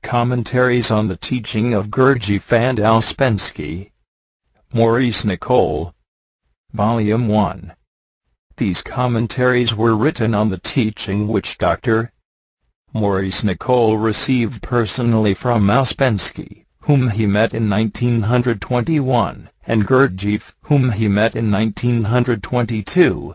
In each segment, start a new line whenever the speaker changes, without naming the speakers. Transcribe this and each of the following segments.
Commentaries on the Teaching of Gurdjieff and Ouspensky. Maurice Nicoll. Volume 1. These commentaries were written on the teaching which Dr. Maurice Nicoll received personally from Ouspensky, whom he met in 1921, and Gurdjieff, whom he met in 1922.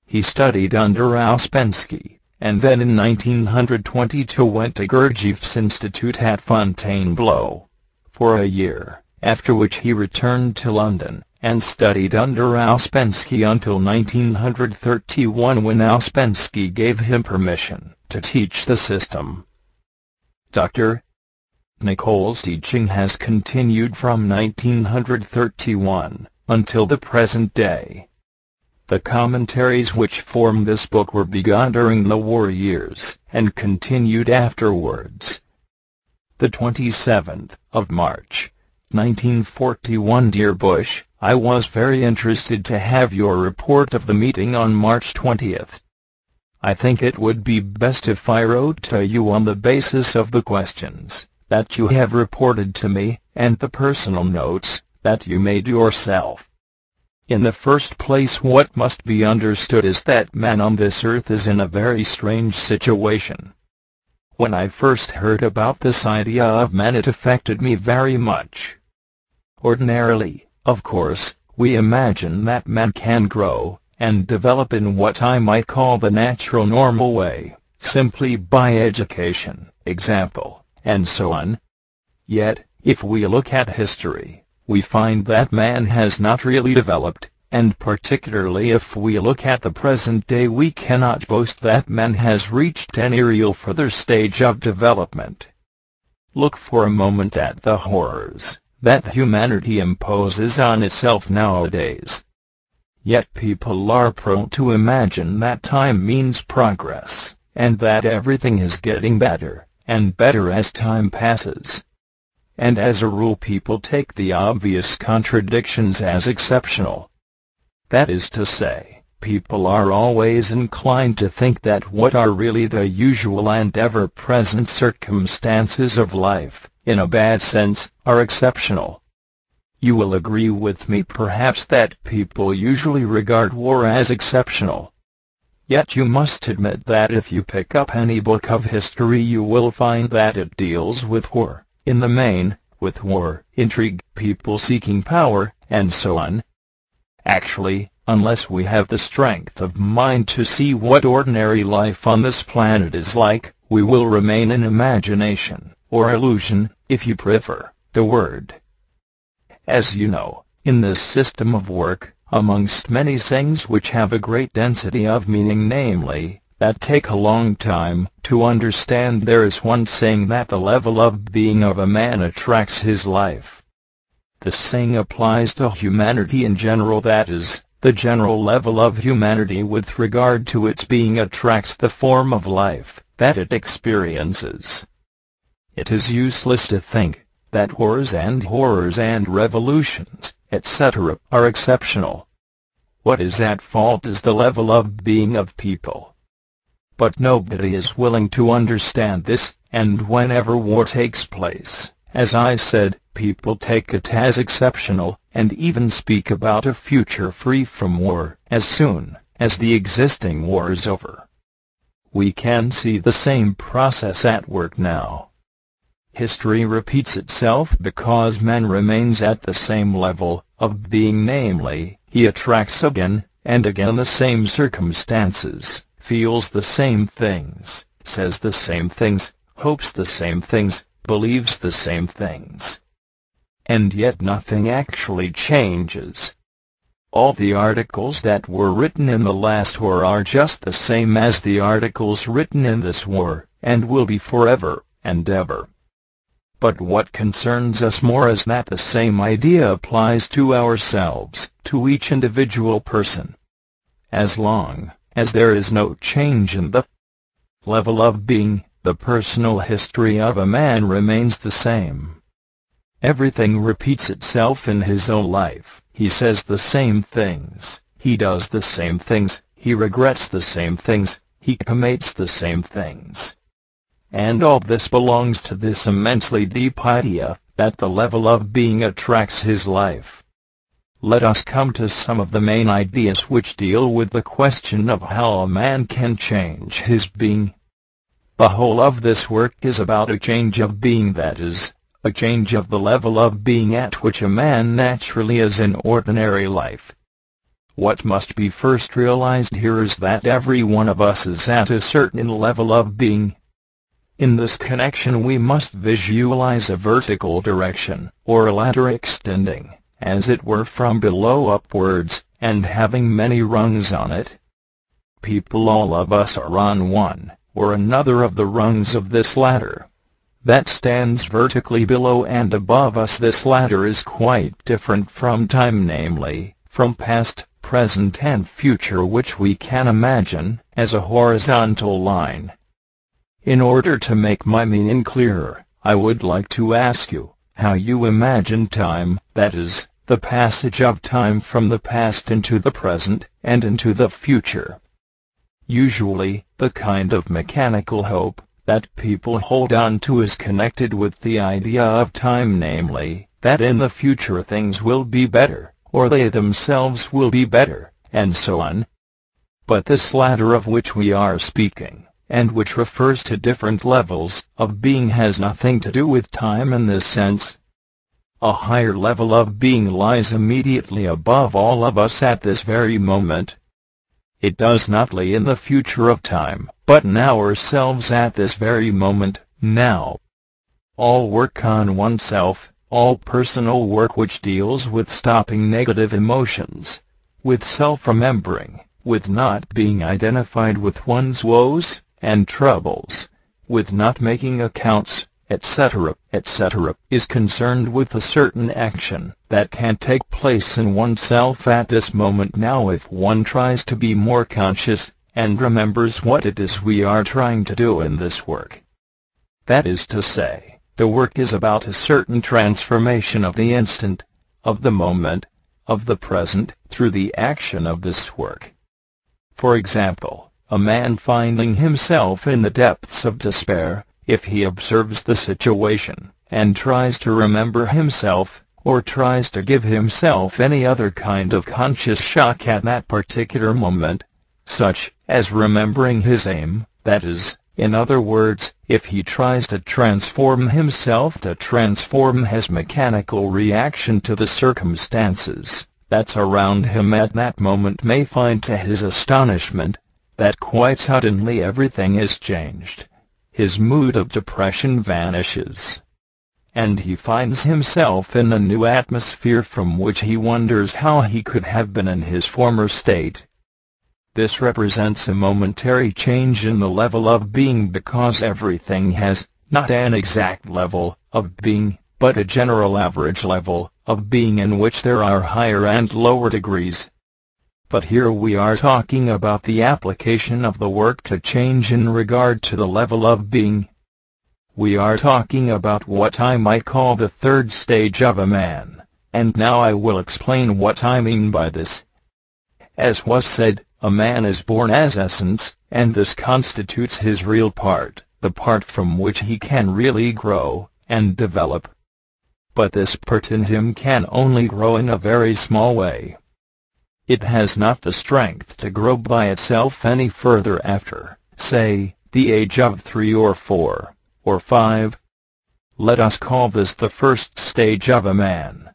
He studied under Ouspensky, and then in 1922 went to Gurdjieff's institute at Fontainebleau for a year, after which he returned to London, and studied under Ouspensky until 1931, when Ouspensky gave him permission to teach the system. Dr. Nicoll's teaching has continued from 1931 until the present day. The commentaries which form this book were begun during the war years, and continued afterwards. The 27th of March, 1941. Dear Bush, I was very interested to have your report of the meeting on March 20th. I think it would be best if I wrote to you on the basis of the questions that you have reported to me, and the personal notes that you made yourself. In the first place, what must be understood is that man on this earth is in a very strange situation. When I first heard about this idea of man, it affected me very much. Ordinarily, of course, we imagine that man can grow and develop in what I might call the natural normal way, simply by education, example, and so on. Yet, if we look at history, we find that man has not really developed, and particularly if we look at the present day, we cannot boast that man has reached any real further stage of development. Look for a moment at the horrors that humanity imposes on itself nowadays. Yet people are prone to imagine that time means progress, and that everything is getting better and better as time passes. And as a rule, people take the obvious contradictions as exceptional. That is to say, people are always inclined to think that what are really the usual and ever-present circumstances of life, in a bad sense, are exceptional. You will agree with me perhaps that people usually regard war as exceptional. Yet you must admit that if you pick up any book of history, you will find that it deals with war. In the main, with war, intrigue, people seeking power, and so on. Actually, unless we have the strength of mind to see what ordinary life on this planet is like, we will remain in imagination, or illusion, if you prefer the word. As you know, in this system of work, amongst many things which have a great density of meaning, namely, that take a long time to understand, there is one saying that the level of being of a man attracts his life. This saying applies to humanity in general, that is, the general level of humanity with regard to its being attracts the form of life that it experiences. It is useless to think that wars and horrors and revolutions, etc., are exceptional. What is at fault is the level of being of people. But nobody is willing to understand this, and whenever war takes place, as I said, people take it as exceptional, and even speak about a future free from war, as soon as the existing war is over. We can see the same process at work now. History repeats itself because man remains at the same level of being, namely, he attracts again and again the same circumstances, feels the same things, says the same things, hopes the same things, believes the same things. And yet nothing actually changes. All the articles that were written in the last war are just the same as the articles written in this war, and will be forever and ever. But what concerns us more is that the same idea applies to ourselves, to each individual person. As long as there is no change in the level of being, the personal history of a man remains the same. Everything repeats itself in his own life. He says the same things, he does the same things, he regrets the same things, he commits the same things. and all this belongs to this immensely deep idea, that the level of being attracts his life. Let us come to some of the main ideas which deal with the question of how a man can change his being. The whole of this work is about a change of being, that is, a change of the level of being at which a man naturally is in ordinary life. What must be first realized here is that every one of us is at a certain level of being. In this connection we must visualize a vertical direction, or a ladder extending, as it were, from below upwards, and having many rungs on it. People, all of us, are on one or another of the rungs of this ladder that stands vertically below and above us. This ladder is quite different from time, namely, from past, present and future, which we can imagine as a horizontal line. In order to make my meaning clearer, I would like to ask you how you imagine time, that is, the passage of time from the past into the present and into the future. Usually, the kind of mechanical hope that people hold on to is connected with the idea of time, namely, that in the future things will be better, or they themselves will be better, and so on. But this ladder of which we are speaking, and which refers to different levels of being, has nothing to do with time in this sense. A higher level of being lies immediately above all of us at this very moment. It does not lay in the future of time, but in ourselves at this very moment, now. All work on oneself, all personal work which deals with stopping negative emotions, with self-remembering, with not being identified with one's woes and troubles, with not making accounts, etc., etc., is concerned with a certain action that can take place in oneself at this moment now if one tries to be more conscious, and remembers what it is we are trying to do in this work. That is to say, the work is about a certain transformation of the instant, of the moment, of the present, through the action of this work. For example, a man finding himself in the depths of despair, if he observes the situation, and tries to remember himself, or tries to give himself any other kind of conscious shock at that particular moment, such as remembering his aim, that is, in other words, if he tries to transform himself, to transform his mechanical reaction to the circumstances that's around him at that moment, may find to his astonishment that quite suddenly everything is changed. His mood of depression vanishes, and he finds himself in a new atmosphere from which he wonders how he could have been in his former state. This represents a momentary change in the level of being, because everything has not an exact level of being, but a general average level of being in which there are higher and lower degrees. But here we are talking about the application of the work to change in regard to the level of being. We are talking about what I might call the third stage of a man, and now I will explain what I mean by this. As was said, a man is born as essence, and this constitutes his real part, the part from which he can really grow and develop. But this part in him can only grow in a very small way. It has not the strength to grow by itself any further after, say, the age of 3 or 4, or 5. Let us call this the first stage of a man.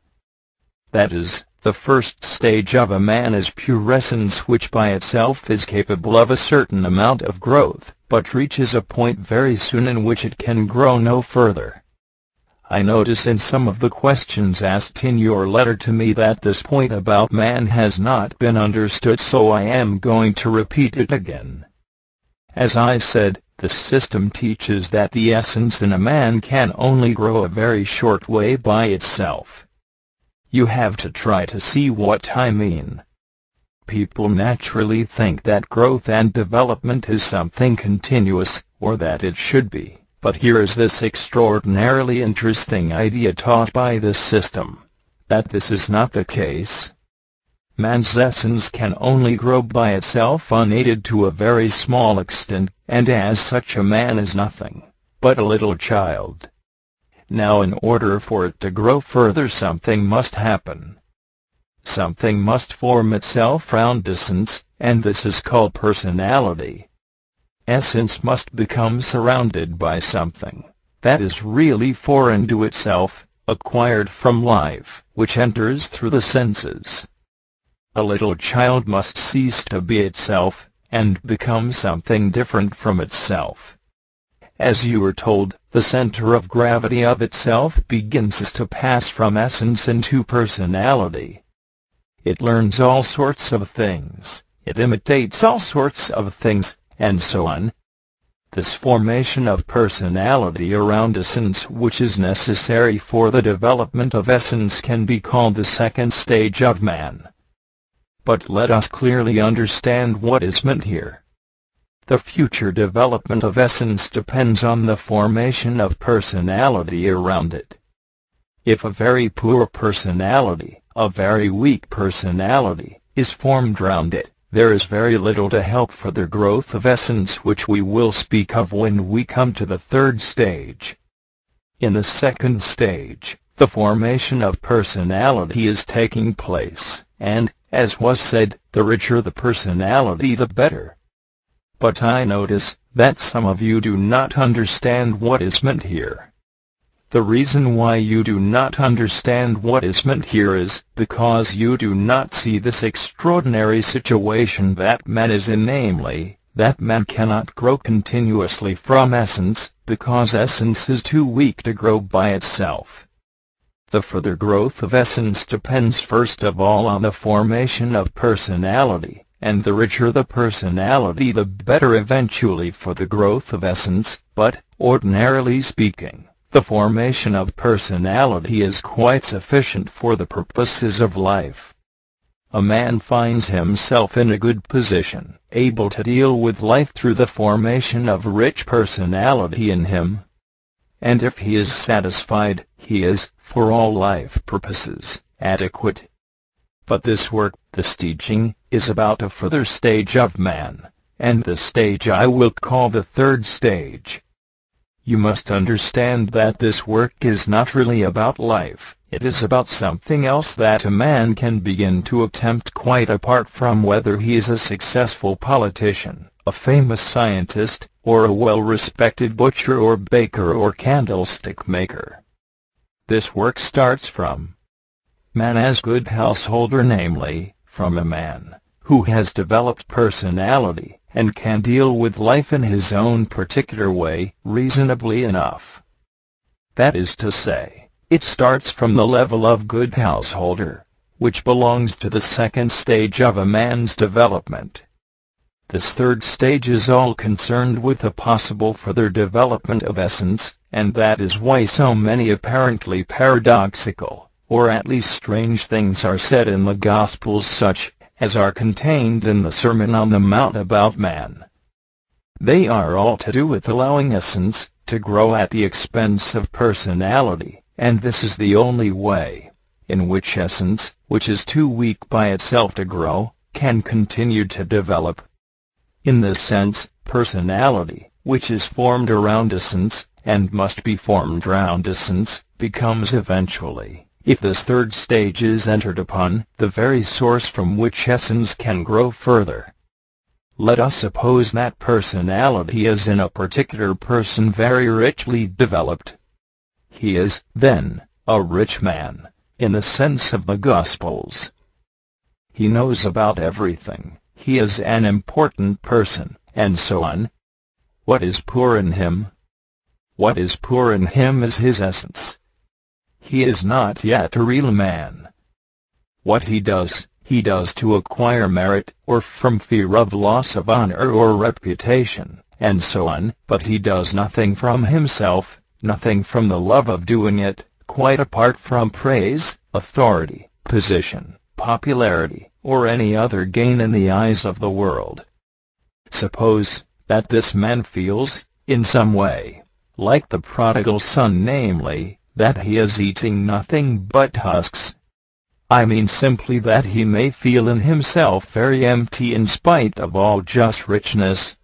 That is, the first stage of a man is pure essence, which by itself is capable of a certain amount of growth, but reaches a point very soon in which it can grow no further. I notice in some of the questions asked in your letter to me that this point about man has not been understood, so I am going to repeat it again. As I said, the system teaches that the essence in a man can only grow a very short way by itself. You have to try to see what I mean. People naturally think that growth and development is something continuous, or that it should be. But here is this extraordinarily interesting idea taught by this system, that this is not the case. Man's essence can only grow by itself unaided to a very small extent, and as such a man is nothing, but a little child. Now in order for it to grow further, something must happen. Something must form itself round essence, and this is called personality. Essence must become surrounded by something that is really foreign to itself, acquired from life, which enters through the senses. A little child must cease to be itself, and become something different from itself. As you were told, the center of gravity of itself begins to pass from essence into personality. It learns all sorts of things, it imitates all sorts of things, and so on. This formation of personality around essence, which is necessary for the development of essence, can be called the second stage of man. But let us clearly understand what is meant here. The future development of essence depends on the formation of personality around it. If a very poor personality, a very weak personality, is formed round it, there is very little to help for the growth of essence, which we will speak of when we come to the third stage. In the second stage, the formation of personality is taking place, and, as was said, the richer the personality the better. But I notice that some of you do not understand what is meant here. The reason why you do not understand what is meant here is because you do not see this extraordinary situation that man is in, namely, that man cannot grow continuously from essence, because essence is too weak to grow by itself. The further growth of essence depends first of all on the formation of personality, and the richer the personality the better eventually for the growth of essence, but, ordinarily speaking, the formation of personality is quite sufficient for the purposes of life. A man finds himself in a good position, able to deal with life through the formation of rich personality in him. And if he is satisfied, he is, for all life purposes, adequate. But this work, this teaching, is about a further stage of man, and the stage I will call the third stage. You must understand that this work is not really about life, it is about something else that a man can begin to attempt quite apart from whether he is a successful politician, a famous scientist, or a well-respected butcher or baker or candlestick maker. This work starts from man as good householder, namely, from a man who has developed personality, and can deal with life in his own particular way, reasonably enough. That is to say, it starts from the level of good householder, which belongs to the second stage of a man's development. This third stage is all concerned with the possible further development of essence, and that is why so many apparently paradoxical, or at least strange things are said in the Gospels, such as are contained in the Sermon on the Mount about man. They are all to do with allowing essence to grow at the expense of personality, and this is the only way in which essence, which is too weak by itself to grow, can continue to develop. In this sense, personality, which is formed around essence, and must be formed round essence, becomes eventually, if this third stage is entered upon, the very source from which essence can grow further. Let us suppose that personality is in a particular person very richly developed. He is, then, a rich man, in the sense of the Gospels. He knows about everything, he is an important person, and so on. What is poor in him? What is poor in him is his essence. He is not yet a real man. What he does to acquire merit, or from fear of loss of honor or reputation, and so on, but he does nothing from himself, nothing from the love of doing it, quite apart from praise, authority, position, popularity, or any other gain in the eyes of the world. Suppose that this man feels, in some way, like the prodigal son, namely, that he is eating nothing but husks. I mean simply that he may feel in himself very empty in spite of all just richness.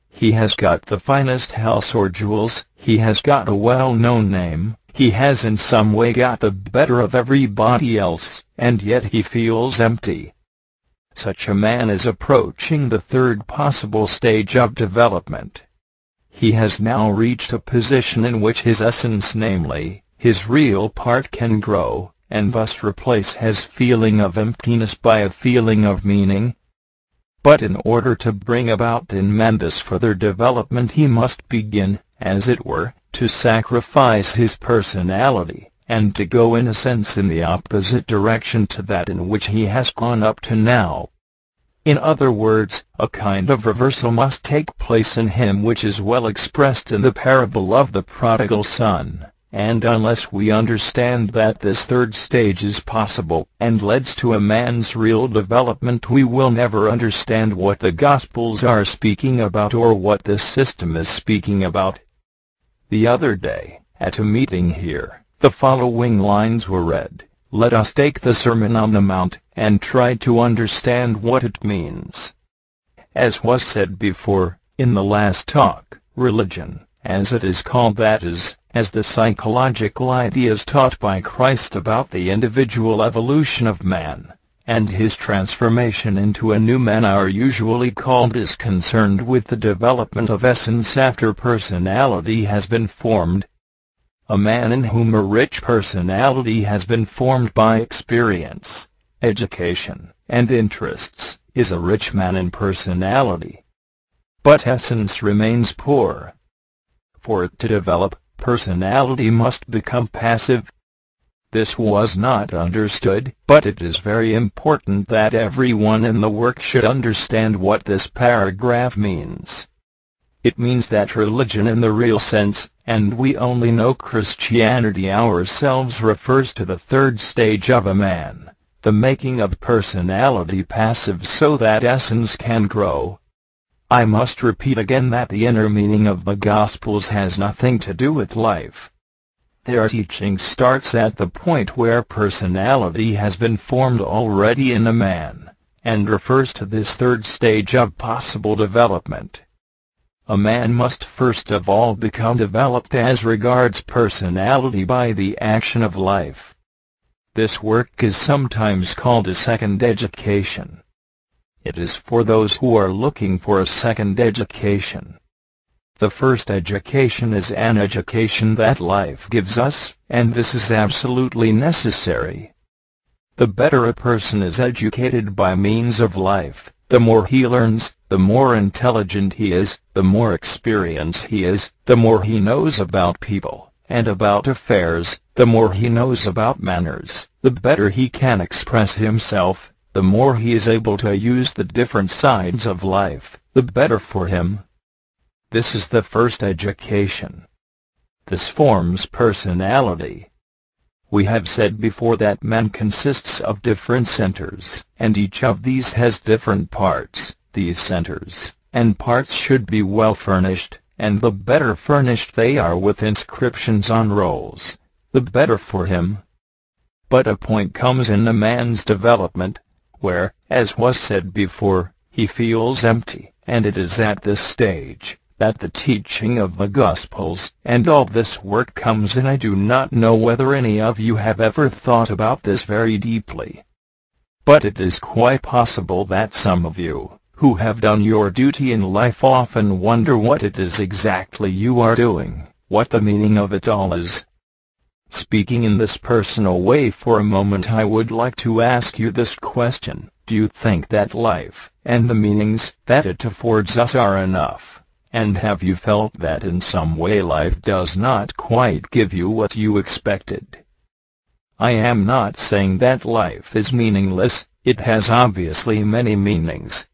He has got the finest house or jewels, He has got a well-known name, he has in some way got the better of everybody else, and yet he feels empty. Such a man is approaching the third possible stage of development. He has now reached a position in which his essence, namely, his real part, can grow, and thus replace his feeling of emptiness by a feeling of meaning. But in order to bring about in man this further development, he must begin, as it were, to sacrifice his personality, and to go in a sense in the opposite direction to that in which he has gone up to now. In other words, a kind of reversal must take place in him, which is well expressed in the parable of the prodigal son, and unless we understand that this third stage is possible and leads to a man's real development, we will never understand what the Gospels are speaking about or what this system is speaking about. The other day, at a meeting here, the following lines were read: "Let us take the Sermon on the Mount, and try to understand what it means." As was said before, in the last talk, religion, as it is called, that is, as the psychological ideas taught by Christ about the individual evolution of man, and his transformation into a new man, are usually called, is concerned with the development of essence after personality has been formed. A man in whom a rich personality has been formed by experience, education, and interests, is a rich man in personality. But essence remains poor. For it to develop, personality must become passive. This was not understood, but it is very important that everyone in the work should understand what this paragraph means. It means that religion in the real sense, and we only know Christianity ourselves, refers to the third stage of a man, the making of personality passive so that essence can grow. I must repeat again that the inner meaning of the Gospels has nothing to do with life. Their teaching starts at the point where personality has been formed already in a man, and refers to this third stage of possible development. A man must first of all become developed as regards personality by the action of life. This work is sometimes called a second education. It is for those who are looking for a second education. The first education is an education that life gives us, and this is absolutely necessary. The better a person is educated by means of life, the more he learns, the more intelligent he is, the more experienced he is, the more he knows about people and about affairs, the more he knows about manners, the better he can express himself, the more he is able to use the different sides of life, the better for him. This is the first education. This forms personality. We have said before that man consists of different centers, and each of these has different parts. These centers and parts should be well furnished, and the better furnished they are with inscriptions on rolls, the better for him. But a point comes in a man's development, where, as was said before, he feels empty, and it is at this stage that the teaching of the Gospels and all this work comes in. I do not know whether any of you have ever thought about this very deeply. But it is quite possible that some of you, who have done your duty in life, often wonder what it is exactly you are doing, what the meaning of it all is. Speaking in this personal way for a moment, I would like to ask you this question: do you think that life, and the meanings that it affords us, are enough? And have you felt that in some way life does not quite give you what you expected? I am not saying that life is meaningless, it has obviously many meanings.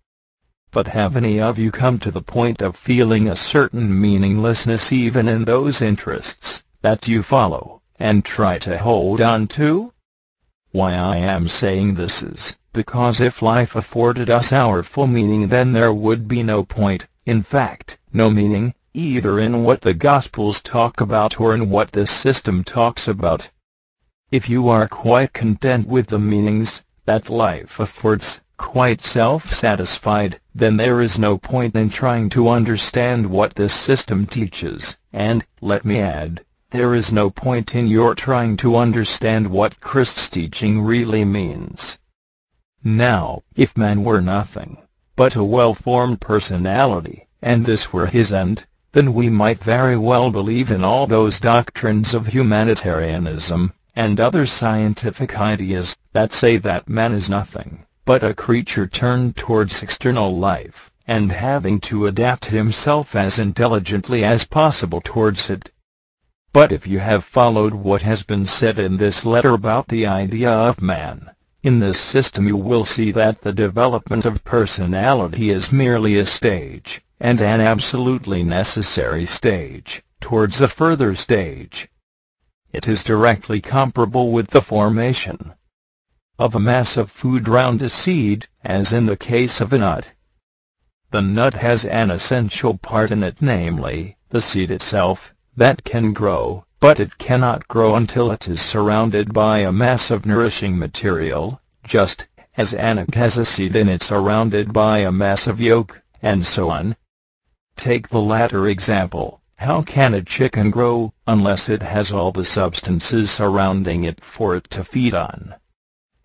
But have any of you come to the point of feeling a certain meaninglessness even in those interests that you follow and try to hold on to? Why I am saying this is because if life afforded us our full meaning, then there would be no point, in fact, no meaning, either in what the Gospels talk about or in what this system talks about. If you are quite content with the meanings that life affords, quite self-satisfied, then there is no point in trying to understand what this system teaches, And, let me add, there is no point in your trying to understand what Christ's teaching really means. Now, if man were nothing but a well-formed personality, and this were his end, then we might very well believe in all those doctrines of humanitarianism and other scientific ideas that say that man is nothing but a creature turned towards external life, and having to adapt himself as intelligently as possible towards it. But if you have followed what has been said in this letter about the idea of man in this system, you will see that the development of personality is merely a stage, and an absolutely necessary stage, towards a further stage. It is directly comparable with the formation of a mass of food round a seed, as in the case of a nut. The nut has an essential part in it, namely, the seed itself, that can grow, but it cannot grow until it is surrounded by a mass of nourishing material, just as an egg has a seed in it surrounded by a mass of yolk, and so on. Take the latter example. How can a chicken grow unless it has all the substances surrounding it for it to feed on?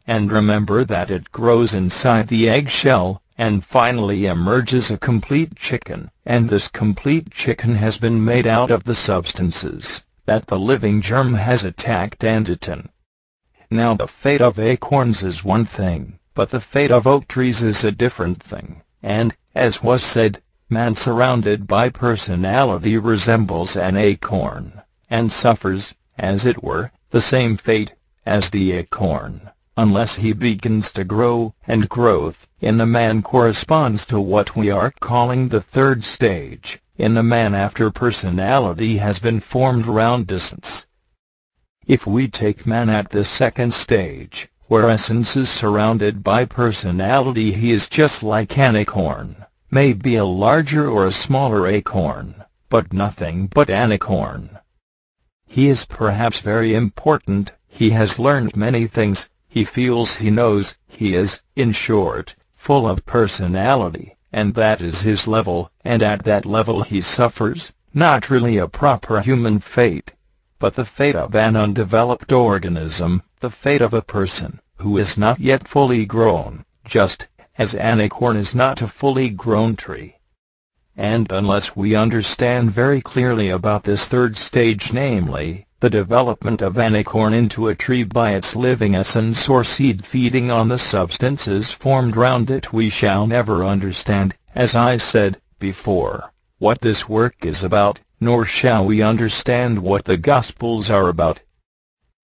And remember that it grows inside the eggshell, and finally emerges a complete chicken, and this complete chicken has been made out of the substances that the living germ has attacked and eaten. Now the fate of acorns is one thing, but the fate of oak trees is a different thing, and, as was said, man surrounded by personality resembles an acorn, and suffers, as it were, the same fate as the acorn, unless he begins to grow, and growth in the man corresponds to what we are calling the third stage, in the man after personality has been formed round essence. If we take man at the second stage, where essence is surrounded by personality, he is just like an acorn, maybe a larger or a smaller acorn, but nothing but an acorn. He is perhaps very important, he has learned many things, he feels he knows, he is, in short, full of personality, and that is his level, and at that level he suffers, not really a proper human fate, but the fate of an undeveloped organism, the fate of a person who is not yet fully grown, just as an acorn is not a fully grown tree. And unless we understand very clearly about this third stage, namely, the development of an acorn into a tree by its living essence or seed feeding on the substances formed round it, we shall never understand, as I said before, what this work is about, nor shall we understand what the Gospels are about.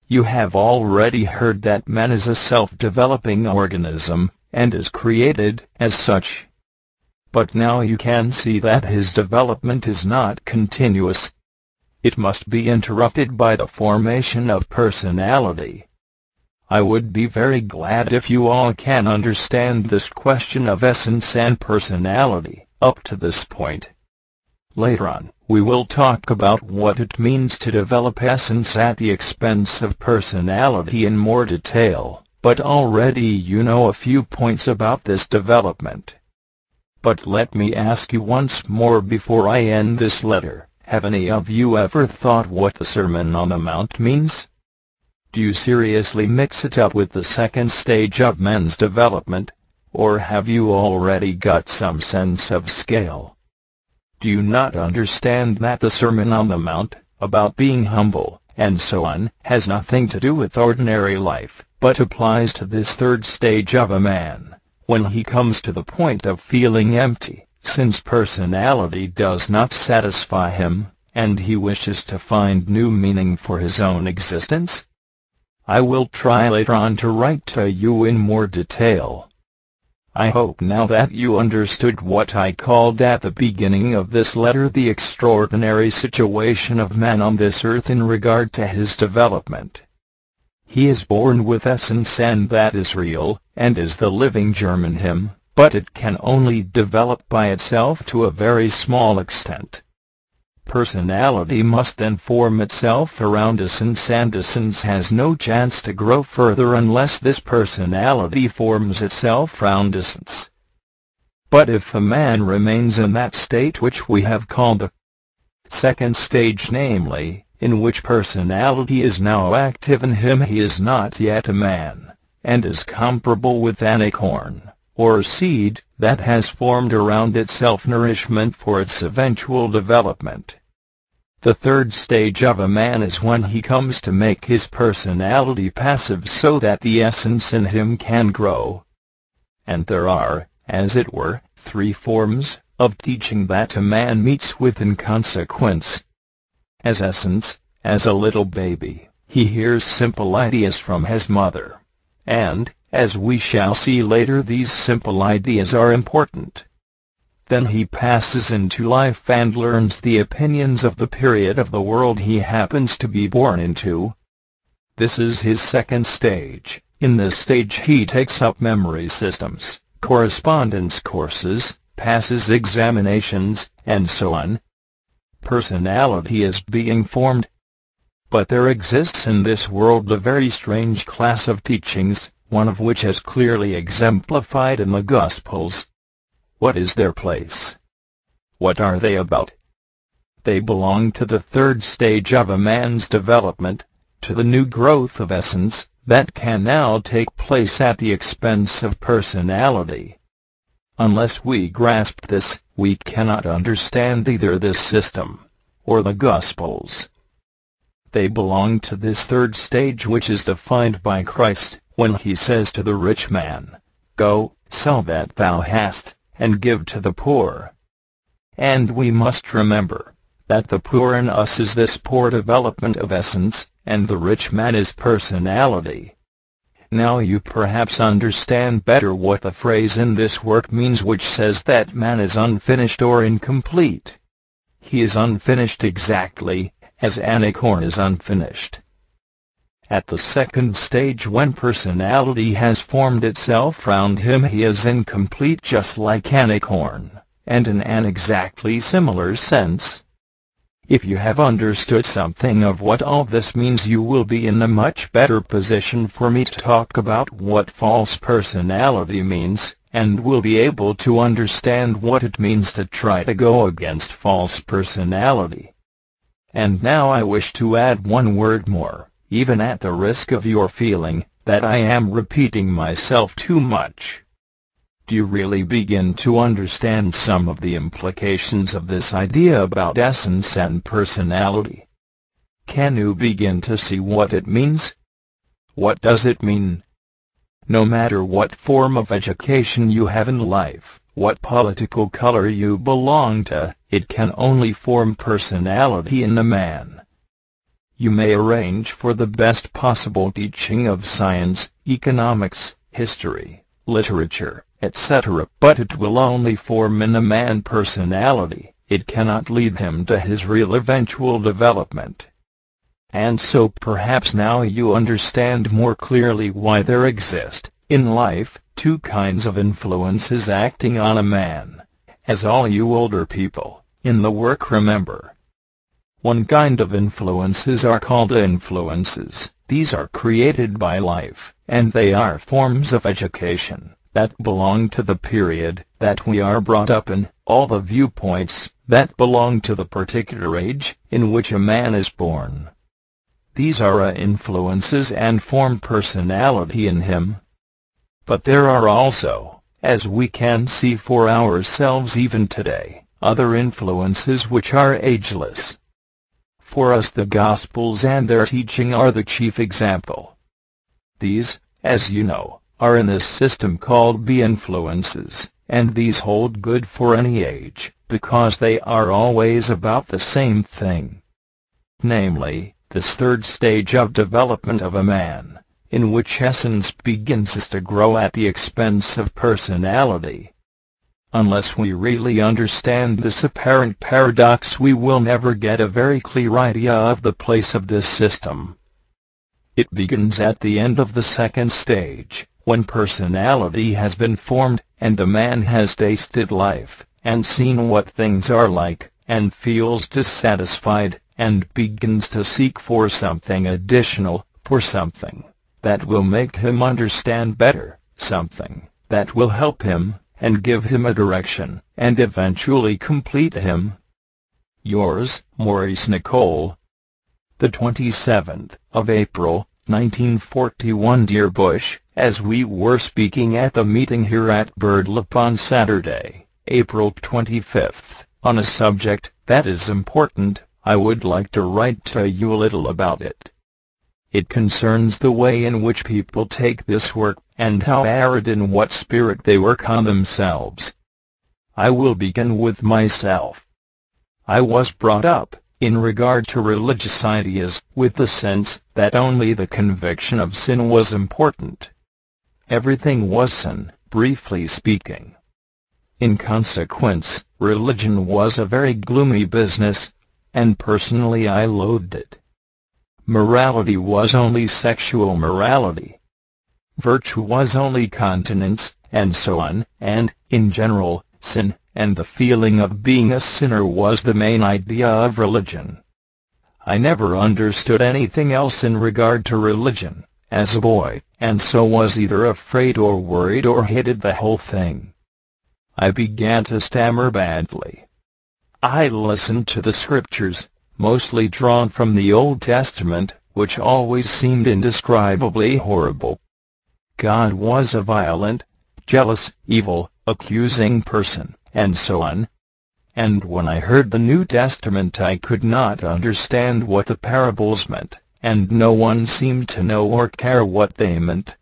You have already heard that man is a self-developing organism, and is created as such. But now you can see that his development is not continuous. It must be interrupted by the formation of personality. I would be very glad if you all can understand this question of essence and personality, up to this point. Later on, we will talk about what it means to develop essence at the expense of personality in more detail, but already you know a few points about this development. But let me ask you once more before I end this letter, have any of you ever thought what the Sermon on the Mount means? Do you seriously mix it up with the second stage of man's development, or have you already got some sense of scale? Do you not understand that the Sermon on the Mount, about being humble, and so on, has nothing to do with ordinary life, but applies to this third stage of a man, when he comes to the point of feeling empty, since personality does not satisfy him, and he wishes to find new meaning for his own existence? I will try later on to write to you in more detail. I hope now that you understood what I called at the beginning of this letter the extraordinary situation of man on this earth in regard to his development. He is born with essence, and that is real, and is the living germ in him, but it can only develop by itself to a very small extent. Personality must then form itself around essence, and essence has no chance to grow further unless this personality forms itself round essence. But if a man remains in that state which we have called the second stage, namely, in which personality is now active in him. He is not yet a man, and is comparable with an acorn, or seed, that has formed around itself nourishment for its eventual development. The third stage of a man is when he comes to make his personality passive so that the essence in him can grow. And there are, as it were, three forms of teaching that a man meets with in consequence. As essence, as a little baby, he hears simple ideas from his mother. And, as we shall see later, these simple ideas are important. Then he passes into life and learns the opinions of the period of the world he happens to be born into. This is his second stage. In this stage he takes up memory systems, correspondence courses, passes examinations, and so on. Personality is being formed. But there exists in this world a very strange class of teachings, one of which is clearly exemplified in the Gospels. What is their place? What are they about? They belong to the third stage of a man's development, to the new growth of essence, that can now take place at the expense of personality. Unless we grasp this, we cannot understand either this system, or the Gospels. They belong to this third stage, which is defined by Christ, when he says to the rich man, "Go, sell that thou hast, and give to the poor." And we must remember that the poor in us is this poor development of essence, and the rich man is personality. Now you perhaps understand better what the phrase in this work means which says that man is unfinished or incomplete. He is unfinished exactly as an acorn is unfinished. At the second stage, when personality has formed itself round him, he is incomplete just like an acorn, and in an exactly similar sense. If you have understood something of what all this means, you will be in a much better position for me to talk about what false personality means, and will be able to understand what it means to try to go against false personality. And now I wish to add one word more, even at the risk of your feeling that I am repeating myself too much. Do you really begin to understand some of the implications of this idea about essence and personality? Can you begin to see what it means? What does it mean? No matter what form of education you have in life, what political color you belong to, it can only form personality in a man. You may arrange for the best possible teaching of science, economics, history, literature, etc., but it will only form in a man personality. It cannot lead him to his real eventual development. And so perhaps now you understand more clearly why there exist, in life, two kinds of influences acting on a man. As all you older people in the work remember, one kind of influences are called influences. These are created by life, and they are forms of education that belong to the period that we are brought up in, all the viewpoints that belong to the particular age in which a man is born. These are influences and form personality in him. But there are also, as we can see for ourselves even today, other influences which are ageless. For us the Gospels and their teaching are the chief example. These, as you know, are in this system called B-influences, and these hold good for any age, because they are always about the same thing. Namely, this third stage of development of a man, in which essence begins to grow at the expense of personality. Unless we really understand this apparent paradox, we will never get a very clear idea of the place of this system. It begins at the end of the second stage, when personality has been formed, and a man has tasted life, and seen what things are like, and feels dissatisfied, and begins to seek for something additional, for something that will make him understand better, something that will help him, and give him a direction, and eventually complete him. Yours, Maurice Nicoll. The 27th of April, 1941. Dear Bush, as we were speaking at the meeting here at Birdlip on Saturday, April 25th, on a subject that is important, I would like to write to you a little about it. It concerns the way in which people take this work, and how arid in what spirit they work on themselves. I will begin with myself. I was brought up, in regard to religious ideas, with the sense that only the conviction of sin was important. Everything was sin, briefly speaking. In consequence, religion was a very gloomy business, and personally I loathed it. Morality was only sexual morality. Virtue was only continence, and so on, and, in general, sin, and the feeling of being a sinner was the main idea of religion. I never understood anything else in regard to religion, as a boy, and so was either afraid or worried or hated the whole thing. I began to stammer badly. I listened to the scriptures, mostly drawn from the Old Testament, which always seemed indescribably horrible. God was a violent, jealous, evil, accusing person, and so on. And when I heard the New Testament I could not understand what the parables meant, and no one seemed to know or care what they meant.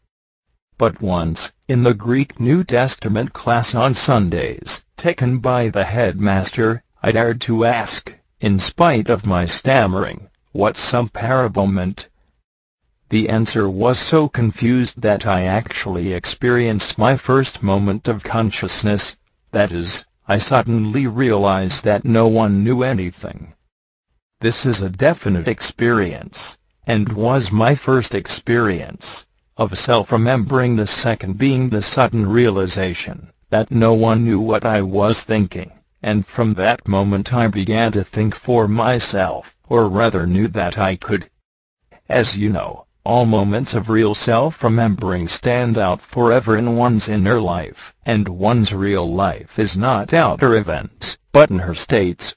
But once, in the Greek New Testament class on Sundays, taken by the headmaster, I dared to ask, in spite of my stammering, what some parable meant. The answer was so confused that I actually experienced my first moment of consciousness, that is, I suddenly realized that no one knew anything. This is a definite experience, and was my first experience, of self-remembering, the second being the sudden realization that no one knew what I was thinking, and from that moment I began to think for myself, or rather knew that I could. As you know, all moments of real self-remembering stand out forever in one's inner life, and one's real life is not outer events, but inner states.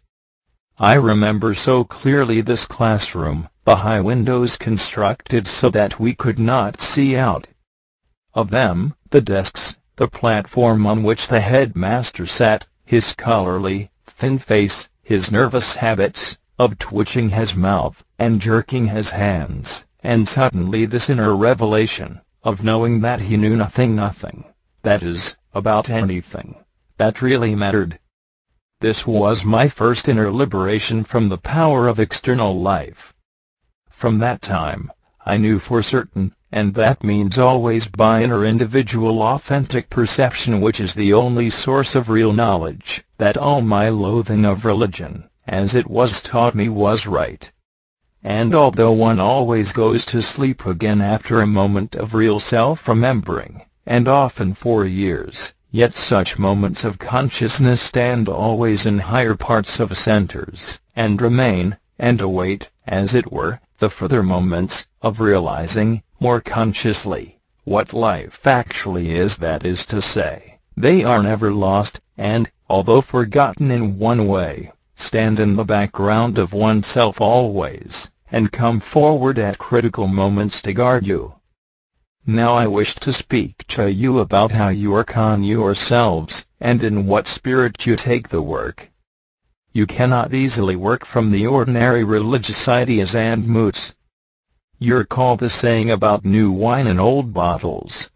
I remember so clearly this classroom, the high windows constructed so that we could not see out of them, the desks, the platform on which the headmaster sat, his scholarly, thin face, his nervous habits, of twitching his mouth, and jerking his hands, and suddenly this inner revelation, of knowing that he knew nothing, that is, about anything, that really mattered. This was my first inner liberation from the power of external life. From that time, I knew for certain, and that means always by inner individual authentic perception, which is the only source of real knowledge, that all my loathing of religion, as it was taught me, was right. And although one always goes to sleep again after a moment of real self-remembering, and often for years, yet such moments of consciousness stand always in higher parts of centers, and remain, and await, as it were, the further moments of realizing, more consciously, what life actually is. That is to say, they are never lost, and, although forgotten in one way, stand in the background of oneself always, and come forward at critical moments to guard you. Now I wish to speak to you about how you work on yourselves, and in what spirit you take the work. You cannot easily work from the ordinary religious ideas and moods. You recall the saying about new wine in old bottles.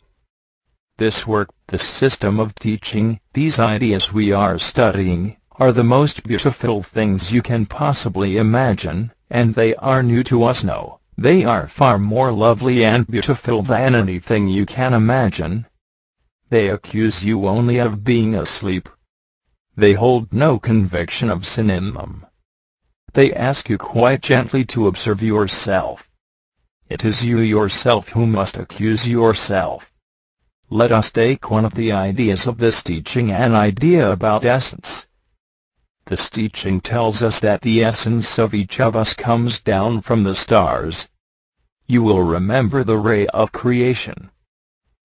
This work, the system of teaching, these ideas we are studying, are the most beautiful things you can possibly imagine, and they are new to us. No, they are far more lovely and beautiful than anything you can imagine. They accuse you only of being asleep. They hold no conviction of sin in them. They ask you quite gently to observe yourself. It is you yourself who must accuse yourself. Let us take one of the ideas of this teaching, an idea about essence. This teaching tells us that the essence of each of us comes down from the stars. You will remember the ray of creation.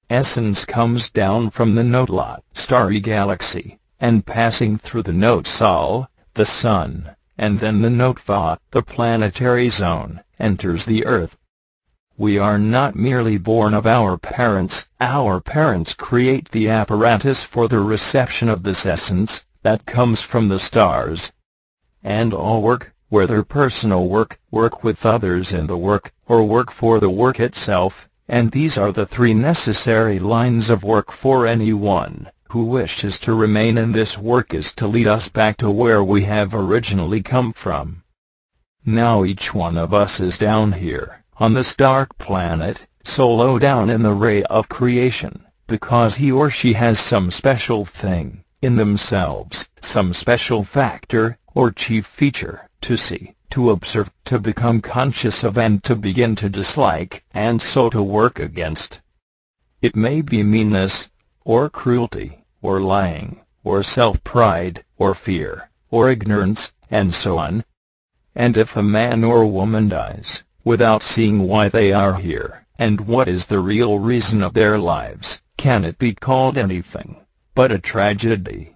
Essence comes down from the Note starry galaxy, and passing through the Note Sol, the sun, and then the Notva, the planetary zone, enters the Earth. We are not merely born of our parents create the apparatus for the reception of this essence, that comes from the stars. And all work, whether personal work, work with others in the work, or work for the work itself, and these are the three necessary lines of work for anyone who wishes to remain in this work, is to lead us back to where we have originally come from. Now each one of us is down here, on this dark planet, so low down in the ray of creation, because he or she has some special thing in themselves, some special factor, or chief feature, to see, to observe, to become conscious of, and to begin to dislike, and so to work against. It may be meanness, or cruelty, or lying, or self-pride, or fear, or ignorance, and so on. And if a man or woman dies, without seeing why they are here, and what is the real reason of their lives, can it be called anything but a tragedy?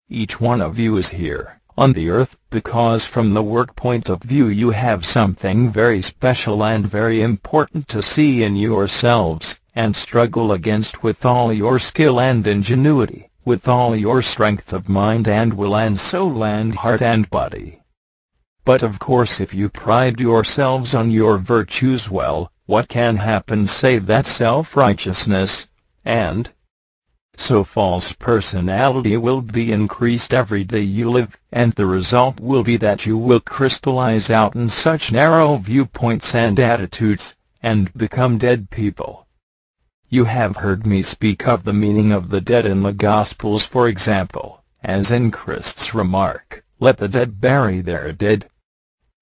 Each one of you is here, on the Earth, because from the work point of view you have something very special and very important to see in yourselves, and struggle against with all your skill and ingenuity, with all your strength of mind and will and soul and heart and body. But of course if you pride yourselves on your virtues, well, what can happen save that self-righteousness, and so false personality will be increased every day you live, and the result will be that you will crystallize out in such narrow viewpoints and attitudes, and become dead people. You have heard me speak of the meaning of the dead in the Gospels, for example, as in Christ's remark, "Let the dead bury their dead."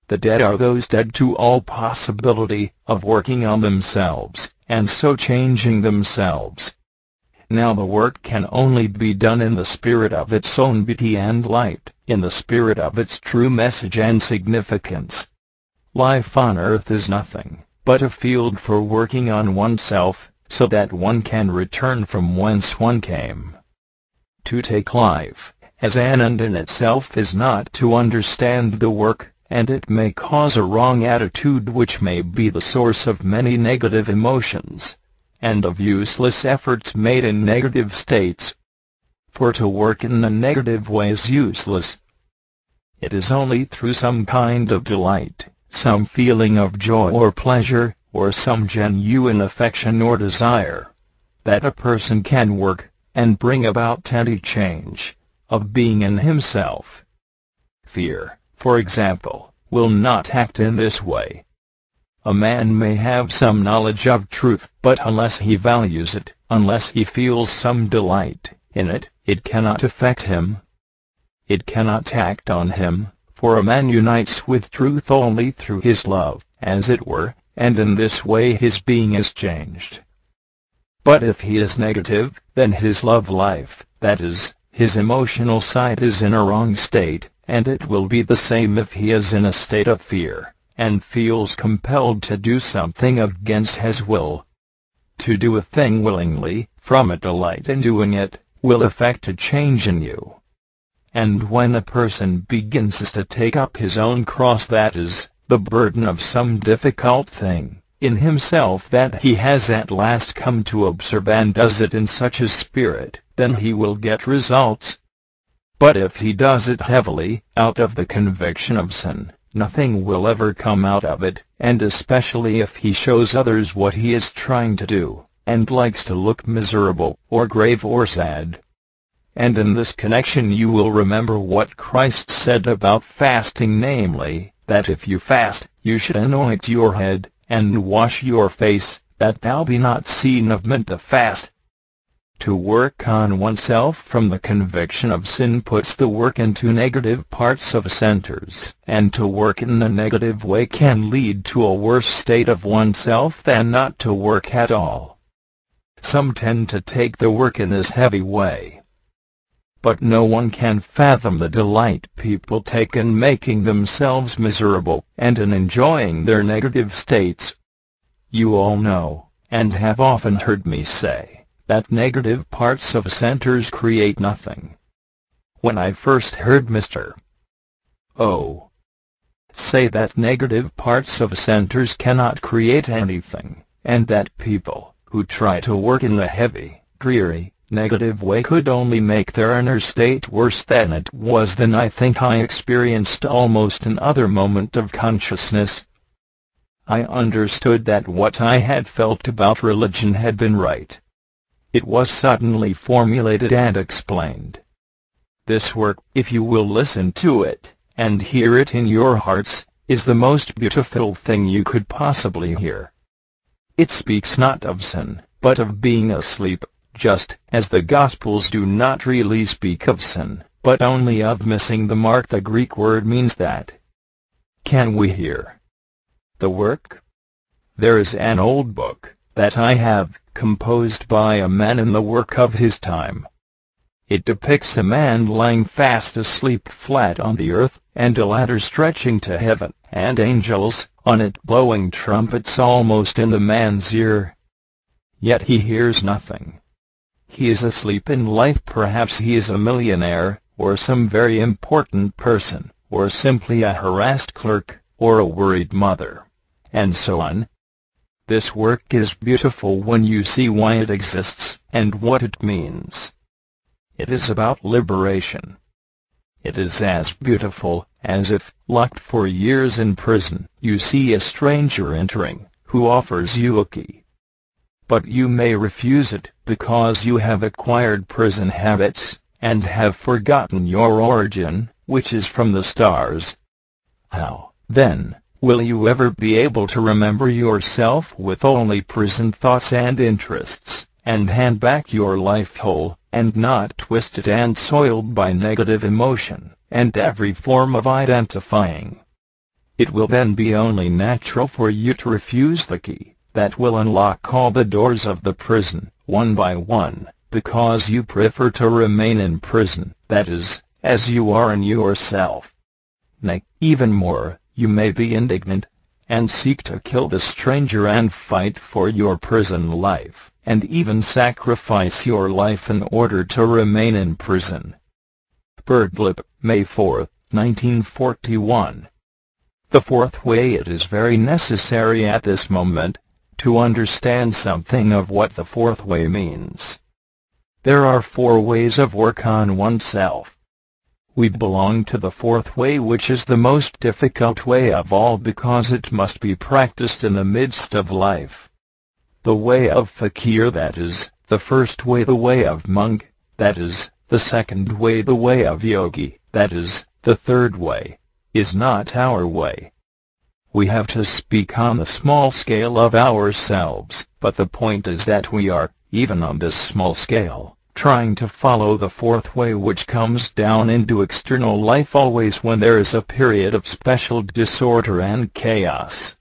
The dead are those dead to all possibility of working on themselves, and so changing themselves. Now the work can only be done in the spirit of its own beauty and light, in the spirit of its true message and significance. Life on earth is nothing but a field for working on oneself, so that one can return from whence one came. To take life as an end in itself is not to understand the work, and it may cause a wrong attitude which may be the source of many negative emotions, and of useless efforts made in negative states. For to work in the negative way is useless. It is only through some kind of delight, some feeling of joy or pleasure, or some genuine affection or desire, that a person can work, and bring about any change of being in himself. Fear, for example, will not act in this way. A man may have some knowledge of truth, but unless he values it, unless he feels some delight in it, it cannot affect him. It cannot act on him, for a man unites with truth only through his love, as it were, and in this way his being is changed. But if he is negative, then his love life, that is, his emotional side, is in a wrong state, and it will be the same if he is in a state of fear, and feels compelled to do something against his will. To do a thing willingly, from a delight in doing it, will effect a change in you. And when a person begins to take up his own cross, that is, the burden of some difficult thing in himself that he has at last come to observe, and does it in such a spirit, then he will get results. But if he does it heavily, out of the conviction of sin, nothing will ever come out of it, and especially if he shows others what he is trying to do, and likes to look miserable, or grave, or sad. And in this connection you will remember what Christ said about fasting, namely, that if you fast, you should anoint your head, and wash your face, that thou be not seen of men to fast. To work on oneself from the conviction of sin puts the work into negative parts of centers, and to work in the negative way can lead to a worse state of oneself than not to work at all. Some tend to take the work in this heavy way. But no one can fathom the delight people take in making themselves miserable, and in enjoying their negative states. You all know, and have often heard me say, that negative parts of centers create nothing. When I first heard Mr. Say that negative parts of centers cannot create anything, and that people who try to work in the heavy, dreary, negative way could only make their inner state worse than it was. Then I think I experienced almost another moment of consciousness. I understood that what I had felt about religion had been right. It was suddenly formulated and explained. This work, if you will listen to it, and hear it in your hearts, is the most beautiful thing you could possibly hear. It speaks not of sin, but of being asleep, just as the Gospels do not really speak of sin, but only of missing the mark. The Greek word means that. Can we hear the work? There is an old book that I have, composed by a man in the work of his time. It depicts a man lying fast asleep flat on the earth, and a ladder stretching to heaven, and angels on it blowing trumpets almost in the man's ear. Yet he hears nothing. He is asleep in life. Perhaps he is a millionaire, or some very important person, or simply a harassed clerk, or a worried mother, and so on. This work is beautiful when you see why it exists, and what it means. It is about liberation. It is as beautiful as if, locked for years in prison, you see a stranger entering, who offers you a key. But you may refuse it, because you have acquired prison habits, and have forgotten your origin, which is from the stars. How, then, will you ever be able to remember yourself with only prison thoughts and interests, and hand back your life whole, and not twisted and soiled by negative emotion, and every form of identifying? It will then be only natural for you to refuse the key that will unlock all the doors of the prison, one by one, because you prefer to remain in prison, that is, as you are in yourself. Nay, even more, you may be indignant, and seek to kill the stranger and fight for your prison life, and even sacrifice your life in order to remain in prison. Birdlip, May 4, 1941. The fourth way. It is very necessary at this moment to understand something of what the fourth way means. There are 4 ways of work on oneself. We belong to the fourth way, which is the most difficult way of all because it must be practiced in the midst of life. The way of fakir, that is, the first way; the way of monk, that is, the second way; the way of yogi, that is, the third way, is not our way. We have to speak on the small scale of ourselves, but the point is that we are, even on this small scale, trying to follow the fourth way, which comes down into external life always when there is a period of special disorder and chaos.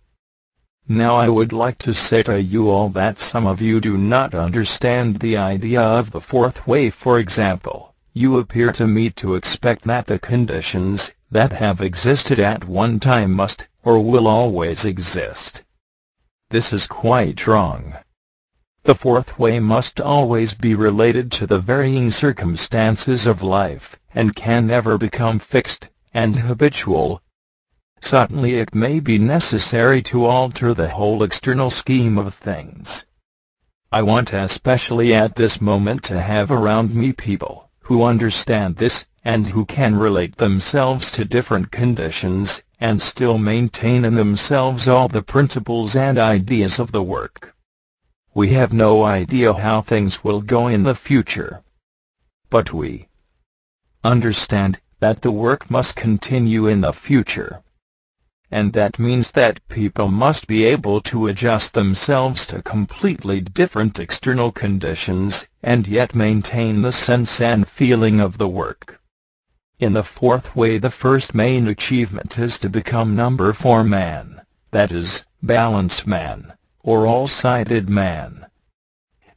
Now I would like to say to you all that some of you do not understand the idea of the fourth way. For example, you appear to me to expect that the conditions that have existed at one time must, or will always exist. This is quite wrong. The fourth way must always be related to the varying circumstances of life, and can never become fixed and habitual. Certainly it may be necessary to alter the whole external scheme of things. I want especially at this moment to have around me people who understand this, and who can relate themselves to different conditions, and still maintain in themselves all the principles and ideas of the work. We have no idea how things will go in the future. But we understand that the work must continue in the future. And that means that people must be able to adjust themselves to completely different external conditions, and yet maintain the sense and feeling of the work. In the fourth way, the first main achievement is to become number 4 man, that is, balanced man, or all-sided man.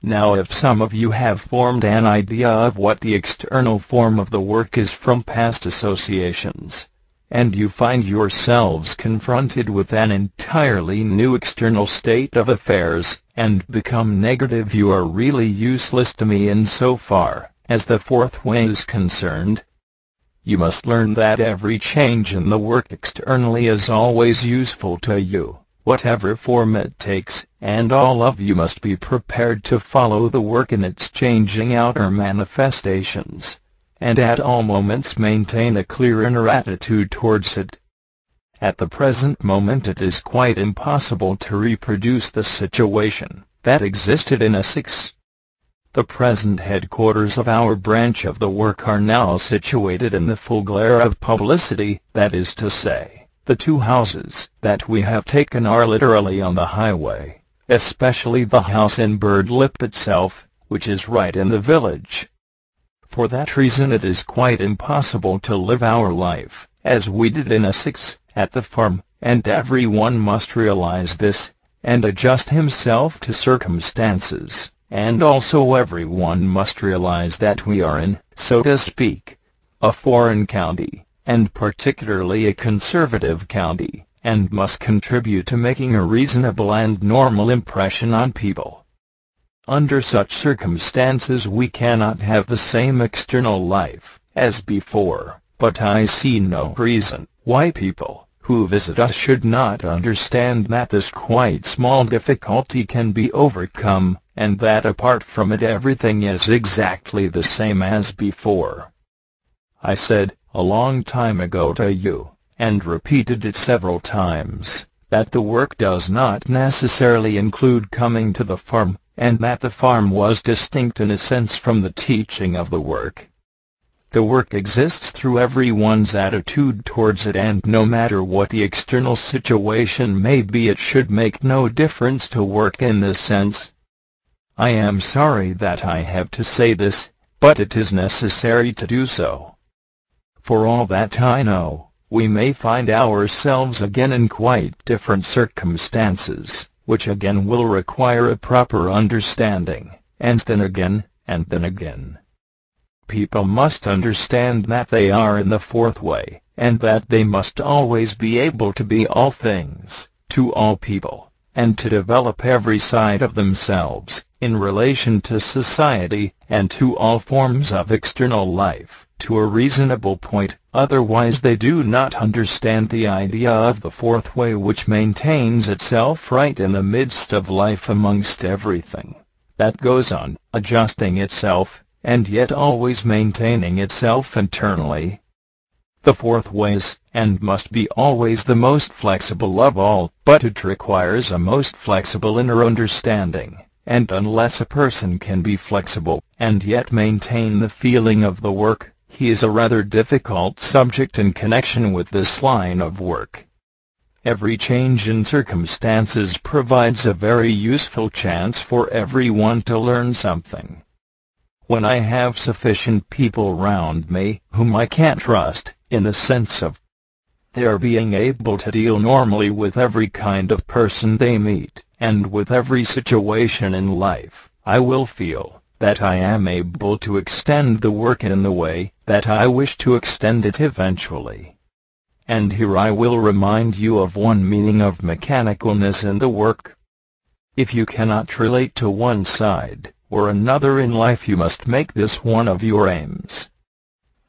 Now if some of you have formed an idea of what the external form of the work is from past associations, and you find yourselves confronted with an entirely new external state of affairs, and become negative, you are really useless to me in so far as the fourth way is concerned. you must learn that every change in the work externally is always useful to you, whatever form it takes, and all of you must be prepared to follow the work in its changing outer manifestations, and at all moments maintain a clear inner attitude towards it. At the present moment it is quite impossible to reproduce the situation that existed in Essex. The present headquarters of our branch of the work are now situated in the full glare of publicity, that is to say, the two houses that we have taken are literally on the highway, especially the house in Birdlip itself, which is right in the village. For that reason it is quite impossible to live our life, as we did in Essex, at the farm, and everyone must realize this, and adjust himself to circumstances. And also everyone must realize that we are in, so to speak, a foreign county, and particularly a conservative county, and must contribute to making a reasonable and normal impression on people. Under such circumstances we cannot have the same external life as before, but I see no reason why people who visit us should not understand that this quite small difficulty can be overcome, and that apart from it everything is exactly the same as before. I said, a long time ago to you, and repeated it several times, that the work does not necessarily include coming to the farm, and that the farm was distinct in a sense from the teaching of the work. The work exists through everyone's attitude towards it, and no matter what the external situation may be it should make no difference to work in this sense. I am sorry that I have to say this, but it is necessary to do so. For all that I know, we may find ourselves again in quite different circumstances, which again will require a proper understanding, and then again, and then again. People must understand that they are in the fourth way, and that they must always be able to be all things, to all people, and to develop every side of themselves, in relation to society, and to all forms of external life, to a reasonable point, otherwise they do not understand the idea of the fourth way, which maintains itself right in the midst of life amongst everything that goes on, adjusting itself, and yet always maintaining itself internally. The fourth way is, and must be always the most flexible of all, but it requires a most flexible inner understanding, and unless a person can be flexible, and yet maintain the feeling of the work, he is a rather difficult subject in connection with this line of work. Every change in circumstances provides a very useful chance for everyone to learn something. When I have sufficient people round me whom I can trust, in the sense of their being able to deal normally with every kind of person they meet, and with every situation in life, I will feel that I am able to extend the work in the way that I wish to extend it eventually. And here I will remind you of one meaning of mechanicalness in the work. If you cannot relate to one side or another in life, you must make this one of your aims.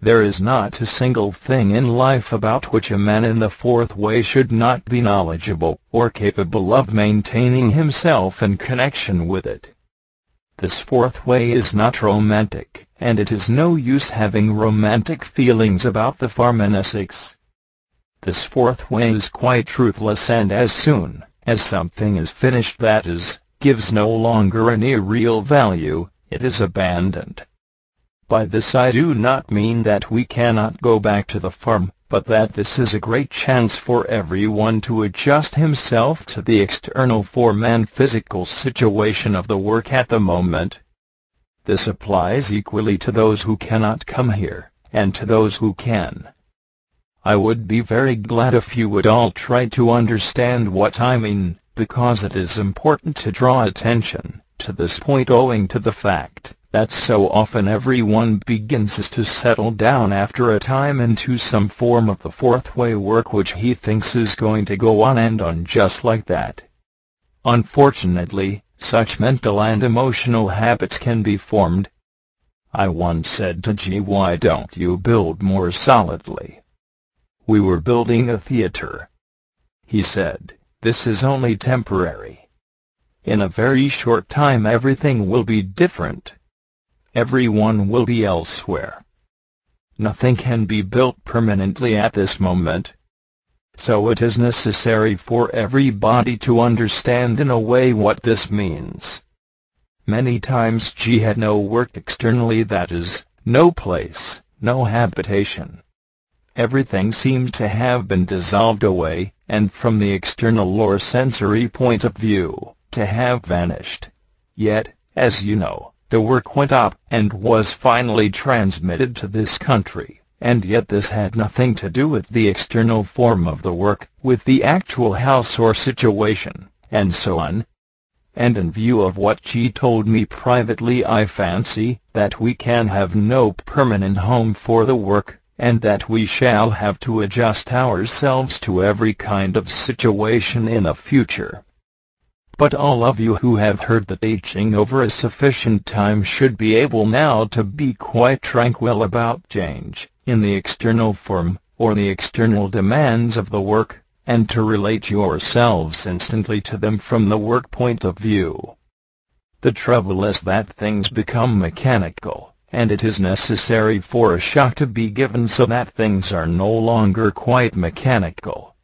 There is not a single thing in life about which a man in the fourth way should not be knowledgeable or capable of maintaining himself in connection with it. This fourth way is not romantic, and it is no use having romantic feelings about the farm in Essex. This fourth way is quite truthless, and as soon as something is finished that is, gives no longer any real value, it is abandoned. By this I do not mean that we cannot go back to the farm, but that this is a great chance for everyone to adjust himself to the external form and physical situation of the work at the moment. This applies equally to those who cannot come here, and to those who can. I would be very glad if you would all try to understand what I mean, because it is important to draw attention to this point owing to the fact that so often everyone begins to settle down after a time into some form of the fourth way work which he thinks is going to go on and on just like that. Unfortunately, such mental and emotional habits can be formed. I once said to G, why don't you build more solidly? We were building a theater. He said, this is only temporary. In a very short time everything will be different. Everyone will be elsewhere. Nothing can be built permanently at this moment. So it is necessary for everybody to understand in a way what this means. Many times G had no work externally, that is, no place, no habitation. Everything seemed to have been dissolved away, and from the external or sensory point of view, to have vanished. Yet, as you know, the work went up and was finally transmitted to this country, and yet this had nothing to do with the external form of the work, with the actual house or situation, and so on. And in view of what G told me privately, I fancy that we can have no permanent home for the work, and that we shall have to adjust ourselves to every kind of situation in the future. But all of you who have heard the teaching over a sufficient time should be able now to be quite tranquil about change in the external form, or the external demands of the work, and to relate yourselves instantly to them from the work point of view. The trouble is that things become mechanical, and it is necessary for a shock to be given so that things are no longer quite mechanical.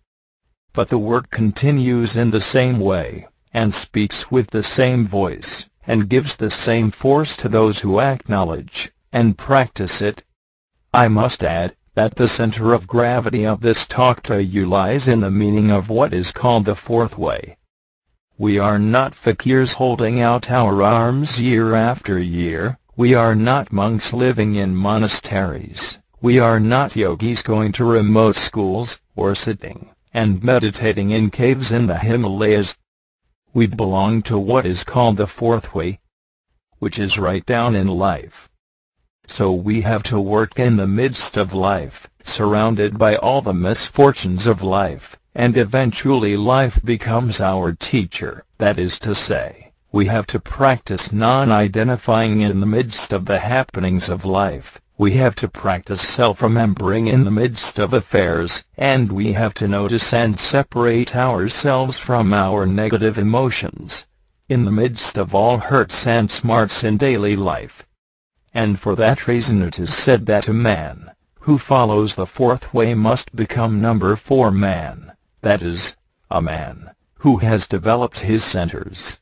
But the work continues in the same way, and speaks with the same voice, and gives the same force to those who acknowledge and practice it. I must add that the center of gravity of this talk to you lies in the meaning of what is called the fourth way. We are not fakirs holding out our arms year after year, we are not monks living in monasteries, we are not yogis going to remote schools, or sitting and meditating in caves in the Himalayas. We belong to what is called the fourth way, which is right down in life. So we have to work in the midst of life, surrounded by all the misfortunes of life, and eventually life becomes our teacher. That is to say, we have to practice non-identifying in the midst of the happenings of life, we have to practice self-remembering in the midst of affairs, and we have to notice and separate ourselves from our negative emotions, in the midst of all hurts and smarts in daily life. And for that reason it is said that a man who follows the fourth way must become number 4 man, that is, a man who has developed his centers.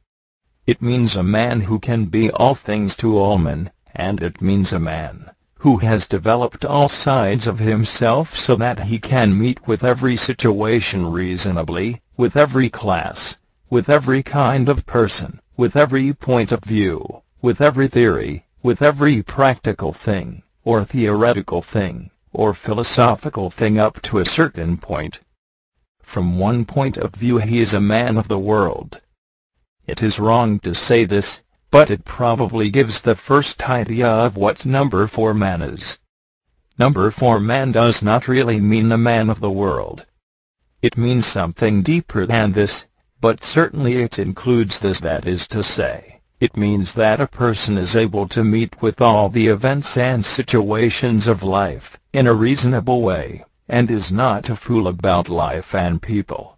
It means a man who can be all things to all men, and it means a man who has developed all sides of himself so that he can meet with every situation reasonably, with every class, with every kind of person, with every point of view, with every theory, with every practical thing, or theoretical thing, or philosophical thing up to a certain point. From one point of view he is a man of the world. It is wrong to say this, but it probably gives the first idea of what number 4 man is. Number 4 man does not really mean a man of the world. It means something deeper than this, but certainly it includes this, that is to say, it means that a person is able to meet with all the events and situations of life in a reasonable way, and is not a fool about life and people.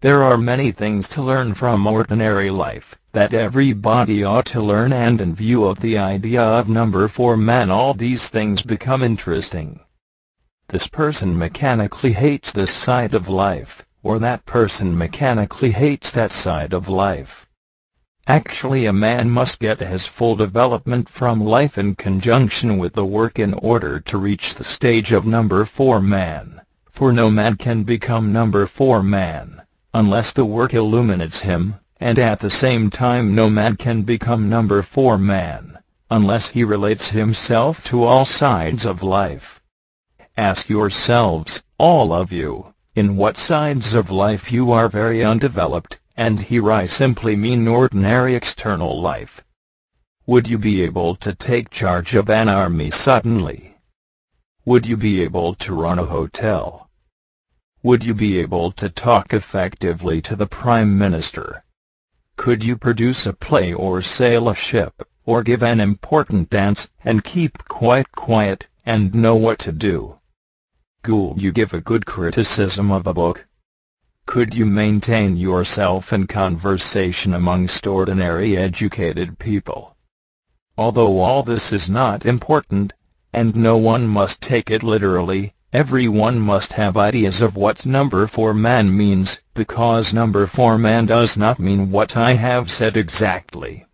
There are many things to learn from ordinary life that everybody ought to learn, and in view of the idea of number 4 man all these things become interesting. This person mechanically hates this side of life, or that person mechanically hates that side of life. Actually, a man must get his full development from life in conjunction with the work in order to reach the stage of number 4 man, for no man can become number 4 man, unless the work illuminates him, and at the same time no man can become number 4 man, unless he relates himself to all sides of life. Ask yourselves, all of you, in what sides of life you are very undeveloped, and here I simply mean ordinary external life. Would you be able to take charge of an army suddenly? Would you be able to run a hotel? Would you be able to talk effectively to the Prime Minister? Could you produce a play or sail a ship, or give an important dance and keep quite quiet and know what to do? Could you give a good criticism of a book? Could you maintain yourself in conversation amongst ordinary educated people? Although all this is not important, and no one must take it literally, everyone must have ideas of what number 4 man means, because number 4 man does not mean what I have said exactly.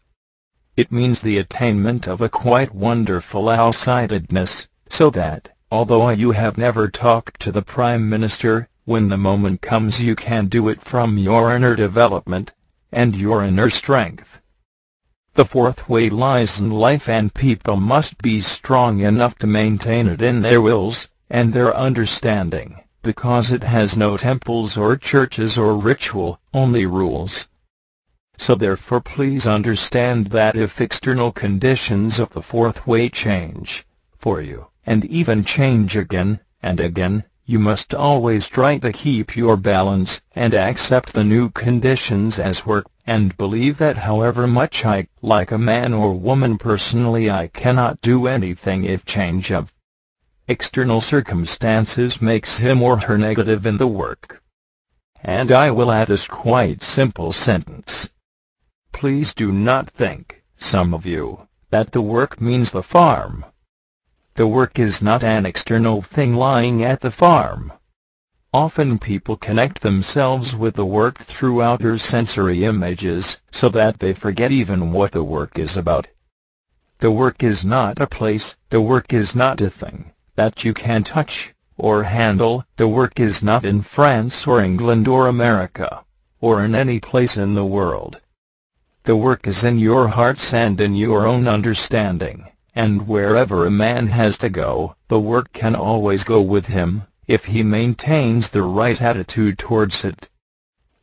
It means the attainment of a quite wonderful all-sightedness, so that, although you have never talked to the Prime Minister, when the moment comes you can do it from your inner development, and your inner strength. The fourth way lies in life, and people must be strong enough to maintain it in their wills, and their understanding, because it has no temples or churches or ritual, only rules. So therefore please understand that if external conditions of the fourth way change, for you, and even change again, and again, you must always try to keep your balance, and accept the new conditions as work, and believe that however much I like a man or woman personally, I cannot do anything if change of external circumstances makes him or her negative in the work. And I will add this quite simple sentence. Please do not think, some of you, that the work means the farm. The work is not an external thing lying at the farm. Often people connect themselves with the work through outer sensory images, so that they forget even what the work is about. The work is not a place, the work is not a thing that you can touch or handle, the work is not in France or England or America, or in any place in the world. The work is in your hearts and in your own understanding. And wherever a man has to go, the work can always go with him, if he maintains the right attitude towards it.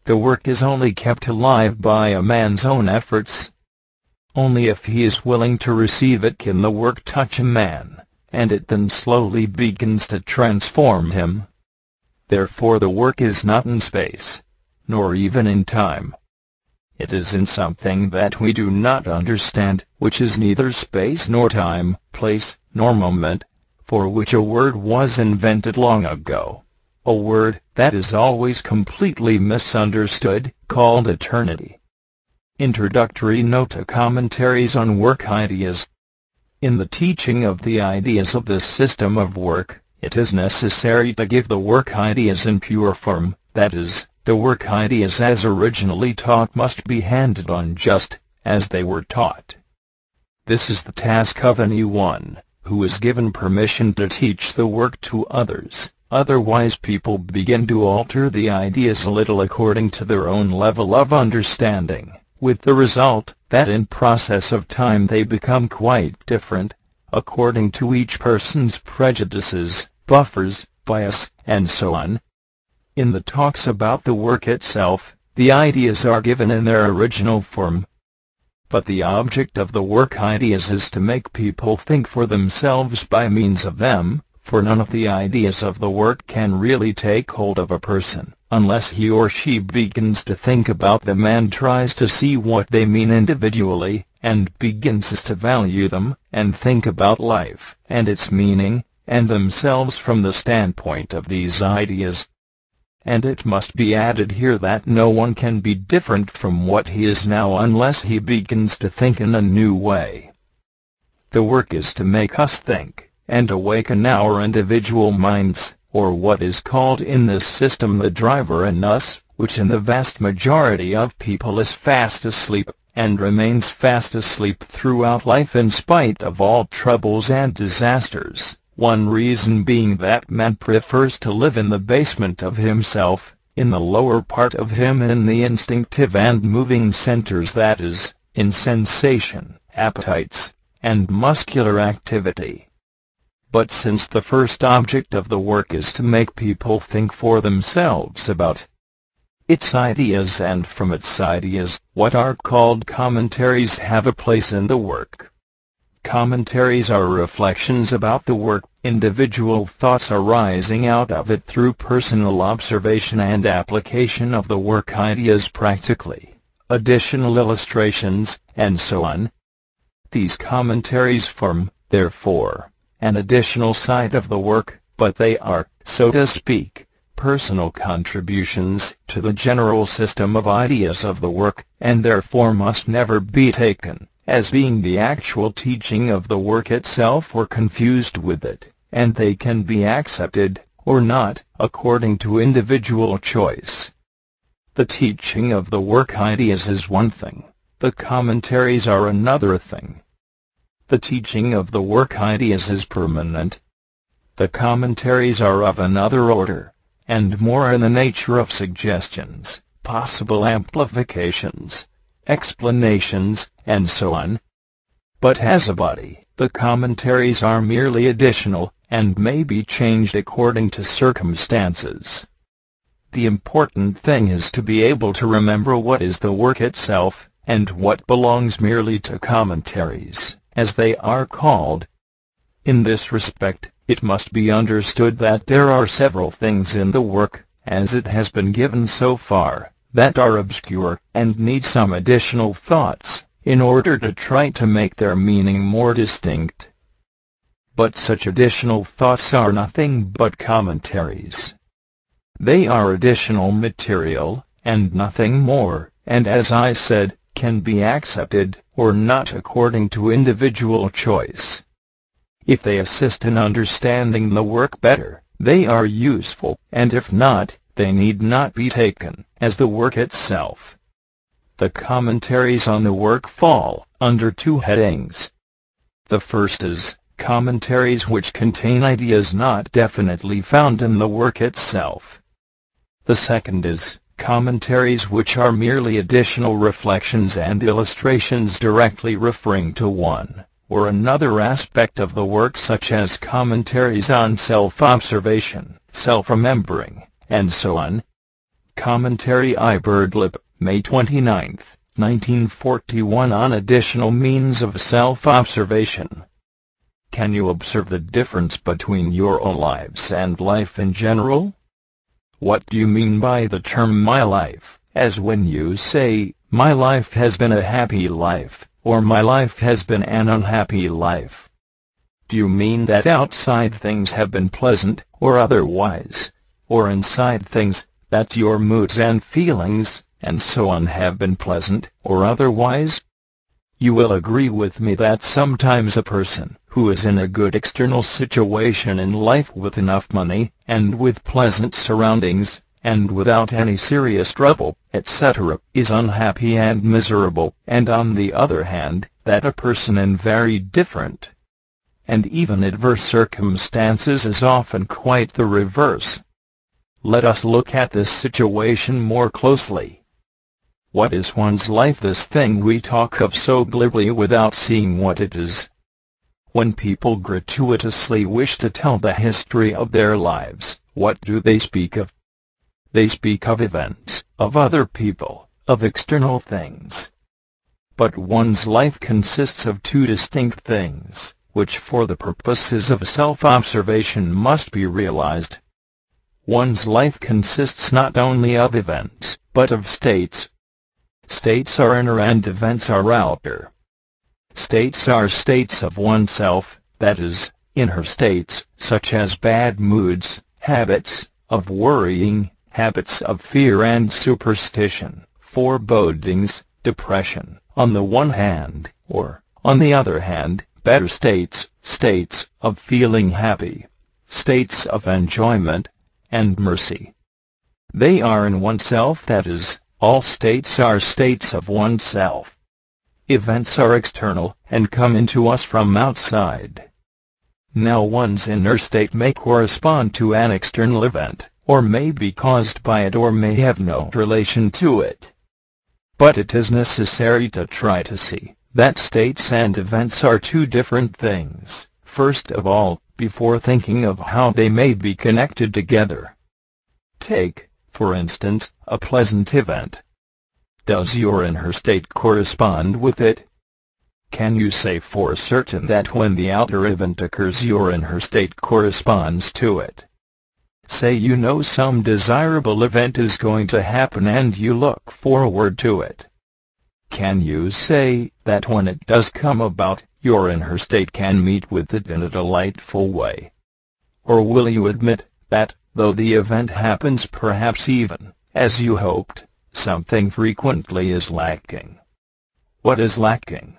The work is only kept alive by a man's own efforts. Only if he is willing to receive it can the work touch a man, and it then slowly begins to transform him. Therefore the work is not in space, nor even in time. It is in something that we do not understand, which is neither space nor time, place, nor moment, for which a word was invented long ago, a word that is always completely misunderstood, called eternity. Introductory note to Commentaries on Work Ideas. In the teaching of the ideas of this system of work, it is necessary to give the work ideas in pure form, that is, the work ideas as originally taught must be handed on just as they were taught. This is the task of anyone who is given permission to teach the work to others, otherwise people begin to alter the ideas a little according to their own level of understanding, with the result that in process of time they become quite different, according to each person's prejudices, buffers, bias, and so on. In the talks about the work itself, the ideas are given in their original form. But the object of the work ideas is to make people think for themselves by means of them, for none of the ideas of the work can really take hold of a person, unless he or she begins to think about them and tries to see what they mean individually, and begins to value them, and think about life, and its meaning, and themselves from the standpoint of these ideas. And it must be added here that no one can be different from what he is now unless he begins to think in a new way. The work is to make us think, and awaken our individual minds, or what is called in this system the driver in us, which in the vast majority of people is fast asleep, and remains fast asleep throughout life in spite of all troubles and disasters. One reason being that man prefers to live in the basement of himself, in the lower part of him, in the instinctive and moving centers, that is, in sensation, appetites, and muscular activity. But since the first object of the work is to make people think for themselves about its ideas, and from its ideas, what are called commentaries have a place in the work. Commentaries are reflections about the work, individual thoughts arising out of it through personal observation and application of the work ideas practically, additional illustrations, and so on. These commentaries form, therefore, an additional side of the work, but they are, so to speak, personal contributions to the general system of ideas of the work, and therefore must never be taken as being the actual teaching of the work itself or confused with it, and they can be accepted, or not, according to individual choice. The teaching of the work ideas is one thing, the commentaries are another thing. The teaching of the work ideas is permanent. The commentaries are of another order, and more in the nature of suggestions, possible amplifications, explanations, and so on. But as a body, the commentaries are merely additional, and may be changed according to circumstances. The important thing is to be able to remember what is the work itself, and what belongs merely to commentaries, as they are called. In this respect, it must be understood that there are several things in the work, as it has been given so far, that are obscure, and need some additional thoughts, in order to try to make their meaning more distinct. But such additional thoughts are nothing but commentaries. They are additional material, and nothing more, and as I said, can be accepted, or not according to individual choice. If they assist in understanding the work better, they are useful, and if not, they need not be taken as the work itself. The commentaries on the work fall under two headings. The first is commentaries which contain ideas not definitely found in the work itself. The second is commentaries which are merely additional reflections and illustrations directly referring to one or another aspect of the work, such as commentaries on self-observation, self-remembering, and so on. Commentary I. Birdlip, May 29, 1941, on additional means of self-observation. Can you observe the difference between your own lives and life in general? What do you mean by the term my life, as when you say, my life has been a happy life, or my life has been an unhappy life? Do you mean that outside things have been pleasant, or otherwise, or inside things, that your moods and feelings, and so on, have been pleasant, or otherwise? You will agree with me that sometimes a person who is in a good external situation in life, with enough money, and with pleasant surroundings, and without any serious trouble, etc., is unhappy and miserable, and on the other hand, that a person in very different and even adverse circumstances is often quite the reverse. Let us look at this situation more closely. What is one's life, this thing we talk of so glibly without seeing what it is? When people gratuitously wish to tell the history of their lives, what do they speak of? They speak of events, of other people, of external things. But one's life consists of two distinct things, which for the purposes of self-observation must be realized. One's life consists not only of events, but of states. States are inner and events are outer. States are states of oneself, that is, inner states, such as bad moods, habits of worrying, habits of fear and superstition, forebodings, depression, on the one hand, or, on the other hand, better states, states of feeling happy, states of enjoyment, and mercy. They are in oneself, that is, all states are states of oneself. Events are external, and come into us from outside. Now one's inner state may correspond to an external event, or may be caused by it, or may have no relation to it. But it is necessary to try to see that states and events are two different things, first of all, before thinking of how they may be connected together. Take, for instance, a pleasant event. Does your inner state correspond with it? Can you say for certain that when the outer event occurs your inner state corresponds to it? Say you know some desirable event is going to happen and you look forward to it. Can you say that when it does come about, your inner state can meet with it in a delightful way? Or will you admit that, though the event happens perhaps even as you hoped, something frequently is lacking? What is lacking?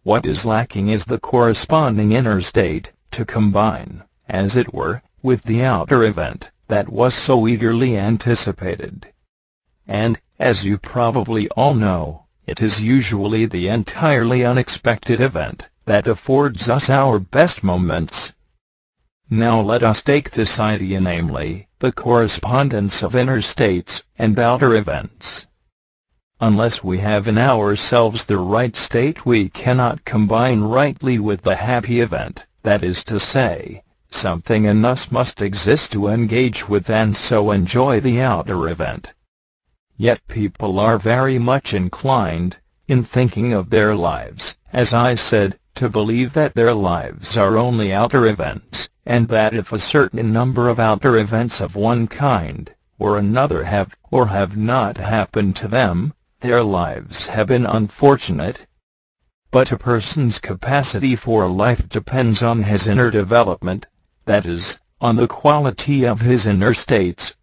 What is lacking is the corresponding inner state, to combine, as it were, with the outer event that was so eagerly anticipated. And, as you probably all know, it is usually the entirely unexpected event that affords us our best moments. Now let us take this idea, namely, the correspondence of inner states and outer events. Unless we have in ourselves the right state, we cannot combine rightly with the happy event, that is to say, something in us must exist to engage with and so enjoy the outer event. Yet people are very much inclined, in thinking of their lives, as I said, to believe that their lives are only outer events, and that if a certain number of outer events of one kind or another have or have not happened to them, their lives have been unfortunate. But a person's capacity for life depends on his inner development, that is, on the quality of his inner states.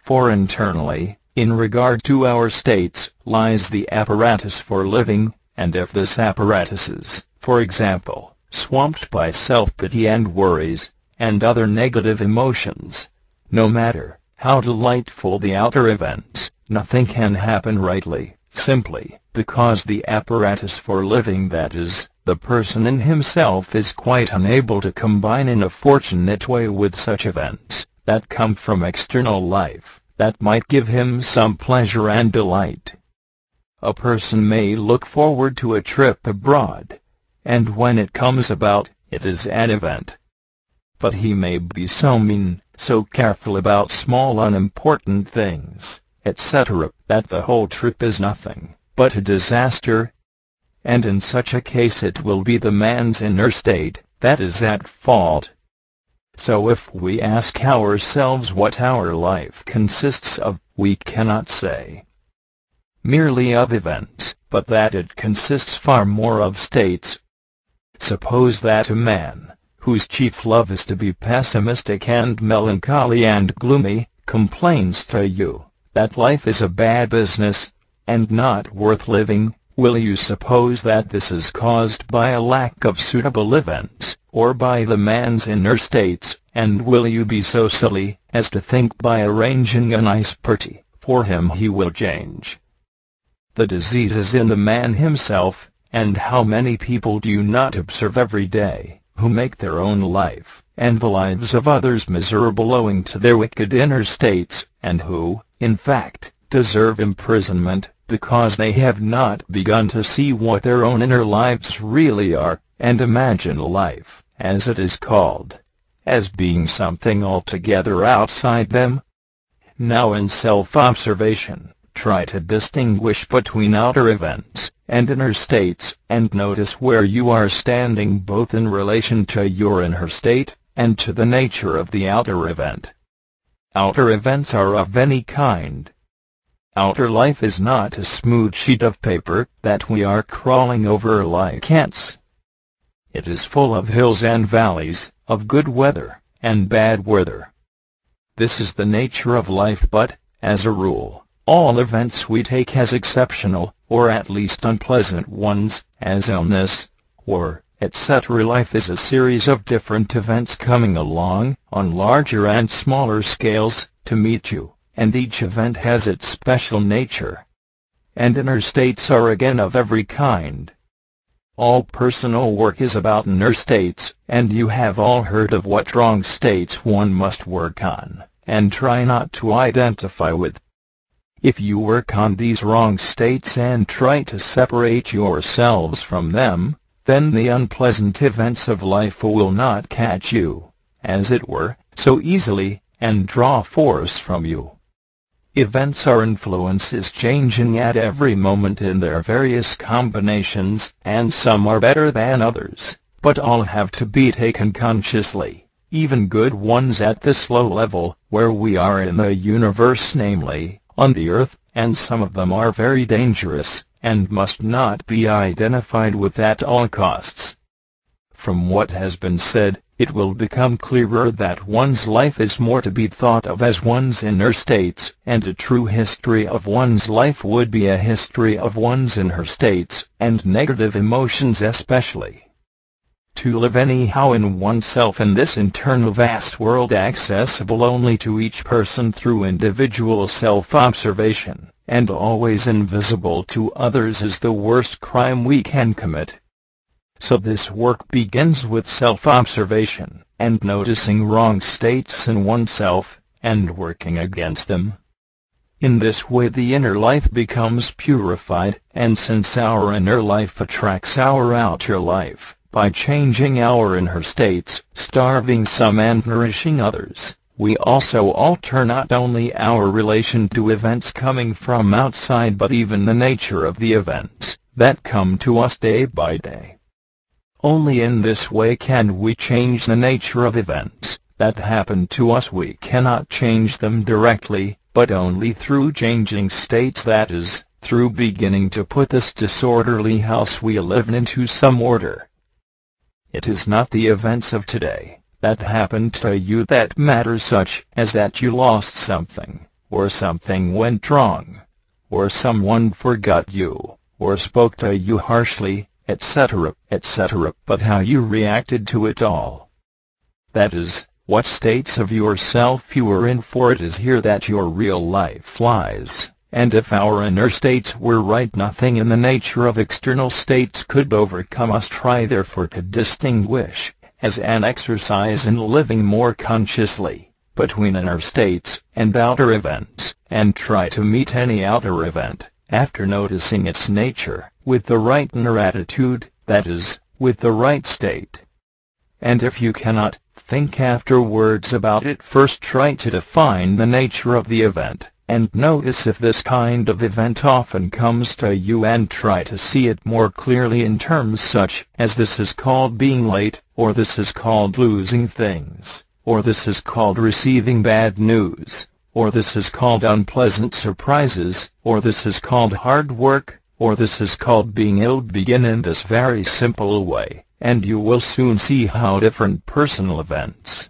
For internally, in regard to our states, lies the apparatus for living, and if this apparatus is, for example, swamped by self-pity and worries, and other negative emotions, no matter how delightful the outer events, nothing can happen rightly, simply because the apparatus for living, that is, the person in himself, is quite unable to combine in a fortunate way with such events that come from external life, that might give him some pleasure and delight. A person may look forward to a trip abroad, and when it comes about, it is an event. But he may be so mean, so careful about small unimportant things, etc., that the whole trip is nothing but a disaster. And in such a case it will be the man's inner state that is at fault. So if we ask ourselves what our life consists of, we cannot say merely of events, but that it consists far more of states. Suppose that a man, whose chief love is to be pessimistic and melancholy and gloomy, complains to you that life is a bad business, and not worth living. Will you suppose that this is caused by a lack of suitable events, or by the man's inner states, and will you be so silly as to think by arranging a nice party for him he will change? The disease is in the man himself, and how many people do you not observe every day, who make their own life, and the lives of others, miserable owing to their wicked inner states, and who, in fact, deserve imprisonment, because they have not begun to see what their own inner lives really are, and imagine life, as it is called, as being something altogether outside them? Now in self-observation, try to distinguish between outer events and inner states, and notice where you are standing both in relation to your inner state, and to the nature of the outer event. Outer events are of any kind. Outer life is not a smooth sheet of paper that we are crawling over like ants. It is full of hills and valleys, of good weather and bad weather. This is the nature of life, but, as a rule, all events we take as exceptional, or at least unpleasant ones, as illness, war, etc. Life is a series of different events coming along, on larger and smaller scales, to meet you, and each event has its special nature. And inner states are again of every kind. All personal work is about inner states, and you have all heard of what wrong states one must work on, and try not to identify with. If you work on these wrong states and try to separate yourselves from them, then the unpleasant events of life will not catch you, as it were, so easily, and draw force from you. Events are influences changing at every moment in their various combinations, and some are better than others, but all have to be taken consciously, even good ones at this low level, where we are in the universe, namely, on the earth, and some of them are very dangerous, and must not be identified with at all costs. From what has been said, it will become clearer that one's life is more to be thought of as one's inner states, and a true history of one's life would be a history of one's inner states, and negative emotions especially. To live anyhow in oneself in this internal vast world accessible only to each person through individual self-observation, and always invisible to others, is the worst crime we can commit. So this work begins with self-observation, and noticing wrong states in oneself, and working against them. In this way the inner life becomes purified, and since our inner life attracts our outer life, by changing our inner states, starving some and nourishing others, we also alter not only our relation to events coming from outside but even the nature of the events that come to us day by day. Only in this way can we change the nature of events that happen to us. We cannot change them directly, but only through changing states, that is, through beginning to put this disorderly house we live in into some order. It is not the events of today that happened to you that matter, such as that you lost something, or something went wrong, or someone forgot you, or spoke to you harshly, etc., etc., but how you reacted to it all. That is, what states of yourself you were in, for it is here that your real life lies, and if our inner states were right, nothing in the nature of external states could overcome us. Try therefore to distinguish, as an exercise in living more consciously, between inner states and outer events, and try to meet any outer event, after noticing its nature, with the right inner attitude, that is, with the right state. And if you cannot, think afterwards about it. First try to define the nature of the event, and notice if this kind of event often comes to you, and try to see it more clearly in terms such as this is called being late, or this is called losing things, or this is called receiving bad news, or this is called unpleasant surprises, or this is called hard work, or this is called being ill. Begin in this very simple way, and you will soon see how different personal events,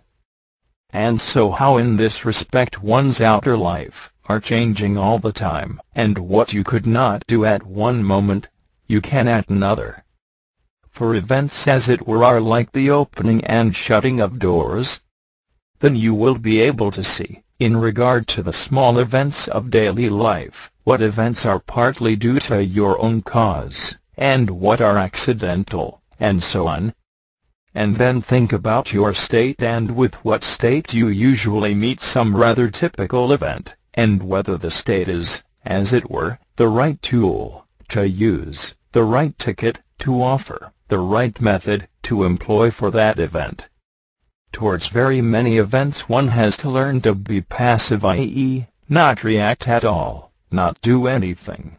and so how in this respect one's outer life, are changing all the time, and what you could not do at one moment, you can at another. For events, as it were, are like the opening and shutting of doors. Then you will be able to see, in regard to the small events of daily life, what events are partly due to your own cause, and what are accidental, and so on. And then think about your state, and with what state you usually meet some rather typical event, and whether the state is, as it were, the right tool to use, the right ticket to offer, the right method to employ for that event. Towards very many events one has to learn to be passive, i.e., not react at all, not do anything.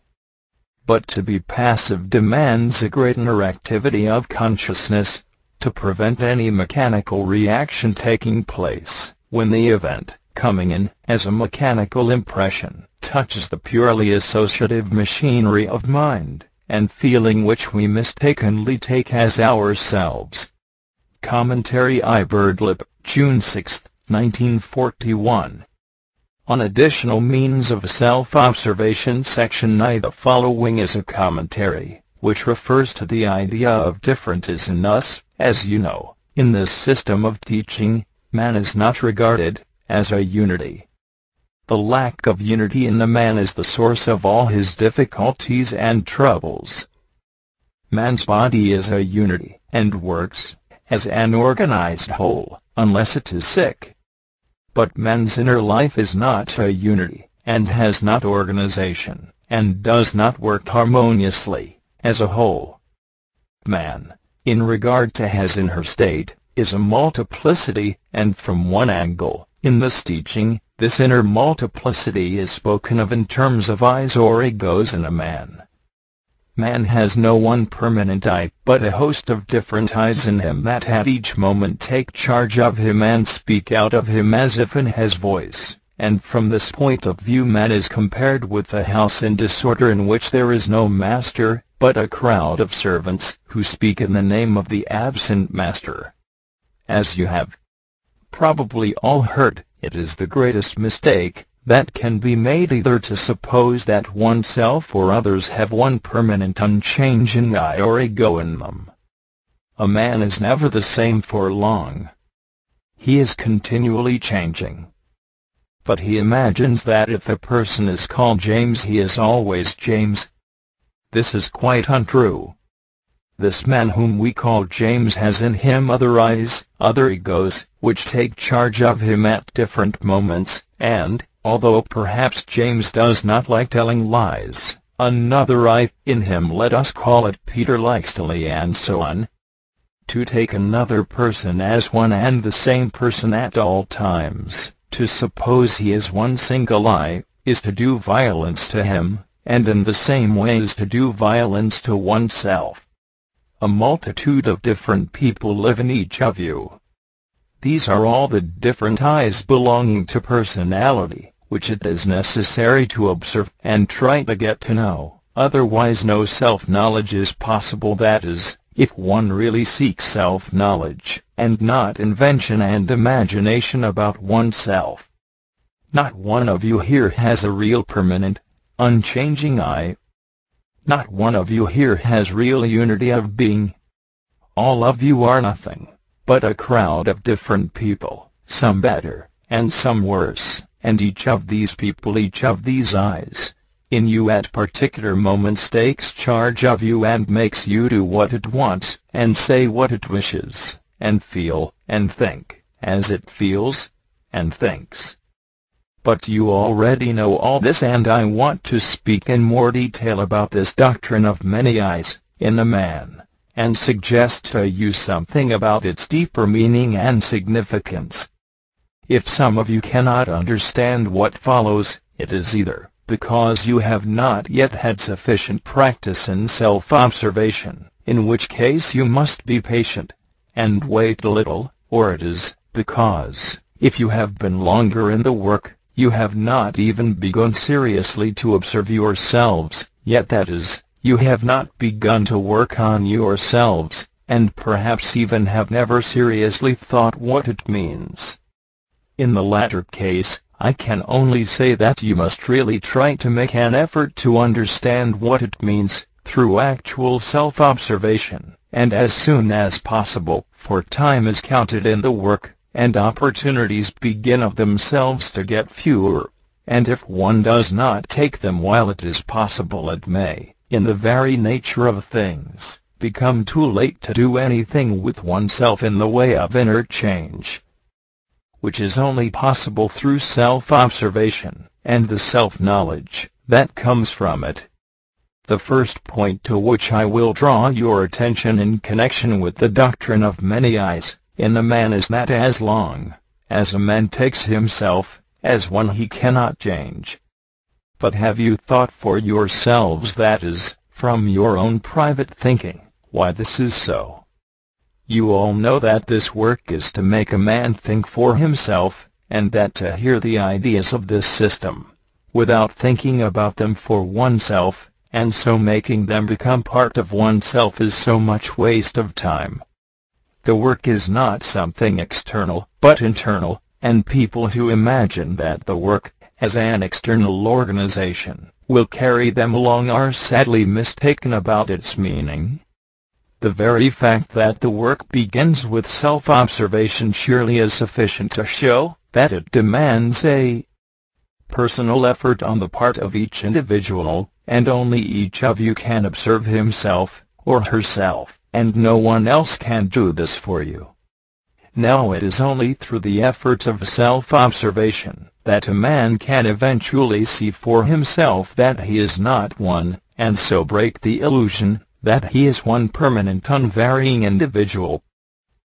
But to be passive demands a great inner activity of consciousness, to prevent any mechanical reaction taking place, when the event, coming in as a mechanical impression, touches the purely associative machinery of mind and feeling which we mistakenly take as ourselves. Commentary I. Birdlip, June 6, 1941. On additional means of self-observation, Section I. The following is a commentary, which refers to the idea of differences in us. As you know, in this system of teaching, man is not regarded as a unity. The lack of unity in the man is the source of all his difficulties and troubles. Man's body is a unity, and works as an organized whole, unless it is sick. But man's inner life is not a unity, and has not organization, and does not work harmoniously, as a whole. Man, in regard to his inner state, is a multiplicity, and from one angle, in this teaching, this inner multiplicity is spoken of in terms of I's or egos in a man. Man has no one permanent I, but a host of different I's in him that at each moment take charge of him and speak out of him as if in his voice, and from this point of view man is compared with a house in disorder in which there is no master, but a crowd of servants who speak in the name of the absent master. As you have probably all heard, it is the greatest mistake that can be made either to suppose that oneself or others have one permanent unchanging I or ego in them. A man is never the same for long. He is continually changing. But he imagines that if a person is called James he is always James. This is quite untrue. This man whom we call James has in him other I's, other egos, which take charge of him at different moments, and, although perhaps James does not like telling lies, another I in him, let us call it Peter, likes to lie, and so on. To take another person as one and the same person at all times, to suppose he is one single I, is to do violence to him, and in the same way is to do violence to oneself. A multitude of different people live in each of you. These are all the different I's belonging to personality, which it is necessary to observe and try to get to know, otherwise no self-knowledge is possible, that is, if one really seeks self-knowledge, and not invention and imagination about oneself. Not one of you here has a real permanent, unchanging I. Not one of you here has real unity of being. All of you are nothing but a crowd of different people, some better, and some worse, and each of these people, each of these I's, in you at particular moments takes charge of you and makes you do what it wants, and say what it wishes, and feel, and think, as it feels, and thinks. But you already know all this, and I want to speak in more detail about this doctrine of many I's in a man, and suggest to you something about its deeper meaning and significance. If some of you cannot understand what follows, it is either because you have not yet had sufficient practice in self-observation, in which case you must be patient and wait a little, or it is because, if you have been longer in the work, you have not even begun seriously to observe yourselves, yet that is, you have not begun to work on yourselves, and perhaps even have never seriously thought what it means. In the latter case, I can only say that you must really try to make an effort to understand what it means, through actual self-observation, and as soon as possible, for time is counted in the work, and opportunities begin of themselves to get fewer, and if one does not take them while it is possible, it may, in the very nature of things, become too late to do anything with oneself in the way of inner change, which is only possible through self-observation, and the self-knowledge that comes from it. The first point to which I will draw your attention in connection with the doctrine of many I's in a man is that as long as a man takes himself as one he cannot change. But have you thought for yourselves, that is, from your own private thinking, why this is so? You all know that this work is to make a man think for himself, and that to hear the ideas of this system, without thinking about them for oneself, and so making them become part of oneself, is so much waste of time. The work is not something external, but internal, and people who imagine that the work, as an external organization, will carry them along are sadly mistaken about its meaning. The very fact that the work begins with self-observation surely is sufficient to show that it demands a personal effort on the part of each individual, and only each of you can observe himself, or herself, and no one else can do this for you. Now it is only through the effort of self-observation that a man can eventually see for himself that he is not one, and so break the illusion that he is one permanent unvarying individual.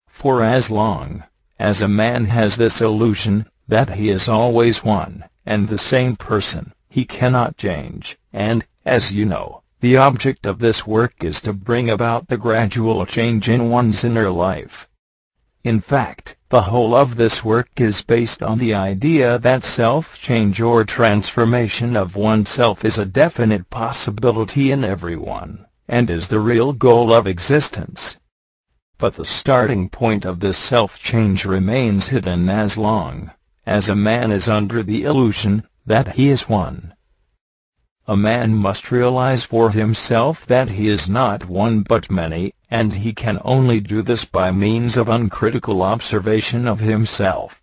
For as long as a man has this illusion that he is always one and the same person, he cannot change, and, as you know, the object of this work is to bring about the gradual change in one's inner life. In fact, The whole of this work is based on the idea that self-change or transformation of oneself is a definite possibility in everyone, and is the real goal of existence. But the starting point of this self-change remains hidden as long as a man is under the illusion that he is one. A man must realize for himself that he is not one but many, and he can only do this by means of uncritical observation of himself.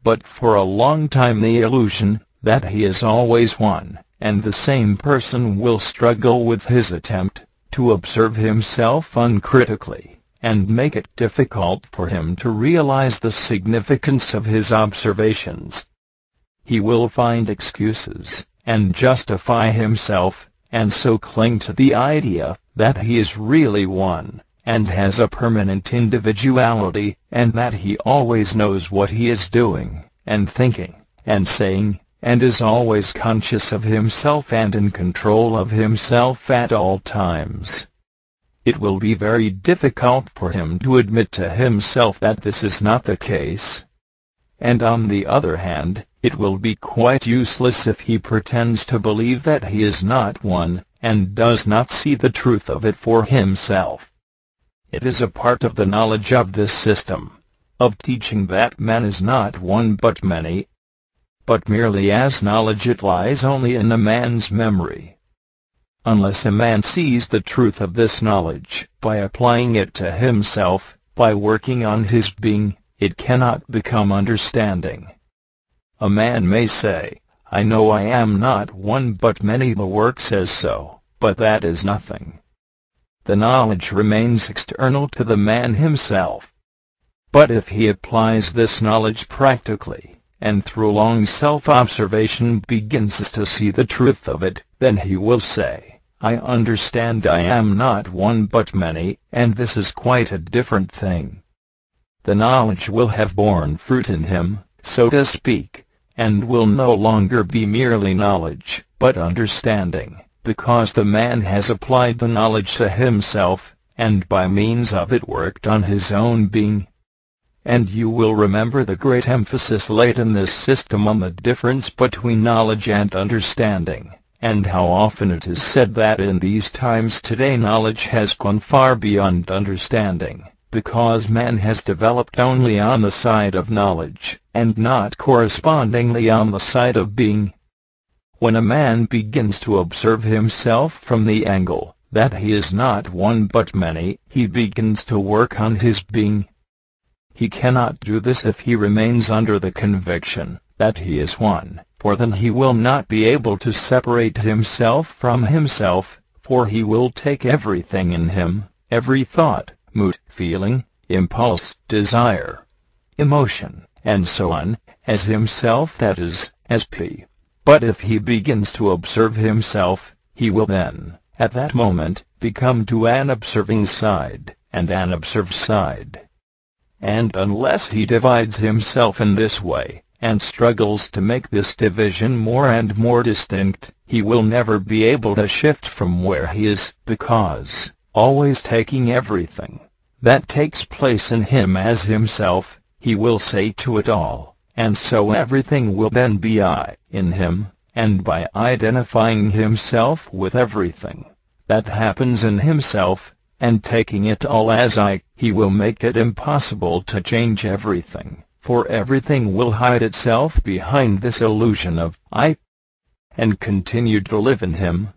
But for a long time the illusion that he is always one and the same person will struggle with his attempt to observe himself uncritically, and make it difficult for him to realize the significance of his observations. He will find excuses and justify himself, and so cling to the idea that he is really one, and has a permanent individuality, and that he always knows what he is doing, and thinking, and saying, and is always conscious of himself and in control of himself at all times. It will be very difficult for him to admit to himself that this is not the case. And on the other hand, it will be quite useless if he pretends to believe that he is not one, and does not see the truth of it for himself. It is a part of the knowledge of this system of teaching that man is not one but many. But merely as knowledge it lies only in a man's memory. Unless a man sees the truth of this knowledge by applying it to himself, by working on his being, it cannot become understanding. A man may say, "I know I am not one but many, the work says so," but that is nothing. The knowledge remains external to the man himself. But if he applies this knowledge practically, and through long self-observation begins to see the truth of it, then he will say, "I understand I am not one but many, and this is quite a different thing." The knowledge will have borne fruit in him, so to speak, and will no longer be merely knowledge, but understanding, because the man has applied the knowledge to himself, and by means of it worked on his own being. And you will remember the great emphasis laid in this system on the difference between knowledge and understanding, and how often it is said that in these times today knowledge has gone far beyond understanding, because man has developed only on the side of knowledge, and not correspondingly on the side of being. When a man begins to observe himself from the angle that he is not one but many, he begins to work on his being. He cannot do this if he remains under the conviction that he is one, for then he will not be able to separate himself from himself, for he will take everything in him, every thought, mood, feeling, impulse, desire, emotion, and so on, as himself, that is, as P. But if he begins to observe himself, he will then, at that moment, become to an observing side, and an observed side. And unless he divides himself in this way, and struggles to make this division more and more distinct, he will never be able to shift from where he is, because, always taking everything that takes place in him as himself, he will say to it all, and so everything will then be I in him, and by identifying himself with everything that happens in himself, and taking it all as I, he will make it impossible to change everything, for everything will hide itself behind this illusion of I, and continue to live in him.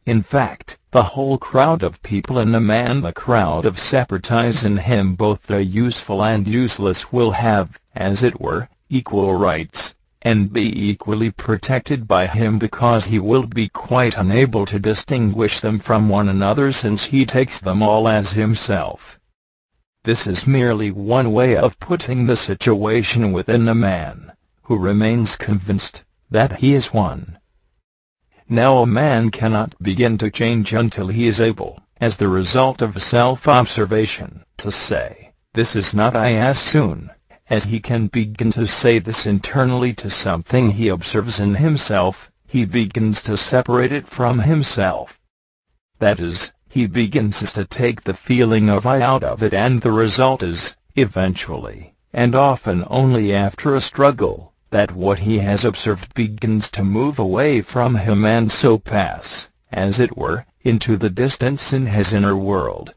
In fact, the whole crowd of people in a man, the crowd of separatives in him, both the useful and useless, will have, as it were, equal rights, and be equally protected by him, because he will be quite unable to distinguish them from one another, since he takes them all as himself. This is merely one way of putting the situation within a man who remains convinced that he is one. Now a man cannot begin to change until he is able, as the result of self-observation, to say, "This is not I," as soon as he can begin to say this internally to something he observes in himself, he begins to separate it from himself. That is, he begins to take the feeling of I out of it, and the result is, eventually, and often only after a struggle, that what he has observed begins to move away from him and so pass, as it were, into the distance in his inner world.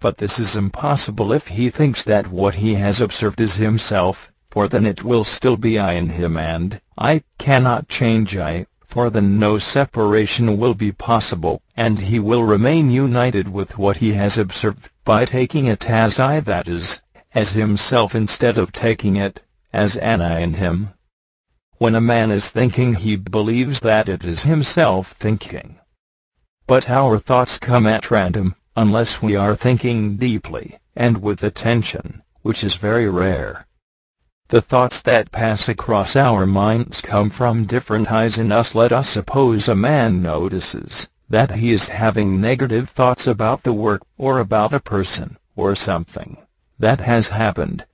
But this is impossible if he thinks that what he has observed is himself, for then it will still be I in him, and I cannot change I, for then no separation will be possible, and he will remain united with what he has observed by taking it as I, that is, as himself, instead of taking it as an I in him. When a man is thinking, he believes that it is himself thinking. But our thoughts come at random, unless we are thinking deeply, and with attention, which is very rare. The thoughts that pass across our minds come from different eyes in us. Let us suppose a man notices that he is having negative thoughts about the work, or about a person, or something that has happened.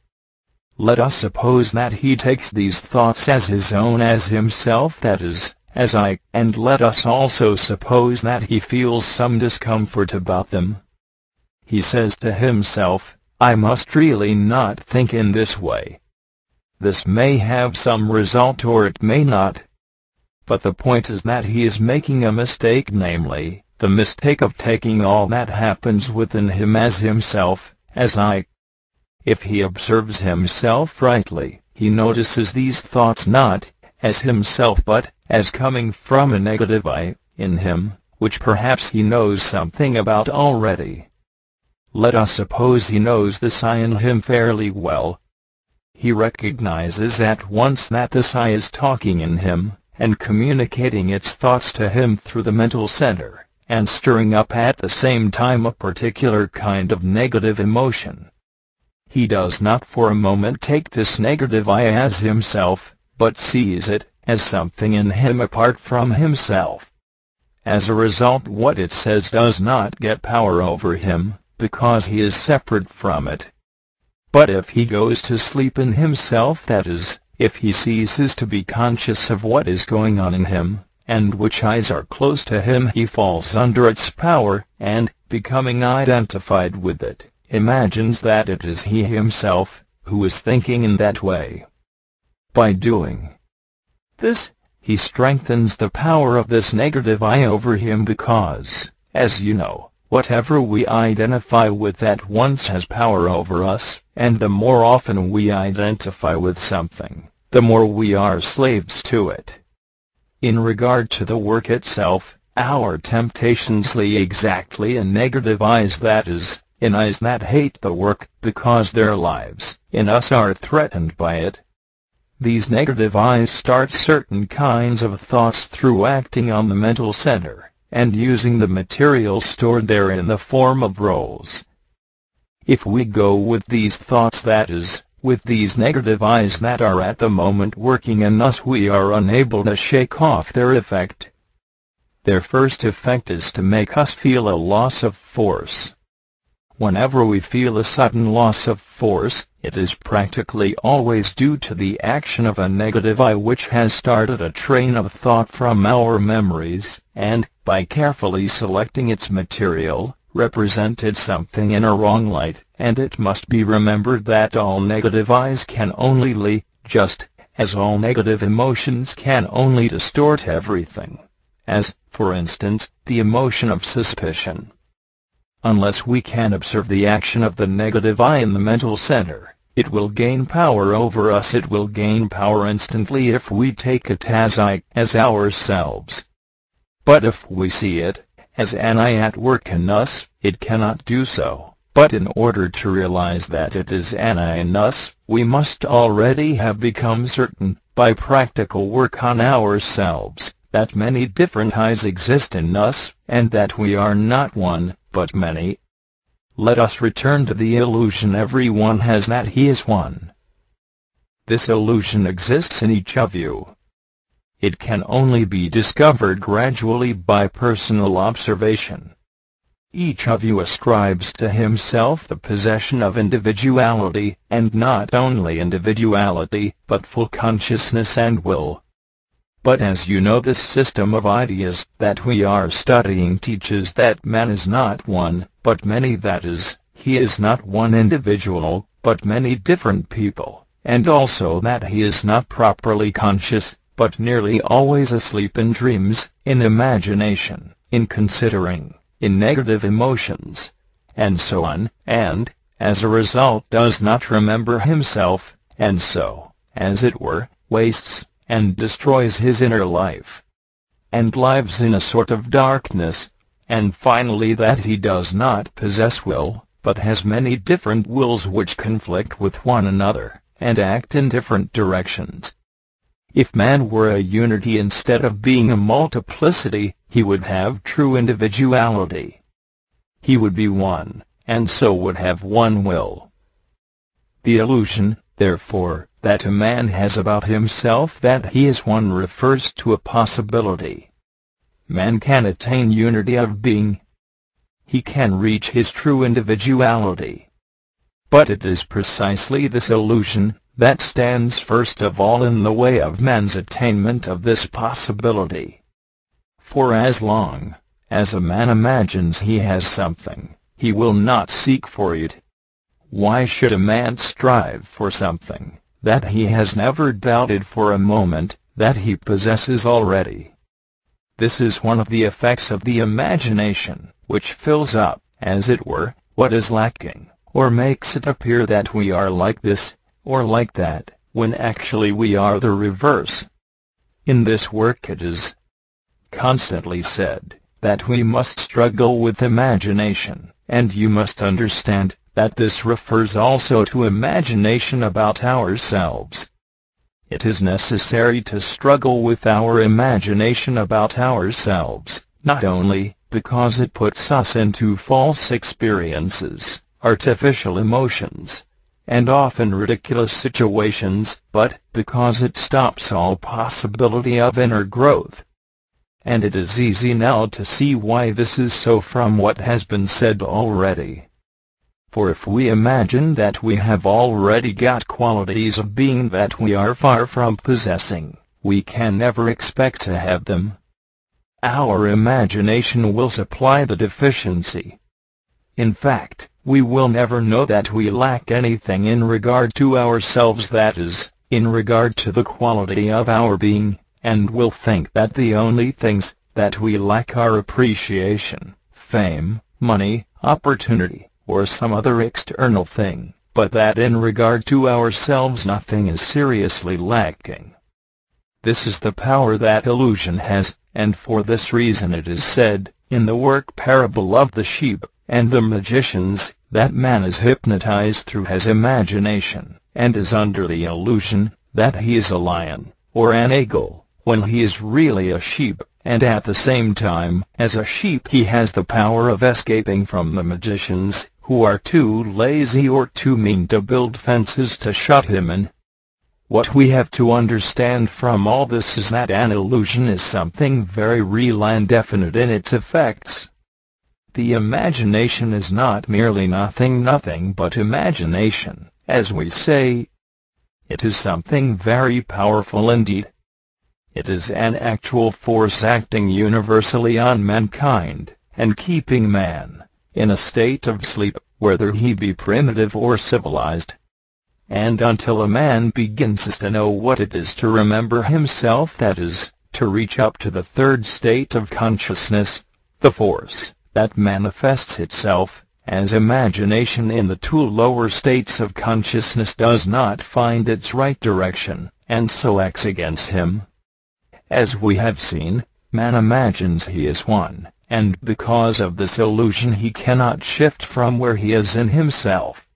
Let us suppose that he takes these thoughts as his own, as himself, that is, as I, and let us also suppose that he feels some discomfort about them. He says to himself, I must really not think in this way. This may have some result or it may not. But the point is that he is making a mistake, namely, the mistake of taking all that happens within him as himself, as I. If he observes himself rightly, he notices these thoughts not as himself but as coming from a negative I in him, which perhaps he knows something about already. Let us suppose he knows this I in him fairly well. He recognizes at once that this I is talking in him, and communicating its thoughts to him through the mental center, and stirring up at the same time a particular kind of negative emotion. He does not for a moment take this negative I as himself, but sees it as something in him apart from himself. As a result, what it says does not get power over him, because he is separate from it. But if he goes to sleep in himself, that is, if he ceases to be conscious of what is going on in him, and which eyes are close to him, he falls under its power, and, becoming identified with it, imagines that it is he himself who is thinking in that way. By doing this, he strengthens the power of this negative I over him, because, as you know, whatever we identify with at once has power over us, and the more often we identify with something, the more we are slaves to it. In regard to the work itself, our temptations lay exactly in negative eyes, that is, in eyes that hate the work, because their lives, in us, are threatened by it. These negative eyes start certain kinds of thoughts through acting on the mental center, and using the material stored there in the form of roles. If we go with these thoughts, that is, with these negative eyes that are at the moment working in us, we are unable to shake off their effect. Their first effect is to make us feel a loss of force. Whenever we feel a sudden loss of force, it is practically always due to the action of a negative I which has started a train of thought from our memories, and, by carefully selecting its material, represented something in a wrong light. And it must be remembered that all negative eyes can only lie, just as all negative emotions can only distort everything, as, for instance, the emotion of suspicion. Unless we can observe the action of the negative I in the mental center, it will gain power over us. It will gain power instantly if we take it as I, as ourselves. But if we see it as an I at work in us, it cannot do so. But in order to realize that it is an I in us, we must already have become certain, by practical work on ourselves, that many different I's exist in us, and that we are not one, but many. Let us return to the illusion everyone has that he is one. This illusion exists in each of you. It can only be discovered gradually by personal observation. Each of you ascribes to himself the possession of individuality, and not only individuality, but full consciousness and will. But as you know, this system of ideas that we are studying teaches that man is not one, but many, that is, he is not one individual, but many different people, and also that he is not properly conscious, but nearly always asleep in dreams, in imagination, in considering, in negative emotions, and so on, and, as a result, does not remember himself, and so, as it were, wastes and destroys his inner life, and lives in a sort of darkness, and finally that he does not possess will, but has many different wills which conflict with one another, and act in different directions. If man were a unity instead of being a multiplicity, he would have true individuality. He would be one, and so would have one will. The illusion, therefore, that a man has about himself that he is one refers to a possibility. Man can attain unity of being. He can reach his true individuality. But it is precisely this illusion that stands first of all in the way of man's attainment of this possibility. For as long as a man imagines he has something, he will not seek for it. Why should a man strive for something that he has never doubted for a moment that he possesses already? This is one of the effects of the imagination, which fills up, as it were, what is lacking, or makes it appear that we are like this, or like that, when actually we are the reverse. In this work it is constantly said that we must struggle with imagination, and you must understand that this refers also to imagination about ourselves. It is necessary to struggle with our imagination about ourselves, not only because it puts us into false experiences, artificial emotions, and often ridiculous situations, but because it stops all possibility of inner growth. And it is easy now to see why this is so from what has been said already. For if we imagine that we have already got qualities of being that we are far from possessing, we can never expect to have them. Our imagination will supply the deficiency. In fact, we will never know that we lack anything in regard to ourselves, that is, in regard to the quality of our being, and will think that the only things that we lack are appreciation, fame, money, opportunity, or some other external thing, but that in regard to ourselves nothing is seriously lacking. This is the power that illusion has, and for this reason it is said, in the work Parable of the Sheep and the Magicians, that man is hypnotized through his imagination, and is under the illusion that he is a lion, or an eagle, when he is really a sheep, and at the same time, as a sheep he has the power of escaping from the magicians, who are too lazy or too mean to build fences to shut him in. What we have to understand from all this is that an illusion is something very real and definite in its effects. The imagination is not merely nothing but imagination, as we say. It is something very powerful indeed. It is an actual force acting universally on mankind, and keeping man in a state of sleep, whether he be primitive or civilized. And until a man begins to know what it is to remember himself, that is, to reach up to the third state of consciousness, the force that manifests itself as imagination in the two lower states of consciousness does not find its right direction, and so acts against him. As we have seen, man imagines he is one, and because of this illusion he cannot shift from where he is in himself.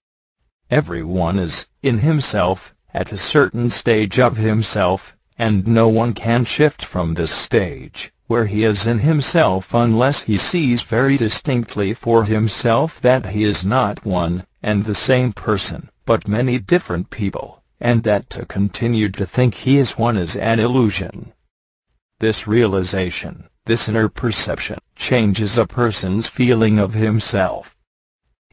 Everyone is in himself at a certain stage of himself, and no one can shift from this stage where he is in himself unless he sees very distinctly for himself that he is not one and the same person, but many different people, and that to continue to think he is one is an illusion. This realization, this inner perception, changes a person's feeling of himself.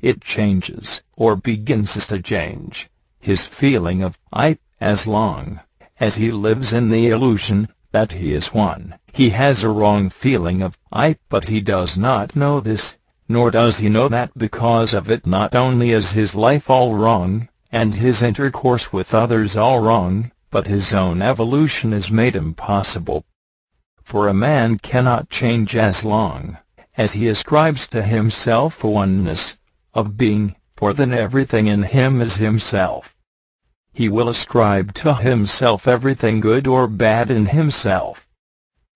It changes, or begins to change, his feeling of I. As long as he lives in the illusion that he is one, he has a wrong feeling of I, but he does not know this, nor does he know that because of it not only is his life all wrong, and his intercourse with others all wrong, but his own evolution is made impossible. For a man cannot change as long as he ascribes to himself a oneness of being, for then everything in him is himself. He will ascribe to himself everything good or bad in himself.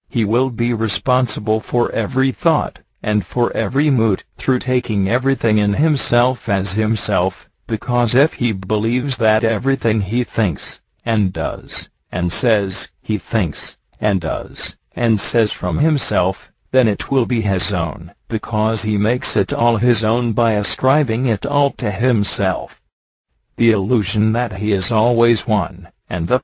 He will be responsible for every thought, and for every mood, through taking everything in himself as himself, because if he believes that everything he thinks, and does, and says, he thinks, and does, and says from himself, then it will be his own, because he makes it all his own by ascribing it all to himself. The illusion that he is always one, and the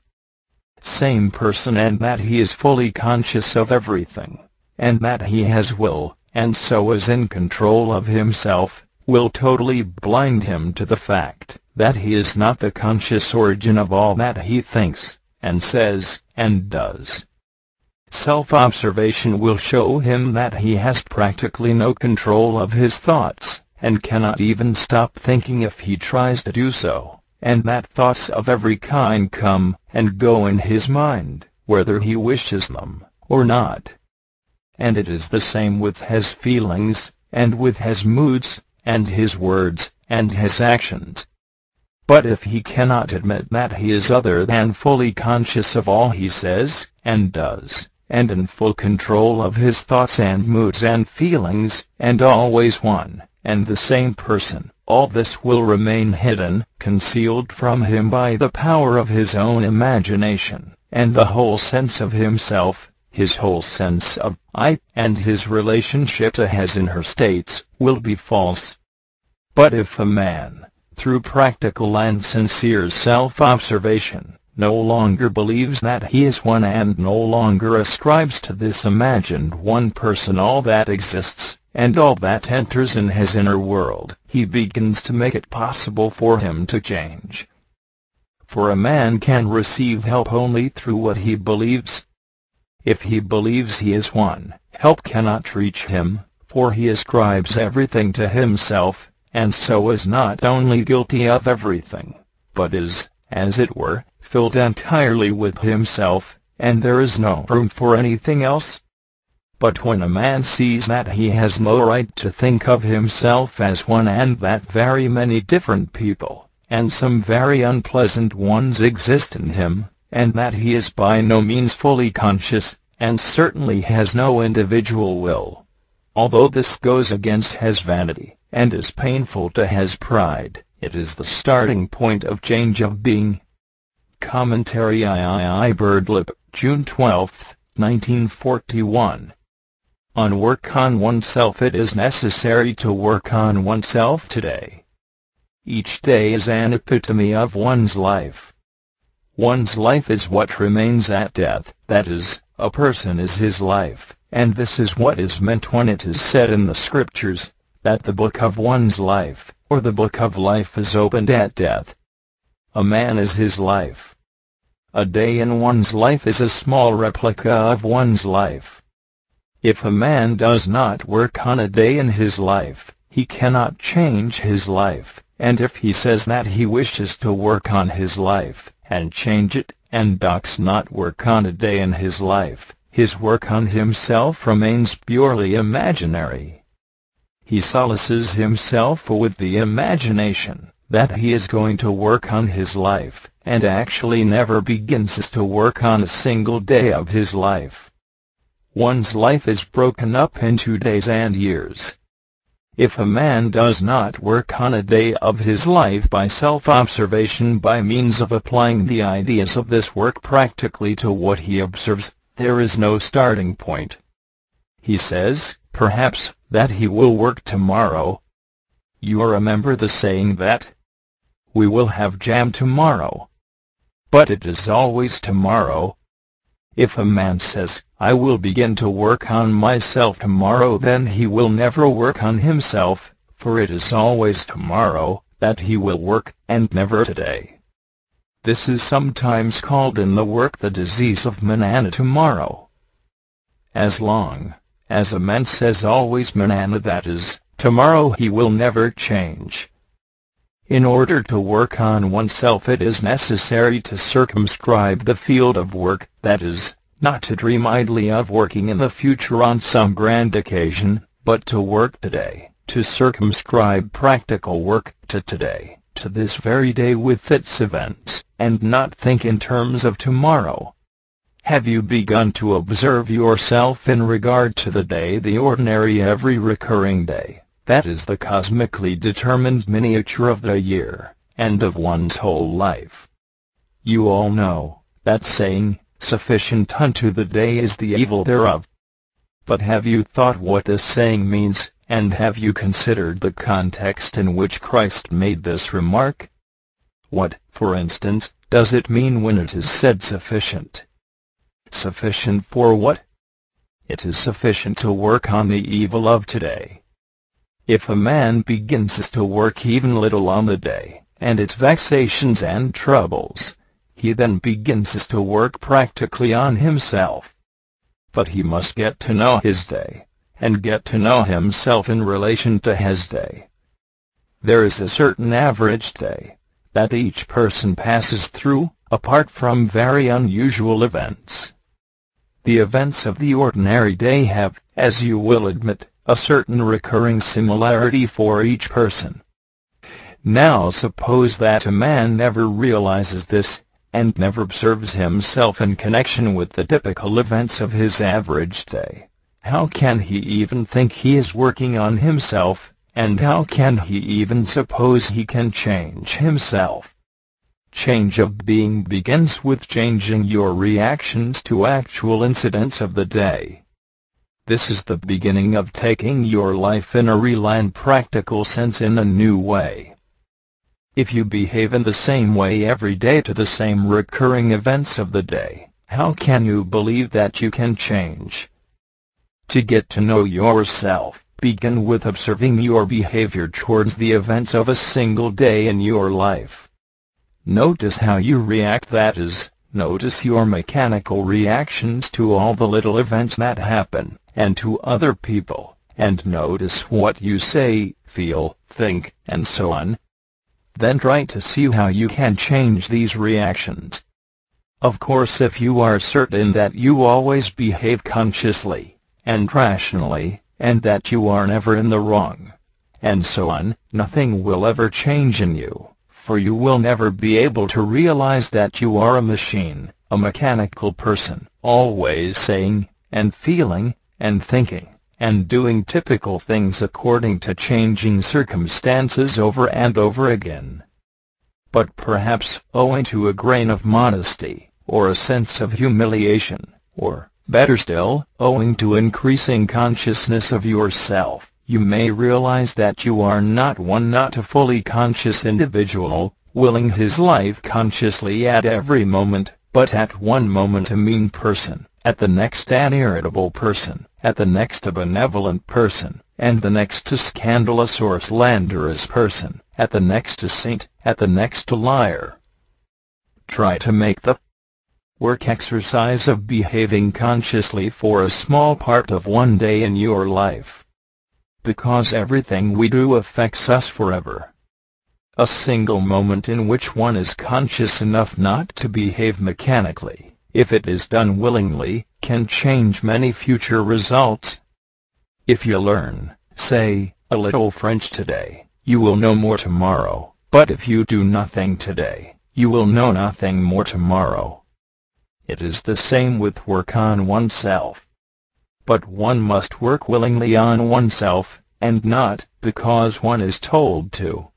same person, and that he is fully conscious of everything, and that he has will, and so is in control of himself, will totally blind him to the fact that he is not the conscious origin of all that he thinks, and says, and does. Self-observation will show him that he has practically no control of his thoughts, and cannot even stop thinking if he tries to do so, and that thoughts of every kind come and go in his mind, whether he wishes them or not. And it is the same with his feelings, and with his moods, and his words, and his actions. But if he cannot admit that he is other than fully conscious of all he says and does, and in full control of his thoughts and moods and feelings, and always one and the same person, all this will remain hidden, concealed from him by the power of his own imagination, and the whole sense of himself, his whole sense of I, and his relationship to his and her states, will be false. But if a man, through practical and sincere self-observation, no longer believes that he is one, and no longer ascribes to this imagined one person all that exists, and all that enters in his inner world, he begins to make it possible for him to change. For a man can receive help only through what he believes. If he believes he is one, help cannot reach him, for he ascribes everything to himself, and so is not only guilty of everything, but is, as it were, filled entirely with himself, and there is no room for anything else. But when a man sees that he has no right to think of himself as one, and that very many different people, and some very unpleasant ones, exist in him, and that he is by no means fully conscious, and certainly has no individual will, although this goes against his vanity, and is painful to his pride, it is the starting point of change of being. Commentary III Birdlip, June 12, 1941. On work on oneself. It is necessary to work on oneself today. Each day is an epitome of one's life. One's life is what remains at death, that is, a person is his life, and this is what is meant when it is said in the Scriptures, that the book of one's life, or the book of life, is opened at death. A man is his life. A day in one's life is a small replica of one's life. If a man does not work on a day in his life, he cannot change his life, and if he says that he wishes to work on his life, and change it, and does not work on a day in his life, his work on himself remains purely imaginary. He solaces himself with the imagination that he is going to work on his life, and actually never begins to work on a single day of his life. One's life is broken up into days and years. If a man does not work on a day of his life by self-observation, by means of applying the ideas of this work practically to what he observes, there is no starting point. He says, perhaps, that he will work tomorrow. You remember the saying that we will have jam tomorrow. But it is always tomorrow. If a man says, I will begin to work on myself tomorrow, then he will never work on himself, for it is always tomorrow that he will work, and never today. This is sometimes called in the work the disease of manana, tomorrow. As long as a man says always manana, that is, tomorrow, he will never change. In order to work on oneself, it is necessary to circumscribe the field of work, that is, not to dream idly of working in the future on some grand occasion, but to work today, to circumscribe practical work to today, to this very day with its events, and not think in terms of tomorrow. Have you begun to observe yourself in regard to the day, the ordinary every recurring day? That is the cosmically determined miniature of the year, and of one's whole life. You all know that saying, "Sufficient unto the day is the evil thereof." But have you thought what this saying means, and have you considered the context in which Christ made this remark? What, for instance, does it mean when it is said sufficient? Sufficient for what? It is sufficient to work on the evil of today. If a man begins to work even little on the day, and its vexations and troubles, he then begins to work practically on himself. But he must get to know his day, and get to know himself in relation to his day. There is a certain average day that each person passes through, apart from very unusual events. The events of the ordinary day have, as you will admit, a certain recurring similarity for each person. Now suppose that a man never realizes this, and never observes himself in connection with the typical events of his average day. How can he even think he is working on himself, and how can he even suppose he can change himself? Change of being begins with changing your reactions to actual incidents of the day. This is the beginning of taking your life in a real and practical sense in a new way. If you behave in the same way every day to the same recurring events of the day, how can you believe that you can change? To get to know yourself, begin with observing your behavior towards the events of a single day in your life. Notice how you react, that is, notice your mechanical reactions to all the little events that happen, and to other people, and notice what you say, feel, think, and so on. Then try to see how you can change these reactions. Of course, if you are certain that you always behave consciously and rationally, and that you are never in the wrong, and so on, nothing will ever change in you, for you will never be able to realize that you are a machine, a mechanical person, always saying, and feeling, and thinking, and doing typical things according to changing circumstances over and over again. But perhaps, owing to a grain of modesty, or a sense of humiliation, or, better still, owing to increasing consciousness of yourself, you may realize that you are not a fully conscious individual, willing his life consciously at every moment, but at one moment a mean person, at the next an irritable person, at the next a benevolent person, and the next a scandalous or slanderous person, at the next a saint, at the next a liar. Try to make the work exercise of behaving consciously for a small part of one day in your life. Because everything we do affects us forever. A single moment in which one is conscious enough not to behave mechanically, if it is done willingly, can change many future results. If you learn, say, a little French today, you will know more tomorrow, but if you do nothing today, you will know nothing more tomorrow. It is the same with work on oneself. But one must work willingly on oneself, and not because one is told to.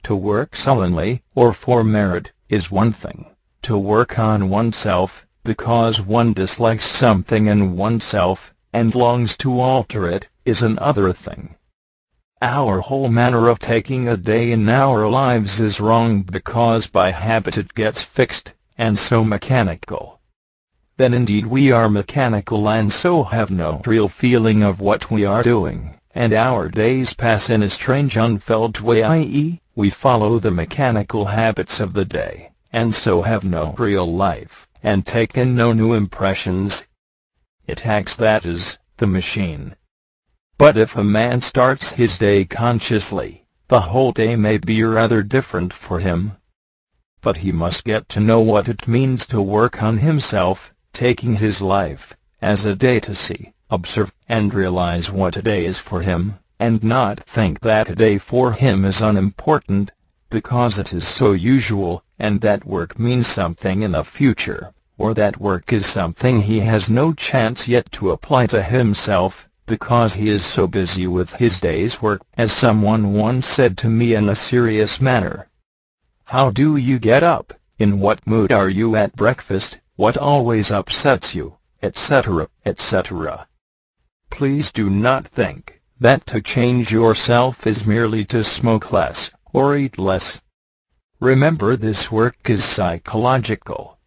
To work sullenly, or for merit, is one thing. To work on oneself, because one dislikes something in oneself, and longs to alter it, is another thing. Our whole manner of taking a day in our lives is wrong because by habit it gets fixed, and so mechanical. Then indeed we are mechanical and so have no real feeling of what we are doing, and our days pass in a strange unfelt way, i.e., we follow the mechanical habits of the day, and so have no real life, and take in no new impressions. It acts, that is, the machine. But if a man starts his day consciously, the whole day may be rather different for him. But he must get to know what it means to work on himself, taking his life as a day to see, observe, and realize what a day is for him, and not think that a day for him is unimportant, because it is so usual, and that work means something in the future, or that work is something he has no chance yet to apply to himself, because he is so busy with his day's work. As someone once said to me in a serious manner, "How do you get up? In what mood are you at breakfast? What always upsets you?" etc., etc. Please do not think that to change yourself is merely to smoke less, or eat less. Remember, this work is psychological.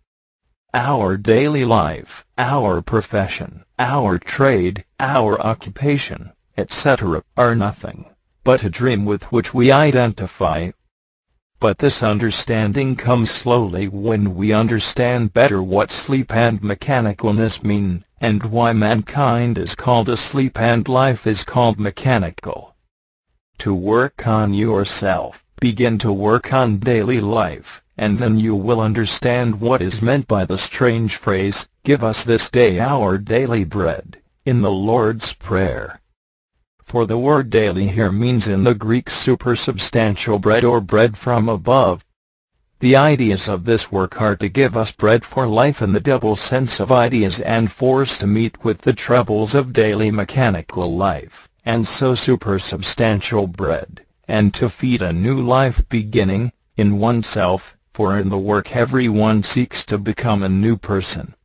Our daily life, our profession, our trade, our occupation, etc., are nothing but a dream with which we identify. But this understanding comes slowly when we understand better what sleep and mechanicalness mean, and why mankind is called asleep and life is called mechanical. To work on yourself, begin to work on daily life, and then you will understand what is meant by the strange phrase, "Give us this day our daily bread," in the Lord's Prayer. For the word daily here means in the Greek supersubstantial bread or bread from above. The ideas of this work are to give us bread for life in the double sense of ideas and force to meet with the troubles of daily mechanical life, and so supersubstantial bread, and to feed a new life beginning in oneself, for in the work everyone seeks to become a new person.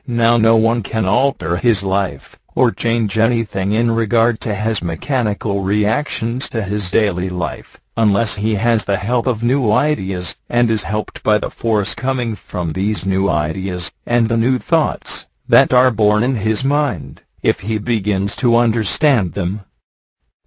Now no one can alter his life, or change anything in regard to his mechanical reactions to his daily life, unless he has the help of new ideas, and is helped by the force coming from these new ideas, and the new thoughts that are born in his mind, if he begins to understand them.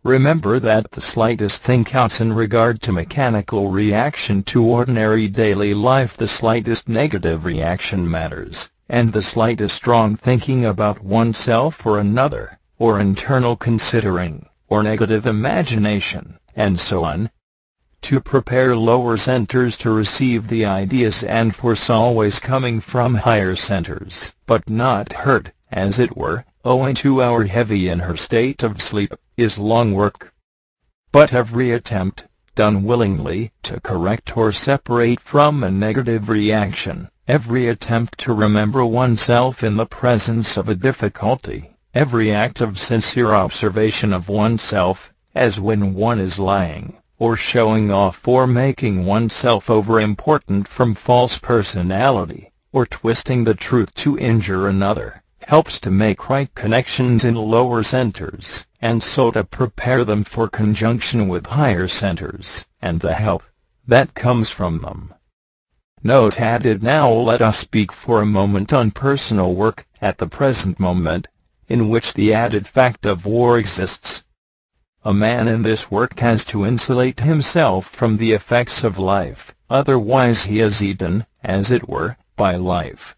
Remember that the slightest thing counts in regard to mechanical reaction to ordinary daily life. The slightest negative reaction matters, and the slightest wrong thinking about oneself or another, or internal considering, or negative imagination, and so on. To prepare lower centers to receive the ideas and force always coming from higher centers, but not hurt, as it were, owing to our heavy inner state of sleep, is long work. But every attempt, done willingly, to correct or separate from a negative reaction, every attempt to remember oneself in the presence of a difficulty, every act of sincere observation of oneself, as when one is lying, or showing off, or making oneself over-important from false personality, or twisting the truth to injure another, helps to make right connections in lower centers, and so to prepare them for conjunction with higher centers, and the help that comes from them. Note added. Now let us speak for a moment on personal work, at the present moment, in which the added fact of war exists. A man in this work has to insulate himself from the effects of life, otherwise he is eaten, as it were, by life.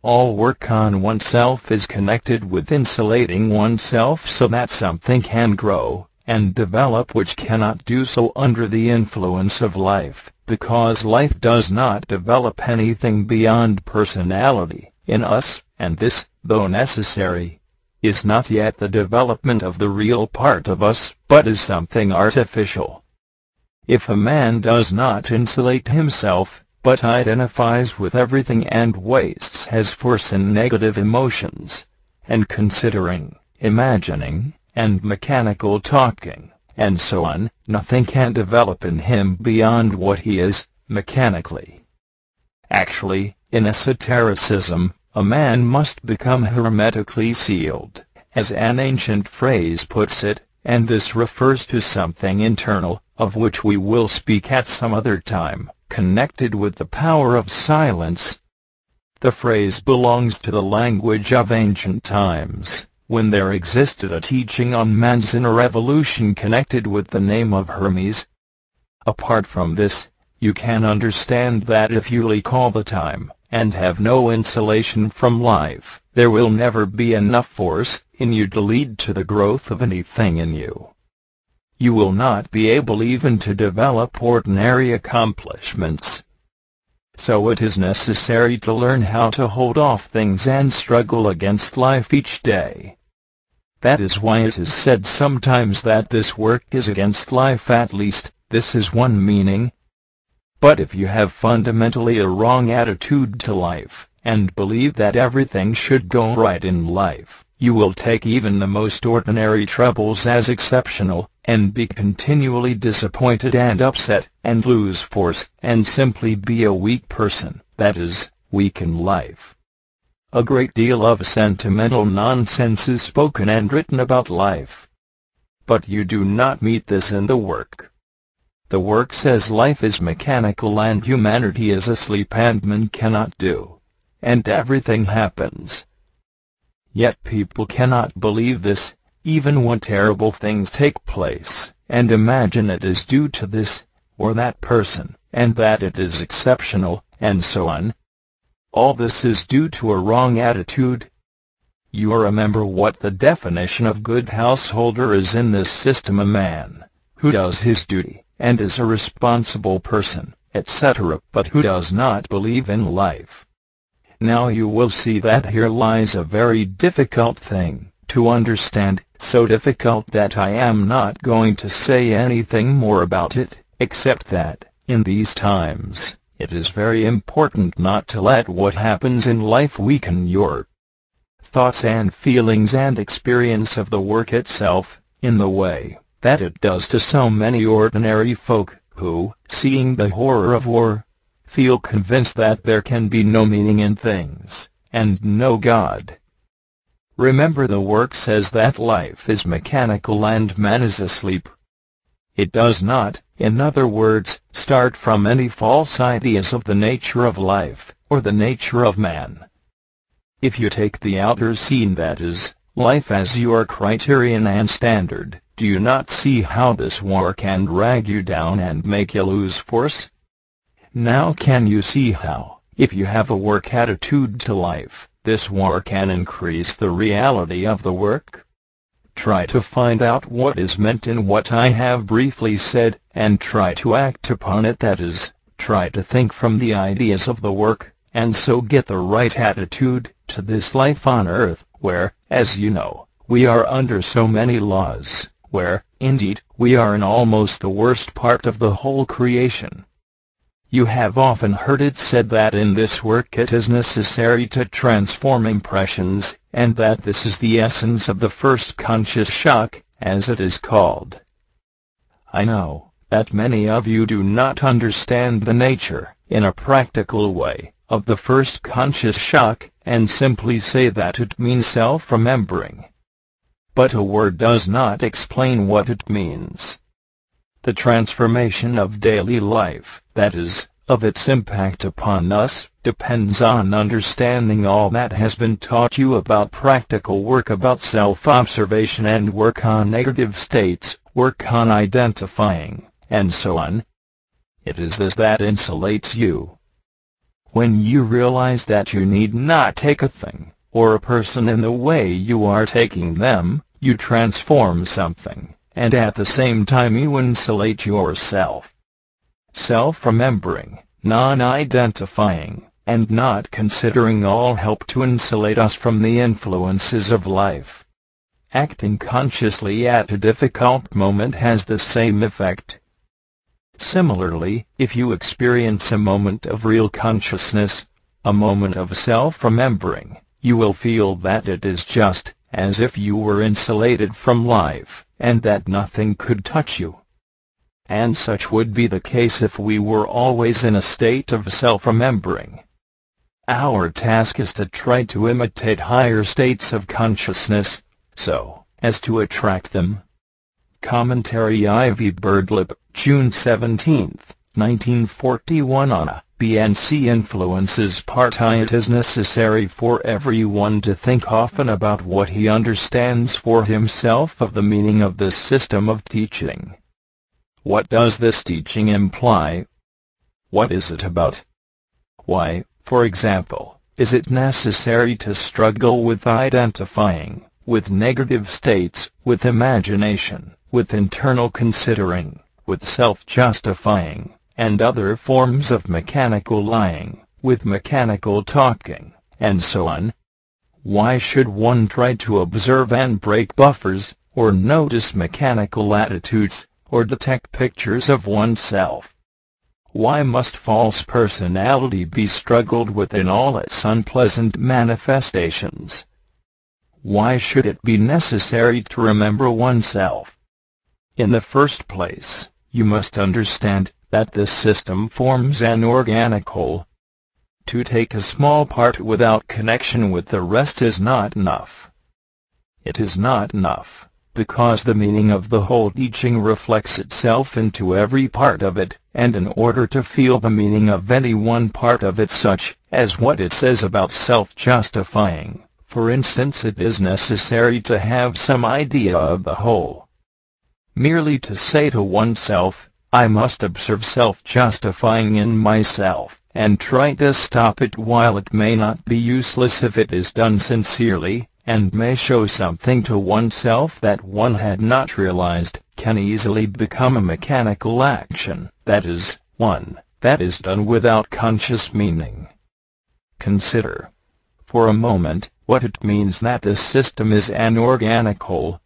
All work on oneself is connected with insulating oneself so that something can grow and develop which cannot do so under the influence of life, because life does not develop anything beyond personality in us, and this, though necessary, is not yet the development of the real part of us, but is something artificial. If a man does not insulate himself, but identifies with everything and wastes his force in negative emotions, and considering, imagining, and mechanical talking, and so on, nothing can develop in him beyond what he is, mechanically. Actually, in esotericism, a man must become hermetically sealed, as an ancient phrase puts it, and this refers to something internal, of which we will speak at some other time, connected with the power of silence. The phrase belongs to the language of ancient times, when there existed a teaching on man's inner evolution connected with the name of Hermes. Apart from this, you can understand that if you lack all the time, and have no insulation from life, there will never be enough force in you to lead to the growth of anything in you. you will not be able even to develop ordinary accomplishments. So it is necessary to learn how to hold off things and struggle against life each day. That is why it is said sometimes that this work is against life. At least, this is one meaning. But if you have fundamentally a wrong attitude to life, and believe that everything should go right in life, you will take even the most ordinary troubles as exceptional, and be continually disappointed and upset, and lose force, and simply be a weak person, that is, weak in life. A great deal of sentimental nonsense is spoken and written about life. But you do not meet this in the work. The work says life is mechanical and humanity is asleep and man cannot do, and everything happens. Yet people cannot believe this, even when terrible things take place, and imagine it is due to this or that person, and that it is exceptional, and so on. All this is due to a wrong attitude. You remember what the definition of good householder is in this system: a man who does his duty, and is a responsible person, etc., but who does not believe in life. Now you will see that here lies a very difficult thing to understand, so difficult that I am not going to say anything more about it, except that, in these times, it is very important not to let what happens in life weaken your thoughts and feelings and experience of the work itself, in the way that it does to so many ordinary folk, who, seeing the horror of war, feel convinced that there can be no meaning in things, and no God. Remember, the work says that life is mechanical and man is asleep. It does not, in other words, start from any false ideas of the nature of life, or the nature of man. If you take the outer scene, that is, life, as your criterion and standard, do you not see how this war can drag you down and make you lose force? Now can you see how, if you have a work attitude to life, this war can increase the reality of the work? Try to find out what is meant in what I have briefly said, and try to act upon it, that is, try to think from the ideas of the work, and so get the right attitude to this life on earth, where, as you know, we are under so many laws, where, indeed, we are in almost the worst part of the whole creation. You have often heard it said that in this work it is necessary to transform impressions, and that this is the essence of the first conscious shock, as it is called. I know that many of you do not understand the nature, in a practical way, of the first conscious shock, and simply say that it means self-remembering. But a word does not explain what it means. The transformation of daily life, that is, of its impact upon us, depends on understanding all that has been taught you about practical work, about self-observation and work on negative states, work on identifying, and so on. It is this that insulates you. When you realize that you need not take a thing, or a person in the way you are taking them, you transform something, and at the same time you insulate yourself. Self-remembering, non-identifying, and not considering all help to insulate us from the influences of life. Acting consciously at a difficult moment has the same effect. Similarly, if you experience a moment of real consciousness, a moment of self-remembering, you will feel that it is just as if you were insulated from life, and that nothing could touch you. And such would be the case if we were always in a state of self-remembering. Our task is to try to imitate higher states of consciousness, so as to attract them. Commentary Ivy Birdlip, June 17, 1941 on A, B and C influences. Part I. It is necessary for everyone to think often about what he understands for himself of the meaning of this system of teaching. What does this teaching imply? What is it about? Why, for example, is it necessary to struggle with identifying, with negative states, with imagination, with internal considering, with self-justifying, and other forms of mechanical lying, with mechanical talking, and so on. Why should one try to observe and break buffers, or notice mechanical attitudes, or detect pictures of oneself? Why must false personality be struggled with in all its unpleasant manifestations? Why should it be necessary to remember oneself? In the first place, you must understand that this system forms an organic whole. To take a small part without connection with the rest is not enough. It is not enough, because the meaning of the whole teaching reflects itself into every part of it, and in order to feel the meaning of any one part of it, such as what it says about self-justifying, for instance, it is necessary to have some idea of the whole. Merely to say to oneself, I must observe self-justifying in myself, and try to stop it while it may not be useless if it is done sincerely, and may show something to oneself that one had not realized, can easily become a mechanical action, that is, one that is done without conscious meaning. Consider, for a moment, what it means that this system is an organic whole.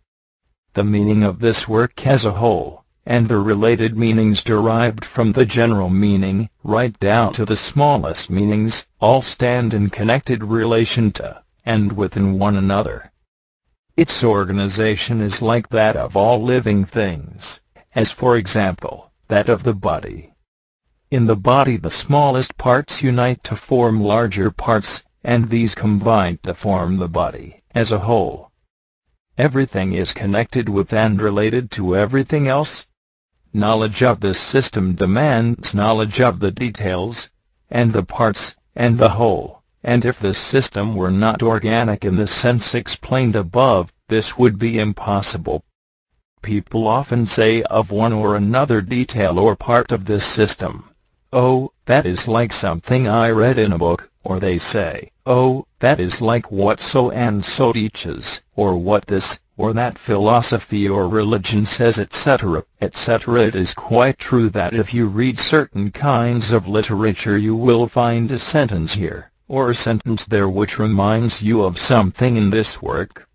The meaning of this work as a whole, and the related meanings derived from the general meaning, right down to the smallest meanings, all stand in connected relation to, and within one another. Its organization is like that of all living things, as for example, that of the body. In the body the smallest parts unite to form larger parts, and these combine to form the body as a whole. Everything is connected with and related to everything else. Knowledge of this system demands knowledge of the details, and the parts, and the whole, and if this system were not organic in the sense explained above, this would be impossible. People often say of one or another detail or part of this system, "Oh, that is like something I read in a book," or they say, "Oh, that is like what so-and-so teaches," or what this or that philosophy or religion says, etc., etc. It is quite true that if you read certain kinds of literature you will find a sentence here, or a sentence there which reminds you of something in this work.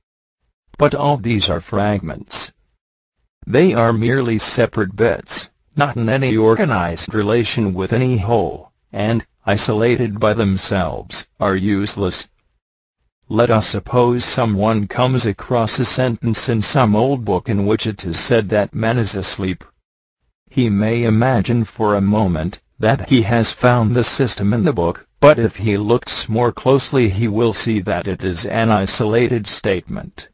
But all these are fragments. They are merely separate bits, not in any organized relation with any whole, and, isolated by themselves, are useless. Let us suppose someone comes across a sentence in some old book in which it is said that man is asleep. He may imagine for a moment that he has found the system in the book, but if he looks more closely he will see that it is an isolated statement.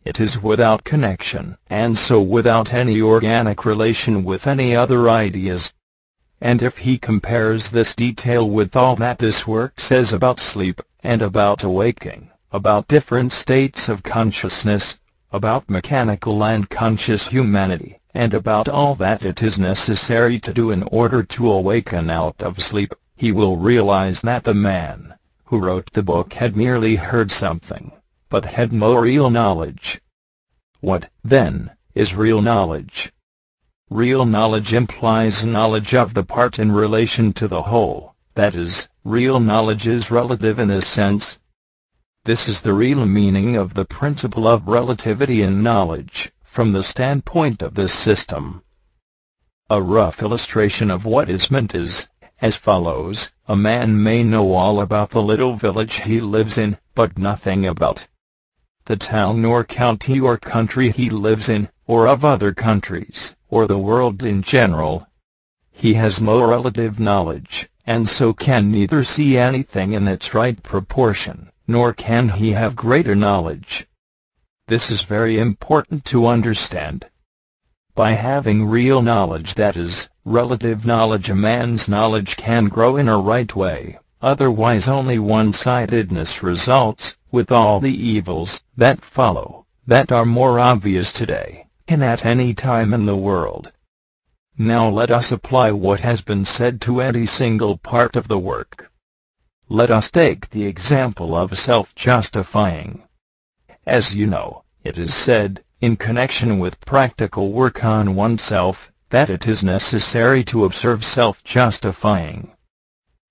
It is without connection, and so without any organic relation with any other ideas. And if he compares this detail with all that this work says about sleep, and about awaking, about different states of consciousness, about mechanical and conscious humanity, and about all that it is necessary to do in order to awaken out of sleep, he will realize that the man who wrote the book had merely heard something, but had no real knowledge. What, then, is real knowledge? Real knowledge implies knowledge of the part in relation to the whole, that is, real knowledge is relative in a sense. This is the real meaning of the principle of relativity in knowledge, from the standpoint of this system. A rough illustration of what is meant is as follows: a man may know all about the little village he lives in, but nothing about the town or county or country he lives in, or of other countries, or the world in general. He has no relative knowledge, and so can neither see anything in its right proportion, nor can he have greater knowledge. This is very important to understand. By having real knowledge, that is, relative knowledge, a man's knowledge can grow in a right way, otherwise only one-sidedness results, with all the evils that follow, that are more obvious today than at any time in the world. Now let us apply what has been said to any single part of the work. Let us take the example of self-justifying. As you know, it is said in connection with practical work on oneself, that it is necessary to observe self-justifying.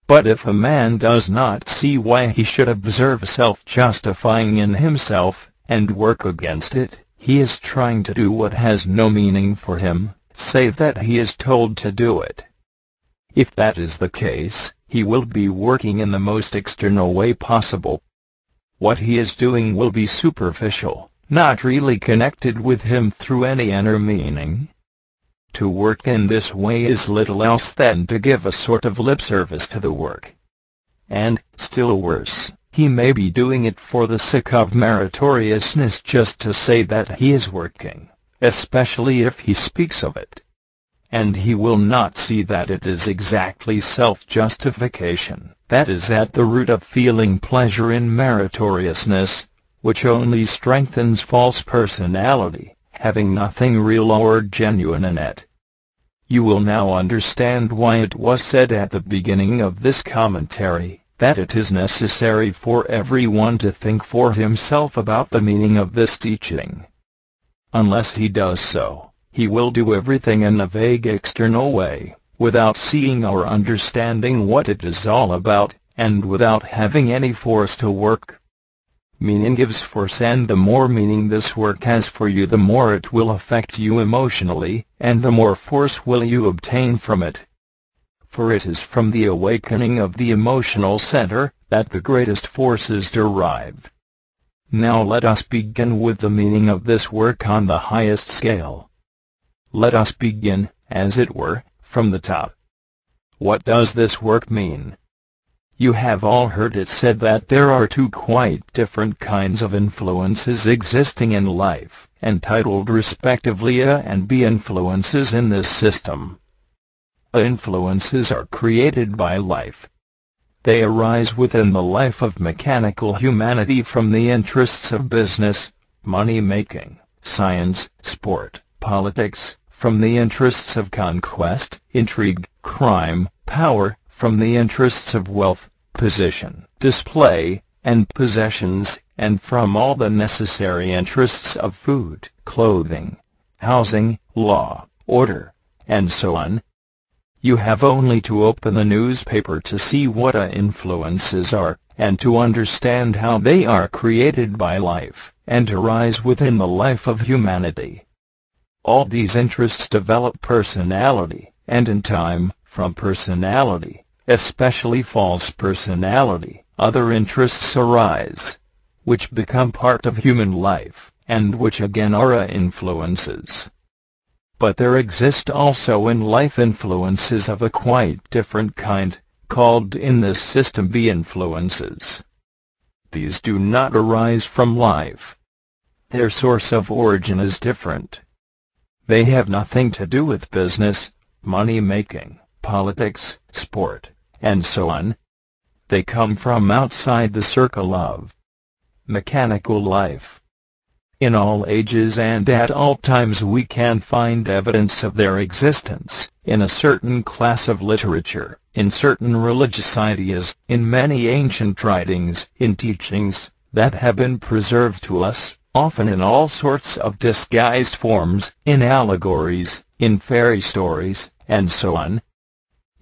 But if a man does not see why he should observe self-justifying in himself, and work against it, he is trying to do what has no meaning for him, save that he is told to do it. If that is the case, he will be working in the most external way possible. What he is doing will be superficial, not really connected with him through any inner meaning. To work in this way is little else than to give a sort of lip service to the work. And, still worse, he may be doing it for the sake of meritoriousness, just to say that he is working, especially if he speaks of it. And he will not see that it is exactly self-justification that is at the root of feeling pleasure in meritoriousness, which only strengthens false personality, having nothing real or genuine in it. You will now understand why it was said at the beginning of this commentary that it is necessary for everyone to think for himself about the meaning of this teaching. Unless he does so, he will do everything in a vague external way, without seeing or understanding what it is all about, and without having any force to work. Meaning gives force, and the more meaning this work has for you, the more it will affect you emotionally, and the more force will you obtain from it. For it is from the awakening of the emotional center that the greatest force is derived. Now let us begin with the meaning of this work on the highest scale. Let us begin, as it were, from the top. What does this work mean? You have all heard it said that there are two quite different kinds of influences existing in life, entitled respectively A and B influences in this system. A influences are created by life. They arise within the life of mechanical humanity from the interests of business, money-making, science, sport, politics, from the interests of conquest, intrigue, crime, power, from the interests of wealth, position, display, and possessions, and from all the necessary interests of food, clothing, housing, law, order, and so on. You have only to open the newspaper to see what influences are, and to understand how they are created by life, and arise within the life of humanity. All these interests develop personality, and in time, from personality, especially false personality, other interests arise, which become part of human life, and which again are influences. But there exist also in life influences of a quite different kind, called in this system B influences. These do not arise from life. Their source of origin is different. They have nothing to do with business, money-making, politics, sport, and so on. They come from outside the circle of mechanical life. In all ages and at all times we can find evidence of their existence, in a certain class of literature, in certain religious ideas, in many ancient writings, in teachings that have been preserved to us, often in all sorts of disguised forms, in allegories, in fairy stories, and so on.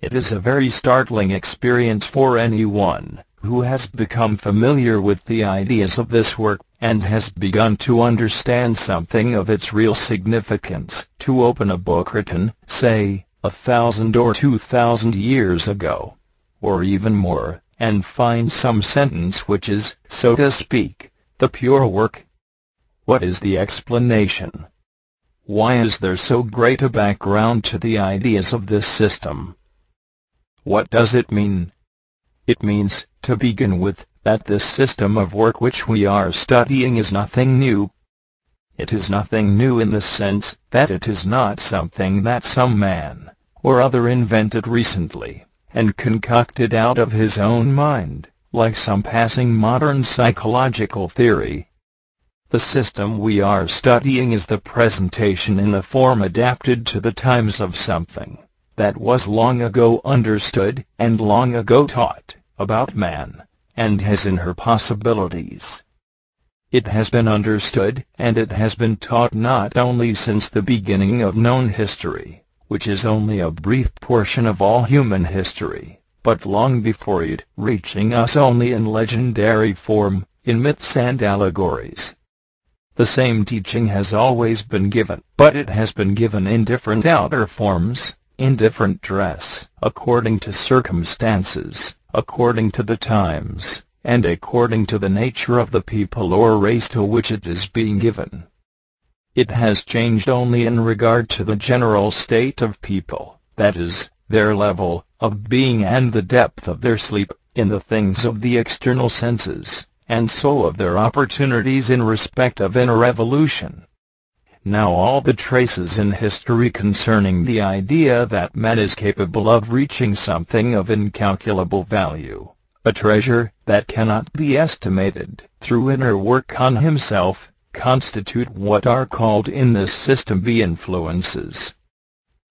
It is a very startling experience for anyone who has become familiar with the ideas of this work, and has begun to understand something of its real significance, to open a book written, say, 1,000 or 2,000 years ago, or even more, and find some sentence which is, so to speak, the pure work. What is the explanation? Why is there so great a background to the ideas of this system? What does it mean? It means, to begin with, that this system of work which we are studying is nothing new. It is nothing new in the sense that it is not something that some man or other invented recently, and concocted out of his own mind, like some passing modern psychological theory. The system we are studying is the presentation in the form adapted to the times of something that was long ago understood and long ago taught about man, and has in her possibilities. It has been understood, and it has been taught not only since the beginning of known history, which is only a brief portion of all human history, but long before it, reaching us only in legendary form, in myths and allegories. The same teaching has always been given, but it has been given in different outer forms, in different dress, according to circumstances, according to the times, and according to the nature of the people or race to which it is being given. It has changed only in regard to the general state of people, that is, their level of being and the depth of their sleep, in the things of the external senses, and so of their opportunities in respect of inner evolution. Now all the traces in history concerning the idea that man is capable of reaching something of incalculable value, a treasure that cannot be estimated, through inner work on himself, constitute what are called in this system the influences.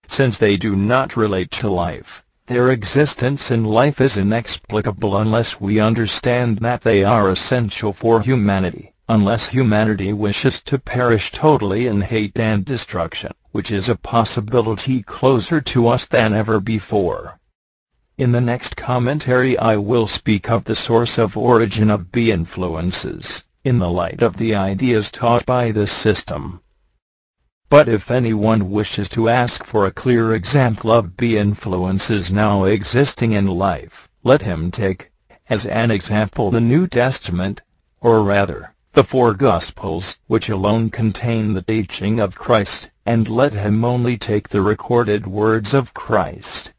Since they do not relate to life, their existence in life is inexplicable unless we understand that they are essential for humanity, unless humanity wishes to perish totally in hate and destruction, which is a possibility closer to us than ever before. In the next commentary I will speak of the source of origin of the influences, in the light of the ideas taught by this system. But if anyone wishes to ask for a clear example of the influences now existing in life, let him take, as an example, the New Testament, or rather, the four Gospels, which alone contain the teaching of Christ, and let him only take the recorded words of Christ.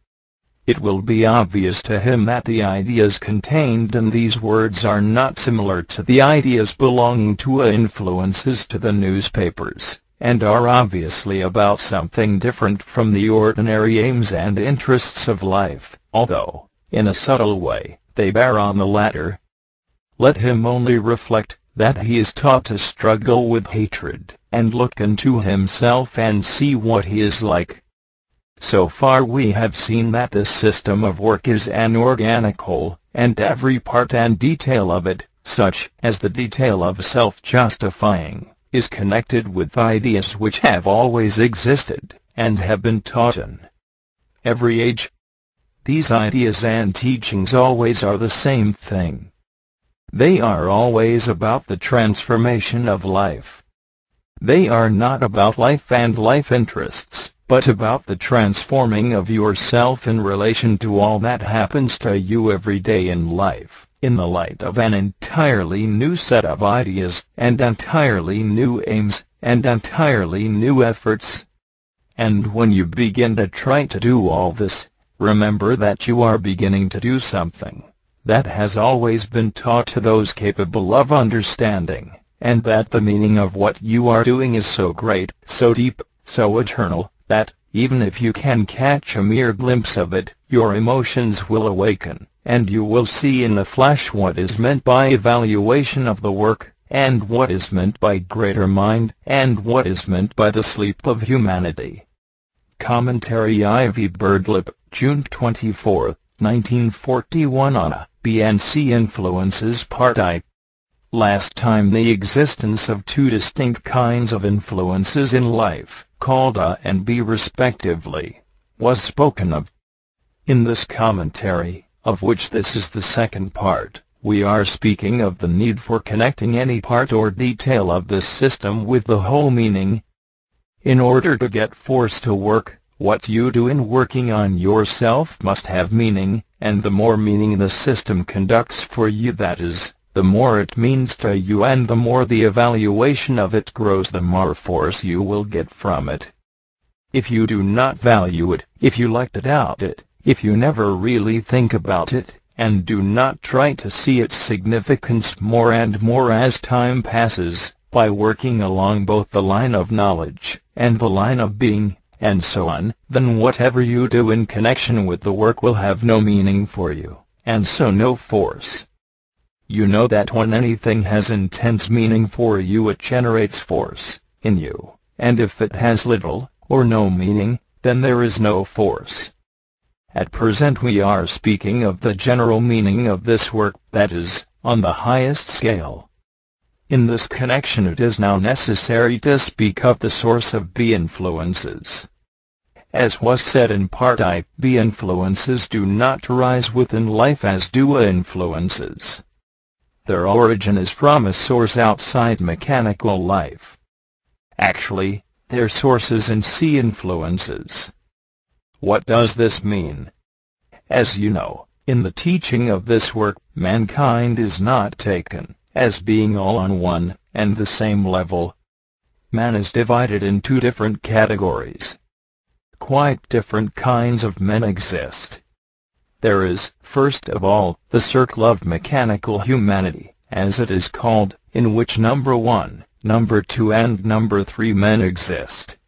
It will be obvious to him that the ideas contained in these words are not similar to the ideas belonging to influences to the newspapers, and are obviously about something different from the ordinary aims and interests of life, although, in a subtle way, they bear on the latter. Let him only reflect that he is taught to struggle with hatred, and look into himself and see what he is like. So far we have seen that this system of work is anorganical, and every part and detail of it, such as the detail of self-justifying, is connected with ideas which have always existed, and have been taught in every age. These ideas and teachings always are the same thing. They are always about the transformation of life. They are not about life and life interests, but about the transforming of yourself in relation to all that happens to you every day in life, in the light of an entirely new set of ideas, and entirely new aims, and entirely new efforts. And when you begin to try to do all this, remember that you are beginning to do something that has always been taught to those capable of understanding, and that the meaning of what you are doing is so great, so deep, so eternal, that, even if you can catch a mere glimpse of it, your emotions will awaken, and you will see in a flash what is meant by evaluation of the work, and what is meant by greater mind, and what is meant by the sleep of humanity. Commentary Ivy Birdlip, June 24, 1941 on A, B and C Influences Part I. Last time the existence of two distinct kinds of influences in life, called A and B respectively, was spoken of. In this commentary, of which this is the second part, we are speaking of the need for connecting any part or detail of this system with the whole meaning. In order to get force to work, what you do in working on yourself must have meaning, and the more meaning the system conducts for you, that is, the more it means to you, and the more the evaluation of it grows, the more force you will get from it. If you do not value it, if you like to doubt it, if you never really think about it, and do not try to see its significance more and more as time passes, by working along both the line of knowledge, and the line of being, and so on, then whatever you do in connection with the work will have no meaning for you, and so no force. You know that when anything has intense meaning for you, it generates force in you, and if it has little or no meaning, then there is no force. At present we are speaking of the general meaning of this work, that is, on the highest scale. In this connection it is now necessary to speak of the source of B influences. As was said in Part I, B influences do not arise within life as do A influences. Their origin is from a source outside mechanical life. Actually, their source is in C influences. What does this mean? As you know, in the teaching of this work, mankind is not taken as being all on one and the same level. Man is divided in two different categories. Quite different kinds of men exist. There is, first of all, the circle of mechanical humanity, as it is called, in which number 1, number 2 and number 3 men exist.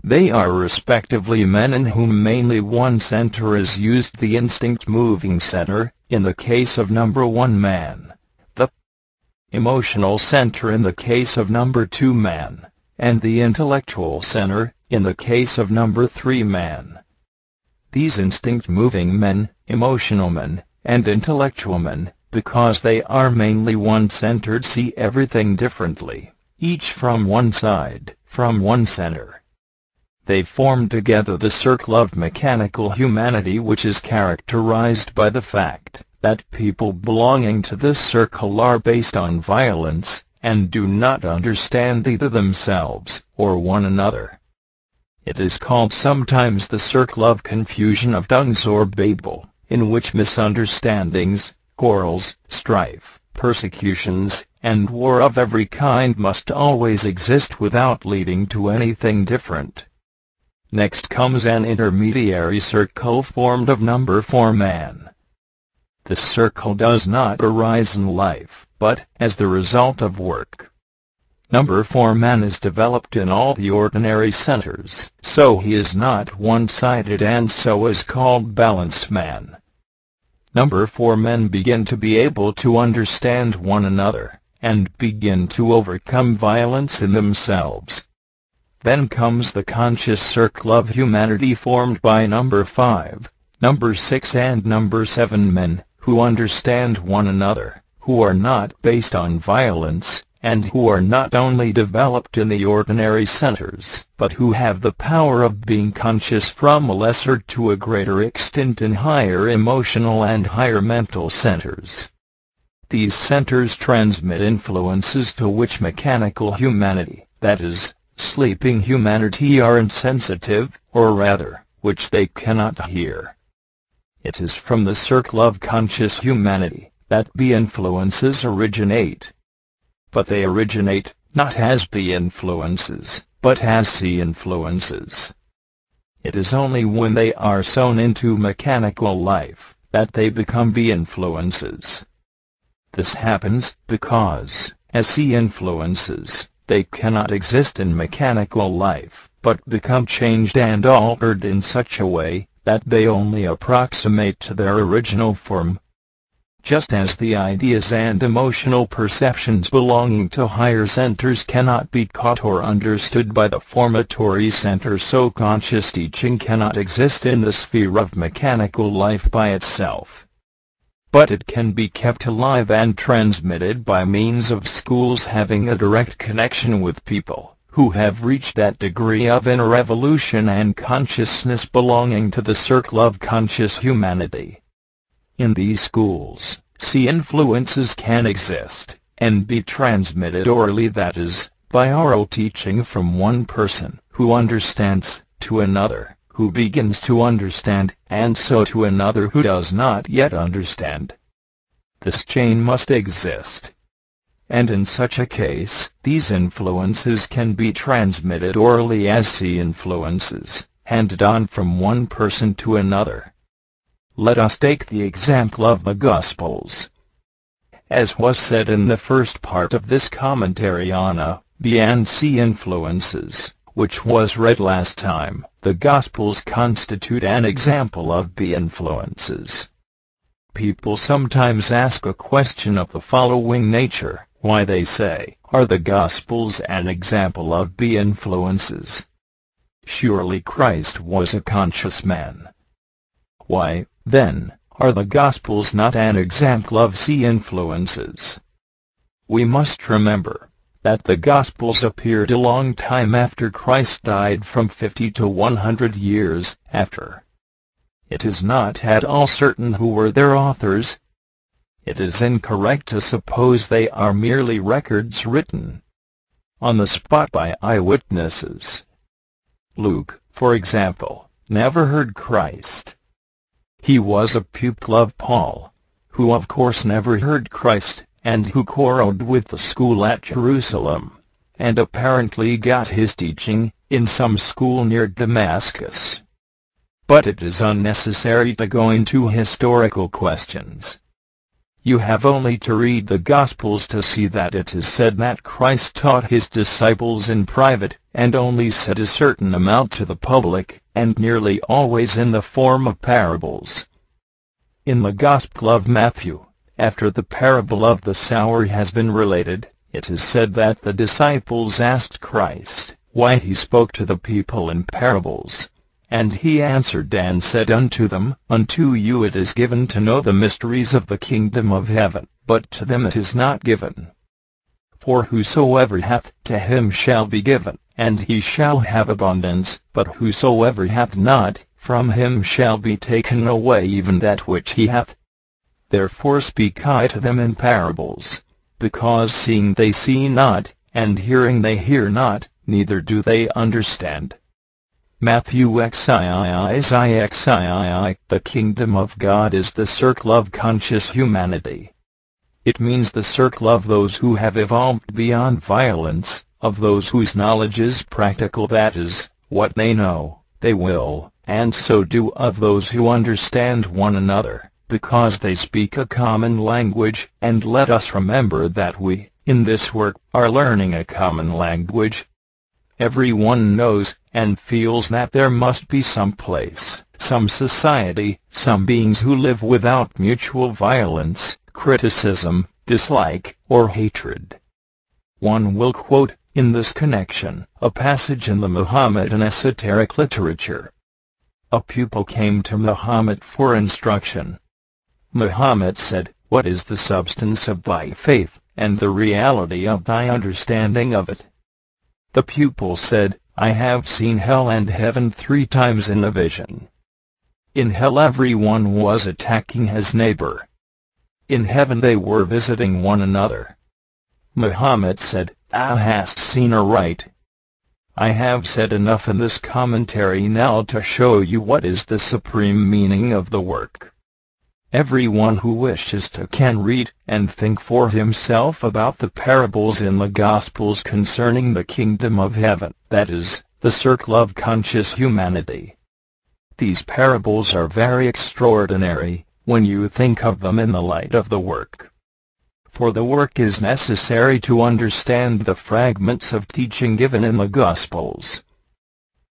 They are respectively men in whom mainly one center is used, the instinct-moving center, in the case of number 1 man, the emotional center in the case of number 2 man, and the intellectual center, in the case of number 3 man. These instinct-moving men, emotional men, and intellectual men, because they are mainly one-centered, see everything differently, each from one side, from one center. They form together the circle of mechanical humanity, which is characterized by the fact that people belonging to this circle are based on violence, and do not understand either themselves or one another. It is called sometimes the circle of confusion of tongues or Babel, in which misunderstandings, quarrels, strife, persecutions, and war of every kind must always exist without leading to anything different. Next comes an intermediary circle formed of number 4 man. This circle does not arise in life, but as the result of work. Number 4 man is developed in all the ordinary centers, so he is not one-sided and so is called balanced man. Number 4 men begin to be able to understand one another, and begin to overcome violence in themselves. Then comes the conscious circle of humanity formed by number 5, number 6 and number 7 men, who understand one another, who are not based on violence, and who are not only developed in the ordinary centers, but who have the power of being conscious from a lesser to a greater extent in higher emotional and higher mental centers. These centers transmit influences to which mechanical humanity, that is, sleeping humanity, are insensitive, or rather, which they cannot hear. It is from the circle of conscious humanity that B influences originate. But they originate, not as B influences, but as C influences. It is only when they are sown into mechanical life that they become B influences. This happens because, as C influences, they cannot exist in mechanical life, but become changed and altered in such a way that they only approximate to their original form. Just as the ideas and emotional perceptions belonging to higher centers cannot be caught or understood by the formatory center, so conscious teaching cannot exist in the sphere of mechanical life by itself. But it can be kept alive and transmitted by means of schools having a direct connection with people who have reached that degree of inner evolution and consciousness belonging to the circle of conscious humanity. In these schools, C influences can exist, and be transmitted orally, that is, by oral teaching from one person, who understands, to another, who begins to understand, and so to another who does not yet understand. This chain must exist. And in such a case, these influences can be transmitted orally as C influences, handed on from one person to another. Let us take the example of the Gospels. As was said in the first part of this commentary on A, B and C influences, which was read last time, the Gospels constitute an example of B influences. People sometimes ask a question of the following nature: why, they say, are the Gospels an example of B influences? Surely Christ was a conscious man. Why, then, are the Gospels not an example of C influences? We must remember that the Gospels appeared a long time after Christ died, from 50 to 100 years after. It is not at all certain who were their authors. It is incorrect to suppose they are merely records written on the spot by eyewitnesses. Luke, for example, never heard Christ. He was a pupil of Paul, who of course never heard Christ, and who quarreled with the school at Jerusalem, and apparently got his teaching in some school near Damascus. But it is unnecessary to go into historical questions. You have only to read the Gospels to see that it is said that Christ taught his disciples in private, and only said a certain amount to the public, and nearly always in the form of parables. In the Gospel of Matthew, after the parable of the sower has been related, it is said that the disciples asked Christ why he spoke to the people in parables. And he answered and said unto them, Unto you it is given to know the mysteries of the kingdom of heaven, but to them it is not given. For whosoever hath, to him shall be given, and he shall have abundance, but whosoever hath not, from him shall be taken away even that which he hath. Therefore speak I to them in parables, because seeing they see not, and hearing they hear not, neither do they understand. Matthew XIII. The kingdom of God is the circle of conscious humanity. It means the circle of those who have evolved beyond violence, of those whose knowledge is practical, that is, what they know, they will, and so do, of those who understand one another, because they speak a common language. And let us remember that we, in this work, are learning a common language. Everyone knows and feels that there must be some place, some society, some beings who live without mutual violence, criticism, dislike, or hatred. One will quote, in this connection, a passage in the Mohammedan esoteric literature. A pupil came to Muhammad for instruction. Muhammad said, What is the substance of thy faith, and the reality of thy understanding of it? The pupil said, I have seen hell and heaven 3 times in a vision. In hell everyone was attacking his neighbor. In heaven they were visiting one another. Muhammad said, Thou hast seen aright. I have said enough in this commentary now to show you what is the supreme meaning of the work. Everyone who wishes to can read and think for himself about the parables in the Gospels concerning the kingdom of heaven, that is, the circle of conscious humanity. These parables are very extraordinary, when you think of them in the light of the work. For the work is necessary to understand the fragments of teaching given in the Gospels.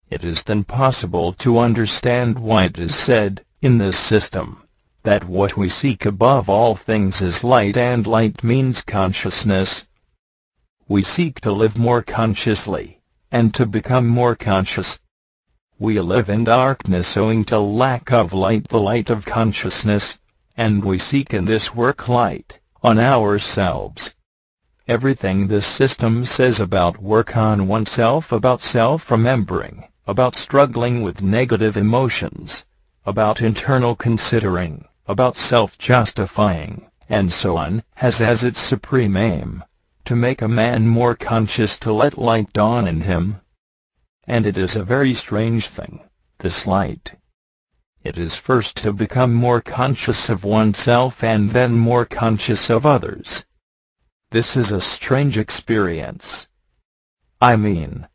It is then possible to understand why it is said, in this system, that what we seek above all things is light, and light means consciousness. We seek to live more consciously, and to become more conscious. We live in darkness owing to lack of light, the light of consciousness, and we seek in this work light on ourselves. Everything this system says about work on oneself, about self-remembering, about struggling with negative emotions, about internal considering, about self-justifying, and so on, has as its supreme aim to make a man more conscious, to let light dawn in him. And it is a very strange thing, this light. It is first to become more conscious of oneself and then more conscious of others. This is a strange experience. I mean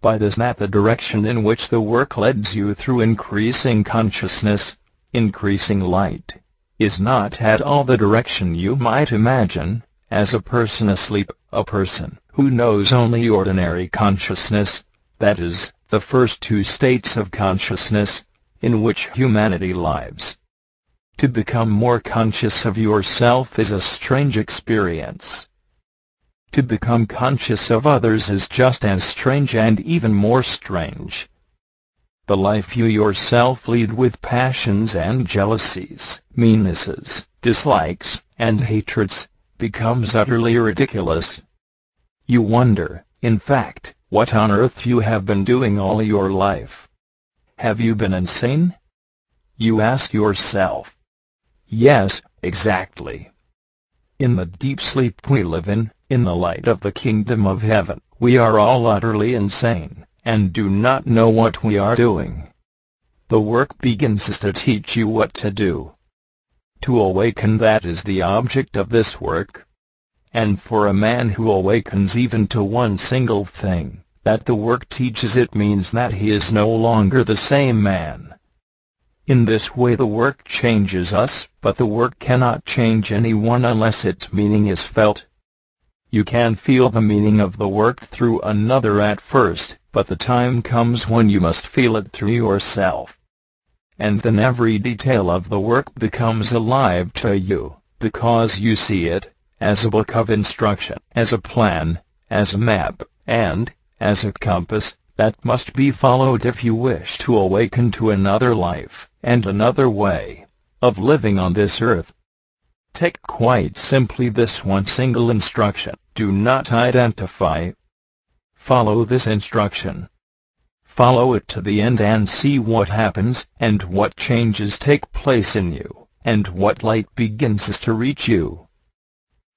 by this that the direction in which the work leads you through increasing consciousness, increasing light, is not at all the direction you might imagine, as a person asleep, a person who knows only ordinary consciousness, that is, the first 2 states of consciousness, in which humanity lives. To become more conscious of yourself is a strange experience. To become conscious of others is just as strange and even more strange. The life you yourself lead with passions and jealousies, meannesses, dislikes, and hatreds, becomes utterly ridiculous. You wonder, in fact, what on earth you have been doing all your life. Have you been insane? You ask yourself. Yes, exactly. In the deep sleep we live in the light of the kingdom of heaven, we are all utterly insane, and do not know what we are doing. The work begins to teach you what to do. To awaken, that is the object of this work. And for a man who awakens even to one single thing that the work teaches, it means that he is no longer the same man. In this way the work changes us, but the work cannot change anyone unless its meaning is felt. You can feel the meaning of the work through another at first, but the time comes when you must feel it through yourself. And then every detail of the work becomes alive to you, because you see it as a book of instruction, as a plan, as a map, and as a compass that must be followed if you wish to awaken to another life and another way of living on this earth. Take quite simply this one single instruction: do not identify. Follow this instruction. Follow it to the end and see what happens, and what changes take place in you, and what light begins to reach you.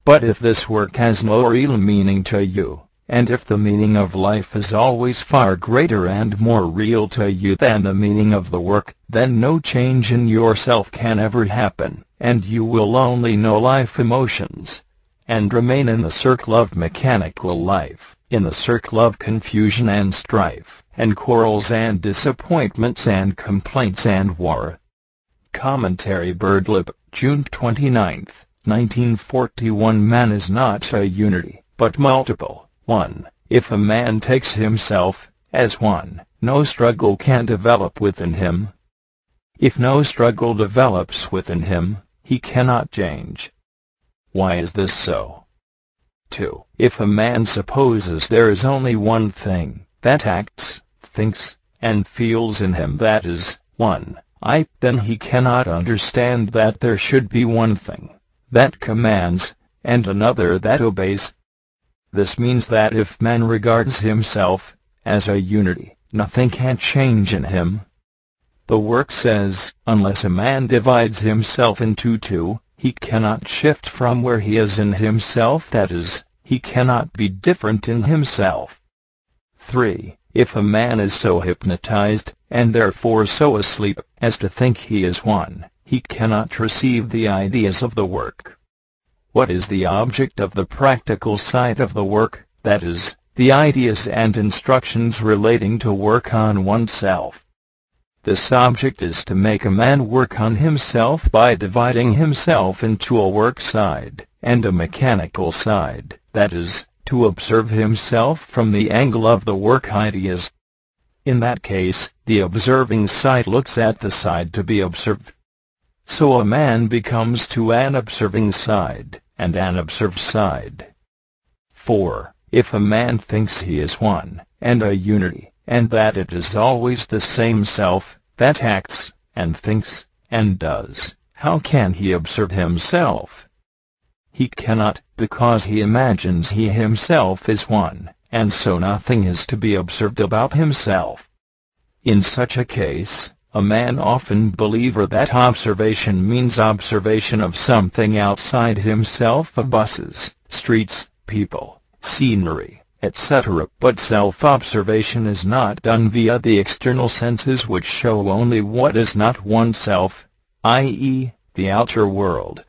But if this work has no real meaning to you, and if the meaning of life is always far greater and more real to you than the meaning of the work, then no change in yourself can ever happen, and you will only know life emotions, and remain in the circle of mechanical life, in the circle of confusion and strife, and quarrels and disappointments and complaints and war. Commentary, Birdlib, June 29, 1941. Man is not a unity, but multiple. 1. If a man takes himself as one, no struggle can develop within him. If no struggle develops within him, he cannot change. Why is this so? 2. If a man supposes there is only one thing that acts, thinks, and feels in him, that is, one I, then he cannot understand that there should be one thing that commands, and another that obeys. This means that if man regards himself as a unity, nothing can change in him. The work says, unless a man divides himself into two, he cannot shift from where he is in himself, that is, he cannot be different in himself. 3. If a man is so hypnotized, and therefore so asleep, as to think he is one, he cannot receive the ideas of the work. What is the object of the practical side of the work, that is, the ideas and instructions relating to work on oneself? This object is to make a man work on himself by dividing himself into a work side and a mechanical side, that is, to observe himself from the angle of the work ideas. In that case, the observing side looks at the side to be observed. So a man becomes to an observing side and an observed side. 4. If a man thinks he is one and a unity, and that it is always the same self that acts and thinks and does, how can he observe himself? He cannot, because he imagines he himself is one, and so nothing is to be observed about himself. In such a case, a man often believes that observation means observation of something outside himself, of buses, streets, people, scenery, etc. But self-observation is not done via the external senses, which show only what is not oneself, i.e., the outer world.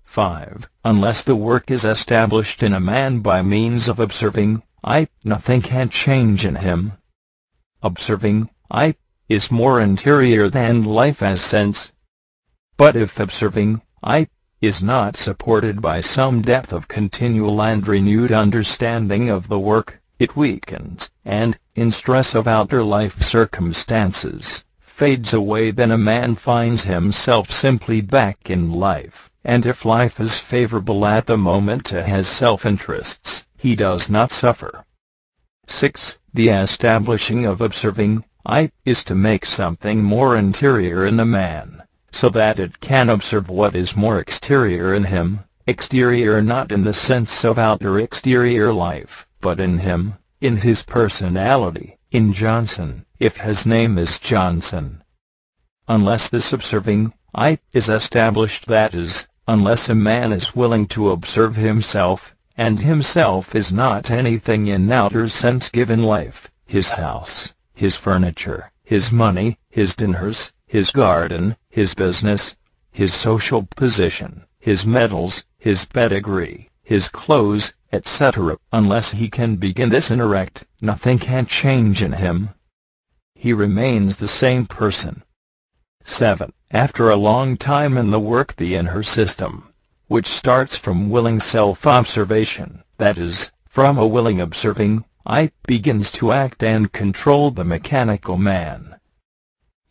5. Unless the work is established in a man by means of observing I, nothing can change in him. Observing I is more interior than life as sense. But if observing I is not supported by some depth of continual and renewed understanding of the work, it weakens, and, in stress of outer life circumstances, fades away. Then a man finds himself simply back in life, and if life is favorable at the moment to his self-interests, he does not suffer. 6. The establishing of observing I is to make something more interior in the man, so that it can observe what is more exterior in him, exterior not in the sense of outer exterior life, but in him, in his personality, in Johnson, if his name is Johnson. Unless this observing I is established, that is, unless a man is willing to observe himself, and himself is not anything in outer sense given life, his house, his furniture, his money, his dinners, his garden, his business, his social position, his medals, his pedigree, his clothes, etc. Unless he can begin this and erect, nothing can change in him. He remains the same person. 7. After a long time in the work, the inner system, which starts from willing self-observation, that is, from a willing observing I, begins to act and control the mechanical man.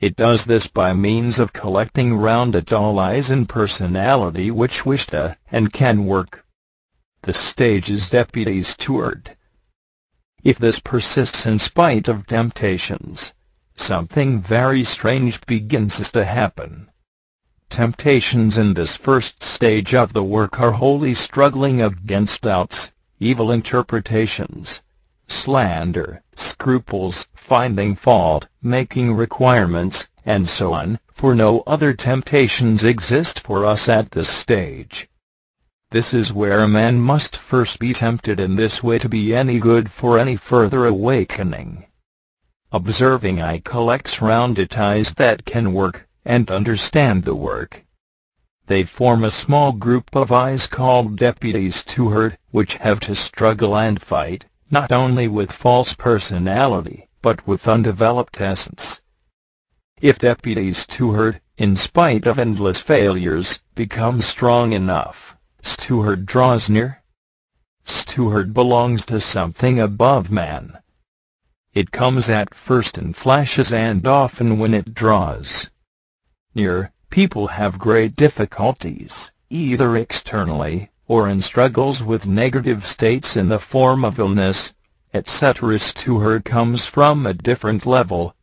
It does this by means of collecting round it all eyes in personality which wish to and can work. The stage is deputies toward. If this persists in spite of temptations, something very strange begins to happen. Temptations in this first stage of the work are wholly struggling against doubts, evil interpretations, slander, scruples, finding fault, making requirements, and so on, for no other temptations exist for us at this stage. This is where a man must first be tempted in this way to be any good for any further awakening. Observing I collects round it eyes that can work, and understand the work. They form a small group of eyes called deputies toward, which have to struggle and fight, not only with false personality, but with undeveloped essence. If deputies toward, in spite of endless failures, become strong enough, steward draws near. Steward belongs to something above man. It comes at first in flashes, and often when it draws near, people have great difficulties, either externally, or in struggles with negative states in the form of illness, etc. Steward comes from a different level.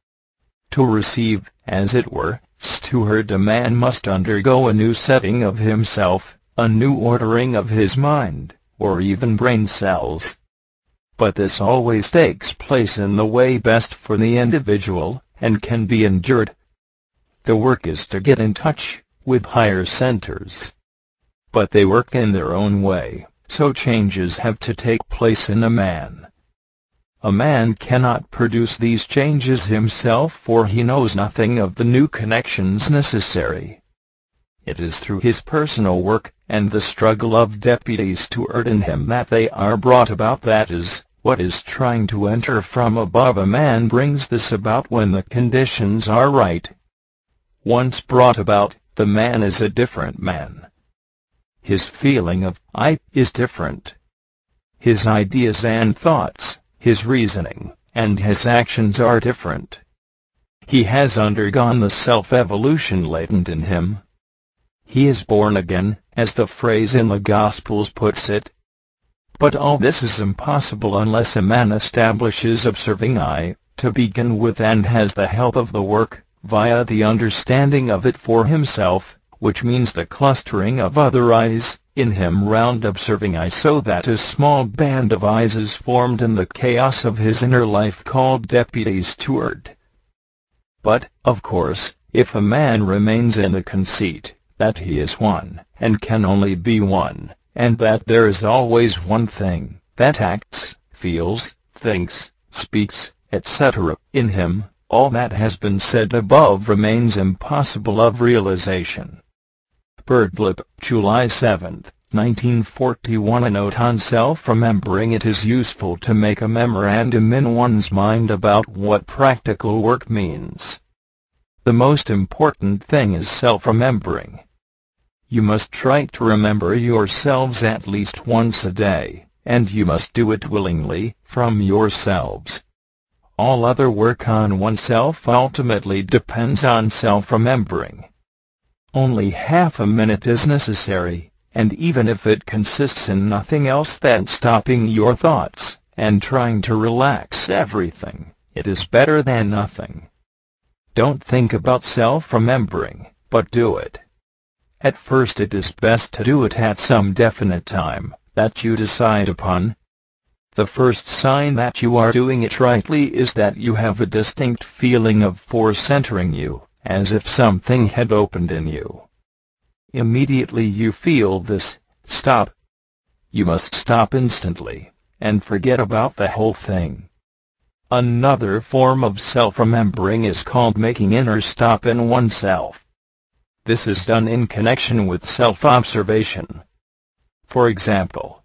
To receive, as it were, steward, a man must undergo a new setting of himself, a new ordering of his mind, or even brain cells. But this always takes place in the way best for the individual, and can be endured. The work is to get in touch with higher centers. But they work in their own way, so changes have to take place in a man. A man cannot produce these changes himself, for he knows nothing of the new connections necessary. It is through his personal work, and the struggle of deputies toward in him, that they are brought about. That is, what is trying to enter from above a man brings this about when the conditions are right. Once brought about, the man is a different man. His feeling of I is different. His ideas and thoughts, his reasoning, and his actions are different. He has undergone the self-evolution latent in him. He is born again, as the phrase in the Gospels puts it. But all this is impossible unless a man establishes observing I, to begin with, and has the help of the work, via the understanding of it for himself, which means the clustering of other eyes, in him round observing I, so that a small band of eyes is formed in the chaos of his inner life called deputies toward. But, of course, if a man remains in the conceit that he is one, and can only be one, and that there is always one thing that acts, feels, thinks, speaks, etc., in him, all that has been said above remains impossible of realization. Birdlip, July 7, 1941. A note on self-remembering. It is useful to make a memorandum in one's mind about what practical work means. The most important thing is self-remembering. You must try to remember yourselves at least once a day, and you must do it willingly, from yourselves. All other work on oneself ultimately depends on self-remembering. Only half a minute is necessary, and even if it consists in nothing else than stopping your thoughts, and trying to relax everything, it is better than nothing. Don't think about self-remembering, but do it. At first it is best to do it at some definite time that you decide upon. The first sign that you are doing it rightly is that you have a distinct feeling of force entering you, as if something had opened in you. Immediately you feel this, stop. You must stop instantly, and forget about the whole thing. Another form of self-remembering is called making inner stop in oneself. This is done in connection with self-observation. For example,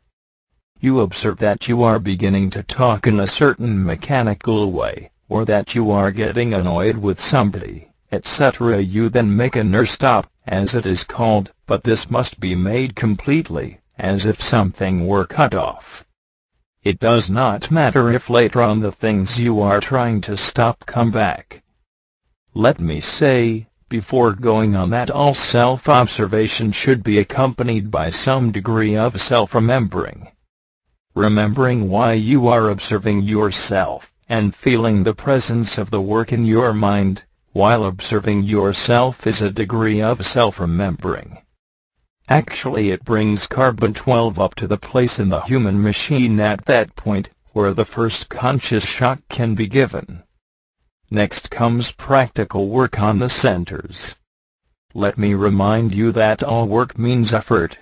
you observe that you are beginning to talk in a certain mechanical way, or that you are getting annoyed with somebody, etc. You then make an inner stop, as it is called, but this must be made completely, as if something were cut off. It does not matter if later on the things you are trying to stop come back. Let me say, before going on, that all self-observation should be accompanied by some degree of self-remembering. Remembering why you are observing yourself, and feeling the presence of the work in your mind, while observing yourself is a degree of self-remembering. Actually, it brings carbon-12 up to the place in the human machine at that point, where the first conscious shock can be given. Next comes practical work on the centers. Let me remind you that all work means effort.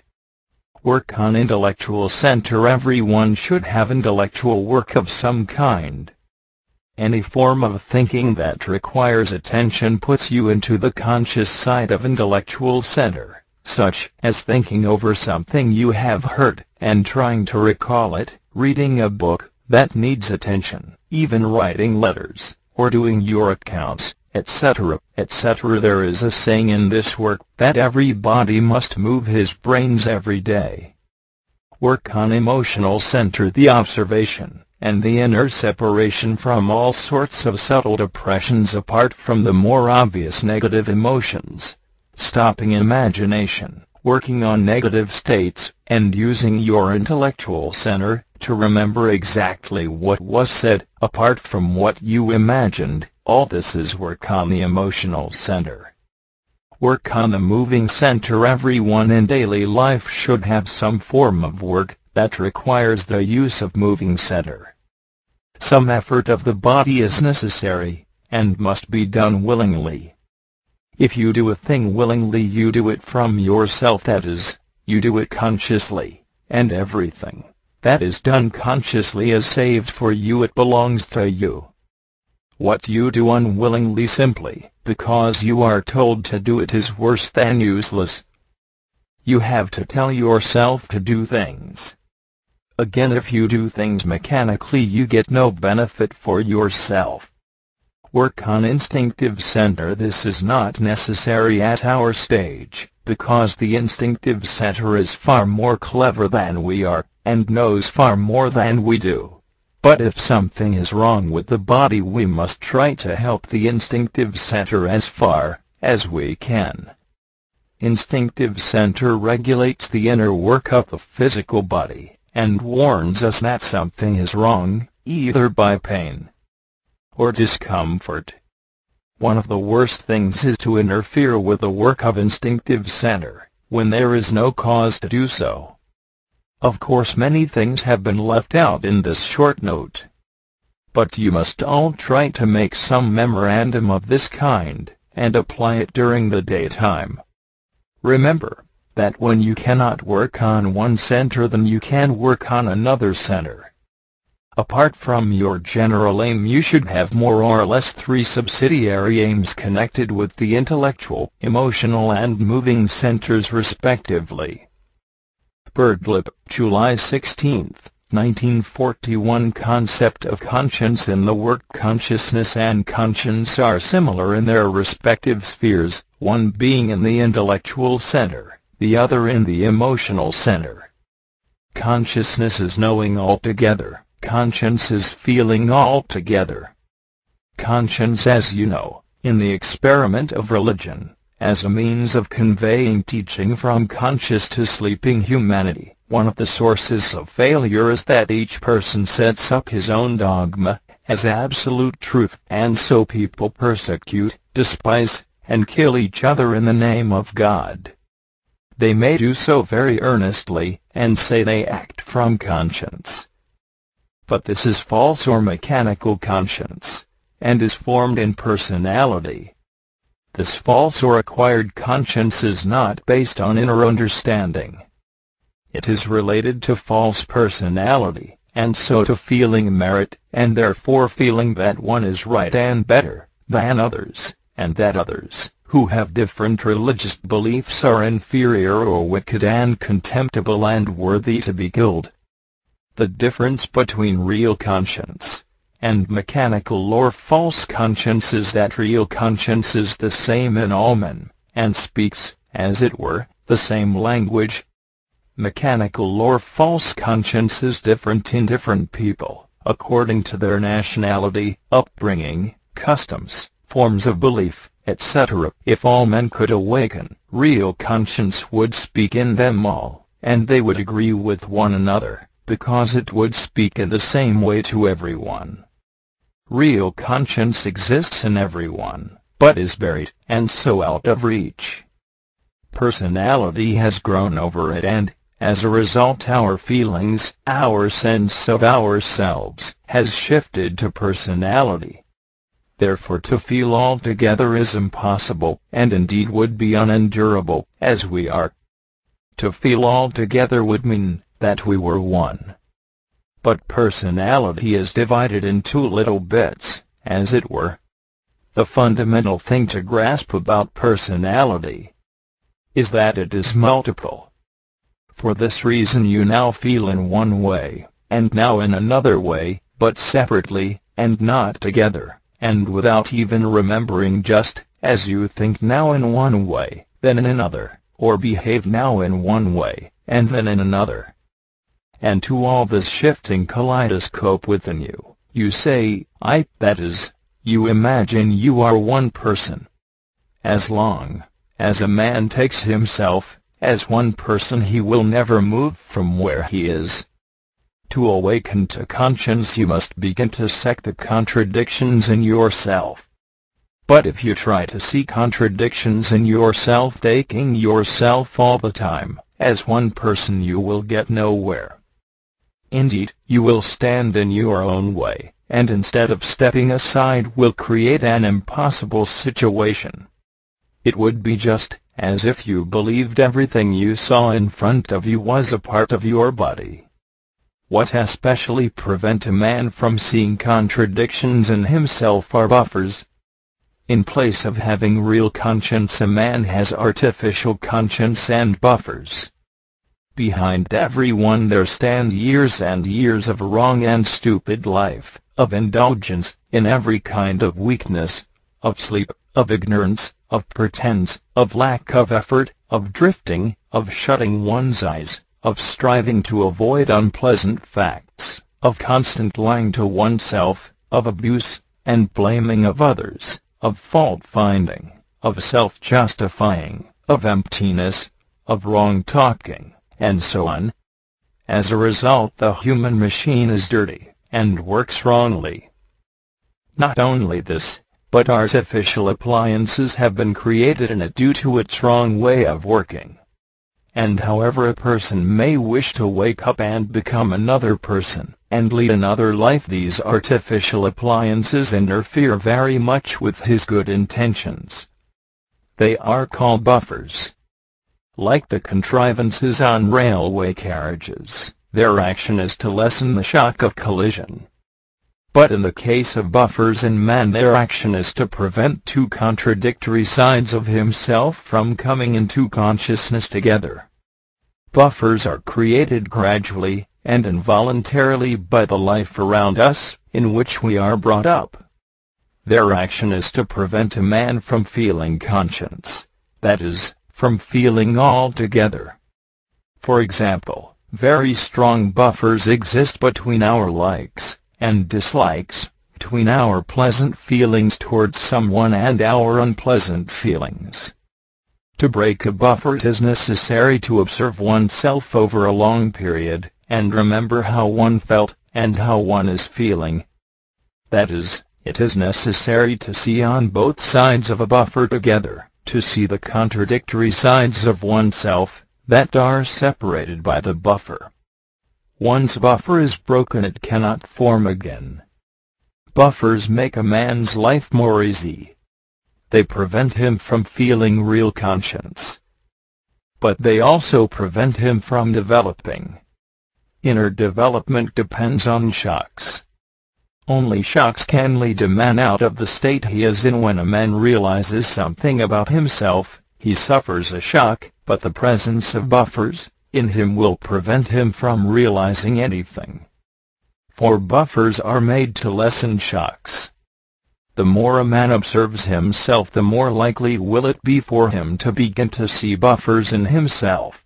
Work on intellectual center. Everyone should have intellectual work of some kind. Any form of thinking that requires attention puts you into the conscious side of intellectual center, such as thinking over something you have heard, and trying to recall it, reading a book that needs attention, even writing letters, or doing your accounts, etc., etc. There is a saying in this work that everybody must move his brains every day. Work on emotional center, the observation, and the inner separation from all sorts of subtle depressions apart from the more obvious negative emotions. Stopping imagination, working on negative states, and using your intellectual center to remember exactly what was said, apart from what you imagined. All this is work on the emotional center. Work on the moving center. Everyone in daily life should have some form of work that requires the use of moving center. Some effort of the body is necessary, and must be done willingly. If you do a thing willingly, you do it from yourself, that is, you do it consciously, and everything that is done consciously is saved for you. It belongs to you. What you do unwillingly simply because you are told to do it is worse than useless. You have to tell yourself to do things. Again, if you do things mechanically, you get no benefit for yourself. Work on instinctive center. This is not necessary at our stage, because the instinctive center is far more clever than we are, and knows far more than we do. But if something is wrong with the body, we must try to help the instinctive center as far as we can. Instinctive center regulates the inner work of the physical body, and warns us that something is wrong, either by pain or discomfort. One of the worst things is to interfere with the work of instinctive center, when there is no cause to do so. Of course, many things have been left out in this short note. But you must all try to make some memorandum of this kind, and apply it during the daytime. Remember that when you cannot work on one center, then you can work on another center. Apart from your general aim, you should have more or less 3 subsidiary aims connected with the intellectual, emotional and moving centers respectively. Birdlip, July 16, 1941. Concept of conscience in the work. Consciousness and conscience are similar in their respective spheres, one being in the intellectual center, the other in the emotional center. Consciousness is knowing altogether, conscience is feeling altogether. Conscience, as you know, in the experiment of religion, as a means of conveying teaching from conscious to sleeping humanity. One of the sources of failure is that each person sets up his own dogma as absolute truth, and so people persecute, despise, and kill each other in the name of God. They may do so very earnestly, and say they act from conscience. But this is false or mechanical conscience, and is formed in personality. This false or acquired conscience is not based on inner understanding. It is related to false personality, and so to feeling merit, and therefore feeling that one is right and better than others, and that others, who have different religious beliefs, are inferior or wicked and contemptible and worthy to be killed. The difference between real conscience and mechanical or false conscience is that real conscience is the same in all men, and speaks, as it were, the same language. Mechanical or false conscience is different in different people, according to their nationality, upbringing, customs, forms of belief, etc. If all men could awaken, real conscience would speak in them all, and they would agree with one another, because it would speak in the same way to everyone. Real conscience exists in everyone, but is buried, and so out of reach. Personality has grown over it, and, as a result, our feelings, our sense of ourselves, has shifted to personality. Therefore to feel altogether is impossible, and indeed would be unendurable, as we are. To feel altogether would mean that we were one. But personality is divided into little bits, as it were. The fundamental thing to grasp about personality is that it is multiple. For this reason you now feel in one way, and now in another way, but separately, and not together, and without even remembering, just as you think now in one way, then in another, or behave now in one way, and then in another. And to all this shifting kaleidoscope within you, you say, I, that is, you imagine you are one person. As long as a man takes himself as one person, he will never move from where he is. To awaken to conscience you must begin to see the contradictions in yourself. But if you try to see contradictions in yourself, taking yourself all the time as one person, you will get nowhere. Indeed, you will stand in your own way, and instead of stepping aside will create an impossible situation. It would be just as if you believed everything you saw in front of you was a part of your body. What especially prevent a man from seeing contradictions in himself are buffers. In place of having real conscience, a man has artificial conscience and buffers. Behind everyone there stand years and years of wrong and stupid life, of indulgence in every kind of weakness, of sleep, of ignorance, of pretense, of lack of effort, of drifting, of shutting one's eyes, of striving to avoid unpleasant facts, of constant lying to oneself, of abuse and blaming of others, of fault-finding, of self-justifying, of emptiness, of wrong-talking, and so on. As a result, the human machine is dirty, and works wrongly. Not only this, but artificial appliances have been created in it due to its wrong way of working. And however a person may wish to wake up and become another person, and lead another life, these artificial appliances interfere very much with his good intentions. They are called buffers. Like the contrivances on railway carriages, their action is to lessen the shock of collision. But in the case of buffers in man, their action is to prevent two contradictory sides of himself from coming into consciousness together. Buffers are created gradually and involuntarily by the life around us, in which we are brought up. Their action is to prevent a man from feeling conscience, that is, from feeling altogether. For example, very strong buffers exist between our likes and dislikes, between our pleasant feelings towards someone and our unpleasant feelings. To break a buffer, it is necessary to observe oneself over a long period, and remember how one felt, and how one is feeling. That is, it is necessary to see on both sides of a buffer together, to see the contradictory sides of oneself, that are separated by the buffer. Once buffer is broken, it cannot form again. Buffers make a man's life more easy. They prevent him from feeling real conscience. But they also prevent him from developing. Inner development depends on shocks. Only shocks can lead a man out of the state he is in. When a man realizes something about himself, he suffers a shock, but the presence of buffers in him will prevent him from realizing anything. For buffers are made to lessen shocks. The more a man observes himself, the more likely will it be for him to begin to see buffers in himself.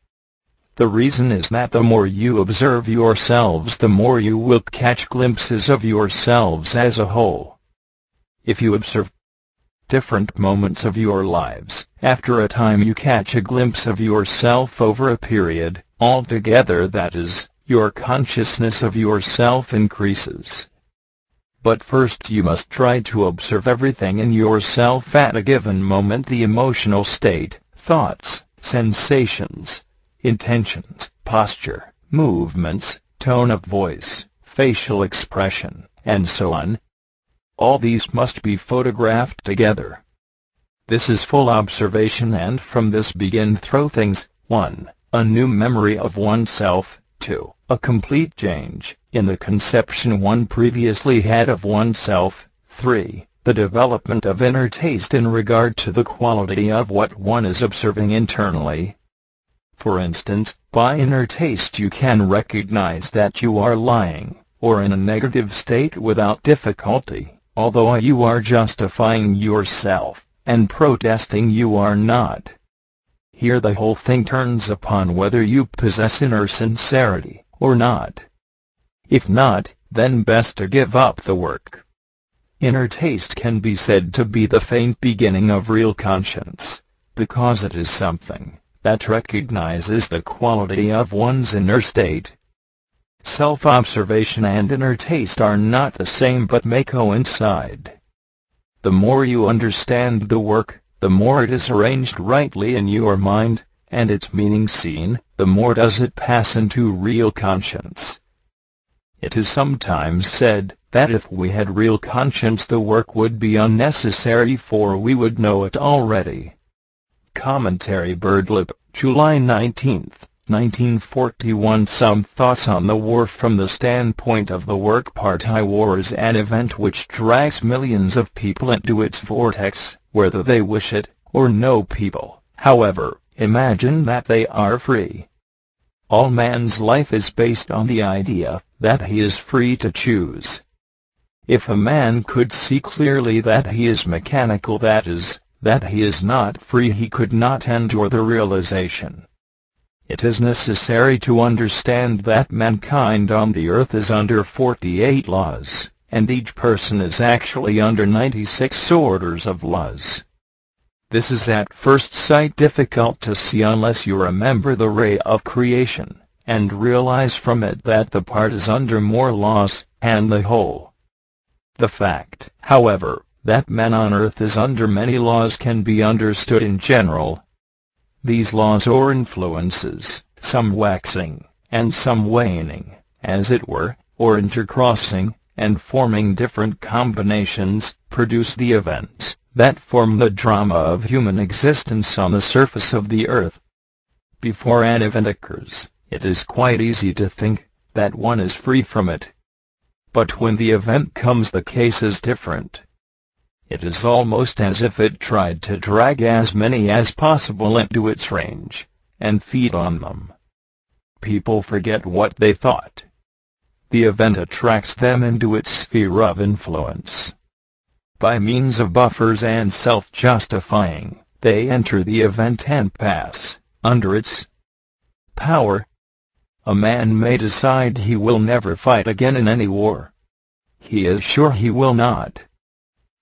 The reason is that the more you observe yourselves, the more you will catch glimpses of yourselves as a whole. If you observe different moments of your lives, after a time you catch a glimpse of yourself over a period. Altogether, that is, your consciousness of yourself increases. But first you must try to observe everything in yourself at a given moment: the emotional state, thoughts, sensations, intentions, posture, movements, tone of voice, facial expression, and so on. All these must be photographed together. This is full observation, and from this begin throw things: 1. A new memory of oneself, 2. A complete change in the conception one previously had of oneself, 3. The development of inner taste in regard to the quality of what one is observing internally. For instance, by inner taste you can recognize that you are lying, or in a negative state without difficulty, although you are justifying yourself, and protesting you are not. Here the whole thing turns upon whether you possess inner sincerity, or not. If not, then best to give up the work. Inner taste can be said to be the faint beginning of real conscience, because it is something that recognizes the quality of one's inner state. Self-observation and inner taste are not the same, but may coincide. The more you understand the work, the more it is arranged rightly in your mind, and its meaning seen, the more does it pass into real conscience. It is sometimes said that if we had real conscience the work would be unnecessary, for we would know it already. Commentary, Birdlip, July 19, 1941. Some thoughts on the war from the standpoint of the work. Part I. War is an event which drags millions of people into its vortex, whether they wish it or no. People, however, imagine that they are free. All man's life is based on the idea that he is free to choose. If a man could see clearly that he is mechanical, that is, that he is not free, he could not endure the realization. It is necessary to understand that mankind on the earth is under 48 laws, and each person is actually under 96 orders of laws. This is at first sight difficult to see unless you remember the ray of creation, and realize from it that the part is under more laws, and the whole. The fact, however, that man on earth is under many laws can be understood in general. These laws or influences, some waxing, and some waning, as it were, or intercrossing, and forming different combinations, produce the events that form the drama of human existence on the surface of the earth. Before an event occurs, it is quite easy to think that one is free from it. But when the event comes, the case is different. It is almost as if it tried to drag as many as possible into its range, and feed on them. People forget what they thought. The event attracts them into its sphere of influence. By means of buffers and self-justifying, they enter the event and pass under its power. A man may decide he will never fight again in any war. He is sure he will not.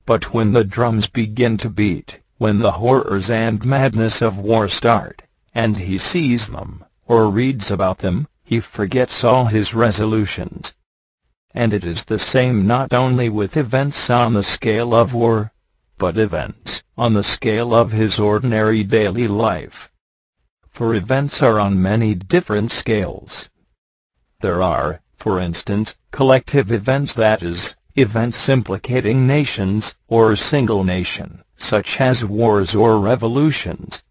But when the drums begin to beat, when the horrors and madness of war start, and he sees them, or reads about them, he forgets all his resolutions. And it is the same not only with events on the scale of war, but events on the scale of his ordinary daily life. for events are on many different scales. There are, for instance, collective events, that is, events implicating nations, or a single nation, such as wars or revolutions.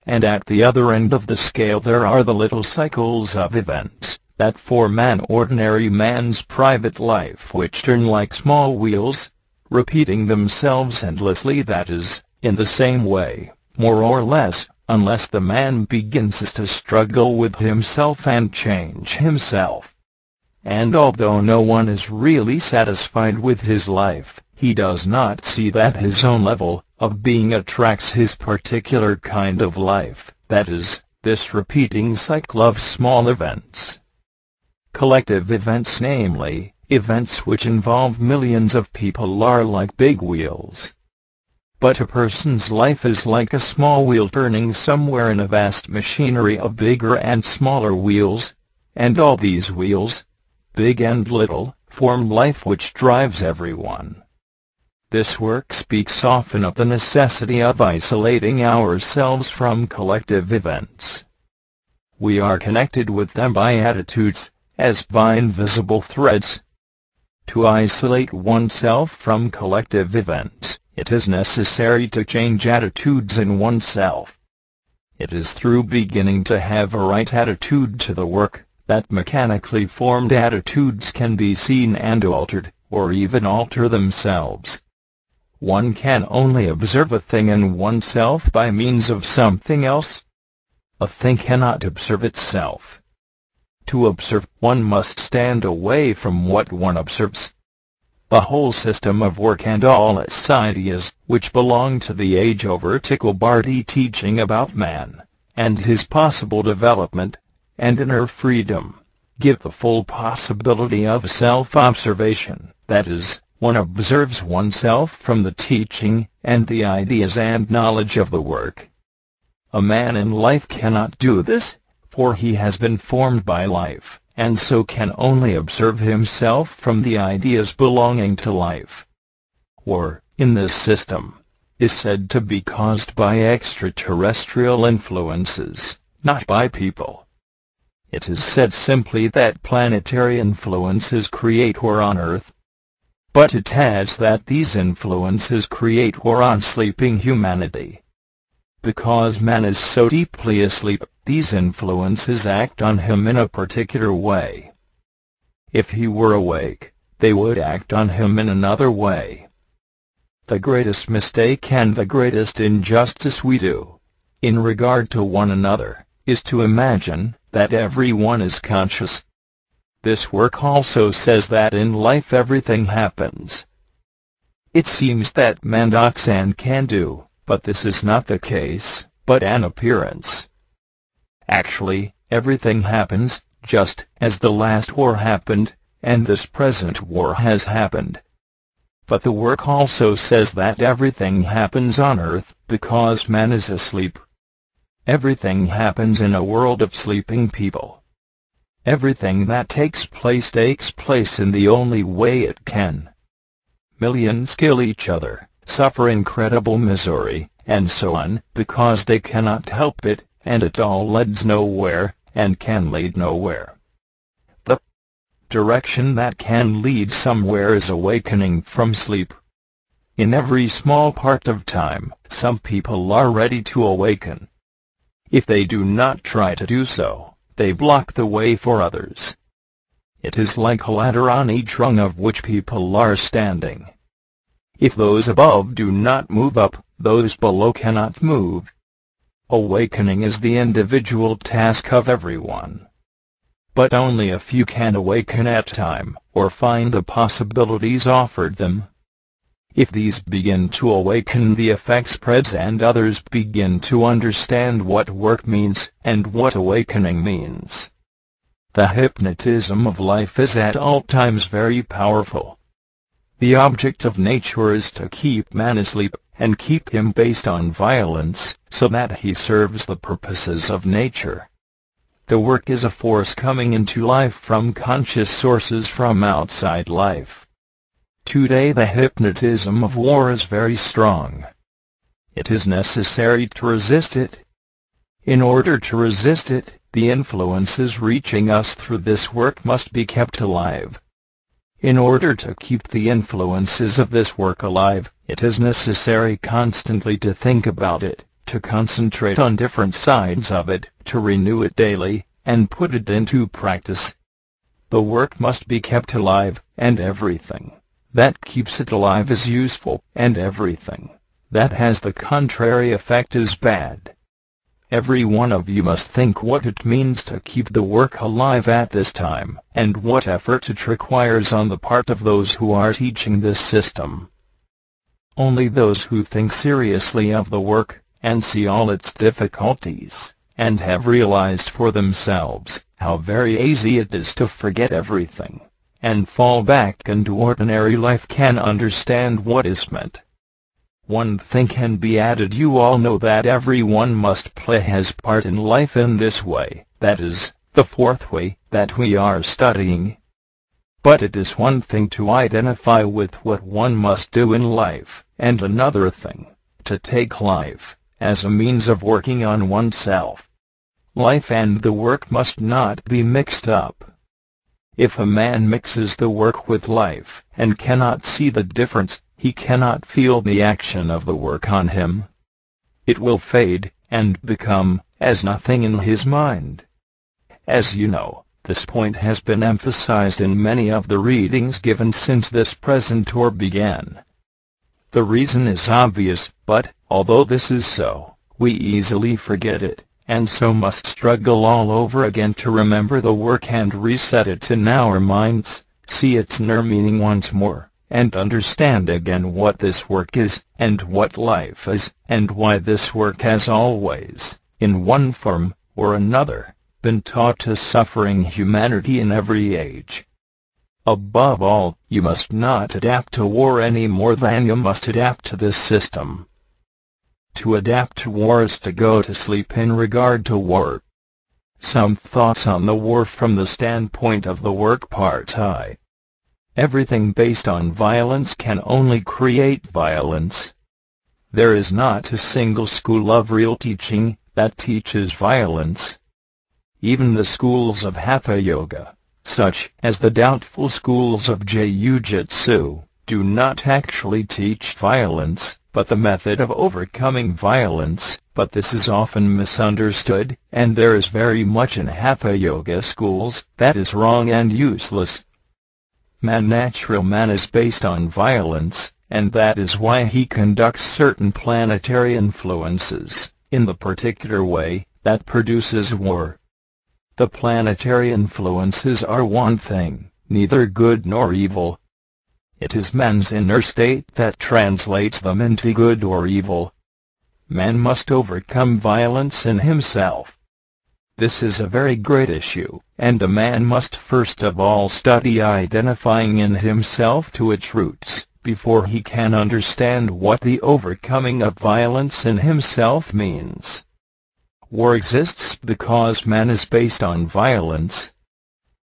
And at the other end of the scale there are the little cycles of events that form an ordinary man's private life, which turn like small wheels, repeating themselves endlessly, that is, in the same way, more or less, unless the man begins to struggle with himself and change himself. And although no one is really satisfied with his life, he does not see that his own level of being attracts his particular kind of life, that is, this repeating cycle of small events. Collective events, namely, events which involve millions of people, are like big wheels. But a person's life is like a small wheel turning somewhere in a vast machinery of bigger and smaller wheels, and all these wheels, big and little, form life which drives everyone. This work speaks often of the necessity of isolating ourselves from collective events. We are connected with them by attitudes, as by invisible threads. To isolate oneself from collective events, it is necessary to change attitudes in oneself. It is through beginning to have a right attitude to the work that mechanically formed attitudes can be seen and altered, or even alter themselves. One can only observe a thing in oneself by means of something else. A thing cannot observe itself. To observe, one must stand away from what one observes. The whole system of work and all its ideas, which belong to the age-old Tickle-Barty teaching about man, and his possible development, and inner freedom, give the full possibility of self-observation, that is, one observes oneself from the teaching, and the ideas and knowledge of the work. A man in life cannot do this, for he has been formed by life, and so can only observe himself from the ideas belonging to life. War, in this system, is said to be caused by extraterrestrial influences, not by people. It is said simply that planetary influences create war on Earth. But it adds that these influences create war on sleeping humanity. Because man is so deeply asleep, these influences act on him in a particular way. If he were awake, they would act on him in another way. The greatest mistake and the greatest injustice we do, in regard to one another, is to imagine that everyone is conscious. This work also says that in life everything happens. It seems that man acts and can do, but this is not the case, but an appearance. Actually, everything happens, just as the last war happened, and this present war has happened. But the work also says that everything happens on Earth because man is asleep. Everything happens in a world of sleeping people. Everything that takes place in the only way it can. Millions kill each other, suffer incredible misery, and so on, because they cannot help it, and it all leads nowhere, and can lead nowhere. The direction that can lead somewhere is awakening from sleep. In every small part of time, some people are ready to awaken. If they do not try to do so, they block the way for others. It is like a ladder on each rung of which people are standing. If those above do not move up, those below cannot move. Awakening is the individual task of everyone. But only a few can awaken at a time, or find the possibilities offered them. If these begin to awaken, the effect spreads and others begin to understand what work means and what awakening means. The hypnotism of life is at all times very powerful. The object of nature is to keep man asleep, and keep him based on violence, so that he serves the purposes of nature. The work is a force coming into life from conscious sources from outside life. Today the hypnotism of war is very strong. It is necessary to resist it. In order to resist it, the influences reaching us through this work must be kept alive. In order to keep the influences of this work alive, it is necessary constantly to think about it, to concentrate on different sides of it, to renew it daily, and put it into practice. The work must be kept alive, and everything that keeps it alive is useful, and everything that has the contrary effect is bad. Every one of you must think what it means to keep the work alive at this time, and what effort it requires on the part of those who are teaching this system. Only those who think seriously of the work, and see all its difficulties, and have realized for themselves how very easy it is to forget everything, and fall back into ordinary life, can understand what is meant. One thing can be added: you all know that everyone must play his part in life in this way, that is, the fourth way that we are studying. But it is one thing to identify with what one must do in life, and another thing to take life as a means of working on oneself. Life and the work must not be mixed up. If a man mixes the work with life, and cannot see the difference, he cannot feel the action of the work on him. It will fade, and become as nothing in his mind. As you know, this point has been emphasized in many of the readings given since this present tour began. The reason is obvious, but, although this is so, we easily forget it, and so must struggle all over again to remember the work and reset it in our minds, see its inner meaning once more, and understand again what this work is, and what life is, and why this work has always, in one form or another, been taught to suffering humanity in every age. Above all, you must not adapt to war any more than you must adapt to this system. To adapt to war is to go to sleep in regard to war. Some thoughts on the war from the standpoint of the work part I. Everything based on violence can only create violence. There is not a single school of real teaching that teaches violence. Even the schools of Hatha Yoga, such as the doubtful schools of Jiu-Jitsu, do not actually teach violence, but the method of overcoming violence, but this is often misunderstood, and there is very much in Hatha Yoga schools that is wrong and useless. Natural man is based on violence, and that is why he conducts certain planetary influences, in the particular way that produces war. The planetary influences are one thing, neither good nor evil. It is man's inner state that translates them into good or evil. Man must overcome violence in himself. This is a very great issue, and a man must first of all study identifying in himself to its roots, before he can understand what the overcoming of violence in himself means. War exists because man is based on violence.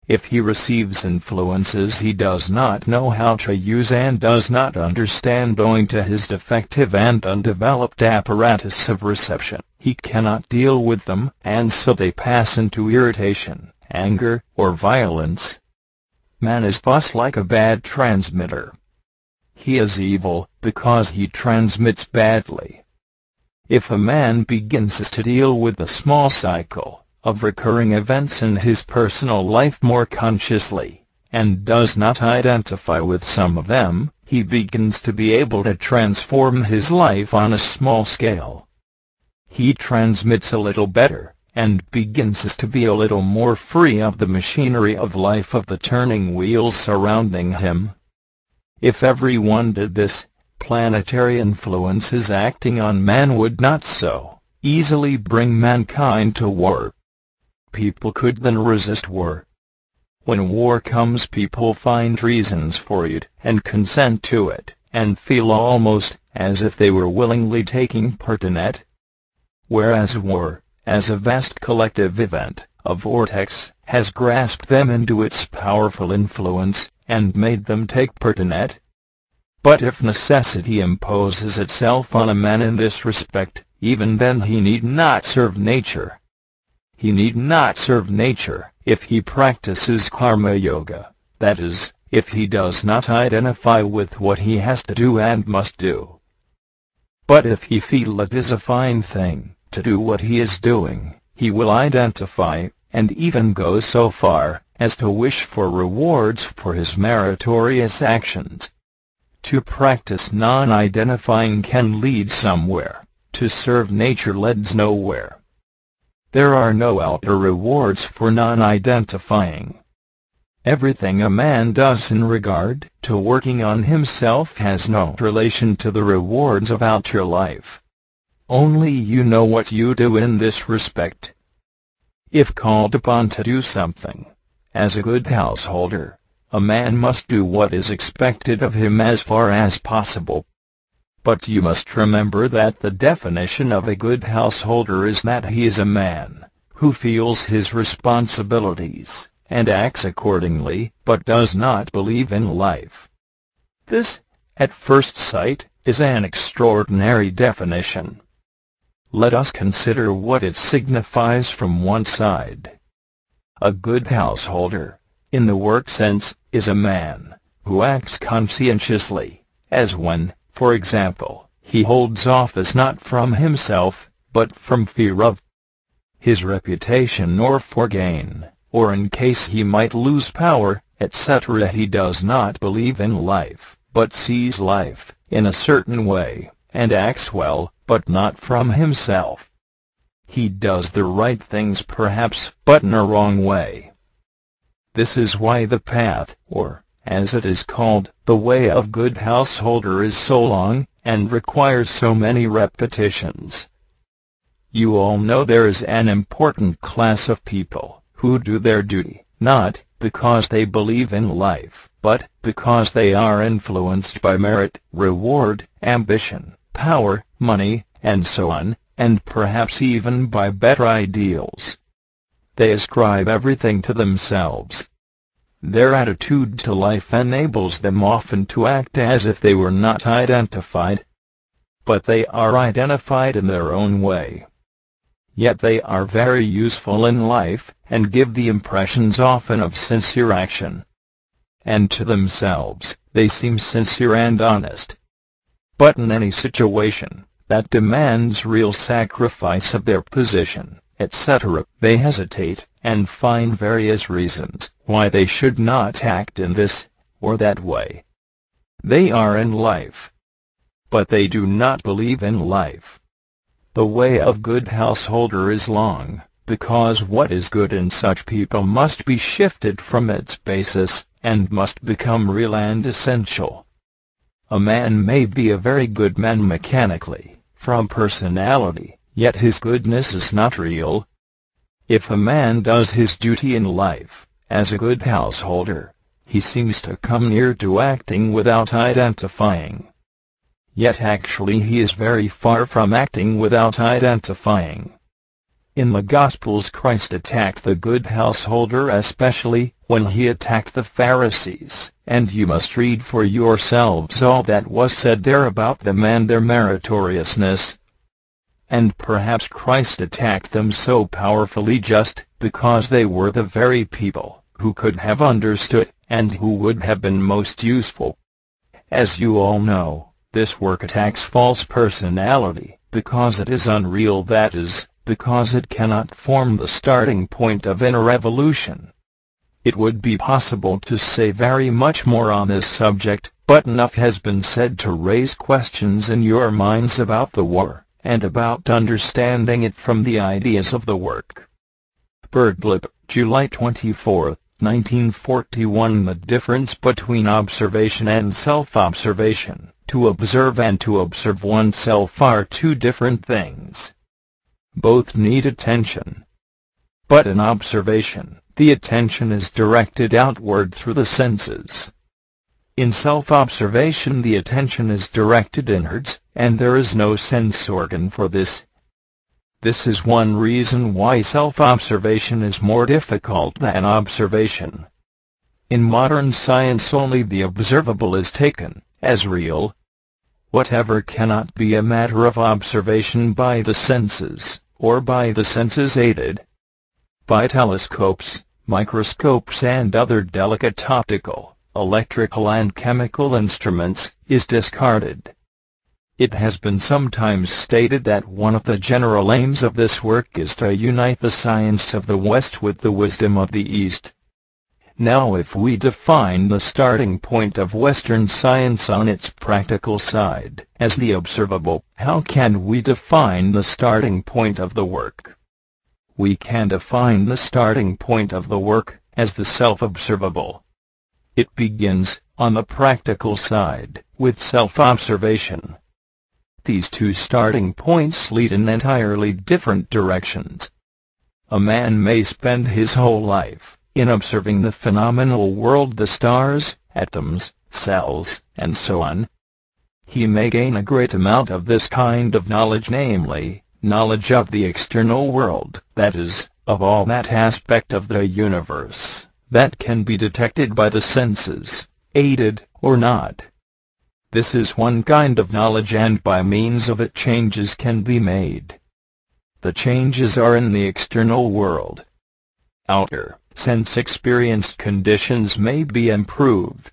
If he receives influences he does not know how to use and does not understand owing to his defective and undeveloped apparatus of reception, he cannot deal with them, and so they pass into irritation, anger, or violence. Man is thus like a bad transmitter. He is evil because he transmits badly. If a man begins to deal with the small cycle of recurring events in his personal life more consciously, and does not identify with some of them, he begins to be able to transform his life on a small scale. He transmits a little better, and begins to be a little more free of the machinery of life of the turning wheels surrounding him. If everyone did this, planetary influences acting on man would not so easily bring mankind to war. People could then resist war. When war comes, people find reasons for it, and consent to it, and feel almost as if they were willingly taking part in it. Whereas war, as a vast collective event, a vortex, has grasped them into its powerful influence, and made them take part in it. But if necessity imposes itself on a man in this respect, even then he need not serve nature. He need not serve nature if he practices karma yoga, that is, if he does not identify with what he has to do and must do. But if he feel it is a fine thing to do what he is doing, he will identify, and even go so far as to wish for rewards for his meritorious actions. To practice non-identifying can lead somewhere, to serve nature leads nowhere. There are no outer rewards for non-identifying. Everything a man does in regard to working on himself has no relation to the rewards of outer life. Only you know what you do in this respect. If called upon to do something, as a good householder, a man must do what is expected of him as far as possible. But you must remember that the definition of a good householder is that he is a man who feels his responsibilities and acts accordingly, but does not believe in life. This, at first sight, is an extraordinary definition. Let us consider what it signifies from one side. A good householder, in the work sense, is a man who acts conscientiously, as when, for example, he holds office not from himself, but from fear of his reputation or for gain, or in case he might lose power, etc. He does not believe in life, but sees life in a certain way, and acts well, but not from himself. He does the right things perhaps, but in a wrong way. This is why the path, or, as it is called, the way of good householder is so long, and requires so many repetitions. You all know there is an important class of people who do their duty, not because they believe in life, but because they are influenced by merit, reward, ambition, power, money, and so on, and perhaps even by better ideals. They ascribe everything to themselves. Their attitude to life enables them often to act as if they were not identified. But they are identified in their own way. Yet they are very useful in life, and give the impressions often of sincere action. And to themselves, they seem sincere and honest. But in any situation that demands real sacrifice of their position, etc., they hesitate, and find various reasons why they should not act in this or that way. They are in life, but they do not believe in life. The way of good householder is long, because what is good in such people must be shifted from its basis, and must become real and essential. A man may be a very good man mechanically, from personality, yet his goodness is not real. If a man does his duty in life, as a good householder, he seems to come near to acting without identifying. Yet actually he is very far from acting without identifying. In the Gospels Christ attacked the good householder especially when he attacked the Pharisees, and you must read for yourselves all that was said there about them and their meritoriousness. And perhaps Christ attacked them so powerfully just because they were the very people who could have understood, and who would have been most useful. As you all know, this work attacks false personality, because it is unreal, that is, because it cannot form the starting point of inner evolution. It would be possible to say very much more on this subject, but enough has been said to raise questions in your minds about the war, and about understanding it from the ideas of the work. Birdlip, July 24, 1941. The difference between observation and self-observation. To observe and to observe oneself are two different things. Both need attention. But in observation, the attention is directed outward through the senses. In self-observation the attention is directed inwards, and there is no sense organ for this. This is one reason why self-observation is more difficult than observation. In modern science only the observable is taken as real. Whatever cannot be a matter of observation by the senses, or by the senses aided by telescopes, microscopes and other delicate optical, electrical and chemical instruments, is discarded. It has been sometimes stated that one of the general aims of this work is to unite the science of the West with the wisdom of the East. Now if we define the starting point of Western science on its practical side as the observable, how can we define the starting point of the work? We can define the starting point of the work as the self-observable. It begins, on the practical side, with self-observation. These two starting points lead in entirely different directions. A man may spend his whole life in observing the phenomenal world, the stars, atoms, cells, and so on. He may gain a great amount of this kind of knowledge, namely, knowledge of the external world, that is, of all that aspect of the universe that can be detected by the senses, aided or not. This is one kind of knowledge, and by means of it changes can be made. The changes are in the external world. Outer, sense-experienced conditions may be improved.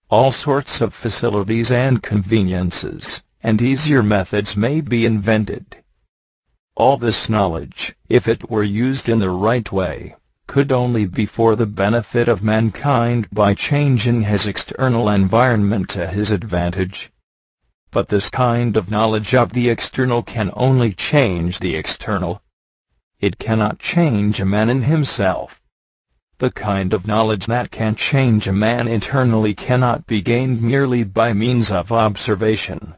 All sorts of facilities and conveniences, and easier methods may be invented. All this knowledge, if it were used in the right way, could only be for the benefit of mankind by changing his external environment to his advantage. But this kind of knowledge of the external can only change the external. It cannot change a man in himself. The kind of knowledge that can change a man internally cannot be gained merely by means of observation.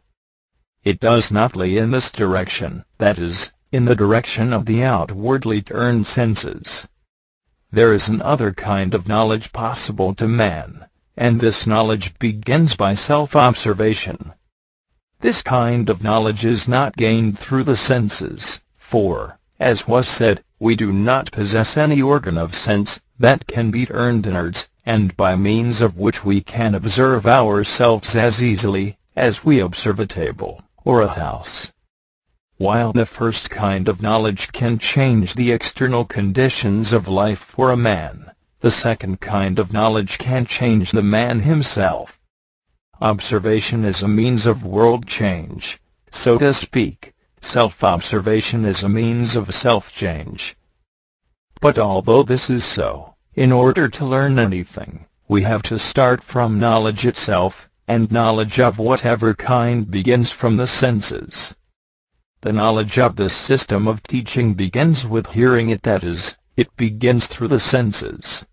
It does not lie in this direction, that is, in the direction of the outwardly turned senses. There is another kind of knowledge possible to man, and this knowledge begins by self-observation. This kind of knowledge is not gained through the senses, for, as was said, we do not possess any organ of sense that can be turned inwards, and by means of which we can observe ourselves as easily as we observe a table or a house. While the first kind of knowledge can change the external conditions of life for a man, the second kind of knowledge can change the man himself. Observation is a means of world change, so to speak. Self-observation is a means of self-change. But although this is so, in order to learn anything, we have to start from knowledge itself, and knowledge of whatever kind begins from the senses. The knowledge of this system of teaching begins with hearing it, that is, it begins through the senses.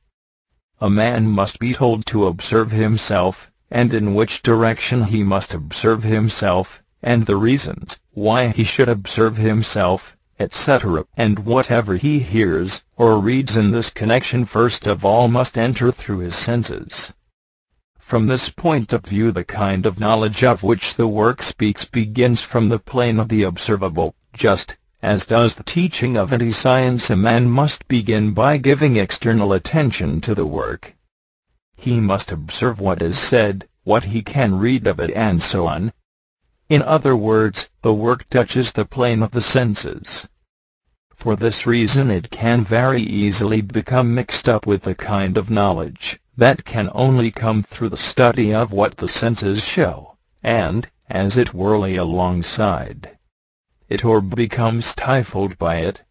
A man must be told to observe himself, and in which direction he must observe himself, and the reasons why he should observe himself, etc. And whatever he hears or reads in this connection first of all must enter through his senses. From this point of view, the kind of knowledge of which the work speaks begins from the plane of the observable, just as does the teaching of any science. A man must begin by giving external attention to the work. He must observe what is said, what he can read of it, and so on. In other words, the work touches the plane of the senses. For this reason it can very easily become mixed up with the kind of knowledge that can only come through the study of what the senses show, and, as it were, lay alongside it or become stifled by it.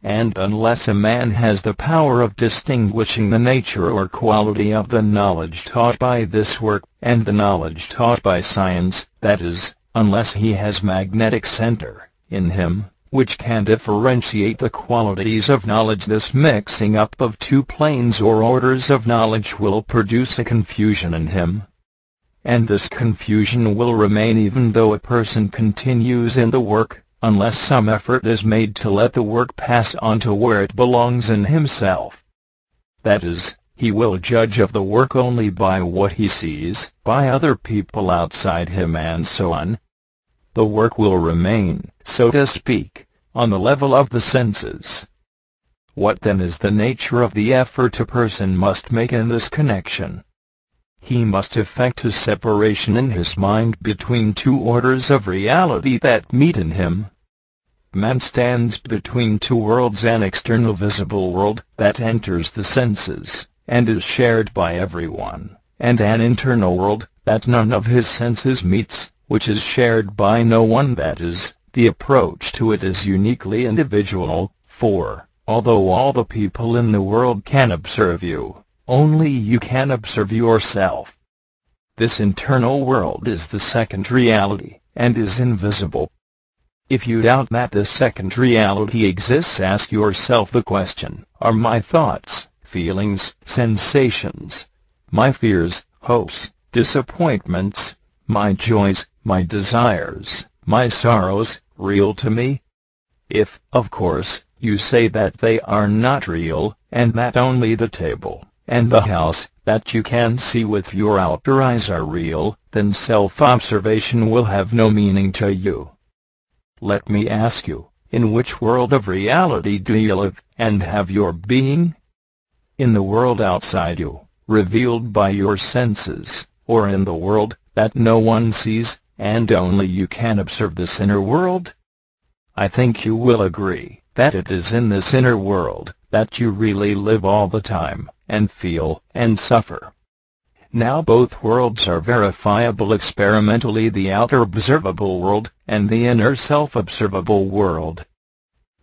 And unless a man has the power of distinguishing the nature or quality of the knowledge taught by this work and the knowledge taught by science, that is, unless he has magnetic center in him, which can differentiate the qualities of knowledge, this mixing up of two planes or orders of knowledge will produce a confusion in him. And this confusion will remain even though a person continues in the work, unless some effort is made to let the work pass on to where it belongs in himself. That is, he will judge of the work only by what he sees, by other people outside him, and so on. The work will remain, so to speak, on the level of the senses. What then is the nature of the effort a person must make in this connection? he must effect a separation in his mind between two orders of reality that meet in him. Man stands between two worlds: an external visible world that enters the senses, and is shared by everyone, and an internal world that none of his senses meets, which is shared by no one. That is, the approach to it is uniquely individual, for, although all the people in the world can observe you, only you can observe yourself. This internal world is the second reality, and is invisible. If you doubt that the second reality exists, ask yourself the question: are my thoughts, feelings, sensations, my fears, hopes, disappointments, my joys, my desires, my sorrows, real to me? If, of course, you say that they are not real, and that only the table and the house that you can see with your outer eyes are real, then self-observation will have no meaning to you. Let me ask you, in which world of reality do you live, and have your being? In the world outside you, revealed by your senses, or in the world that no one sees, and only you can observe, this inner world? I think you will agree that it is in this inner world that you really live all the time, and feel, and suffer. Now both worlds are verifiable experimentally: the outer observable world, and the inner self-observable world.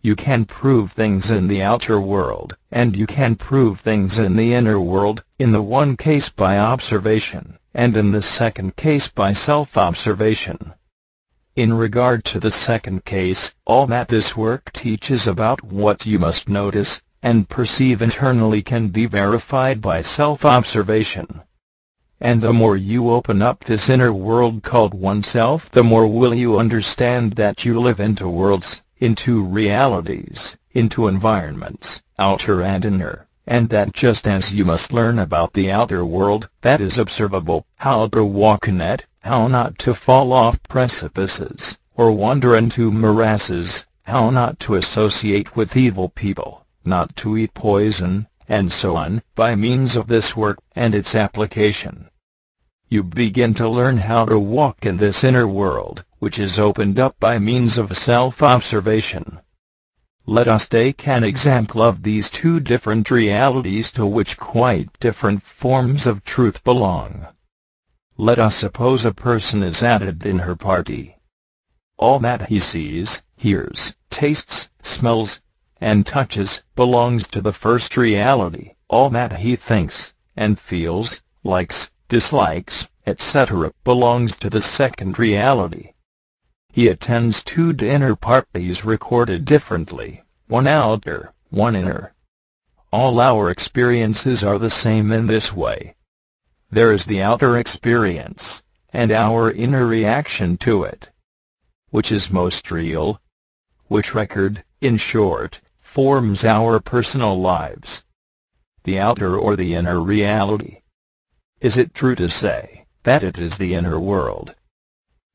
You can prove things in the outer world, and you can prove things in the inner world, in the one case by observation, and in the second case by self-observation. In regard to the second case, all that this work teaches about what you must notice and perceive internally can be verified by self-observation. And the more you open up this inner world called oneself, the more will you understand that you live into worlds, into realities, into environments, outer and inner, and that just as you must learn about the outer world that is observable, how to walk in it, how not to fall off precipices, or wander into morasses, how not to associate with evil people, not to eat poison, and so on, by means of this work and its application, you begin to learn how to walk in this inner world, which is opened up by means of self-observation. Let us take an example of these two different realities to which quite different forms of truth belong. Let us suppose a person is at a dinner party. All that he sees, hears, tastes, smells, and touches belongs to the first reality. All that he thinks, and feels, likes, dislikes, etc. belongs to the second reality. He attends two dinner parties recorded differently, one outer, one inner. All our experiences are the same in this way. There is the outer experience, and our inner reaction to it. Which is most real? Which record, in short, forms our personal lives? The outer or the inner reality? Is it true to say that it is the inner world?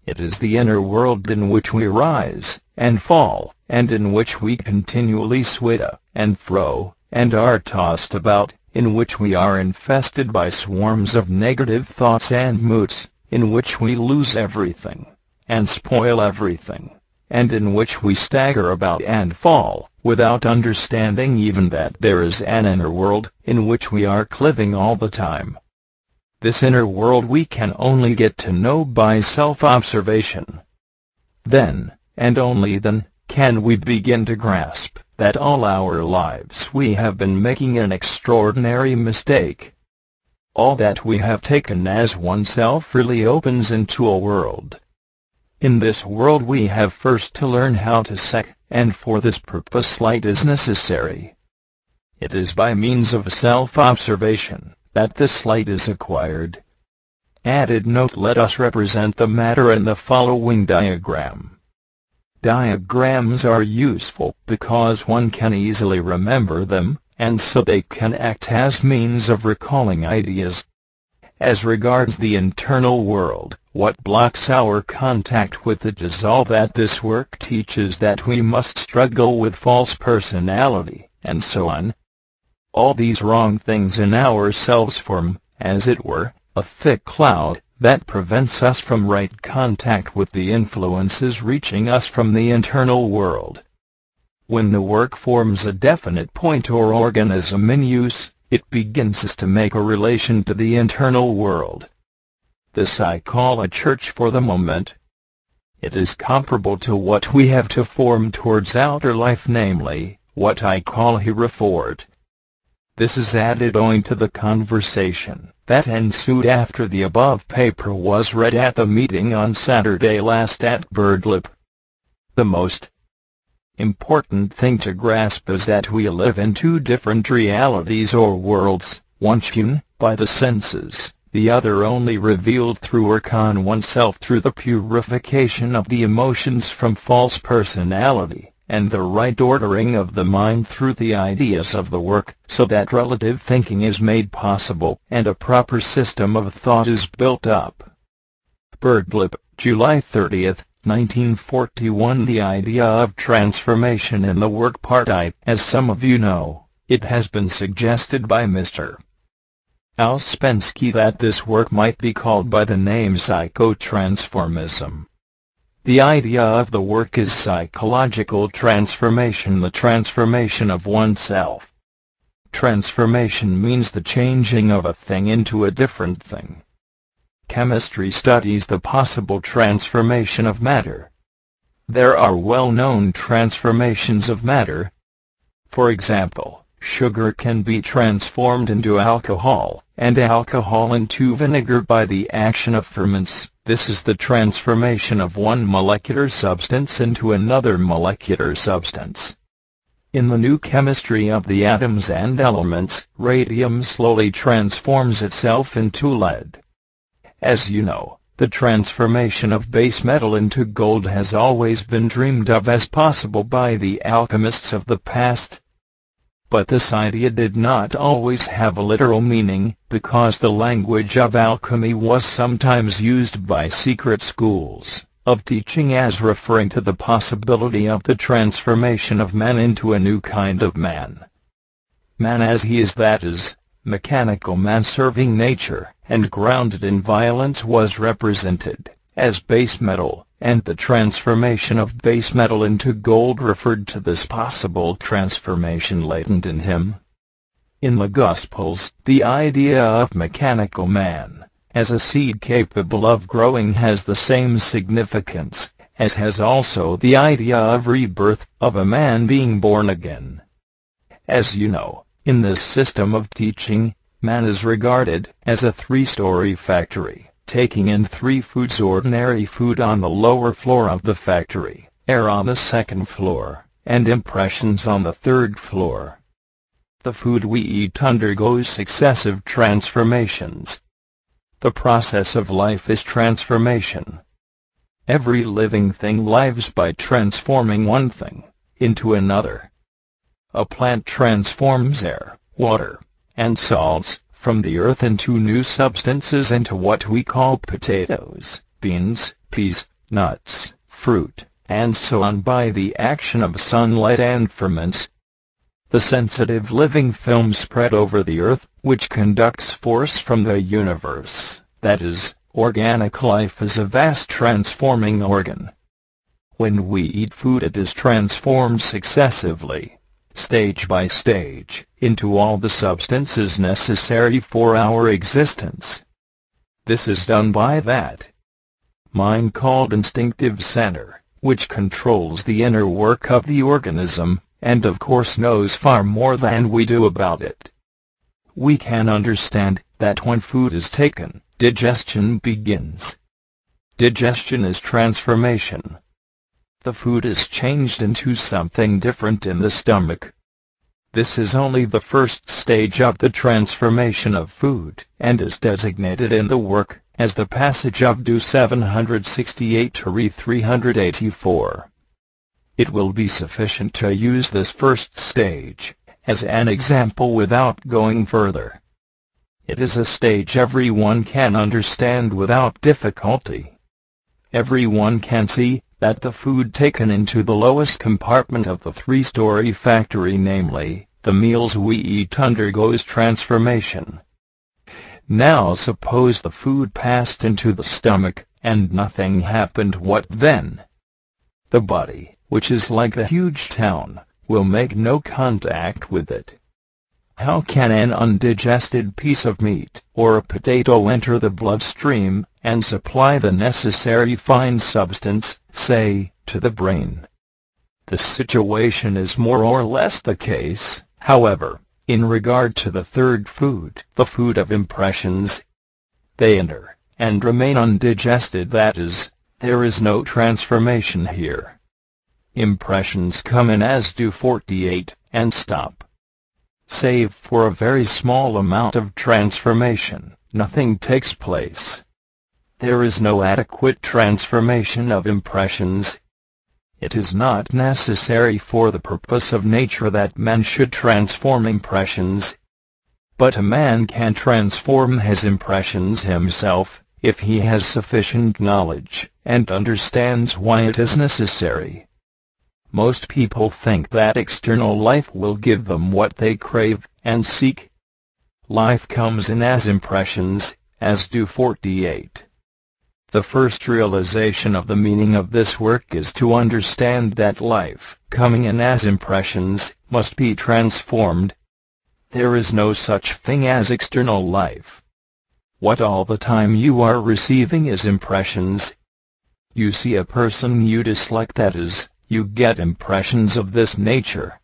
It is the inner world in which we rise and fall, and in which we continually sway to and fro, and are tossed about, in which we are infested by swarms of negative thoughts and moods, in which we lose everything, and spoil everything, and in which we stagger about and fall, without understanding even that there is an inner world, in which we are living all the time. This inner world we can only get to know by self-observation. Then, and only then, can we begin to grasp that all our lives we have been making an extraordinary mistake. All that we have taken as oneself really opens into a world. In this world we have first to learn how to sec, and for this purpose light is necessary. It is by means of self-observation that this light is acquired. Added note: let us represent the matter in the following diagram. Diagrams are useful because one can easily remember them, and so they can act as means of recalling ideas. As regards the internal world, what blocks our contact with it is all that this work teaches: that we must struggle with false personality, and so on. All these wrong things in ourselves form, as it were, a thick cloud that prevents us from right contact with the influences reaching us from the internal world. When the work forms a definite point or organism in use, it begins to make a relation to the internal world. This I call a church for the moment. It is comparable to what we have to form towards outer life, namely, what I call Hereford. This is added owing to the conversation that ensued after the above paper was read at the meeting on Saturday last at Birdlip. The most important thing to grasp is that we live in two different realities or worlds, one shown by the senses, the other only revealed through work on oneself through the purification of the emotions from false personality, and the right ordering of the mind through the ideas of the work, so that relative thinking is made possible and a proper system of thought is built up. Birdlip, July 30, 1941. The idea of transformation in the work part I. As some of you know, it has been suggested by Mr. Ouspensky that this work might be called by the name psychotransformism. The idea of the work is psychological transformation, the transformation of oneself. Transformation means the changing of a thing into a different thing. Chemistry studies the possible transformation of matter. There are well-known transformations of matter. For example, sugar can be transformed into alcohol, and alcohol into vinegar by the action of ferments. This is the transformation of one molecular substance into another molecular substance. In the new chemistry of the atoms and elements, radium slowly transforms itself into lead. As you know, the transformation of base metal into gold has always been dreamed of as possible by the alchemists of the past. But this idea did not always have a literal meaning, because the language of alchemy was sometimes used by secret schools of teaching as referring to the possibility of the transformation of man into a new kind of man. Man as he is, that is, mechanical man serving nature, and grounded in violence, was represented as base metal, and the transformation of base metal into gold referred to this possible transformation latent in him. In the Gospels, the idea of mechanical man, as a seed capable of growing, has the same significance, as has also the idea of rebirth, of a man being born again. As you know, in this system of teaching, man is regarded as a three-story factory, taking in three foods: ordinary food on the lower floor of the factory, air on the second floor, and impressions on the third floor. The food we eat undergoes successive transformations. The process of life is transformation. Every living thing lives by transforming one thing into another. A plant transforms air, water, and salts from the earth into new substances, into what we call potatoes, beans, peas, nuts, fruit, and so on, by the action of sunlight and ferments. The sensitive living film spread over the earth, which conducts force from the universe, that is, organic life, is a vast transforming organ. When we eat food, it is transformed successively, stage by stage, into all the substances necessary for our existence. This is done by that mind called instinctive center, which controls the inner work of the organism, and of course knows far more than we do about it. We can understand that when food is taken, digestion begins. Digestion is transformation. The food is changed into something different in the stomach. This is only the first stage of the transformation of food, and is designated in the work as the passage of Do 768 to Re 384. It will be sufficient to use this first stage as an example without going further. It is a stage everyone can understand without difficulty. Everyone can see that the food taken into the lowest compartment of the three-story factory, namely, the meals we eat, undergoes transformation. Now suppose the food passed into the stomach, and nothing happened. What then? The body, which is like a huge town, will make no contact with it. How can an undigested piece of meat, or a potato enter the bloodstream, and supply the necessary fine substance, say, to the brain? This situation is more or less the case, however, in regard to the third food, the food of impressions. They enter, and remain undigested, that is, there is no transformation here. Impressions come in as do 48, and stop. Save for a very small amount of transformation, nothing takes place. There is no adequate transformation of impressions. It is not necessary for the purpose of nature that man should transform impressions. But a man can transform his impressions himself, if he has sufficient knowledge, and understands why it is necessary. Most people think that external life will give them what they crave and seek. Life comes in as impressions, as do 48. The first realization of the meaning of this work is to understand that life, coming in as impressions, must be transformed. There is no such thing as external life. What all the time you are receiving is impressions. You see a person you dislike, that is, you get impressions of this nature.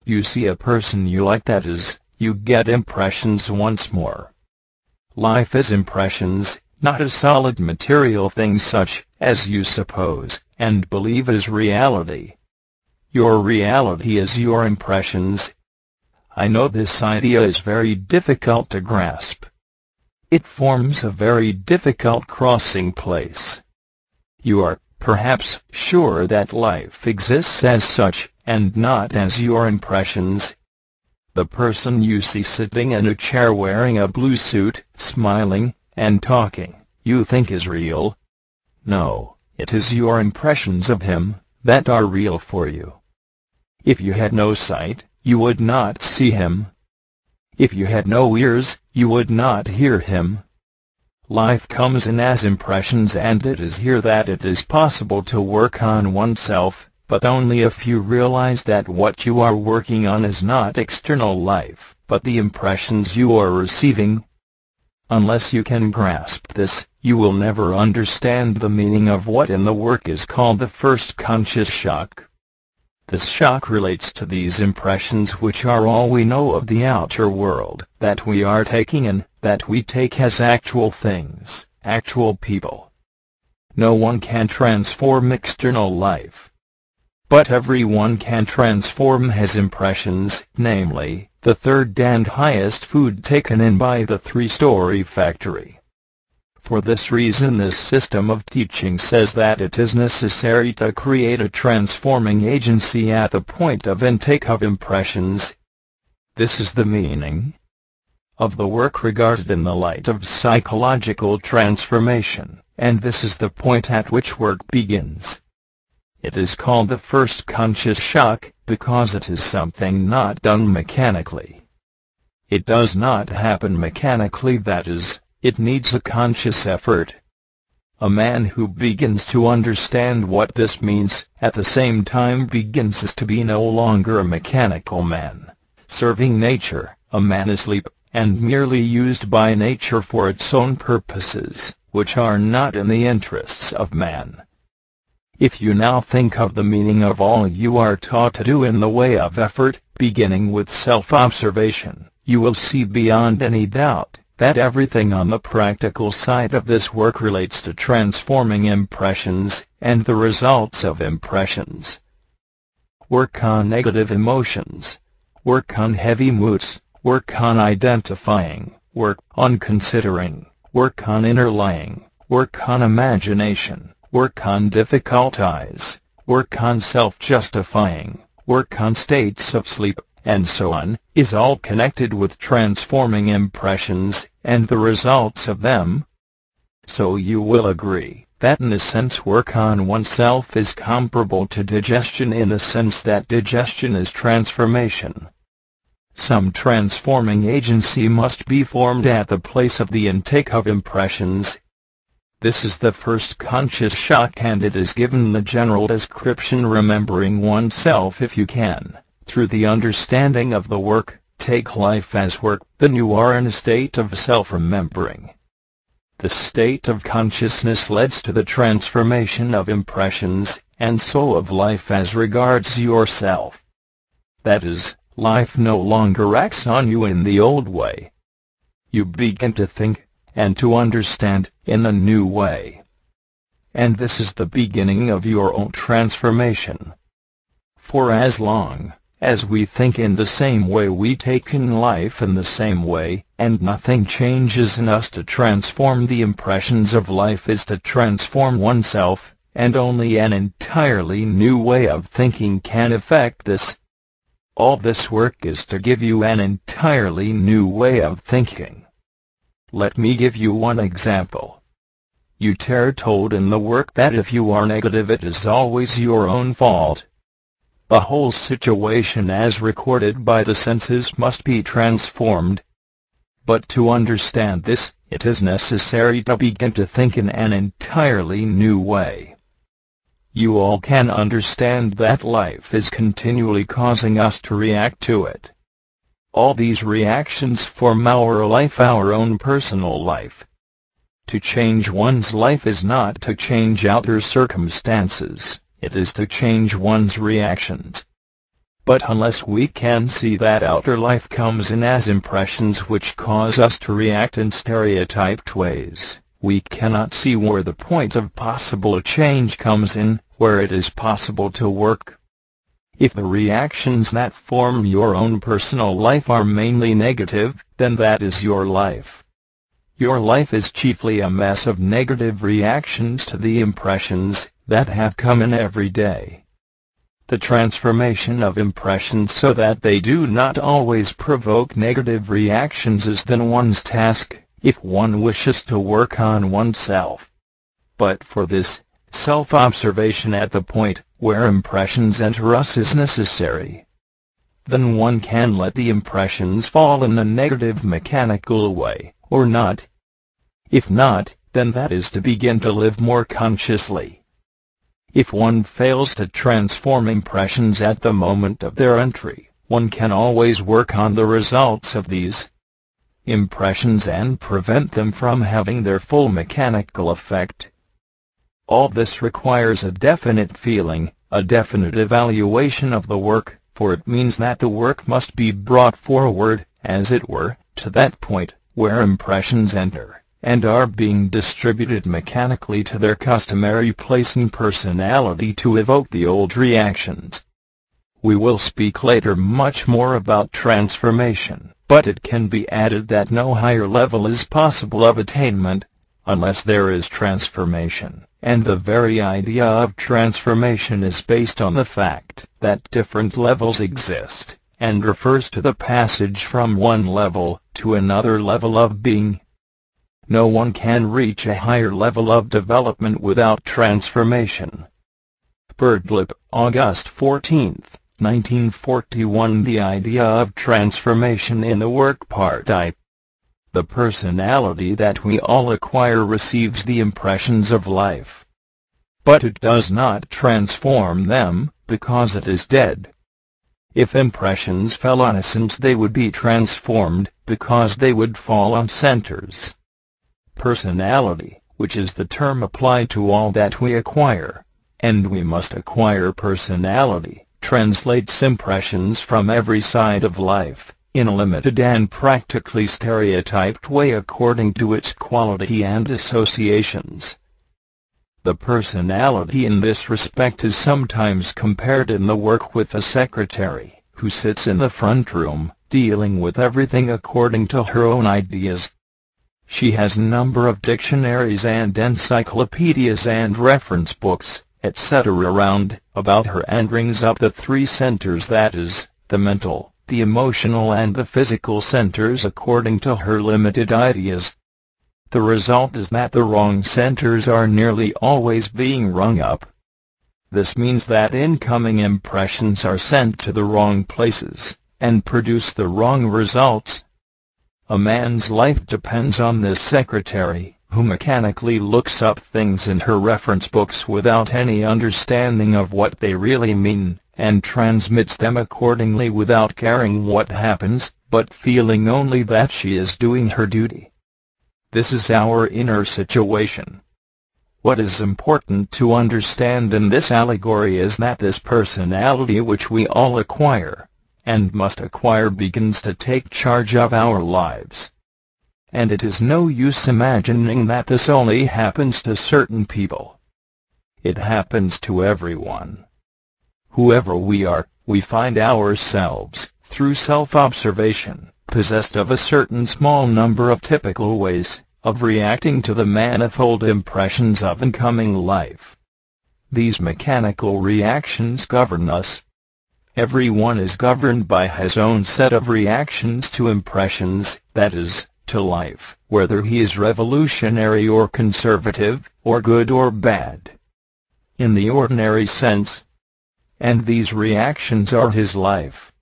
You see a person you like, that is, you get impressions once more. Life is impressions, not a solid material thing such as you suppose and believe is reality. Your reality is your impressions. I know this idea is very difficult to grasp. It forms a very difficult crossing place. You are, perhaps, sure that life exists as such, and not as your impressions. The person you see sitting in a chair wearing a blue suit, smiling, and talking, you think is real. No, it is your impressions of him that are real for you. If you had no sight, you would not see him. If you had no ears, you would not hear him. Life comes in as impressions, and it is here that it is possible to work on oneself, but only if you realize that what you are working on is not external life, but the impressions you are receiving. Unless you can grasp this, you will never understand the meaning of what in the work is called the first conscious shock. This shock relates to these impressions, which are all we know of the outer world, that we are taking in, that we take as actual things, actual people. No one can transform external life. But everyone can transform his impressions, namely, the third and highest food taken in by the three-story factory. For this reason this system of teaching says that it is necessary to create a transforming agency at the point of intake of impressions. This is the meaning of the work regarded in the light of psychological transformation, and this is the point at which work begins. It is called the first conscious shock, because it is something not done mechanically. It does not happen mechanically, that is, it needs a conscious effort. A man who begins to understand what this means, at the same time begins to be no longer a mechanical man, serving nature, a man asleep, and merely used by nature for its own purposes, which are not in the interests of man. If you now think of the meaning of all you are taught to do in the way of effort, beginning with self-observation, you will see beyond any doubt that everything on the practical side of this work relates to transforming impressions, and the results of impressions. Work on negative emotions. Work on heavy moods. Work on identifying. Work on considering. Work on inner lying. Work on imagination. Work on difficult eyes. Work on self-justifying. Work on states of sleep, and so on, is all connected with transforming impressions, and the results of them. So you will agree that in a sense work on oneself is comparable to digestion, in the sense that digestion is transformation. Some transforming agency must be formed at the place of the intake of impressions. This is the first conscious shock, and it is given the general description: remembering oneself if you can, through the understanding of the work. Take life as work, then you are in a state of self-remembering. The state of consciousness leads to the transformation of impressions, and so of life as regards yourself. That is, life no longer acts on you in the old way. You begin to think, and to understand, in a new way. And this is the beginning of your own transformation. For as long as we think in the same way, we take in life in the same way, and nothing changes in us. To transform the impressions of life is to transform oneself, and only an entirely new way of thinking can effect this. All this work is to give you an entirely new way of thinking. Let me give you one example. You are told in the work that if you are negative, it is always your own fault. The whole situation as recorded by the senses must be transformed. But to understand this, it is necessary to begin to think in an entirely new way. You all can understand that life is continually causing us to react to it. All these reactions form our life, our own personal life. To change one's life is not to change outer circumstances. It is to change one's reactions. But unless we can see that outer life comes in as impressions which cause us to react in stereotyped ways, we cannot see where the point of possible change comes in, where it is possible to work. If the reactions that form your own personal life are mainly negative, then that is your life. Your life is chiefly a mass of negative reactions to the impressions that have come in every day. The transformation of impressions so that they do not always provoke negative reactions is then one's task, if one wishes to work on oneself. But for this, self-observation at the point where impressions enter us is necessary. Then one can let the impressions fall in a negative mechanical way, or not. If not, then that is to begin to live more consciously. If one fails to transform impressions at the moment of their entry, one can always work on the results of these impressions and prevent them from having their full mechanical effect. All this requires a definite feeling, a definite evaluation of the work, for it means that the work must be brought forward, as it were, to that point where impressions enter, and are being distributed mechanically to their customary place in personality to evoke the old reactions. We will speak later much more about transformation, but it can be added that no higher level is possible of attainment, unless there is transformation, and the very idea of transformation is based on the fact that different levels exist, and refers to the passage from one level to another level of being. No one can reach a higher level of development without transformation. Birdlip, August 14, 1941. The idea of transformation in the work part I. The personality that we all acquire receives the impressions of life. But it does not transform them, because it is dead. If impressions fell on essence, they would be transformed, because they would fall on centers. Personality, which is the term applied to all that we acquire, and we must acquire personality, translates impressions from every side of life, in a limited and practically stereotyped way according to its quality and associations. The personality in this respect is sometimes compared in the work with a secretary, who sits in the front room, dealing with everything according to her own ideas. She has a number of dictionaries and encyclopedias and reference books, etc. about her, and brings up the three centers, that is, the mental, the emotional and the physical centers according to her limited ideas. The result is that the wrong centers are nearly always being rung up. This means that incoming impressions are sent to the wrong places, and produce the wrong results. A man's life depends on this secretary, who mechanically looks up things in her reference books without any understanding of what they really mean, and transmits them accordingly without caring what happens, but feeling only that she is doing her duty. This is our inner situation. What is important to understand in this allegory is that this personality which we all acquire, and must acquire, begins to take charge of our lives. And it is no use imagining that this only happens to certain people. It happens to everyone. Whoever we are, we find ourselves, through self-observation, possessed of a certain small number of typical ways of reacting to the manifold impressions of incoming life. These mechanical reactions govern us. Everyone is governed by his own set of reactions to impressions, that is, to life, whether he is revolutionary or conservative, or good or bad. In the ordinary sense. And these reactions are his life.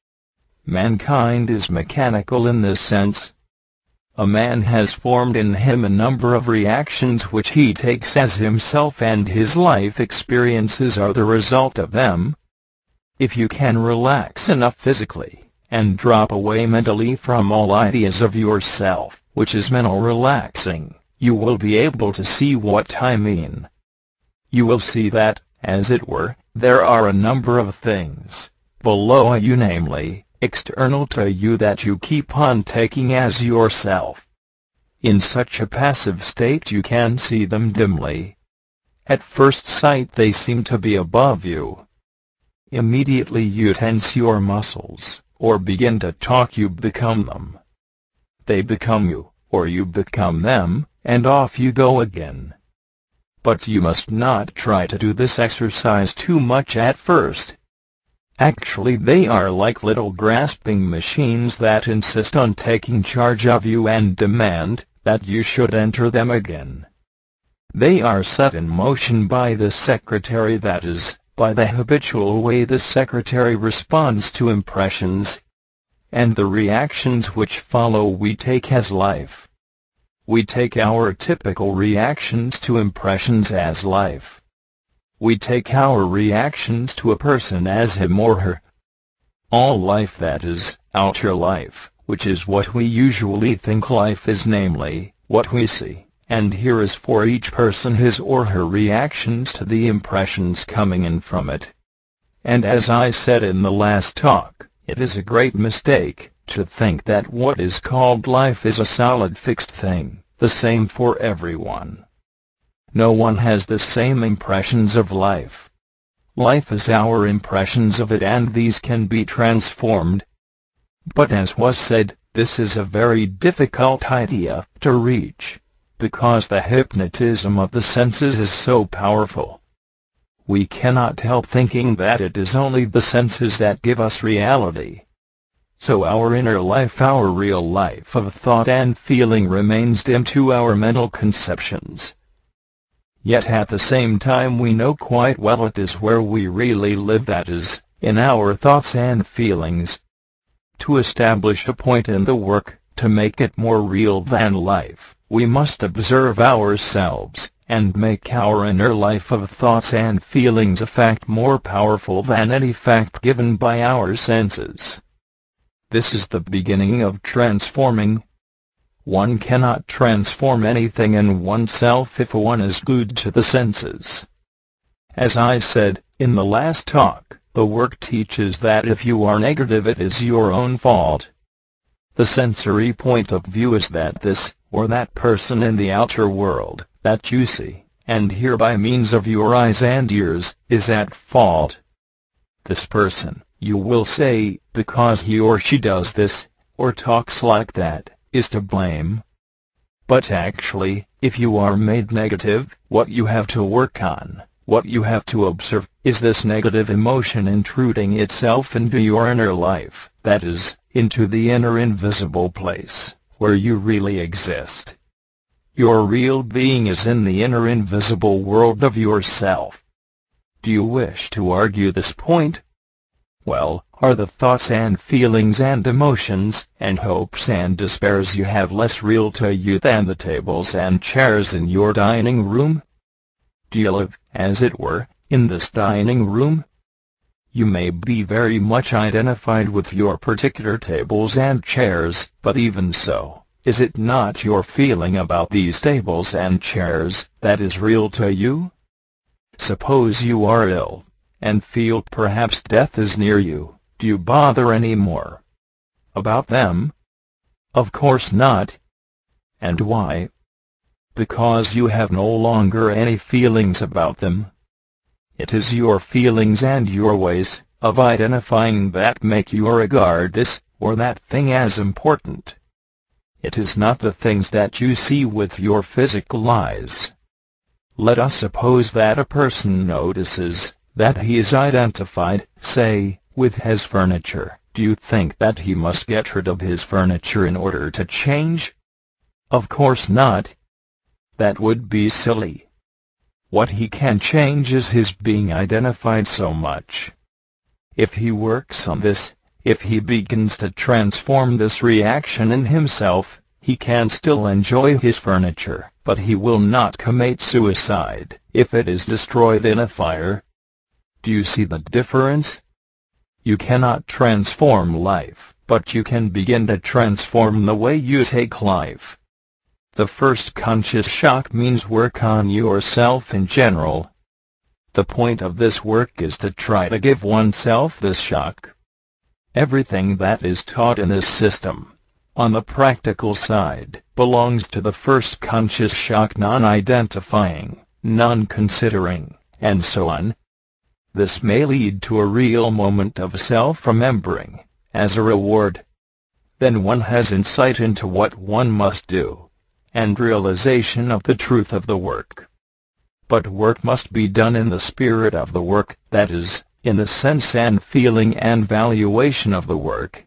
Mankind is mechanical in this sense. A man has formed in him a number of reactions which he takes as himself, and his life experiences are the result of them. If you can relax enough physically, and drop away mentally from all ideas of yourself, which is mental relaxing, you will be able to see what I mean. You will see that, as it were, there are a number of things below you, namely, external to you, that you keep on taking as yourself. In such a passive state you can see them dimly. At first sight they seem to be above you. Immediately you tense your muscles, or begin to talk, you become them. They become you, or you become them, and off you go again. But you must not try to do this exercise too much at first. Actually, they are like little grasping machines that insist on taking charge of you and demand that you should enter them again. They are set in motion by the secretary, that is, by the habitual way the secretary responds to impressions, and the reactions which follow we take as life. We take our typical reactions to impressions as life. We take our reactions to a person as him or her. All life, that is, outer life, which is what we usually think life is, namely, what we see and hear, is for each person his or her reactions to the impressions coming in from it. And as I said in the last talk, it is a great mistake to think that what is called life is a solid fixed thing, the same for everyone. No one has the same impressions of life. Life is our impressions of it, and these can be transformed. But as was said, this is a very difficult idea to reach, because the hypnotism of the senses is so powerful. We cannot help thinking that it is only the senses that give us reality. So our inner life, our real life of thought and feeling, remains dim to our mental conceptions. Yet at the same time we know quite well it is where we really live, that is, in our thoughts and feelings. To establish a point in the work, to make it more real than life, we must observe ourselves, and make our inner life of thoughts and feelings a fact more powerful than any fact given by our senses. This is the beginning of transforming. One cannot transform anything in oneself if one is glued to the senses. As I said in the last talk, the work teaches that if you are negative, it is your own fault. The sensory point of view is that this or that person in the outer world, that you see and hear by means of your eyes and ears, is at fault. This person, you will say, because he or she does this, or talks like that, is to blame. But actually, if you are made negative, what you have to work on, what you have to observe, is this negative emotion intruding itself into your inner life, that is, into the inner invisible place, where you really exist. Your real being is in the inner invisible world of yourself. Do you wish to argue this point? Well, are the thoughts and feelings and emotions and hopes and despairs you have less real to you than the tables and chairs in your dining room? Do you live, as it were, in this dining room? You may be very much identified with your particular tables and chairs, but even so, is it not your feeling about these tables and chairs that is real to you? Suppose you are ill, and feel perhaps death is near you, do you bother any more about them? Of course not. And why? Because you have no longer any feelings about them. It is your feelings and your ways of identifying that make you regard this or that thing as important. It is not the things that you see with your physical eyes. Let us suppose that a person notices that he is identified, say, with his furniture. Do you think that he must get rid of his furniture in order to change? Of course not. That would be silly. What he can change is his being identified so much. If he works on this, if he begins to transform this reaction in himself, he can still enjoy his furniture, but he will not commit suicide if it is destroyed in a fire. Do you see the difference? You cannot transform life, but you can begin to transform the way you take life. The first conscious shock means work on yourself in general. The point of this work is to try to give oneself this shock. Everything that is taught in this system, on the practical side, belongs to the first conscious shock: non-identifying, non-considering, and so on. This may lead to a real moment of self-remembering, as a reward. Then one has insight into what one must do, and realization of the truth of the work. But work must be done in the spirit of the work, that is, in the sense and feeling and valuation of the work.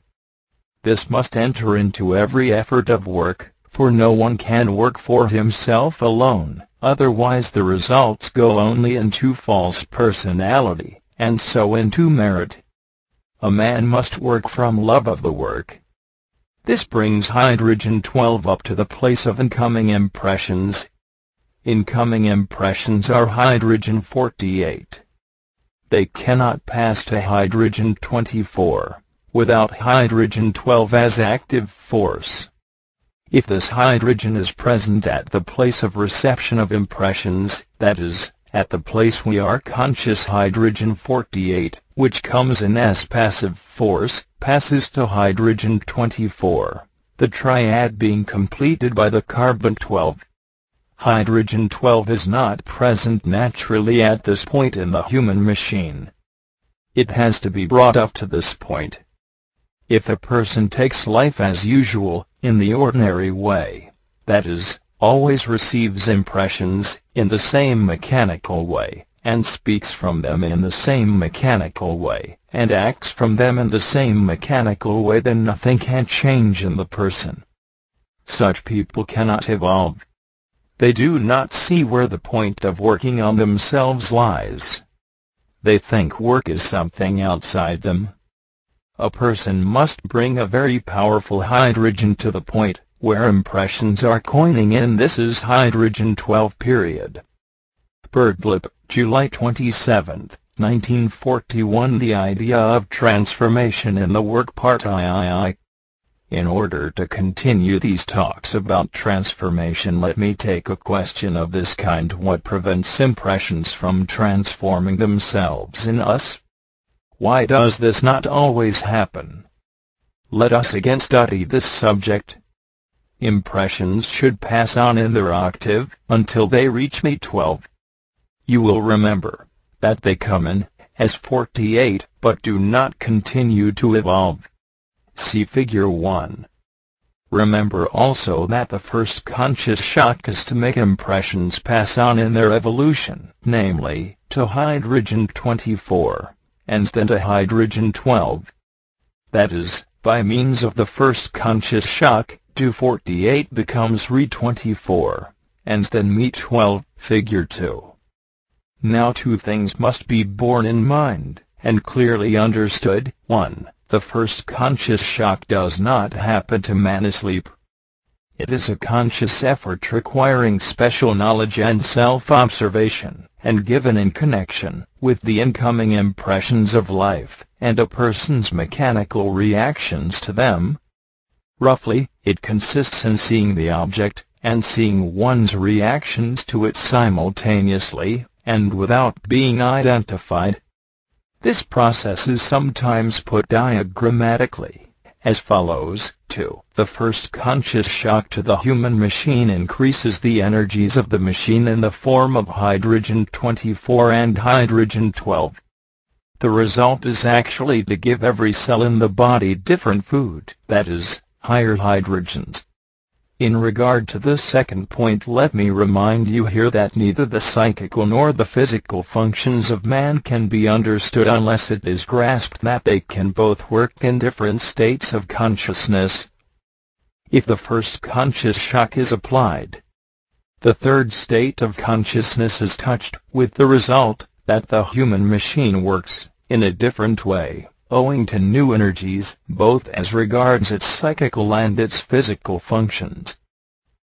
This must enter into every effort of work, for no one can work for himself alone. Otherwise the results go only into false personality, and so into merit. A man must work from love of the work. This brings hydrogen 12 up to the place of incoming impressions. Incoming impressions are hydrogen 48. They cannot pass to hydrogen 24, without hydrogen 12 as active force. If this hydrogen is present at the place of reception of impressions, that is, at the place we are conscious, hydrogen 48, which comes in as passive force, passes to hydrogen 24, the triad being completed by the carbon 12. Hydrogen 12 is not present naturally at this point in the human machine. It has to be brought up to this point. If a person takes life as usual, in the ordinary way, that is, always receives impressions in the same mechanical way, and speaks from them in the same mechanical way, and acts from them in the same mechanical way, then nothing can change in the person. Such people cannot evolve. They do not see where the point of working on themselves lies. They think work is something outside them. A person must bring a very powerful hydrogen to the point where impressions are coining in. This is hydrogen 12 period. Birdlip, July 27, 1941. The idea of transformation in the work part II. In order to continue these talks about transformation, let me take a question of this kind: what prevents impressions from transforming themselves in us? Why does this not always happen? Let us again study this subject. Impressions should pass on in their octave until they reach Me12. You will remember that they come in as 48 but do not continue to evolve. See Figure 1. Remember also that the first conscious shock is to make impressions pass on in their evolution, namely, to hydrogen 24. And then to hydrogen 12. That is, by means of the first conscious shock, do 48 becomes Re24, and then Me12, Figure 2. Now two things must be borne in mind. and clearly understood. 1. The first conscious shock does not happen to man asleep. It is a conscious effort requiring special knowledge and self-observation, and given in connection with the incoming impressions of life, and a person's mechanical reactions to them. Roughly, it consists in seeing the object, and seeing one's reactions to it simultaneously, and without being identified. This process is sometimes put diagrammatically as follows. 2. The first conscious shock to the human machine increases the energies of the machine in the form of hydrogen-24 and hydrogen-12. The result is actually to give every cell in the body different food, that is, higher hydrogens. In regard to this second point, let me remind you here that neither the psychical nor the physical functions of man can be understood unless it is grasped that they can both work in different states of consciousness. If the first conscious shock is applied, the third state of consciousness is touched, with the result that the human machine works in a different way, owing to new energies, both as regards its psychical and its physical functions.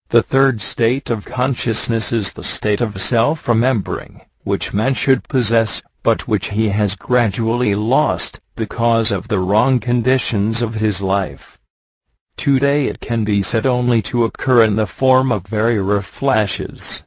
The third state of consciousness is the state of self-remembering, which man should possess, but which he has gradually lost, because of the wrong conditions of his life. Today it can be said only to occur in the form of very rare flashes.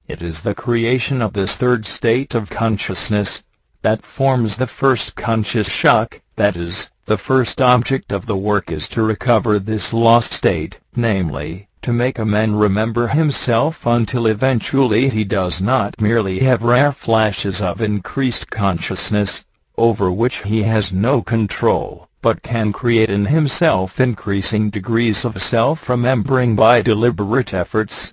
It is the creation of this third state of consciousness that forms the first conscious shock. That is, the first object of the work is to recover this lost state, namely, to make a man remember himself until eventually he does not merely have rare flashes of increased consciousness, over which he has no control, but can create in himself increasing degrees of self-remembering by deliberate efforts.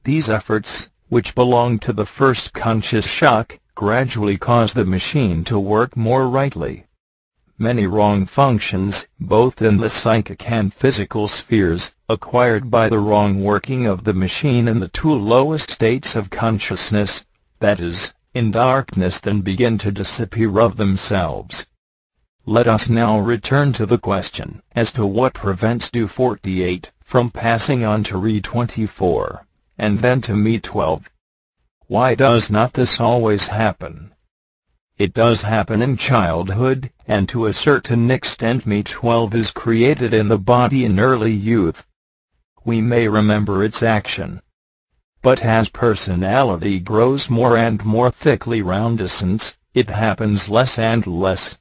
These efforts, which belong to the first conscious shock, gradually cause the machine to work more rightly. Many wrong functions, both in the psychic and physical spheres, acquired by the wrong working of the machine in the two lowest states of consciousness, that is, in darkness, then begin to disappear of themselves. Let us now return to the question as to what prevents Do-48 from passing on to Re-24, and then to Me-12. Why does not this always happen? It does happen in childhood, and to a certain extent Me-12 is created in the body in early youth. We may remember its action, but as personality grows more and more thickly round essence, it happens less and less.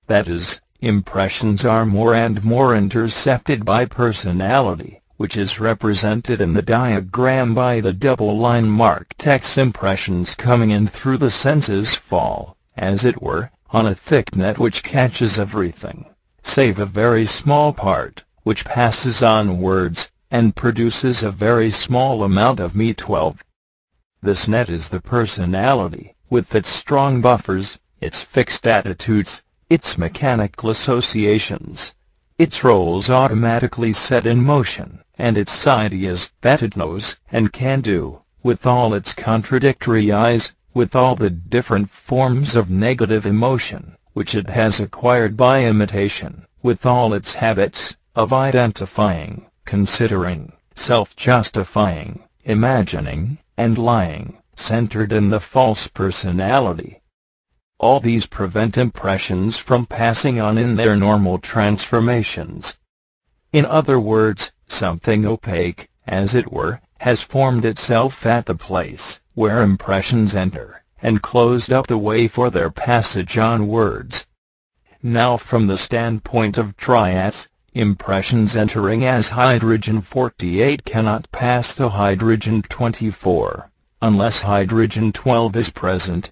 That is, impressions are more and more intercepted by personality, which is represented in the diagram by the double line marked X. Impressions coming in through the senses fall, as it were, on a thick net which catches everything, save a very small part, which passes on words, and produces a very small amount of Me-12. This net is the personality, with its strong buffers, its fixed attitudes, its mechanical associations, its roles automatically set in motion, and its ideas that it knows and can do, with all its contradictory eyes, with all the different forms of negative emotion, which it has acquired by imitation, with all its habits of identifying, considering, self-justifying, imagining, and lying, centered in the false personality. All these prevent impressions from passing on in their normal transformations. In other words, something opaque, as it were, has formed itself at the place where impressions enter, and closed up the way for their passage on words. Now from the standpoint of triads, impressions entering as hydrogen-48 cannot pass to hydrogen-24, unless hydrogen-12 is present.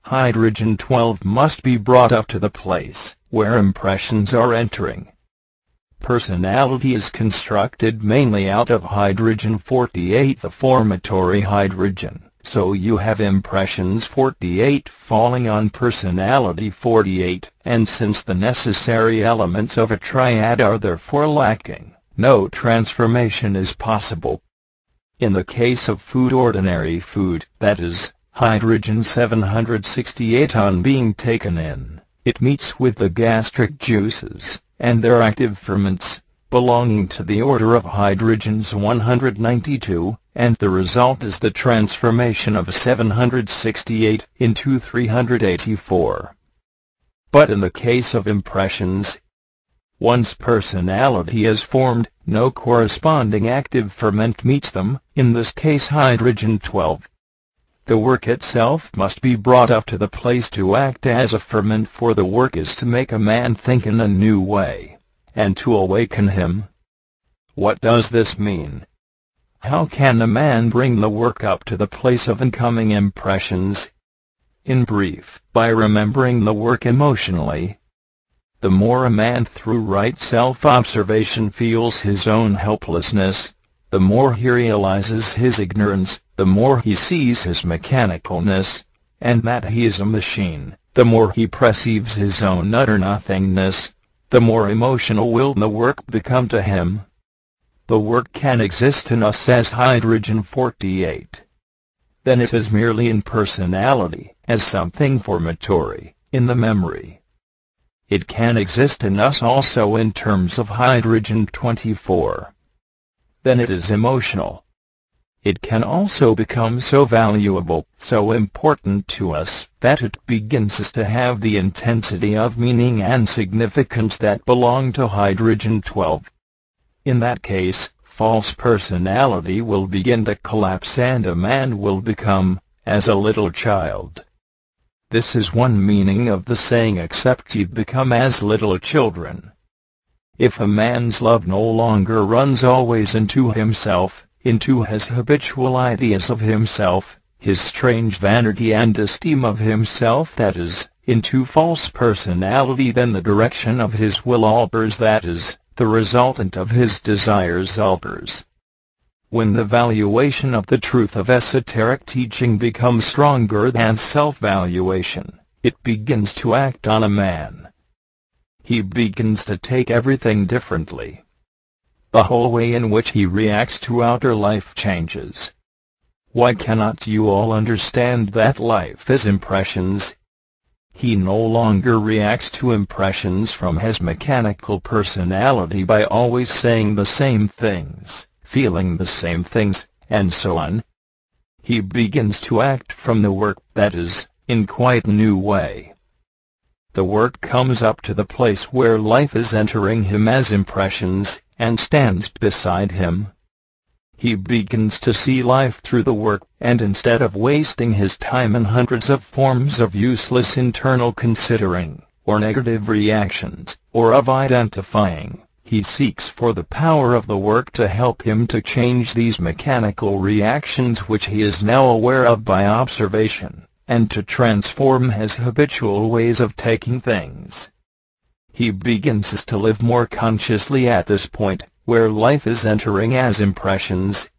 Hydrogen-12 must be brought up to the place where impressions are entering. Personality is constructed mainly out of hydrogen-48, the formatory hydrogen, so you have impressions 48 falling on personality 48, and since the necessary elements of a triad are therefore lacking, no transformation is possible. In the case of food, ordinary food, that is, Hydrogen 768 on being taken in, it meets with the gastric juices, and their active ferments, belonging to the order of hydrogens 192, and the result is the transformation of 768 into 384. But in the case of impressions, once personality is formed, no corresponding active ferment meets them, in this case hydrogen 12. The work itself must be brought up to the place to act as a ferment, for the work is to make a man think in a new way, and to awaken him. What does this mean? How can a man bring the work up to the place of incoming impressions? In brief, by remembering the work emotionally. The more a man through right self-observation feels his own helplessness, the more he realizes his ignorance, the more he sees his mechanicalness, and that he is a machine, the more he perceives his own utter nothingness, the more emotional will the work become to him. The work can exist in us as hydrogen 48. Then it is merely in personality, as something formatory, in the memory. It can exist in us also in terms of hydrogen 24. Then it is emotional. It can also become so valuable, so important to us, that it begins to have the intensity of meaning and significance that belong to hydrogen 12. In that case, false personality will begin to collapse and a man will become, as a little child. This is one meaning of the saying, "Except ye become as little children." If a man's love no longer runs always into himself, into his habitual ideas of himself, his strange vanity and esteem of himself, that is, into false personality, then the direction of his will alters, that is, the resultant of his desires alters. When the valuation of the truth of esoteric teaching becomes stronger than self-valuation, it begins to act on a man. He begins to take everything differently. The whole way in which he reacts to outer life changes. Why cannot you all understand that life is impressions? He no longer reacts to impressions from his mechanical personality by always saying the same things, feeling the same things, and so on. He begins to act from the work, that is, in quite a new way. The work comes up to the place where life is entering him as impressions, and stands beside him. He begins to see life through the work, and instead of wasting his time in hundreds of forms of useless internal considering, or negative reactions, or of identifying, he seeks for the power of the work to help him to change these mechanical reactions which he is now aware of by observation, and to transform his habitual ways of taking things. He begins to live more consciously at this point, where life is entering as impressions.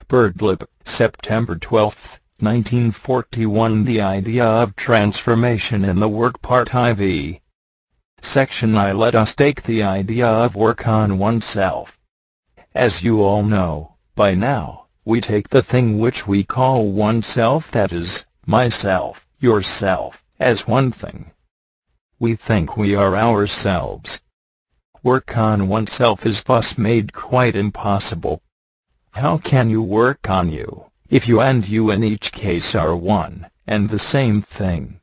Birdlip, September 12, 1941. The idea of transformation in the work, Part IV. Section I. Let us take the idea of work on oneself. As you all know, by now, we take the thing which we call oneself, that is, myself, yourself, as one thing. We think we are ourselves. Work on oneself is thus made quite impossible. How can you work on you, if you and you in each case are one and the same thing?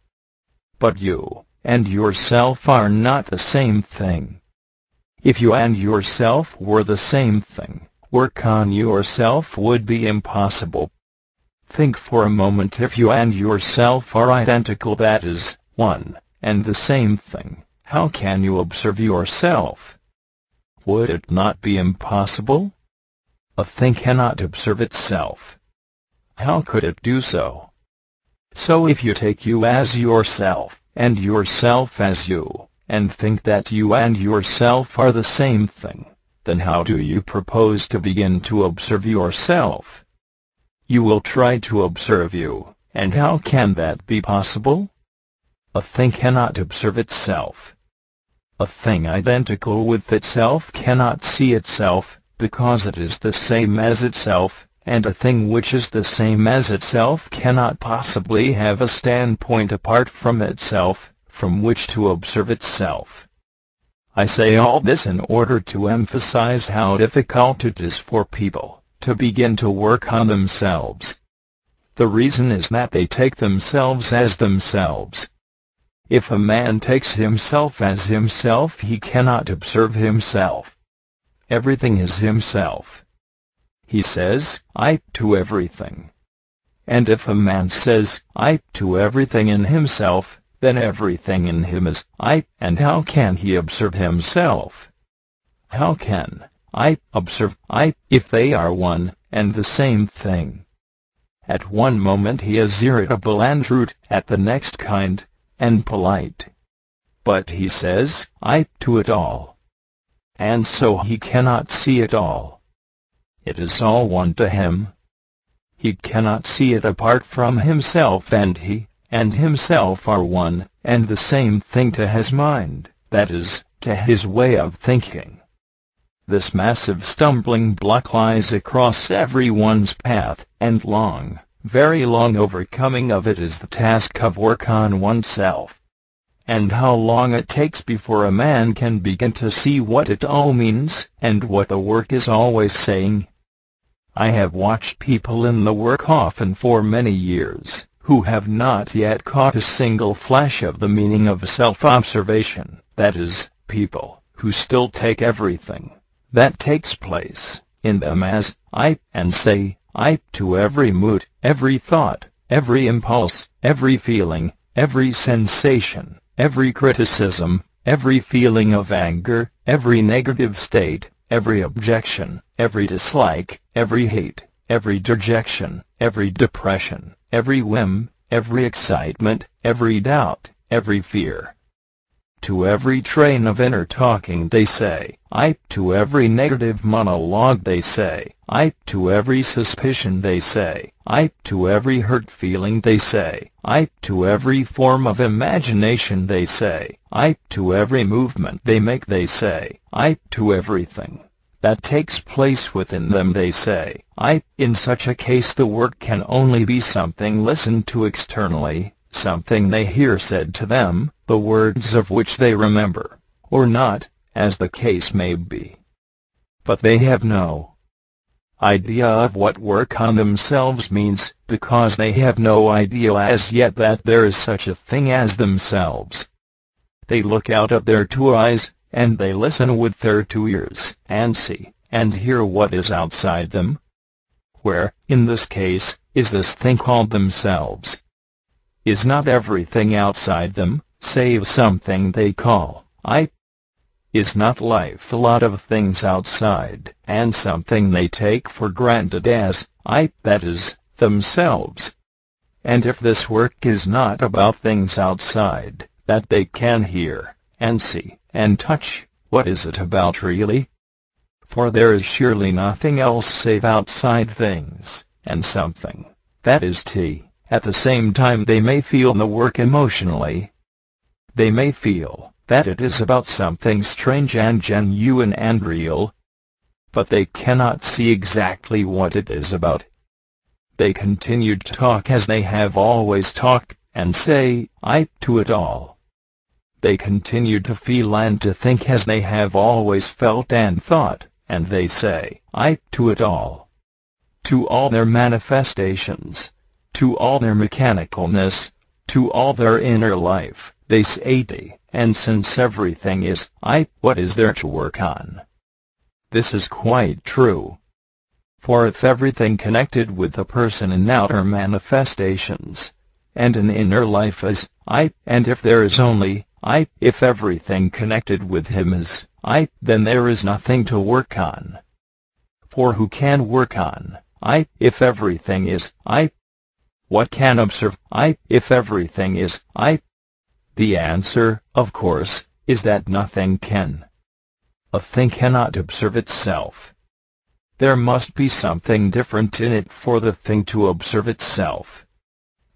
But you and yourself are not the same thing. If you and yourself were the same thing, work on yourself would be impossible. Think for a moment, if you and yourself are identical, that is, one and the same thing, how can you observe yourself? Would it not be impossible? A thing cannot observe itself. How could it do so? So if you take you as yourself, and yourself as you, and think that you and yourself are the same thing, then how do you propose to begin to observe yourself? You will try to observe you, and how can that be possible? A thing cannot observe itself. A thing identical with itself cannot see itself, because it is the same as itself, and a thing which is the same as itself cannot possibly have a standpoint apart from itself, from which to observe itself. I say all this in order to emphasize how difficult it is for people to begin to work on themselves. The reason is that they take themselves as themselves. If a man takes himself as himself, he cannot observe himself. Everything is himself. He says, "I" to everything. And if a man says, "I" to everything in himself, then everything in him is "I," and how can he observe himself? How can "I" observe "I" if they are one and the same thing? At one moment he is irritable and rude, at the next kind and polite. But he says "I" to it all. And so he cannot see it all. It is all one to him. He cannot see it apart from himself, and he and himself are one and the same thing to his mind, that is, to his way of thinking. This massive stumbling block lies across everyone's path, and long, very long overcoming of it is the task of work on oneself. And how long it takes before a man can begin to see what it all means, and what the work is always saying. I have watched people in the work often for many years, who have not yet caught a single flash of the meaning of self-observation, that is, people who still take everything that takes place in them as "I," and say "I" to every mood, every thought, every impulse, every feeling, every sensation, every criticism, every feeling of anger, every negative state, every objection, every dislike, every hate, every dejection, every depression, every whim, every excitement, every doubt, every fear. To every train of inner talking they say "I," to every negative monologue they say "I," to every suspicion they say "I," to every hurt feeling they say "I," to every form of imagination they say "I," to every movement they make they say "I," to everything that takes place within them they say "I." In such a case the work can only be something listened to externally, something they hear said to them, the words of which they remember, or not, as the case may be. But they have no idea of what work on themselves means, because they have no idea as yet that there is such a thing as themselves. They look out of their two eyes, and they listen with their two ears, and see and hear what is outside them. Where, in this case, is this thing called themselves? Is not everything outside them, save something they call "I"? Is not life a lot of things outside, and something they take for granted as "I," that is, themselves? And if this work is not about things outside, that they can hear, and see, and touch, what is it about really? For there is surely nothing else save outside things, and something, that is at the same time they may feel the work emotionally. They may feel that it is about something strange and genuine and real, but they cannot see exactly what it is about. They continue to talk as they have always talked, and say "I" to it all. They continue to feel and to think as they have always felt and thought, and they say "I" to it all. To all their manifestations, to all their mechanicalness, to all their inner life, they say "I," and since everything is "I," what is there to work on? This is quite true. For if everything connected with a person in outer manifestations, and an inner life is "I," and if there is only "I," if everything connected with him is "I," then there is nothing to work on. For who can work on "I" if everything is "I"? What can observe "I" if everything is "I"? The answer, of course, is that nothing can. A thing cannot observe itself. There must be something different in it for the thing to observe itself.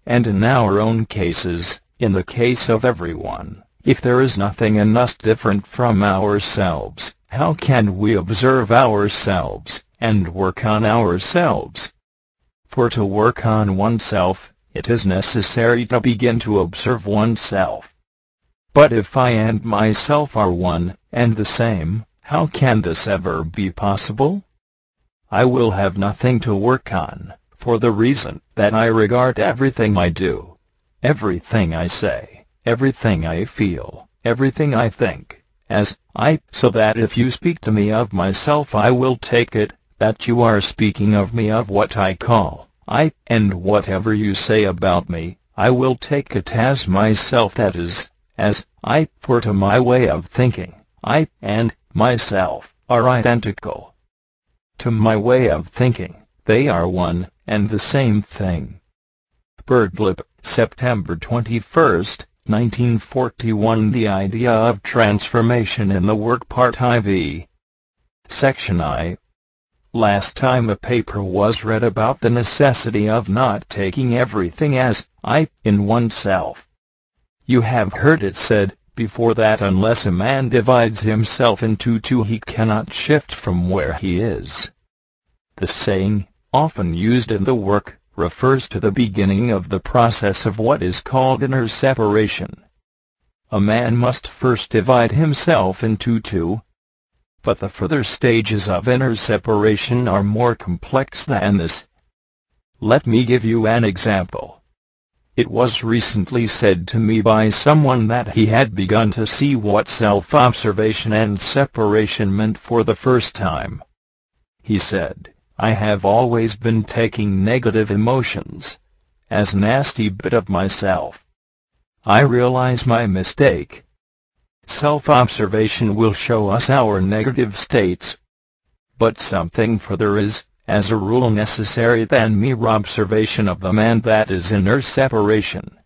And in our own cases, in the case of everyone, if there is nothing in us different from ourselves, how can we observe ourselves, and work on ourselves? For to work on oneself, it is necessary to begin to observe oneself. But if I and myself are one and the same, how can this ever be possible? I will have nothing to work on, for the reason that I regard everything I do, everything I say, everything I feel, everything I think, as I, so that if you speak to me of myself I will take it that you are speaking of me of what I call I, and whatever you say about me, I will take it as myself, that is, as I, for to my way of thinking, I and myself are identical. To my way of thinking, they are one and the same thing. Birdlip, September 21, 1941. The idea of transformation in the work, Part IV. Section I. Last time a paper was read about the necessity of not taking everything as I in oneself. You have heard it said before that unless a man divides himself into two he cannot shift from where he is. The saying, often used in the work, refers to the beginning of the process of what is called inner separation. A man must first divide himself into two. But the further stages of inner separation are more complex than this. Let me give you an example. It was recently said to me by someone that he had begun to see what self-observation and separation meant for the first time. He said, "I have always been taking negative emotions as nasty bit of myself. I realize my mistake. Self-observation will show us our negative states. But something further is, as a rule, necessary than mere observation of the man, that is inner separation.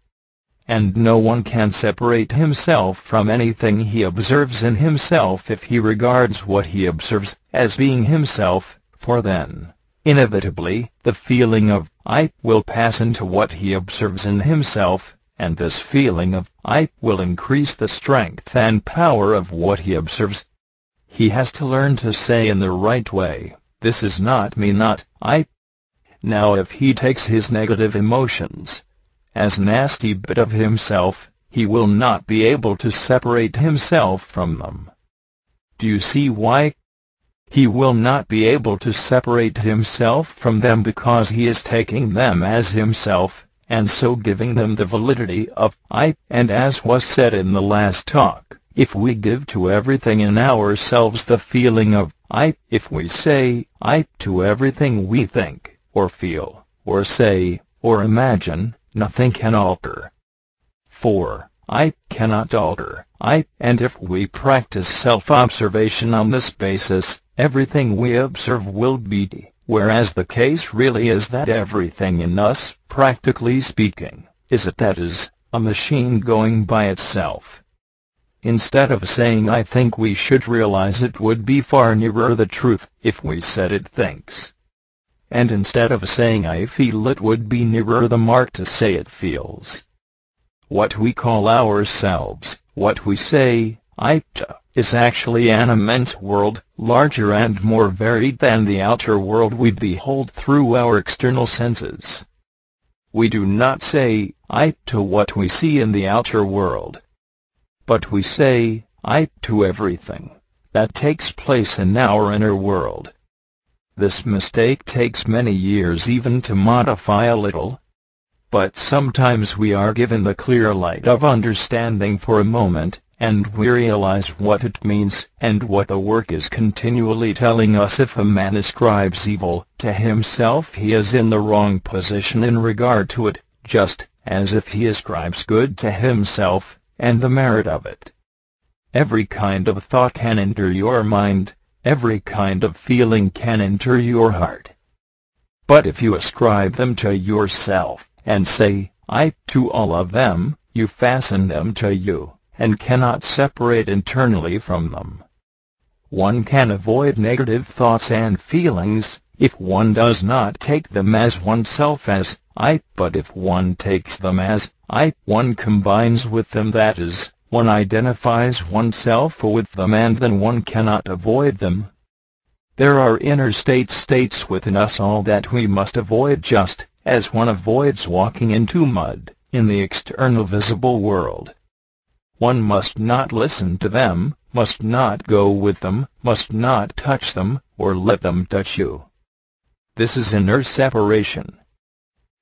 And no one can separate himself from anything he observes in himself if he regards what he observes as being himself, for then, inevitably, the feeling of I will pass into what he observes in himself, and this feeling of I will increase the strength and power of what he observes. He has to learn to say in the right way, "This is not me, not I." Now if he takes his negative emotions as nasty bit of himself, he will not be able to separate himself from them. Do you see why? He will not be able to separate himself from them because he is taking them as himself, and so giving them the validity of I, and as was said in the last talk, if we give to everything in ourselves the feeling of I, if we say I to everything we think, or feel, or say, or imagine, nothing can alter. For I cannot alter I, and if we practice self-observation on this basis, everything we observe will be, whereas the case really is that everything in us, practically speaking, is a machine going by itself. Instead of saying I think, we should realize it would be far nearer the truth if we said it thinks. And instead of saying I feel, it would be nearer the mark to say it feels. What we call ourselves, what we say, I, is actually an immense world, larger and more varied than the outer world we behold through our external senses. We do not say I to what we see in the outer world, but we say I to everything that takes place in our inner world. This mistake takes many years even to modify a little, but sometimes we are given the clear light of understanding for a moment, and we realize what it means, and what the work is continually telling us. If a man ascribes evil to himself, he is in the wrong position in regard to it, just as if he ascribes good to himself, and the merit of it. Every kind of thought can enter your mind, every kind of feeling can enter your heart. But if you ascribe them to yourself, and say I to all of them, you fasten them to you, and cannot separate internally from them. One can avoid negative thoughts and feelings if one does not take them as oneself as I, but if one takes them as I, one combines with them, that is, one identifies oneself with them, and then one cannot avoid them. There are inner states within us all that we must avoid, just as one avoids walking into mud in the external visible world. One must not listen to them, must not go with them, must not touch them, or let them touch you. This is inner separation.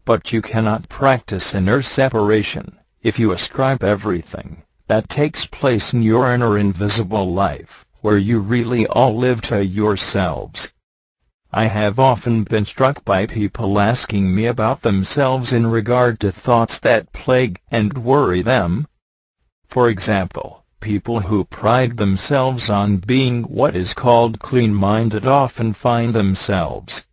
But you cannot practice inner separation if you ascribe everything that takes place in your inner invisible life, where you really all live, to yourselves. I have often been struck by people asking me about themselves in regard to thoughts that plague and worry them. For example, people who pride themselves on being what is called clean-minded often find themselves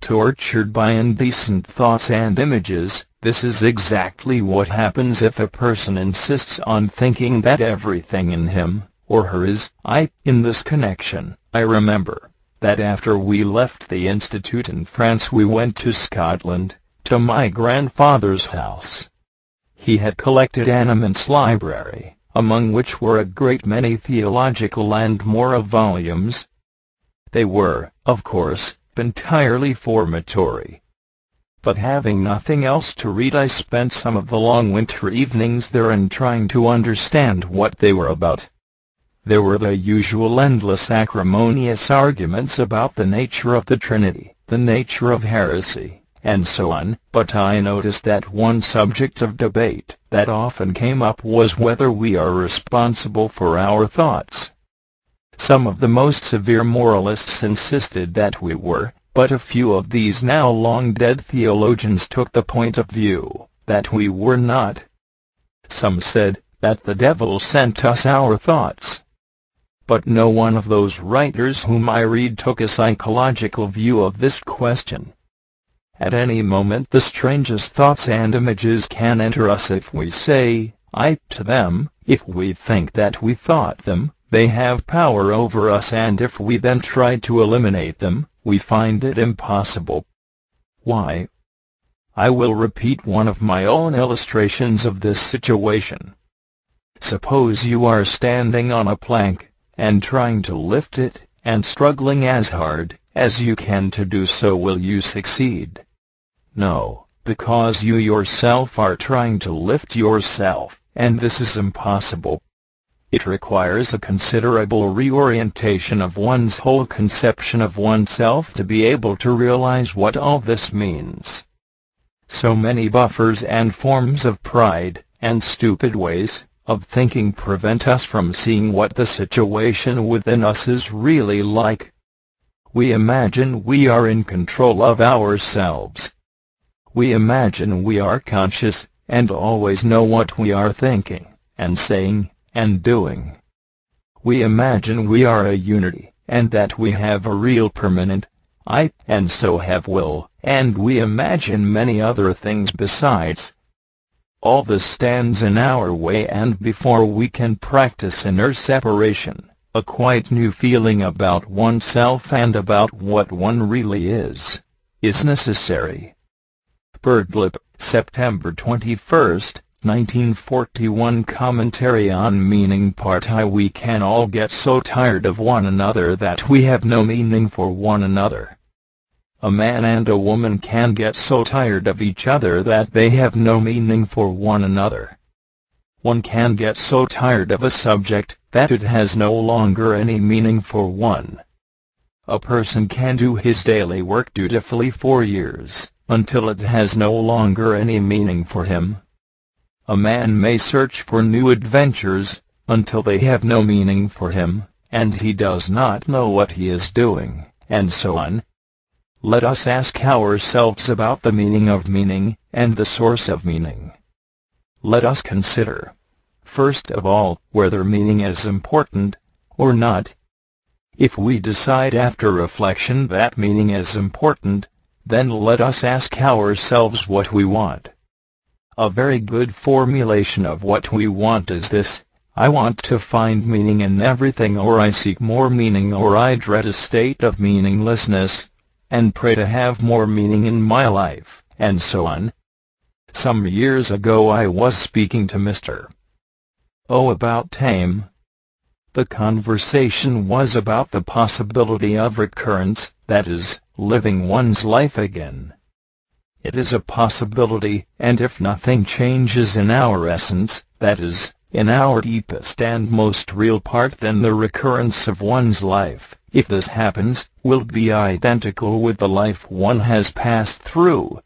tortured by indecent thoughts and images. This is exactly what happens if a person insists on thinking that everything in him or her is I. In this connection, I remember that after we left the institute in France, we went to Scotland, to my grandfather's house. He had collected an immense library, among which were a great many theological and moral volumes. They were, of course, entirely formatory. But having nothing else to read, I spent some of the long winter evenings there in trying to understand what they were about. There were the usual endless acrimonious arguments about the nature of the Trinity, the nature of heresy, and so on, but I noticed that one subject of debate that often came up was whether we are responsible for our thoughts. Some of the most severe moralists insisted that we were, but a few of these now long dead theologians took the point of view that we were not. Some said that the devil sent us our thoughts. But no one of those writers whom I read took a psychological view of this question. At any moment the strangest thoughts and images can enter us if we say I to them. If we think that we thought them, they have power over us, and if we then try to eliminate them, we find it impossible. Why? I will repeat one of my own illustrations of this situation. Suppose you are standing on a plank and trying to lift it, and struggling as hard as you can to do so. Will you succeed? No, because you yourself are trying to lift yourself, and this is impossible. It requires a considerable reorientation of one's whole conception of oneself to be able to realize what all this means. So many buffers and forms of pride and stupid ways of thinking prevent us from seeing what the situation within us is really like. We imagine we are in control of ourselves. We imagine we are conscious and always know what we are thinking and saying and doing. We imagine we are a unity, and that we have a real permanent I, and so have will, and we imagine many other things besides. All this stands in our way, and before we can practice inner separation, a quite new feeling about oneself and about what one really is necessary. Birdlip, September 21, 1941. Commentary on Meaning Part I. We can all get so tired of one another that we have no meaning for one another. A man and a woman can get so tired of each other that they have no meaning for one another. One can get so tired of a subject that it has no longer any meaning for one. A person can do his daily work dutifully for years, until it has no longer any meaning for him. A man may search for new adventures, until they have no meaning for him, and he does not know what he is doing, and so on. Let us ask ourselves about the meaning of meaning, and the source of meaning. Let us consider, first of all, whether meaning is important, or not. If we decide after reflection that meaning is important, then let us ask ourselves what we want. A very good formulation of what we want is this: I want to find meaning in everything, or I seek more meaning, or I dread a state of meaninglessness, and pray to have more meaning in my life, and so on. Some years ago I was speaking to Mr. O about time. The conversation was about the possibility of recurrence, that is, living one's life again. It is a possibility, and if nothing changes in our essence, that is, in our deepest and most real part, then the recurrence of one's life, if this happens, will be identical with the life one has passed through.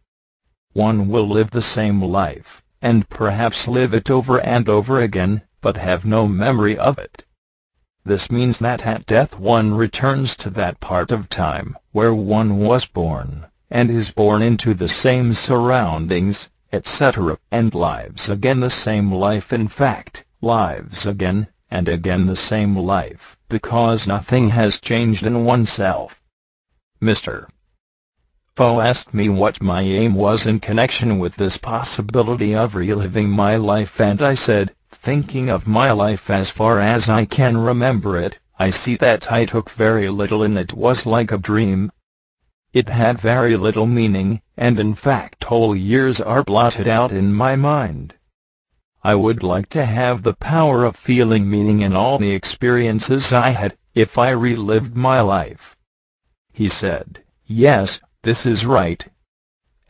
One will live the same life, and perhaps live it over and over again, but have no memory of it. This means that at death one returns to that part of time where one was born, and is born into the same surroundings, etc., and lives again the same life, in fact, lives again, and again the same life, because nothing has changed in oneself. Mr. Foe asked me what my aim was in connection with this possibility of reliving my life, and I said, thinking of my life as far as I can remember it, I see that I took very little and it was like a dream. It had very little meaning, and in fact whole years are blotted out in my mind. I would like to have the power of feeling meaning in all the experiences I had, if I relived my life. He said, yes, this is right.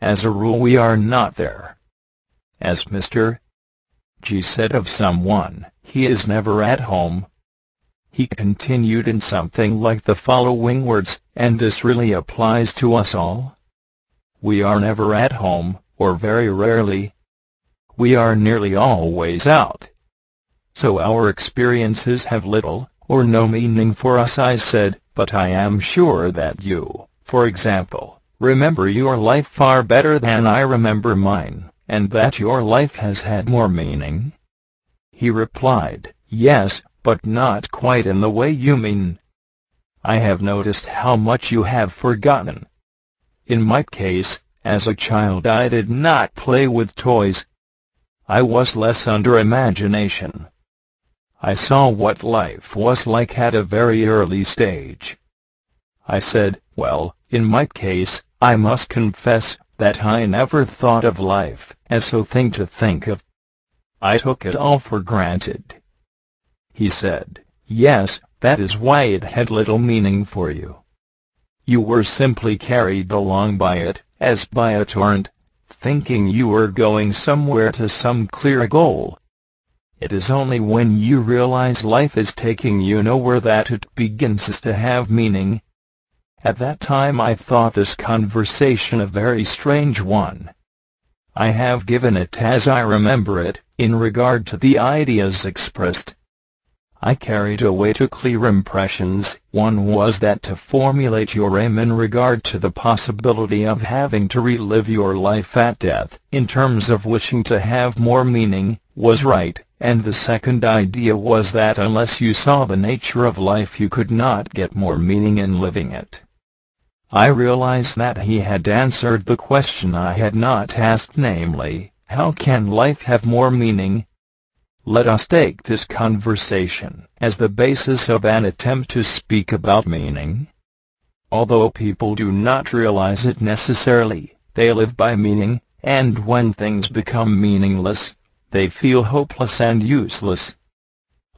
As a rule we are not there. As Mr. G said of someone, he is never at home. He continued in something like the following words, and this really applies to us all. We are never at home, or very rarely. We are nearly always out. So our experiences have little, or no meaning for us, I said, but I am sure that you, for example, remember your life far better than I remember mine, and that your life has had more meaning. He replied, yes, but not quite in the way you mean. I have noticed how much you have forgotten. In my case, as a child I did not play with toys. I was less under imagination. I saw what life was like at a very early stage. I said, well, in my case, I must confess that I never thought of life as a thing to think of. I took it all for granted. He said, yes, that is why it had little meaning for you. You were simply carried along by it, as by a torrent, thinking you were going somewhere to some clear goal. It is only when you realize life is taking you nowhere that it begins to have meaning. At that time I thought this conversation a very strange one. I have given it as I remember it, in regard to the ideas expressed. I carried away two clear impressions. One was that to formulate your aim in regard to the possibility of having to relive your life at death, in terms of wishing to have more meaning, was right, and the second idea was that unless you saw the nature of life you could not get more meaning in living it. I realized that he had answered the question I had not asked, namely, how can life have more meaning? Let us take this conversation as the basis of an attempt to speak about meaning. Although people do not realize it necessarily, they live by meaning, and when things become meaningless, they feel hopeless and useless.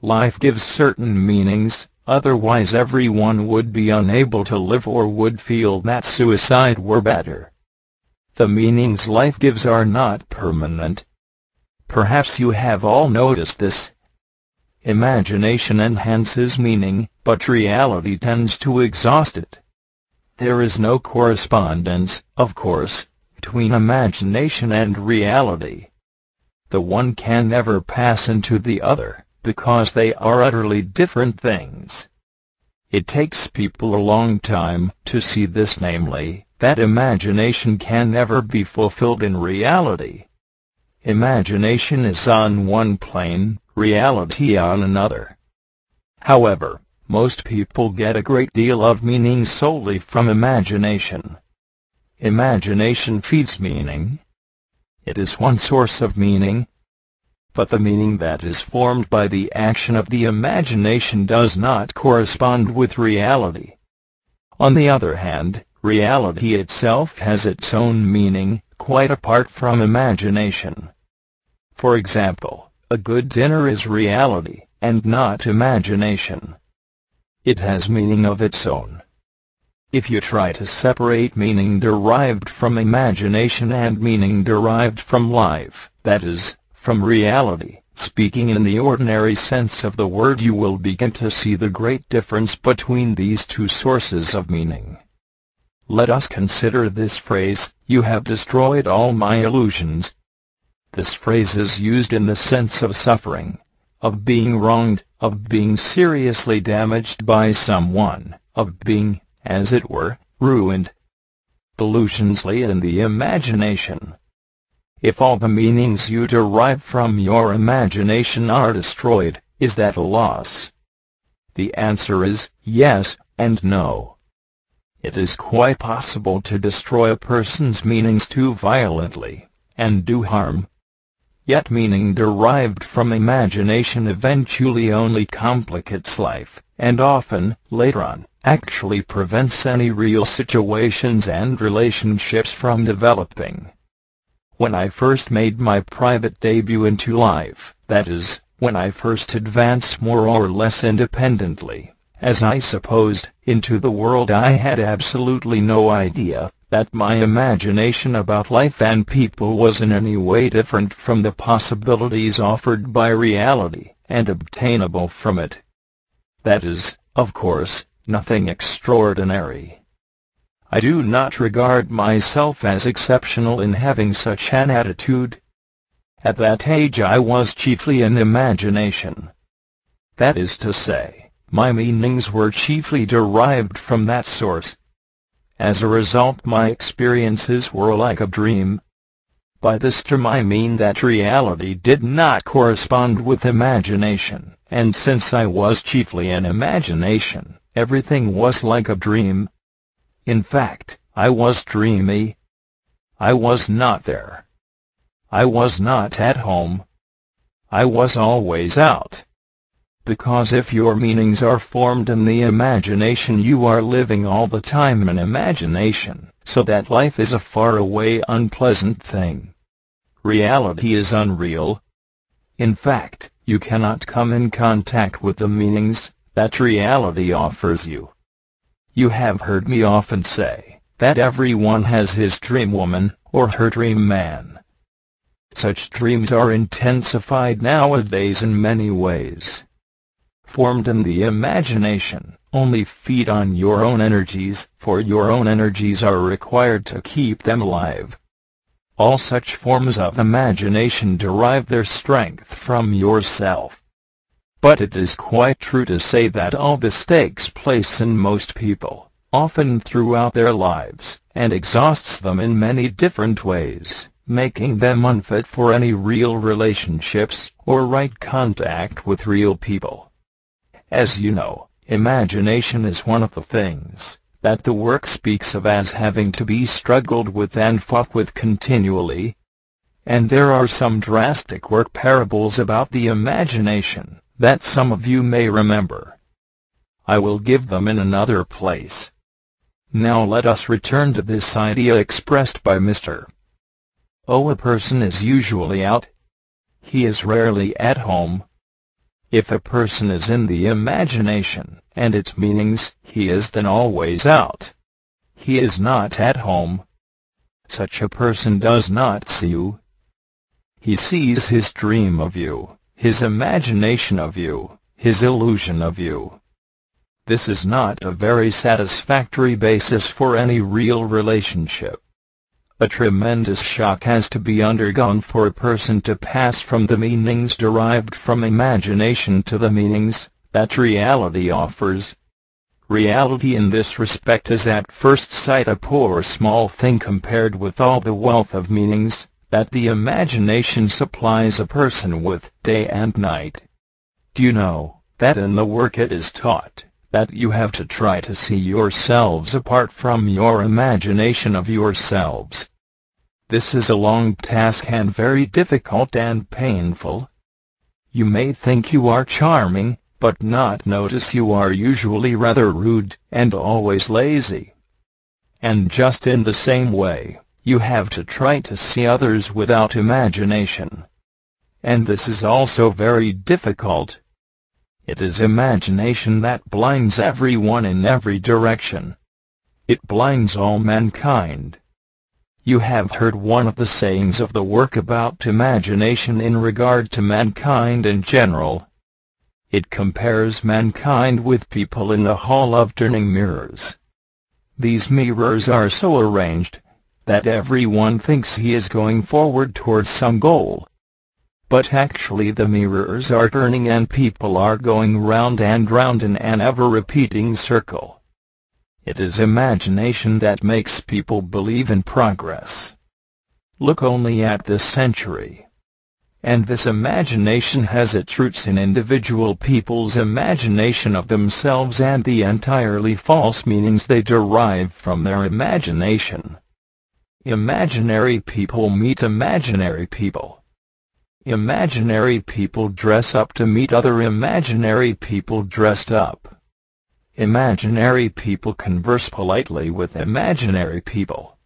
Life gives certain meanings, otherwise everyone would be unable to live or would feel that suicide were better. The meanings life gives are not permanent. Perhaps you have all noticed this. Imagination enhances meaning, but reality tends to exhaust it. There is no correspondence, of course, between imagination and reality. The one can never pass into the other, because they are utterly different things. It takes people a long time to see this, namely, that imagination can never be fulfilled in reality. Imagination is on one plane, reality on another. However, most people get a great deal of meaning solely from imagination. Imagination feeds meaning. It is one source of meaning. But the meaning that is formed by the action of the imagination does not correspond with reality. On the other hand, reality itself has its own meaning, quite apart from imagination. For example, a good dinner is reality, and not imagination. It has meaning of its own. If you try to separate meaning derived from imagination and meaning derived from life, that is, from reality, speaking in the ordinary sense of the word, you will begin to see the great difference between these two sources of meaning. Let us consider this phrase, "You have destroyed all my illusions." This phrase is used in the sense of suffering, of being wronged, of being seriously damaged by someone, of being, as it were, ruined. Illusions lay in the imagination. If all the meanings you derive from your imagination are destroyed, is that a loss? The answer is yes and no. It is quite possible to destroy a person's meanings too violently, and do harm. Yet meaning derived from imagination eventually only complicates life, and often, later on, actually prevents any real situations and relationships from developing. When I first made my private debut into life, that is, when I first advanced more or less independently, as I supposed, into the world, I had absolutely no idea that my imagination about life and people was in any way different from the possibilities offered by reality, and obtainable from it. That is, of course, nothing extraordinary. I do not regard myself as exceptional in having such an attitude. At that age I was chiefly in imagination. That is to say, my meanings were chiefly derived from that source. As a result, my experiences were like a dream. By this term I mean that reality did not correspond with imagination, and since I was chiefly in imagination, everything was like a dream. In fact, I was dreamy. I was not there. I was not at home. I was always out. Because if your meanings are formed in the imagination, you are living all the time in imagination, so that life is a far-away, unpleasant thing. Reality is unreal. In fact, you cannot come in contact with the meanings that reality offers you. You have heard me often say that everyone has his dream woman, or her dream man. Such dreams are intensified nowadays in many ways. Formed in the imagination, only feed on your own energies, for your own energies are required to keep them alive. All such forms of imagination derive their strength from yourself. But it is quite true to say that all this takes place in most people, often throughout their lives, and exhausts them in many different ways, making them unfit for any real relationships, or right contact with real people. As you know, imagination is one of the things that the work speaks of as having to be struggled with and fought with continually. And there are some drastic work parables about the imagination that some of you may remember. I will give them in another place. Now let us return to this idea expressed by Mr. O. A person is usually out. He is rarely at home. If a person is in the imagination and its meanings, he is then always out. He is not at home. Such a person does not see you. He sees his dream of you, his imagination of you, his illusion of you. This is not a very satisfactory basis for any real relationship. A tremendous shock has to be undergone for a person to pass from the meanings derived from imagination to the meanings that reality offers. Reality in this respect is at first sight a poor small thing compared with all the wealth of meanings that the imagination supplies a person with day and night. Do you know that in the work it is taught that you have to try to see yourselves apart from your imagination of yourselves? This is a long task and very difficult and painful. You may think you are charming, but not notice you are usually rather rude and always lazy. And just in the same way, you have to try to see others without imagination. And this is also very difficult. It is imagination that blinds everyone in every direction. It blinds all mankind. You have heard one of the sayings of the work about imagination in regard to mankind in general. It compares mankind with people in the hall of turning mirrors. These mirrors are so arranged that everyone thinks he is going forward towards some goal. But actually the mirrors are turning and people are going round and round in an ever-repeating circle. It is imagination that makes people believe in progress. Look only at this century. And this imagination has its roots in individual people's imagination of themselves and the entirely false meanings they derive from their imagination. Imaginary people meet imaginary people. Imaginary people dress up to meet other imaginary people dressed up. Imaginary people converse politely with imaginary people.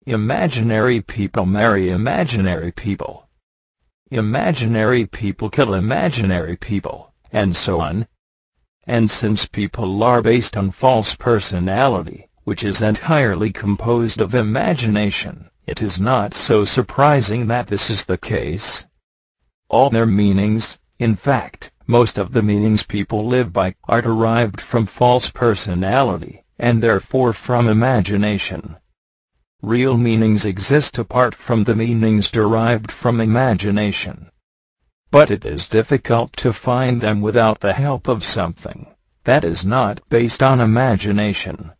Imaginary people marry imaginary people. Imaginary people kill imaginary people, and so on. And since people are based on false personality, which is entirely composed of imagination, it is not so surprising that this is the case. All their meanings, in fact, most of the meanings people live by, are derived from false personality, and therefore from imagination. Real meanings exist apart from the meanings derived from imagination. But it is difficult to find them without the help of something that is not based on imagination.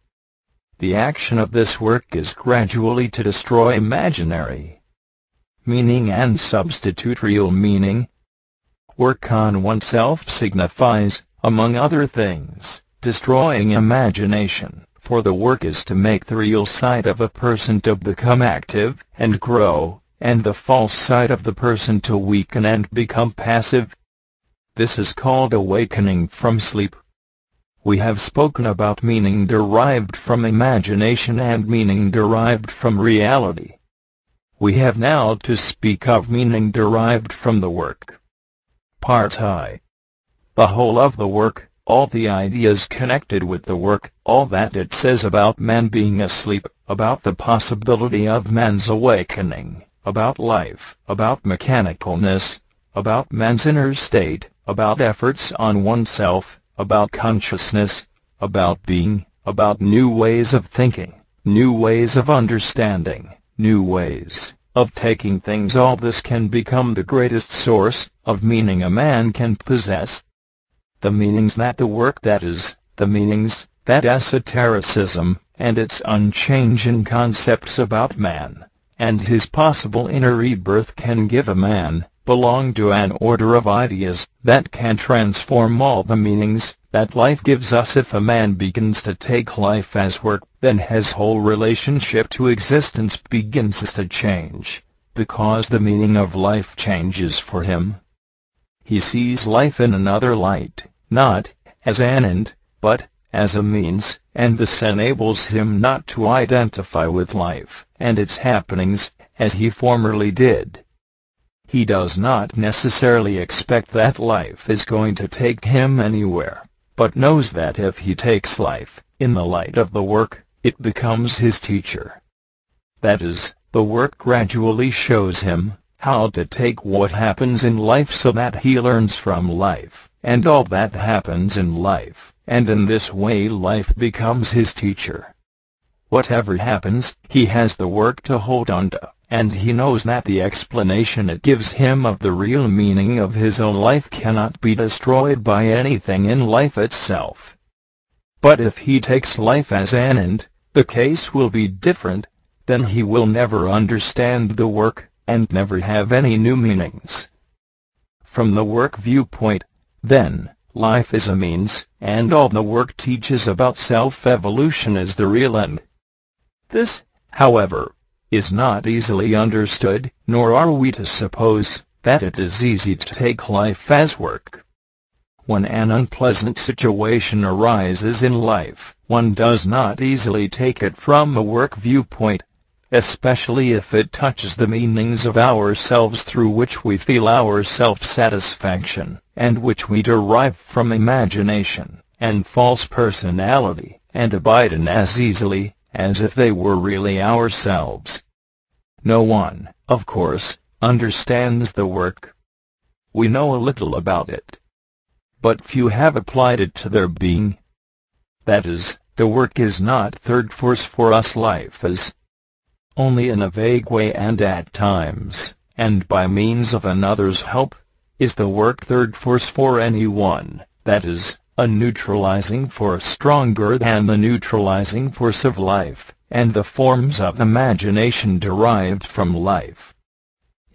The action of this work is gradually to destroy imaginary meaning and substitute real meaning. Work on oneself signifies, among other things, destroying imagination, for the work is to make the real side of a person to become active and grow, and the false side of the person to weaken and become passive. This is called awakening from sleep. We have spoken about meaning derived from imagination and meaning derived from reality. We have now to speak of meaning derived from the work. Part I. The whole of the work, all the ideas connected with the work, all that it says about man being asleep, about the possibility of man's awakening, about life, about mechanicalness, about man's inner state, about efforts on oneself, about consciousness, about being, about new ways of thinking, new ways of understanding, new ways of taking things. All this can become the greatest source of meaning a man can possess. The meanings that the work, that is, the meanings that esotericism and its unchanging concepts about man and his possible inner rebirth can give a man, belong to an order of ideas that can transform all the meanings that life gives us. If a man begins to take life as work, then his whole relationship to existence begins to change, because the meaning of life changes for him. He sees life in another light, not as an end, but as a means, and this enables him not to identify with life and its happenings as he formerly did. He does not necessarily expect that life is going to take him anywhere, but knows that if he takes life in the light of the work, it becomes his teacher. That is, the work gradually shows him how to take what happens in life so that he learns from life and all that happens in life, and in this way life becomes his teacher. Whatever happens, he has the work to hold on to, and he knows that the explanation it gives him of the real meaning of his own life cannot be destroyed by anything in life itself. But if he takes life as an end, the case will be different. Then he will never understand the work, and never have any new meanings. From the work viewpoint, then, life is a means, and all the work teaches about self-evolution is the real end. This, however, is not easily understood, nor are we to suppose that it is easy to take life as work. When an unpleasant situation arises in life, one does not easily take it from a work viewpoint. especially if it touches the meanings of ourselves through which we feel our self-satisfaction, and which we derive from imagination and false personality, and abide in as easily as if they were really ourselves. No one, of course, understands the work. We know a little about it, but few have applied it to their being. That is, the work is not third force for us. Life is. Only in a vague way, and at times, and by means of another's help, is the work third force for anyone. That is, a neutralizing force stronger than the neutralizing force of life, and the forms of imagination derived from life.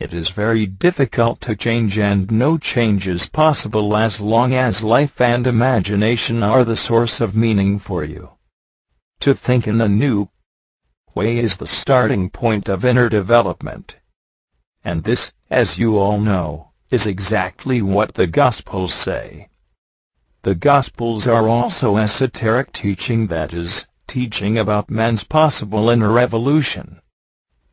It is very difficult to change, and no change is possible as long as life and imagination are the source of meaning for you. To think in a new way is the starting point of inner development. And this, as you all know, is exactly what the Gospels say. The Gospels are also esoteric teaching, that is, teaching about man's possible inner evolution.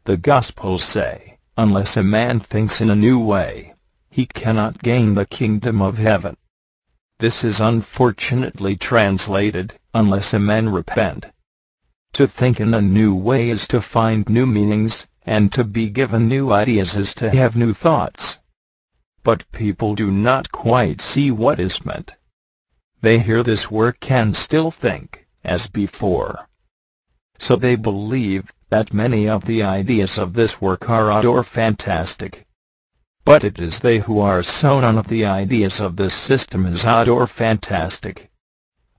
The Gospels say, unless a man thinks in a new way, he cannot gain the kingdom of heaven. This is unfortunately translated, unless a man repent. To think in a new way is to find new meanings, and to be given new ideas is to have new thoughts. But people do not quite see what is meant. They hear this work and still think, as before. So they believe that many of the ideas of this work are odd or fantastic. But it is they who are so none of the ideas of this system is odd or fantastic.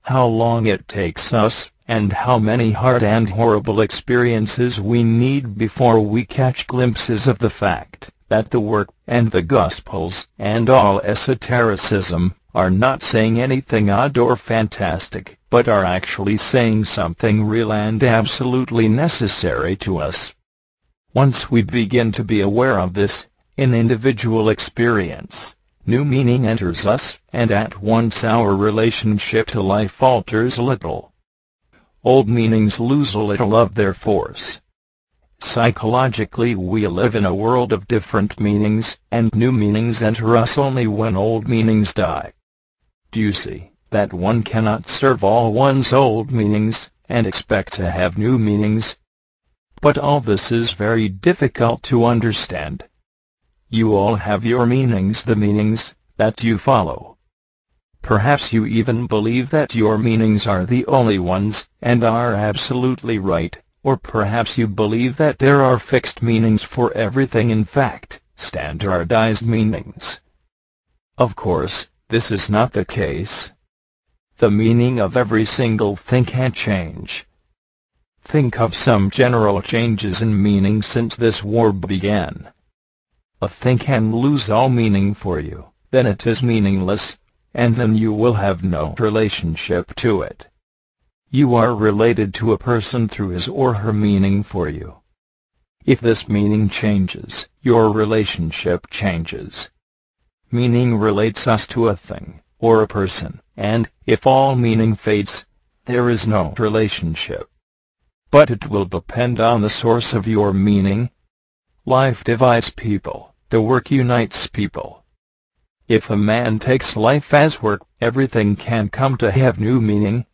How long it takes us, and how many hard and horrible experiences we need before we catch glimpses of the fact that the work and the Gospels and all esotericism are not saying anything odd or fantastic, but are actually saying something real and absolutely necessary to us. Once we begin to be aware of this, in individual experience, new meaning enters us, and at once our relationship to life alters a little. Old meanings lose a little of their force. Psychologically, we live in a world of different meanings, and new meanings enter us only when old meanings die. Do you see that one cannot serve all one's old meanings, and expect to have new meanings? But all this is very difficult to understand. You all have your meanings, the meanings that you follow. Perhaps you even believe that your meanings are the only ones, and are absolutely right, or perhaps you believe that there are fixed meanings for everything, in fact, standardized meanings. Of course, this is not the case. The meaning of every single thing can change. Think of some general changes in meaning since this war began. A thing can lose all meaning for you, then it is meaningless, and then you will have no relationship to it. You are related to a person through his or her meaning for you. If this meaning changes, your relationship changes. Meaning relates us to a thing, or a person, and, if all meaning fades, there is no relationship. But it will depend on the source of your meaning. Life divides people, the work unites people. If a man takes life as work, everything can come to have new meaning.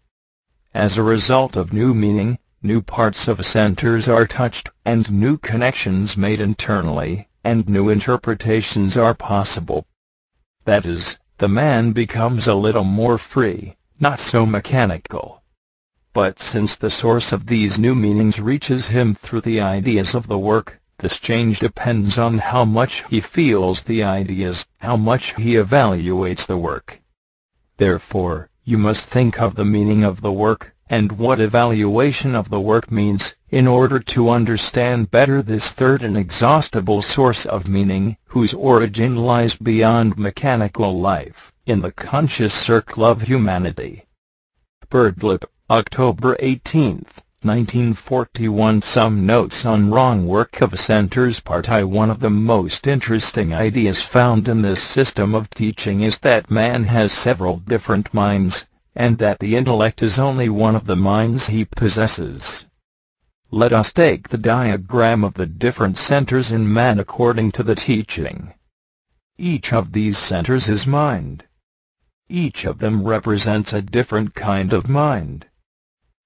As a result of new meaning, new parts of centers are touched, and new connections made internally, and new interpretations are possible. That is, the man becomes a little more free, not so mechanical. But since the source of these new meanings reaches him through the ideas of the work, this change depends on how much he feels the ideas, how much he evaluates the work. Therefore, you must think of the meaning of the work, and what evaluation of the work means, in order to understand better this third inexhaustible source of meaning, whose origin lies beyond mechanical life, in the conscious circle of humanity. Birdlip, October 18, 1941. Some notes on wrong work of centers. Part I. One of the most interesting ideas found in this system of teaching is that man has several different minds, and that the intellect is only one of the minds he possesses. let us take the diagram of the different centers in man according to the teaching. Each of these centers is mind. Each of them represents a different kind of mind.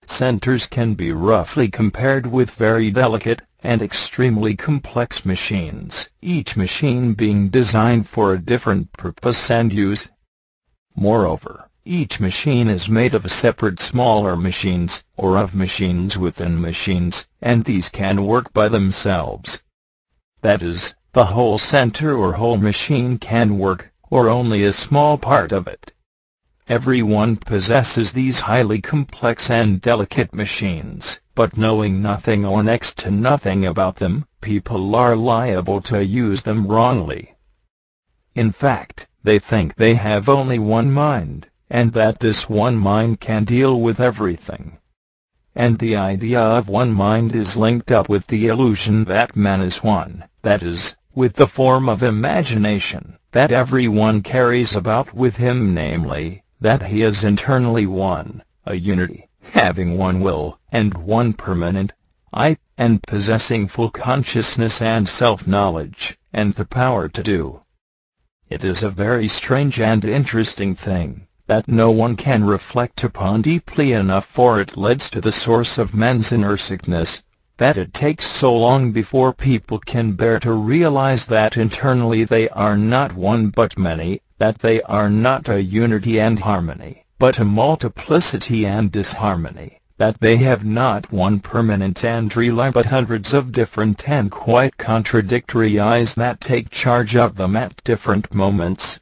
Centers can be roughly compared with very delicate and extremely complex machines, each machine being designed for a different purpose and use. Moreover, each machine is made of separate smaller machines, or of machines within machines, and these can work by themselves. That is, the whole center or whole machine can work, or only a small part of it. Everyone possesses these highly complex and delicate machines, but knowing nothing or next to nothing about them, people are liable to use them wrongly. In fact, they think they have only one mind, and that this one mind can deal with everything. And the idea of one mind is linked up with the illusion that man is one, that is, with the form of imagination that everyone carries about with him, namely, that he is internally one, a unity, having one will, and one permanent I, and possessing full consciousness and self-knowledge, and the power to do. It is a very strange and interesting thing, that no one can reflect upon deeply enough, for it leads to the source of man's inner sickness, that it takes so long before people can bear to realize that internally they are not one but many, that they are not a unity and harmony, but a multiplicity and disharmony, that they have not one permanent and real I but hundreds of different and quite contradictory I's that take charge of them at different moments,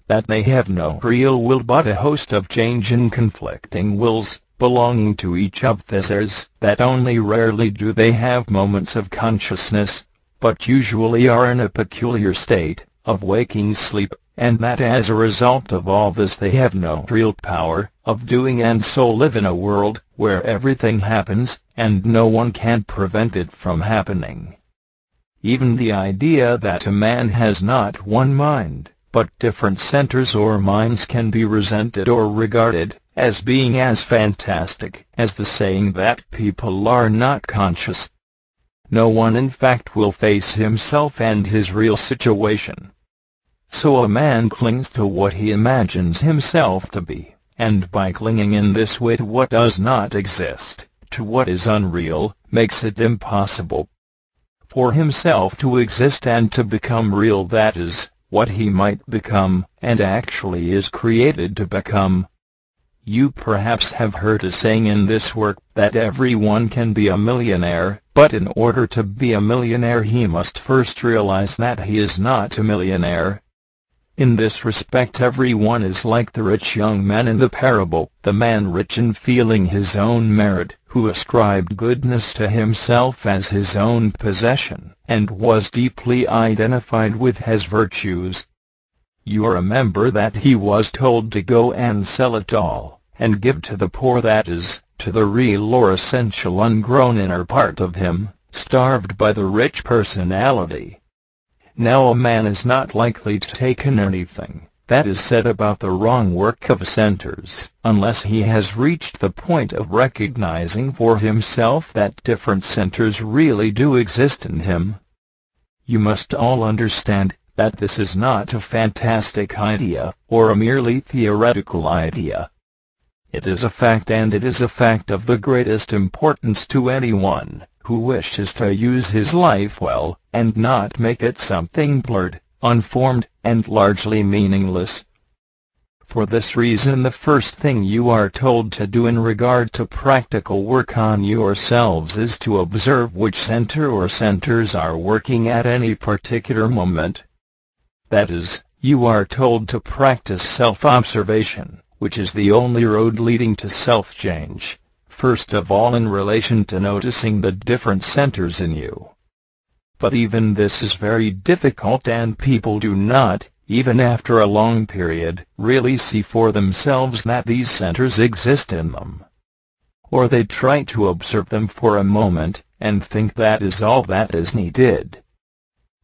that they have no real will but a host of change and conflicting wills, belonging to each of theirs, that only rarely do they have moments of consciousness, but usually are in a peculiar state of waking sleep, and that as a result of all this they have no real power of doing, and so live in a world where everything happens, and no one can prevent it from happening. Even the idea that a man has not one mind, but different centers or minds can be resented or regarded as being as fantastic as the saying that people are not conscious. No one in fact will face himself and his real situation. So a man clings to what he imagines himself to be, and by clinging in this way to what does not exist, to what is unreal, makes it impossible for himself to exist and to become real, that is, what he might become, and actually is created to become. You perhaps have heard a saying in this work that everyone can be a millionaire, but in order to be a millionaire he must first realize that he is not a millionaire. In this respect everyone is like the rich young man in the parable, the man rich in feeling his own merit, who ascribed goodness to himself as his own possession, and was deeply identified with his virtues. You remember that he was told to go and sell it all, and give to the poor, that is, to the real or essential ungrown inner part of him, starved by the rich personality. Now a man is not likely to take in anything that is said about the wrong work of centers, unless he has reached the point of recognizing for himself that different centers really do exist in him. You must all understand that this is not a fantastic idea, or a merely theoretical idea. It is a fact, and it is a fact of the greatest importance to anyone who wishes to use his life well, and not make it something blurred, unformed, and largely meaningless. For this reason the first thing you are told to do in regard to practical work on yourselves is to observe which center or centers are working at any particular moment. That is, you are told to practice self-observation, which is the only road leading to self-change, first of all in relation to noticing the different centers in you. But even this is very difficult, and people do not, even after a long period, really see for themselves that these centers exist in them. Or they try to observe them for a moment, and think that is all that is needed.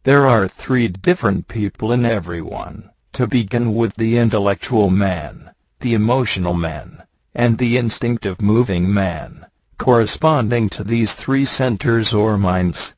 There are three different people in everyone, to begin with: the intellectual man, the emotional man, and the instinctive moving man. corresponding to these three centers or minds.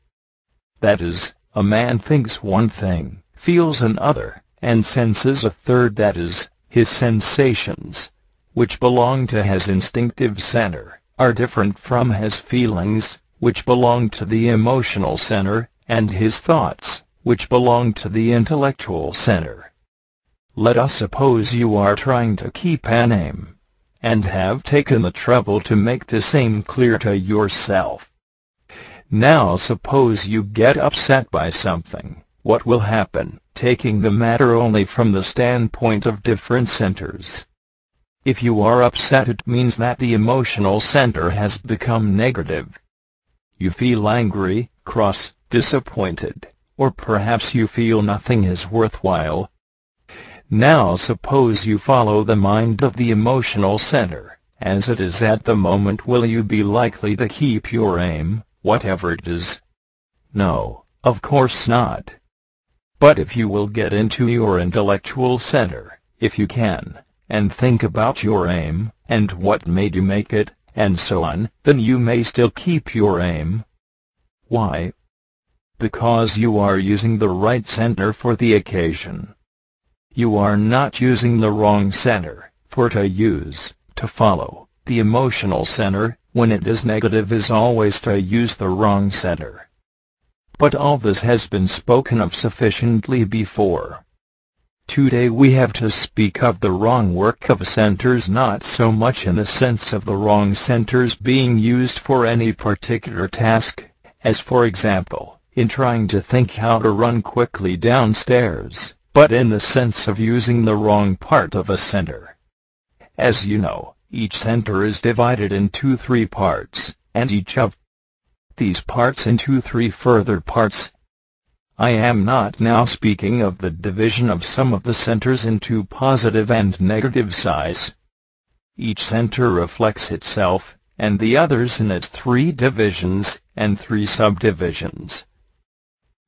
That is, a man thinks one thing, feels another, and senses a third, that is, his sensations, which belong to his instinctive center, are different from his feelings, which belong to the emotional center, and his thoughts, which belong to the intellectual center. Let us suppose you are trying to keep an aim, and have taken the trouble to make this aim clear to yourself. Now suppose you get upset by something. What will happen, taking the matter only from the standpoint of different centers? If you are upset, it means that the emotional center has become negative. You feel angry, cross, disappointed, or perhaps you feel nothing is worthwhile. Now suppose you follow the mind of the emotional center, as it is at the moment. Will you be likely to keep your aim, whatever it is? No, of course not. But if you will get into your intellectual center, if you can, and think about your aim, and what made you make it, and so on, then you may still keep your aim. Why? Because you are using the right center for the occasion. You are not using the wrong center, for to follow, the emotional center, when it is negative, is always to use the wrong center. But all this has been spoken of sufficiently before. Today we have to speak of the wrong work of centers, not so much in the sense of the wrong centers being used for any particular task, as for example, in trying to think how to run quickly downstairs, but in the sense of using the wrong part of a center. As you know, each center is divided into three parts, and each of these parts into three further parts. I am not now speaking of the division of some of the centers into positive and negative sides. Each center reflects itself, and the others in its three divisions, and three subdivisions.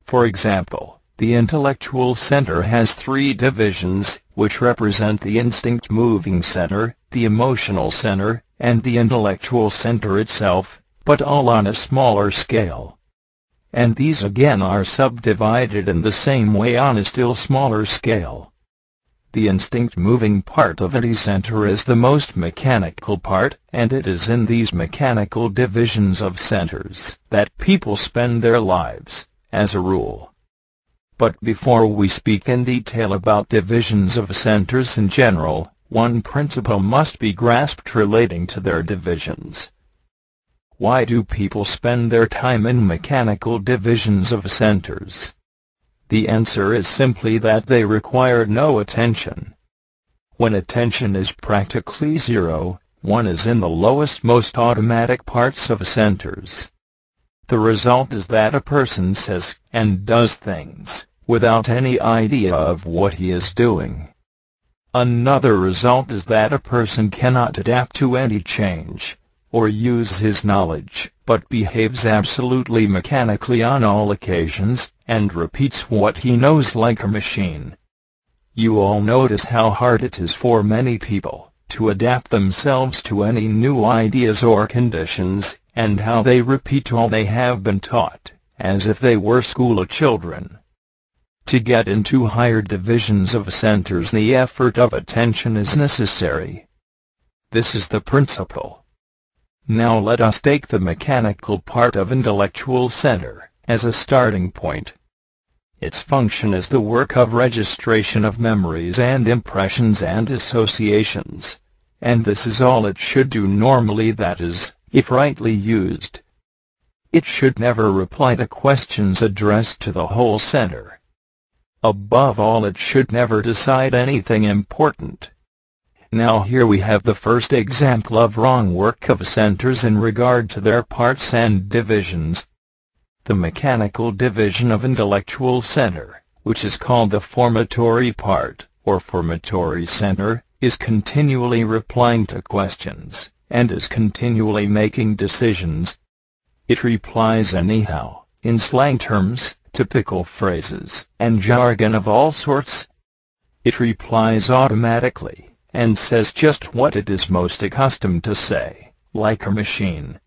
For example, the intellectual center has three divisions, which represent the instinct moving center, the emotional center, and the intellectual center itself, but all on a smaller scale. And these again are subdivided in the same way on a still smaller scale. The instinct moving part of any center is the most mechanical part, and it is in these mechanical divisions of centers that people spend their lives, as a rule. But before we speak in detail about divisions of centers in general, one principle must be grasped relating to their divisions. Why do people spend their time in mechanical divisions of centers? The answer is simply that they require no attention. When attention is practically zero, one is in the lowest, most automatic parts of centers. The result is that a person says and does things without any idea of what he is doing. Another result is that a person cannot adapt to any change, or use his knowledge, but behaves absolutely mechanically on all occasions, and repeats what he knows like a machine. You all notice how hard it is for many people to adapt themselves to any new ideas or conditions, and how they repeat all they have been taught, as if they were school children. To get into higher divisions of centers, the effort of attention is necessary. This is the principle. Now let us take the mechanical part of intellectual center as a starting point. Its function is the work of registration of memories and impressions and associations, and this is all it should do normally, that is, if rightly used. It should never reply to questions addressed to the whole center. Above all, it should never decide anything important. Now here we have the first example of wrong work of centers in regard to their parts and divisions. The mechanical division of intellectual center, which is called the formatory part, or formatory center, is continually replying to questions, and is continually making decisions. It replies anyhow, in slang terms, typical phrases, and jargon of all sorts. It replies automatically, and says just what it is most accustomed to say, like a machine.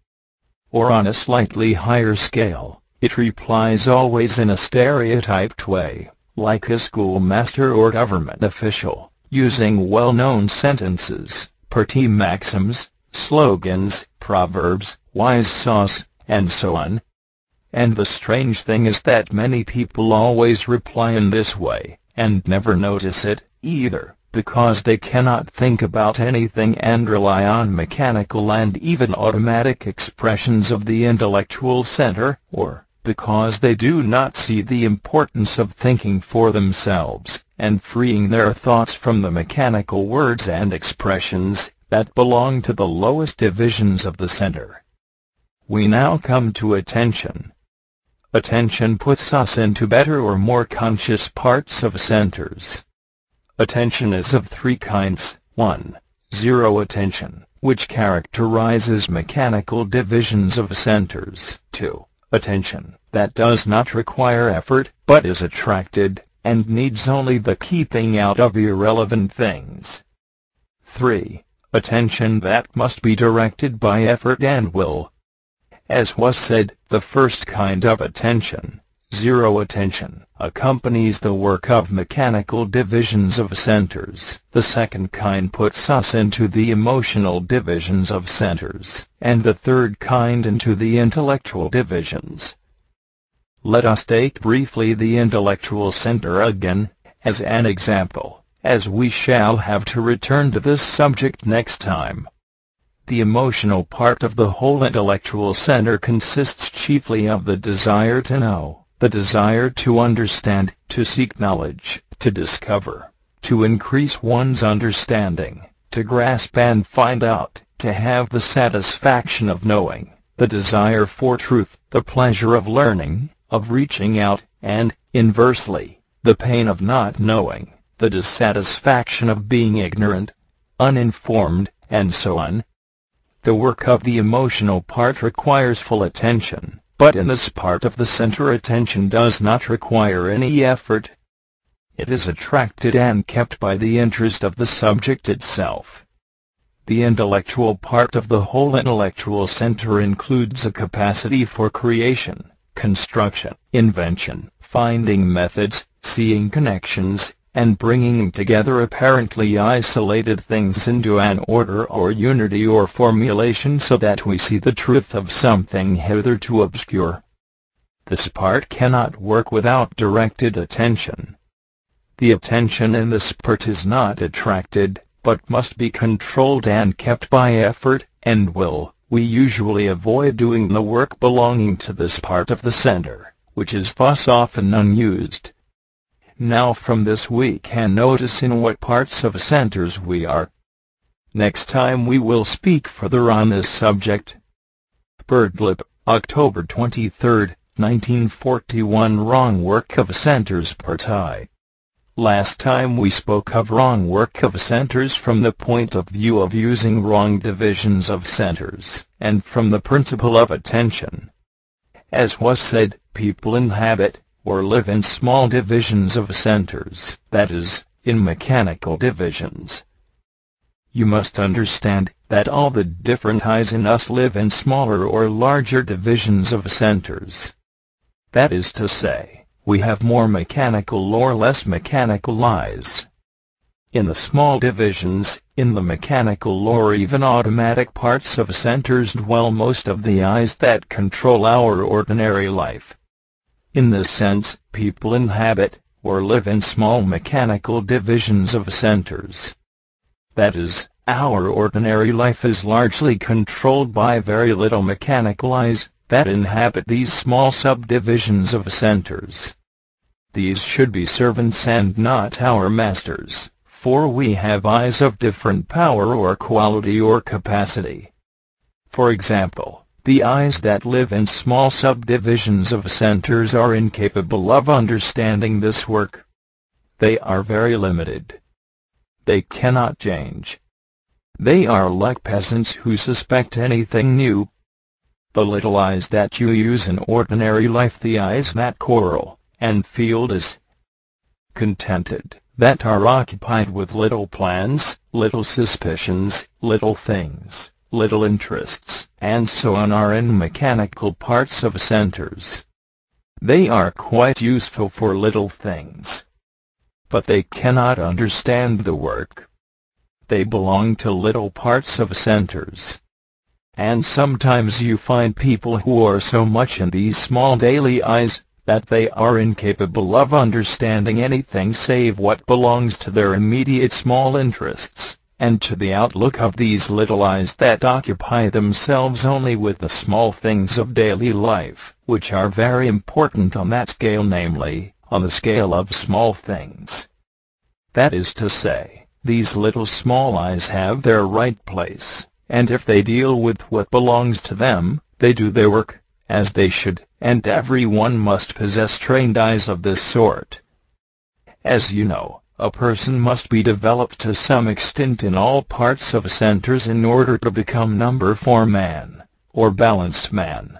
or on a slightly higher scale, it replies always in a stereotyped way, like a schoolmaster or government official, using well-known sentences, party maxims, slogans, proverbs, wise saws, and so on. And the strange thing is that many people always reply in this way, and never notice it, either because they cannot think about anything and rely on mechanical and even automatic expressions of the intellectual center, or because they do not see the importance of thinking for themselves, and freeing their thoughts from the mechanical words and expressions that belong to the lowest divisions of the center. We now come to attention. Attention puts us into better or more conscious parts of centers. Attention is of three kinds. 1. Zero attention, which characterizes mechanical divisions of centers. 2. Attention that does not require effort, but is attracted, and needs only the keeping out of irrelevant things. 3. Attention that must be directed by effort and will. As was said, the first kind of attention, zero attention, accompanies the work of mechanical divisions of centers. The second kind puts us into the emotional divisions of centers, and the third kind into the intellectual divisions. Let us take briefly the intellectual center again, as an example, as we shall have to return to this subject next time. The emotional part of the whole intellectual center consists chiefly of the desire to know, the desire to understand, to seek knowledge, to discover, to increase one's understanding, to grasp and find out, to have the satisfaction of knowing, the desire for truth, the pleasure of learning, of reaching out, and, inversely, the pain of not knowing, the dissatisfaction of being ignorant, uninformed, and so on. The work of the emotional part requires full attention, but in this part of the center attention does not require any effort. It is attracted and kept by the interest of the subject itself. The intellectual part of the whole intellectual center includes a capacity for creation, construction, invention, finding methods, seeing connections, and bringing together apparently isolated things into an order or unity or formulation so that we see the truth of something hitherto obscure. This part cannot work without directed attention. The attention in this part is not attracted, but must be controlled and kept by effort and will. We usually avoid doing the work belonging to this part of the center, which is thus often unused. Now from this we can notice in what parts of centers we are. Next time we will speak further on this subject. Birdlip, October 23, 1941. Wrong work of centers Part I. Last time we spoke of wrong work of centers from the point of view of using wrong divisions of centers, and from the principle of attention. As was said, people inhabit or live in small divisions of centers, that is, in mechanical divisions. You must understand that all the different eyes in us live in smaller or larger divisions of centers. That is to say, we have more mechanical or less mechanical eyes. In the small divisions, in the mechanical or even automatic parts of centers dwell most of the eyes that control our ordinary life. In this sense, people inhabit, or live in small mechanical divisions of centers. That is, our ordinary life is largely controlled by very little mechanical eyes that inhabit these small subdivisions of centers. These should be servants and not our masters, for we have eyes of different power or quality or capacity. For example, the eyes that live in small subdivisions of centers are incapable of understanding this work. They are very limited. They cannot change. They are like peasants who suspect anything new. The little eyes that you use in ordinary life, the eyes that quarrel, and feel discontented, that are occupied with little plans, little suspicions, little things, little interests, and so on are in mechanical parts of centers. They are quite useful for little things, but they cannot understand the work. They belong to little parts of centers. And sometimes you find people who are so much in these small daily eyes that they are incapable of understanding anything save what belongs to their immediate small interests, and to the outlook of these little eyes that occupy themselves only with the small things of daily life, which are very important on that scale, namely, on the scale of small things. That is to say, these little small eyes have their right place, and if they deal with what belongs to them, they do their work as they should, and everyone must possess trained eyes of this sort. As you know, a person must be developed to some extent in all parts of centers in order to become number 4 man, or balanced man.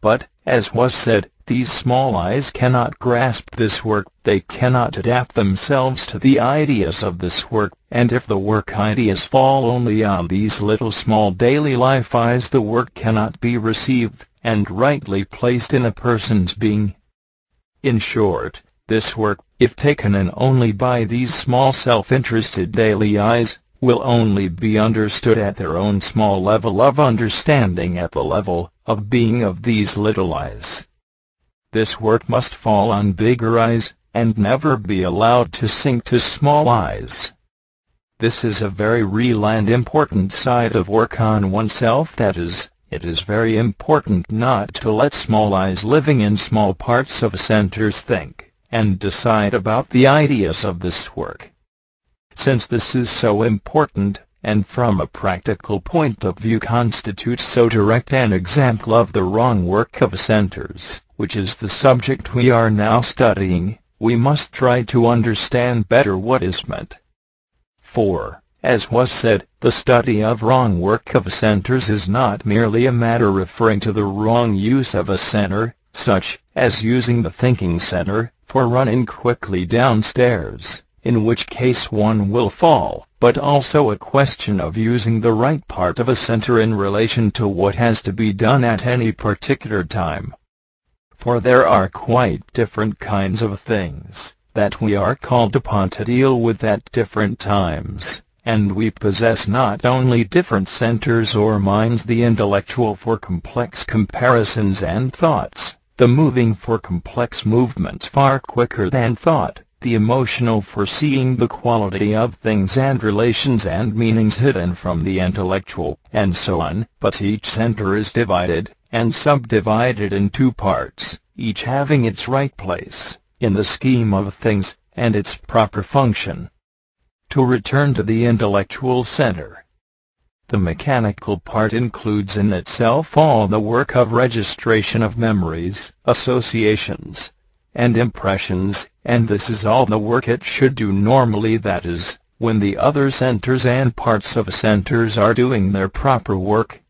But, as was said, these small eyes cannot grasp this work, they cannot adapt themselves to the ideas of this work, and if the work ideas fall only on these little small daily life eyes, the work cannot be received and rightly placed in a person's being. In short, this work, if taken in only by these small self-interested daily eyes, will only be understood at their own small level of understanding, at the level of being of these little eyes. This work must fall on bigger eyes, and never be allowed to sink to small eyes. This is a very real and important side of work on oneself, that is, it is very important not to let small eyes living in small parts of centers think and decide about the ideas of this work. Since this is so important, and from a practical point of view constitutes so direct an example of the wrong work of centers, which is the subject we are now studying, we must try to understand better what is meant. For, as was said, the study of wrong work of centers is not merely a matter referring to the wrong use of a center, such as using the thinking center for running quickly downstairs, in which case one will fall, but also a question of using the right part of a center in relation to what has to be done at any particular time. For there are quite different kinds of things that we are called upon to deal with at different times, and we possess not only different centers or minds, the intellectual for complex comparisons and thoughts, the moving for complex movements far quicker than thought, the emotional for seeing the quality of things and relations and meanings hidden from the intellectual, and so on, but each center is divided and subdivided in 2 parts, each having its right place in the scheme of things, and its proper function. To return to the intellectual center, the mechanical part includes in itself all the work of registration of memories, associations, and impressions, and this is all the work it should do normally, that is, when the other centers and parts of centers are doing their proper work.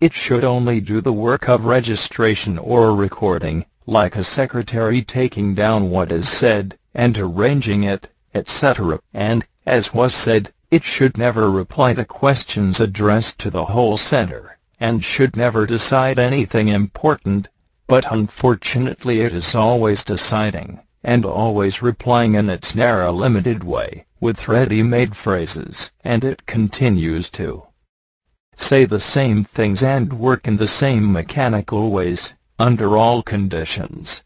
It should only do the work of registration or recording, like a secretary taking down what is said, and arranging it, etc., and, as was said, it should never reply to questions addressed to the whole center, and should never decide anything important, but unfortunately it is always deciding, and always replying in its narrow limited way, with ready-made phrases, and it continues to say the same things and work in the same mechanical ways, under all conditions.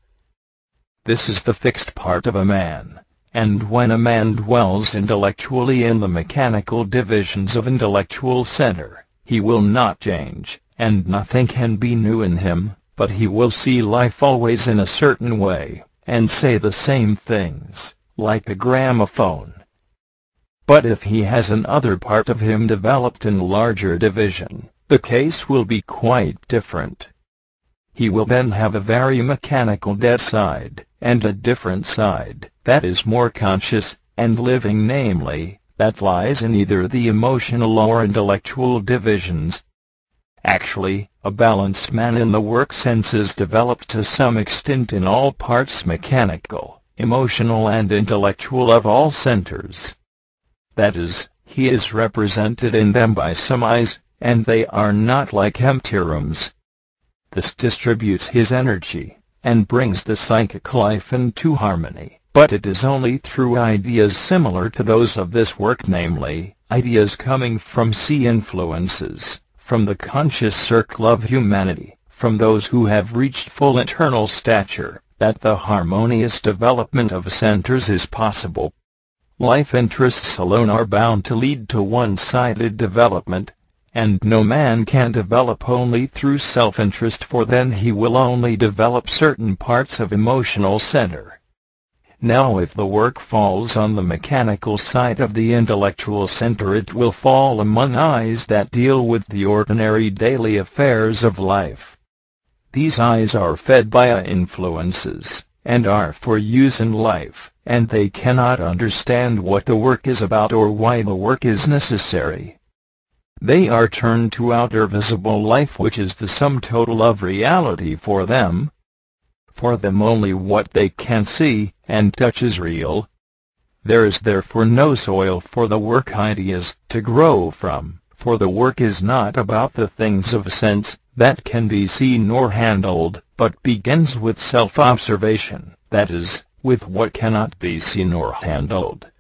This is the fixed part of a man, and when a man dwells intellectually in the mechanical divisions of intellectual center, he will not change, and nothing can be new in him, but he will see life always in a certain way, and say the same things, like a gramophone. But if he has another part of him developed in larger division, the case will be quite different. He will then have a very mechanical dead side, and a different side, that is more conscious, and living, namely, that lies in either the emotional or intellectual divisions. Actually, a balanced man in the work sense is developed to some extent in all parts mechanical, emotional and intellectual of all centers. That is, he is represented in them by some eyes, and they are not like empty rooms. This distributes his energy, and brings the psychic life into harmony, but it is only through ideas similar to those of this work, namely, ideas coming from sea influences, from the conscious circle of humanity, from those who have reached full eternal stature, that the harmonious development of centers is possible. Life interests alone are bound to lead to one-sided development, and no man can develop only through self-interest, for then he will only develop certain parts of emotional center. Now if the work falls on the mechanical side of the intellectual center, it will fall among eyes that deal with the ordinary daily affairs of life. These eyes are fed by influences, and are for use in life, and they cannot understand what the work is about or why the work is necessary. They are turned to outer visible life, which is the sum total of reality for them. For them only what they can see and touch is real. There is therefore no soil for the work ideas to grow from, for the work is not about the things of sense that can be seen nor handled, but begins with self-observation, that is, with what cannot be seen or handled.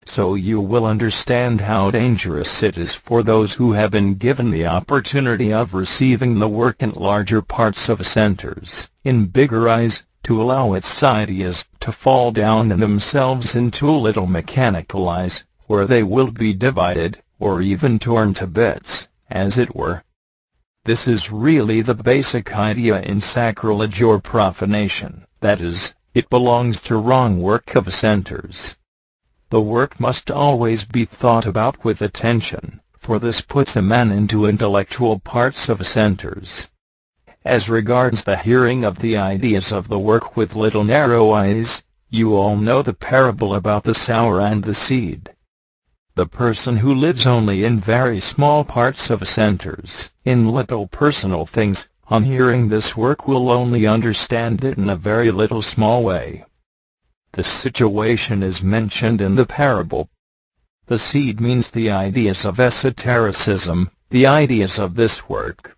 So you will understand how dangerous it is for those who have been given the opportunity of receiving the work in larger parts of centers, in bigger eyes, to allow its ideas to fall down in themselves into little mechanical eyes, where they will be divided, or even torn to bits, as it were. This is really the basic idea in sacrilege or profanation, that is, it belongs to wrong work of centers. The work must always be thought about with attention, for this puts a man into intellectual parts of centers. As regards the hearing of the ideas of the work with little narrow eyes, you all know the parable about the sower and the seed. The person who lives only in very small parts of centers, in little personal things, on hearing this work will only understand it in a very little small way. This situation is mentioned in the parable. The seed means the ideas of esotericism, the ideas of this work.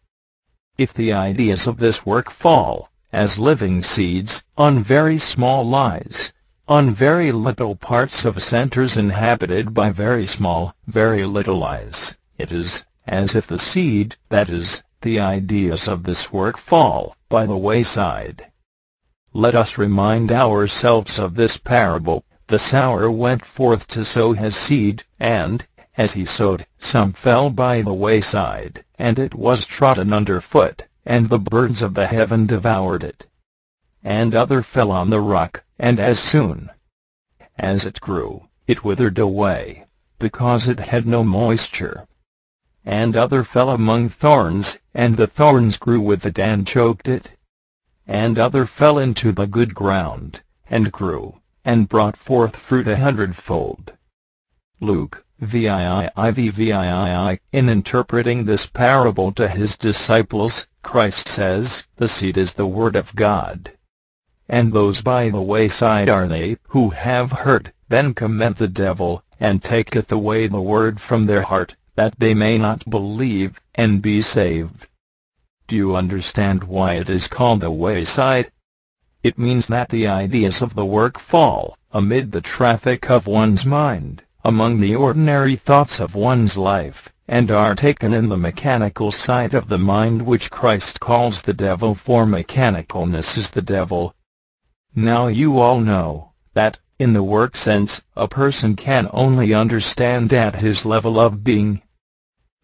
If the ideas of this work fall, as living seeds, on very small eyes, on very little parts of centers inhabited by very small, very little eyes, it is as if the seed, that is, the ideas of this work, fall by the wayside. Let us remind ourselves of this parable. The sower went forth to sow his seed, and, as he sowed, some fell by the wayside, and it was trodden under foot, and the birds of the heaven devoured it. And other fell on the rock, and as soon as it grew, it withered away, because it had no moisture. And other fell among thorns, and the thorns grew with it and choked it. And other fell into the good ground, and grew, and brought forth fruit 100-fold. Luke, VIII. In interpreting this parable to his disciples, Christ says, "The seed is the word of God. And those by the wayside are they who have heard, then cometh the devil, and taketh away the word from their heart, that they may not believe, and be saved." Do you understand why it is called the wayside? It means that the ideas of the work fall, amid the traffic of one's mind, among the ordinary thoughts of one's life, and are taken in the mechanical side of the mind, which Christ calls the devil, for mechanicalness is the devil. Now you all know that, in the work sense, a person can only understand at his level of being.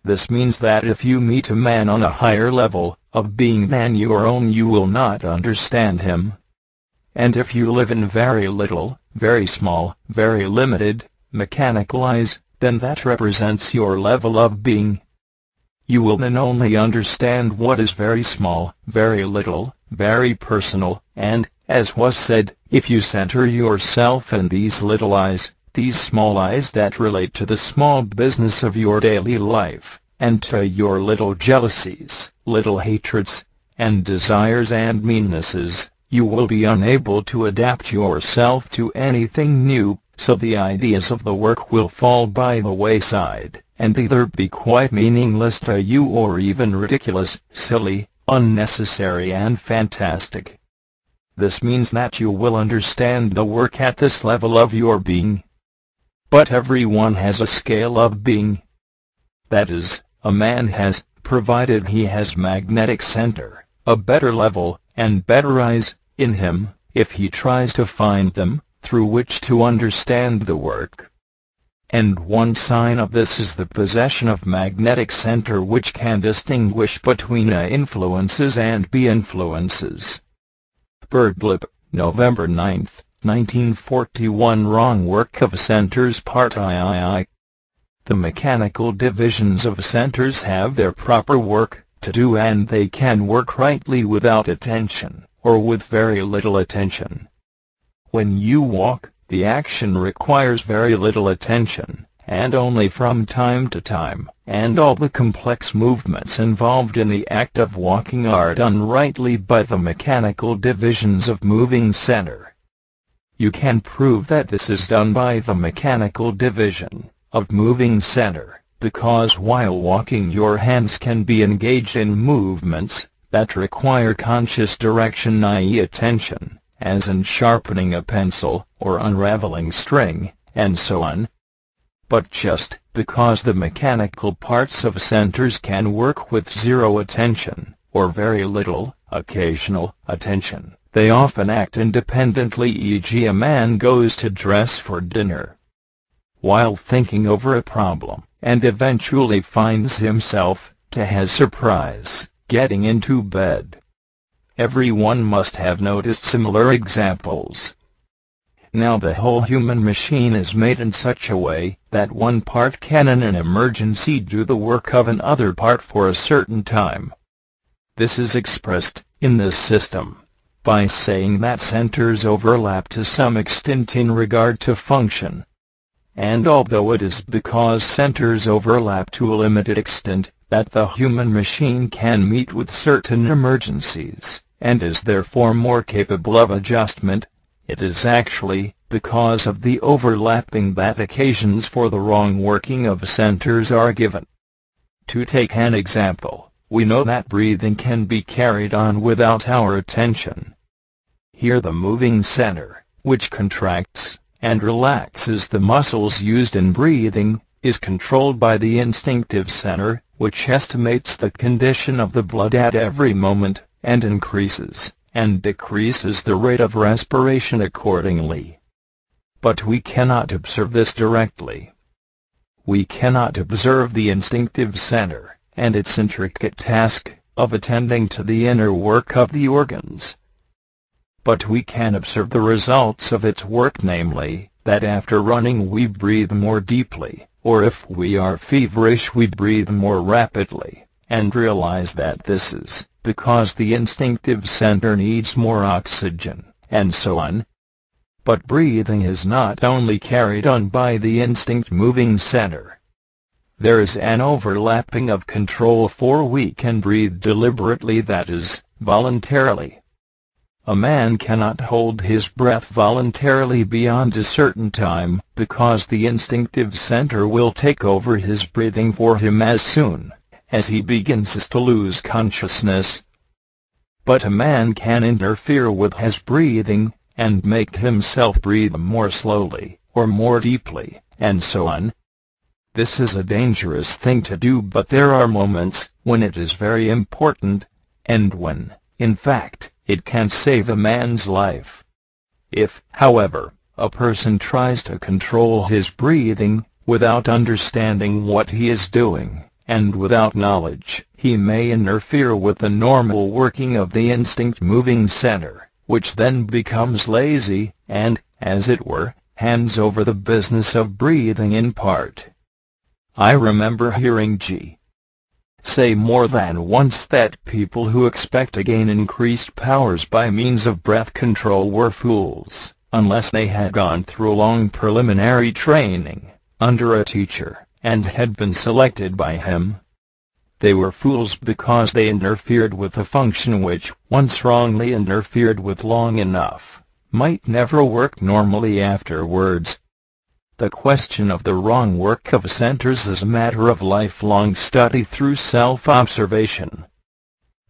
This means that if you meet a man on a higher level of being than your own, you will not understand him. And if you live in very little, very small, very limited, mechanical eyes, then that represents your level of being. You will then only understand what is very small, very little, very personal, and, as was said, if you center yourself in these little eyes, these small eyes that relate to the small business of your daily life, and to your little jealousies, little hatreds, and desires and meannesses, you will be unable to adapt yourself to anything new, so the ideas of the work will fall by the wayside, and either be quite meaningless to you or even ridiculous, silly, unnecessary and fantastic. This means that you will understand the work at this level of your being. But everyone has a scale of being. That is, a man has, provided he has magnetic center, a better level, and better eyes, in him, if he tries to find them, through which to understand the work. And one sign of this is the possession of magnetic center which can distinguish between A influences and B influences. Birdlip, November 9, 1941. Wrong work of centers Part III. The mechanical divisions of centers have their proper work to do, and they can work rightly without attention, or with very little attention. When you walk, the action requires very little attention, and only from time to time, and all the complex movements involved in the act of walking are done rightly by the mechanical divisions of moving center. You can prove that this is done by the mechanical division of moving center, because while walking your hands can be engaged in movements that require conscious direction, i.e. attention, as in sharpening a pencil, or unraveling string, and so on. But just because the mechanical parts of centers can work with zero attention, or very little, occasional, attention, they often act independently, e.g. a man goes to dress for dinner while thinking over a problem, and eventually finds himself, to his surprise, getting into bed. Everyone must have noticed similar examples. Now the whole human machine is made in such a way that one part can in an emergency do the work of another part for a certain time. This is expressed, in this system, by saying that centers overlap to some extent in regard to function. And although it is because centers overlap to a limited extent that the human machine can meet with certain emergencies, and is therefore more capable of adjustment, it is actually because of the overlapping that occasions for the wrong working of centers are given. To take an example, we know that breathing can be carried on without our attention. Here the moving center, which contracts and relaxes the muscles used in breathing, is controlled by the instinctive center, which estimates the condition of the blood at every moment, and increases and decreases the rate of respiration accordingly. But we cannot observe this directly. We cannot observe the instinctive center, and its intricate task of attending to the inner work of the organs. But we can observe the results of its work, namely, that after running we breathe more deeply, or if we are feverish we breathe more rapidly, and realize that this is because the instinctive center needs more oxygen, and so on. But breathing is not only carried on by the instinct moving center. There is an overlapping of control, for we can breathe deliberately, that is, voluntarily. A man cannot hold his breath voluntarily beyond a certain time, because the instinctive center will take over his breathing for him as soon as he begins to lose consciousness. But a man can interfere with his breathing, and make himself breathe more slowly, or more deeply, and so on. This is a dangerous thing to do, but there are moments when it is very important, and when, in fact, it can save a man's life. If, however, a person tries to control his breathing, without understanding what he is doing, and without knowledge, he may interfere with the normal working of the instinct moving center, which then becomes lazy, and, as it were, hands over the business of breathing in part. I remember hearing G. say more than once that people who expect to gain increased powers by means of breath control were fools, unless they had gone through long preliminary training, under a teacher, and had been selected by him. They were fools because they interfered with a function which, once wrongly interfered with long enough, might never work normally afterwards. The question of the wrong work of centers is a matter of lifelong study through self-observation.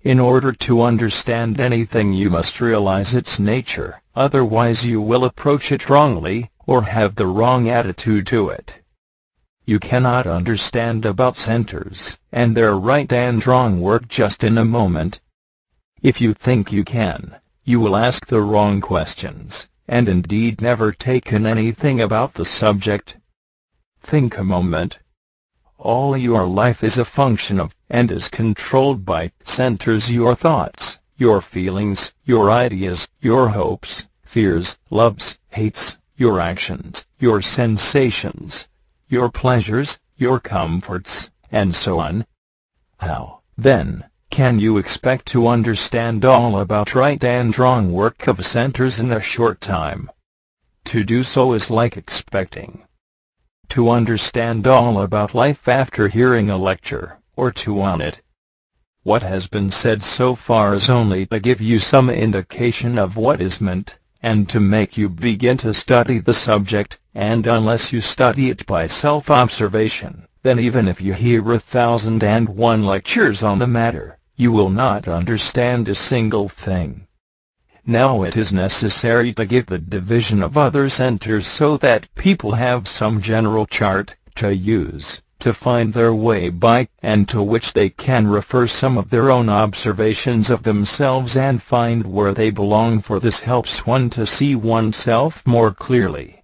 In order to understand anything, you must realize its nature, otherwise you will approach it wrongly, or have the wrong attitude to it. You cannot understand about centers, and their right and wrong work just in a moment. If you think you can, you will ask the wrong questions, and indeed never take in anything about the subject. Think a moment. All your life is a function of, and is controlled by, centers: your thoughts, your feelings, your ideas, your hopes, fears, loves, hates, your actions, your sensations, your pleasures, your comforts, and so on. How, then, can you expect to understand all about right and wrong work of centers in a short time? To do so is like expecting to understand all about life after hearing a lecture, or two on it. What has been said so far is only to give you some indication of what is meant, and to make you begin to study the subject, and unless you study it by self-observation, then even if you hear 1,001 lectures on the matter, you will not understand a single thing. Now it is necessary to give the division of other centers so that people have some general chart to use, to find their way by, and to which they can refer some of their own observations of themselves and find where they belong, for this helps one to see oneself more clearly.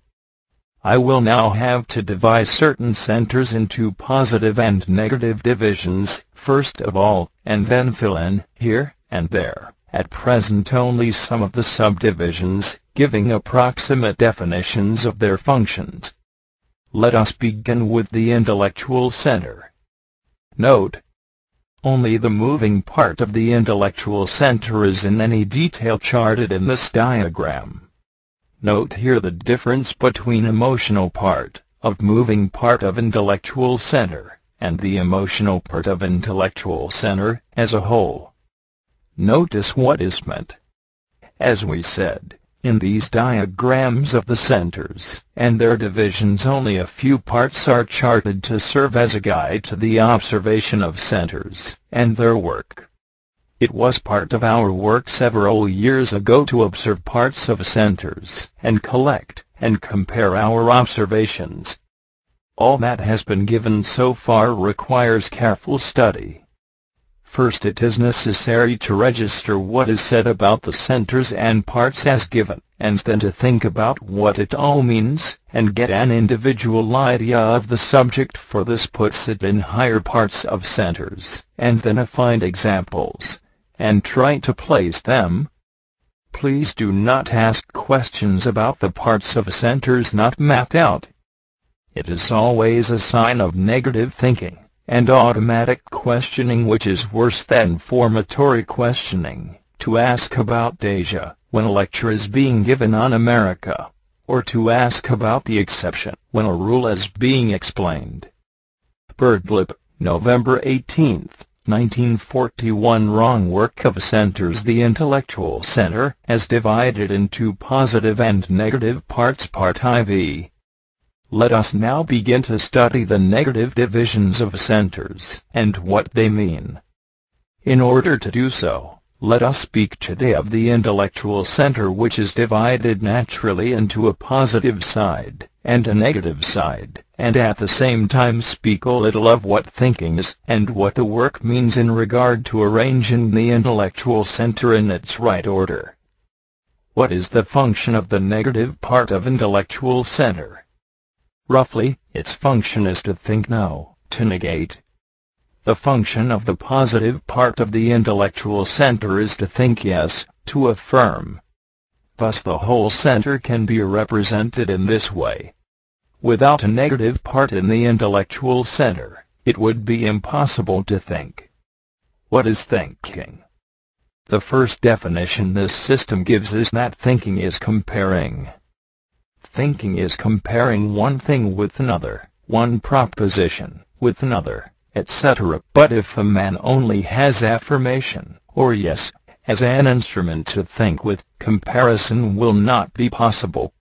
I will now have to divide certain centers into positive and negative divisions, first of all, and then fill in, here and there, at present only some of the subdivisions, giving approximate definitions of their functions. Let us begin with the intellectual center. Note: only the moving part of the intellectual center is in any detail charted in this diagram. Note here the difference between emotional part, of moving part of intellectual center, and the emotional part of intellectual center, as a whole. Notice what is meant. As we said, in these diagrams of the centers and their divisions only a few parts are charted to serve as a guide to the observation of centers and their work. It was part of our work several years ago to observe parts of centers and collect and compare our observations. All that has been given so far requires careful study. First, it is necessary to register what is said about the centers and parts as given, and then to think about what it all means, and get an individual idea of the subject, for this puts it in higher parts of centers, and then to find examples, and try to place them. Please do not ask questions about the parts of centers not mapped out. It is always a sign of negative thinking and automatic questioning, which is worse than formatory questioning, to ask about Asia when a lecture is being given on America, or to ask about the exception when a rule is being explained. Birdlip, November 18, 1941. Wrong work of centers. The intellectual center, as divided into positive and negative parts. Part IV. Let us now begin to study the negative divisions of centers, and what they mean. In order to do so, let us speak today of the intellectual center, which is divided naturally into a positive side and a negative side, and at the same time speak a little of what thinking is, and what the work means in regard to arranging the intellectual center in its right order. What is the function of the negative part of intellectual center? Roughly, its function is to think no, to negate. The function of the positive part of the intellectual center is to think yes, to affirm. Thus the whole center can be represented in this way. Without a negative part in the intellectual center, it would be impossible to think. What is thinking? The first definition this system gives is that thinking is comparing. Thinking is comparing one thing with another, one proposition with another, etc. But if a man only has affirmation, or yes, as an instrument to think with, comparison will not be possible.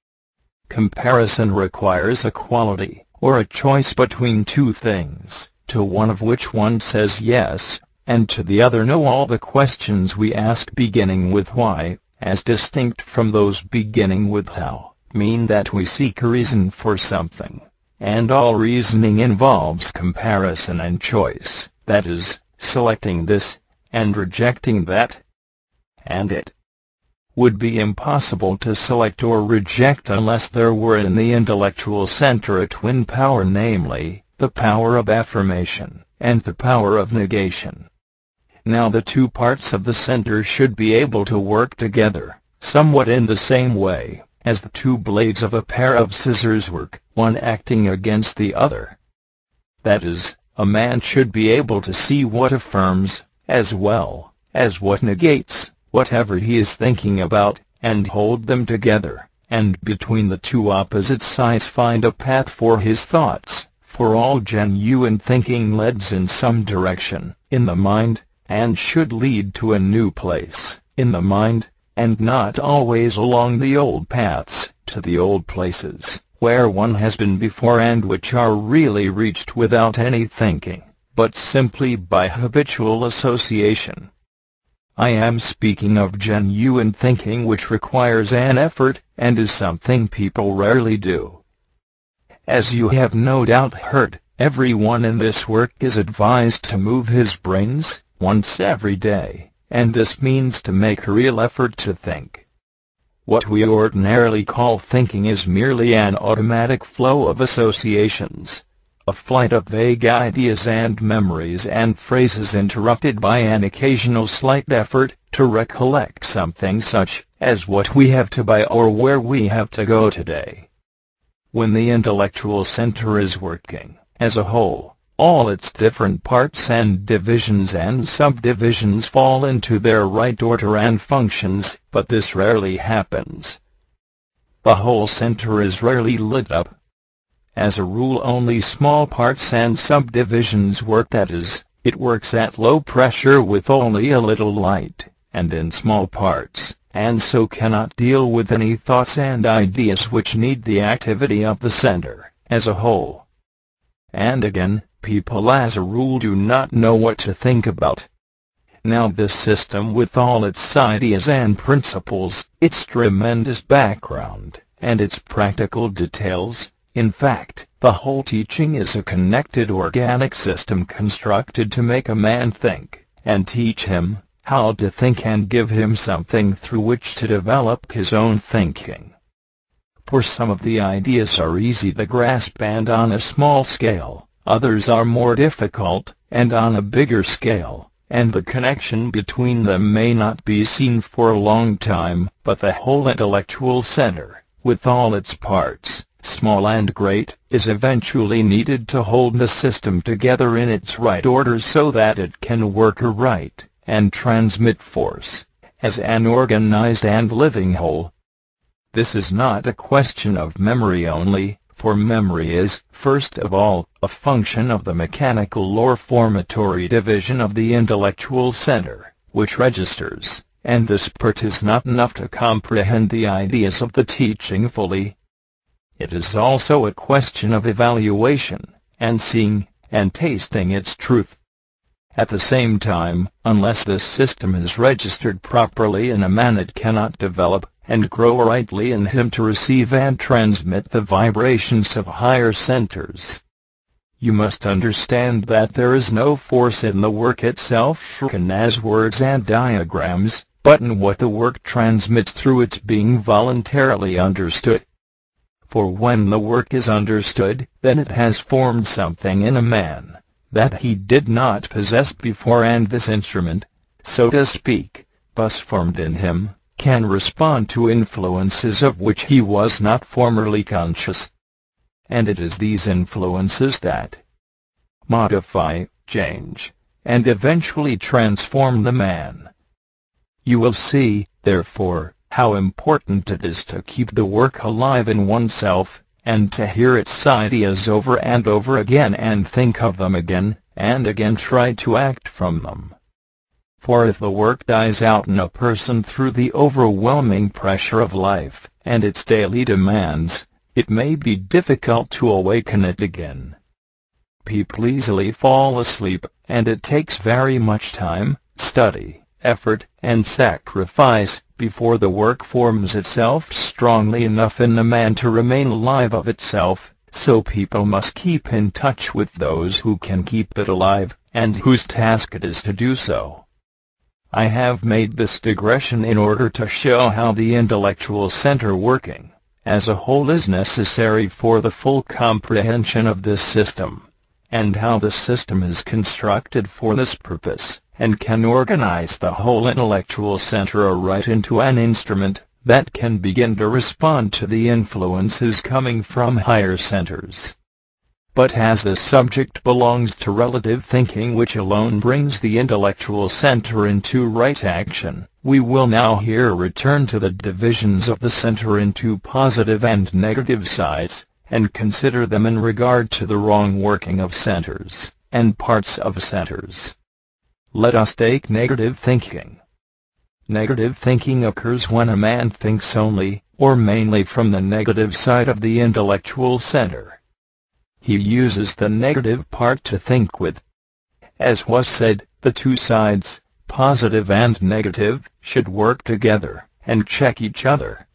Comparison requires a quality, or a choice between two things, to one of which one says yes, and to the other no. All the questions we ask beginning with why, as distinct from those beginning with how, mean that we seek a reason for something, and all reasoning involves comparison and choice, that is, selecting this, and rejecting that. And it would be impossible to select or reject unless there were in the intellectual center a twin power, namely, the power of affirmation, and the power of negation. Now the two parts of the center should be able to work together, somewhat in the same way, as the two blades of a pair of scissors work, one acting against the other. That is, a man should be able to see what affirms, as well as what negates, whatever he is thinking about, and hold them together, and between the two opposite sides find a path for his thoughts, for all genuine thinking leads in some direction, in the mind, and should lead to a new place, in the mind, and not always along the old paths, to the old places, where one has been before and which are really reached without any thinking, but simply by habitual association. I am speaking of genuine thinking which requires an effort, and is something people rarely do. As you have no doubt heard, everyone in this work is advised to move his brains, once every day, and this means to make a real effort to think. What we ordinarily call thinking is merely an automatic flow of associations, a flight of vague ideas and memories and phrases interrupted by an occasional slight effort to recollect something such as what we have to buy or where we have to go today. When the intellectual center is working, as a whole, all its different parts and divisions and subdivisions fall into their right order and functions, but this rarely happens. The whole center is rarely lit up. As a rule only small parts and subdivisions work, that is, it works at low pressure with only a little light, and in small parts, and so cannot deal with any thoughts and ideas which need the activity of the center, as a whole. And again, people as a rule do not know what to think about. Now this system with all its ideas and principles, its tremendous background, and its practical details, in fact, the whole teaching is a connected organic system constructed to make a man think, and teach him how to think and give him something through which to develop his own thinking. For some of the ideas are easy to grasp and on a small scale, others are more difficult, and on a bigger scale, and the connection between them may not be seen for a long time, but the whole intellectual center, with all its parts, small and great, is eventually needed to hold the system together in its right order so that it can work aright, and transmit force, as an organized and living whole. This is not a question of memory only, for memory is, first of all, a function of the mechanical or formatory division of the intellectual center, which registers, and this part is not enough to comprehend the ideas of the teaching fully. It is also a question of evaluation, and seeing, and tasting its truth. At the same time, unless this system is registered properly in a man, it cannot develop, and grow rightly in him to receive and transmit the vibrations of higher centers. You must understand that there is no force in the work itself written as words and diagrams, but in what the work transmits through its being voluntarily understood. For when the work is understood, then it has formed something in a man that he did not possess before, and this instrument, so to speak, thus formed in him, can respond to influences of which he was not formerly conscious. And it is these influences that modify, change, and eventually transform the man. You will see, therefore, how important it is to keep the work alive in oneself, and to hear its ideas over and over again and think of them again, and again try to act from them. For if the work dies out in a person through the overwhelming pressure of life, and its daily demands, it may be difficult to awaken it again. People easily fall asleep, and it takes very much time, study, effort, and sacrifice before the work forms itself strongly enough in the man to remain alive of itself, so people must keep in touch with those who can keep it alive, and whose task it is to do so. I have made this digression in order to show how the intellectual center working as a whole is necessary for the full comprehension of this system, and how the system is constructed for this purpose, and can organize the whole intellectual center aright into an instrument that can begin to respond to the influences coming from higher centers. But as this subject belongs to relative thinking, which alone brings the intellectual center into right action, we will now here return to the divisions of the center into positive and negative sides, and consider them in regard to the wrong working of centers, and parts of centers. Let us take negative thinking. Negative thinking occurs when a man thinks only, or mainly from the negative side of the intellectual center. He uses the negative part to think with. As was said, the two sides, positive and negative, should work together, and check each other.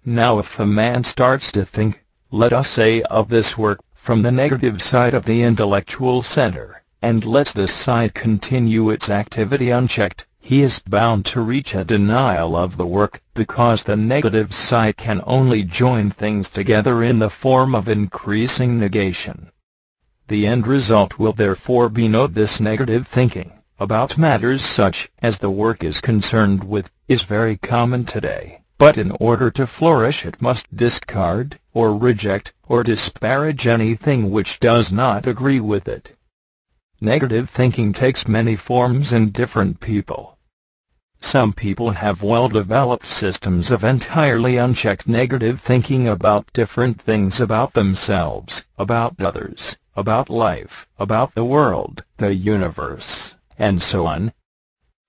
Now if a man starts to think, let us say, of this work from the negative side of the intellectual center, and lets this side continue its activity unchecked, he is bound to reach a denial of the work, because the negative side can only join things together in the form of increasing negation. The end result will therefore be this negative thinking about matters such as the work is concerned with is very common today, but in order to flourish it must discard, or reject, or disparage anything which does not agree with it. Negative thinking takes many forms in different people. Some people have well-developed systems of entirely unchecked negative thinking about different things, about themselves, about others, about life, about the world, the universe, and so on.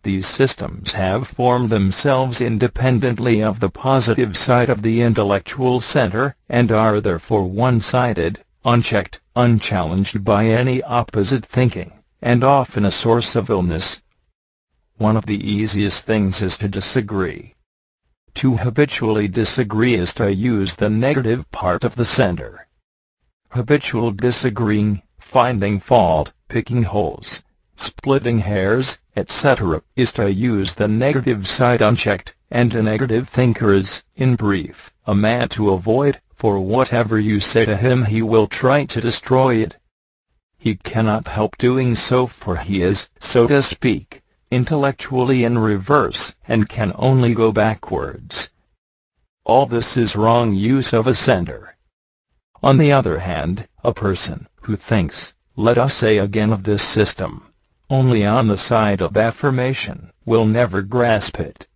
These systems have formed themselves independently of the positive side of the intellectual center, and are therefore one-sided, unchecked, unchallenged by any opposite thinking, and often a source of illness. One of the easiest things is to disagree. To habitually disagree is to use the negative part of the center. Habitual disagreeing, finding fault, picking holes, splitting hairs, etc., is to use the negative side unchecked, and a negative thinker is, in brief, a man to avoid, for whatever you say to him he will try to destroy it. He cannot help doing so, for he is, so to speak, intellectually in reverse, and can only go backwards. All this is wrong use of a center. On the other hand, a person who thinks, let us say again, of this system only on the side of affirmation, will never grasp it.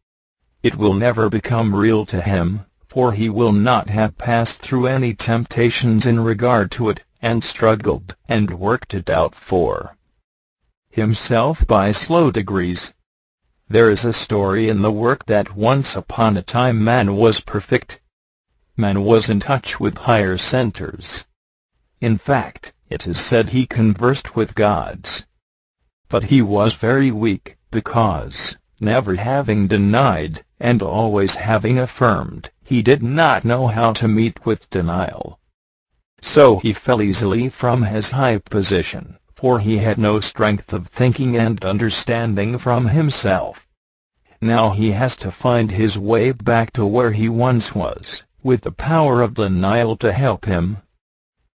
It will never become real to him, for he will not have passed through any temptations in regard to it, and struggled and worked it out for himself by slow degrees. There is a story in the work that once upon a time man was perfect. Man was in touch with higher centers. In fact, it is said he conversed with gods. But he was very weak, because, never having denied, and always having affirmed, he did not know how to meet with denial. So he fell easily from his high position, for he had no strength of thinking and understanding from himself. Now he has to find his way back to where he once was, with the power of denial to help him.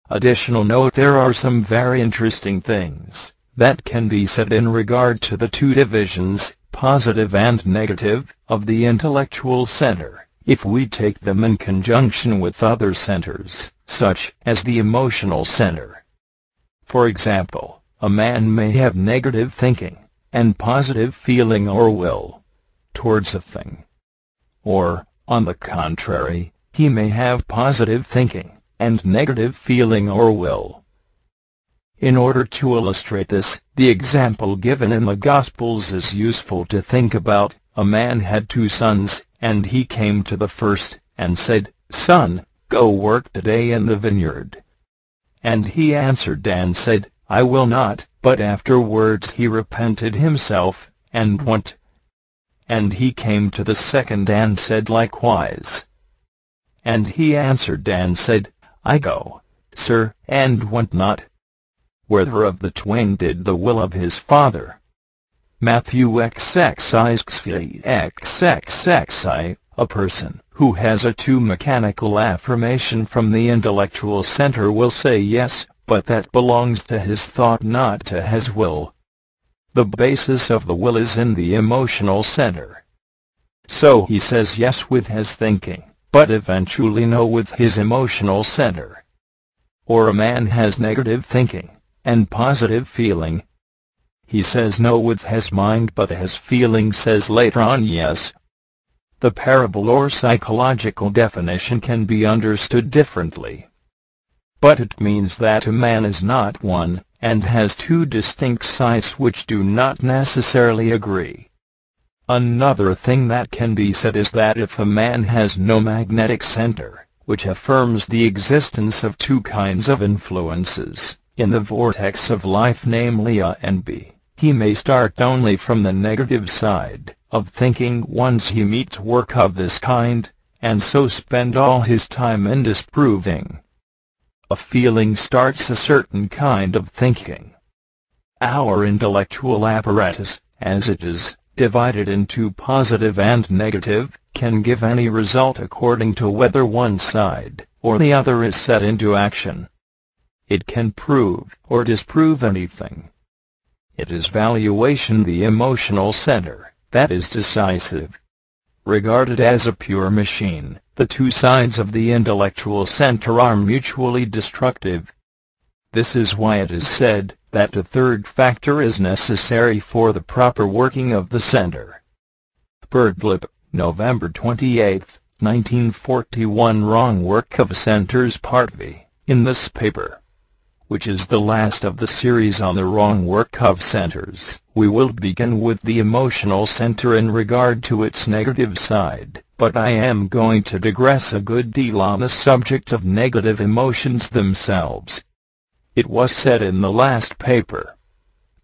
Additional note: there are some very interesting things that can be said in regard to the two divisions, positive and negative, of the intellectual center, if we take them in conjunction with other centers, such as the emotional center. For example, a man may have negative thinking, and positive feeling or will, towards a thing. Or, on the contrary, he may have positive thinking, and negative feeling or will. In order to illustrate this, the example given in the Gospels is useful to think about. A man had 2 sons, and he came to the first, and said, Son, Go work today in the vineyard." And he answered and said, "I will not," but afterwards he repented himself, and went. And he came to the second and said likewise. And he answered and said, "I go, sir," and went not. Whether of the twain did the will of his father? Matthew XXXI. A person who has a too mechanical affirmation from the intellectual center will say yes, but that belongs to his thought, not to his will. The basis of the will is in the emotional center. So he says yes with his thinking, but eventually no with his emotional center. Or a man has negative thinking and positive feeling. He says no with his mind, but his feeling says later on yes. The parable or psychological definition can be understood differently. But it means that a man is not one, and has two distinct sides which do not necessarily agree. Another thing that can be said is that if a man has no magnetic center, which affirms the existence of two kinds of influences in the vortex of life, namely A and B, he may start only from the negative side of thinking once he meets work of this kind, and so spend all his time in disproving. A feeling starts a certain kind of thinking. Our intellectual apparatus, as it is divided into positive and negative, can give any result according to whether one side or the other is set into action. It can prove or disprove anything. It is valuation, the emotional center, that is decisive. Regarded as a pure machine, the two sides of the intellectual center are mutually destructive. This is why it is said that a third factor is necessary for the proper working of the center. Birdlip, November 28, 1941. Wrong work of centers, Part V. In this paper, which is the last of the series on the wrong work of centers, we will begin with the emotional center in regard to its negative side, but I am going to digress a good deal on the subject of negative emotions themselves. It was said in the last paper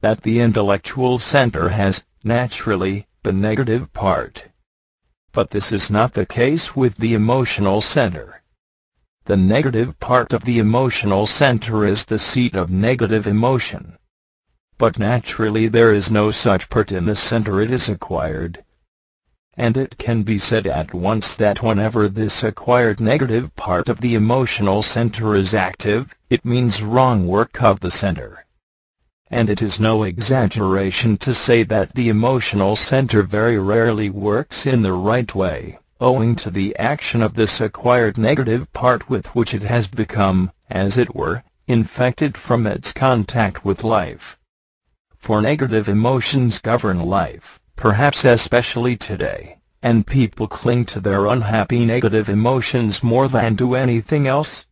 that the intellectual center has, naturally, the negative part. But this is not the case with the emotional center. The negative part of the emotional center is the seat of negative emotion. But naturally there is no such part in the center, it is acquired. And it can be said at once that whenever this acquired negative part of the emotional center is active, it means wrong work of the center. And it is no exaggeration to say that the emotional center very rarely works in the right way, owing to the action of this acquired negative part with which it has become, as it were, infected from its contact with life. For negative emotions govern life, perhaps especially today, and people cling to their unhappy negative emotions more than to anything else.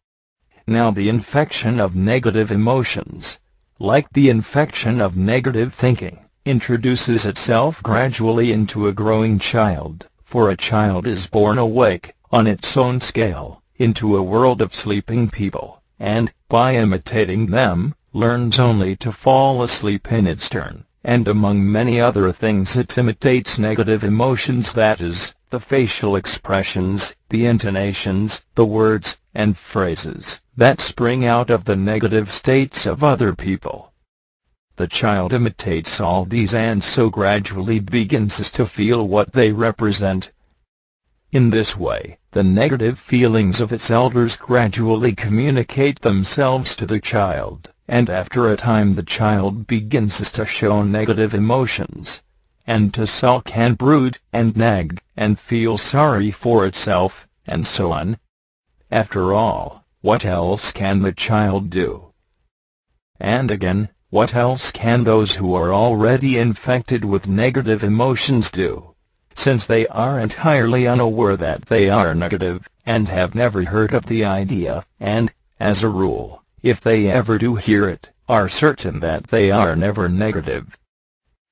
Now the infection of negative emotions, like the infection of negative thinking, introduces itself gradually into a growing child. For a child is born awake, on its own scale, into a world of sleeping people, and, by imitating them, learns only to fall asleep in its turn, and among many other things it imitates negative emotions, that is, the facial expressions, the intonations, the words, and phrases, that spring out of the negative states of other people. The child imitates all these and so gradually begins to feel what they represent. In this way, the negative feelings of its elders gradually communicate themselves to the child, and after a time the child begins to show negative emotions, and to sulk and brood, and nag, and feel sorry for itself, and so on. After all, what else can the child do? And again, what else can those who are already infected with negative emotions do, since they are entirely unaware that they are negative, and have never heard of the idea, and, as a rule, if they ever do hear it, are certain that they are never negative?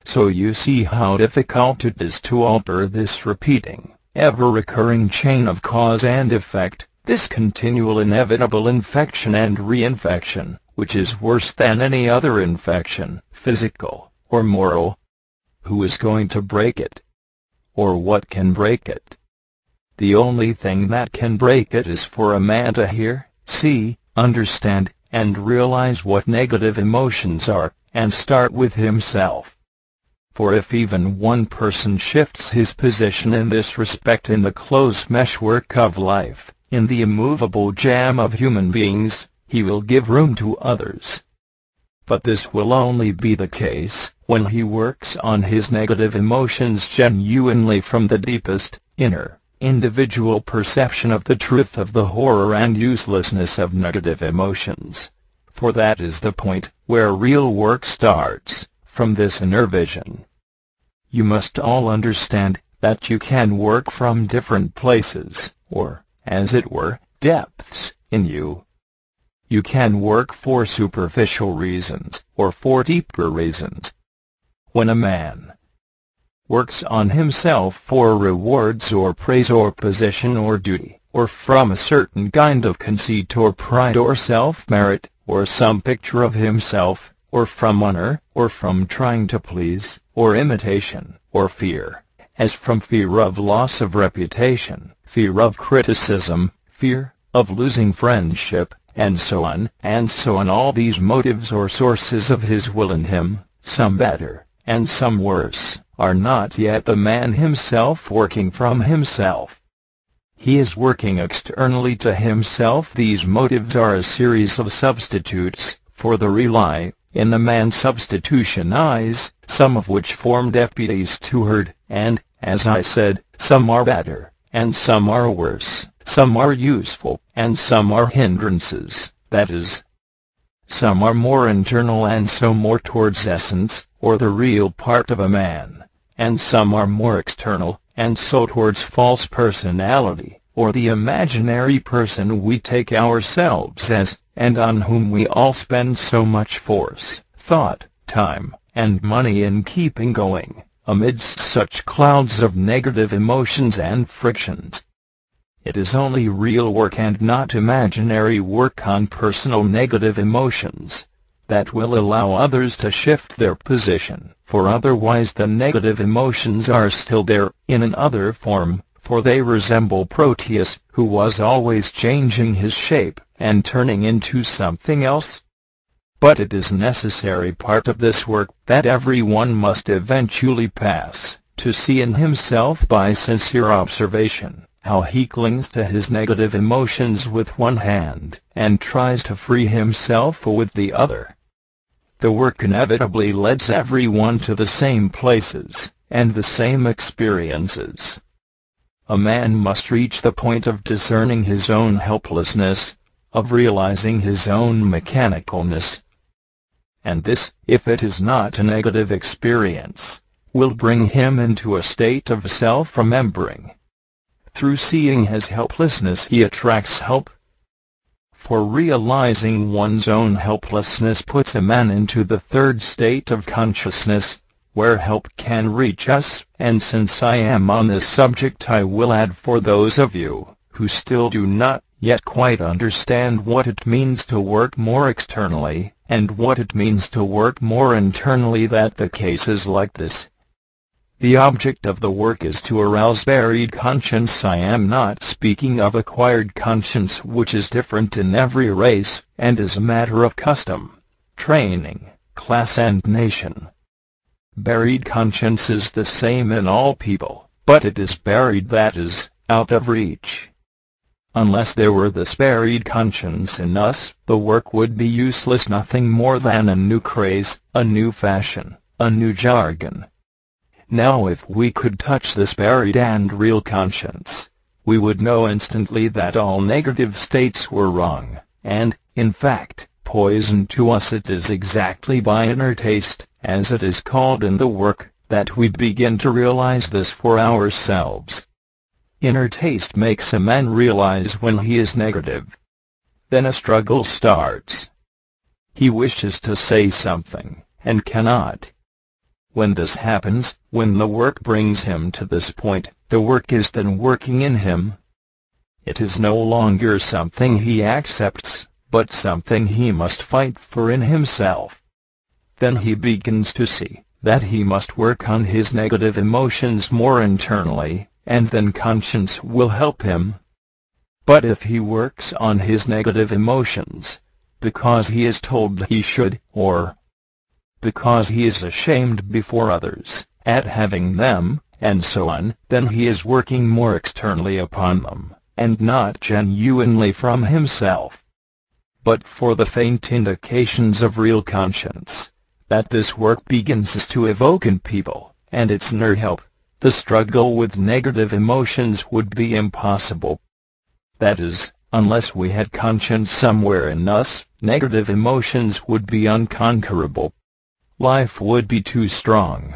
So you see how difficult it is to alter this repeating, ever-recurring chain of cause and effect, This continual inevitable infection and reinfection, which is worse than any other infection, physical or moral. Who is going to break it? Or what can break it? The only thing that can break it is for a man to hear, see, understand, and realize what negative emotions are, and start with himself. For if even one person shifts his position in this respect in the close meshwork of life, in the immovable jam of human beings, he will give room to others. But this will only be the case when he works on his negative emotions genuinely from the deepest, inner, individual perception of the truth of the horror and uselessness of negative emotions. For that is the point where real work starts, from this inner vision. You must all understand that you can work from different places, or, as it were, depths, in you. You can work for superficial reasons, or for deeper reasons. When a man works on himself for rewards or praise or position or duty, or from a certain kind of conceit or pride or self-merit, or some picture of himself, or from honor, or from trying to please, or imitation, or fear, as from fear of loss of reputation, fear of criticism, fear of losing friendship, and so on, all these motives or sources of his will in him, some better, and some worse, are not yet the man himself working from himself. He is working externally to himself. These motives are a series of substitutes for the real I, in the man's substitution eyes, some of which form deputies to herd, and, as I said, some are better, and some are worse, some are useful, and some are hindrances, that is, some are more internal and so more towards essence, or the real part of a man, and some are more external, and so towards false personality, or the imaginary person we take ourselves as, and on whom we all spend so much force, thought, time, and money in keeping going, amidst such clouds of negative emotions and frictions. It is only real work and not imaginary work on personal negative emotions that will allow others to shift their position, for otherwise the negative emotions are still there, in an other form, for they resemble Proteus, who was always changing his shape, and turning into something else. But it is necessary part of this work that everyone must eventually pass, to see in himself by sincere observation, how he clings to his negative emotions with one hand, and tries to free himself with the other. The work inevitably leads everyone to the same places, and the same experiences. A man must reach the point of discerning his own helplessness, of realizing his own mechanicalness. And this, if it is not a negative experience, will bring him into a state of self-remembering. Through seeing his helplessness he attracts help. For realizing one's own helplessness puts a man into the third state of consciousness, where help can reach us, and since I am on this subject I will add for those of you who still do not yet quite understand what it means to work more externally, and what it means to work more internally, that the case is like this. The object of the work is to arouse buried conscience. I am not speaking of acquired conscience, which is different in every race, and is a matter of custom, training, class and nation. Buried conscience is the same in all people, but it is buried, that is, out of reach. Unless there were this buried conscience in us, the work would be useless, nothing more than a new craze, a new fashion, a new jargon. Now if we could touch this buried and real conscience, we would know instantly that all negative states were wrong, and, in fact, poison to us. It is exactly by inner taste, as it is called in the work, that we begin to realize this for ourselves. Inner taste makes a man realize when he is negative. Then a struggle starts. He wishes to say something, and cannot. When this happens, when the work brings him to this point, the work is then working in him. It is no longer something he accepts, but something he must fight for in himself. Then he begins to see that he must work on his negative emotions more internally, and then conscience will help him. But if he works on his negative emotions because he is told he should, or because he is ashamed before others at having them, and so on, then he is working more externally upon them, and not genuinely from himself. But for the faint indications of real conscience that this work begins to evoke in people, and its inner help, the struggle with negative emotions would be impossible. That is, unless we had conscience somewhere in us, negative emotions would be unconquerable. Life would be too strong.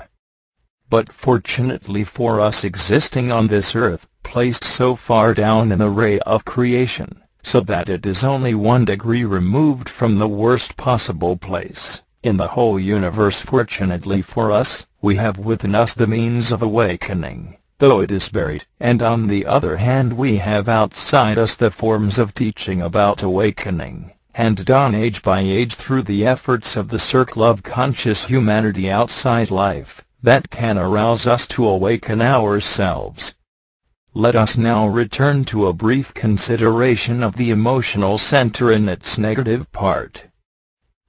But fortunately for us existing on this earth, placed so far down in the ray of creation, so that it is only 1 degree removed from the worst possible place in the whole universe, fortunately for us, we have within us the means of awakening, though it is buried, and on the other hand we have outside us the forms of teaching about awakening, handed on age by age through the efforts of the circle of conscious humanity outside life, that can arouse us to awaken ourselves. Let us now return to a brief consideration of the emotional center in its negative part.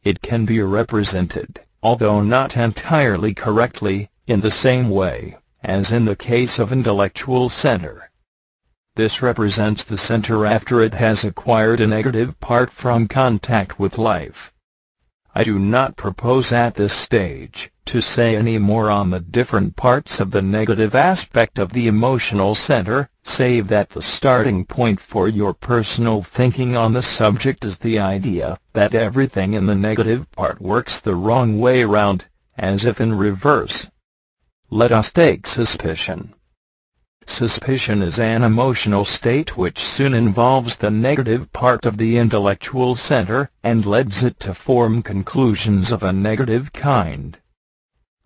It can be represented, although not entirely correctly, in the same way as in the case of intellectual center. This represents the center after it has acquired a negative part from contact with life. I do not propose at this stage to say any more on the different parts of the negative aspect of the emotional center, save that the starting point for your personal thinking on the subject is the idea that everything in the negative part works the wrong way round, as if in reverse. Let us take suspicion. Suspicion is an emotional state which soon involves the negative part of the intellectual center, and leads it to form conclusions of a negative kind.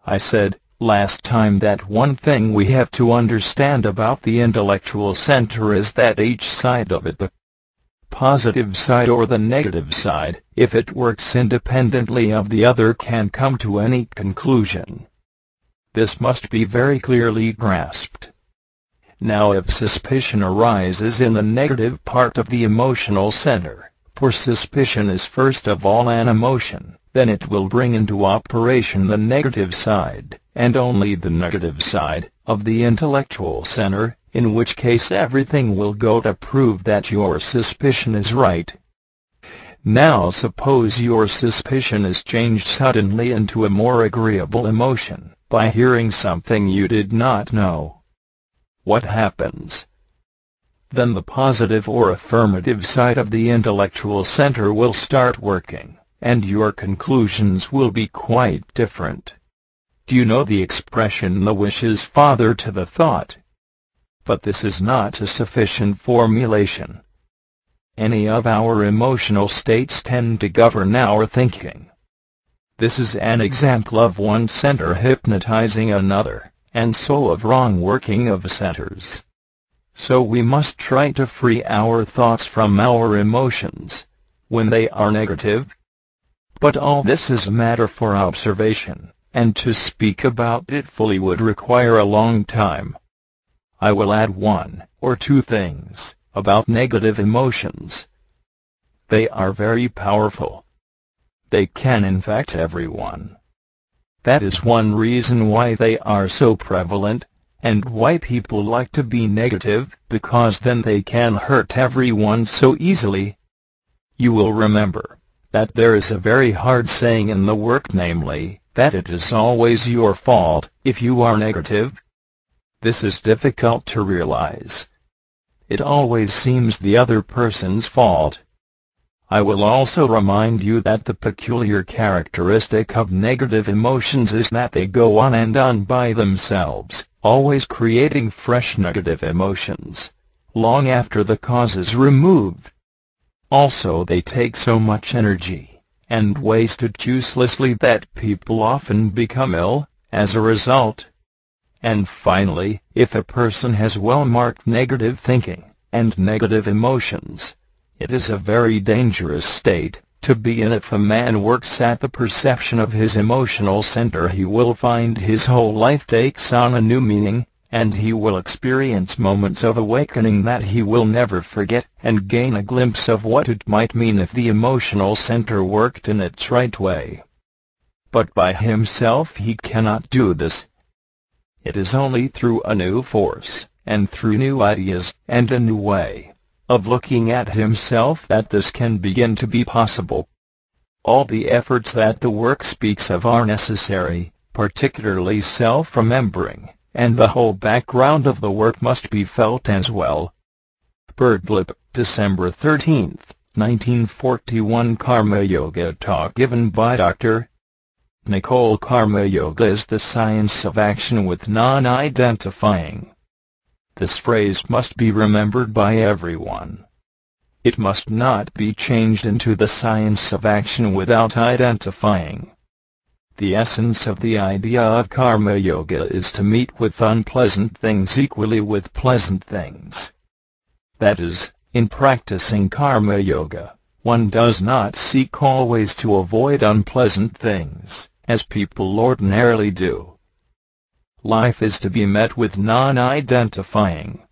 I said last time that one thing we have to understand about the intellectual center is that each side of it, the positive side or the negative side, if it works independently of the other, can come to any conclusion. This must be very clearly grasped. Now if suspicion arises in the negative part of the emotional center, for suspicion is first of all an emotion, then it will bring into operation the negative side, and only the negative side, of the intellectual center, in which case everything will go to prove that your suspicion is right. Now suppose your suspicion is changed suddenly into a more agreeable emotion, by hearing something you did not know. What happens? Then the positive or affirmative side of the intellectual center will start working, and your conclusions will be quite different. Do you know the expression, "the wish is father to the thought"? But this is not a sufficient formulation. Any of our emotional states tend to govern our thinking. This is an example of one center hypnotizing another, and so of wrong working of centers. So we must try to free our thoughts from our emotions when they are negative. But all this is a matter for observation, and to speak about it fully would require a long time. I will add 1 or 2 things about negative emotions. They are very powerful. They can infect everyone. That is one reason why they are so prevalent, and why people like to be negative, because then they can hurt everyone so easily. You will remember that there is a very hard saying in the work, namely, that it is always your fault if you are negative. This is difficult to realize. It always seems the other person's fault. I will also remind you that the peculiar characteristic of negative emotions is that they go on and on by themselves, always creating fresh negative emotions, long after the cause is removed. Also they take so much energy, and waste it uselessly, that people often become ill as a result. And finally, if a person has well-marked negative thinking, and negative emotions. It is a very dangerous state to be in. If a man works at the perception of his emotional center, he will find his whole life takes on a new meaning, and he will experience moments of awakening that he will never forget, and gain a glimpse of what it might mean if the emotional center worked in its right way. But by himself he cannot do this. It is only through a new force, and through new ideas, and a new way of looking at himself that this can begin to be possible. All the efforts that the work speaks of are necessary, particularly self-remembering, and the whole background of the work must be felt as well. Birdlip, December 13, 1941. Karma Yoga talk given by Dr. Nicoll. Karma Yoga is the science of action with non-identifying. This phrase must be remembered by everyone. It must not be changed into the science of action without identifying. The essence of the idea of Karma Yoga is to meet with unpleasant things equally with pleasant things. That is, in practicing Karma Yoga, one does not seek always to avoid unpleasant things, as people ordinarily do. Life is to be met with non-identifying.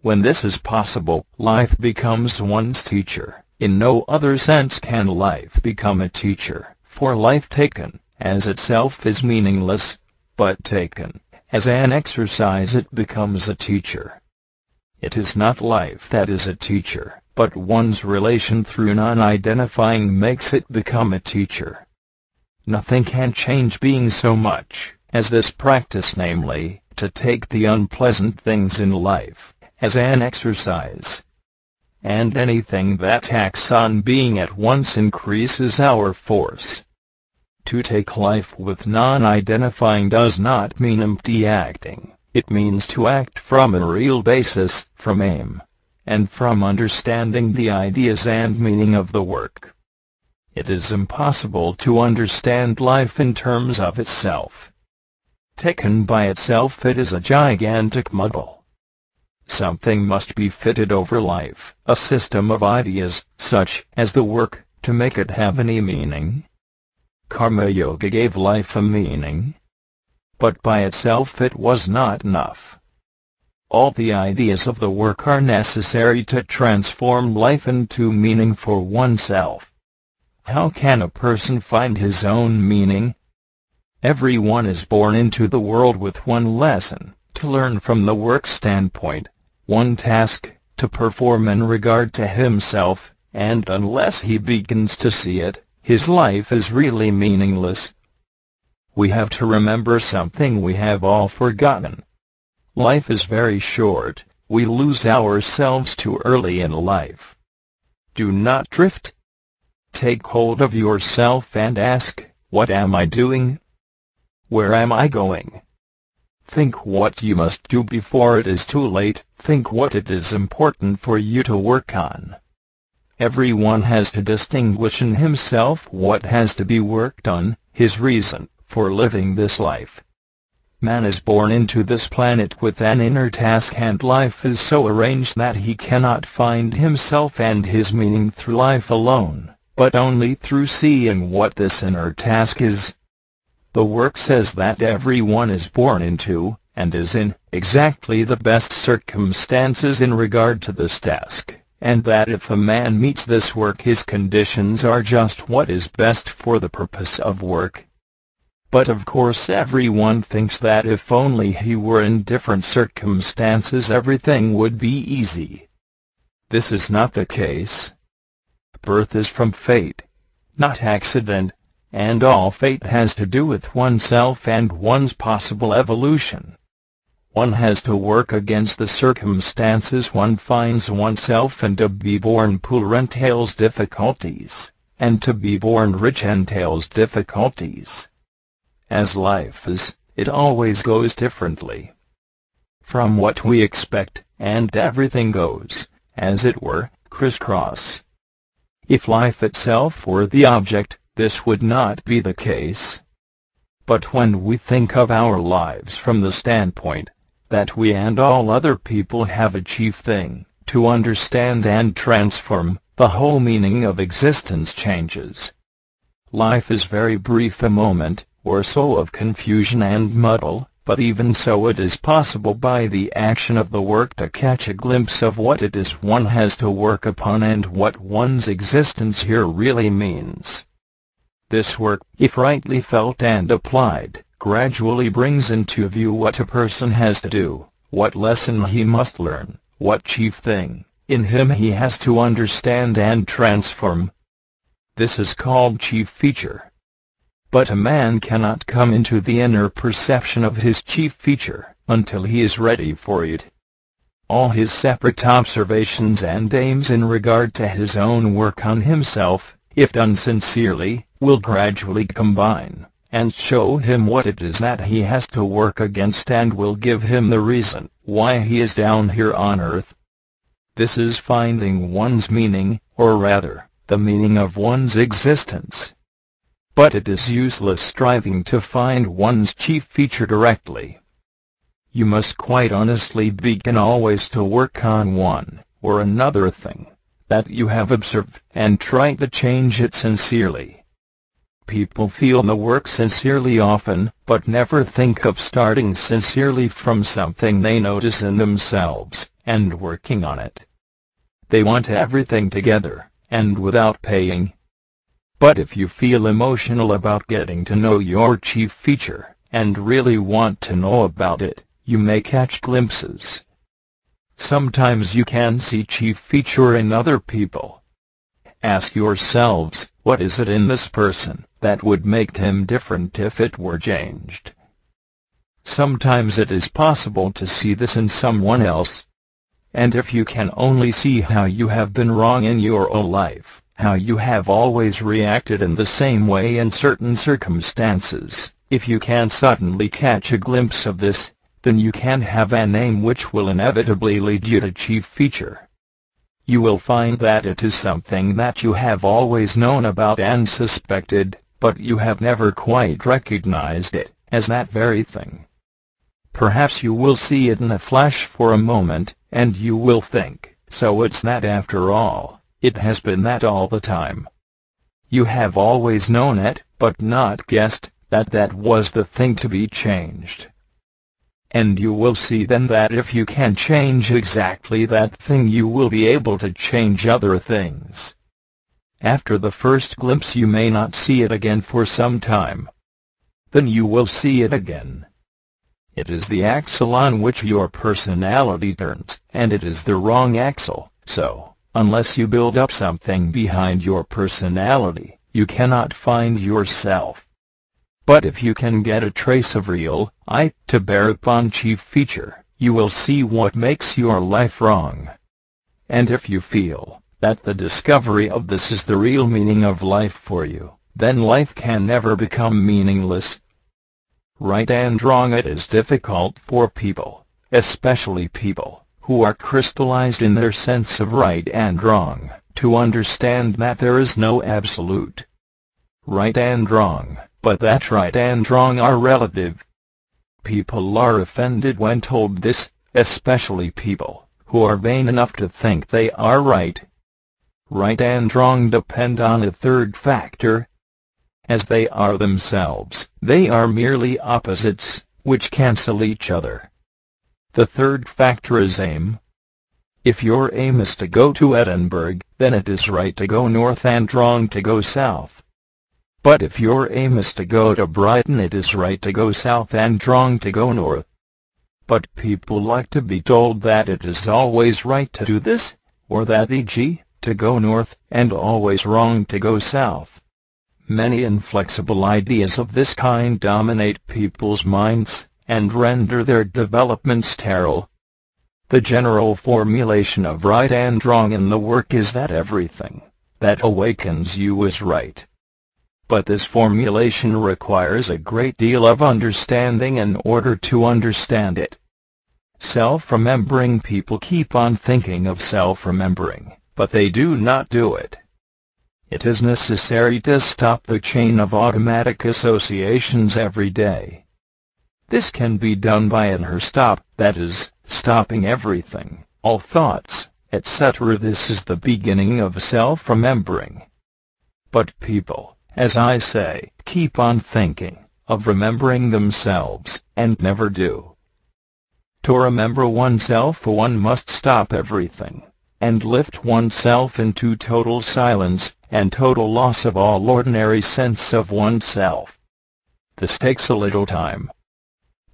When this is possible, life becomes one's teacher. In no other sense can life become a teacher, for life taken as itself is meaningless, but taken as an exercise it becomes a teacher. It is not life that is a teacher, but one's relation through non-identifying makes it become a teacher. Nothing can change being so much as this practice, namely, to take the unpleasant things in life as an exercise. And anything that acts on being at once increases our force. To take life with non-identifying does not mean empty acting. It means to act from a real basis, from aim, and from understanding the ideas and meaning of the work. It is impossible to understand life in terms of itself. Taken by itself it is a gigantic muddle. Something must be fitted over life, a system of ideas, such as the work, to make it have any meaning. Karma Yoga gave life a meaning. But by itself it was not enough. All the ideas of the work are necessary to transform life into meaning for oneself. How can a person find his own meaning? Everyone is born into the world with one lesson to learn from the work standpoint, one task to perform in regard to himself, and unless he begins to see it, his life is really meaningless. We have to remember something we have all forgotten. Life is very short. We lose ourselves too early in life. Do not drift. Take hold of yourself and ask, what am I doing? Where am I going? Think what you must do before it is too late. Think what it is important for you to work on. Everyone has to distinguish in himself what has to be worked on, his reason for living this life. Man is born into this planet with an inner task, and life is so arranged that he cannot find himself and his meaning through life alone, but only through seeing what this inner task is. The work says that everyone is born into, and is in, exactly the best circumstances in regard to this task, and that if a man meets this work his conditions are just what is best for the purpose of work. But of course everyone thinks that if only he were in different circumstances everything would be easy. This is not the case. Birth is from fate, not accident, and all fate has to do with oneself and one's possible evolution. One has to work against the circumstances one finds oneself, and to be born poor entails difficulties, and to be born rich entails difficulties. As life is, it always goes differently from what we expect, and everything goes, as it were, crisscross. If life itself were the object, this would not be the case. But when we think of our lives from the standpoint that we and all other people have a chief thing, to understand and transform, the whole meaning of existence changes. Life is very brief, a moment or so of confusion and muddle, but even so it is possible by the action of the work to catch a glimpse of what it is one has to work upon and what one's existence here really means. This work, if rightly felt and applied, gradually brings into view what a person has to do, what lesson he must learn, what chief thing in him he has to understand and transform. This is called chief feature. But a man cannot come into the inner perception of his chief feature until he is ready for it. All his separate observations and aims in regard to his own work on himself, if done sincerely, will gradually combine, and show him what it is that he has to work against, and will give him the reason why he is down here on earth. This is finding one's meaning, or rather, the meaning of one's existence. But it is useless striving to find one's chief feature directly. You must quite honestly begin always to work on one or another thing that you have observed, and try to change it sincerely. People feel the work sincerely often, but never think of starting sincerely from something they notice in themselves, and working on it. They want everything together, and without paying. But if you feel emotional about getting to know your chief feature, and really want to know about it, you may catch glimpses. Sometimes you can see chief feature in other people. Ask yourselves, what is it in this person that would make him different if it were changed? Sometimes it is possible to see this in someone else. And if you can only see how you have been wrong in your own life, how you have always reacted in the same way in certain circumstances, if you can suddenly catch a glimpse of this, then you can have an aim which will inevitably lead you to chief feature. You will find that it is something that you have always known about and suspected, but you have never quite recognized it as that very thing. Perhaps you will see it in a flash for a moment, and you will think, so it's that after all. It has been that all the time. You have always known it, but not guessed that that was the thing to be changed. And you will see then that if you can change exactly that thing, you will be able to change other things. After the first glimpse you may not see it again for some time. Then you will see it again. It is the axle on which your personality turns, and it is the wrong axle, so unless you build up something behind your personality, you cannot find yourself. But if you can get a trace of real I to bear upon chief feature, you will see what makes your life wrong. And if you feel that the discovery of this is the real meaning of life for you, then life can never become meaningless. Right and wrong. It is difficult for people, especially people who are crystallized in their sense of right and wrong, to understand that there is no absolute right and wrong, but that right and wrong are relative. People are offended when told this, especially people who are vain enough to think they are right. Right and wrong depend on a third factor. As they are themselves, they are merely opposites, which cancel each other. The third factor is aim. If your aim is to go to Edinburgh, then it is right to go north and wrong to go south. But if your aim is to go to Brighton, it is right to go south and wrong to go north. But people like to be told that it is always right to do this, or that, e.g., to go north, and always wrong to go south. Many inflexible ideas of this kind dominate people's minds, and render their development sterile. The general formulation of right and wrong in the work is that everything that awakens you is right. But this formulation requires a great deal of understanding in order to understand it. Self-remembering people keep on thinking of self-remembering, but they do not do it. It is necessary to stop the chain of automatic associations every day. This can be done by an stop, that is, stopping everything, all thoughts, etc. This is the beginning of self-remembering. But people, as I say, keep on thinking of remembering themselves, and never do. To remember oneself, one must stop everything, and lift oneself into total silence, and total loss of all ordinary sense of oneself. This takes a little time.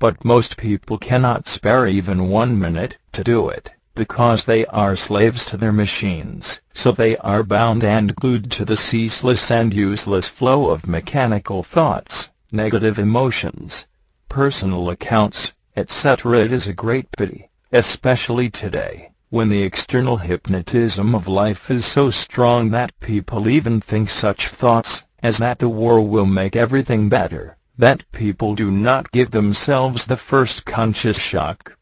But most people cannot spare even 1 minute to do it, because they are slaves to their machines, so they are bound and glued to the ceaseless and useless flow of mechanical thoughts, negative emotions, personal accounts, etc. It is a great pity, especially today, when the external hypnotism of life is so strong that people even think such thoughts as that the war will make everything better, that people do not give themselves the first conscious shock.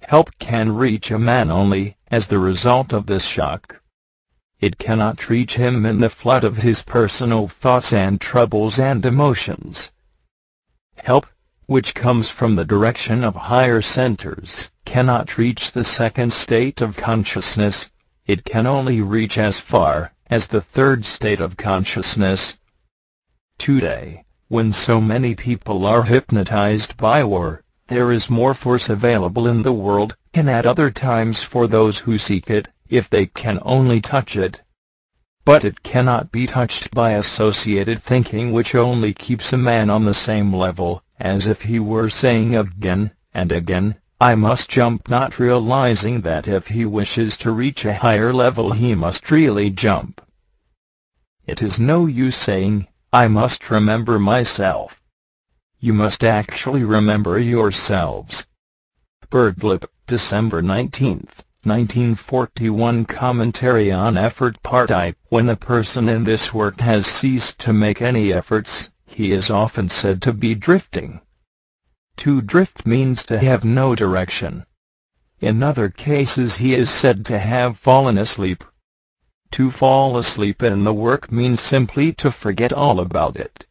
Help can reach a man only as the result of this shock. It cannot reach him in the flood of his personal thoughts and troubles and emotions. Help, which comes from the direction of higher centers, cannot reach the second state of consciousness. It can only reach as far as the third state of consciousness. Today, when so many people are hypnotized by war, there is more force available in the world than at other times for those who seek it, if they can only touch it. But it cannot be touched by associated thinking, which only keeps a man on the same level, as if he were saying again and again, I must jump, not realizing that if he wishes to reach a higher level he must really jump. It is no use saying, I must remember myself. You must actually remember yourselves. Birdlip, December 19, 1941. Commentary on effort, Part I. When a person in this work has ceased to make any efforts, he is often said to be drifting. To drift means to have no direction. In other cases he is said to have fallen asleep. To fall asleep in the work means simply to forget all about it.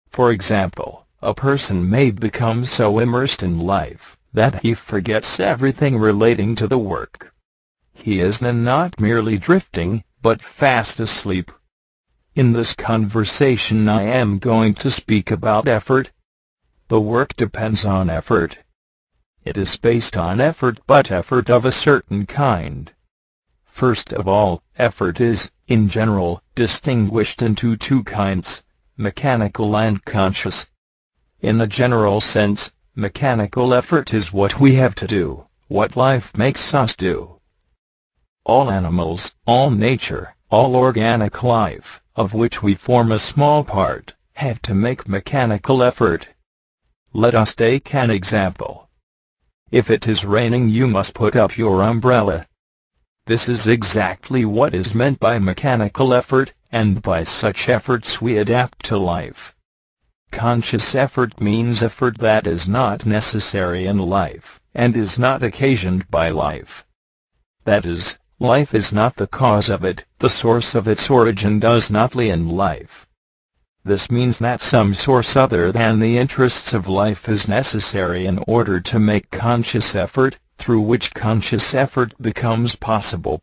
For example, a person may become so immersed in life that he forgets everything relating to the work. He is then not merely drifting, but fast asleep. In this conversation I am going to speak about effort. The work depends on effort. It is based on effort, but effort of a certain kind. First of all, effort is, in general, distinguished into two kinds, mechanical and conscious. In a general sense, mechanical effort is what we have to do, what life makes us do. All animals, all nature, all organic life, of which we form a small part, have to make mechanical effort. Let us take an example. If it is raining, you must put up your umbrella. This is exactly what is meant by mechanical effort, and by such efforts we adapt to life. Conscious effort means effort that is not necessary in life, and is not occasioned by life. That is, life is not the cause of it, the source of its origin does not lie in life. This means that some source other than the interests of life is necessary in order to make conscious effort, through which conscious effort becomes possible.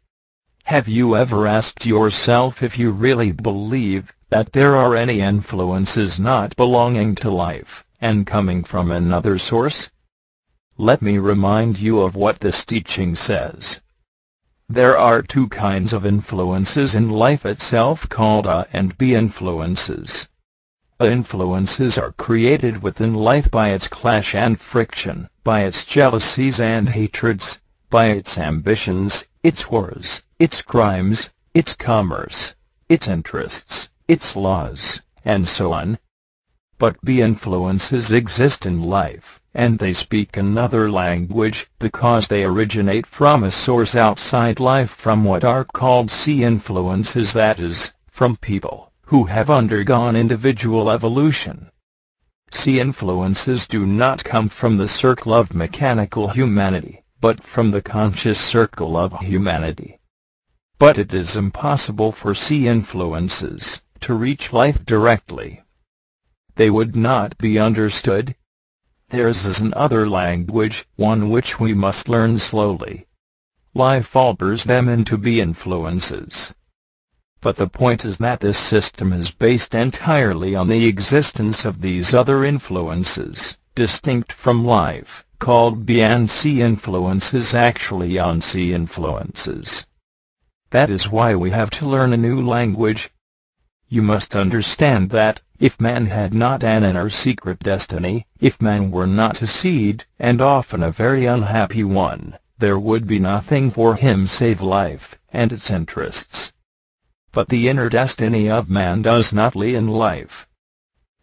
Have you ever asked yourself if you really believe that there are any influences not belonging to life, and coming from another source? Let me remind you of what this teaching says. There are two kinds of influences in life itself, called A and B influences. A influences are created within life by its clash and friction, by its jealousies and hatreds, by its ambitions, its wars, its crimes, its commerce, its interests, its laws, and so on. But B influences exist in life, and they speak another language, because they originate from a source outside life, from what are called C influences, that is, from people who have undergone individual evolution. C influences do not come from the circle of mechanical humanity, but from the conscious circle of humanity. But it is impossible for C influences to reach life directly. They would not be understood. Theirs is another language, one which we must learn slowly. life alters them into be-influences. But the point is that this system is based entirely on the existence of these other influences, distinct from life, called be and see influences, actually on see influences. That is why we have to learn a new language. You must understand that, if man had not an inner secret destiny, if man were not a seed, and often a very unhappy one, there would be nothing for him save life, and its interests. But the inner destiny of man does not lie in life.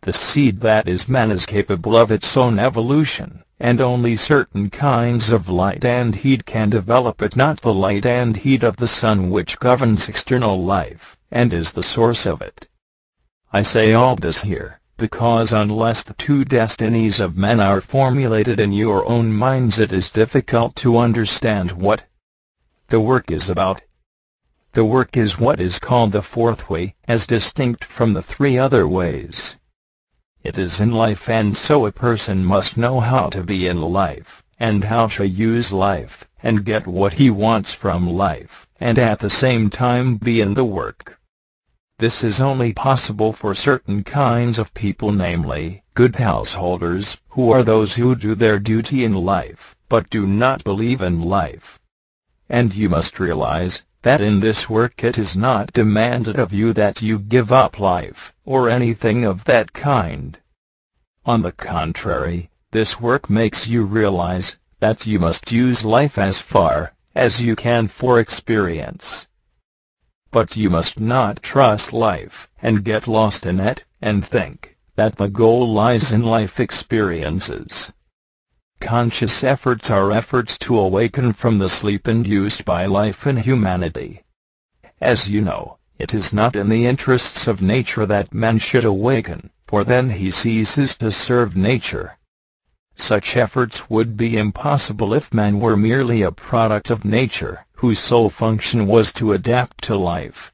The seed that is man is capable of its own evolution, and only certain kinds of light and heat can develop it, not the light and heat of the sun, which governs external life, and is the source of it. I say all this here, because unless the two destinies of men are formulated in your own minds, it is difficult to understand what the work is about. The work is what is called the fourth way, as distinct from the three other ways. It is in life, and so a person must know how to be in life, and how to use life, and get what he wants from life, and at the same time be in the work. This is only possible for certain kinds of people, namely, good householders, who are those who do their duty in life, but do not believe in life. And you must realize that in this work it is not demanded of you that you give up life, or anything of that kind. On the contrary, this work makes you realize that you must use life as far as you can for experience. But you must not trust life, and get lost in it, and think that the goal lies in life experiences. Conscious efforts are efforts to awaken from the sleep induced by life in humanity. As you know, it is not in the interests of nature that man should awaken, for then he ceases to serve nature. Such efforts would be impossible if man were merely a product of nature, whose sole function was to adapt to life.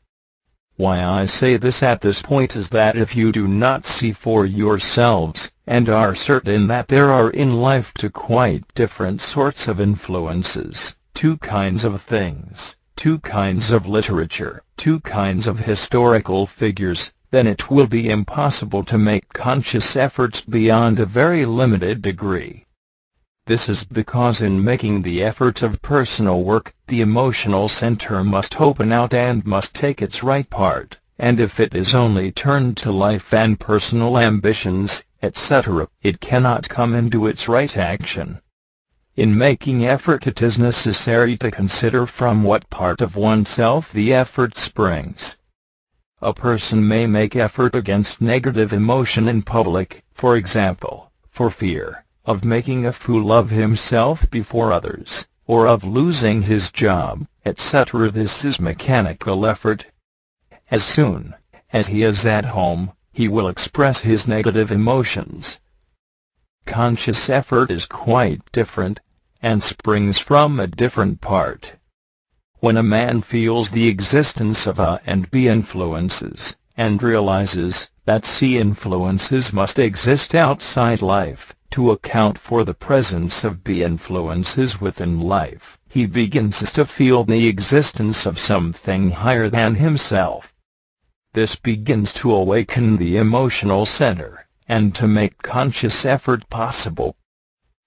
Why I say this at this point is that if you do not see for yourselves, and are certain that there are in life two quite different sorts of influences, two kinds of things, two kinds of literature, two kinds of historical figures, then it will be impossible to make conscious efforts beyond a very limited degree. This is because in making the effort of personal work, the emotional center must open out and must take its right part, and if it is only turned to life and personal ambitions, etc., it cannot come into its right action. In making effort, it is necessary to consider from what part of oneself the effort springs. A person may make effort against negative emotion in public, for example, for fear of making a fool of himself before others, or of losing his job, etc. This is mechanical effort. As soon as he is at home, he will express his negative emotions. Conscious effort is quite different, and springs from a different part. When a man feels the existence of A and B influences, and realizes that C influences must exist outside life, to account for the presence of B influences within life, he begins to feel the existence of something higher than himself. This begins to awaken the emotional center, and to make conscious effort possible.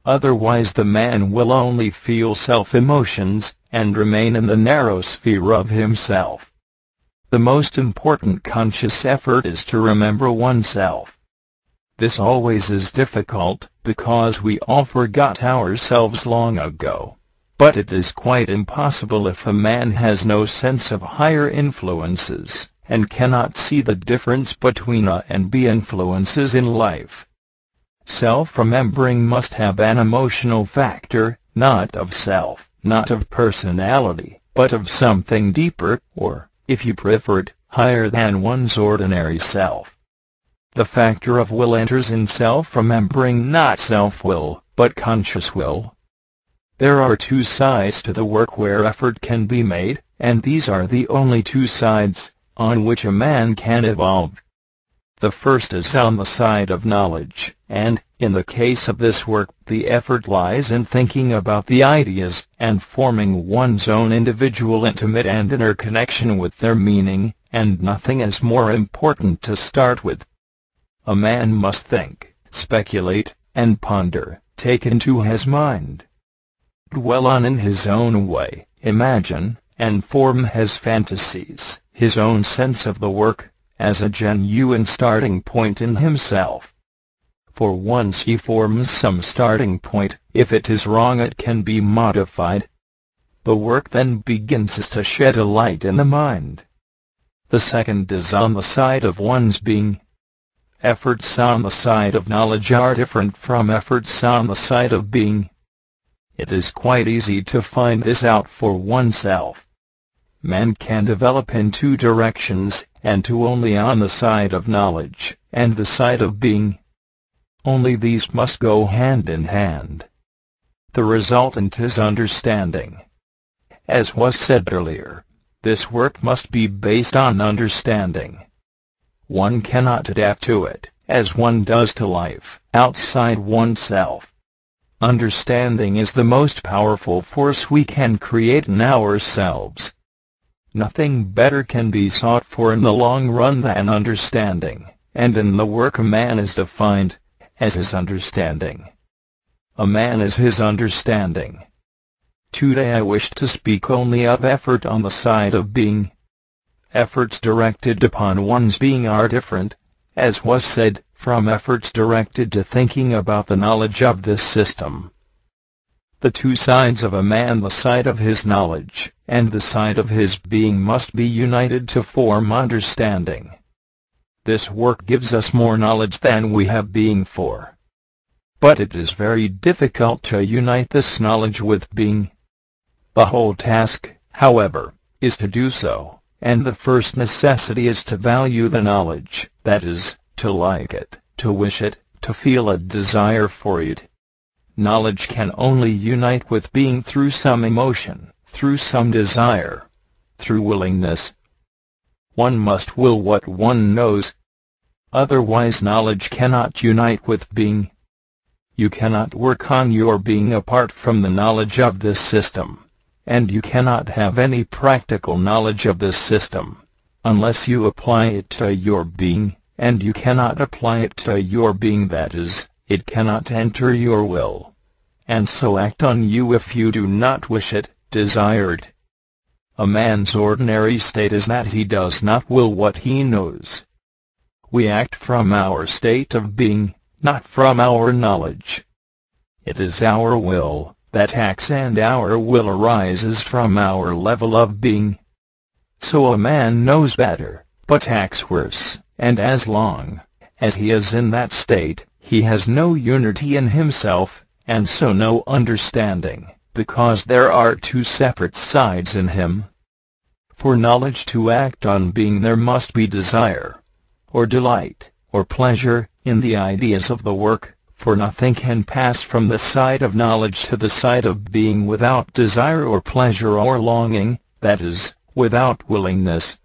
Otherwise the man will only feel self-emotions, and remain in the narrow sphere of himself. The most important conscious effort is to remember oneself. This always is difficult, because we all forgot ourselves long ago. But it is quite impossible if a man has no sense of higher influences, and cannot see the difference between A and B influences in life. Self-remembering must have an emotional factor, not of self, not of personality, but of something deeper, or, if you prefer it, higher than one's ordinary self. The factor of will enters in self-remembering, not self-will, but conscious will. There are two sides to the work where effort can be made, and these are the only two sides on which a man can evolve. The first is on the side of knowledge, and, in the case of this work, the effort lies in thinking about the ideas, and forming one's own individual intimate and inner connection with their meaning, and nothing is more important to start with. A man must think, speculate, and ponder, take into his mind, dwell on in his own way, imagine, and form his fantasies, his own sense of the work, as a genuine starting point in himself. For once he forms some starting point, if it is wrong it can be modified. The work then begins to shed a light in the mind. The second is on the side of one's being. Efforts on the side of knowledge are different from efforts on the side of being. It is quite easy to find this out for oneself. Man can develop in two directions, and two only on the side of knowledge, and the side of being. Only these must go hand in hand. The resultant is understanding. As was said earlier, this work must be based on understanding. One cannot adapt to it, as one does to life, outside oneself. Understanding is the most powerful force we can create in ourselves. Nothing better can be sought for in the long run than understanding, and in the work a man is defined as his understanding. A man is his understanding. Today I wish to speak only of effort on the side of being. Efforts directed upon one's being are different, as was said, from efforts directed to thinking about the knowledge of this system. The two sides of a man, the side of his knowledge, and the side of his being, must be united to form understanding. This work gives us more knowledge than we have being for. But it is very difficult to unite this knowledge with being. The whole task, however, is to do so, and the first necessity is to value the knowledge, that is, to like it, to wish it, to feel a desire for it. Knowledge can only unite with being through some emotion, through some desire, through willingness. One must will what one knows. Otherwise knowledge cannot unite with being. You cannot work on your being apart from the knowledge of this system, and you cannot have any practical knowledge of this system unless you apply it to your being, and you cannot apply it to your being, that is, it cannot enter your will, and so act on you if you do not wish it, desire it. A man's ordinary state is that he does not will what he knows. We act from our state of being, not from our knowledge. It is our will that acts, and our will arises from our level of being. So a man knows better, but acts worse, and as long as he is in that state, he has no unity in himself, and so no understanding, because there are two separate sides in him. For knowledge to act on being, there must be desire, or delight, or pleasure, in the ideas of the work, for nothing can pass from the side of knowledge to the side of being without desire or pleasure or longing, that is, without willingness.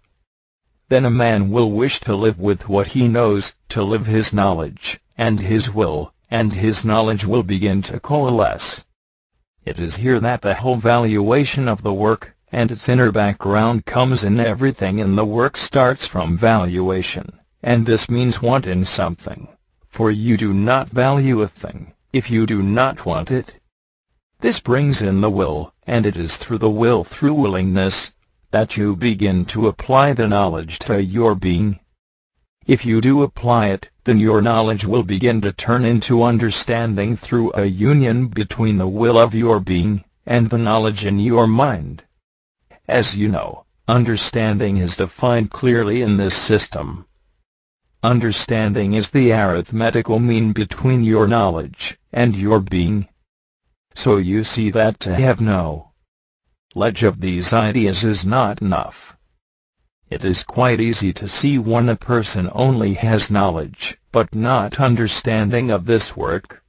Then a man will wish to live with what he knows, to live his knowledge, and his will, and his knowledge will begin to coalesce. It is here that the whole valuation of the work, and its inner background comes in. Everything in the work starts from valuation, and this means wanting something, for you do not value a thing if you do not want it. This brings in the will, and it is through the will, through willingness, that you begin to apply the knowledge to your being. If you do apply it, then your knowledge will begin to turn into understanding through a union between the will of your being and the knowledge in your mind. As you know, understanding is defined clearly in this system. Understanding is the arithmetical mean between your knowledge and your being. So you see that to have knowledge of these ideas is not enough. It is quite easy to see when a person only has knowledge, but not understanding of this work.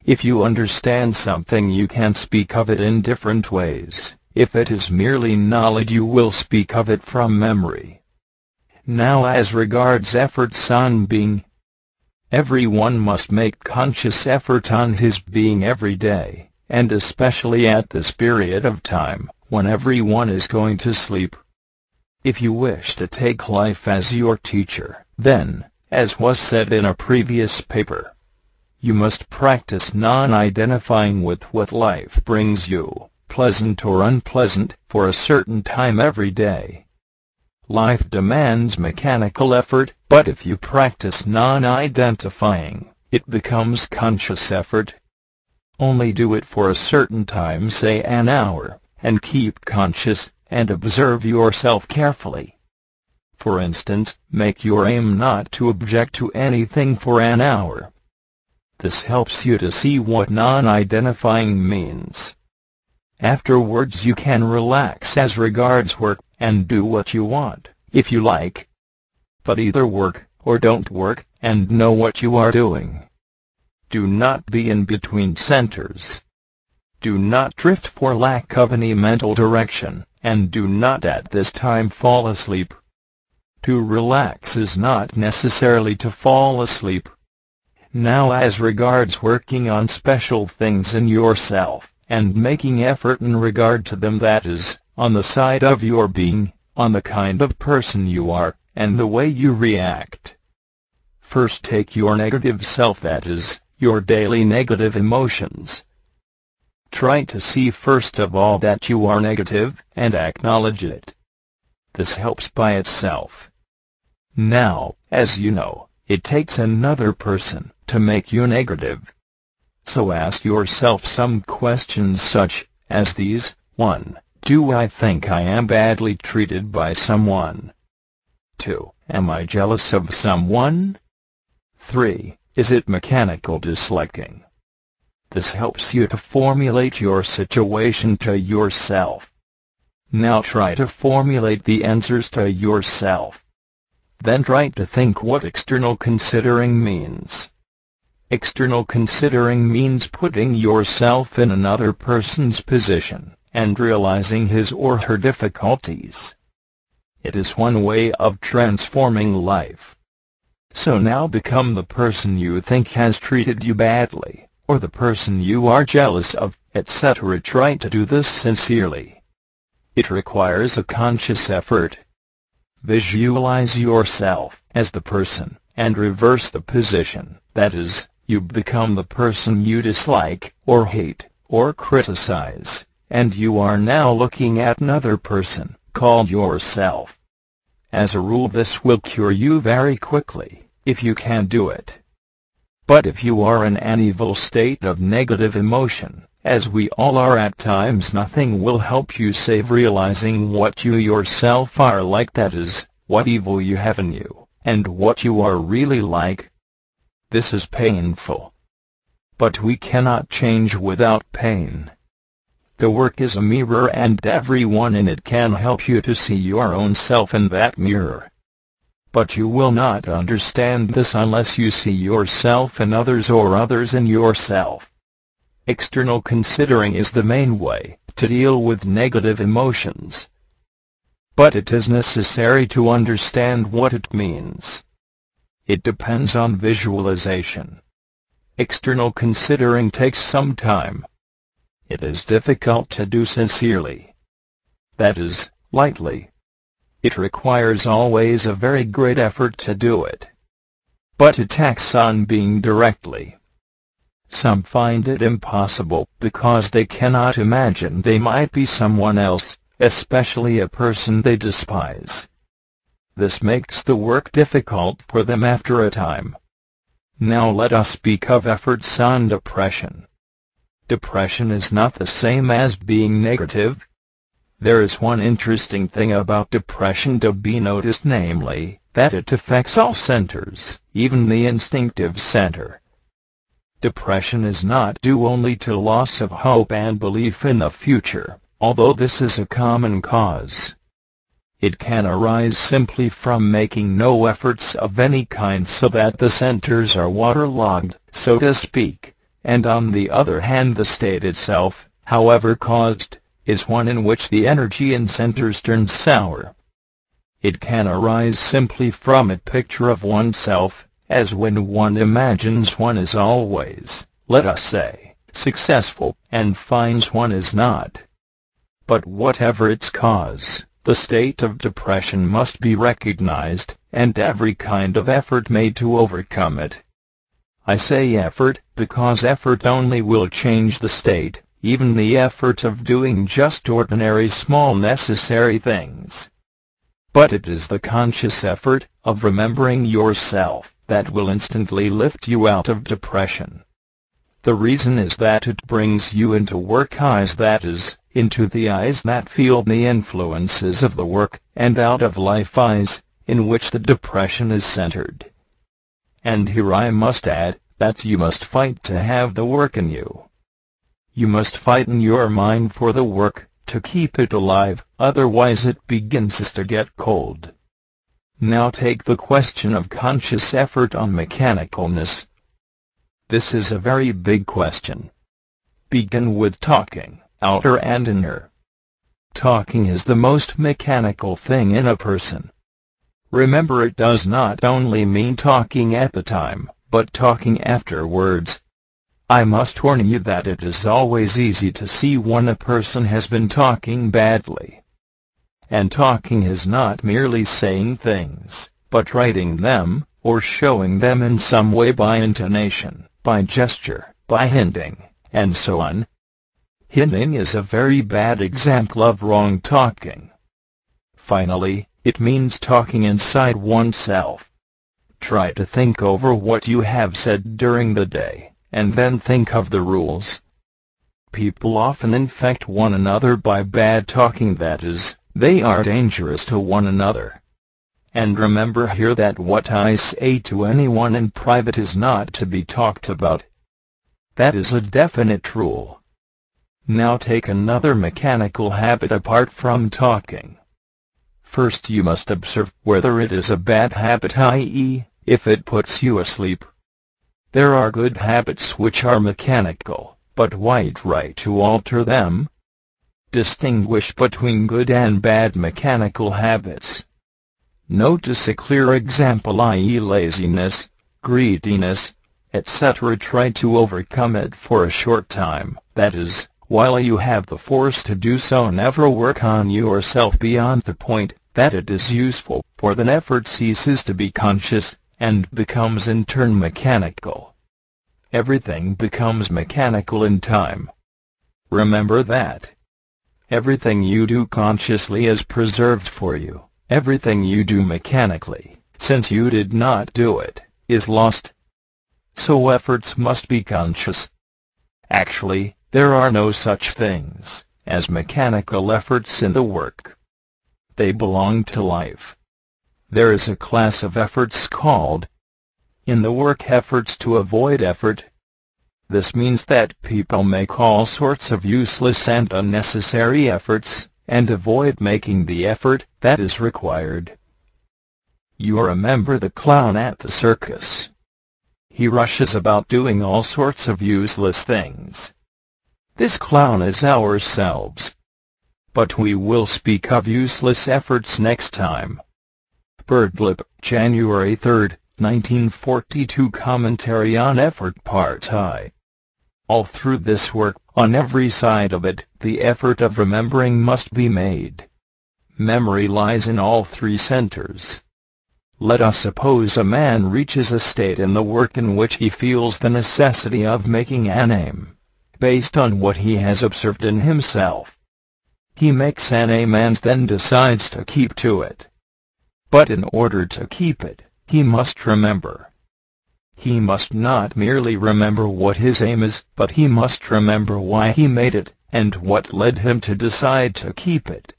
If you understand something, you can speak of it in different ways. If it is merely knowledge, you will speak of it from memory. Now as regards efforts on being. Everyone must make conscious effort on his being every day, and especially at this period of time, when everyone is going to sleep. If you wish to take life as your teacher, then, as was said in a previous paper, you must practice non-identifying with what life brings you, pleasant or unpleasant, for a certain time every day. Life demands mechanical effort, but if you practice non-identifying, it becomes conscious effort. Only do it for a certain time, say an hour, and keep conscious, and observe yourself carefully. For instance, make your aim not to object to anything for an hour. This helps you to see what non-identifying means. Afterwards you can relax as regards work, and do what you want, if you like. But either work, or don't work, and know what you are doing. Do not be in between centers. Do not drift for lack of any mental direction, and do not at this time fall asleep. To relax is not necessarily to fall asleep. Now as regards working on special things in yourself, and making effort in regard to them, that is, on the side of your being, on the kind of person you are, and the way you react. First take your negative self, that is, your daily negative emotions. Try to see first of all that you are negative, and acknowledge it. This helps by itself. Now, as you know, it takes another person to make you negative. So ask yourself some questions such as these. 1. Do I think I am badly treated by someone? 2. Am I jealous of someone? 3. Is it mechanical disliking? This helps you to formulate your situation to yourself. Now try to formulate the answers to yourself. Then try to think what external considering means. External considering means putting yourself in another person's position, and realizing his or her difficulties. It is one way of transforming life. So now become the person you think has treated you badly, or the person you are jealous of, etc. Try to do this sincerely. It requires a conscious effort. Visualize yourself as the person, and reverse the position, that is, you become the person you dislike, or hate, or criticize, and you are now looking at another person, called yourself. As a rule this will cure you very quickly, if you can do it. But if you are in an evil state of negative emotion, as we all are at times, nothing will help you save realizing what you yourself are like, that is, what evil you have in you, and what you are really like. This is painful. But we cannot change without pain. The work is a mirror, and everyone in it can help you to see your own self in that mirror. But you will not understand this unless you see yourself in others, or others in yourself. External considering is the main way to deal with negative emotions. But it is necessary to understand what it means. It depends on visualization. External considering takes some time. It is difficult to do sincerely. That is, lightly. It requires always a very great effort to do it. But it acts on being directly. Some find it impossible because they cannot imagine they might be someone else, especially a person they despise. This makes the work difficult for them after a time. Now let us speak of efforts on depression. Depression is not the same as being negative. There is one interesting thing about depression to be noticed, namely, that it affects all centers, even the instinctive center. Depression is not due only to loss of hope and belief in the future, although this is a common cause. It can arise simply from making no efforts of any kind, so that the centers are waterlogged, so to speak, and on the other hand the state itself, however caused, is one in which the energy in centers turns sour. It can arise simply from a picture of oneself, as when one imagines one is always, let us say, successful, and finds one is not. But whatever its cause, the state of depression must be recognized, and every kind of effort made to overcome it. I say effort, because effort only will change the state, even the effort of doing just ordinary small necessary things. But it is the conscious effort, of remembering yourself, that will instantly lift you out of depression. The reason is that it brings you into work eyes, that is, into the eyes that feel the influences of the work, and out of life eyes, in which the depression is centered. And here I must add, that you must fight to have the work in you. You must fight in your mind for the work, to keep it alive, otherwise it begins to get cold. Now take the question of conscious effort on mechanicalness. This is a very big question. Begin with talking, outer and inner. Talking is the most mechanical thing in a person. Remember, it does not only mean talking at the time, but talking afterwards. I must warn you that it is always easy to see when a person has been talking badly. And talking is not merely saying things, but writing them, or showing them in some way by intonation, by gesture, by hinting, and so on. Hinting is a very bad example of wrong talking. Finally, it means talking inside oneself. Try to think over what you have said during the day, and then think of the rules. People often infect one another by bad talking, that is, they are dangerous to one another. And remember here that what I say to anyone in private is not to be talked about. That is a definite rule. Now take another mechanical habit apart from talking. First you must observe whether it is a bad habit, i.e., if it puts you asleep. There are good habits which are mechanical, but quite right to alter them. Distinguish between good and bad mechanical habits. Notice a clear example, i.e. laziness, greediness, etc. Try to overcome it for a short time, that is, while you have the force to do so. Never work on yourself beyond the point that it is useful, for then effort ceases to be conscious, and becomes in turn mechanical. Everything becomes mechanical in time. Remember that. Everything you do consciously is preserved for you. Everything you do mechanically, since you did not do it, is lost. So efforts must be conscious. Actually, there are no such things as mechanical efforts in the work. They belong to life. There is a class of efforts called in the work efforts to avoid effort. This means that people make all sorts of useless and unnecessary efforts, and avoid making the effort that is required. You remember the clown at the circus. He rushes about doing all sorts of useless things. This clown is ourselves. But we will speak of useless efforts next time. Birdlip, January 3, 1942. Commentary on Effort Part I. All through this work, on every side of it, the effort of remembering must be made. Memory lies in all three centers. Let us suppose a man reaches a state in the work in which he feels the necessity of making an aim, based on what he has observed in himself. He makes an aim and then decides to keep to it. But in order to keep it, he must remember. He must not merely remember what his aim is, but he must remember why he made it, and what led him to decide to keep it.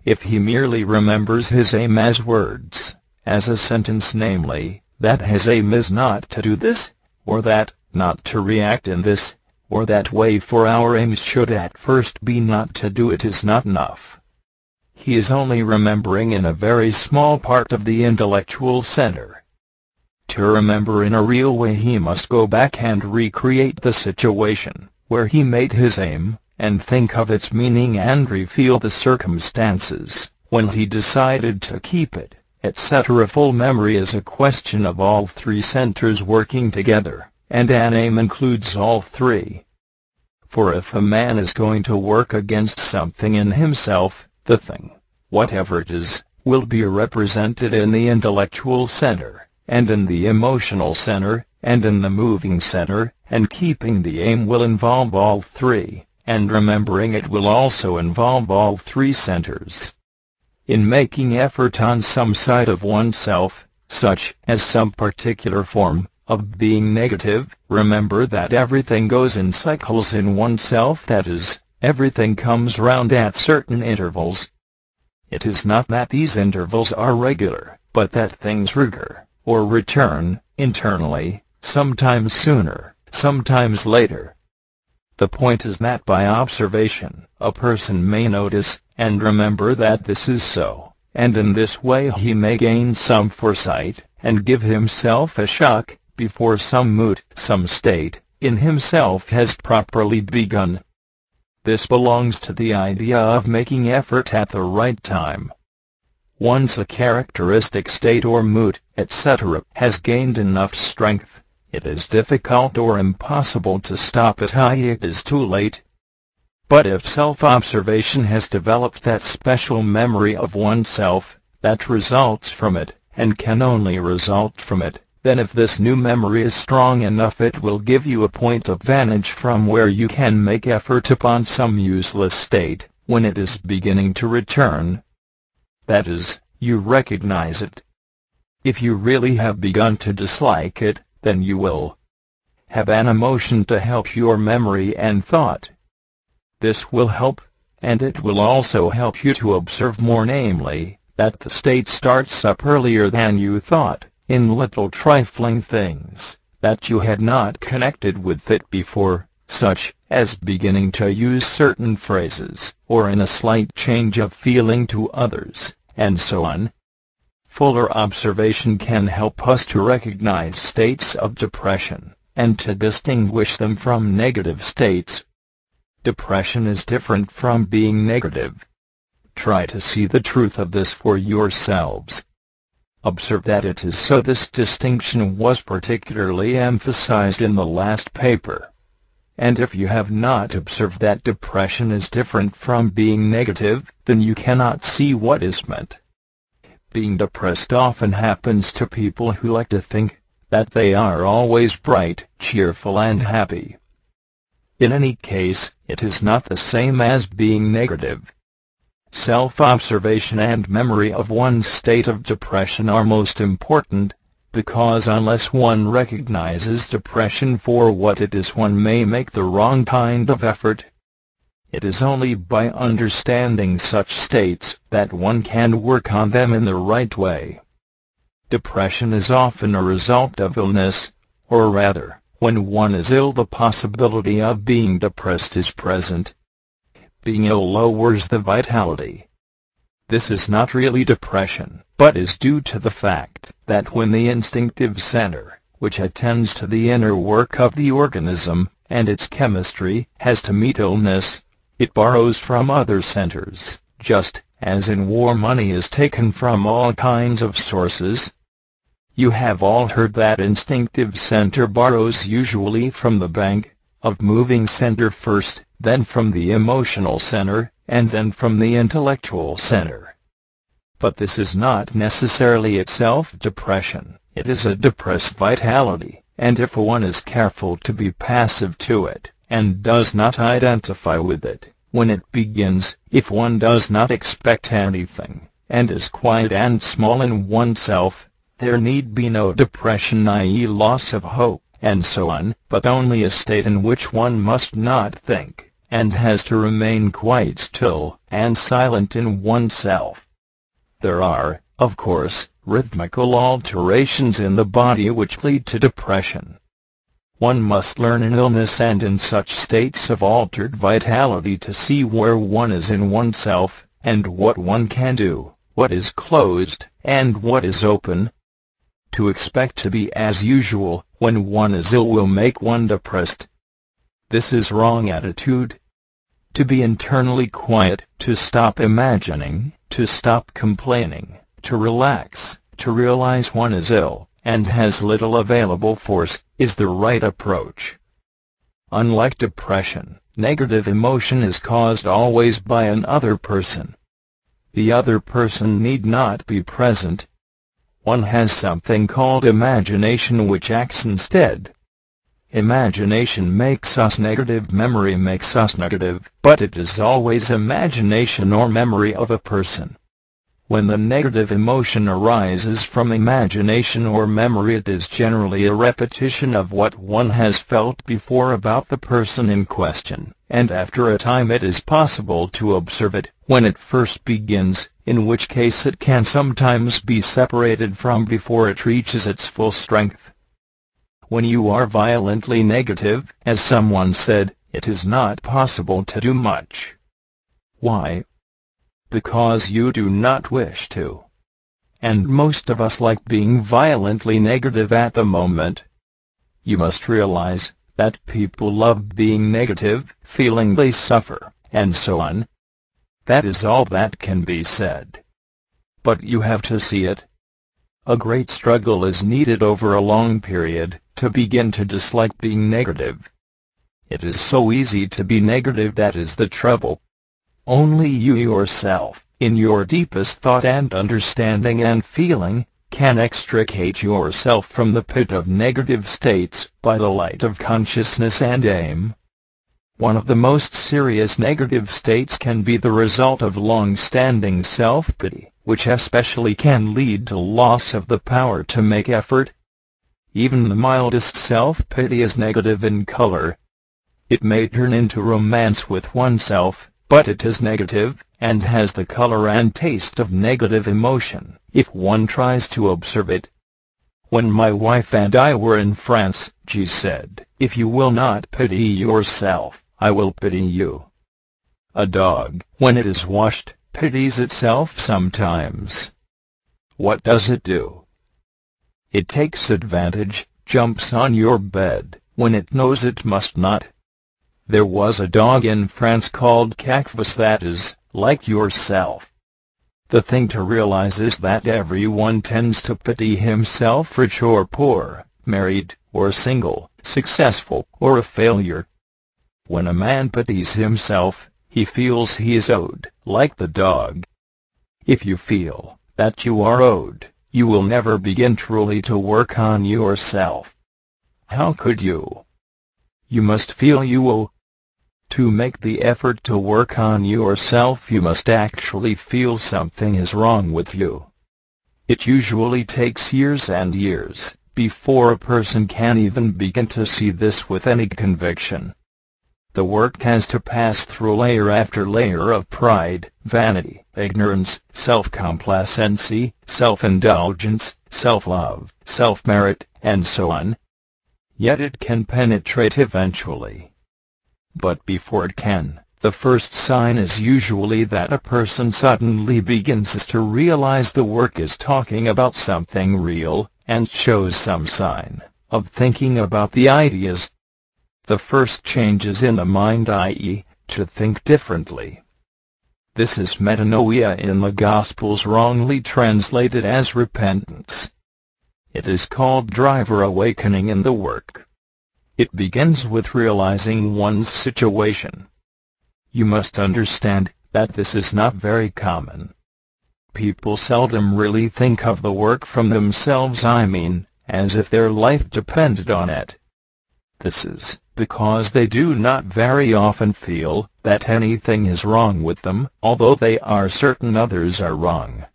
If he merely remembers his aim as words, as a sentence, namely, that his aim is not to do this, or that, not to react in this, or that way, for our aims should at first be not to do it, is not enough. He is only remembering in a very small part of the intellectual center. To remember in a real way, he must go back and recreate the situation where he made his aim, and think of its meaning and refeel the circumstances when he decided to keep it, etc. Full memory is a question of all three centers working together, and an aim includes all three. For if a man is going to work against something in himself, the thing, whatever it is, will be represented in the intellectual center, and in the emotional center, and in the moving center, and keeping the aim will involve all three, and remembering it will also involve all three centers. In making effort on some side of oneself, such as some particular form of being negative, remember that everything goes in cycles in oneself, that is, everything comes round at certain intervals. It is not that these intervals are regular, but that things recur, or return, internally, sometimes sooner, sometimes later. The point is that by observation, a person may notice, and remember that this is so, and in this way he may gain some foresight, and give himself a shock, before some mood, some state, in himself has properly begun. This belongs to the idea of making effort at the right time. Once a characteristic state or mood, etc., has gained enough strength, it is difficult or impossible to stop it. It is too late. But if self-observation has developed that special memory of oneself, that results from it, and can only result from it, then if this new memory is strong enough it will give you a point of vantage from where you can make effort upon some useless state, when it is beginning to return. That is, you recognize it. If you really have begun to dislike it, then you will have an emotion to help your memory and thought. This will help, and it will also help you to observe more, namely, that the state starts up earlier than you thought, in little trifling things, that you had not connected with it before, such as beginning to use certain phrases, or in a slight change of feeling to others, and so on. Fuller observation can help us to recognize states of depression, and to distinguish them from negative states. Depression is different from being negative. Try to see the truth of this for yourselves. Observe that it is so. This distinction was particularly emphasized in the last paper. And if you have not observed that depression is different from being negative, then you cannot see what is meant. Being depressed often happens to people who like to think that they are always bright, cheerful and happy. In any case, it is not the same as being negative. Self-observation and memory of one's state of depression are most important, because unless one recognizes depression for what it is, one may make the wrong kind of effort. It is only by understanding such states that one can work on them in the right way. Depression is often a result of illness, or rather, when one is ill the possibility of being depressed is present. Being ill lowers the vitality. This is not really depression, but is due to the fact that when the instinctive center, which attends to the inner work of the organism, and its chemistry, has to meet illness, it borrows from other centers, just as in war money is taken from all kinds of sources. You have all heard that instinctive center borrows usually from the bank of moving center first, then from the emotional center, and then from the intellectual center. But this is not necessarily itself depression. It is a depressed vitality, and if one is careful to be passive to it, and does not identify with it, when it begins, if one does not expect anything, and is quiet and small in oneself, there need be no depression, i.e. loss of hope, and so on, but only a state in which one must not think, and has to remain quite still and silent in oneself. There are, of course, rhythmical alterations in the body which lead to depression. One must learn in illness and in such states of altered vitality to see where one is in oneself, and what one can do, what is closed, and what is open. To expect to be as usual when one is ill will make one depressed. This is wrong attitude. To be internally quiet, to stop imagining, to stop complaining, to relax, to realize one is ill, and has little available force, is the right approach. Unlike depression, negative emotion is caused always by another person. The other person need not be present. One has something called imagination which acts instead. Imagination makes us negative, memory makes us negative, but it is always imagination or memory of a person. When the negative emotion arises from imagination or memory, it is generally a repetition of what one has felt before about the person in question, and after a time it is possible to observe it when it first begins, in which case it can sometimes be separated from before it reaches its full strength. When you are violently negative, as someone said, it is not possible to do much. Why? Because you do not wish to. And most of us like being violently negative at the moment. You must realize that people love being negative, feeling they suffer, and so on. That is all that can be said. But you have to see it. A great struggle is needed over a long period to begin to dislike being negative. It is so easy to be negative, that is the trouble. Only you yourself, in your deepest thought and understanding and feeling, can extricate yourself from the pit of negative states by the light of consciousness and aim. One of the most serious negative states can be the result of long-standing self-pity, which especially can lead to loss of the power to make effort. Even the mildest self-pity is negative in color. It may turn into romance with oneself, but it is negative, and has the color and taste of negative emotion, if one tries to observe it. When my wife and I were in France, she said, "If you will not pity yourself, I will pity you." A dog, when it is washed, pities itself sometimes. What does it do? It takes advantage, jumps on your bed, when it knows it must not. There was a dog in France called Cactus that is, like yourself. The thing to realize is that everyone tends to pity himself, rich or poor, married or single, successful or a failure. When a man pities himself, he feels he is owed, like the dog. If you feel that you are owed, you will never begin truly to work on yourself. How could you? You must feel you owe. To make the effort to work on yourself, you must actually feel something is wrong with you. It usually takes years and years before a person can even begin to see this with any conviction. The work has to pass through layer after layer of pride, vanity, ignorance, self-complacency, self-indulgence, self-love, self-merit, and so on. Yet it can penetrate eventually. But before it can, the first sign is usually that a person suddenly begins to realize the work is talking about something real, and shows some sign of thinking about the ideas. The first change is in the mind, i.e., to think differently. This is metanoia in the Gospels, wrongly translated as repentance. It is called driver awakening in the work. It begins with realizing one's situation. You must understand that this is not very common. People seldom really think of the work from themselves, I mean, as if their life depended on it. This is because they do not very often feel that anything is wrong with them, although they are certain others are wrong.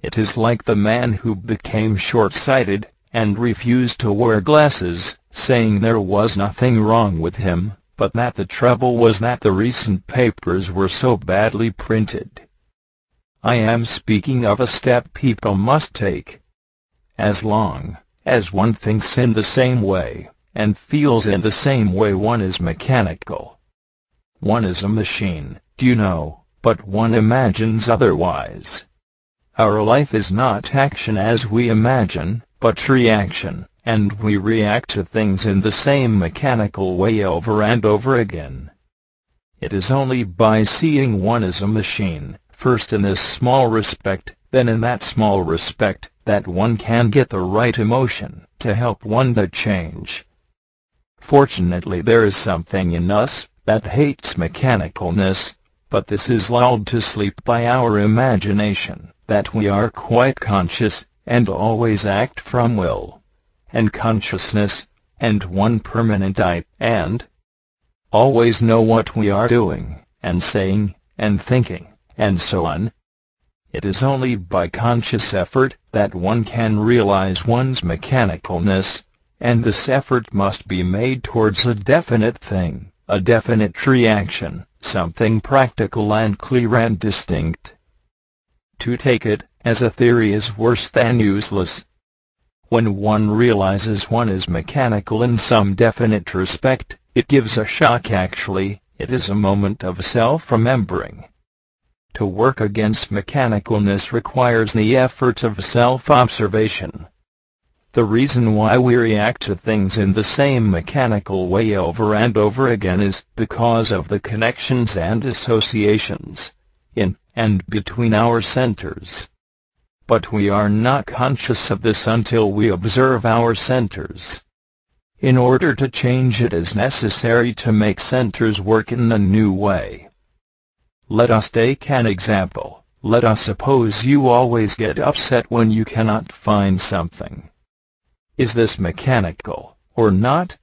It is like the man who became short-sighted and refused to wear glasses, saying there was nothing wrong with him, but that the trouble was that the recent papers were so badly printed. I am speaking of a step people must take. As long as one thinks in the same way, and feels in the same way, one is mechanical. One is a machine, do you know, but one imagines otherwise. Our life is not action as we imagine, but reaction, and we react to things in the same mechanical way over and over again. It is only by seeing one as a machine, first in this small respect, then in that small respect, that one can get the right emotion to help one to change. Fortunately, there is something in us that hates mechanicalness, but this is lulled to sleep by our imagination, that we are quite conscious, and always act from will, and consciousness, and one permanent I, and always know what we are doing, and saying, and thinking, and so on. It is only by conscious effort that one can realize one's mechanicalness, and this effort must be made towards a definite thing, a definite reaction, something practical and clear and distinct. To take it as a theory is worse than useless. When one realizes one is mechanical in some definite respect, it gives a shock. Actually, it is a moment of self-remembering. To work against mechanicalness requires the effort of self-observation. The reason why we react to things in the same mechanical way over and over again is because of the connections and associations in and between our centers. But we are not conscious of this until we observe our centers. In order to change, it is necessary to make centers work in a new way. Let us take an example. Let us suppose you always get upset when you cannot find something. Is this mechanical, or not?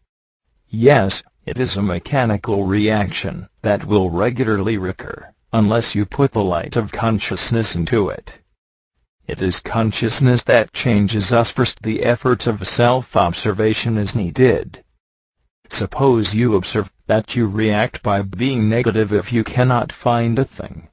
Yes, it is a mechanical reaction that will regularly recur, unless you put the light of consciousness into it. It is consciousness that changes us first. The effort of self-observation is needed. Suppose you observe that you react by being negative if you cannot find a thing.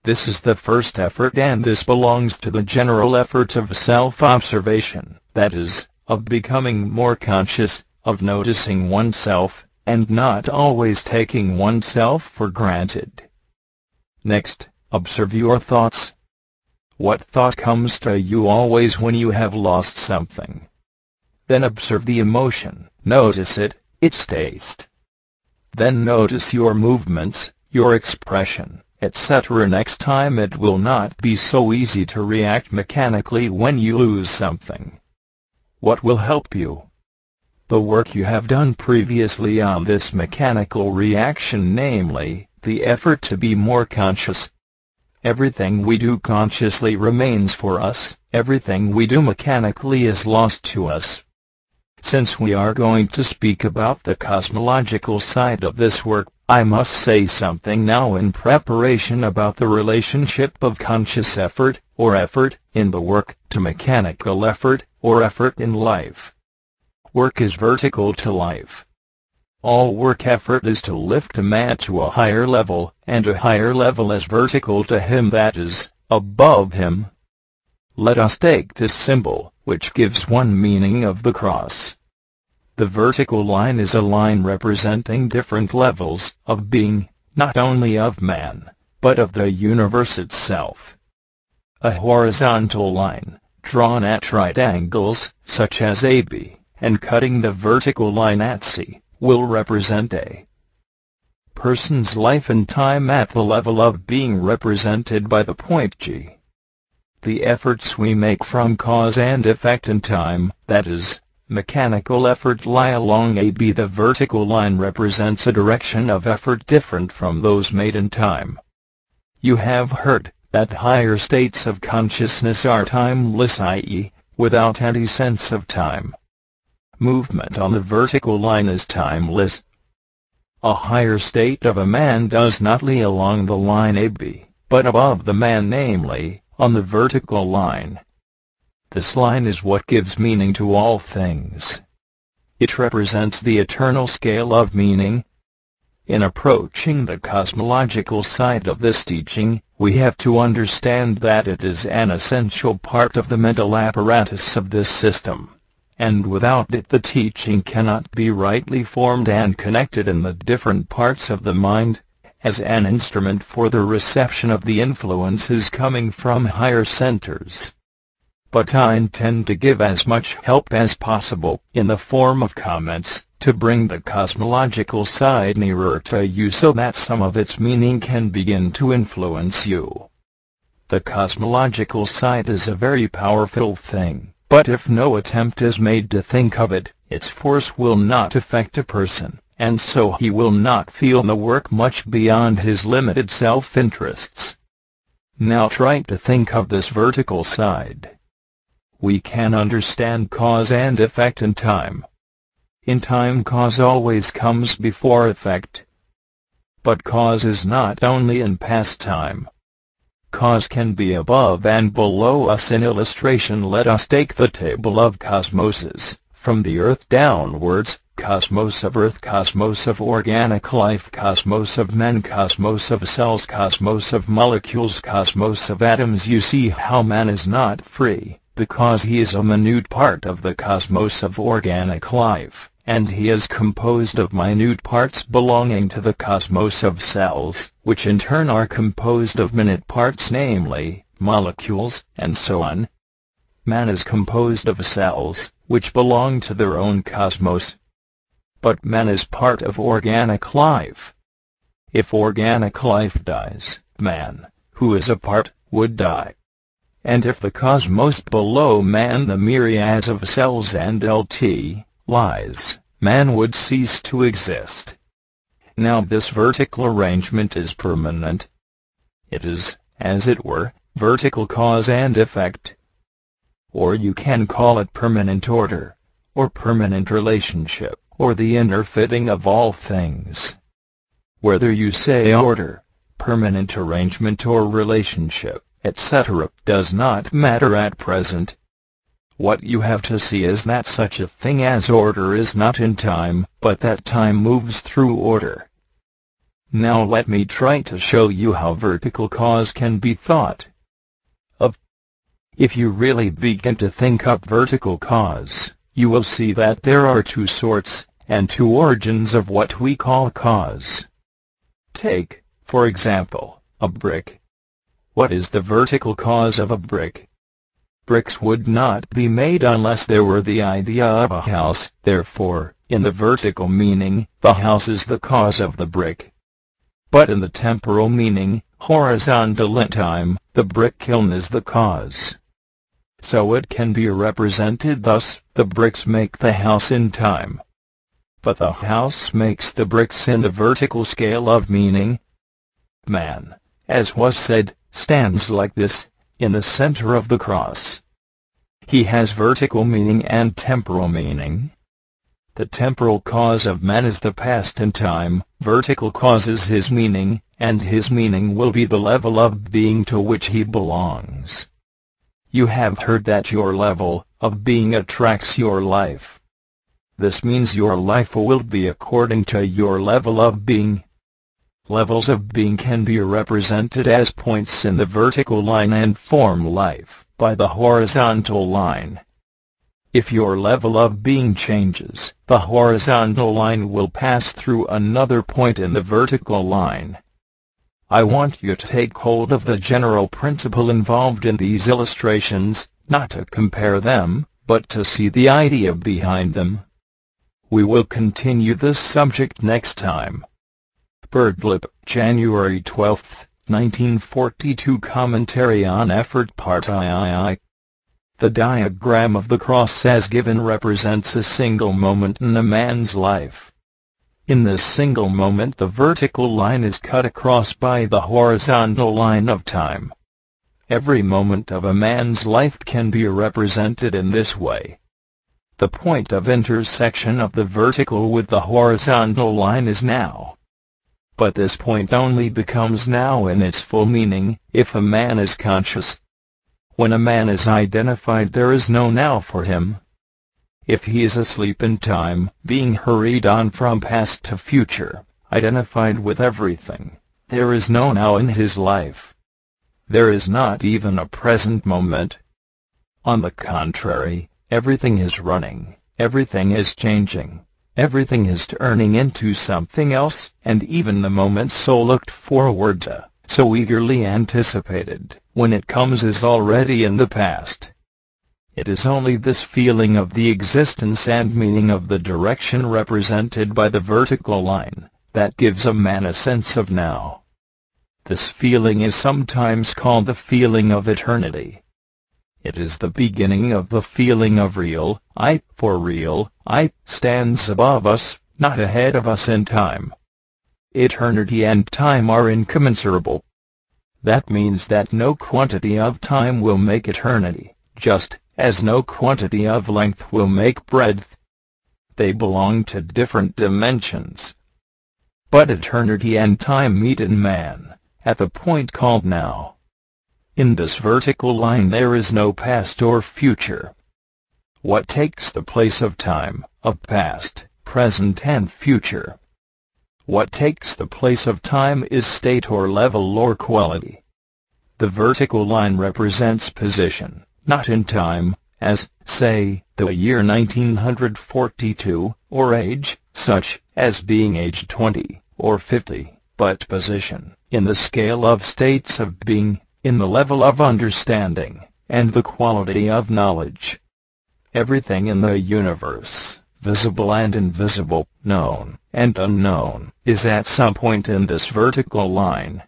This is the first effort, and this belongs to the general effort of self-observation, that is, of becoming more conscious, of noticing oneself, and not always taking oneself for granted. Next, observe your thoughts. What thought comes to you always when you have lost something? Then observe the emotion, notice it, its taste. Then notice your movements, your expression, etc. Next time it will not be so easy to react mechanically when you lose something. What will help you? The work you have done previously on this mechanical reaction, namely, the effort to be more conscious. Everything we do consciously remains for us, everything we do mechanically is lost to us. Since we are going to speak about the cosmological side of this work, I must say something now in preparation about the relationship of conscious effort, or effort, in the work, to mechanical effort, or effort in life. Work is vertical to life. All work effort is to lift a man to a higher level, and a higher level is vertical to him, that is, above him. Let us take this symbol, which gives one meaning of the cross. The vertical line is a line representing different levels of being, not only of man, but of the universe itself. A horizontal line, drawn at right angles, such as AB, and cutting the vertical line at C, will represent a person's life and time at the level of being, represented by the point G. The efforts we make from cause and effect in time, that is, mechanical effort, lie along AB. The vertical line represents a direction of effort different from those made in time. You have heard that higher states of consciousness are timeless, i.e., without any sense of time. Movement on the vertical line is timeless. A higher state of a man does not lie along the line AB, but above the man, namely, on the vertical line. This line is what gives meaning to all things. It represents the eternal scale of meaning. In approaching the cosmological side of this teaching, we have to understand that it is an essential part of the mental apparatus of this system, and without it the teaching cannot be rightly formed and connected in the different parts of the mind, as an instrument for the reception of the influences coming from higher centers. But I intend to give as much help as possible, in the form of comments, to bring the cosmological side nearer to you so that some of its meaning can begin to influence you. The cosmological sight is a very powerful thing, but if no attempt is made to think of it, its force will not affect a person, and so he will not feel the work much beyond his limited self-interests. Now try to think of this vertical side. We can understand cause and effect in time. In time, cause always comes before effect. But cause is not only in past time. Cause can be above and below us. In illustration, let us take the table of cosmoses, from the earth downwards: cosmos of earth, cosmos of organic life, cosmos of men, cosmos of cells, cosmos of molecules, cosmos of atoms. You see how man is not free, because he is a minute part of the cosmos of organic life, and he is composed of minute parts belonging to the cosmos of cells, which in turn are composed of minute parts, namely, molecules, and so on. Man is composed of cells, which belong to their own cosmos. But man is part of organic life. If organic life dies, man, who is a part, would die. And if the cosmos below man, the myriads of cells and lies, man would cease to exist. Now this vertical arrangement is permanent. It is, as it were, vertical cause and effect. Or you can call it permanent order, or permanent relationship, or the inner fitting of all things. Whether you say order, permanent arrangement, or relationship, etc., does not matter at present. What you have to see is that such a thing as order is not in time, but that time moves through order. Now let me try to show you how vertical cause can be thought of. If you really begin to think up vertical cause, you will see that there are two sorts, and two origins of what we call cause. Take, for example, a brick. What is the vertical cause of a brick? Bricks would not be made unless there were the idea of a house. Therefore, in the vertical meaning, the house is the cause of the brick. But in the temporal meaning, horizontal in time, the brick kiln is the cause. So it can be represented thus: the bricks make the house in time, but the house makes the bricks in the vertical scale of meaning. Man, as was said, stands like this, in the center of the cross. He has vertical meaning and temporal meaning. The temporal cause of man is the past in time, vertical cause is his meaning, and his meaning will be the level of being to which he belongs. You have heard that your level of being attracts your life. This means your life will be according to your level of being. Levels of being can be represented as points in the vertical line and form life by the horizontal line. If your level of being changes, the horizontal line will pass through another point in the vertical line. I want you to take hold of the general principle involved in these illustrations, not to compare them, but to see the idea behind them. We will continue this subject next time. Birdlip, January 12, 1942. Commentary on Effort, Part II. The diagram of the cross as given represents a single moment in a man's life. In this single moment the vertical line is cut across by the horizontal line of time. Every moment of a man's life can be represented in this way. The point of intersection of the vertical with the horizontal line is now. But this point only becomes now in its full meaning if a man is conscious. When a man is identified, there is no now for him. If he is asleep in time, being hurried on from past to future, identified with everything, there is no now in his life. There is not even a present moment. On the contrary, everything is running, everything is changing, everything is turning into something else, and even the moment so looked forward to, so eagerly anticipated, when it comes is already in the past. It is only this feeling of the existence and meaning of the direction represented by the vertical line that gives a man a sense of now. This feeling is sometimes called the feeling of eternity. It is the beginning of the feeling of real I, for real I stands above us, not ahead of us in time. Eternity and time are incommensurable. That means that no quantity of time will make eternity, just as no quantity of length will make breadth. They belong to different dimensions. But eternity and time meet in man, at the point called now. In this vertical line there is no past or future. What takes the place of time, of past, present and future? What takes the place of time is state or level or quality. The vertical line represents position, not in time, as, say, the year 1942, or age, such as being aged 20 or 50, but position, in the scale of states of being, in the level of understanding, and the quality of knowledge. Everything in the universe, visible and invisible, known and unknown, is at some point in this vertical line.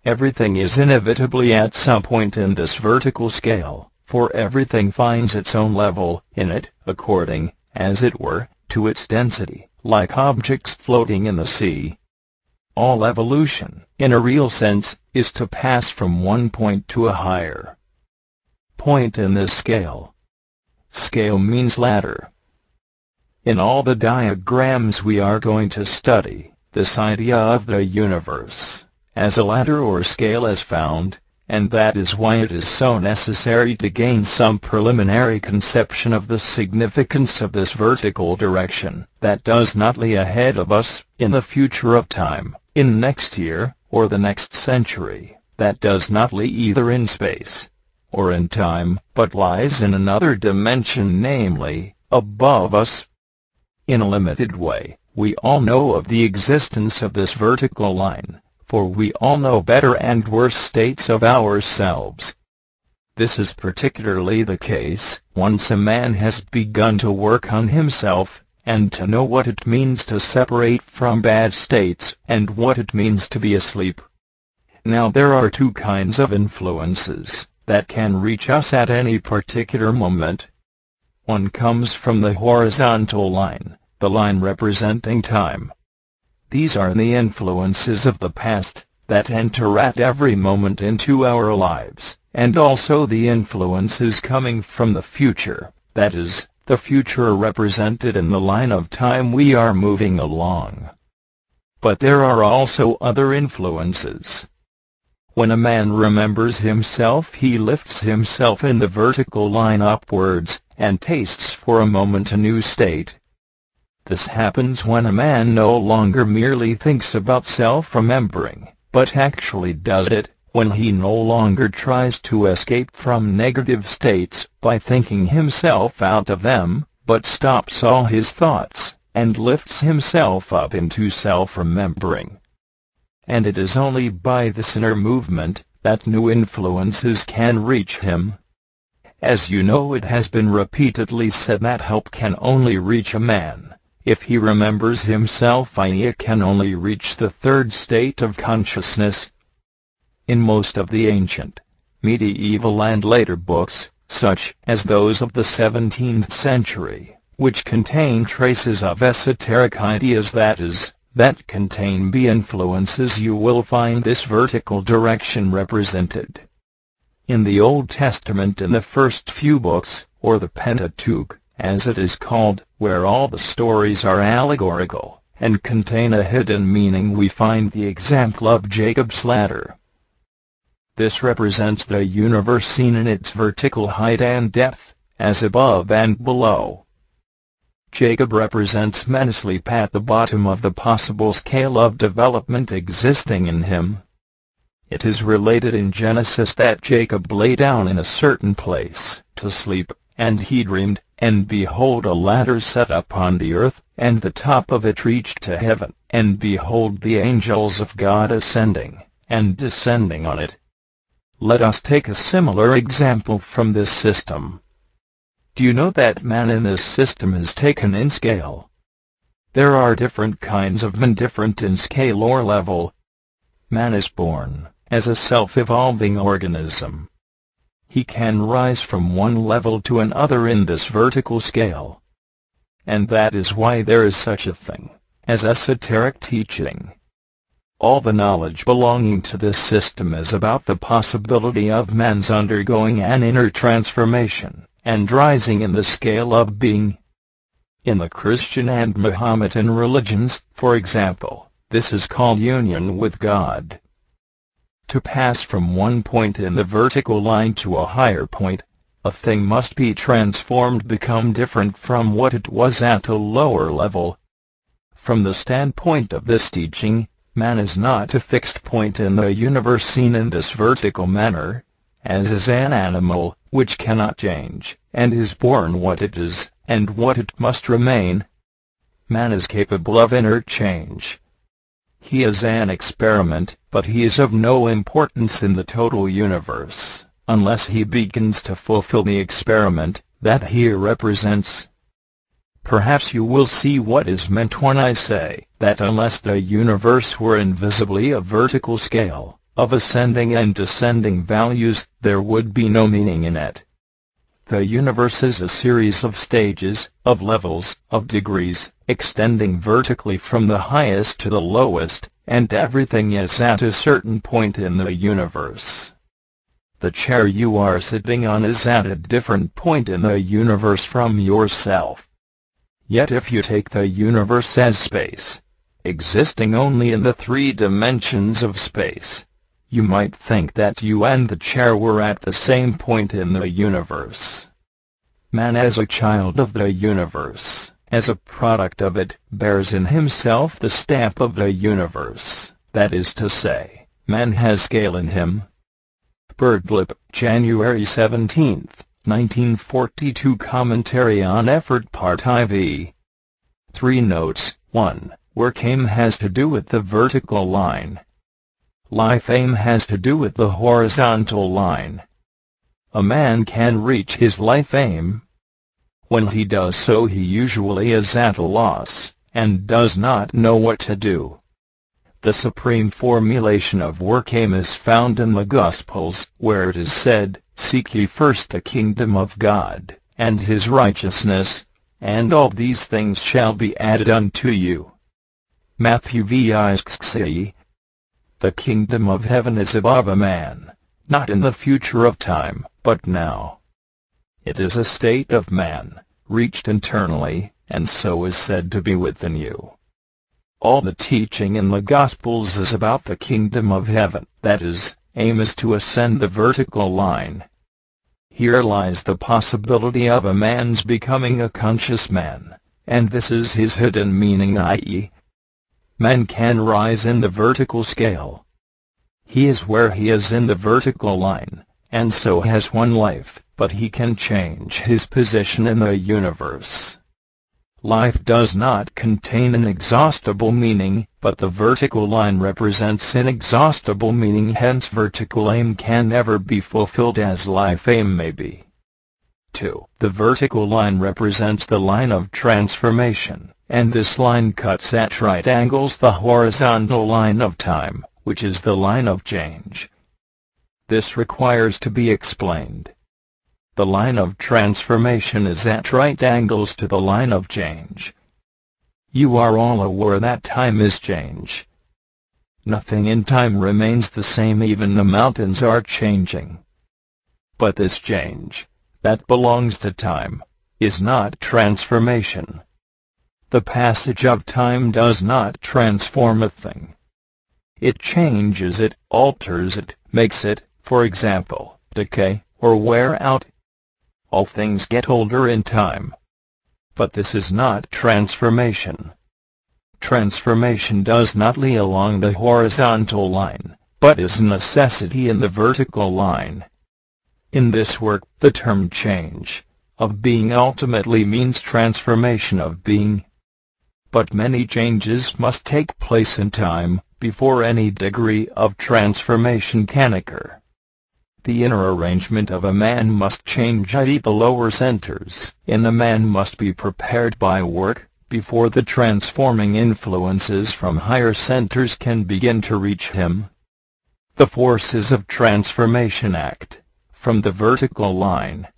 Everything is inevitably at some point in this vertical scale, for everything finds its own level in it, according, as it were, to its density, like objects floating in the sea. All evolution, in a real sense, is to pass from one point to a higher point in this scale. Scale means ladder. In all the diagrams we are going to study, this idea of the universe as a ladder or scale is found, and that is why it is so necessary to gain some preliminary conception of the significance of this vertical direction that does not lie ahead of us, in the future of time, in next year, or the next century, that does not lie either in space or in time, but lies in another dimension, namely, above us. In a limited way, we all know of the existence of this vertical line, for we all know better and worse states of ourselves. This is particularly the case once a man has begun to work on himself, and to know what it means to separate from bad states, and what it means to be asleep. Now there are two kinds of influences that can reach us at any particular moment. One comes from the horizontal line, the line representing time. These are the influences of the past, that enter at every moment into our lives, and also the influences coming from the future, that is, the future represented in the line of time we are moving along. But there are also other influences. When a man remembers himself, he lifts himself in the vertical line upwards, and tastes for a moment a new state. This happens when a man no longer merely thinks about self-remembering, but actually does it, when he no longer tries to escape from negative states by thinking himself out of them, but stops all his thoughts, and lifts himself up into self-remembering. And it is only by this inner movement that new influences can reach him. As you know, it has been repeatedly said that help can only reach a man if he remembers himself, i.e. it can only reach the third state of consciousness. In most of the ancient, medieval and later books, such as those of the 17th century, which contain traces of esoteric ideas, that contain B influences, you will find this vertical direction represented. In the Old Testament, in the first few books, or the Pentateuch, as it is called, where all the stories are allegorical, and contain a hidden meaning, we find the example of Jacob's ladder. This represents the universe seen in its vertical height and depth, as above and below. Jacob represents man asleep at the bottom of the possible scale of development existing in him. It is related in Genesis that Jacob lay down in a certain place to sleep, and he dreamed, and behold, a ladder set up on the earth, and the top of it reached to heaven, and behold, the angels of God ascending and descending on it. Let us take a similar example from this system. Do you know that man in this system is taken in scale? There are different kinds of men, different in scale or level. Man is born as a self-evolving organism. He can rise from one level to another in this vertical scale. And that is why there is such a thing as esoteric teaching. All the knowledge belonging to this system is about the possibility of man's undergoing an inner transformation, and rising in the scale of being. In the Christian and Mohammedan religions, for example, this is called union with God. To pass from one point in the vertical line to a higher point, a thing must be transformed, become different from what it was at a lower level. From the standpoint of this teaching, man is not a fixed point in the universe seen in this vertical manner, as is an animal, which cannot change, and is born what it is, and what it must remain. Man is capable of inner change. He is an experiment, but he is of no importance in the total universe, unless he begins to fulfill the experiment that he represents. Perhaps you will see what is meant when I say that unless the universe were invisibly a vertical scale of ascending and descending values, there would be no meaning in it. The universe is a series of stages, of levels, of degrees, extending vertically from the highest to the lowest, and everything is at a certain point in the universe. The chair you are sitting on is at a different point in the universe from yourself. Yet if you take the universe as space, existing only in the 3 dimensions of space, you might think that you and the chair were at the same point in the universe. Man as a child of the universe, as a product of it, bears in himself the stamp of the universe, that is to say, man has scale in him. Birdlip, January 17, 1942. Commentary on Effort Part IV. 3 notes. 1. Work aim has to do with the vertical line. Life aim has to do with the horizontal line. A man can reach his life aim. When he does so, he usually is at a loss, and does not know what to do. The supreme formulation of work aim is found in the Gospels, where it is said, "Seek ye first the kingdom of God, and his righteousness, and all these things shall be added unto you." Matthew v. The kingdom of heaven is above a man, not in the future of time, but now. It is a state of man, reached internally, and so is said to be within you. All the teaching in the Gospels is about the kingdom of heaven, that is, aim is to ascend the vertical line. Here lies the possibility of a man's becoming a conscious man, and this is his hidden meaning, i.e., man can rise in the vertical scale. He is where he is in the vertical line, and so has one life, but he can change his position in the universe. Life does not contain inexhaustible meaning, but the vertical line represents inexhaustible meaning, hence vertical aim can never be fulfilled as life aim may be. 2. The vertical line represents the line of transformation, and this line cuts at right angles the horizontal line of time, which is the line of change. This requires to be explained. The line of transformation is at right angles to the line of change. You are all aware that time is change. Nothing in time remains the same, even the mountains are changing. But this change, that belongs to time, is not transformation. The passage of time does not transform a thing. It changes it, alters it, makes it, for example, decay, or wear out. All things get older in time. But this is not transformation. Transformation does not lie along the horizontal line, but is a necessity in the vertical line. In this work, the term change of being ultimately means transformation of being. But many changes must take place in time, before any degree of transformation can occur. The inner arrangement of a man must change, i.e. the lower centers in the man must be prepared by work, before the transforming influences from higher centers can begin to reach him. The forces of transformation act from the vertical line.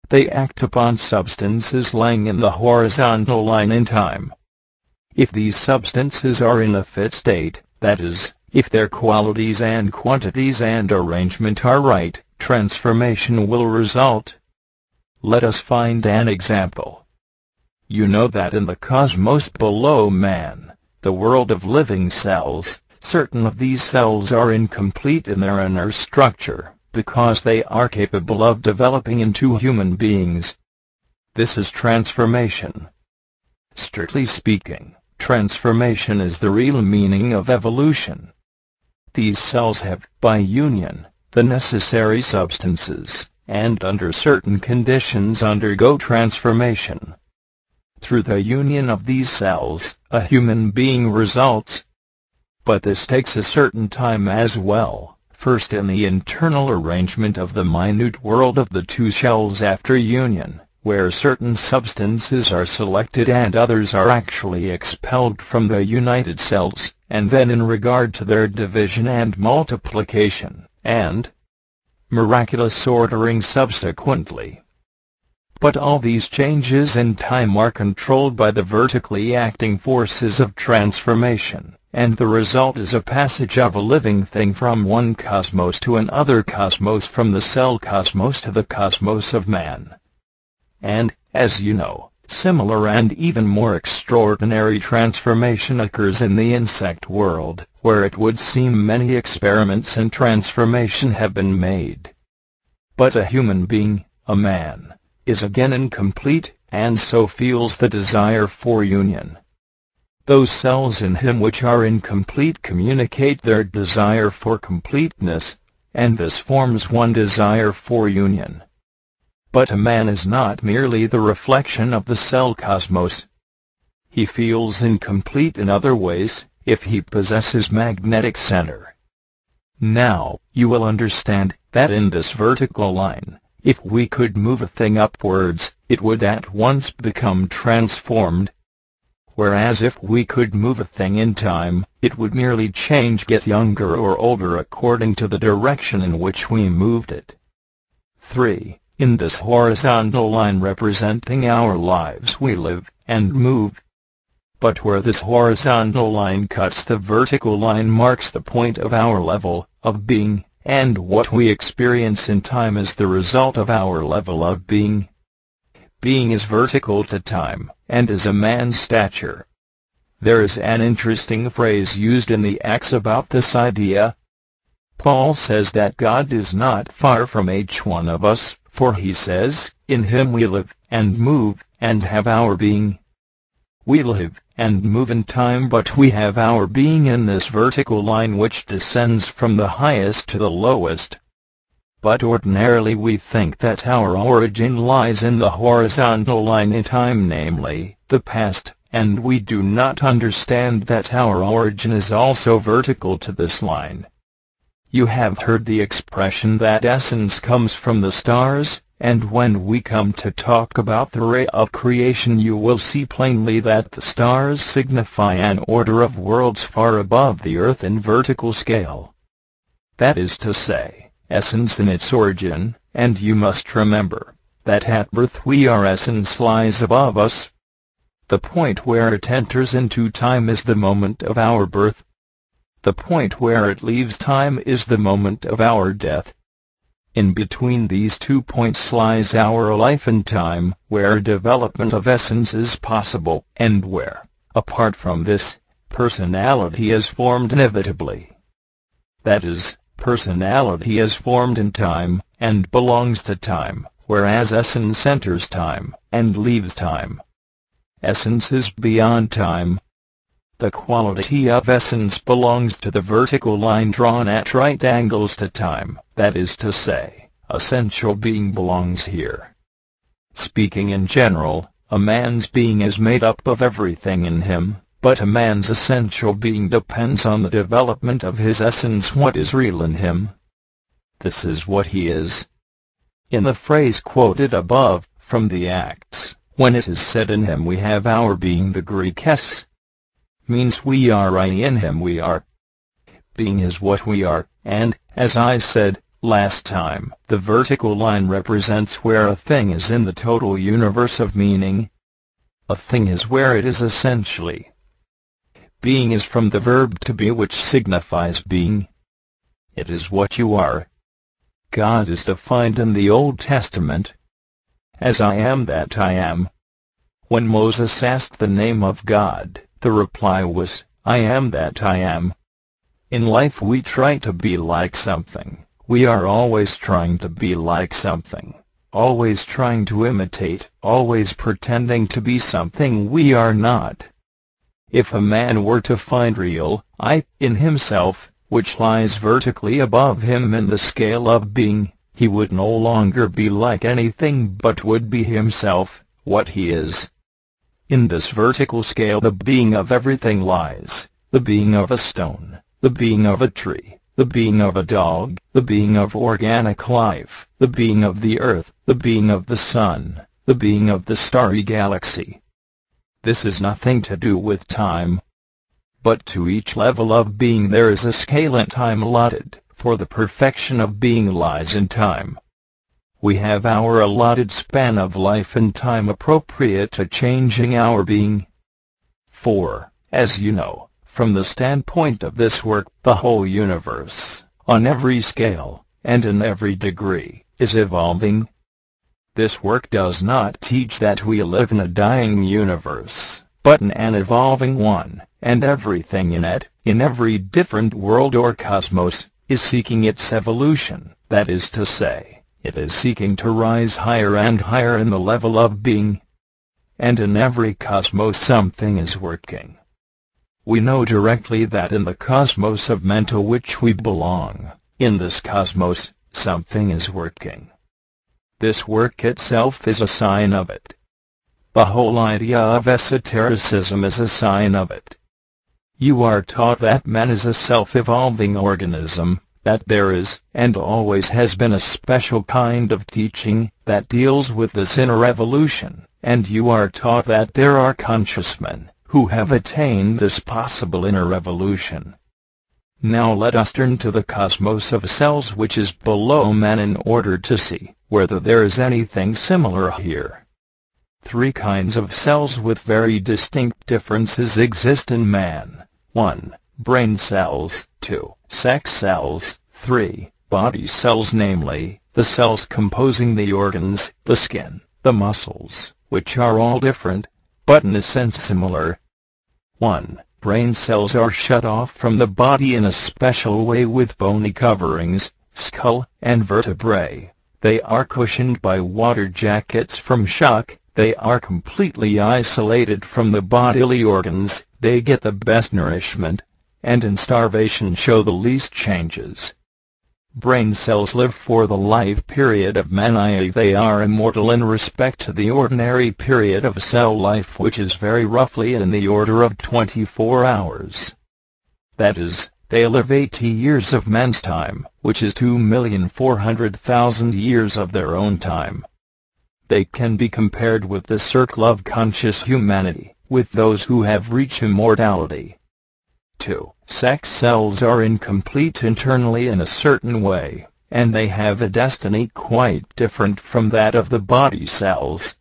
They act upon substances lying in the horizontal line in time. If these substances are in a fit state, that is, if their qualities and quantities and arrangement are right, transformation will result. Let us find an example. You know that in the cosmos below man, the world of living cells, certain of these cells are incomplete in their inner structure, because they are capable of developing into human beings. This is transformation. Strictly speaking, transformation is the real meaning of evolution. These cells have, by union, the necessary substances, and under certain conditions undergo transformation. Through the union of these cells, a human being results. But this takes a certain time as well, first in the internal arrangement of the minute world of the two shells after union, where certain substances are selected and others are actually expelled from the united cells, and then in regard to their division and multiplication, and miraculous ordering subsequently. But all these changes in time are controlled by the vertically acting forces of transformation, and the result is a passage of a living thing from one cosmos to another cosmos, from the cell cosmos to the cosmos of man. And, as you know, similar and even more extraordinary transformation occurs in the insect world, where it would seem many experiments in transformation have been made. But a human being, a man, is again incomplete, and so feels the desire for union. Those cells in him which are incomplete communicate their desire for completeness, and this forms one desire for union. But a man is not merely the reflection of the cell cosmos. He feels incomplete in other ways, if he possesses magnetic center. Now, you will understand that in this vertical line, if we could move a thing upwards, it would at once become transformed. Whereas if we could move a thing in time, it would merely change, get younger or older according to the direction in which we moved it. 3. In this horizontal line representing our lives we live and move. But where this horizontal line cuts, the vertical line marks the point of our level of being, and what we experience in time is the result of our level of being. Being is vertical to time, and is a man's stature. There is an interesting phrase used in the Acts about this idea. Paul says that God is not far from each one of us, for he says, "In him we live, and move, and have our being." We live and move in time, but we have our being in this vertical line which descends from the highest to the lowest. But ordinarily we think that our origin lies in the horizontal line in time, namely, the past, and we do not understand that our origin is also vertical to this line. You have heard the expression that essence comes from the stars, and when we come to talk about the ray of creation you will see plainly that the stars signify an order of worlds far above the earth in vertical scale. That is to say, essence in its origin, and you must remember that at birth essence lies above us. The point where it enters into time is the moment of our birth. The point where it leaves time is the moment of our death. In between these 2 points lies our life in time, where development of essence is possible, and where, apart from this, personality is formed inevitably. That is, personality is formed in time, and belongs to time, whereas essence enters time, and leaves time. Essence is beyond time. The quality of essence belongs to the vertical line drawn at right angles to time, that is to say, essential being belongs here. Speaking in general, a man's being is made up of everything in him, but a man's essential being depends on the development of his essence, what is real in him. This is what he is. In the phrase quoted above, from the Acts, when it is said in him we have our being, the Greek s means we are in him we are. Being is what we are, and, as I said last time, the vertical line represents where a thing is in the total universe of meaning. A thing is where it is essentially. Being is from the verb to be, which signifies being. It is what you are. God is defined in the Old Testament as I am that I am. When Moses asked the name of God, the reply was, I am that I am. In life we try to be like something. We are always trying to be like something, always trying to imitate, always pretending to be something we are not. If a man were to find real I in himself, which lies vertically above him in the scale of being, he would no longer be like anything but would be himself, what he is. In this vertical scale the being of everything lies, the being of a stone, the being of a tree, the being of a dog, the being of organic life, the being of the earth, the being of the sun, the being of the starry galaxy. This is nothing to do with time. But to each level of being there is a scale and time allotted, for the perfection of being lies in time. We have our allotted span of life and time appropriate to changing our being. For, as you know, from the standpoint of this work, the whole universe, on every scale, and in every degree, is evolving. This work does not teach that we live in a dying universe, but in an evolving one, and everything in it, in every different world or cosmos, is seeking its evolution, that is to say, it is seeking to rise higher and higher in the level of being. And in every cosmos something is working. We know directly that in the cosmos of men to which we belong, in this cosmos, something is working. This work itself is a sign of it. The whole idea of esotericism is a sign of it. You are taught that man is a self-evolving organism, that there is, and always has been, a special kind of teaching that deals with this inner evolution, and you are taught that there are conscious men who have attained this possible inner evolution. Now let us turn to the cosmos of cells which is below man in order to see whether there is anything similar here. 3 kinds of cells with very distinct differences exist in man. 1. Brain cells. 2. Sex cells. 3. Body cells, namely, the cells composing the organs, the skin, the muscles, which are all different, but in a sense similar. 1. Brain cells are shut off from the body in a special way with bony coverings, skull, and vertebrae. They are cushioned by water jackets from shock, they are completely isolated from the bodily organs, they get the best nourishment, and in starvation show the least changes. Brain cells live for the life period of man, i.e. they are immortal in respect to the ordinary period of cell life, which is very roughly in the order of 24 hours. That is, they live 80 years of man's time, which is 2,400,000 years of their own time. They can be compared with the circle of conscious humanity, with those who have reached immortality. 2. Sex cells are incomplete internally in a certain way, and they have a destiny quite different from that of the body cells.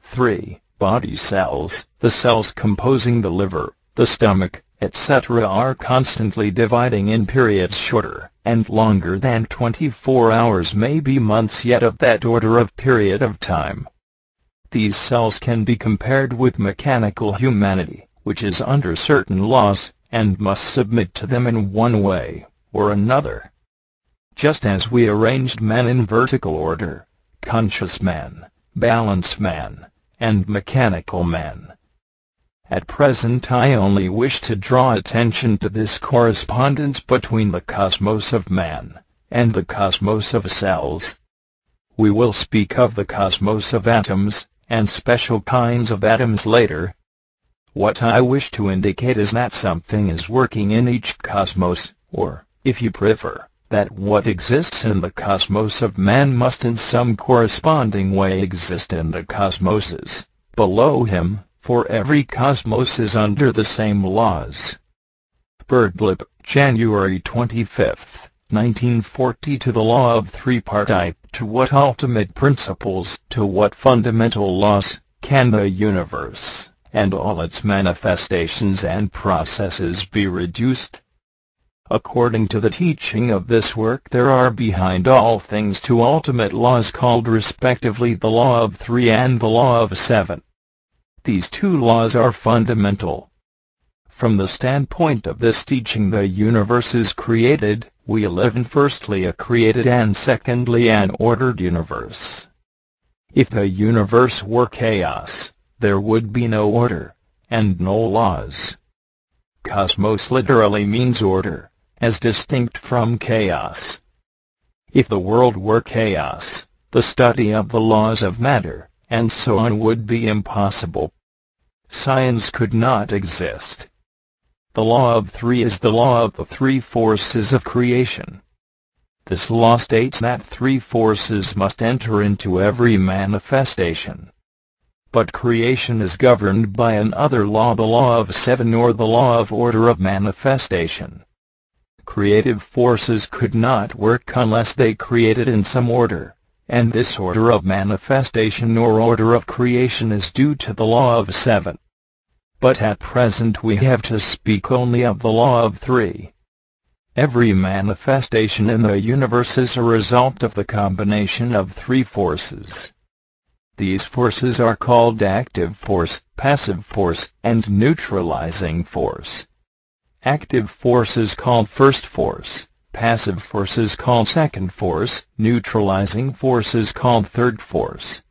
3. Body cells, the cells composing the liver, the stomach, etc. are constantly dividing in periods shorter and longer than 24 hours, maybe months, yet of that order of period of time. These cells can be compared with mechanical humanity, which is under certain laws, and must submit to them in one way or another. Just as we arranged man in vertical order, conscious man, balanced man, and mechanical man. At present I only wish to draw attention to this correspondence between the cosmos of man and the cosmos of cells. We will speak of the cosmos of atoms, and special kinds of atoms later. What I wish to indicate is that something is working in each cosmos, or, if you prefer, that what exists in the cosmos of man must in some corresponding way exist in the cosmoses below him, for every cosmos is under the same laws. Birdlip, January 25, 1940. To the law of three-part. To what ultimate principles, to what fundamental laws, can the universe, and all its manifestations and processes be reduced? According to the teaching of this work, there are behind all things two ultimate laws called respectively the law of three and the law of seven. These two laws are fundamental. From the standpoint of this teaching, the universe is created. We live in firstly a created and secondly an ordered universe. If the universe were chaos, there would be no order, and no laws. Cosmos literally means order, as distinct from chaos. If the world were chaos, the study of the laws of matter, and so on, would be impossible. Science could not exist. The law of three is the law of the three forces of creation. This law states that three forces must enter into every manifestation. But creation is governed by another law, the law of seven, or the law of order of manifestation. Creative forces could not work unless they created in some order, and this order of manifestation or order of creation is due to the law of seven. But at present we have to speak only of the law of three. Every manifestation in the universe is a result of the combination of three forces. These forces are called active force, passive force, and neutralizing force. Active force is called first force, passive force is called second force, neutralizing force is called third force.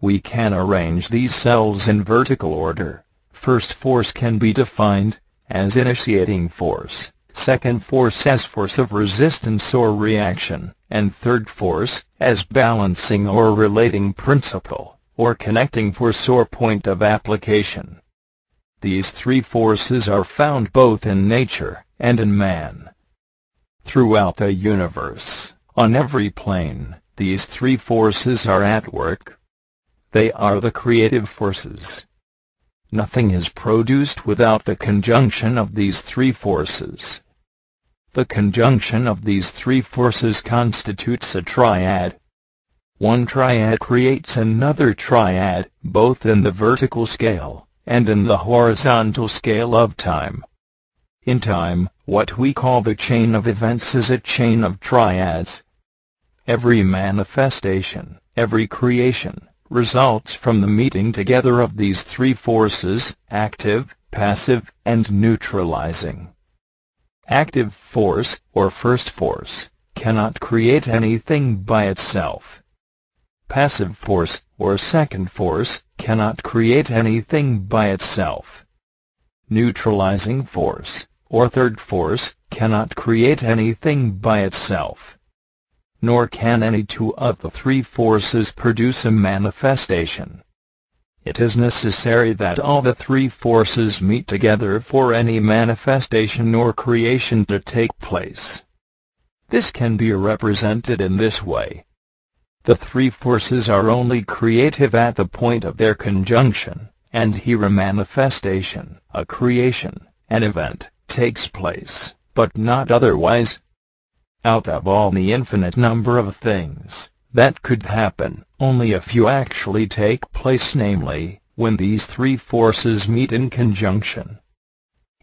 We can arrange these cells in vertical order. First force can be defined as initiating force, second force as force of resistance or reaction, and third force as balancing or relating principle, or connecting force or point of application. These three forces are found both in nature and in man. Throughout the universe, on every plane, these three forces are at work. They are the creative forces. Nothing is produced without the conjunction of these three forces. The conjunction of these three forces constitutes a triad. One triad creates another triad, both in the vertical scale and in the horizontal scale of time. In time, what we call the chain of events is a chain of triads. Every manifestation, every creation, results from the meeting together of these three forces, active, passive, and neutralizing. Active force, or first force, cannot create anything by itself. Passive force, or second force, cannot create anything by itself. Neutralizing force, or third force, cannot create anything by itself. Nor can any two of the three forces produce a manifestation. It is necessary that all the three forces meet together for any manifestation or creation to take place. This can be represented in this way. The three forces are only creative at the point of their conjunction, and here a manifestation, a creation, an event, takes place, but not otherwise. Out of all the infinite number of things that could happen, only a few actually take place, namely, when these three forces meet in conjunction.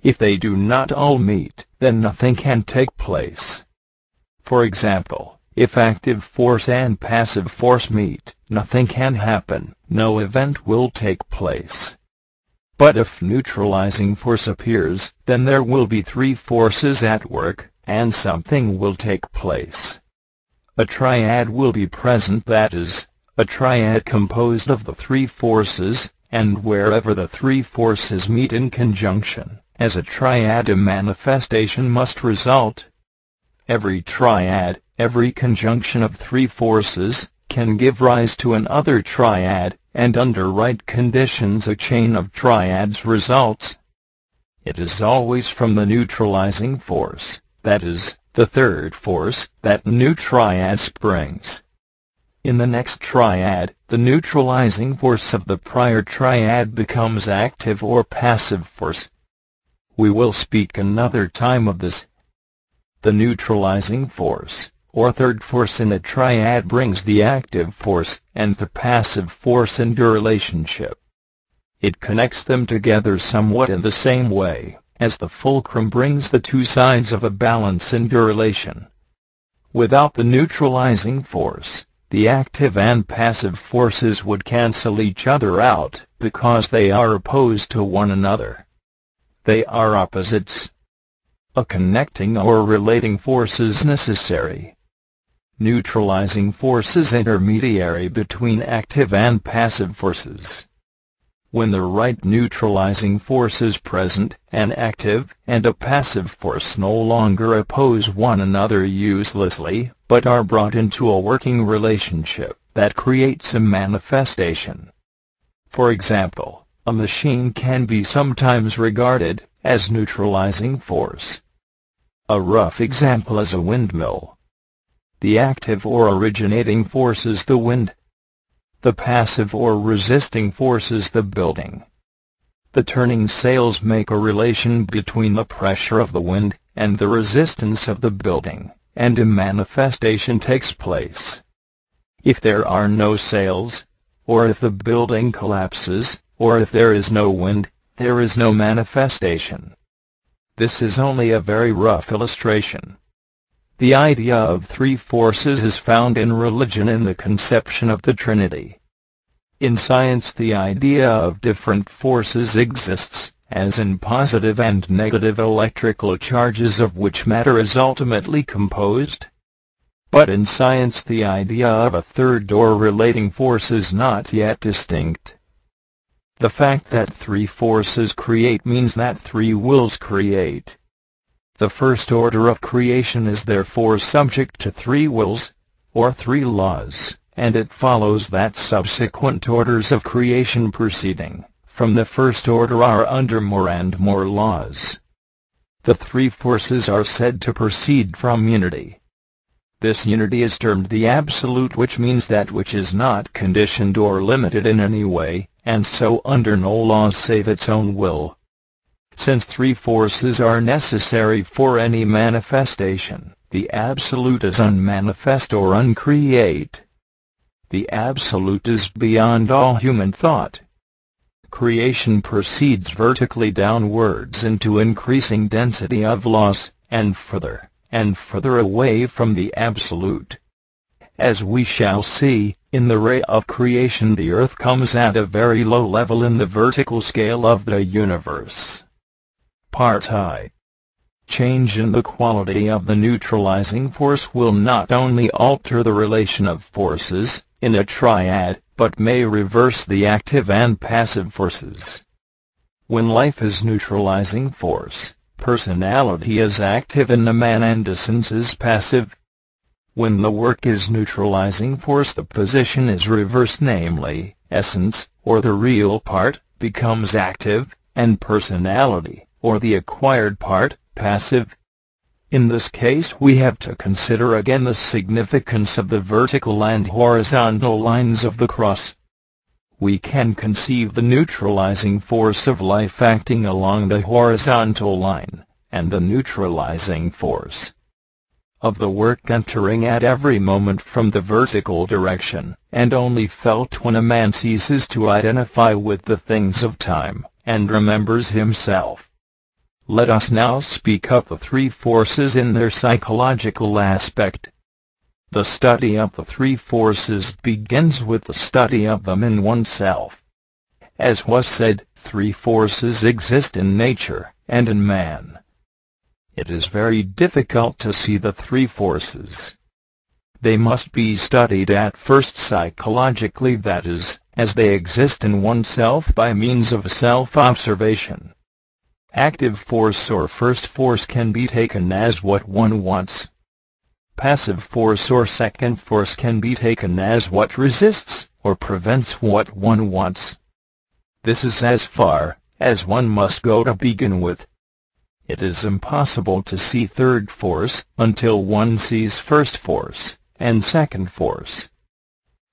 If they do not all meet, then nothing can take place. For example, if active force and passive force meet, nothing can happen, no event will take place. But if neutralizing force appears, then there will be three forces at work, and something will take place. A triad will be present, that is, a triad composed of the three forces, and wherever the three forces meet in conjunction, as a triad a manifestation must result. Every triad, every conjunction of three forces, can give rise to another triad, and under right conditions a chain of triads results. It is always from the neutralizing force, that is, the third force, that new triad springs. In the next triad, the neutralizing force of the prior triad becomes active or passive force. We will speak another time of this. The neutralizing force, or third force in a triad, brings the active force and the passive force into relationship. It connects them together somewhat in the same way as the fulcrum brings the two sides of a balance into relation. Without the neutralizing force, the active and passive forces would cancel each other out, because they are opposed to one another. They are opposites. A connecting or relating force is necessary. Neutralizing force is intermediary between active and passive forces. When the right neutralizing force is present, an active and a passive force no longer oppose one another uselessly, but are brought into a working relationship that creates a manifestation. For example, a machine can be sometimes regarded as neutralizing force. A rough example is a windmill. The active or originating force is the wind. The passive or resisting force is the building. The turning sails make a relation between the pressure of the wind and the resistance of the building, and a manifestation takes place. If there are no sails, or if the building collapses, or if there is no wind, there is no manifestation. This is only a very rough illustration. The idea of three forces is found in religion in the conception of the Trinity. In science, the idea of different forces exists, as in positive and negative electrical charges of which matter is ultimately composed. But in science, the idea of a third or relating force is not yet distinct. The fact that three forces create means that three wills create. The first order of creation is therefore subject to three wills, or three laws, and it follows that subsequent orders of creation proceeding from the first order are under more and more laws. The three forces are said to proceed from unity. This unity is termed the absolute, which means that which is not conditioned or limited in any way, and so under no laws save its own will. Since three forces are necessary for any manifestation, the absolute is unmanifest or uncreate. The absolute is beyond all human thought. Creation proceeds vertically downwards into increasing density of laws, and further away from the absolute. As we shall see, in the ray of creation the earth comes at a very low level in the vertical scale of the universe. Part I. Change in the quality of the neutralizing force will not only alter the relation of forces in a triad, but may reverse the active and passive forces. When life is neutralizing force, personality is active in the man and essence is passive. When the work is neutralizing force, the position is reversed, namely, essence, or the real part, becomes active, and personality, or the acquired part, passive. In this case we have to consider again the significance of the vertical and horizontal lines of the cross. We can conceive the neutralizing force of life acting along the horizontal line, and the neutralizing force of the work entering at every moment from the vertical direction, and only felt when a man ceases to identify with the things of time, and remembers himself. Let us now speak of the three forces in their psychological aspect. The study of the three forces begins with the study of them in oneself. As was said, three forces exist in nature, and in man. It is very difficult to see the three forces. They must be studied at first psychologically, that is, as they exist in oneself by means of self-observation. Active force or first force can be taken as what one wants. Passive force or second force can be taken as what resists or prevents what one wants. This is as far as one must go to begin with. It is impossible to see third force until one sees first force and second force.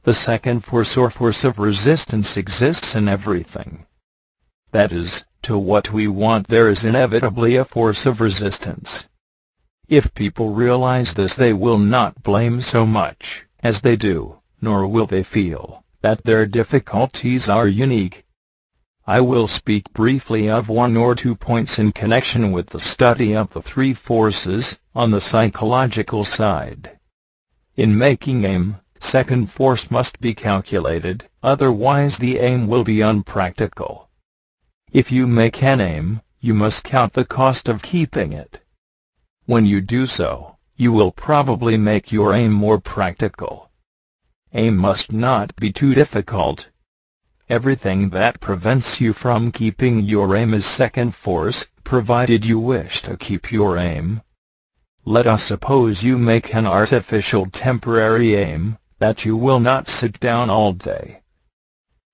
The second force or force of resistance exists in everything. That is, to what we want there is inevitably a force of resistance. If people realize this, they will not blame so much as they do, nor will they feel that their difficulties are unique. I will speak briefly of one or two points in connection with the study of the three forces on the psychological side. In making aim, second force must be calculated, otherwise the aim will be unpractical. If you make an aim, you must count the cost of keeping it. When you do so, you will probably make your aim more practical. Aim must not be too difficult. Everything that prevents you from keeping your aim is second force, provided you wish to keep your aim. Let us suppose you make an artificial temporary aim, that you will not sit down all day.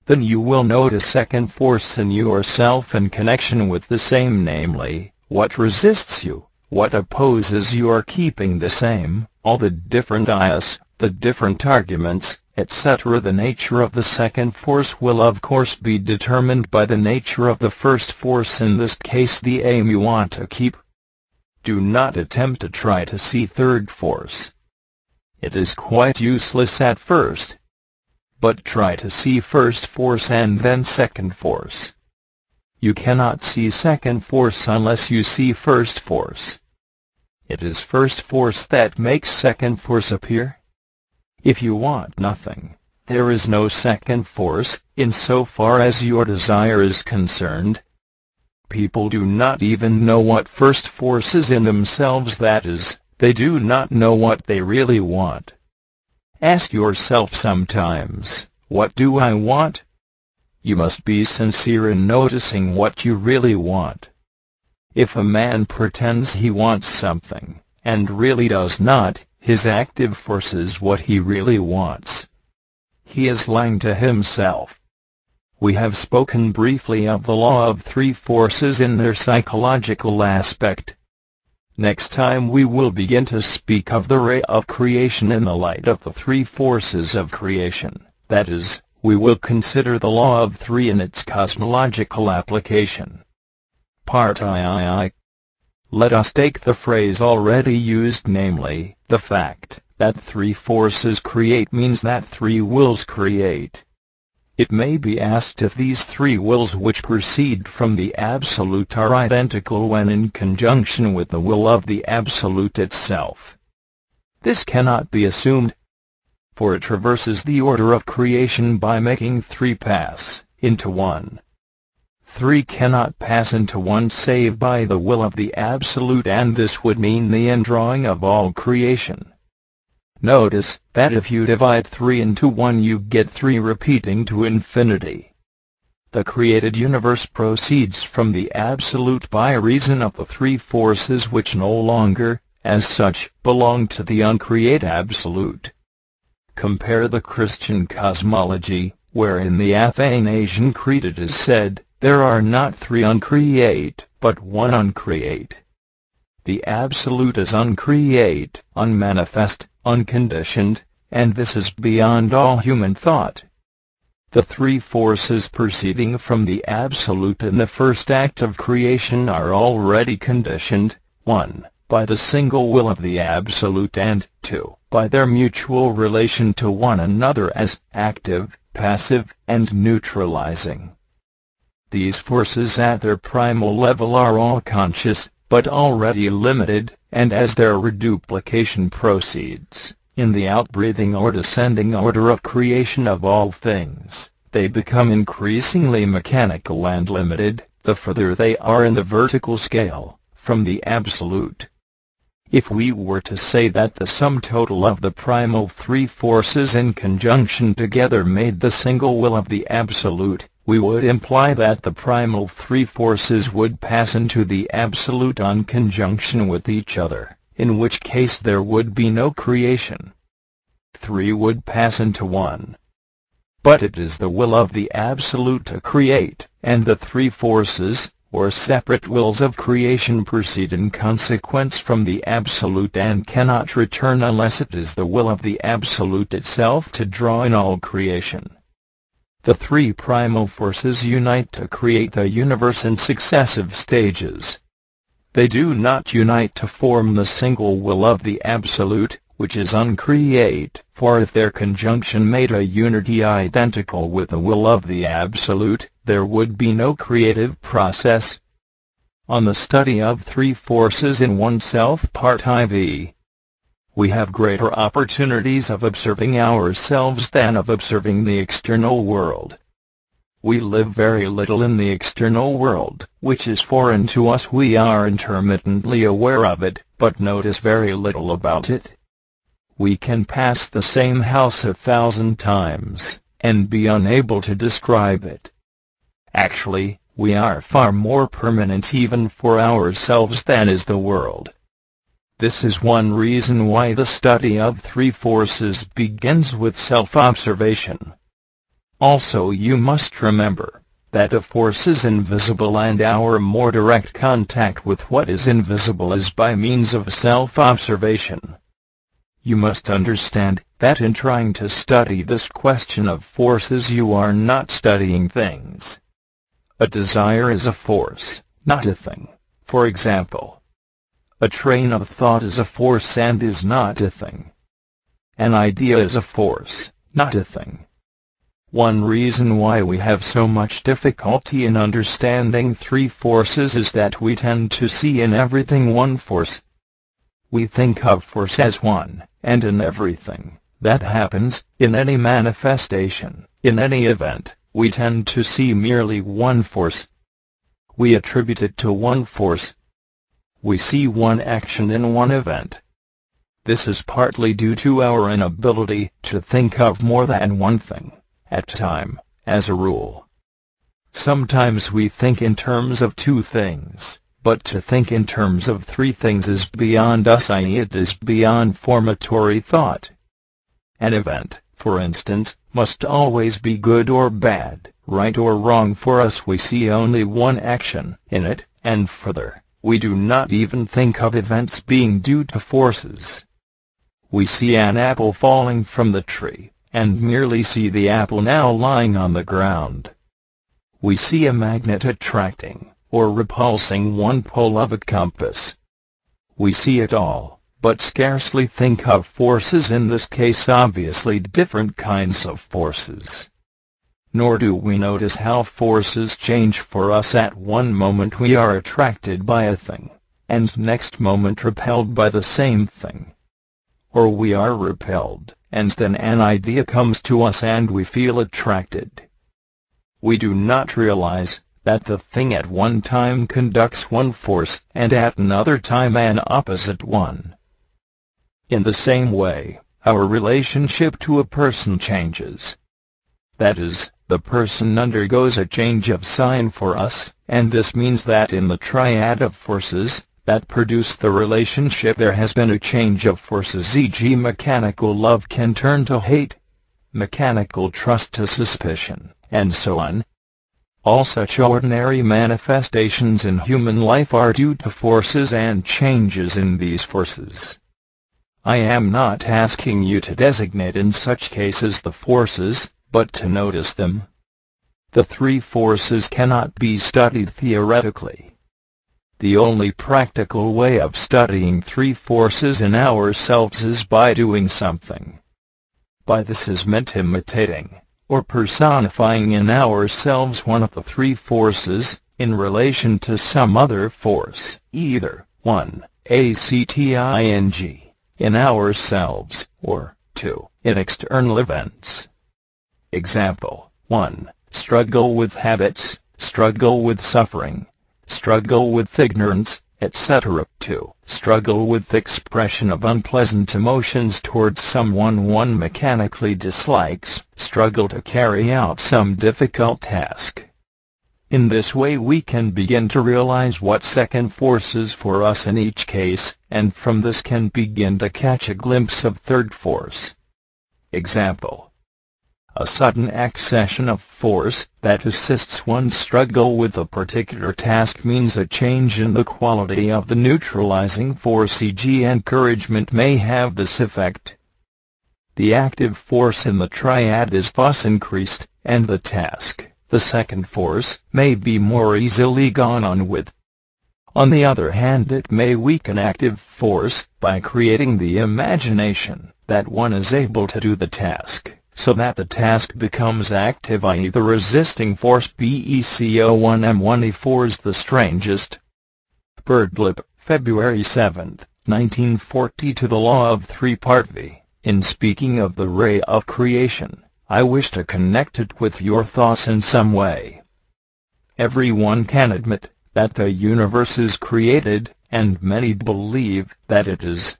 Then you will notice second force in yourself in connection with the same, namely, what resists you, what opposes your keeping the same, all the different ideas, the different arguments, etc. The nature of the second force will of course be determined by the nature of the first force, in this case the aim you want to keep. Do not attempt to try to see third force. It is quite useless at first. But try to see first force and then second force. You cannot see second force unless you see first force. It is first force that makes second force appear. If you want nothing, there is no second force, insofar as your desire is concerned. People do not even know what first force is in themselves, that is, they do not know what they really want. Ask yourself sometimes, what do I want? You must be sincere in noticing what you really want. If a man pretends he wants something, and really does not, his active force is what he really wants. He is lying to himself. We have spoken briefly of the law of three forces in their psychological aspect. Next time we will begin to speak of the ray of creation in the light of the three forces of creation, that is, we will consider the law of three in its cosmological application. Part II. Let us take the phrase already used, namely, the fact that three forces create means that three wills create. It may be asked if these three wills which proceed from the Absolute are identical when in conjunction with the will of the Absolute itself. This cannot be assumed, for it traverses the order of creation by making three pass into one. Three cannot pass into one save by the will of the Absolute, and this would mean the indrawing of all creation. Notice that if you divide 3 into 1 you get 3 repeating to infinity. The created universe proceeds from the Absolute by reason of the three forces which no longer, as such, belong to the uncreate Absolute. Compare the Christian cosmology, where in the Athanasian Creed it is said, there are not three uncreate, but one uncreate. The Absolute is uncreate, unmanifest, unconditioned, and this is beyond all human thought. The three forces proceeding from the Absolute in the first act of creation are already conditioned, 1. by the single will of the Absolute, and 2. by their mutual relation to one another as active, passive, and neutralizing. These forces at their primal level are all conscious, but already limited, and as their reduplication proceeds, in the outbreathing or descending order of creation of all things, they become increasingly mechanical and limited, the further they are in the vertical scale, from the Absolute. If we were to say that the sum total of the primal three forces in conjunction together made the single will of the Absolute, we would imply that the primal three forces would pass into the Absolute on conjunction with each other, in which case there would be no creation. 3 would pass into 1. But it is the will of the Absolute to create, and the three forces, or separate wills of creation, proceed in consequence from the Absolute and cannot return unless it is the will of the Absolute itself to draw in all creation. The three primal forces unite to create the universe in successive stages. They do not unite to form the single will of the Absolute, which is uncreate, for if their conjunction made a unity identical with the will of the Absolute, there would be no creative process. On the study of three forces in oneself, Part IV. We have greater opportunities of observing ourselves than of observing the external world. We live very little in the external world, which is foreign to us. We are intermittently aware of it, but notice very little about it. We can pass the same house 1,000 times, and be unable to describe it. Actually, we are far more permanent even for ourselves than is the world. This is one reason why the study of three forces begins with self-observation. Also, you must remember that a force is invisible, and our more direct contact with what is invisible is by means of self-observation. You must understand that in trying to study this question of forces, you are not studying things. A desire is a force, not a thing. For example, a train of thought is a force and is not a thing. An idea is a force, not a thing. One reason why we have so much difficulty in understanding three forces is that we tend to see in everything one force. We think of force as one, and in everything that happens, in any manifestation, in any event, we tend to see merely one force. We attribute it to one force. We see one action in one event. This is partly due to our inability to think of more than one thing at a time, as a rule. Sometimes we think in terms of two things, but to think in terms of three things is beyond us, i.e. it is beyond formatory thought. An event, for instance, must always be good or bad, right or wrong. For us, we see only one action in it, and further, we do not even think of events being due to forces. We see an apple falling from the tree, and merely see the apple now lying on the ground. We see a magnet attracting or repulsing one pole of a compass. We see it all, but scarcely think of forces, in this case obviously different kinds of forces. Nor do we notice how forces change for us. At one moment we are attracted by a thing, and next moment repelled by the same thing. Or we are repelled, and then an idea comes to us and we feel attracted. We do not realize that the thing at one time conducts one force, and at another time an opposite one. In the same way, our relationship to a person changes. That is, the person undergoes a change of sign for us, and this means that in the triad of forces that produce the relationship there has been a change of forces, e.g. mechanical love can turn to hate, mechanical trust to suspicion, and so on. All such ordinary manifestations in human life are due to forces and changes in these forces. I am not asking you to designate in such cases the forces, but to notice them. The three forces cannot be studied theoretically. The only practical way of studying three forces in ourselves is by doing something. By this is meant imitating, or personifying in ourselves one of the three forces, in relation to some other force, either 1. acting, in ourselves, or 2. in external events. Example: 1. Struggle with habits, struggle with suffering, struggle with ignorance, etc. 2. Struggle with expression of unpleasant emotions towards someone one mechanically dislikes, struggle to carry out some difficult task. In this way we can begin to realize what second force is for us in each case, and from this can begin to catch a glimpse of third force. Example: a sudden accession of force that assists one struggle with a particular task means a change in the quality of the neutralizing force, e.g. encouragement may have this effect. The active force in the triad is thus increased, and the task, the second force, may be more easily gone on with. On the other hand, it may weaken active force by creating the imagination that one is able to do the task, so that the task becomes active, i.e. the resisting force BECO1M1E4 is the strangest. Birdlip, February 7, 1940. To the law of three-part V. In speaking of the ray of creation, I wish to connect it with your thoughts in some way. Everyone can admit that the universe is created, and many believe that it is.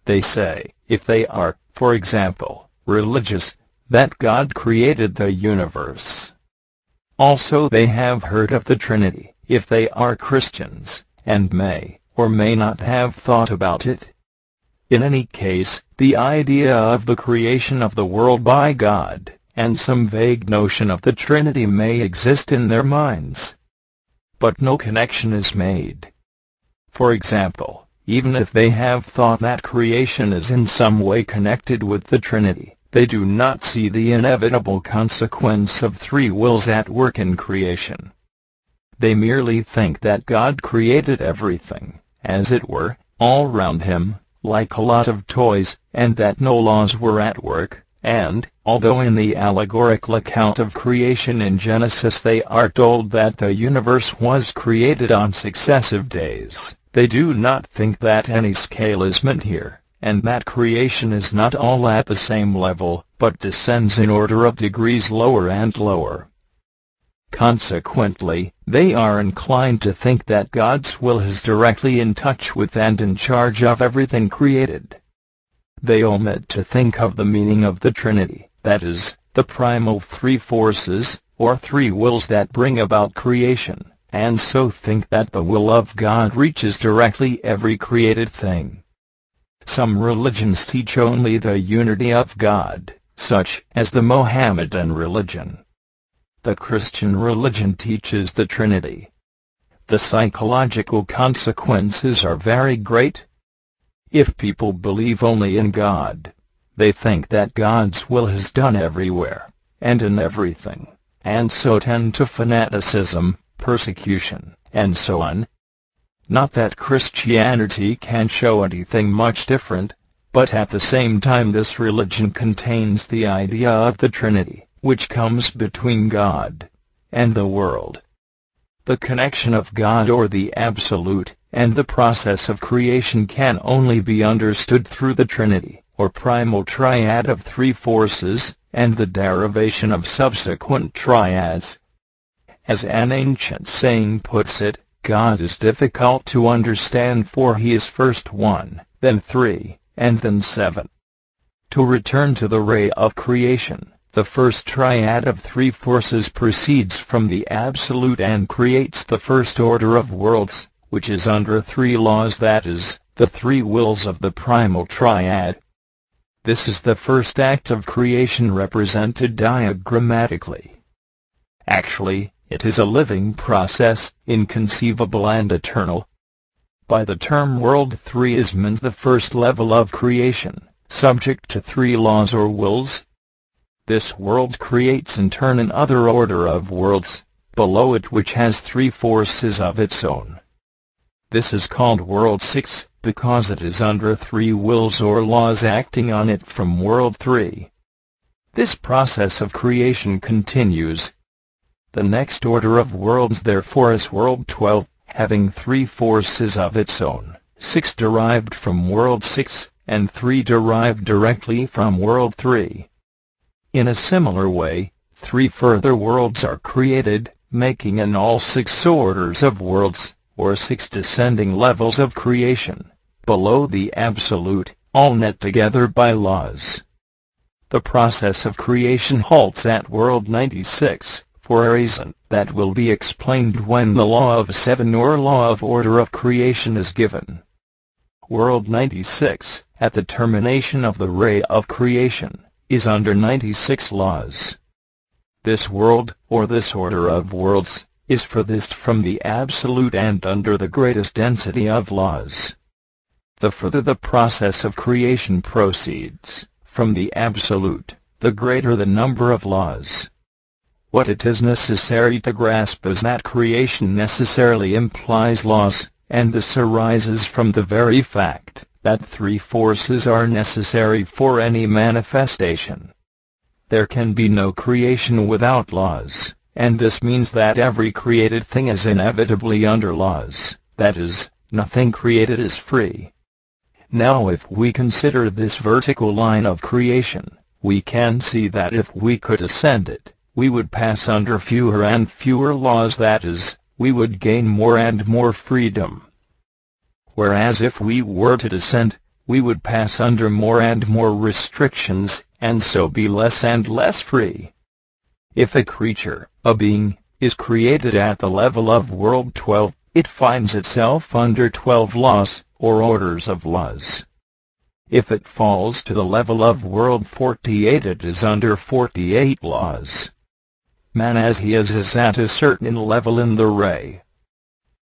They say, if they are, for example, religious, that God created the universe. Also they have heard of the Trinity, if they are Christians, and may, or may not have thought about it. In any case, the idea of the creation of the world by God, and some vague notion of the Trinity may exist in their minds. But no connection is made. For example, even if they have thought that creation is in some way connected with the Trinity, they do not see the inevitable consequence of three wills at work in creation. They merely think that God created everything, as it were, all round him, like a lot of toys, and that no laws were at work. And, although in the allegorical account of creation in Genesis they are told that the universe was created on successive days, they do not think that any scale is meant here, and that creation is not all at the same level, but descends in order of degrees lower and lower. Consequently, they are inclined to think that God's will is directly in touch with and in charge of everything created. They omit to think of the meaning of the Trinity, that is, the primal three forces, or three wills that bring about creation, and so think that the will of God reaches directly every created thing. Some religions teach only the unity of God, such as the Mohammedan religion. The Christian religion teaches the Trinity. The psychological consequences are very great. If people believe only in God, they think that God's will is done everywhere, and in everything, and so tend to fanaticism, persecution, and so on. Not that Christianity can show anything much different, but at the same time this religion contains the idea of the Trinity, which comes between God and the world. The connection of God or the Absolute and the process of creation can only be understood through the Trinity, or primal triad of three forces, and the derivation of subsequent triads. As an ancient saying puts it, God is difficult to understand, for he is first one, then three, and then seven. To return to the ray of creation, the first triad of three forces proceeds from the Absolute and creates the first order of worlds, which is under three laws, that is, the three wills of the primal triad. This is the first act of creation represented diagrammatically. Actually, it is a living process, inconceivable and eternal. By the term world, three is meant the first level of creation, subject to three laws or wills. This world creates in turn another order of worlds, below it, which has three forces of its own. This is called World 6, because it is under three wills or laws acting on it from World 3. This process of creation continues. The next order of worlds therefore is World 12, having three forces of its own, 6 derived from World 6, and 3 derived directly from World 3. In a similar way, 3 further worlds are created, making in all 6 orders of worlds, or 6 descending levels of creation, below the Absolute, all knit together by laws. The process of creation halts at World 96, for a reason that will be explained when the law of 7 or law of order of creation is given. World 96, at the termination of the ray of creation, is under 96 laws. This world, or this order of worlds, is furthest from the Absolute and under the greatest density of laws. The further the process of creation proceeds from the Absolute, the greater the number of laws. What it is necessary to grasp is that creation necessarily implies laws, and this arises from the very fact that three forces are necessary for any manifestation. There can be no creation without laws, and this means that every created thing is inevitably under laws, that is, nothing created is free. Now if we consider this vertical line of creation, we can see that if we could ascend it, we would pass under fewer and fewer laws, that is, we would gain more and more freedom. Whereas if we were to descend, we would pass under more and more restrictions, and so be less and less free. If a creature, a being, is created at the level of world 12, it finds itself under 12 laws, or orders of laws. If it falls to the level of world 48, it is under 48 laws. Man as he is at a certain level in the ray.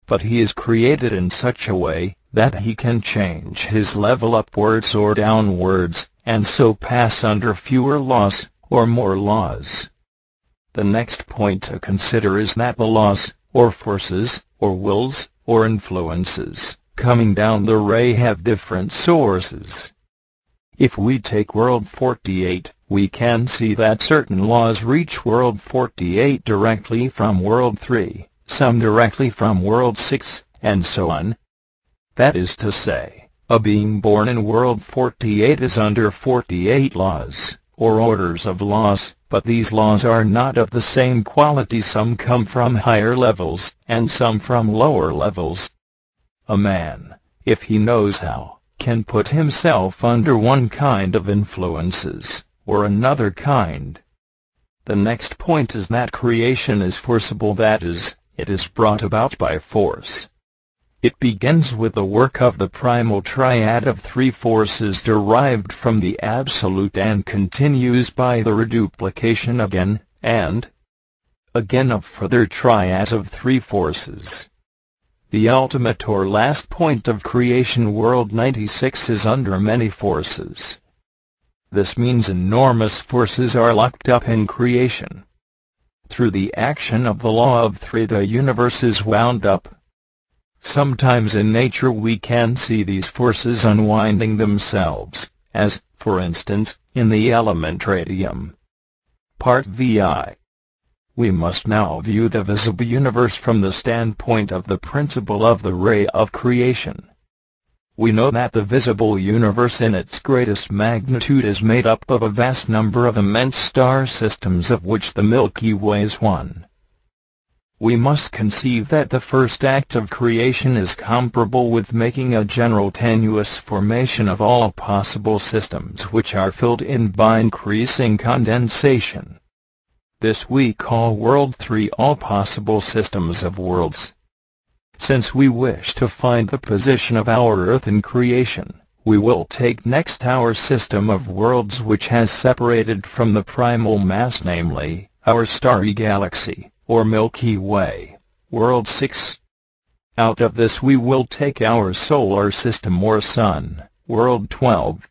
But he is created in such a way that he can change his level upwards or downwards, and so pass under fewer laws, or more laws. The next point to consider is that the laws, or forces, or wills, or influences, coming down the ray have different sources. If we take world 48, we can see that certain laws reach world 48 directly from world 3, some directly from world 6, and so on. That is to say, a being born in world 48 is under 48 laws, or orders of laws, but these laws are not of the same quality. Some come from higher levels, and some from lower levels. A man, if he knows how, can put himself under one kind of influences, or another kind. The next point is that creation is forcible, that is, it is brought about by force. It begins with the work of the primal triad of three forces derived from the Absolute, and continues by the reduplication again, and again of further triads of three forces. The ultimate or last point of creation, world 96, is under many forces. This means enormous forces are locked up in creation. Through the action of the law of three, the universe is wound up. Sometimes in nature we can see these forces unwinding themselves, as, for instance, in the element radium. Part VI. We must now view the visible universe from the standpoint of the principle of the ray of creation. We know that the visible universe in its greatest magnitude is made up of a vast number of immense star systems, of which the Milky Way is one. We must conceive that the first act of creation is comparable with making a general tenuous formation of all possible systems, which are filled in by increasing condensation. This we call world 3, all possible systems of worlds. Since we wish to find the position of our Earth in creation, we will take next our system of worlds, which has separated from the primal mass, namely, our starry galaxy, or Milky Way, world 6. Out of this we will take our solar system or Sun, world 12.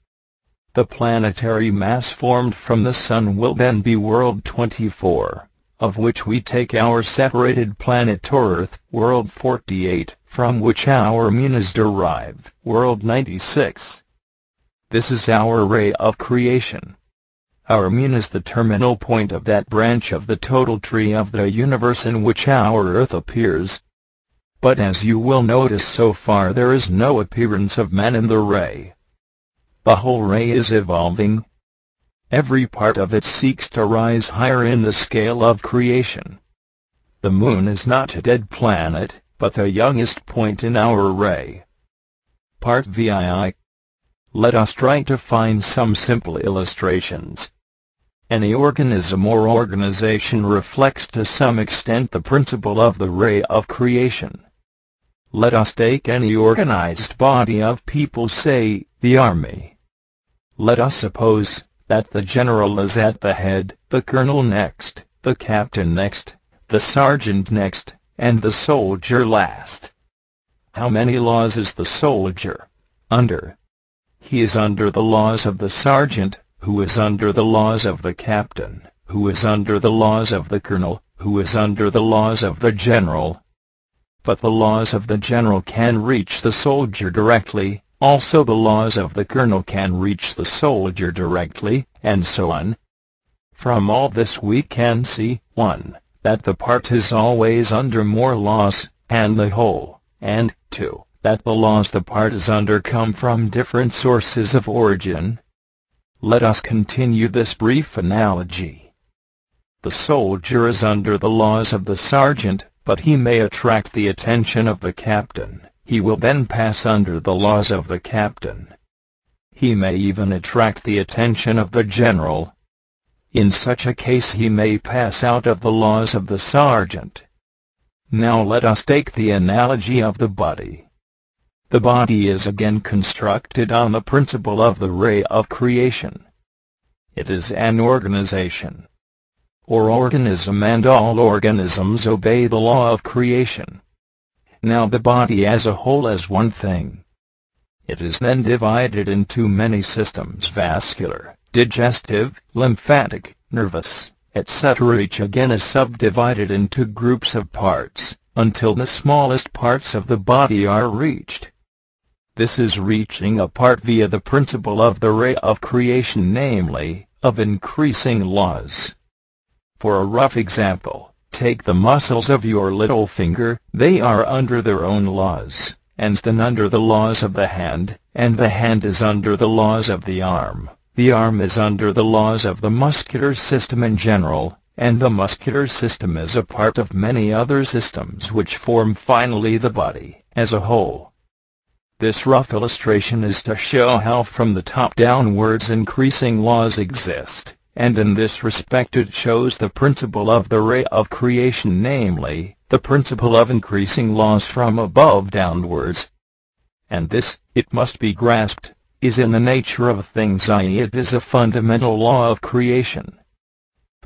The planetary mass formed from the Sun will then be world 24, of which we take our separated planet or Earth, world 48, from which our mean is derived, world 96. This is our ray of creation. Our mean is the terminal point of that branch of the total tree of the universe in which our Earth appears. But as you will notice, so far there is no appearance of man in the ray. The whole ray is evolving. Every part of it seeks to rise higher in the scale of creation. The moon is not a dead planet, but the youngest point in our ray. Part VII. Let us try to find some simple illustrations. Any organism or organization reflects to some extent the principle of the ray of creation. Let us take any organized body of people, say, the army. Let us suppose that the general is at the head, the colonel next, the captain next, the sergeant next, and the soldier last. How many laws is the soldier under? He is under the laws of the sergeant, who is under the laws of the captain, who is under the laws of the colonel, who is under the laws of the general. but the laws of the general can reach the soldier directly, also the laws of the colonel can reach the soldier directly, and so on. From all this we can see, 1. That the part is always under more laws, and the whole, and 2. That the laws the part is under come from different sources of origin. Let us continue this brief analogy. The soldier is under the laws of the sergeant, but he may attract the attention of the captain. He will then pass under the laws of the captain. He may even attract the attention of the general. In such a case he may pass out of the laws of the sergeant. Now let us take the analogy of the body. The body is again constructed on the principle of the ray of creation. It is an organization, or organism, and all organisms obey the law of creation. Now the body as a whole is one thing. It is then divided into many systems: vascular, digestive, lymphatic, nervous, etc. Each again is subdivided into groups of parts, until the smallest parts of the body are reached. This is reaching a part via the principle of the ray of creation, namely, of increasing laws. For a rough example, take the muscles of your little finger. They are under their own laws, and then under the laws of the hand, and the hand is under the laws of the arm. The arm is under the laws of the muscular system in general, and the muscular system is a part of many other systems which form finally the body as a whole. This rough illustration is to show how from the top downwards increasing laws exist, and in this respect it shows the principle of the ray of creation, namely, the principle of increasing laws from above downwards. And this, it must be grasped, is in the nature of things, i.e. it is a fundamental law of creation.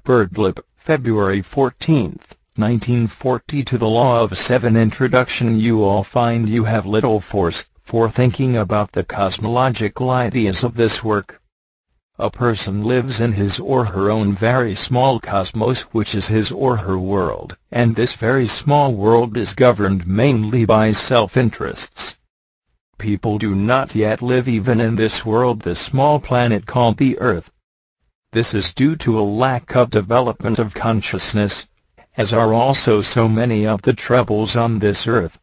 Birdlip, February 14, 1940. To the Law of 7 Introduction. You all find you have little force for thinking about the cosmological ideas of this work. A person lives in his or her own very small cosmos, which is his or her world, and this very small world is governed mainly by self-interests. People do not yet live even in this world, the small planet called the Earth. This is due to a lack of development of consciousness, as are also so many of the troubles on this earth.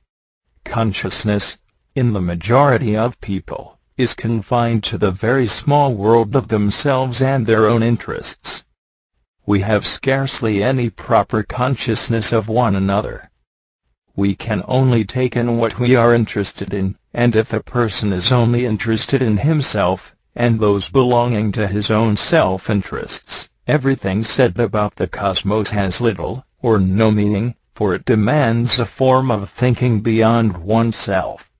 Consciousness, in the majority of people, is confined to the very small world of themselves and their own interests. We have scarcely any proper consciousness of one another. We can only take in what we are interested in, and if a person is only interested in himself, and those belonging to his own self-interests, everything said about the cosmos has little, or no meaning, for it demands a form of thinking beyond oneself.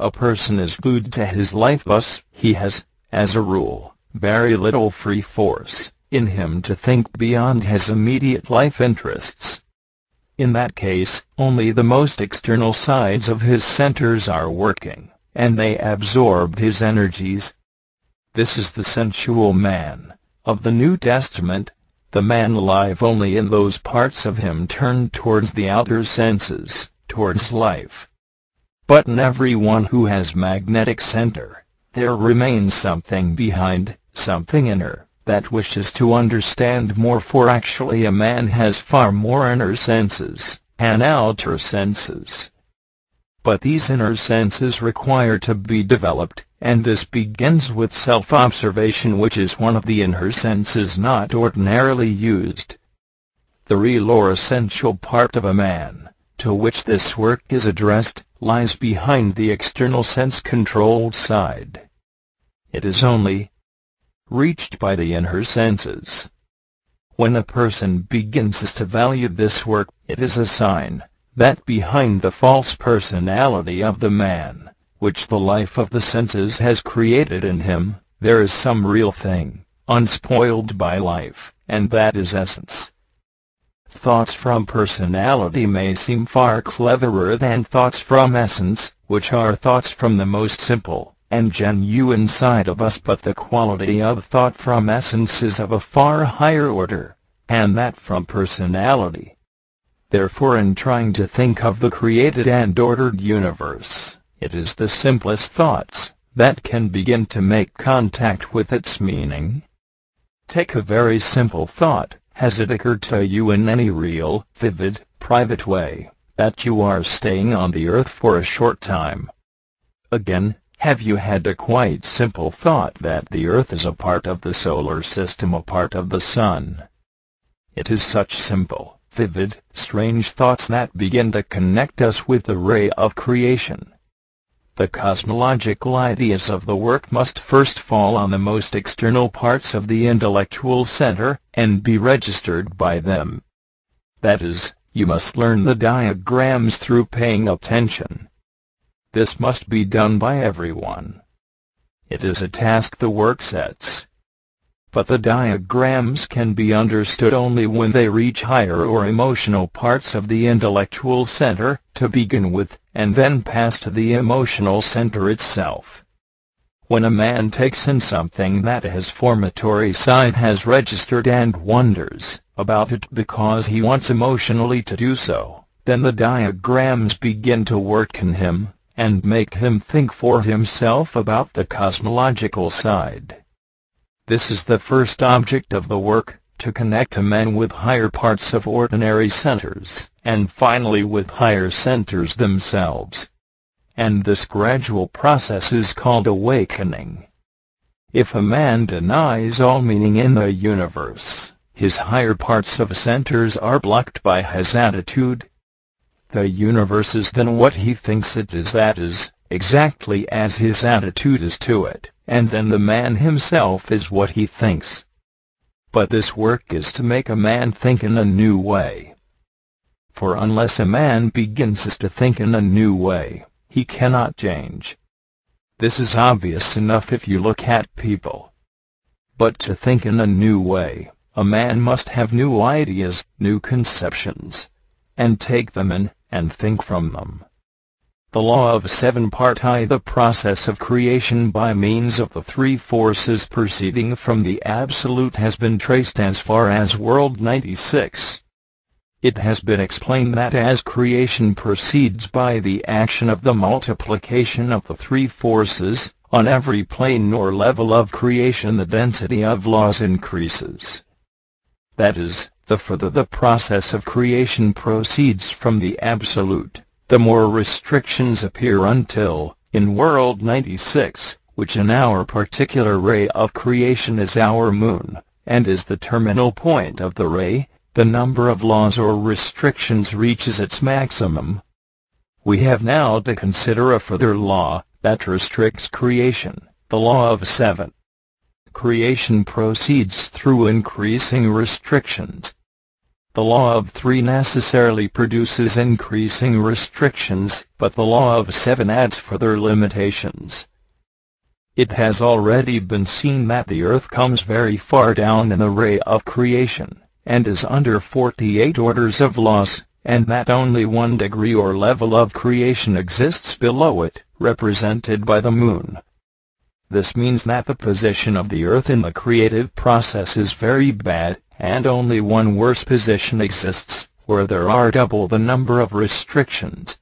A person is glued to his life, thus he has, as a rule, very little free force in him to think beyond his immediate life interests. In that case, only the most external sides of his centers are working, and they absorb his energies. This is the sensual man of the New Testament, the man alive only in those parts of him turned towards the outer senses, towards life. But in everyone who has magnetic center, there remains something behind, something inner, that wishes to understand more, for actually a man has far more inner senses than outer senses. But these inner senses require to be developed, and this begins with self-observation, which is one of the inner senses not ordinarily used. The real or essential part of a man, to which this work is addressed, lies behind the external sense-controlled side. It is only reached by the inner senses. When a person begins to value this work, it is a sign that behind the false personality of the man, which the life of the senses has created in him, there is some real thing, unspoiled by life, and that is essence. Thoughts from personality may seem far cleverer than thoughts from essence, which are thoughts from the most simple and genuine side of us, but the quality of thought from essence is of a far higher order, and that from personality. Therefore, in trying to think of the created and ordered universe, it is the simplest thoughts that can begin to make contact with its meaning. Take a very simple thought. Has it occurred to you in any real, vivid, private way that you are staying on the earth for a short time? Again, have you had a quite simple thought that the earth is a part of the solar system, a part of the sun? It is such simple, vivid, strange thoughts that begin to connect us with the ray of creation. The cosmological ideas of the work must first fall on the most external parts of the intellectual center, and be registered by them. That is, you must learn the diagrams through paying attention. This must be done by everyone. It is a task the work sets. But the diagrams can be understood only when they reach higher or emotional parts of the intellectual center, to begin with, and then pass to the emotional center itself. When a man takes in something that his formatory side has registered and wonders about it because he wants emotionally to do so, then the diagrams begin to work in him, and make him think for himself about the cosmological side. This is the first object of the work, to connect a man with higher parts of ordinary centers, and finally with higher centers themselves. And this gradual process is called awakening. If a man denies all meaning in the universe, his higher parts of centers are blocked by his attitude. The universe is then what he thinks it is, that is, exactly as his attitude is to it, and then the man himself is what he thinks. But this work is to make a man think in a new way. For unless a man begins to think in a new way, he cannot change. This is obvious enough if you look at people. But to think in a new way, a man must have new ideas, new conceptions, and take them in, and think from them. The law of 7 part I. The process of creation by means of the 3 forces proceeding from the Absolute has been traced as far as World 96. It has been explained that as creation proceeds by the action of the multiplication of the 3 forces, on every plane or level of creation the density of laws increases. That is, the further the process of creation proceeds from the Absolute, the more restrictions appear until, in World 96, which in our particular ray of creation is our moon, and is the terminal point of the ray, the number of laws or restrictions reaches its maximum. We have now to consider a further law that restricts creation, the law of 7. Creation proceeds through increasing restrictions. The law of 3 necessarily produces increasing restrictions, but the law of 7 adds further limitations. It has already been seen that the earth comes very far down in the ray of creation, and is under 48 orders of laws, and that only 1 degree or level of creation exists below it, represented by the moon. This means that the position of the earth in the creative process is very bad, and only 1 worse position exists, where there are double the number of restrictions.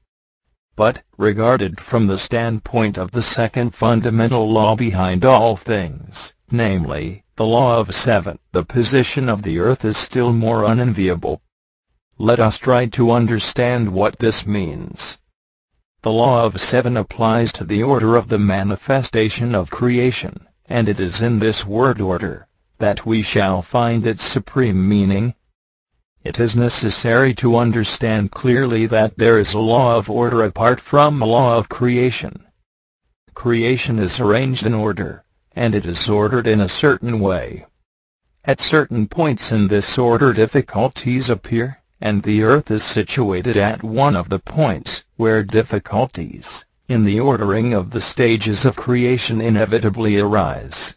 But, regarded from the standpoint of the second fundamental law behind all things, namely, the law of 7, the position of the earth is still more unenviable. Let us try to understand what this means. The law of 7 applies to the order of the manifestation of creation, and it is in this word order that we shall find its supreme meaning. It is necessary to understand clearly that there is a law of order apart from a law of creation. Creation is arranged in order, and it is ordered in a certain way. At certain points in this order difficulties appear, and the earth is situated at one of the points where difficulties, in the ordering of the stages of creation, inevitably arise.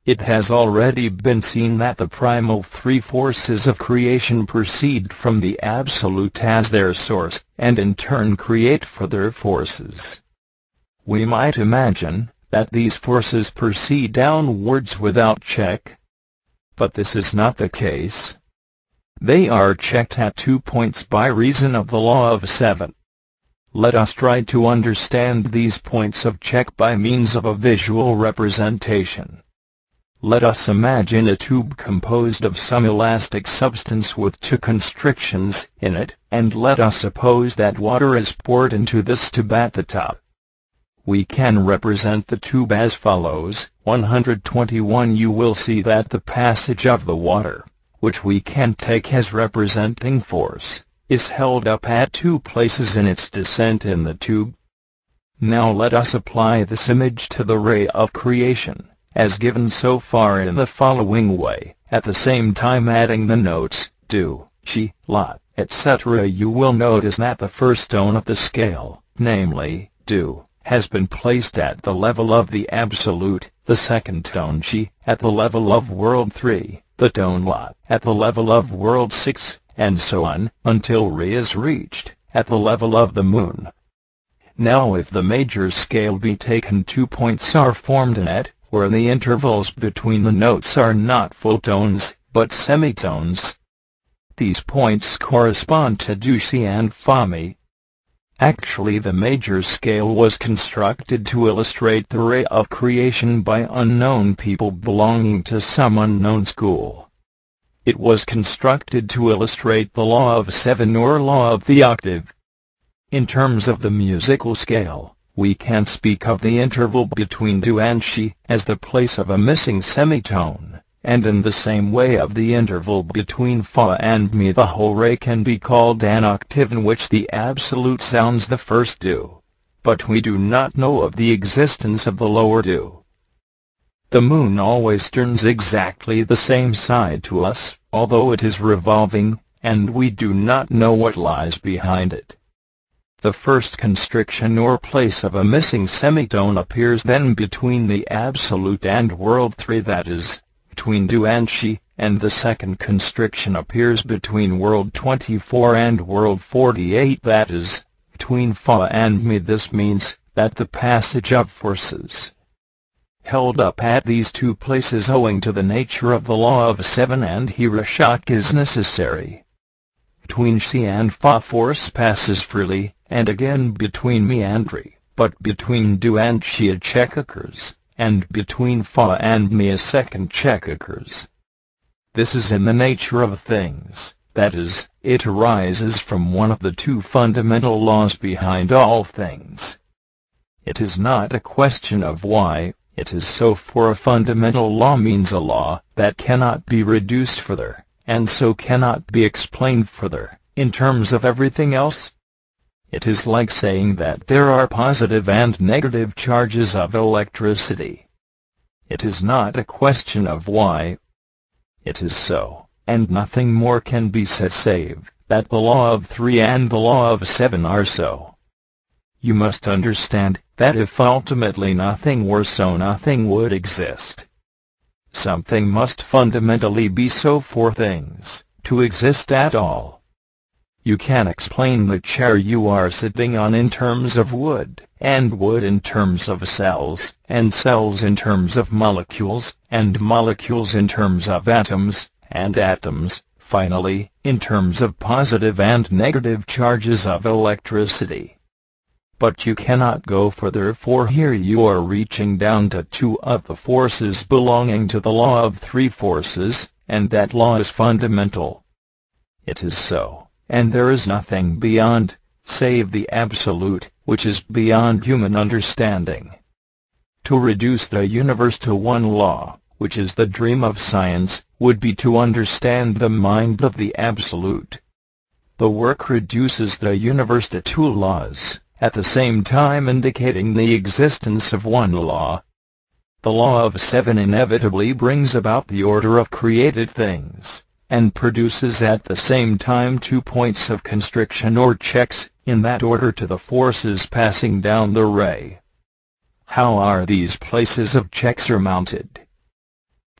It has already been seen that the primal 3 forces of creation proceed from the Absolute as their source, and in turn create further forces. We might imagine that these forces proceed downwards without check. But this is not the case. They are checked at 2 points by reason of the law of 7. Let us try to understand these points of check by means of a visual representation. Let us imagine a tube composed of some elastic substance with 2 constrictions in it, and let us suppose that water is poured into this tube at the top. We can represent the tube as follows. 121. You will see that the passage of the water, which we can take as representing force, is held up at 2 places in its descent in the tube. Now let us apply this image to the ray of creation, as given so far in the following way, at the same time adding the notes, do, she, lot, etc. You will notice that the first tone of the scale, namely, do, has been placed at the level of the absolute, the second tone she, at the level of world 3, the tone lot, at the level of world 6, and so on, until re is reached, at the level of the moon. Now if the major scale be taken, 2 points are formed in it, where the intervals between the notes are not full tones, but semitones. These points correspond to do, she and fa mi. Actually the major scale was constructed to illustrate the ray of creation by unknown people belonging to some unknown school. It was constructed to illustrate the law of 7 or law of the octave. In terms of the musical scale, we can speak of the interval between do and she as the place of a missing semitone, and in the same way of the interval between fa and mi. The whole ray can be called an octave in which the absolute sounds the first do, but we do not know of the existence of the lower do. The moon always turns exactly the same side to us, although it is revolving, and we do not know what lies behind it. The first constriction or place of a missing semitone appears then between the absolute and world 3, that is, between do and she, and the second constriction appears between world 24 and world 48, that is, between fa and mi. This means that the passage of forces held up at these 2 places owing to the nature of the law of 7 and here a shock is necessary. Between she and fa force passes freely, and again between mi and re, but between do and she a check occurs, and between fa and mi a second check occurs. This is in the nature of things, that is, it arises from one of the 2 fundamental laws behind all things. It is not a question of why it is so, for a fundamental law means a law that cannot be reduced further, and so cannot be explained further, in terms of everything else. It is like saying that there are positive and negative charges of electricity. It is not a question of why. It is so, and nothing more can be said save that the law of 3 and the law of 7 are so. You must understand that if ultimately nothing were so, nothing would exist. Something must fundamentally be so for things to exist at all. You can explain the chair you are sitting on in terms of wood, and wood in terms of cells, and cells in terms of molecules, and molecules in terms of atoms, and atoms, finally, in terms of positive and negative charges of electricity. But you cannot go further, for here you are reaching down to 2 of the forces belonging to the law of 3 forces, and that law is fundamental. It is so, and there is nothing beyond, save the absolute, which is beyond human understanding. To reduce the universe to one law, which is the dream of science, would be to understand the mind of the absolute. The work reduces the universe to 2 laws, at the same time indicating the existence of one law. The law of 7 inevitably brings about the order of created things, and produces at the same time 2 points of constriction or checks, in that order to the forces passing down the ray. How are these places of check surmounted?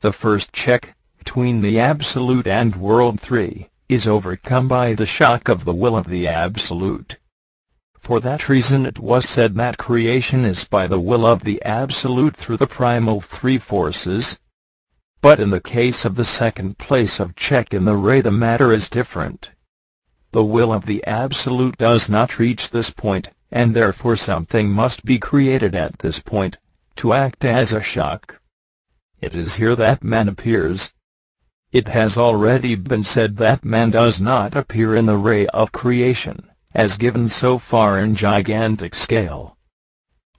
The first check, between the absolute and world 3, is overcome by the shock of the will of the absolute. For that reason it was said that creation is by the will of the absolute through the primal 3 forces. But in the case of the second place of check in the ray, the matter is different. The will of the Absolute does not reach this point, and therefore something must be created at this point, to act as a shock. It is here that man appears. It has already been said that man does not appear in the ray of creation, as given so far in gigantic scale.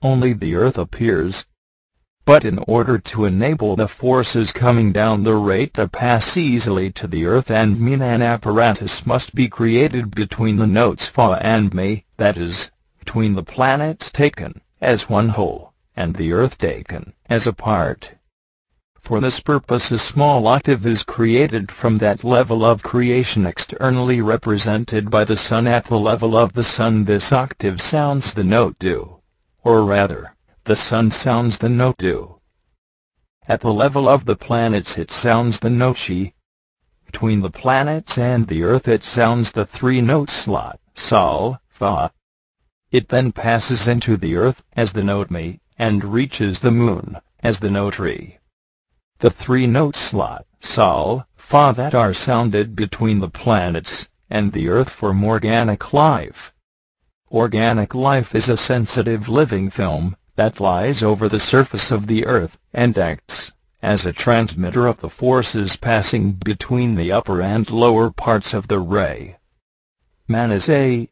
Only the earth appears. But in order to enable the forces coming down the ray to pass easily to the earth and me, an apparatus must be created between the notes fa and me, that is, between the planets taken as one whole, and the earth taken as a part. For this purpose a small octave is created from that level of creation externally represented by the sun. At the level of the sun this octave sounds the note do, or rather, the sun sounds the note do. At the level of the planets it sounds the note she. Between the planets and the earth it sounds the three-note slot, sol, fa. It then passes into the earth as the note me, and reaches the moon as the note re. The three-note slot, sol, fa, that are sounded between the planets and the earth form organic life. Organic life is a sensitive living film that lies over the surface of the earth, and acts as a transmitter of the forces passing between the upper and lower parts of the ray. Man is a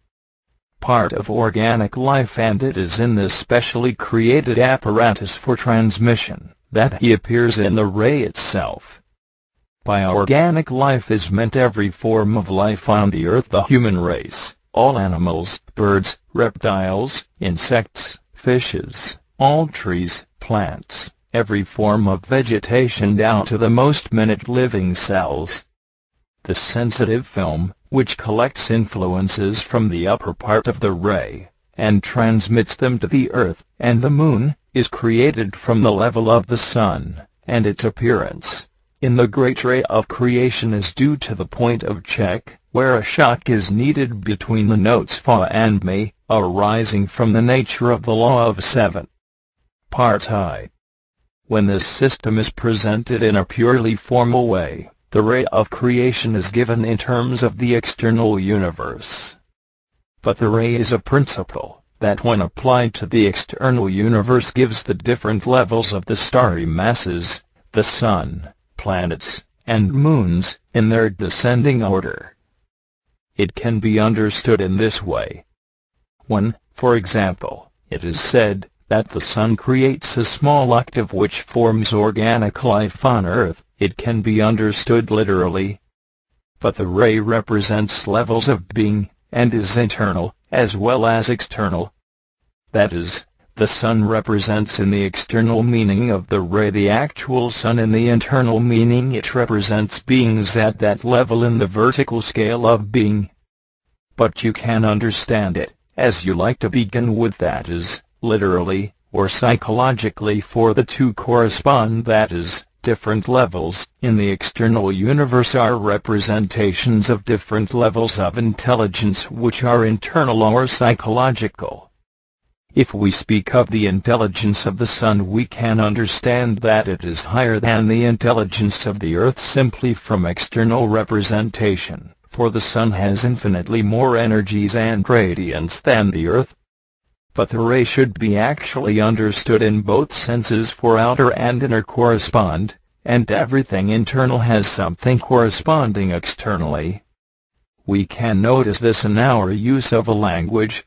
part of organic life, and it is in this specially created apparatus for transmission that he appears in the ray itself. By organic life is meant every form of life on the earth, the human race, all animals, birds, reptiles, insects, fishes, all trees, plants, every form of vegetation down to the most minute living cells. The sensitive film, which collects influences from the upper part of the ray, and transmits them to the earth and the moon, is created from the level of the sun, and its appearance in the great ray of creation is due to the point of check, where a shock is needed between the notes fa and me, arising from the nature of the law of 7 parts I. When this system is presented in a purely formal way, the ray of creation is given in terms of the external universe. But the ray is a principle that when applied to the external universe gives the different levels of the starry masses, the sun, planets, and moons, in their descending order. It can be understood in this way. When, for example, it is said that the sun creates a small octave which forms organic life on earth, it can be understood literally. But the ray represents levels of being, and is internal, as well as external. That is, the sun represents in the external meaning of the ray the actual sun, in the internal meaning it represents beings at that level in the vertical scale of being. But you can understand it, as you like to begin with, that is, literally, or psychologically, for the two correspond, that is, different levels in the external universe are representations of different levels of intelligence which are internal or psychological. If we speak of the intelligence of the sun, we can understand that it is higher than the intelligence of the earth simply from external representation, for the sun has infinitely more energies and radiance than the earth. But the ray should be actually understood in both senses, for outer and inner correspond, and everything internal has something corresponding externally. We can notice this in our use of a language.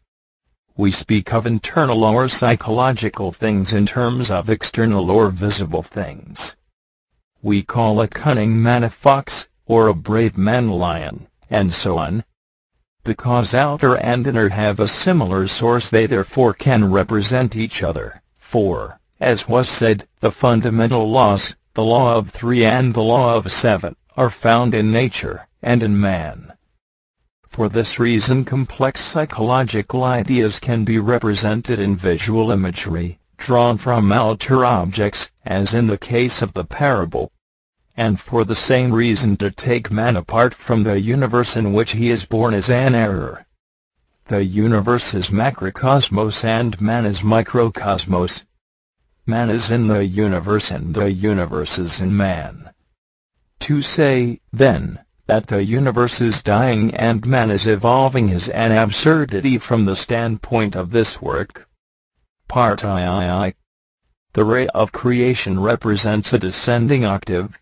We speak of internal or psychological things in terms of external or visible things. We call a cunning man a fox, or a brave man a lion, and so on. Because outer and inner have a similar source, they therefore can represent each other, for, as was said, the fundamental laws, the law of 3 and the law of 7, are found in nature, and in man. For this reason complex psychological ideas can be represented in visual imagery, drawn from outer objects, as in the case of the parable. And for the same reason to take man apart from the universe in which he is born is an error. The universe is macrocosmos and man is microcosmos. Man is in the universe and the universe is in man, To say, then, that the universe is dying and man is evolving is an absurdity from the standpoint of this work. Part II. The ray of creation represents a descending octave.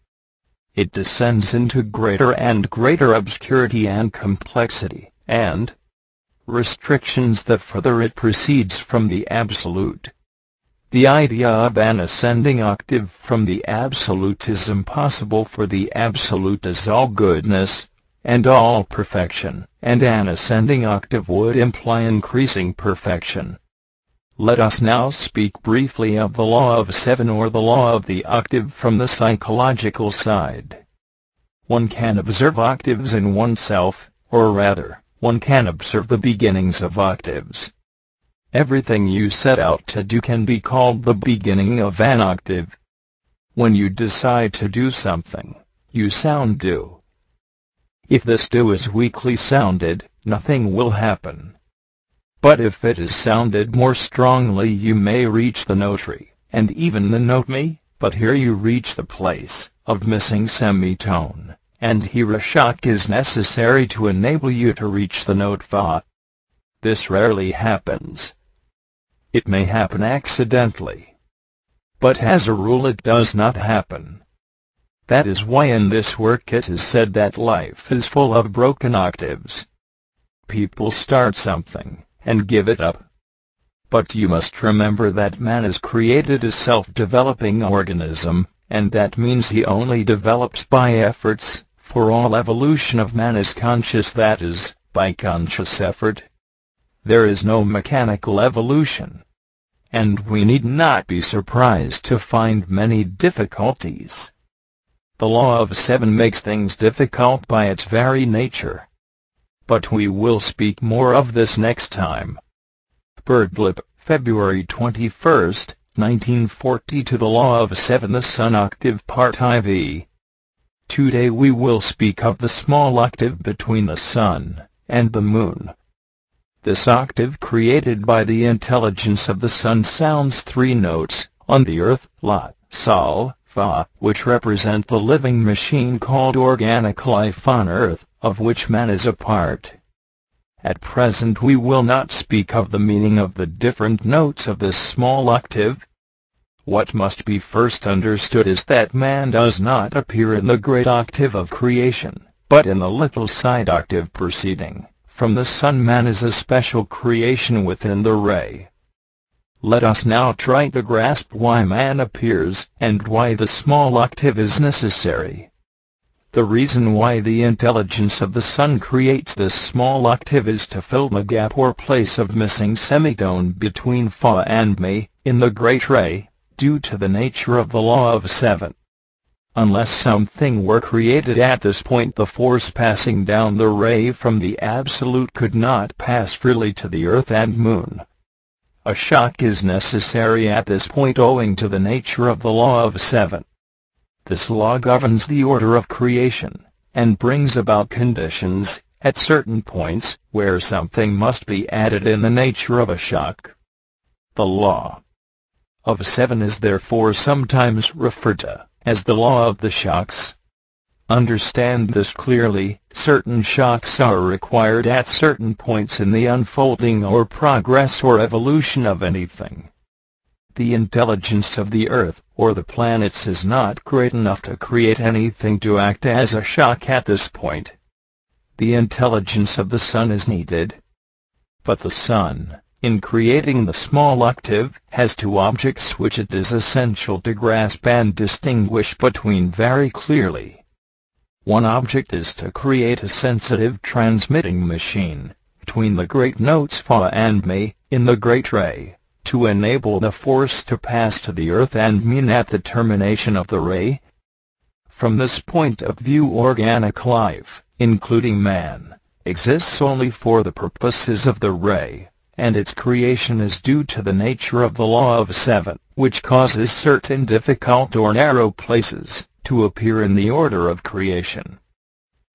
It descends into greater and greater obscurity and complexity, and restrictions the further it proceeds from the absolute. The idea of an ascending octave from the absolute is impossible, for the absolute is all goodness and all perfection, and an ascending octave would imply increasing perfection. Let us now speak briefly of the law of seven, or the law of the octave, from the psychological side. One can observe octaves in oneself, or rather, one can observe the beginnings of octaves. Everything you set out to do can be called the beginning of an octave. When you decide to do something, you sound do. If this do is weakly sounded, nothing will happen. But if it is sounded more strongly, you may reach the note re, and even the note mi, but here you reach the place of missing semitone, and here a shock is necessary to enable you to reach the note fa. This rarely happens. It may happen accidentally, but as a rule it does not happen. That is why in this work it is said that life is full of broken octaves. People start something and give it up. But you must remember that man is created a self-developing organism, and that means he only develops by efforts, for all evolution of man is conscious, that is, by conscious effort. There is no mechanical evolution. And we need not be surprised to find many difficulties. The law of seven makes things difficult by its very nature. But we will speak more of this next time. Birdlip, February 21, 1940. To the law of seven, the sun octave, part IV. Today we will speak of the small octave between the sun and the moon. This octave, created by the intelligence of the sun, sounds three notes on the earth: la, sol, fa, which represent the living machine called organic life on earth, of which man is a part. At present we will not speak of the meaning of the different notes of this small octave. What must be first understood is that man does not appear in the great octave of creation, but in the little side octave proceeding from the sun. Man is a special creation within the ray. Let us now try to grasp why man appears, and why the small octave is necessary. The reason why the intelligence of the sun creates this small octave is to fill the gap or place of missing semitone between fa and mi, in the great ray, due to the nature of the law of seven. Unless something were created at this point, the force passing down the ray from the absolute could not pass freely to the earth and moon. A shock is necessary at this point owing to the nature of the law of seven. This law governs the order of creation, and brings about conditions, at certain points, where something must be added in the nature of a shock. The law of seven is therefore sometimes referred to as the law of the shocks. Understand this clearly: certain shocks are required at certain points in the unfolding or progress or evolution of anything. The intelligence of the earth, or the planets, is not great enough to create anything to act as a shock at this point. The intelligence of the sun is needed. But the sun, in creating the small octave, has two objects which it is essential to grasp and distinguish between very clearly. One object is to create a sensitive transmitting machine between the great notes fa and mi, in the great ray, to enable the force to pass to the earth and mean at the termination of the ray. From this point of view, organic life, including man, exists only for the purposes of the ray, and its creation is due to the nature of the law of seven, which causes certain difficult or narrow places to appear in the order of creation.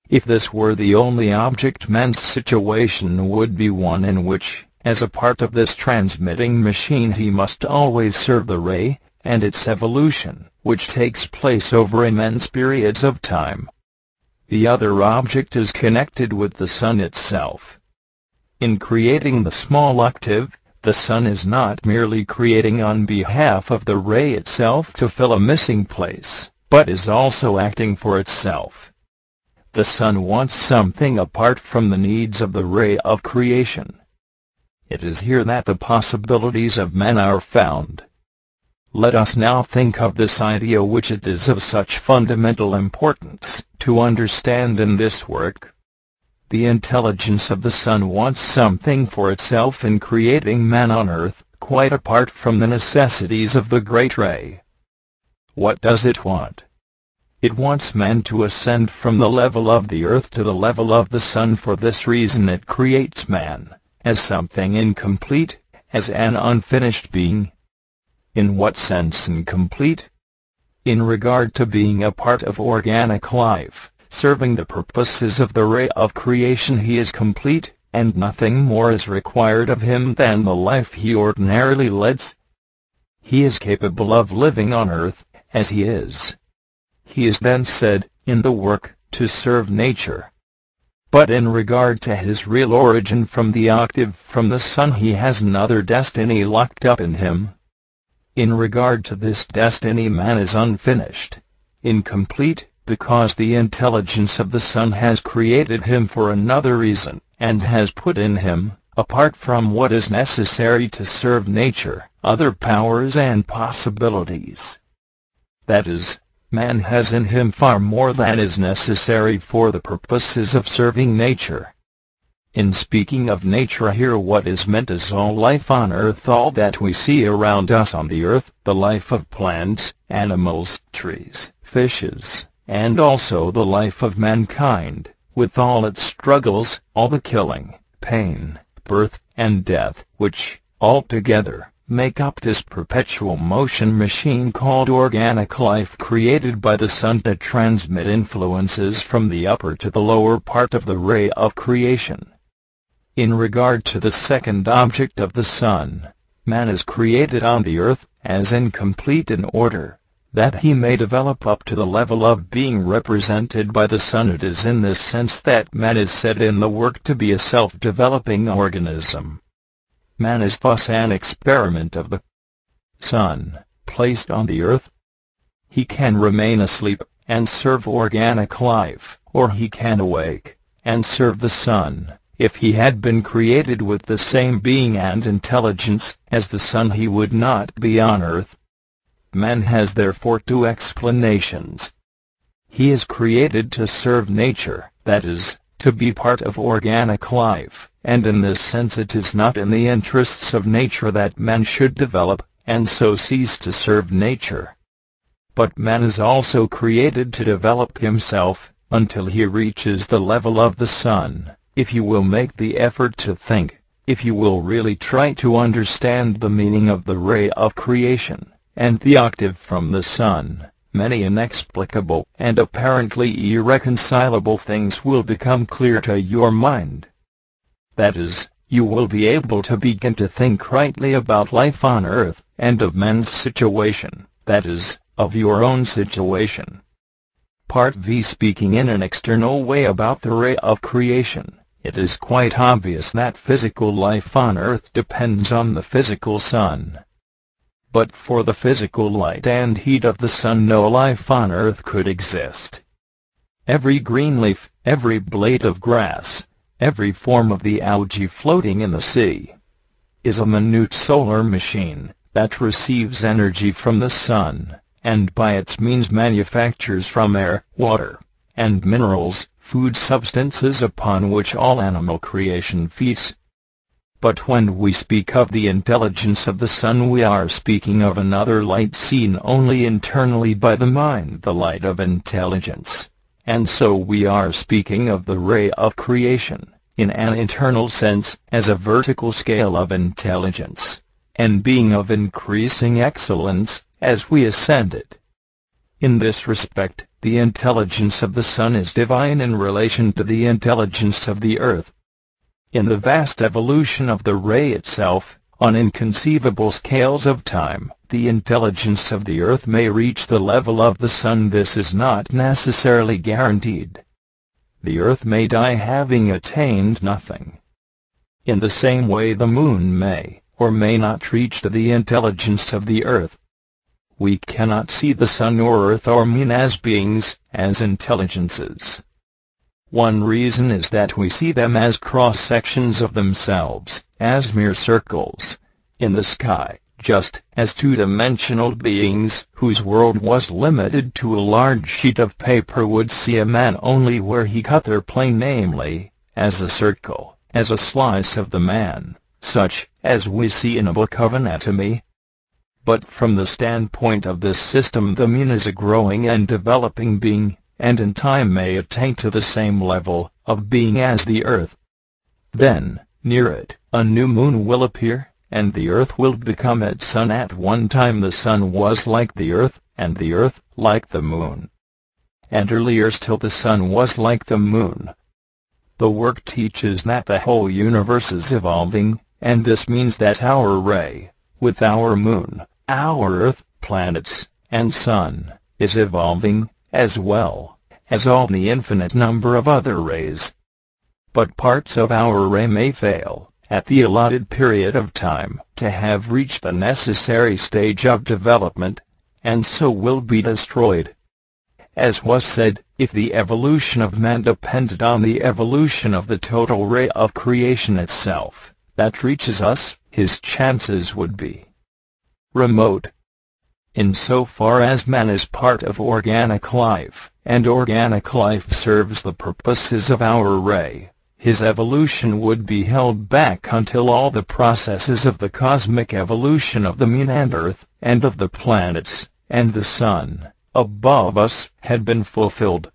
If this were the only object, man's situation would be one in which, as a part of this transmitting machine, he must always serve the ray, and its evolution, which takes place over immense periods of time. The other object is connected with the sun itself. In creating the small octave, the sun is not merely creating on behalf of the ray itself to fill a missing place, but is also acting for itself. The sun wants something apart from the needs of the ray of creation. It is here that the possibilities of man are found. Let us now think of this idea which it is of such fundamental importance to understand in this work. The intelligence of the sun wants something for itself in creating man on earth, quite apart from the necessities of the great ray. What does it want? It wants man to ascend from the level of the earth to the level of the sun. For this reason it creates man as something incomplete, as an unfinished being. In what sense incomplete? In regard to being a part of organic life, serving the purposes of the ray of creation, he is complete, and nothing more is required of him than the life he ordinarily leads. He is capable of living on earth, as he is. He is then said, in the work, to serve nature. But in regard to his real origin from the octave from the sun, he has another destiny locked up in him. In regard to this destiny man is unfinished, incomplete, because the intelligence of the sun has created him for another reason, and has put in him, apart from what is necessary to serve nature, other powers and possibilities. That is, man has in him far more than is necessary for the purposes of serving nature. In speaking of nature here, what is meant is all life on earth, all that we see around us on the earth, the life of plants, animals, trees, fishes, and also the life of mankind, with all its struggles, all the killing, pain, birth, and death, which, altogether, make up this perpetual motion machine called organic life, created by the sun to transmit influences from the upper to the lower part of the ray of creation. In regard to the second object of the sun, man is created on the earth, as incomplete in order, that he may develop up to the level of being represented by the sun. It is in this sense that man is said in the work to be a self-developing organism. Man is thus an experiment of the sun, placed on the earth. He can remain asleep, and serve organic life, or he can awake, and serve the sun. If he had been created with the same being and intelligence as the sun, he would not be on earth. Man has therefore two explanations. He is created to serve nature, that is, to be part of organic life, and in this sense it is not in the interests of nature that man should develop, and so cease to serve nature. But man is also created to develop himself, until he reaches the level of the sun. If you will make the effort to think, if you will really try to understand the meaning of the ray of creation, and the octave from the sun, many inexplicable and apparently irreconcilable things will become clear to your mind. That is, you will be able to begin to think rightly about life on earth, and of man's situation, that is, of your own situation. Part V. Speaking in an external way about the ray of creation, it is quite obvious that physical life on earth depends on the physical sun. But for the physical light and heat of the sun, no life on earth could exist. Every green leaf, every blade of grass, every form of the algae floating in the sea, is a minute solar machine that receives energy from the sun, and by its means manufactures from air, water, and minerals, food substances upon which all animal creation feeds. But when we speak of the intelligence of the sun, we are speaking of another light seen only internally by the mind, the light of intelligence. And so we are speaking of the ray of creation, in an internal sense, as a vertical scale of intelligence, and being of increasing excellence, as we ascend it. In this respect, the intelligence of the sun is divine in relation to the intelligence of the earth. In the vast evolution of the ray itself, on inconceivable scales of time, the intelligence of the earth may reach the level of the sun. This is not necessarily guaranteed. The earth may die having attained nothing. In the same way the moon may, or may not reach to the intelligence of the earth. We cannot see the sun or earth or moon as beings, as intelligences. One reason is that we see them as cross-sections of themselves, as mere circles in the sky, just as two-dimensional beings whose world was limited to a large sheet of paper would see a man only where he cut their plane, namely, as a circle, as a slice of the man, such as we see in a book of anatomy. But from the standpoint of this system, the moon is a growing and developing being, and in time may attain to the same level of being as the earth. Then, near it, a new moon will appear, and the earth will become its sun. At one time the sun was like the earth, and the earth like the moon. And earlier still the sun was like the moon. The work teaches that the whole universe is evolving, and this means that our ray, with our moon, our earth, planets, and sun, is evolving, as well as all the infinite number of other rays. But parts of our ray may fail, at the allotted period of time, to have reached the necessary stage of development, and so will be destroyed. As was said, if the evolution of man depended on the evolution of the total ray of creation itself, that reaches us, his chances would be remote. Insofar as man is part of organic life, and organic life serves the purposes of our ray, his evolution would be held back until all the processes of the cosmic evolution of the moon and earth, and of the planets, and the sun, above us, had been fulfilled.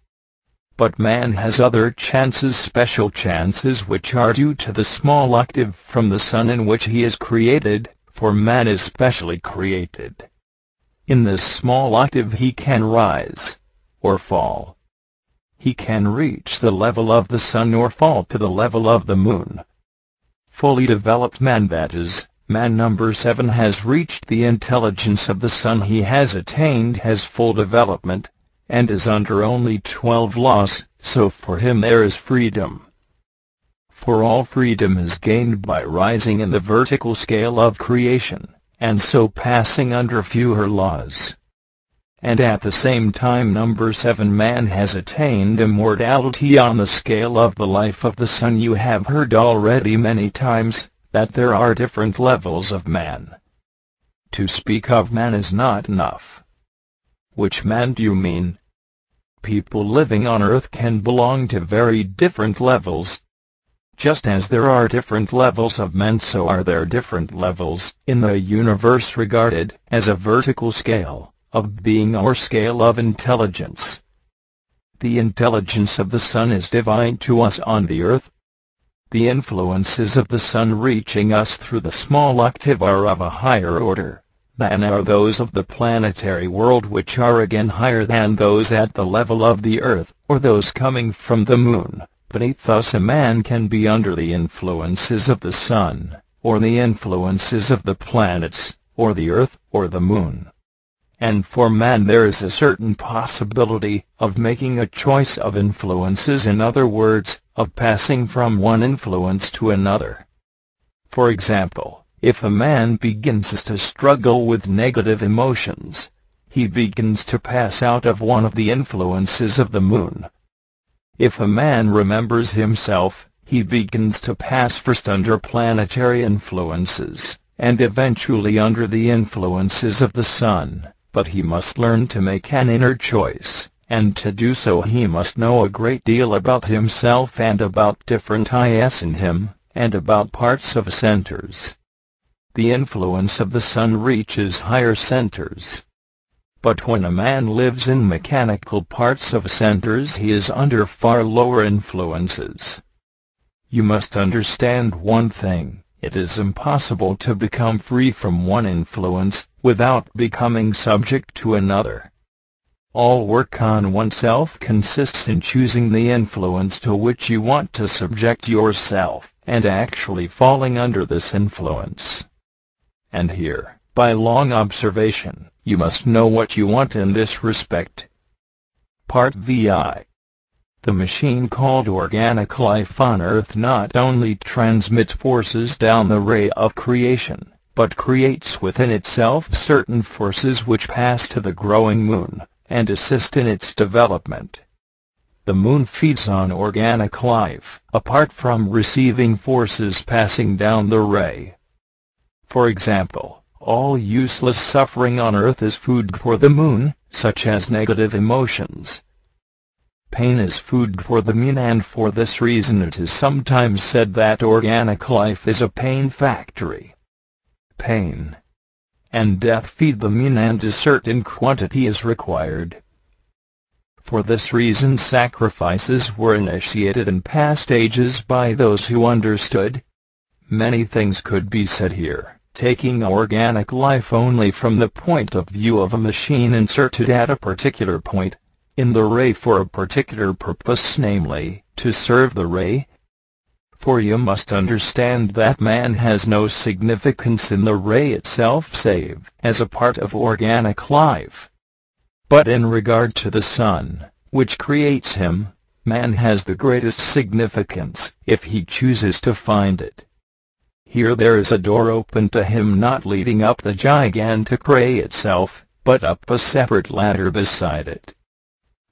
But man has other chances, special chances, which are due to the small octave from the sun in which he is created, for man is specially created. In this small octave he can rise, or fall. He can reach the level of the sun or fall to the level of the moon. Fully developed man, that is, man number 7, has reached the intelligence of the sun. He has attained his full development, and is under only 12 laws, so for him there is freedom. For all freedom is gained by rising in the vertical scale of creation, and so passing under fewer laws. And at the same time number 7 man has attained immortality on the scale of the life of the sun. You have heard already many times that there are different levels of man. To speak of man is not enough. Which man do you mean? People living on earth can belong to very different levels. Just as there are different levels of men, so are there different levels in the universe regarded as a vertical scale of being or scale of intelligence. The intelligence of the sun is divine to us on the earth. The influences of the sun reaching us through the small octave are of a higher order than are those of the planetary world, which are again higher than those at the level of the earth, or those coming from the moon. Beneath us a man can be under the influences of the sun, or the influences of the planets, or the earth, or the moon. And for man there is a certain possibility of making a choice of influences, in other words, of passing from one influence to another. For example, if a man begins to struggle with negative emotions, he begins to pass out of one of the influences of the moon. If a man remembers himself, he begins to pass first under planetary influences, and eventually under the influences of the sun. But he must learn to make an inner choice, and to do so he must know a great deal about himself and about different is in him, and about parts of centers. The influence of the sun reaches higher centers. But when a man lives in mechanical parts of centers, he is under far lower influences. You must understand one thing. It is impossible to become free from one influence without becoming subject to another. All work on oneself consists in choosing the influence to which you want to subject yourself, and actually falling under this influence. And here, by long observation, you must know what you want in this respect. Part VI. The machine called organic life on Earth not only transmits forces down the ray of creation, but creates within itself certain forces which pass to the growing moon, and assist in its development. The moon feeds on organic life, apart from receiving forces passing down the ray. For example, all useless suffering on Earth is food for the moon, such as negative emotions. Pain is food for the moon, and for this reason it is sometimes said that organic life is a pain factory. Pain and death feed the moon, and a certain quantity is required. For this reason sacrifices were initiated in past ages by those who understood. Many things could be said here, taking organic life only from the point of view of a machine inserted at a particular point in the ray for a particular purpose, namely, to serve the ray. For you must understand that man has no significance in the ray itself save as a part of organic life. But in regard to the sun, which creates him, man has the greatest significance, if he chooses to find it. Here there is a door open to him, not leading up the gigantic ray itself, but up a separate ladder beside it.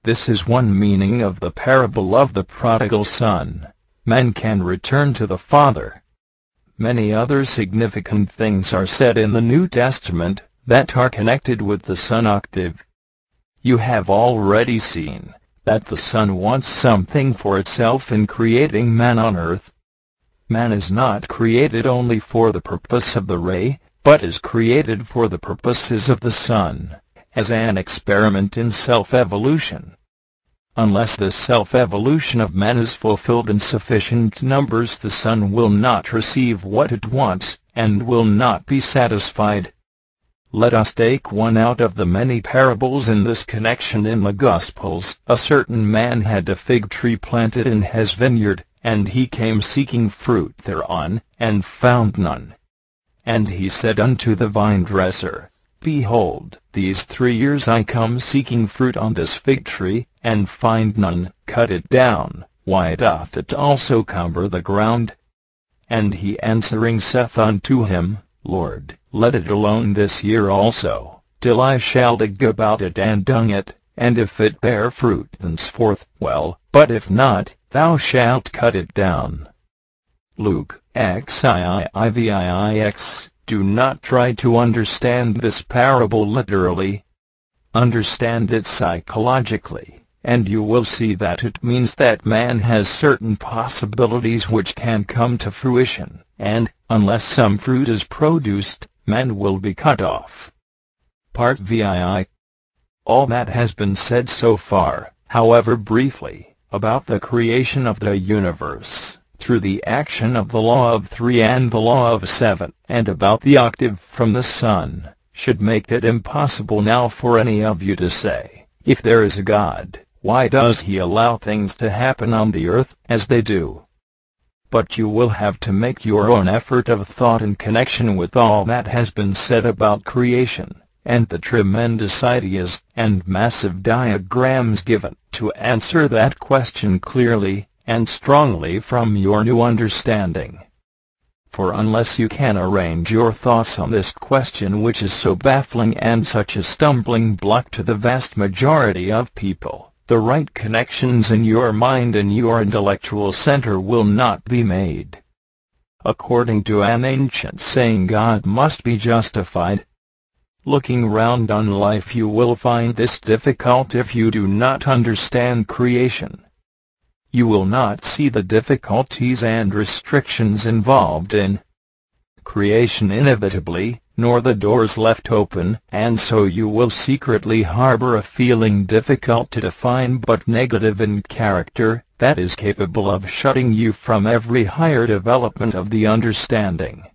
This is one meaning of the parable of the prodigal son. Man can return to the Father. Many other significant things are said in the New Testament that are connected with the Son octave. You have already seen that the Son wants something for itself in creating man on earth. Man is not created only for the purpose of the ray, but is created for the purposes of the Sun, as an experiment in self-evolution. Unless the self-evolution of man is fulfilled in sufficient numbers, the Sun will not receive what it wants, and will not be satisfied. Let us take one out of the many parables in this connection in the Gospels. A certain man had a fig tree planted in his vineyard, and he came seeking fruit thereon, and found none. And he said unto the vine-dresser, Behold, these 3 years I come seeking fruit on this fig tree, and find none. Cut it down, why doth it also cumber the ground? And he answering saith unto him, Lord, let it alone this year also, till I shall dig about it and dung it, and if it bear fruit thenceforth, well, but if not, thou shalt cut it down. Luke, XIIIVIIX. Do not try to understand this parable literally. Understand it psychologically, and you will see that it means that man has certain possibilities which can come to fruition, and, unless some fruit is produced, man will be cut off. Part VII. All that has been said so far, however briefly, about the creation of the universe, through the action of the law of 3 and the law of 7, and about the octave from the sun, should make it impossible now for any of you to say, if there is a God, why does he allow things to happen on the earth as they do? But you will have to make your own effort of thought in connection with all that has been said about creation, and the tremendous ideas and massive diagrams given, to answer that question clearly and strongly from your new understanding. For unless you can arrange your thoughts on this question, which is so baffling and such a stumbling block to the vast majority of people, the right connections in your mind and your intellectual center will not be made. According to an ancient saying, God must be justified. Looking round on life, you will find this difficult if you do not understand creation. You will not see the difficulties and restrictions involved in creation inevitably, nor the doors left open, and so you will secretly harbor a feeling difficult to define but negative in character, that is capable of shutting you from every higher development of the understanding.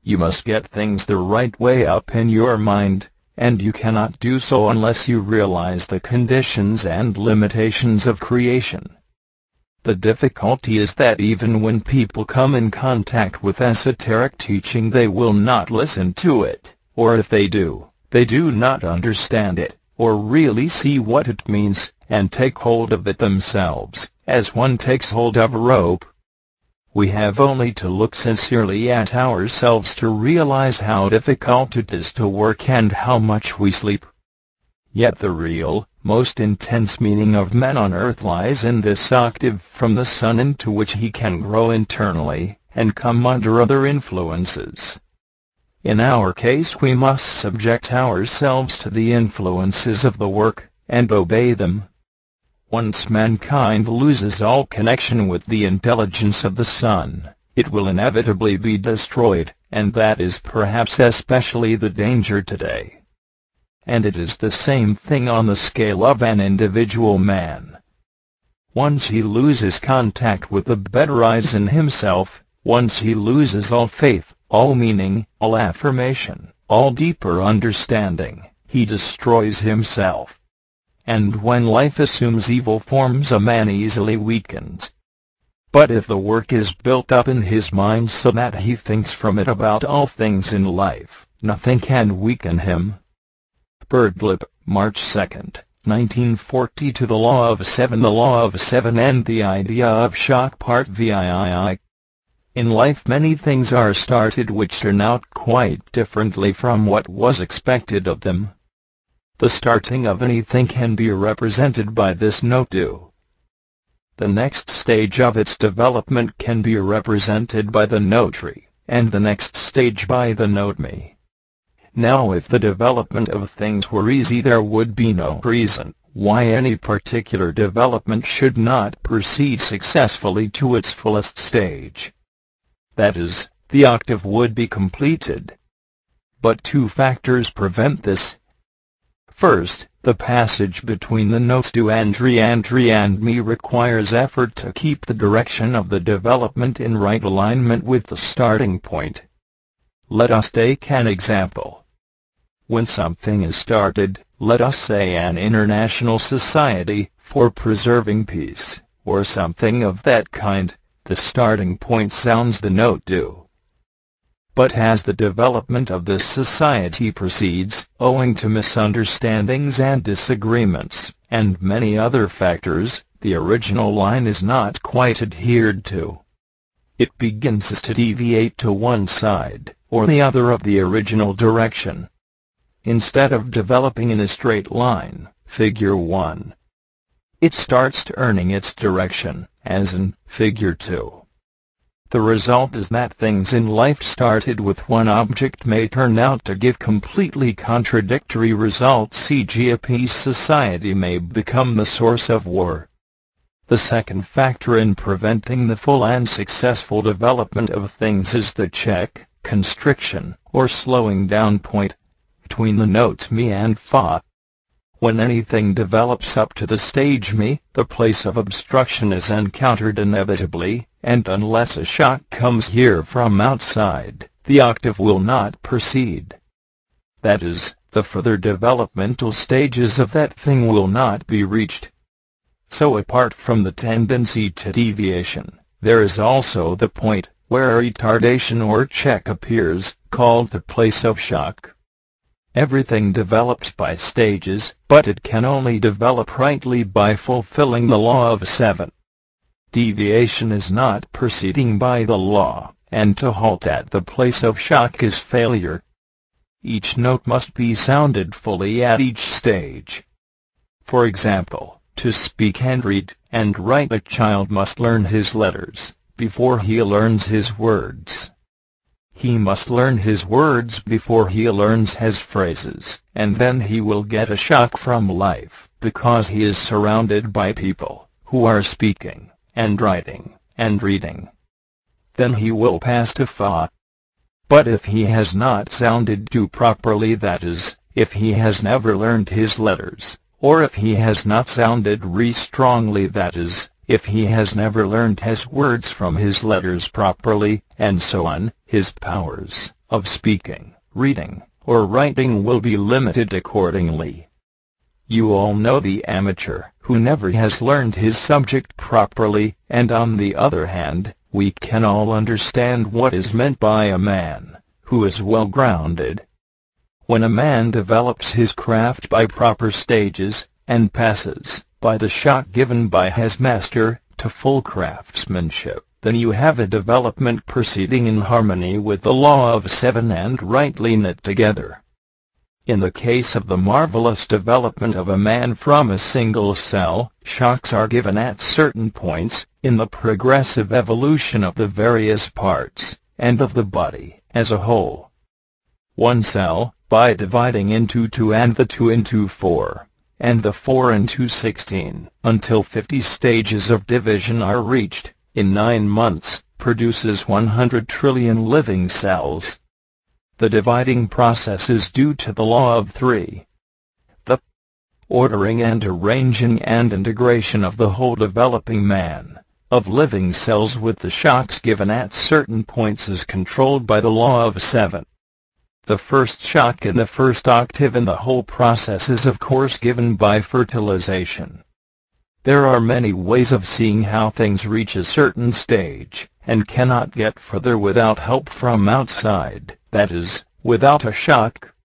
You must get things the right way up in your mind, and you cannot do so unless you realize the conditions and limitations of creation. The difficulty is that even when people come in contact with esoteric teaching, they will not listen to it, or if they do not understand it, or really see what it means, and take hold of it themselves, as one takes hold of a rope. We have only to look sincerely at ourselves to realize how difficult it is to work and how much we sleep. Yet the real, most intense meaning of man on earth lies in this octave from the sun into which he can grow internally, and come under other influences. In our case we must subject ourselves to the influences of the work, and obey them. Once mankind loses all connection with the intelligence of the sun, it will inevitably be destroyed, and that is perhaps especially the danger today. And it is the same thing on the scale of an individual man. Once he loses contact with the better eyes in himself, once he loses all faith, all meaning, all affirmation, all deeper understanding, he destroys himself. And when life assumes evil forms, a man easily weakens. But if the work is built up in his mind so that he thinks from it about all things in life, nothing can weaken him. Birdlip, March 2, 1940. To the Law of Seven. The Law of Seven and the Idea of Shock. Part VII. In life many things are started which turn out quite differently from what was expected of them. The starting of anything can be represented by this note do. The next stage of its development can be represented by the note tree, and the next stage by the note me. Now if the development of things were easy, there would be no reason why any particular development should not proceed successfully to its fullest stage. That is, the octave would be completed. But two factors prevent this. First, the passage between the notes do and re and mi requires effort to keep the direction of the development in right alignment with the starting point. Let us take an example. When something is started, let us say an international society for preserving peace, or something of that kind, the starting point sounds the note do. But as the development of this society proceeds, owing to misunderstandings and disagreements, and many other factors, the original line is not quite adhered to. It begins to deviate to one side, or the other of the original direction. Instead of developing in a straight line, Figure 1, it starts turning its direction, as in Figure 2. The result is that things in life started with one object may turn out to give completely contradictory results, e.g. a peace society may become the source of war. The second factor in preventing the full and successful development of things is the check, constriction, or slowing down point between the notes mi and fa. When anything develops up to the stage mi, the place of obstruction is encountered inevitably, and unless a shock comes here from outside, the octave will not proceed. That is, the further developmental stages of that thing will not be reached. So apart from the tendency to deviation, there is also the point where retardation or check appears, called the place of shock. Everything develops by stages, but it can only develop rightly by fulfilling the law of seven. Deviation is not proceeding by the law, and to halt at the place of shock is failure. Each note must be sounded fully at each stage. For example, to speak and read and write, a child must learn his letters before he learns his words. He must learn his words before he learns his phrases, and then he will get a shock from life, because he is surrounded by people who are speaking, and writing, and reading. Then he will pass to fa. But if he has not sounded do properly, that is, if he has never learned his letters, or if he has not sounded re strongly, that is, if he has never learned his words from his letters properly, and so on, his powers of speaking, reading, or writing will be limited accordingly. You all know the amateur who never has learned his subject properly, and on the other hand, we can all understand what is meant by a man who is well grounded. When a man develops his craft by proper stages, and passes, by the shock given by his master, to full craftsmanship, then you have a development proceeding in harmony with the law of seven and rightly knit together. In the case of the marvelous development of a man from a single cell, shocks are given at certain points, in the progressive evolution of the various parts, and of the body, as a whole. One cell, by dividing into two and the two into four, and the four into 16, until 50 stages of division are reached, in 9 months, produces 100 trillion living cells. The dividing process is due to the law of three. The ordering and arranging and integration of the whole developing man, of living cells with the shocks given at certain points is controlled by the law of seven. The first shock in the first octave in the whole process is of course given by fertilization. There are many ways of seeing how things reach a certain stage, and cannot get further without help from outside, that is, without a shock.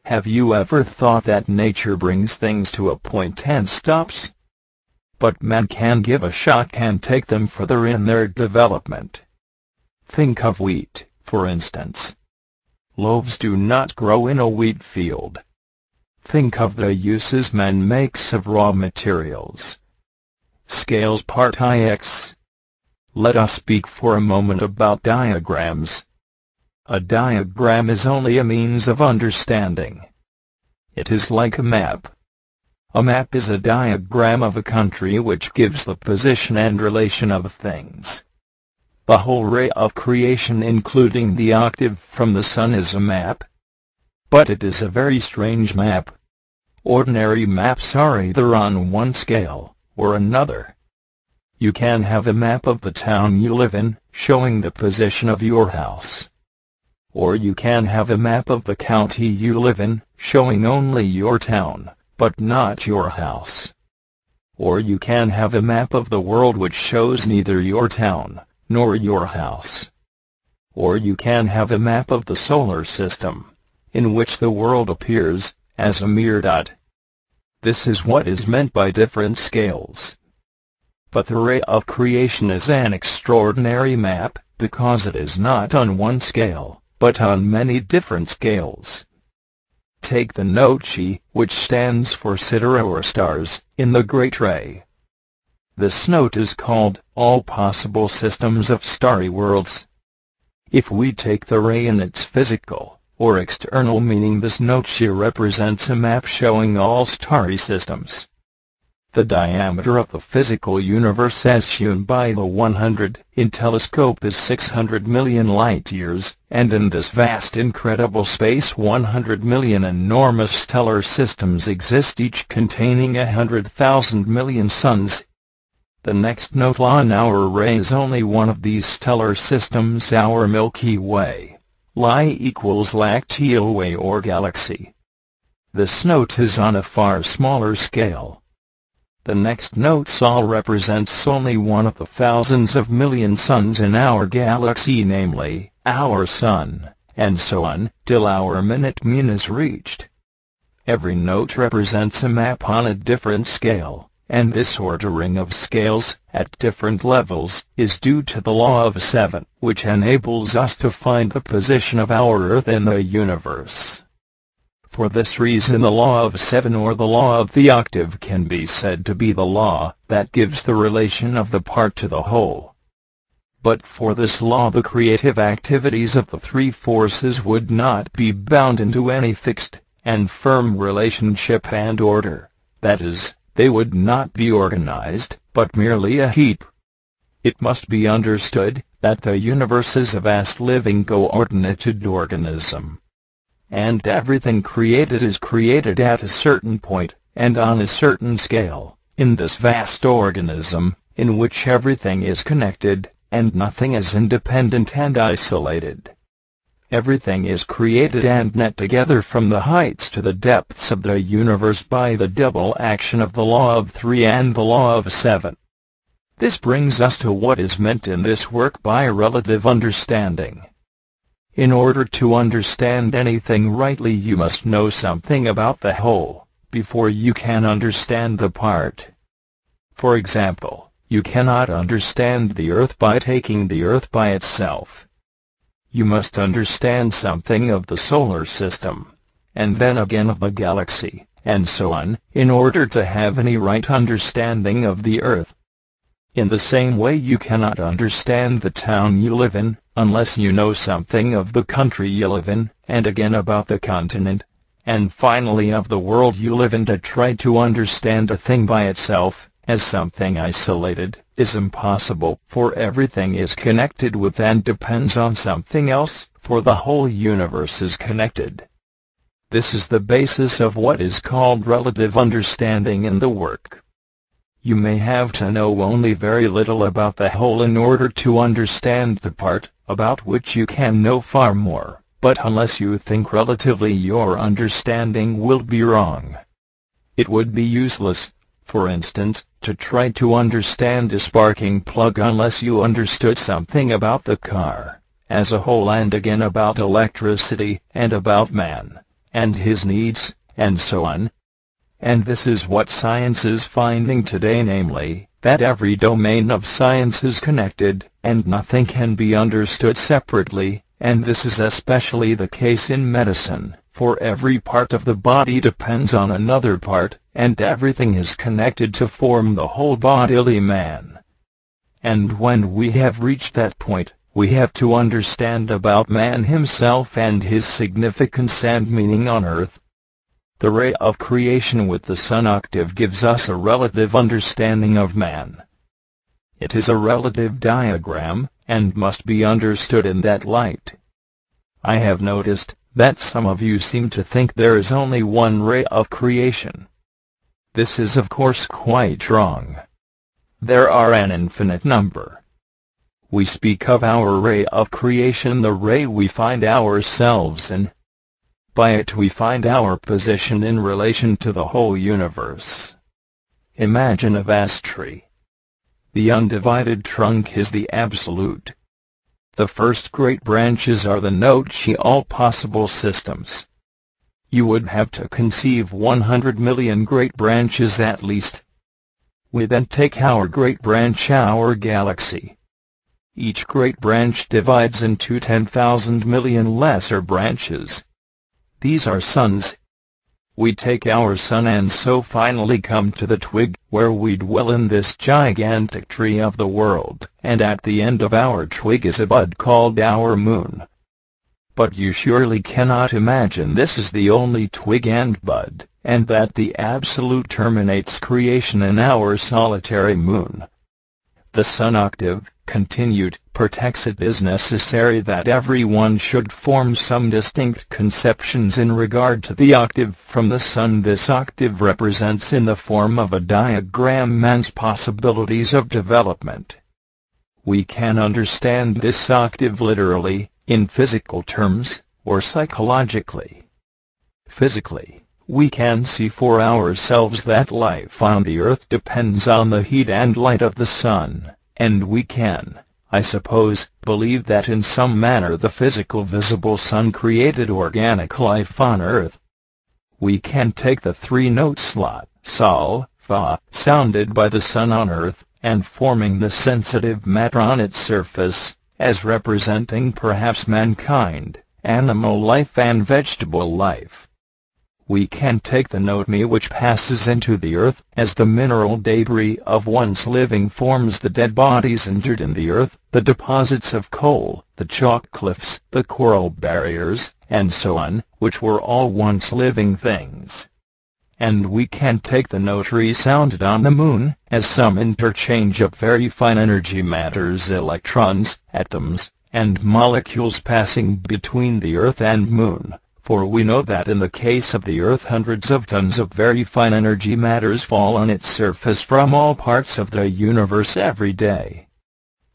Have you ever thought that nature brings things to a point and stops? But man can give a shock and take them further in their development. Think of wheat, for instance. Loaves do not grow in a wheat field. Think of the uses man makes of raw materials. Scales Part IX. Let us speak for a moment about diagrams. A diagram is only a means of understanding. It is like a map. A map is a diagram of a country which gives the position and relation of things. The whole ray of creation including the octave from the sun is a map. But it is a very strange map. Ordinary maps are either on one scale, or another. You can have a map of the town you live in, showing the position of your house. Or you can have a map of the county you live in, showing only your town, but not your house. Or you can have a map of the world which shows neither your town, nor your house. Or you can have a map of the solar system, in which the world appears, as a mere dot. This is what is meant by different scales. But the ray of creation is an extraordinary map, because it is not on one scale, but on many different scales. Take the note Chi, which stands for Siddhara or stars, in the Great Ray. This note is called, all possible systems of starry worlds. If we take the ray in its physical, or external meaning, this note Chi represents a map showing all starry systems. The diameter of the physical universe as shown by the 100 in telescope is 600 million light-years, and in this vast incredible space 100 million enormous stellar systems exist, each containing 100,000 million suns. The next note on our ray is only one of these stellar systems, our Milky Way. Li equals Lacteal Way or galaxy. This note is on a far smaller scale. The next note Sol represents only one of the thousands of million suns in our galaxy, namely, our Sun, and so on, till our minute mean is reached. Every note represents a map on a different scale, and this ordering of scales, at different levels, is due to the law of seven, which enables us to find the position of our Earth in the universe. For this reason the law of seven or the law of the octave can be said to be the law that gives the relation of the part to the whole. But for this law the creative activities of the three forces would not be bound into any fixed and firm relationship and order, that is, they would not be organized, but merely a heap. It must be understood that the universe is a vast living coordinated organism. And everything created is created at a certain point, and on a certain scale, in this vast organism, in which everything is connected, and nothing is independent and isolated. Everything is created and knit together from the heights to the depths of the universe by the double action of the law of three and the law of seven. This brings us to what is meant in this work by relative understanding. In order to understand anything rightly, you must know something about the whole, before you can understand the part. For example, you cannot understand the earth by taking the earth by itself. You must understand something of the solar system, and then again of the galaxy, and so on, in order to have any right understanding of the earth. In the same way, you cannot understand the town you live in, unless you know something of the country you live in, and again about the continent, and finally of the world you live in. To try to understand a thing by itself, as something isolated, is impossible, for everything is connected with and depends on something else, for the whole universe is connected. This is the basis of what is called relative understanding in the work. You may have to know only very little about the whole in order to understand the part, about which you can know far more, but unless you think relatively, your understanding will be wrong. It would be useless, for instance, to try to understand a sparking plug unless you understood something about the car as a whole, and again about electricity, and about man, and his needs, and so on. And this is what science is finding today, namely, that every domain of science is connected, and nothing can be understood separately, and this is especially the case in medicine, for every part of the body depends on another part, and everything is connected to form the whole bodily man. And when we have reached that point, we have to understand about man himself and his significance and meaning on earth. The ray of creation with the sun octave gives us a relative understanding of man. It is a relative diagram, and must be understood in that light. I have noticed that some of you seem to think there is only one ray of creation. This is of course quite wrong. There are an infinite number. We speak of our ray of creation, the ray we find ourselves in. By it we find our position in relation to the whole universe. Imagine a vast tree. The undivided trunk is the absolute. The first great branches are the nodes of all possible systems. You would have to conceive 100 million great branches at least. We then take our great branch, our galaxy. Each great branch divides into 10,000 million lesser branches. These are suns. We take our sun and so finally come to the twig, where we dwell in this gigantic tree of the world, and at the end of our twig is a bud called our moon. But you surely cannot imagine this is the only twig and bud, and that the Absolute terminates creation in our solitary moon. The sun octave, continued, protects. It is necessary that everyone should form some distinct conceptions in regard to the octave from the sun. This octave represents in the form of a diagram man's possibilities of development. We can understand this octave literally, in physical terms, or psychologically. Physically, we can see for ourselves that life on the earth depends on the heat and light of the sun, and we can, I suppose, believe that in some manner the physical visible sun created organic life on earth. We can take the three notes La, Sol, Fa, sounded by the sun on earth, and forming the sensitive matter on its surface, as representing perhaps mankind, animal life and vegetable life. We can take the note Mi, which passes into the earth, as the mineral debris of once living forms the dead bodies entered in the earth, the deposits of coal, the chalk cliffs, the coral barriers, and so on, which were all once living things. And we can take the note Re sounded on the moon, as some interchange of very fine energy matters, electrons, atoms, and molecules passing between the earth and moon. For we know that in the case of the earth hundreds of tons of very fine energy matters fall on its surface from all parts of the universe every day.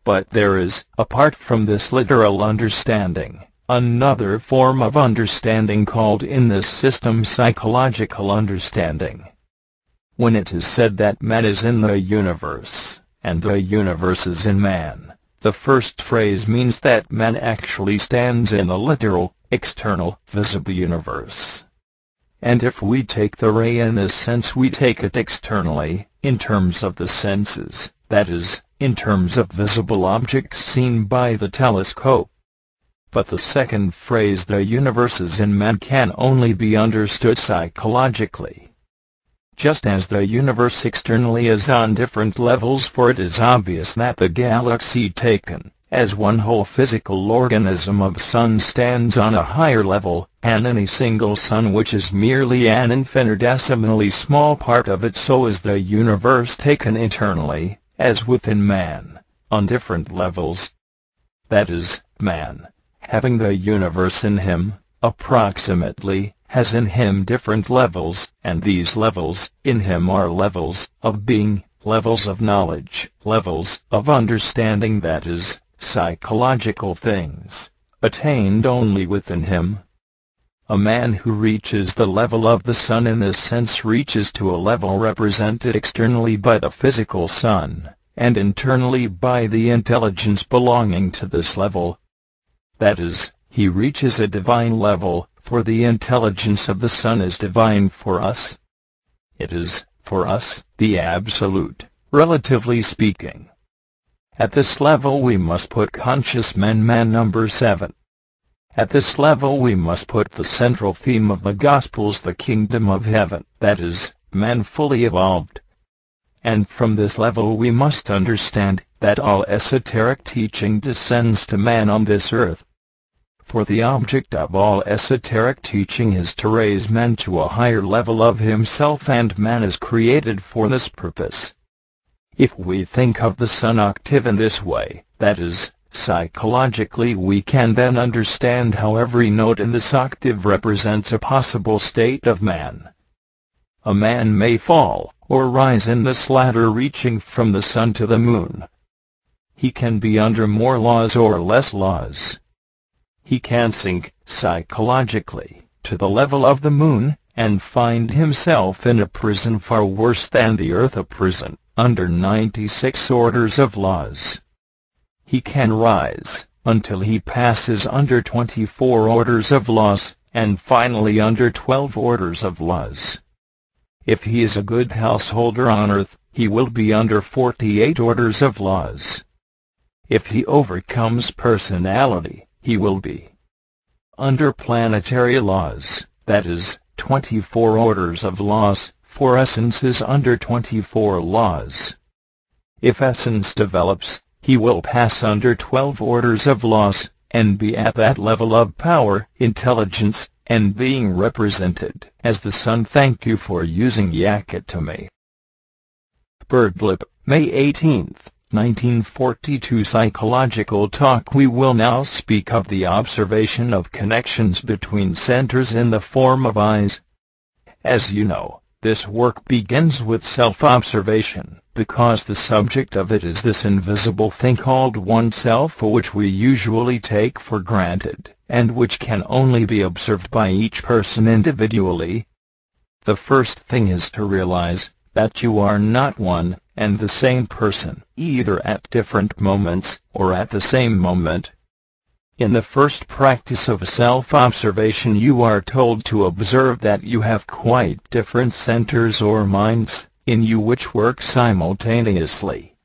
But there is, apart from this literal understanding, another form of understanding called in this system psychological understanding. When it is said that man is in the universe, and the universe is in man, The first phrase means that man actually stands in the literal, external, visible universe. And if we take the ray in this sense, we take it externally, in terms of the senses, that is, in terms of visible objects seen by the telescope. But the second phrase, the universe is in man, can only be understood psychologically. Just as the universe externally is on different levels, for it is obvious that the galaxy taken as one whole physical organism of sun stands on a higher level, and any single sun which is merely an infinitesimally small part of it, so is the universe taken internally, as within man, on different levels. That is, man, having the universe in him, approximately, has in him different levels, and these levels in him are levels of being, levels of knowledge, levels of understanding, that is, psychological things, attained only within him. A man who reaches the level of the sun in this sense reaches to a level represented externally by the physical sun, and internally by the intelligence belonging to this level. That is, he reaches a divine level, for the intelligence of the sun is divine for us. It is, for us, the absolute, relatively speaking. At this level we must put conscious man number 7. At this level we must put the central theme of the Gospels, the kingdom of heaven, that is, man fully evolved. And from this level we must understand that all esoteric teaching descends to man on this earth. For the object of all esoteric teaching is to raise man to a higher level of himself, and man is created for this purpose. If we think of the sun octave in this way, that is, psychologically, we can then understand how every note in this octave represents a possible state of man. A man may fall or rise in this ladder reaching from the sun to the moon. He can be under more laws or less laws. He can sink, psychologically, to the level of the moon, and find himself in a prison far worse than the earth, a prison, under 96 orders of laws. He can rise, until he passes under 24 orders of laws, and finally under 12 orders of laws. If he is a good householder on earth, he will be under 48 orders of laws. If he overcomes personality, he will be under planetary laws, that is, 24 orders of laws, for essence is under 24 laws. If essence develops, he will pass under 12 orders of laws, and be at that level of power, intelligence, and being represented as the sun. Thank you for using Yakatomi. Birdlip, May 18, 1942. Psychological talk. We will now speak of the observation of connections between centers in the form of eyes. As you know, this work begins with self-observation, because the subject of it is this invisible thing called oneself, which we usually take for granted, and which can only be observed by each person individually. The first thing is to realize that you are not one and the same person, either at different moments or at the same moment. In the first practice of self-observation, you are told to observe that you have quite different centers or minds in you which work simultaneously.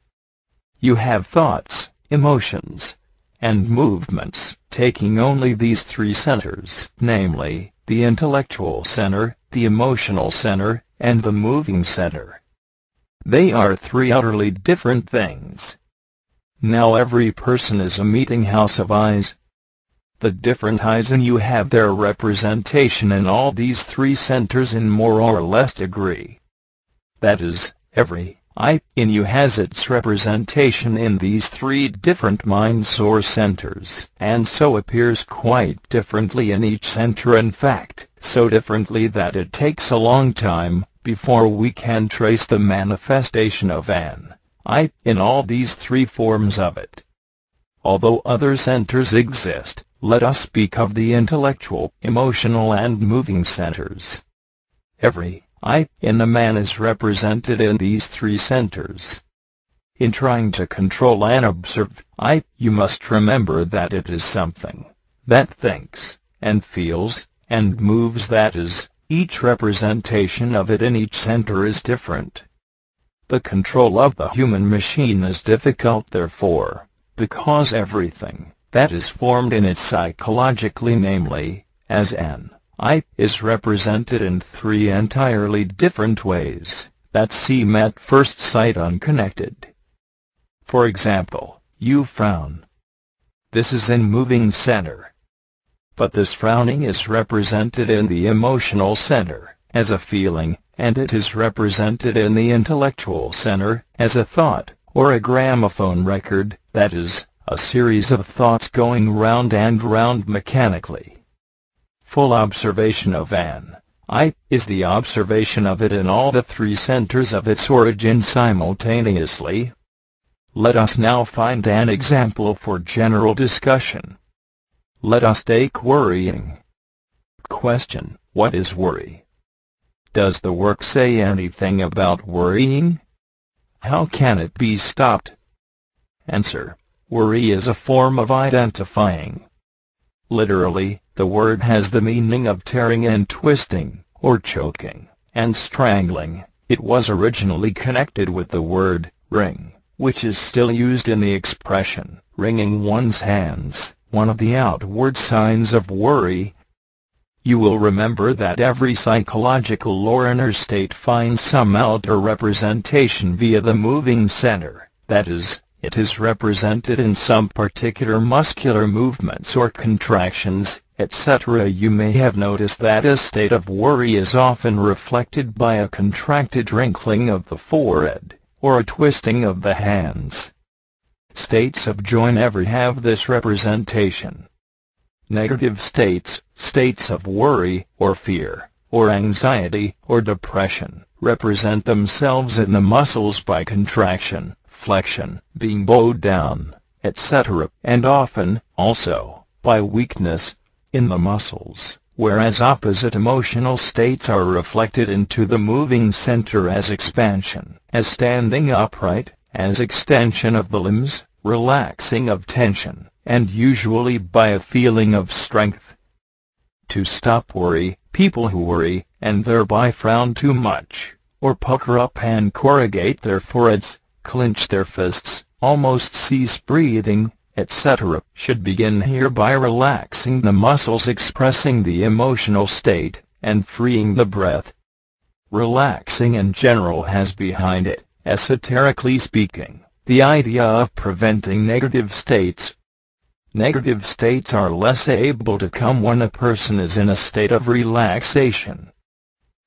You have thoughts, emotions, and movements, taking only these three centers, namely, the intellectual center, the emotional center, and the moving center. They are three utterly different things. Now every person is a meeting house of eyes. The different eyes in you have their representation in all these three centers in more or less degree. That is, every eye in you has its representation in these three different minds or centers, and so appears quite differently in each center, in fact, so differently that it takes a long time before we can trace the manifestation of an eye in all these three forms of it. Although other centers exist, let us speak of the intellectual, emotional, and moving centers. Every eye in a man is represented in these three centers. In trying to control an observed I, you must remember that it is something that thinks, and feels, and moves, that is, each representation of it in each center is different. The control of the human machine is difficult therefore, because everything that is formed in it psychologically, namely, as an I, is represented in three entirely different ways that seem at first sight unconnected. For example, you frown. This is in moving center. But this frowning is represented in the emotional center as a feeling, and it is represented in the intellectual center as a thought, or a gramophone record, that is, a series of thoughts going round and round mechanically. Full observation of an I is the observation of it in all the three centers of its origin simultaneously. Let us now find an example for general discussion. Let us take worrying. Question: what is worry? Does the work say anything about worrying? How can it be stopped? Answer: worry is a form of identifying. Literally, the word has the meaning of tearing and twisting, or choking, and strangling. It was originally connected with the word wring, which is still used in the expression wringing one's hands, one of the outward signs of worry. You will remember that every psychological or inner state finds some outer representation via the moving center, that is, it is represented in some particular muscular movements or contractions, etc. You may have noticed that a state of worry is often reflected by a contracted wrinkling of the forehead, or a twisting of the hands. States of joy never have this representation. Negative states, states of worry, or fear, or anxiety, or depression, represent themselves in the muscles by contraction, flexion, being bowed down, etc., and often, also, by weakness in the muscles, whereas opposite emotional states are reflected into the moving center as expansion, as standing upright, as extension of the limbs, relaxing of tension, and usually by a feeling of strength. To stop worry, people who worry, and thereby frown too much, or pucker up and corrugate their foreheads, clench their fists, almost cease breathing, etc., should begin here by relaxing the muscles expressing the emotional state, and freeing the breath. Relaxing in general has behind it, esoterically speaking, the idea of preventing negative states. Negative states are less able to come when a person is in a state of relaxation.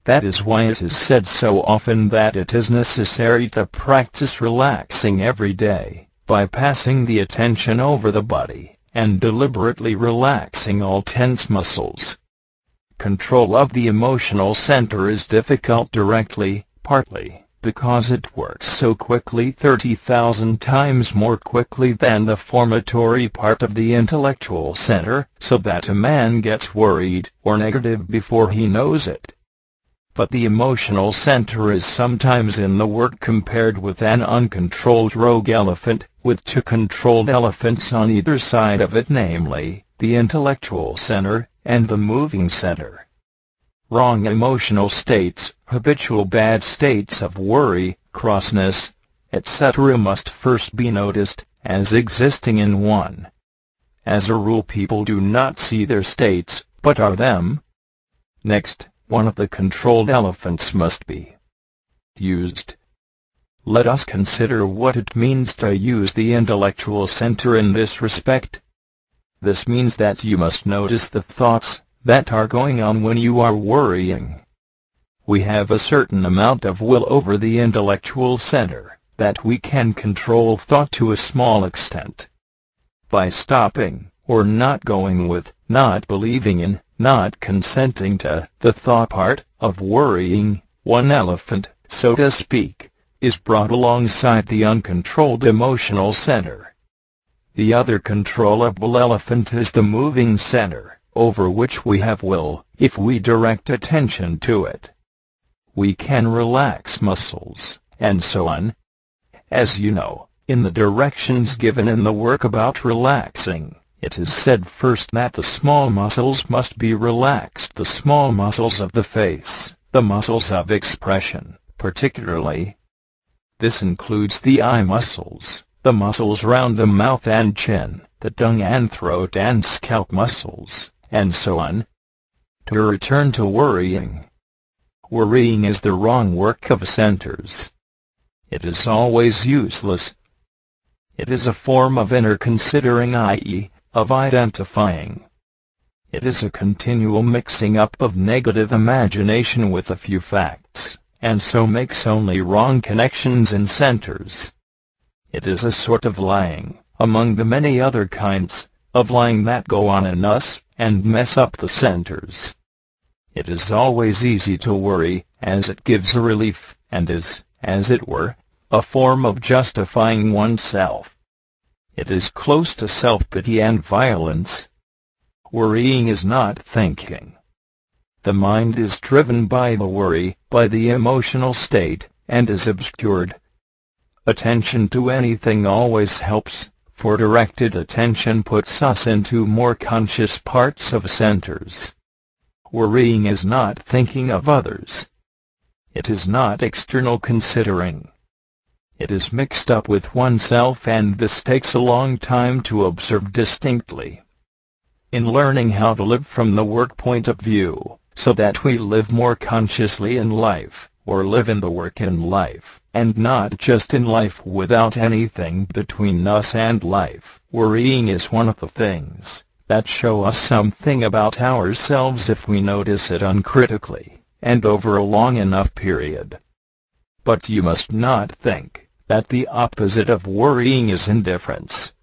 That is why it is said so often that it is necessary to practice relaxing every day, by passing the attention over the body, and deliberately relaxing all tense muscles. Control of the emotional center is difficult directly, partly because it works so quickly, 30,000 times more quickly than the formatory part of the intellectual center, so that a man gets worried or negative before he knows it. But the emotional center is sometimes in the work compared with an uncontrolled rogue elephant, with two controlled elephants on either side of it, namely, the intellectual center, and the moving center. Wrong emotional states, habitual bad states of worry, crossness, etc. must first be noticed, as existing in one. As a rule people do not see their states, but are them. Next, one of the controlled elephants must be used. Let us consider what it means to use the intellectual center in this respect. This means that you must notice the thoughts that are going on when you are worrying. We have a certain amount of will over the intellectual center, that we can control thought to a small extent. By stopping, or not going with, not believing in, not consenting to, the thought part of worrying, one elephant, so to speak, is brought alongside the uncontrolled emotional center. The other controllable elephant is the moving center, over which we have will, if we direct attention to it. We can relax muscles, and so on. As you know, in the directions given in the work about relaxing, it is said first that the small muscles must be relaxed, the small muscles of the face, the muscles of expression, particularly. This includes the eye muscles, the muscles round the mouth and chin, the tongue and throat and scalp muscles, and so on. To return to worrying. Worrying is the wrong work of centers. It is always useless. It is a form of inner considering, i.e., of identifying. It is a continual mixing up of negative imagination with a few facts, and so makes only wrong connections in centers. It is a sort of lying, among the many other kinds of lying that go on in us, and mess up the centers. It is always easy to worry, as it gives a relief, and is, as it were, a form of justifying oneself. It is close to self-pity and violence. Worrying is not thinking. The mind is driven by the worry, by the emotional state, and is obscured. Attention to anything always helps, for directed attention puts us into more conscious parts of centers. Worrying is not thinking of others. It is not external considering. It is mixed up with oneself, and this takes a long time to observe distinctly. In learning how to live from the work point of view, so that we live more consciously in life, or live in the work in life, and not just in life without anything between us and life, worrying is one of the things that show us something about ourselves if we notice it uncritically, and over a long enough period. But you must not think that the opposite of worrying is indifference.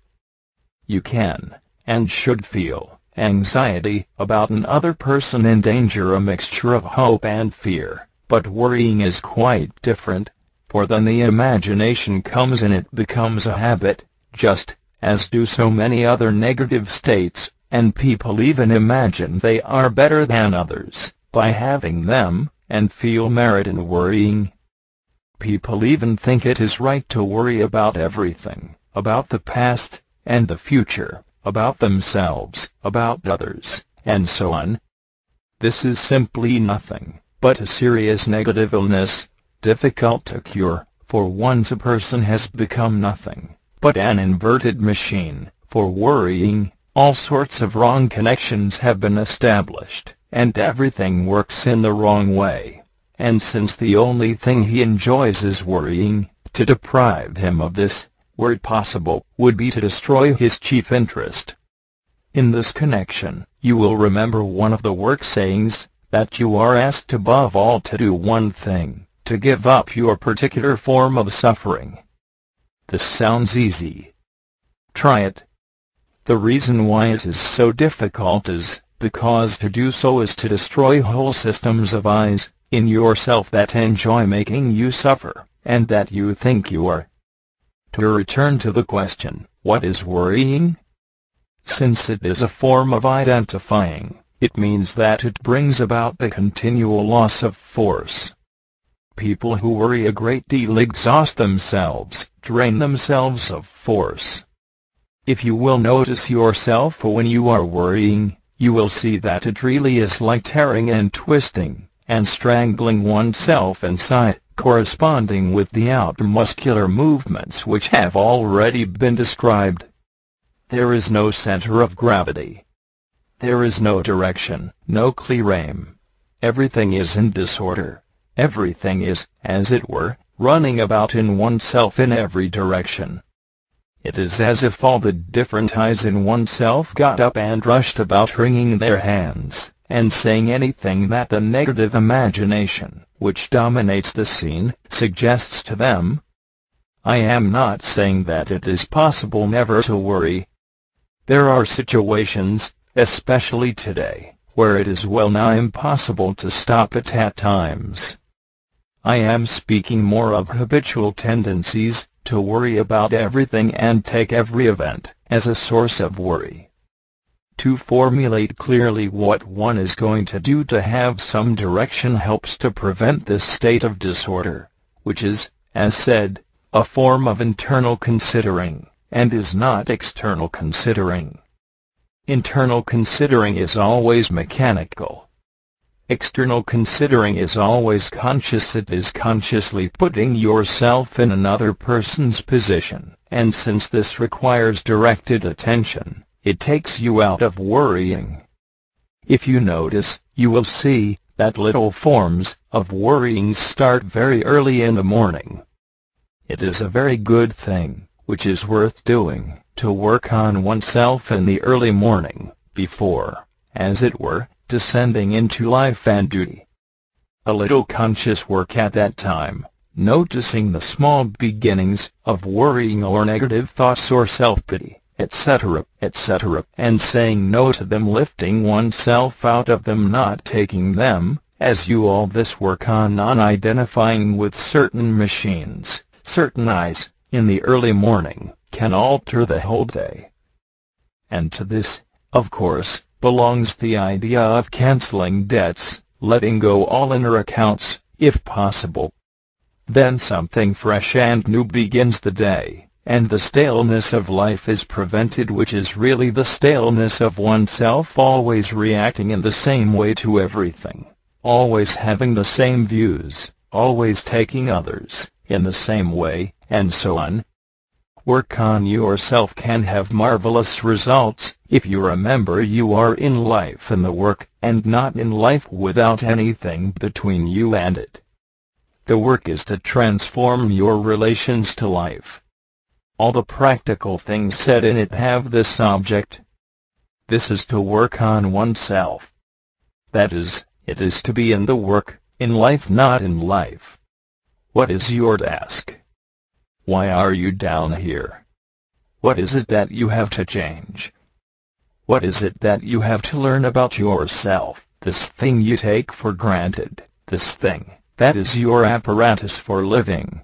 You can, and should feel, anxiety about another person in danger, a mixture of hope and fear, but worrying is quite different, for then the imagination comes in, it becomes a habit, just as do so many other negative states, and people even imagine they are better than others by having them, and feel merit in worrying. People even think it is right to worry about everything, about the past and the future, about themselves, about others, and so on. This is simply nothing but a serious negative illness, difficult to cure, for once a person has become nothing but an inverted machine for worrying, all sorts of wrong connections have been established, and everything works in the wrong way. And since the only thing he enjoys is worrying, to deprive him of this, were it possible, would be to destroy his chief interest. In this connection, you will remember one of the work sayings, that you are asked above all to do one thing, to give up your particular form of suffering. This sounds easy. Try it. The reason why it is so difficult is because to do so is to destroy whole systems of I's in yourself that enjoy making you suffer, and that you think you are. To return to the question, what is worrying? Since it is a form of identifying, it means that it brings about the continual loss of force. People who worry a great deal exhaust themselves, drain themselves of force. If you will notice yourself when you are worrying, you will see that it really is like tearing and twisting and strangling oneself inside, corresponding with the outer muscular movements which have already been described. There is no center of gravity. There is no direction, no clear aim. Everything is in disorder. Everything is, as it were, running about in oneself in every direction. It is as if all the different I's in oneself got up and rushed about wringing their hands, and saying anything that the negative imagination, which dominates the scene, suggests to them. I am not saying that it is possible never to worry. There are situations, especially today, where it is well nigh impossible to stop it at times. I am speaking more of habitual tendencies, to worry about everything and take every event as a source of worry. To formulate clearly what one is going to do to have some direction helps to prevent this state of disorder, which is, as said, a form of internal considering, and is not external considering. Internal considering is always mechanical. External considering is always conscious. It is consciously putting yourself in another person's position, and since this requires directed attention, it takes you out of worrying. If you notice, you will see that little forms of worrying start very early in the morning. It is a very good thing, which is worth doing, to work on oneself in the early morning, before, as it were, descending into life and duty. A little conscious work at that time, noticing the small beginnings of worrying or negative thoughts or self-pity, etc., etc., and saying no to them, lifting oneself out of them, not taking them, as you all this work on identifying with certain machines, certain eyes, in the early morning, can alter the whole day. And to this, of course, belongs the idea of canceling debts, letting go all inner accounts, if possible. Then something fresh and new begins the day, and the staleness of life is prevented, which is really the staleness of oneself, always reacting in the same way to everything, always having the same views, always taking others in the same way, and so on. Work on yourself can have marvelous results, if you remember you are in life in the work, and not in life without anything between you and it. The work is to transform your relations to life. All the practical things said in it have this object. This is to work on oneself. That is, it is to be in the work, in life, not in life. What is your task? Why are you down here? What is it that you have to change? What is it that you have to learn about yourself, this thing you take for granted, this thing that is your apparatus for living?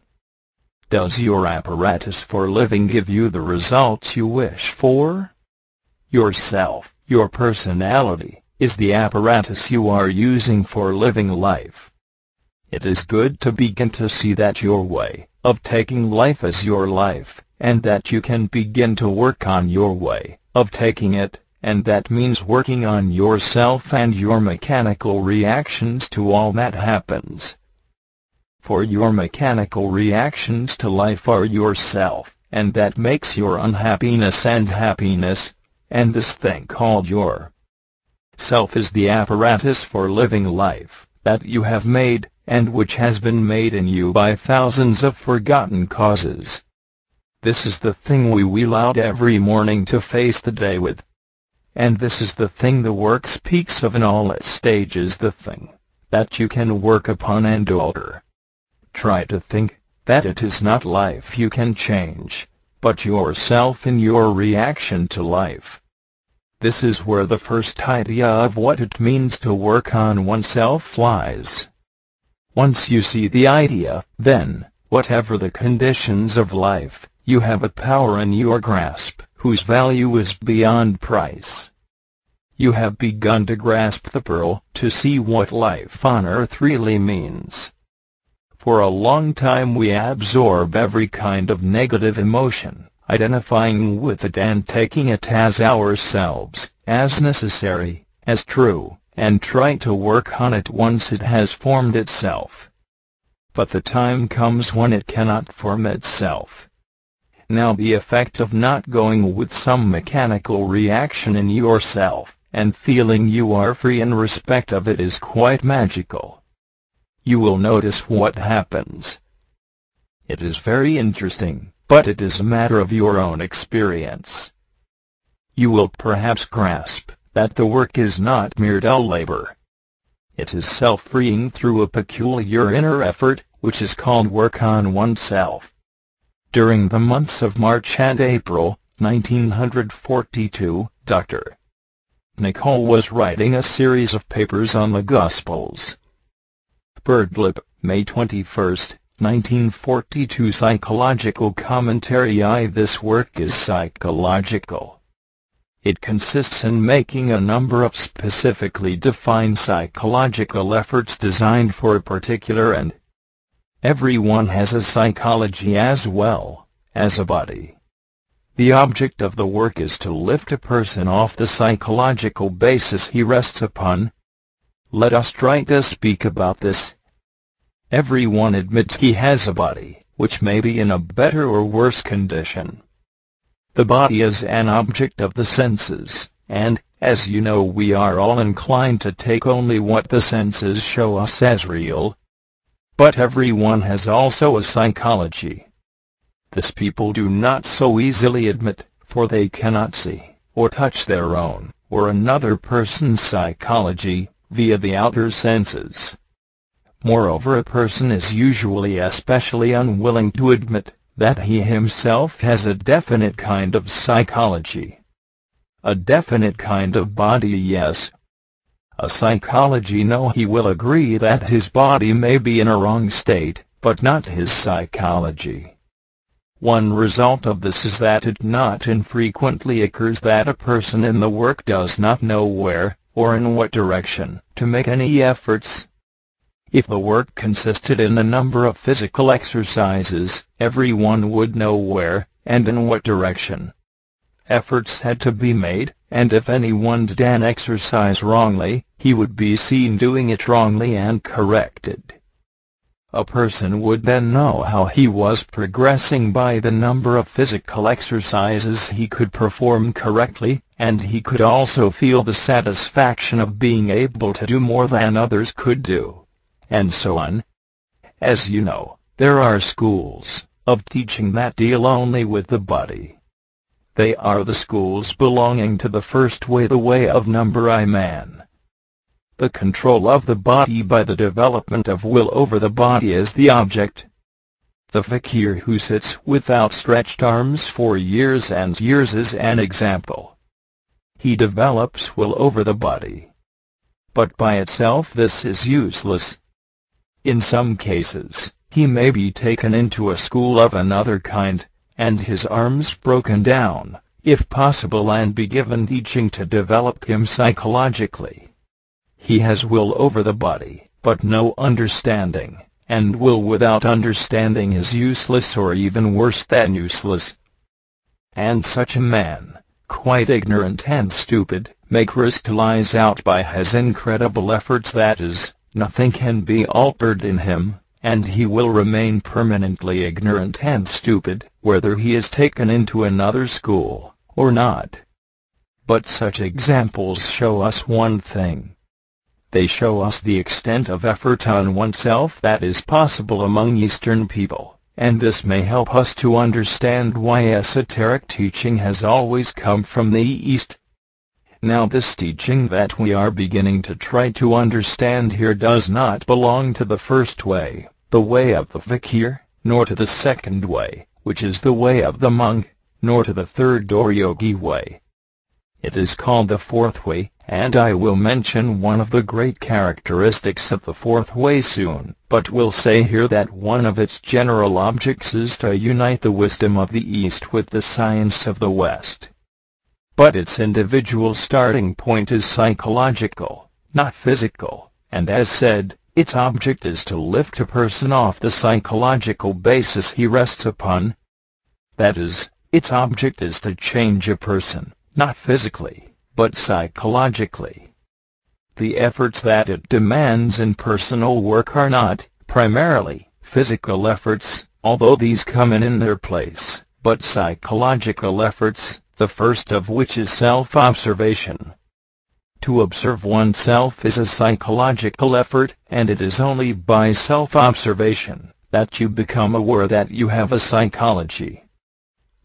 Does your apparatus for living give you the results you wish for? Yourself, your personality, is the apparatus you are using for living life. It is good to begin to see that your way of taking life as your life, and that you can begin to work on your way of taking it, and that means working on yourself and your mechanical reactions to all that happens. For your mechanical reactions to life are yourself, and that makes your unhappiness and happiness, and this thing called your self is the apparatus for living life that you have made, and which has been made in you by thousands of forgotten causes. This is the thing we wheel out every morning to face the day with. And this is the thing the work speaks of in all its stages, the thing that you can work upon and alter. Try to think that it is not life you can change, but yourself in your reaction to life. This is where the first idea of what it means to work on oneself lies. Once you see the idea, then, whatever the conditions of life, you have a power in your grasp, whose value is beyond price. You have begun to grasp the pearl, to see what life on earth really means. For a long time we absorb every kind of negative emotion, identifying with it and taking it as ourselves, as necessary, as true, and try to work on it once it has formed itself. But the time comes when it cannot form itself. Now the effect of not going with some mechanical reaction in yourself, and feeling you are free in respect of it, is quite magical. You will notice what happens. It is very interesting, but it is a matter of your own experience. You will perhaps grasp that the work is not mere dull labor. It is self-freeing through a peculiar inner effort, which is called work on oneself. During the months of March and April, 1942, Dr. Nicoll was writing a series of papers on the Gospels. Birdlip, May 21, 1942. Psychological commentary. This work is psychological. It consists in making a number of specifically defined psychological efforts designed for a particular end. Everyone has a psychology as well as a body. The object of the work is to lift a person off the psychological basis he rests upon. Let us try to speak about this. Everyone admits he has a body, which may be in a better or worse condition. The body is an object of the senses, and, as you know, we are all inclined to take only what the senses show us as real. But everyone has also a psychology. This people do not so easily admit, for they cannot see, or touch their own, or another person's psychology, via the outer senses. Moreover, a person is usually especially unwilling to admit that he himself has a definite kind of psychology. A definite kind of body, yes. A psychology, no. He will agree that his body may be in a wrong state, but not his psychology. One result of this is that it not infrequently occurs that a person in the work does not know where, or in what direction, to make any efforts. If the work consisted in a number of physical exercises, everyone would know where, and in what direction efforts had to be made, and if anyone did an exercise wrongly, he would be seen doing it wrongly and corrected. A person would then know how he was progressing by the number of physical exercises he could perform correctly, and he could also feel the satisfaction of being able to do more than others could do, and so on. As you know, there are schools of teaching that deal only with the body. They are the schools belonging to the first way, the way of number I man. The control of the body by the development of will over the body is the object. The fakir who sits with outstretched arms for years and years is an example. He develops will over the body. But by itself this is useless. In some cases, he may be taken into a school of another kind, and his arms broken down, if possible, and be given teaching to develop him psychologically. He has will over the body, but no understanding, and will without understanding is useless, or even worse than useless. And such a man, quite ignorant and stupid, may crystallize out by his incredible efforts, that is, nothing can be altered in him, and he will remain permanently ignorant and stupid, whether he is taken into another school or not. But such examples show us one thing. They show us the extent of effort on oneself that is possible among Eastern people, and this may help us to understand why esoteric teaching has always come from the East. Now, this teaching that we are beginning to try to understand here does not belong to the first way, the way of the fakir, nor to the second way, which is the way of the monk, nor to the third or yogi way. It is called the fourth way, and I will mention one of the great characteristics of the fourth way soon, but will say here that one of its general objects is to unite the wisdom of the East with the science of the West. But its individual starting point is psychological, not physical, and as said, its object is to lift a person off the psychological basis he rests upon. That is, its object is to change a person, not physically, but psychologically. The efforts that it demands in personal work are not, primarily, physical efforts, although these come in their place, but psychological efforts, the first of which is self-observation. To observe oneself is a psychological effort, and it is only by self-observation that you become aware that you have a psychology.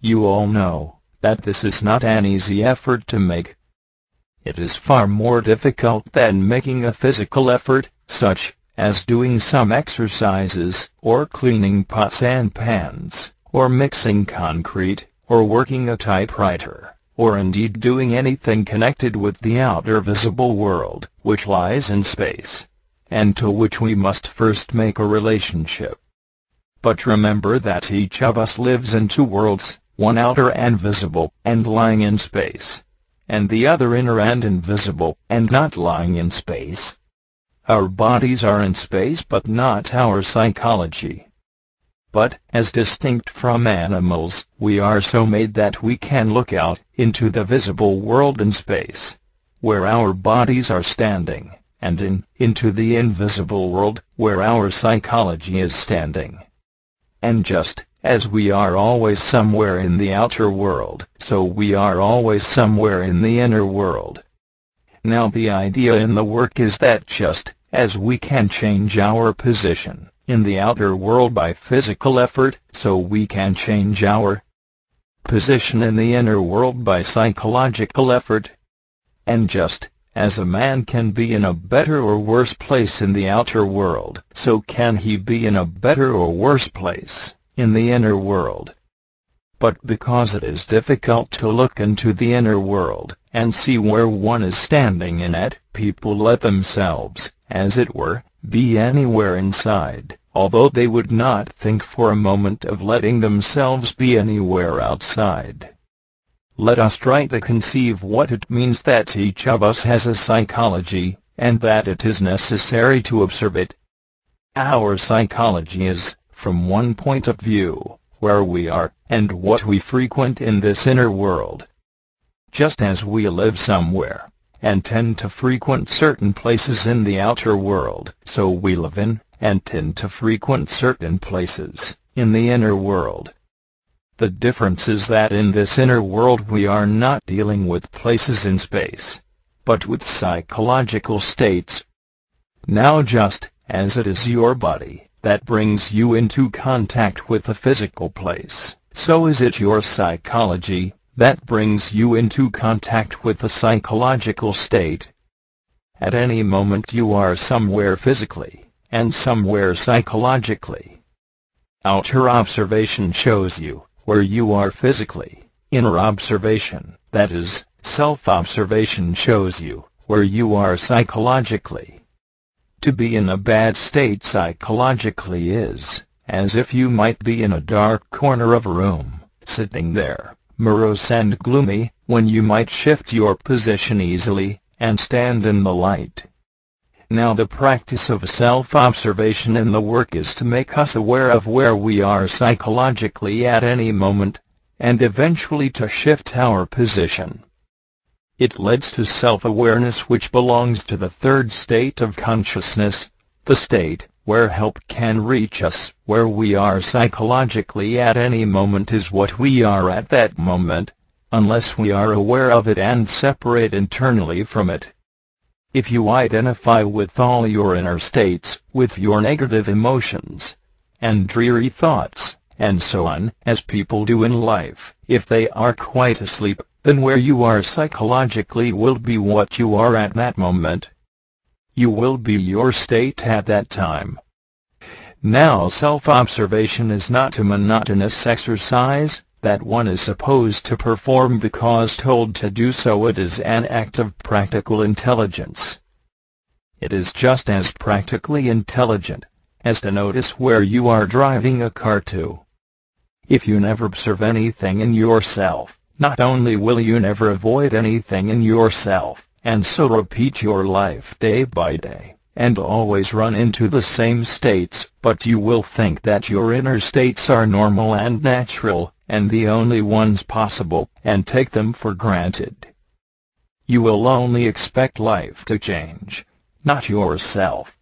You all know that this is not an easy effort to make. It is far more difficult than making a physical effort, such as doing some exercises, or cleaning pots and pans, or mixing concrete, or working a typewriter, or indeed doing anything connected with the outer visible world, which lies in space, and to which we must first make a relationship. But remember that each of us lives in two worlds, one outer and visible, and lying in space, and the other inner and invisible, and not lying in space. Our bodies are in space, but not our psychology. But, as distinct from animals, we are so made that we can look out into the visible world in space, where our bodies are standing, and into the invisible world, where our psychology is standing. And just as we are always somewhere in the outer world, so we are always somewhere in the inner world. Now the idea in the work is that just as we can change our position in the outer world by physical effort, so we can change our position in the inner world by psychological effort. And just as a man can be in a better or worse place in the outer world, so can he be in a better or worse place in the inner world. But because it is difficult to look into the inner world and see where one is standing in it, people let themselves, as it were, be anywhere inside, although they would not think for a moment of letting themselves be anywhere outside. Let us try to conceive what it means that each of us has a psychology, and that it is necessary to observe it. Our psychology is, from one point of view, where we are, and what we frequent in this inner world. Just as we live somewhere, and tend to frequent certain places in the outer world, so we live in, and tend to frequent certain places in the inner world. The difference is that in this inner world we are not dealing with places in space, but with psychological states. Now just as it is your body that brings you into contact with a physical place, so is it your psychology that brings you into contact with a psychological state. At any moment you are somewhere physically, and somewhere psychologically. Outer observation shows you where you are physically. Inner observation, that is, self-observation, shows you where you are psychologically. To be in a bad state psychologically is as if you might be in a dark corner of a room, sitting there, morose and gloomy, when you might shift your position easily, and stand in the light. Now the practice of self-observation in the work is to make us aware of where we are psychologically at any moment, and eventually to shift our position. It leads to self-awareness, which belongs to the third state of consciousness, the state where help can reach us. Where we are psychologically at any moment is what we are at that moment, unless we are aware of it and separate internally from it. If you identify with all your inner states, with your negative emotions, and dreary thoughts, and so on, as people do in life, if they are quite asleep, then where you are psychologically will be what you are at that moment. You will be your state at that time. Now self-observation is not a monotonous exercise that one is supposed to perform because told to do so. It is an act of practical intelligence. It is just as practically intelligent as to notice where you are driving a car to. If you never observe anything in yourself, not only will you never avoid anything in yourself, and so repeat your life day by day, and always run into the same states, but you will think that your inner states are normal and natural, and the only ones possible, and take them for granted. You will only expect life to change, not yourself.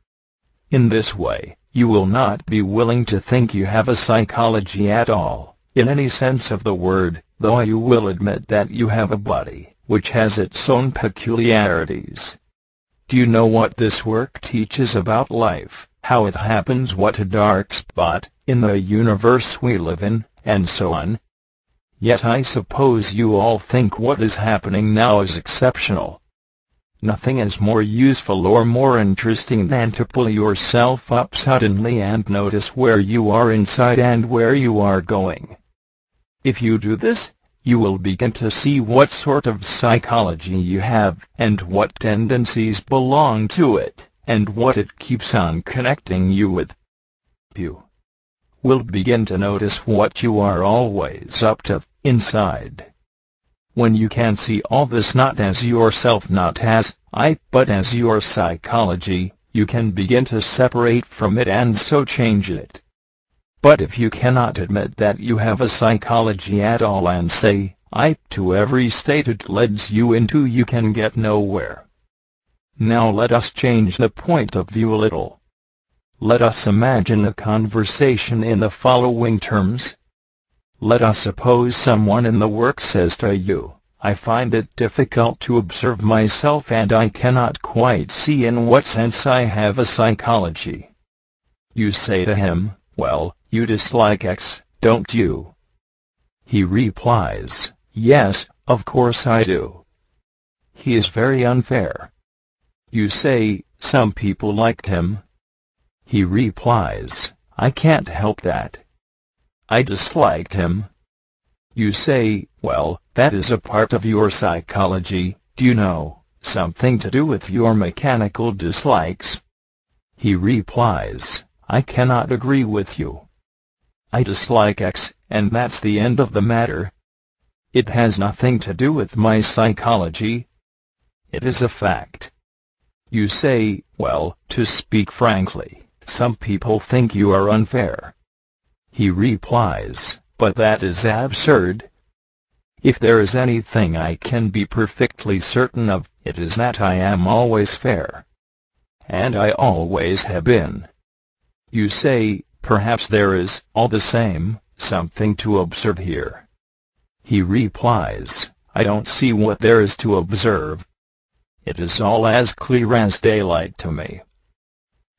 In this way, you will not be willing to think you have a psychology at all, in any sense of the word, though you will admit that you have a body, which has its own peculiarities. Do you know what this work teaches about life, how it happens, what a dark spot in the universe we live in, and so on? Yet I suppose you all think what is happening now is exceptional. Nothing is more useful or more interesting than to pull yourself up suddenly and notice where you are inside and where you are going. If you do this, you will begin to see what sort of psychology you have, and what tendencies belong to it, and what it keeps on connecting you with. You will begin to notice what you are always up to, inside. When you can see all this not as yourself, not as I, but as your psychology, you can begin to separate from it and so change it. But if you cannot admit that you have a psychology at all and say, "I," to every state it leads you into, you can get nowhere. Now let us change the point of view a little. Let us imagine a conversation in the following terms. Let us suppose someone in the work says to you, "I find it difficult to observe myself and I cannot quite see in what sense I have a psychology." You say to him, "Well, you dislike X, don't you?" He replies, "Yes, of course I do." He is very unfair. You say, "Some people liked him." He replies, "I can't help that. I disliked him." You say, "Well, that is a part of your psychology, do you know, something to do with your mechanical dislikes." He replies, "I cannot agree with you. I dislike X, and that's the end of the matter. It has nothing to do with my psychology. It is a fact." You say, "Well, to speak frankly, some people think you are unfair." He replies, "But that is absurd. If there is anything I can be perfectly certain of, it is that I am always fair. And I always have been." You say, "Perhaps there is, all the same, something to observe here." He replies, "I don't see what there is to observe. It is all as clear as daylight to me.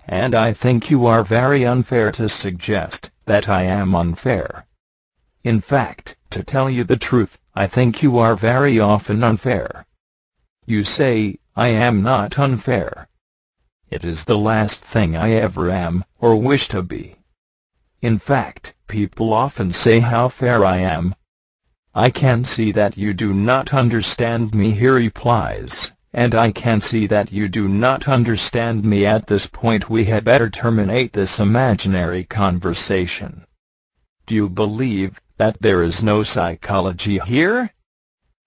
And I think you are very unfair to suggest that I am unfair. In fact, to tell you the truth, I think you are very often unfair." You say, "I am not unfair. It is the last thing I ever am, or wish to be. In fact, people often say how fair I am." "I can see that you do not understand me," he replies, "and I can see that you do not understand me. At this point we had better terminate this imaginary conversation. Do you believe that there is no psychology here?"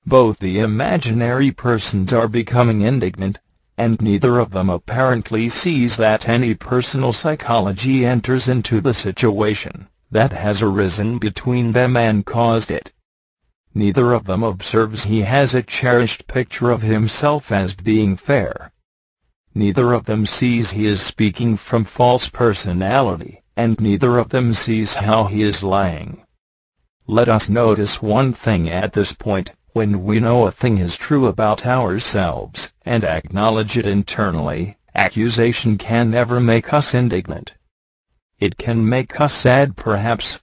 Both the imaginary persons are becoming indignant, and neither of them apparently sees that any personal psychology enters into the situation that has arisen between them and caused it. Neither of them observes he has a cherished picture of himself as being fair. Neither of them sees he is speaking from false personality, and neither of them sees how he is lying. Let us notice one thing at this point. When we know a thing is true about ourselves, and acknowledge it internally, accusation can never make us indignant. It can make us sad perhaps.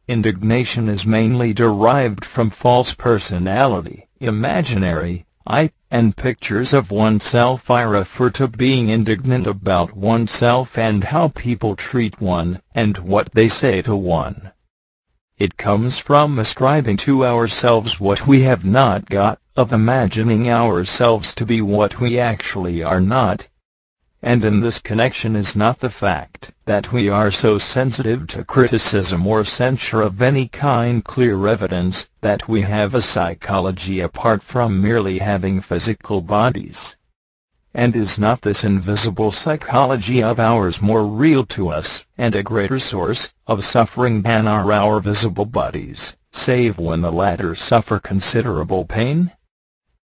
Indignation is mainly derived from false personality, imaginary I, and pictures of oneself. I refer to being indignant about oneself and how people treat one, and what they say to one. It comes from ascribing to ourselves what we have not got, of imagining ourselves to be what we actually are not. And in this connection is not the fact that we are so sensitive to criticism or censure of any kind clear evidence that we have a psychology apart from merely having physical bodies? And is not this invisible psychology of ours more real to us, and a greater source of suffering than are our visible bodies, save when the latter suffer considerable pain?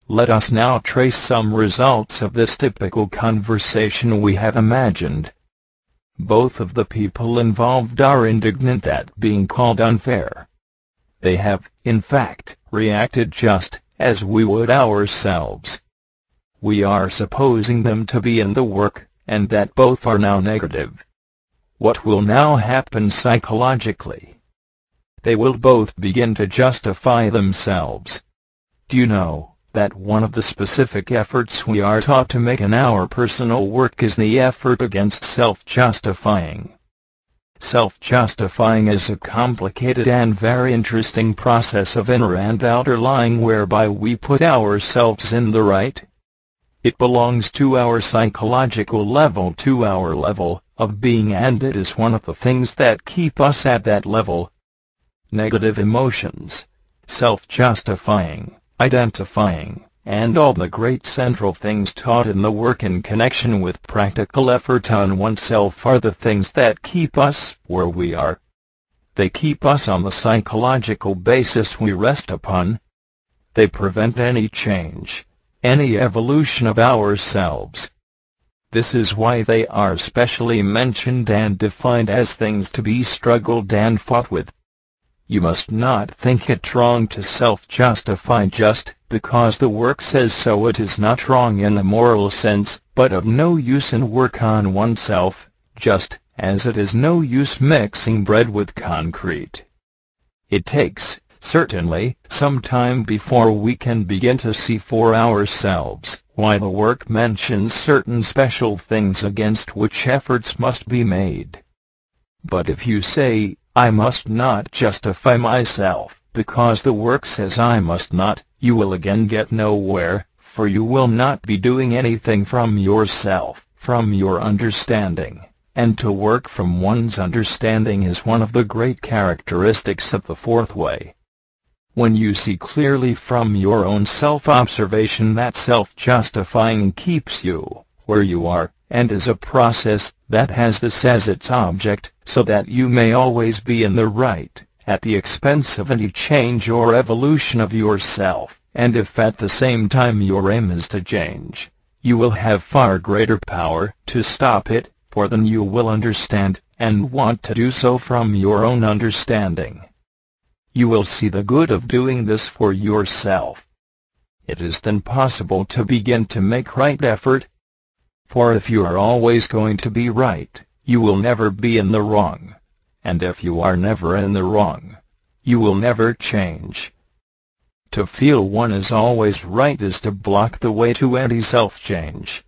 Let us now trace some results of this typical conversation we have imagined. Both of the people involved are indignant at being called unfair. They have, in fact, reacted just as we would ourselves. We are supposing them to be in the work, and that both are now negative. What will now happen psychologically? They will both begin to justify themselves. Do you know that one of the specific efforts we are taught to make in our personal work is the effort against self-justifying? Self-justifying is a complicated and very interesting process of inner and outer lying whereby we put ourselves in the right. It belongs to our psychological level, to our level of being, and it is one of the things that keep us at that level. Negative emotions, self-justifying, identifying, and all the great central things taught in the work in connection with practical effort on oneself are the things that keep us where we are. They keep us on the psychological basis we rest upon. They prevent any change, any evolution of ourselves. This is why they are specially mentioned and defined as things to be struggled and fought with. You must not think it wrong to self-justify just because the work says so. It is not wrong in the moral sense, but of no use in work on oneself, just as it is no use mixing bread with concrete. It takes, certainly, some time before we can begin to see for ourselves why the work mentions certain special things against which efforts must be made. But if you say, "I must not justify myself because the work says I must not," you will again get nowhere, for you will not be doing anything from yourself, from your understanding. And to work from one's understanding is one of the great characteristics of the fourth way. When you see clearly from your own self-observation that self-justifying keeps you where you are, and is a process that has this as its object, so that you may always be in the right, at the expense of any change or evolution of yourself, and if at the same time your aim is to change, you will have far greater power to stop it, for then you will understand, and want to do so from your own understanding. You will see the good of doing this for yourself. It is then possible to begin to make right effort. For if you are always going to be right, you will never be in the wrong. And if you are never in the wrong, you will never change. To feel one is always right is to block the way to any self-change.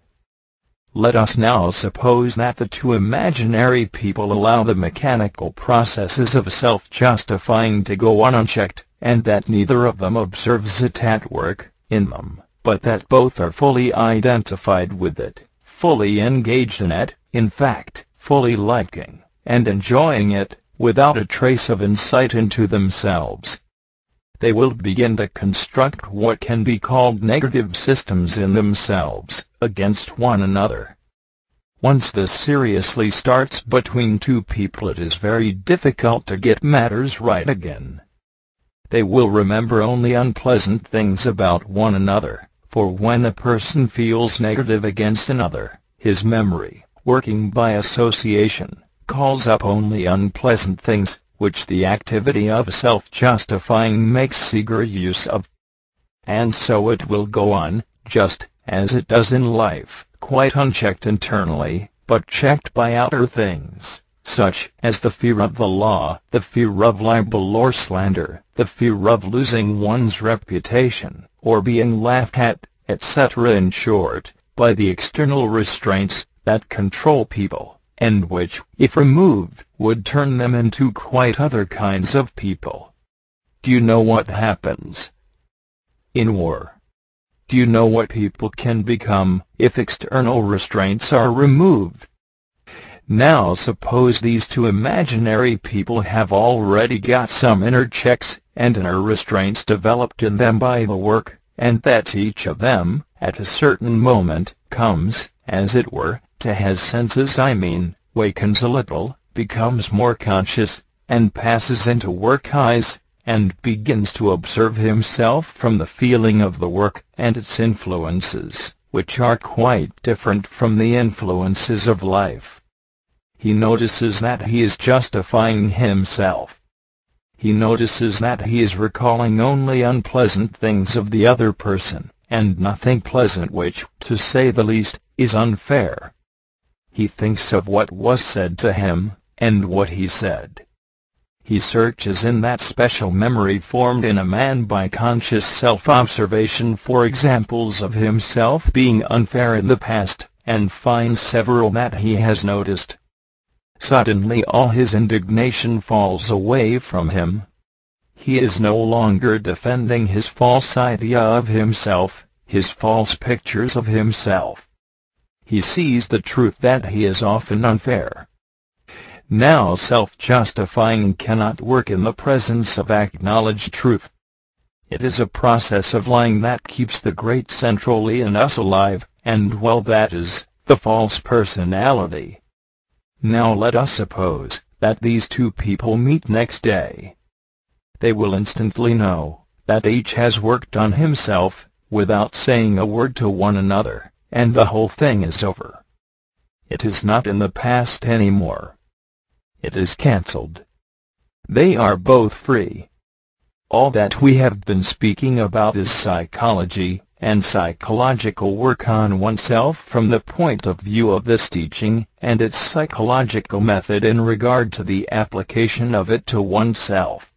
Let us now suppose that the two imaginary people allow the mechanical processes of self-justifying to go on unchecked, and that neither of them observes it at work in them, but that both are fully identified with it, fully engaged in it, in fact, fully liking and enjoying it, without a trace of insight into themselves. They will begin to construct what can be called negative systems in themselves, against one another. Once this seriously starts between two people, it is very difficult to get matters right again. They will remember only unpleasant things about one another, for when a person feels negative against another, his memory, working by association, calls up only unpleasant things, which the activity of self-justifying makes eager use of. And so it will go on, just as it does in life, quite unchecked internally, but checked by outer things, such as the fear of the law, the fear of libel or slander, the fear of losing one's reputation, or being laughed at, etc. In short, by the external restraints that control people, and which, if removed, would turn them into quite other kinds of people. Do you know what happens in war? Do you know what people can become if external restraints are removed? Now suppose these two imaginary people have already got some inner checks and inner restraints developed in them by the work, and that each of them, at a certain moment, comes, as it were, to his senses, wakens a little, becomes more conscious, and passes into work eyes, and begins to observe himself from the feeling of the work and its influences, which are quite different from the influences of life. He notices that he is justifying himself. He notices that he is recalling only unpleasant things of the other person, and nothing pleasant, which, to say the least, is unfair. He thinks of what was said to him, and what he said. He searches in that special memory formed in a man by conscious self-observation for examples of himself being unfair in the past, and finds several that he has noticed. Suddenly all his indignation falls away from him. He is no longer defending his false idea of himself, his false pictures of himself. He sees the truth that he is often unfair. Now self-justifying cannot work in the presence of acknowledged truth. It is a process of lying that keeps the great centrally in us alive, and well, that is, the false personality. Now let us suppose that these two people meet next day. They will instantly know that each has worked on himself, without saying a word to one another, and the whole thing is over. It is not in the past anymore. It is cancelled. They are both free. All that we have been speaking about is psychology, and psychological work on oneself from the point of view of this teaching, and its psychological method in regard to the application of it to oneself.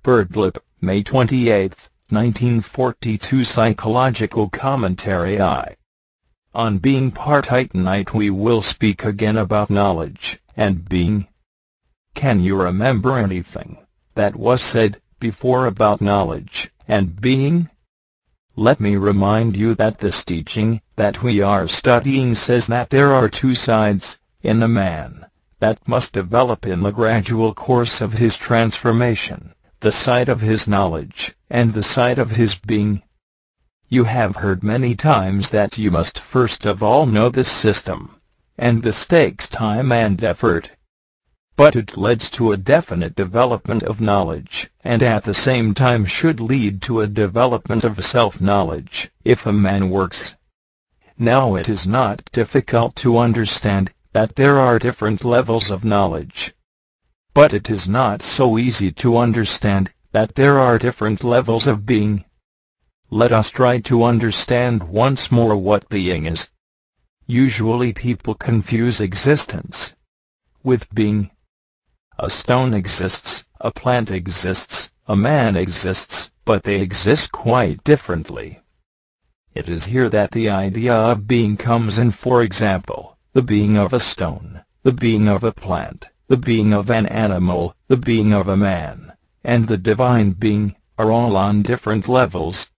Birdlip, May 28, 1942. Psychological Commentary I. On Being Part 8 tonight we will speak again about knowledge and being. Can you remember anything that was said before about knowledge and being? Let me remind you that this teaching that we are studying says that there are two sides in the man that must develop in the gradual course of his transformation, the side of his knowledge and the side of his being. You have heard many times that you must first of all know this system, and this takes time and effort. But it leads to a definite development of knowledge, and at the same time should lead to a development of self-knowledge, if a man works. Now it is not difficult to understand that there are different levels of knowledge. But it is not so easy to understand that there are different levels of being. Let us try to understand once more what being is. Usually people confuse existence with being. A stone exists, a plant exists, a man exists, but they exist quite differently. It is here that the idea of being comes in. For example, the being of a stone, the being of a plant, the being of an animal, the being of a man, and the divine being, are all on different levels.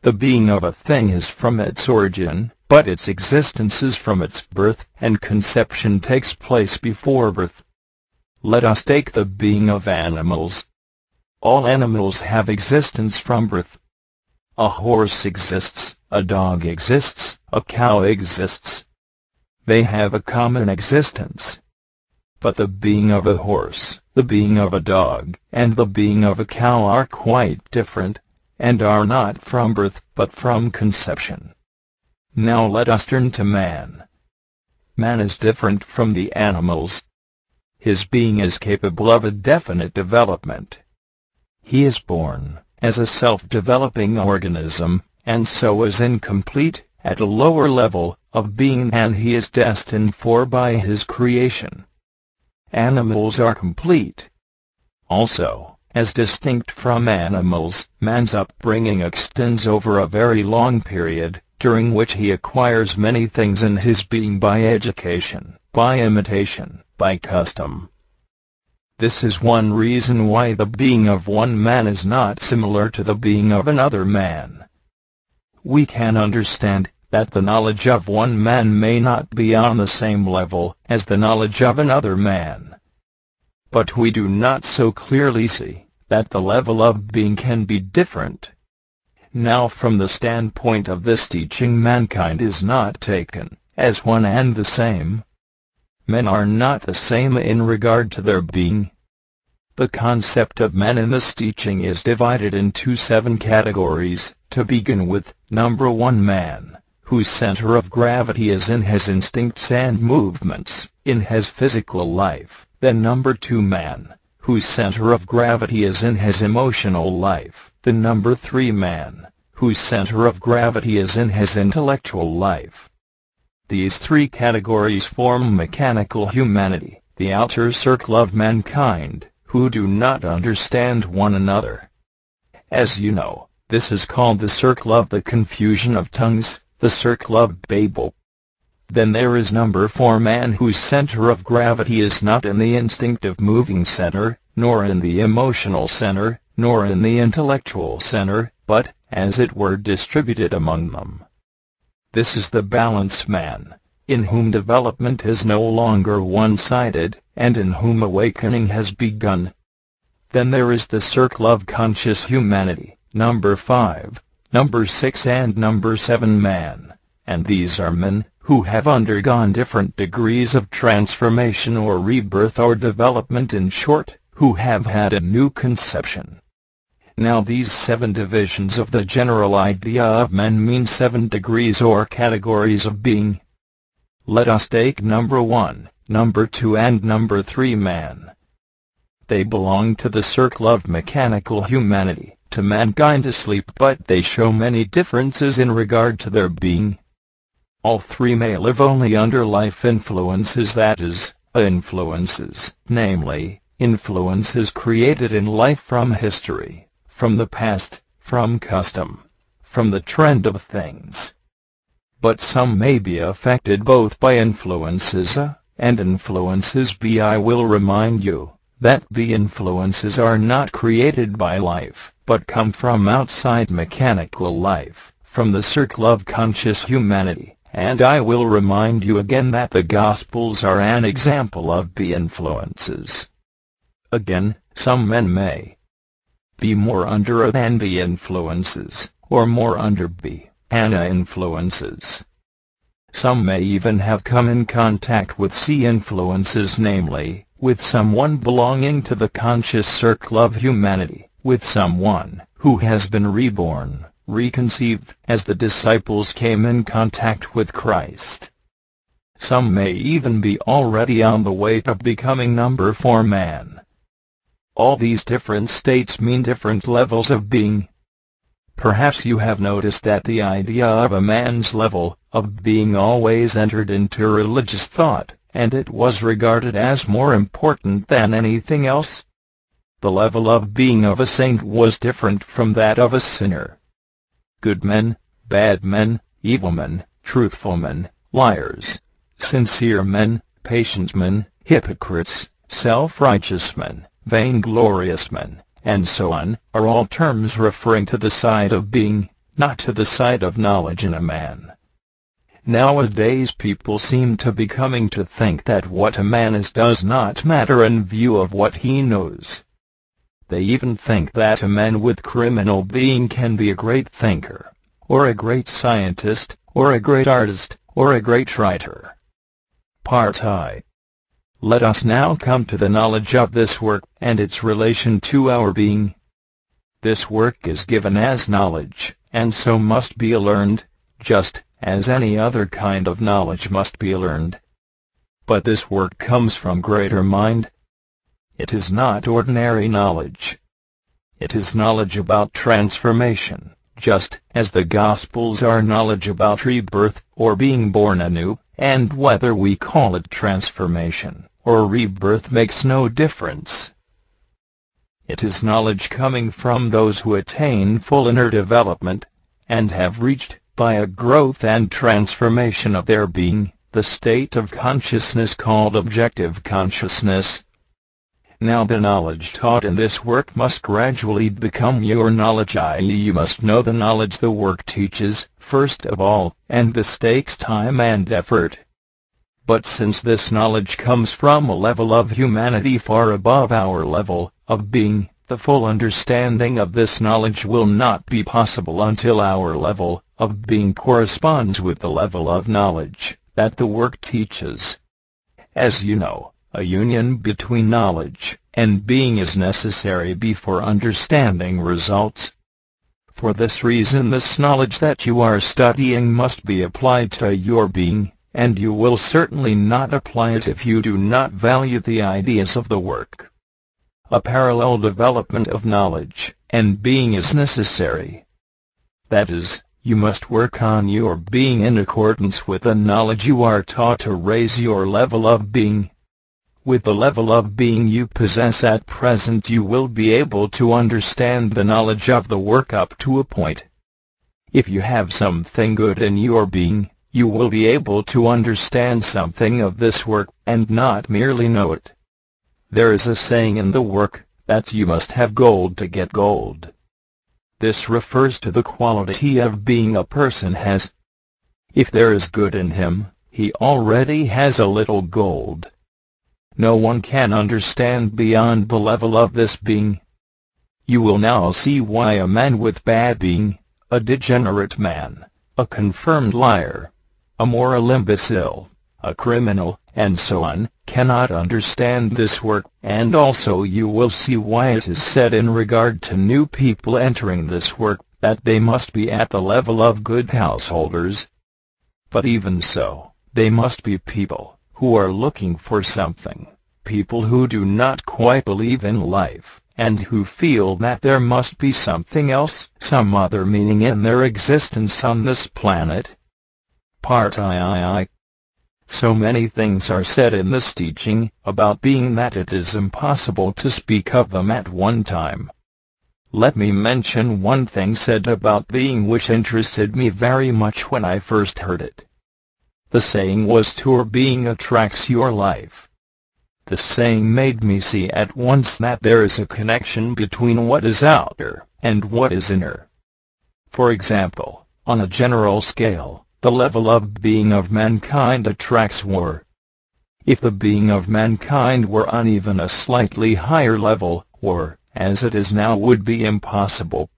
The being of a thing is from its origin, but its existence is from its birth, and conception takes place before birth. Let us take the being of animals. All animals have existence from birth. A horse exists, a dog exists, a cow exists. They have a common existence. But the being of a horse, the being of a dog, and the being of a cow are quite different, and are not from birth, but from conception. Now let us turn to man. Man is different from the animals. His being is capable of a definite development. He is born as a self-developing organism, and so is incomplete at a lower level of being than he is destined for by his creation. Animals are complete. Also, as distinct from animals, man's upbringing extends over a very long period, during which he acquires many things in his being by education, by imitation, by custom. This is one reason why the being of one man is not similar to the being of another man. We can understand that the knowledge of one man may not be on the same level as the knowledge of another man. But we do not so clearly see that the level of being can be different. Now from the standpoint of this teaching, mankind is not taken as one and the same. Men are not the same in regard to their being. The concept of men in this teaching is divided into 7 categories. To begin with, number 1, man, whose center of gravity is in his instincts and movements, in his physical life. Then number 2, man, whose center of gravity is in his emotional life. Then number 3, man, whose center of gravity is in his intellectual life. These 3 categories form mechanical humanity, the outer circle of mankind, who do not understand one another. As you know, this is called the circle of the confusion of tongues, the circle of Babel. Then there is number 4, man, whose center of gravity is not in the instinctive moving center, nor in the emotional center, nor in the intellectual center, but, as it were, distributed among them. This is the balanced man, in whom development is no longer one-sided, and in whom awakening has begun. Then there is the circle of conscious humanity, number 5, number 6 and number 7, man, and these are men, who have undergone different degrees of transformation or rebirth or development, in short, who have had a new conception. Now these 7 divisions of the general idea of men mean 7 degrees or categories of being. Let us take number 1, number 2 and number 3 man. They belong to the circle of mechanical humanity, to mankind asleep, but they show many differences in regard to their being. All 3 may live only under life influences, that is, influences, namely, influences created in life from history, from the past, from custom, from the trend of things. But some may be affected both by influences A and influences B. I will remind you that B influences are not created by life, but come from outside mechanical life, from the circle of conscious humanity. And I will remind you again that the Gospels are an example of B influences. Again, some men may be more under A than B influences, or more under B and A influences. Some may even have come in contact with C influences, namely, with someone belonging to the conscious circle of humanity, with someone who has been reborn, reconceived, as the disciples came in contact with Christ. Some may even be already on the way to becoming number 4 man. All these different states mean different levels of being. Perhaps you have noticed that the idea of a man's level of being always entered into religious thought, and it was regarded as more important than anything else. The level of being of a saint was different from that of a sinner. Good men, bad men, evil men, truthful men, liars, sincere men, patient men, hypocrites, self-righteous men, vainglorious men, and so on, are all terms referring to the side of being, not to the side of knowledge in a man. Nowadays people seem to be coming to think that what a man is does not matter in view of what he knows. They even think that a man with criminal being can be a great thinker, or a great scientist, or a great artist, or a great writer. Part I. Let us now come to the knowledge of this work, and its relation to our being. This work is given as knowledge, and so must be learned, just as any other kind of knowledge must be learned. But this work comes from greater mind. It is not ordinary knowledge. It is knowledge about transformation, just as the Gospels are knowledge about rebirth, or being born anew, and whether we call it transformation or rebirth makes no difference. It is knowledge coming from those who attain full inner development, and have reached, by a growth and transformation of their being, the state of consciousness called objective consciousness. Now the knowledge taught in this work must gradually become your knowledge, i.e. you must know the knowledge the work teaches, first of all, and this takes time and effort. But since this knowledge comes from a level of humanity far above our level of being, the full understanding of this knowledge will not be possible until our level of being corresponds with the level of knowledge that the work teaches. As you know, a union between knowledge and being is necessary before understanding results. For this reason this knowledge that you are studying must be applied to your being, and you will certainly not apply it if you do not value the ideas of the work. A parallel development of knowledge and being is necessary. That is, you must work on your being in accordance with the knowledge you are taught to raise your level of being. With the level of being you possess at present you will be able to understand the knowledge of the work up to a point. If you have something good in your being, you will be able to understand something of this work, and not merely know it. There is a saying in the work, that you must have gold to get gold. This refers to the quality of being a person has. If there is good in him, he already has a little gold. No one can understand beyond the level of this being. You will now see why a man with bad being, a degenerate man, a confirmed liar, a moral imbecile, a criminal, and so on, cannot understand this work, and also you will see why it is said in regard to new people entering this work, that they must be at the level of good householders. But even so, they must be people who are looking for something, people who do not quite believe in life, and who feel that there must be something else, some other meaning in their existence on this planet. Part II. So many things are said in this teaching about being that it is impossible to speak of them at one time. Let me mention one thing said about being which interested me very much when I first heard it. The saying was your being attracts your life. The saying made me see at once that there is a connection between what is outer and what is inner. For example, on a general scale, the level of being of mankind attracts war. If the being of mankind were on even a slightly higher level, war, as it is now, would be impossible.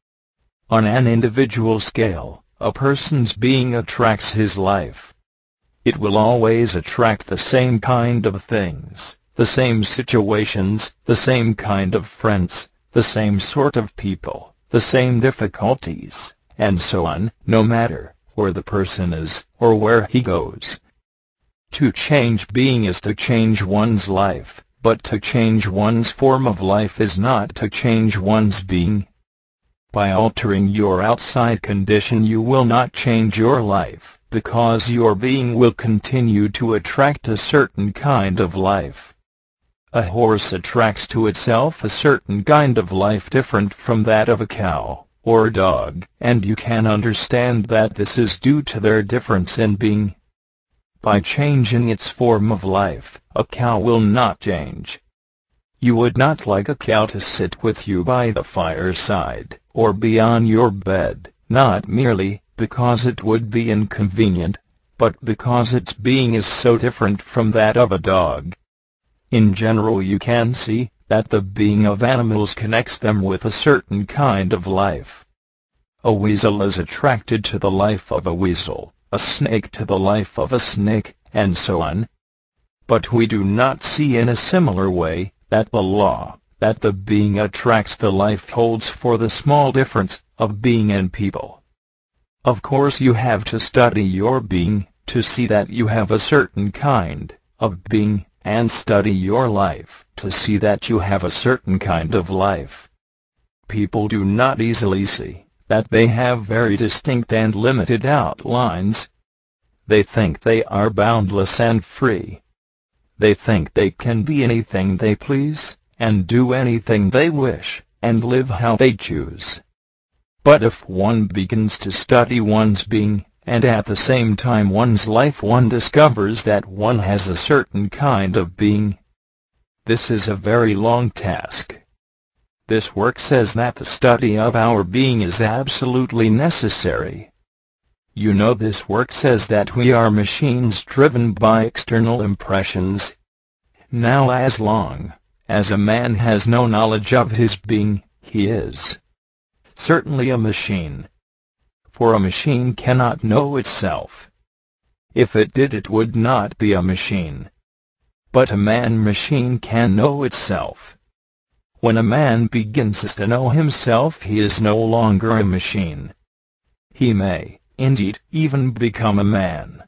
On an individual scale, a person's being attracts his life. It will always attract the same kind of things, the same situations, the same kind of friends, the same sort of people, the same difficulties, and so on, no matter where the person is, or where he goes. To change being is to change one's life, but to change one's form of life is not to change one's being. By altering your outside condition you will not change your life, because your being will continue to attract a certain kind of life. A horse attracts to itself a certain kind of life different from that of a cow or a dog, and you can understand that this is due to their difference in being. By changing its form of life, a cow will not change. You would not like a cow to sit with you by the fireside, or be on your bed, not merely because it would be inconvenient, but because its being is so different from that of a dog. In general you can see that the being of animals connects them with a certain kind of life. A weasel is attracted to the life of a weasel, a snake to the life of a snake, and so on. But we do not see in a similar way that the law, that the being attracts the life holds for the small difference of being and people. Of course you have to study your being, to see that you have a certain kind of being, and study your life, to see that you have a certain kind of life. People do not easily see that they have very distinct and limited outlines. They think they are boundless and free. They think they can be anything they please, and do anything they wish, and live how they choose. But if one begins to study one's being, and at the same time one's life, one discovers that one has a certain kind of being. This is a very long task. This work says that the study of our being is absolutely necessary. You know, this work says that we are machines driven by external impressions. Now as long as a man has no knowledge of his being, he is certainly a machine. For a machine cannot know itself. If it did, it would not be a machine. But a man-machine can know itself. When a man begins to know himself, he is no longer a machine. He may, indeed, even become a man.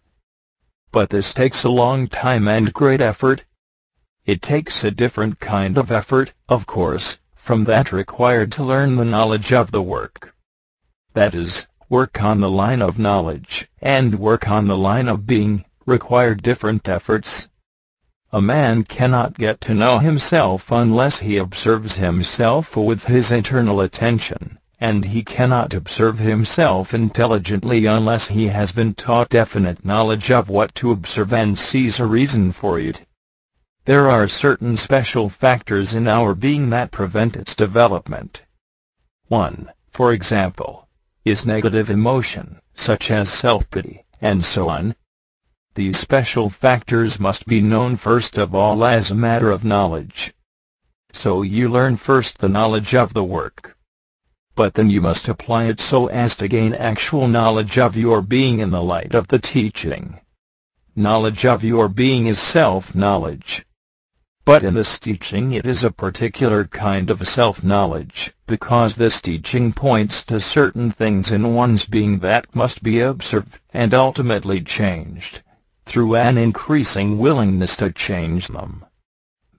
But this takes a long time and great effort. It takes a different kind of effort, of course, from that required to learn the knowledge of the work. That is, work on the line of knowledge, and work on the line of being, require different efforts. A man cannot get to know himself unless he observes himself with his internal attention, and he cannot observe himself intelligently unless he has been taught definite knowledge of what to observe and sees a reason for it. There are certain special factors in our being that prevent its development. One, for example, is negative emotion, such as self-pity, and so on. These special factors must be known first of all as a matter of knowledge. So you learn first the knowledge of the work. But then you must apply it so as to gain actual knowledge of your being in the light of the teaching, knowledge of your being is self-knowledge. But in this teaching it is a particular kind of self-knowledge, because this teaching points to certain things in one's being that must be observed and ultimately changed, through an increasing willingness to change them.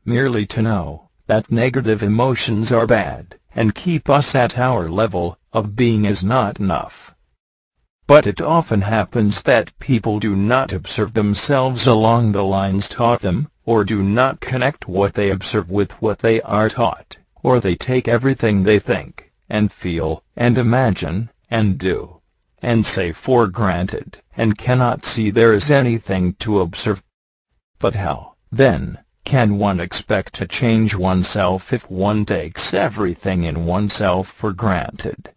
Merely to know that negative emotions are bad and keep us at our level of being is not enough. But it often happens that people do not observe themselves along the lines taught them, or do not connect what they observe with what they are taught, or they take everything they think, and feel, and imagine, and do, and say for granted, and cannot see there is anything to observe. But how, then, can one expect to change oneself if one takes everything in oneself for granted?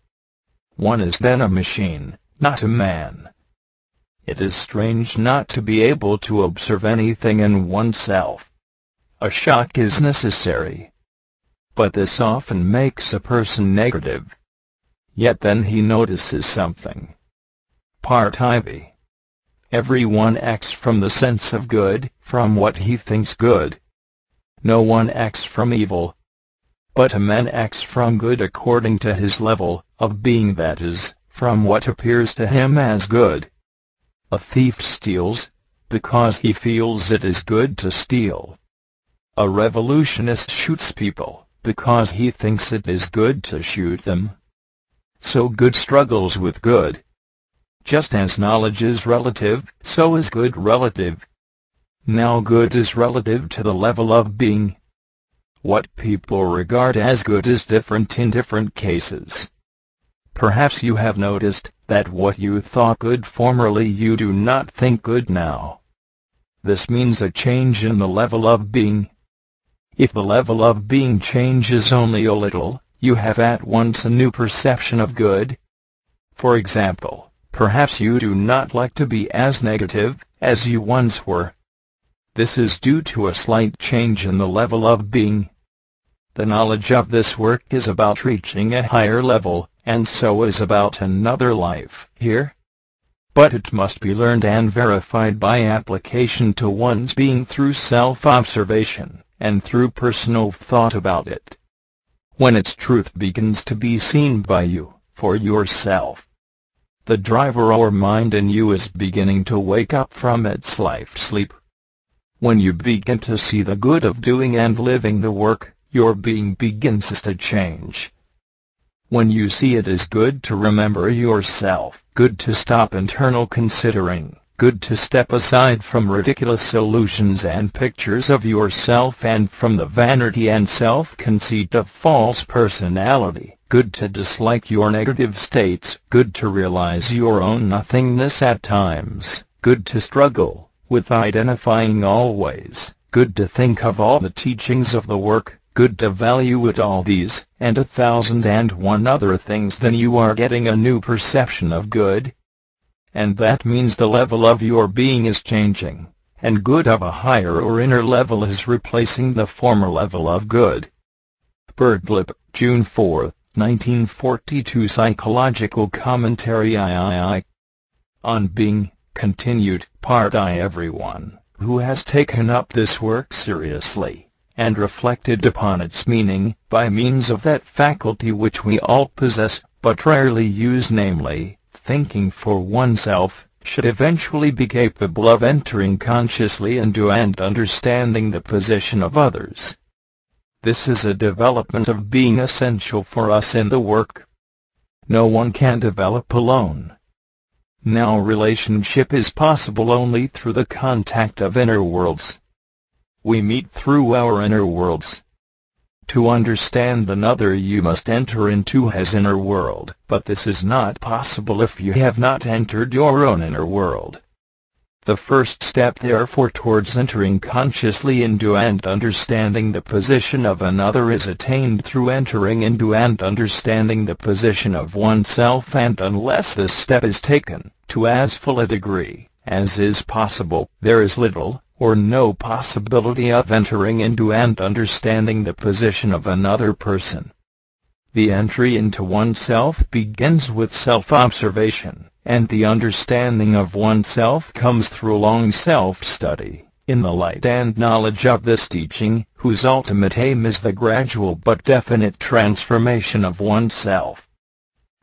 One is then a machine, not a man. It is strange not to be able to observe anything in oneself. A shock is necessary. But this often makes a person negative. Yet then he notices something. Part IV. Everyone acts from the sense of good, from what he thinks good. No one acts from evil. But a man acts from good according to his level of being, that is, from what appears to him as good. A thief steals because he feels it is good to steal. A revolutionist shoots people because he thinks it is good to shoot them. So good struggles with good. Just as knowledge is relative, so is good relative. Now good is relative to the level of being. What people regard as good is different in different cases. Perhaps you have noticed that what you thought good formerly you do not think good now. This means a change in the level of being. If the level of being changes only a little, you have at once a new perception of good. For example, perhaps you do not like to be as negative as you once were. This is due to a slight change in the level of being. The knowledge of this work is about reaching a higher level, and so is about another life here. But it must be learned and verified by application to one's being through self-observation, and through personal thought about it. When its truth begins to be seen by you, for yourself, the driver or mind in you is beginning to wake up from its life sleep. When you begin to see the good of doing and living the work, your being begins to change. When you see it is good to remember yourself, good to stop internal considering, good to step aside from ridiculous illusions and pictures of yourself and from the vanity and self-conceit of false personality, good to dislike your negative states, good to realize your own nothingness at times, good to struggle with identifying always, good to think of all the teachings of the work, good to value it all these, and 1,001 other things, then you are getting a new perception of good. And that means the level of your being is changing, and good of a higher or inner level is replacing the former level of good. Birdlip, June 4, 1942. Psychological Commentary III. On Being, continued, Part I. Everyone who has taken up this work seriously, and reflected upon its meaning, by means of that faculty which we all possess, but rarely use, namely, thinking for oneself, should eventually be capable of entering consciously into and understanding the position of others. This is a development of being essential for us in the work. No one can develop alone. Now relationship is possible only through the contact of inner worlds. We meet through our inner worlds. To understand another you must enter into his inner world, but this is not possible if you have not entered your own inner world. The first step therefore towards entering consciously into and understanding the position of another is attained through entering into and understanding the position of oneself, and unless this step is taken to as full a degree as is possible, there is little or no possibility of entering into and understanding the position of another person. The entry into oneself begins with self-observation, and the understanding of oneself comes through long self-study, in the light and knowledge of this teaching, whose ultimate aim is the gradual but definite transformation of oneself.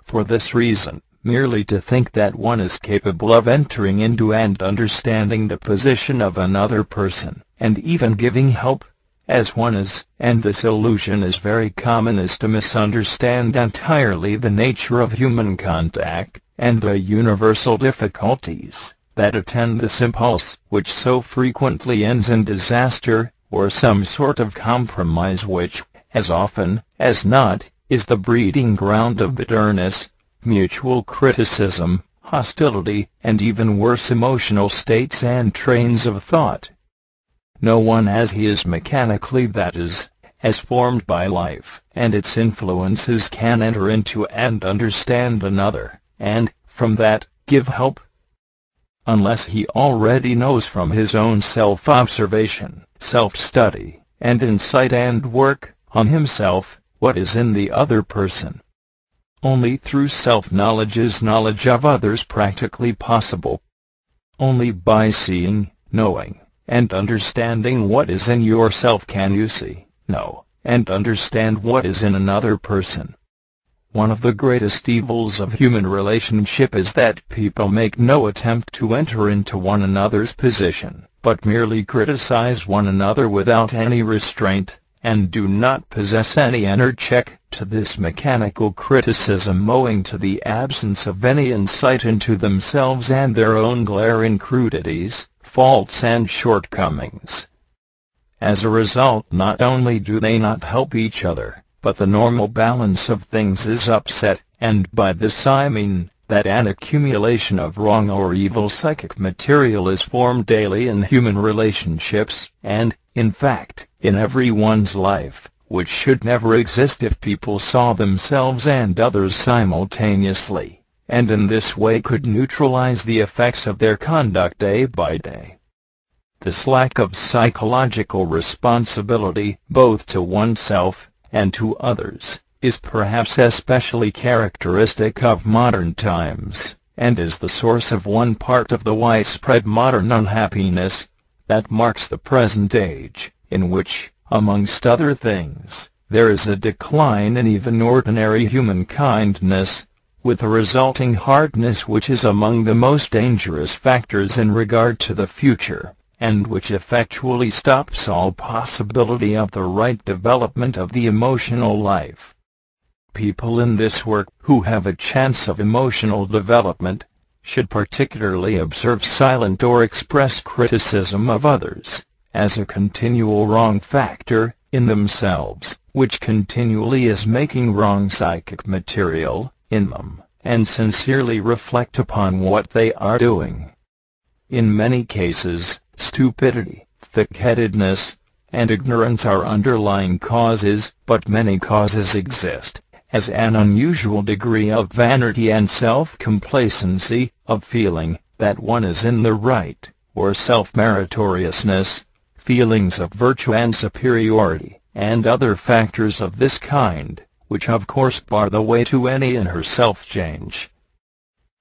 For this reason, merely to think that one is capable of entering into and understanding the position of another person, and even giving help, as one is, and this illusion is very common, is to misunderstand entirely the nature of human contact, and the universal difficulties that attend this impulse, which so frequently ends in disaster, or some sort of compromise which, as often as not, is the breeding ground of bitterness, mutual criticism, hostility, and even worse emotional states and trains of thought. No one as he is mechanically, that is, as formed by life and its influences, can enter into and understand another, and, from that, give help, unless he already knows from his own self-observation, self-study, and insight and work on himself, what is in the other person. Only through self-knowledge is knowledge of others practically possible. Only by seeing, knowing, and understanding what is in yourself can you see, know, and understand what is in another person. One of the greatest evils of human relationship is that people make no attempt to enter into one another's position, but merely criticize one another without any restraint, and do not possess any inner check to this mechanical criticism, owing to the absence of any insight into themselves and their own glaring crudities, faults and shortcomings. As a result, not only do they not help each other, but the normal balance of things is upset, and by this I mean that an accumulation of wrong or evil psychic material is formed daily in human relationships, and, in fact, in everyone's life, which should never exist if people saw themselves and others simultaneously, and in this way could neutralize the effects of their conduct day by day. This lack of psychological responsibility, both to oneself and to others, is perhaps especially characteristic of modern times, and is the source of one part of the widespread modern unhappiness that marks the present age, in which, amongst other things, there is a decline in even ordinary human kindness, with a resulting hardness which is among the most dangerous factors in regard to the future, and which effectually stops all possibility of the right development of the emotional life. People in this work, who have a chance of emotional development, should particularly observe silent or expressed criticism of others, as a continual wrong factor in themselves, which continually is making wrong psychic material in them, and sincerely reflect upon what they are doing. In many cases, stupidity, thick-headedness, and ignorance are underlying causes, but many causes exist, as an unusual degree of vanity and self-complacency, of feeling that one is in the right, or self-meritoriousness, feelings of virtue and superiority, and other factors of this kind, which of course bar the way to any inner self-change.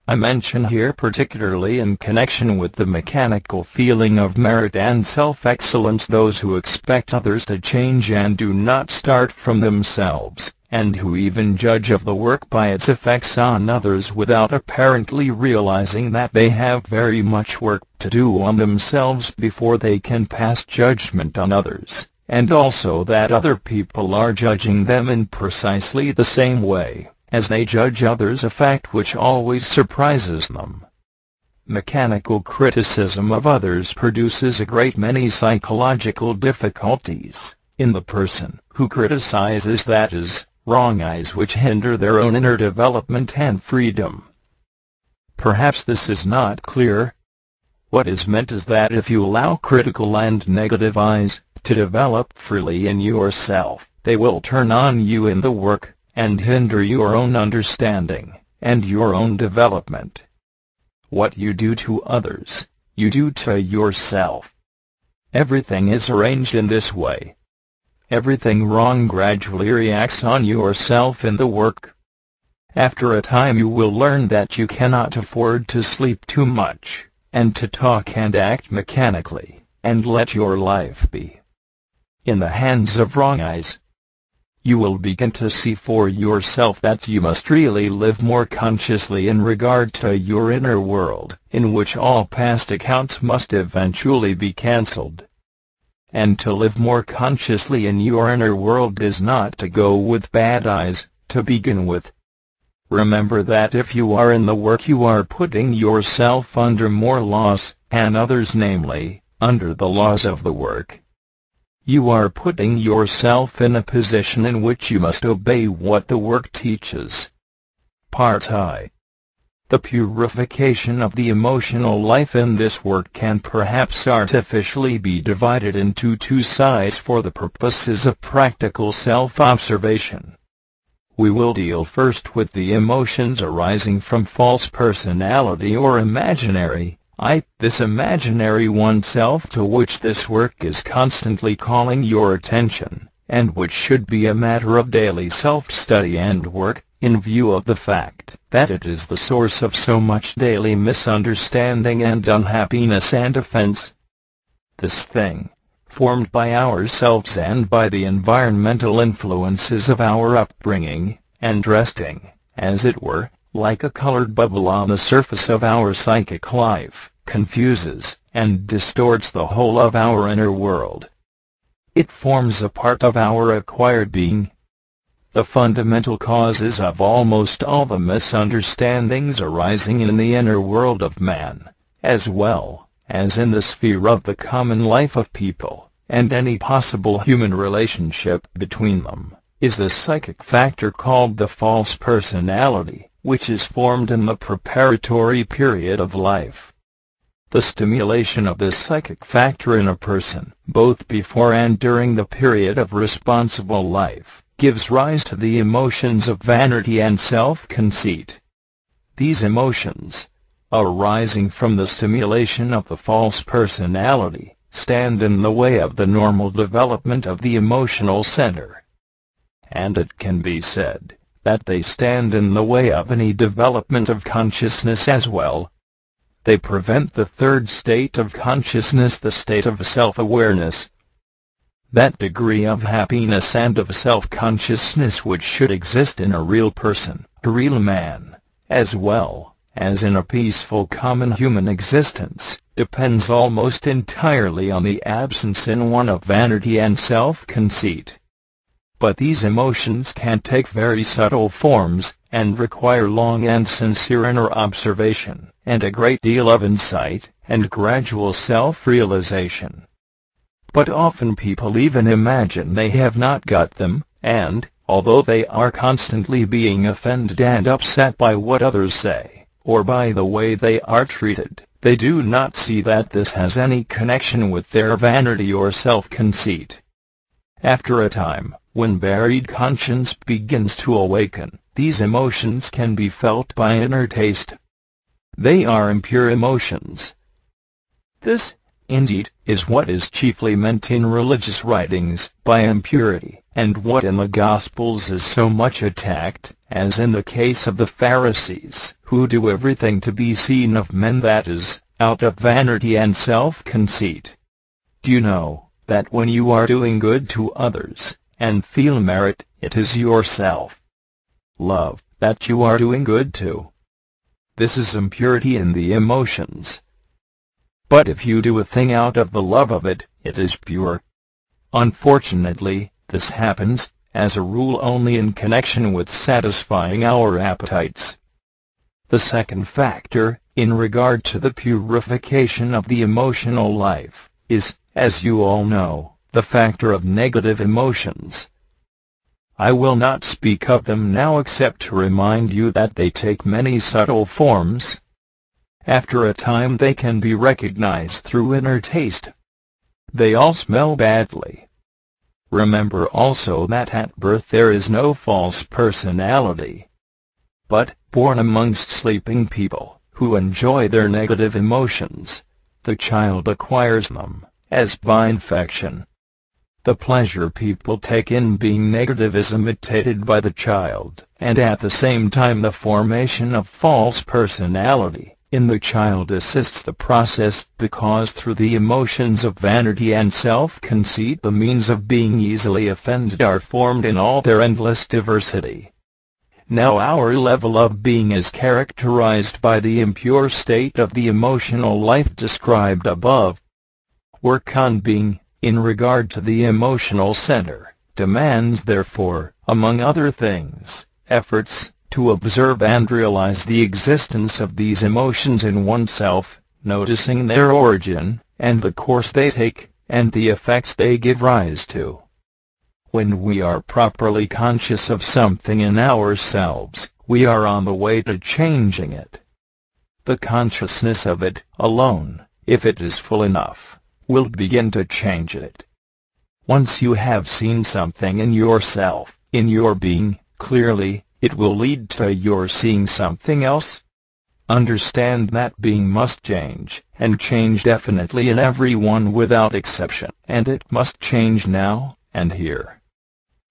I mention here particularly in connection with the mechanical feeling of merit and self-excellence those who expect others to change and do not start from themselves, and who even judge of the work by its effects on others without apparently realizing that they have very much work to do on themselves before they can pass judgment on others, and also that other people are judging them in precisely the same way as they judge others, a fact which always surprises them. Mechanical criticism of others produces a great many psychological difficulties in the person who criticizes, that is, wrong eyes which hinder their own inner development and freedom. Perhaps this is not clear. What is meant is that if you allow critical and negative eyes to develop freely in yourself, they will turn on you in the work, and hinder your own understanding, and your own development. What you do to others, you do to yourself. Everything is arranged in this way. Everything wrong gradually reacts on yourself in the work. After a time you will learn that you cannot afford to sleep too much, and to talk and act mechanically, and let your life be in the hands of wrong eyes. You will begin to see for yourself that you must really live more consciously in regard to your inner world, in which all past accounts must eventually be cancelled. And to live more consciously in your inner world is not to go with bad eyes, to begin with. Remember that if you are in the work you are putting yourself under more laws, and others, namely, under the laws of the work. You are putting yourself in a position in which you must obey what the work teaches. Part I. The purification of the emotional life in this work can perhaps artificially be divided into two sides for the purposes of practical self-observation. We will deal first with the emotions arising from false personality or imaginary I, this imaginary oneself to which this work is constantly calling your attention, and which should be a matter of daily self-study and work, in view of the fact that it is the source of so much daily misunderstanding and unhappiness and offense. This thing, formed by ourselves and by the environmental influences of our upbringing, and resting, as it were, like a colored bubble on the surface of our psychic life, confuses and distorts the whole of our inner world. It forms a part of our acquired being. The fundamental causes of almost all the misunderstandings arising in the inner world of man, as well as in the sphere of the common life of people, and any possible human relationship between them, is the psychic factor called the false personality, which is formed in the preparatory period of life. The stimulation of this psychic factor in a person, both before and during the period of responsible life, gives rise to the emotions of vanity and self-conceit. These emotions, arising from the stimulation of the false personality, stand in the way of the normal development of the emotional center. And it can be said that they stand in the way of any development of consciousness as well. They prevent the third state of consciousness, the state of self-awareness. That degree of happiness and of self-consciousness which should exist in a real person, a real man, as well as in a peaceful common human existence, depends almost entirely on the absence in one of vanity and self-conceit. But these emotions can take very subtle forms, and require long and sincere inner observation, and a great deal of insight, and gradual self-realization. But often people even imagine they have not got them, and, although they are constantly being offended and upset by what others say, or by the way they are treated, they do not see that this has any connection with their vanity or self-conceit. After a time, when buried conscience begins to awaken, these emotions can be felt by inner taste. They are impure emotions. This, indeed, is what is chiefly meant in religious writings by impurity, and what in the Gospels is so much attacked, as in the case of the Pharisees, who do everything to be seen of men, that is, out of vanity and self-conceit. Do you know that when you are doing good to others, and feel merit, it is yourself love that you are doing good to? This is impurity in the emotions. But if you do a thing out of the love of it, it is pure. Unfortunately, this happens, as a rule, only in connection with satisfying our appetites. The second factor, in regard to the purification of the emotional life, is, as you all know, the factor of negative emotions. I will not speak of them now except to remind you that they take many subtle forms. After a time they can be recognized through inner taste. They all smell badly. Remember also that at birth there is no false personality. But, born amongst sleeping people, who enjoy their negative emotions, the child acquires them, as by infection. The pleasure people take in being negative is imitated by the child, and at the same time the formation of false personality in the child assists the process, because through the emotions of vanity and self-conceit the means of being easily offended are formed in all their endless diversity. Now our level of being is characterized by the impure state of the emotional life described above. Work on being, in regard to the emotional center, demands therefore, among other things, efforts to observe and realize the existence of these emotions in oneself, noticing their origin, and the course they take, and the effects they give rise to. When we are properly conscious of something in ourselves, we are on the way to changing it. The consciousness of it, alone, if it is full enough, will begin to change it. Once you have seen something in yourself, in your being, clearly, it will lead to your seeing something else. Understand that being must change, and change definitely in everyone without exception, and it must change now, and here.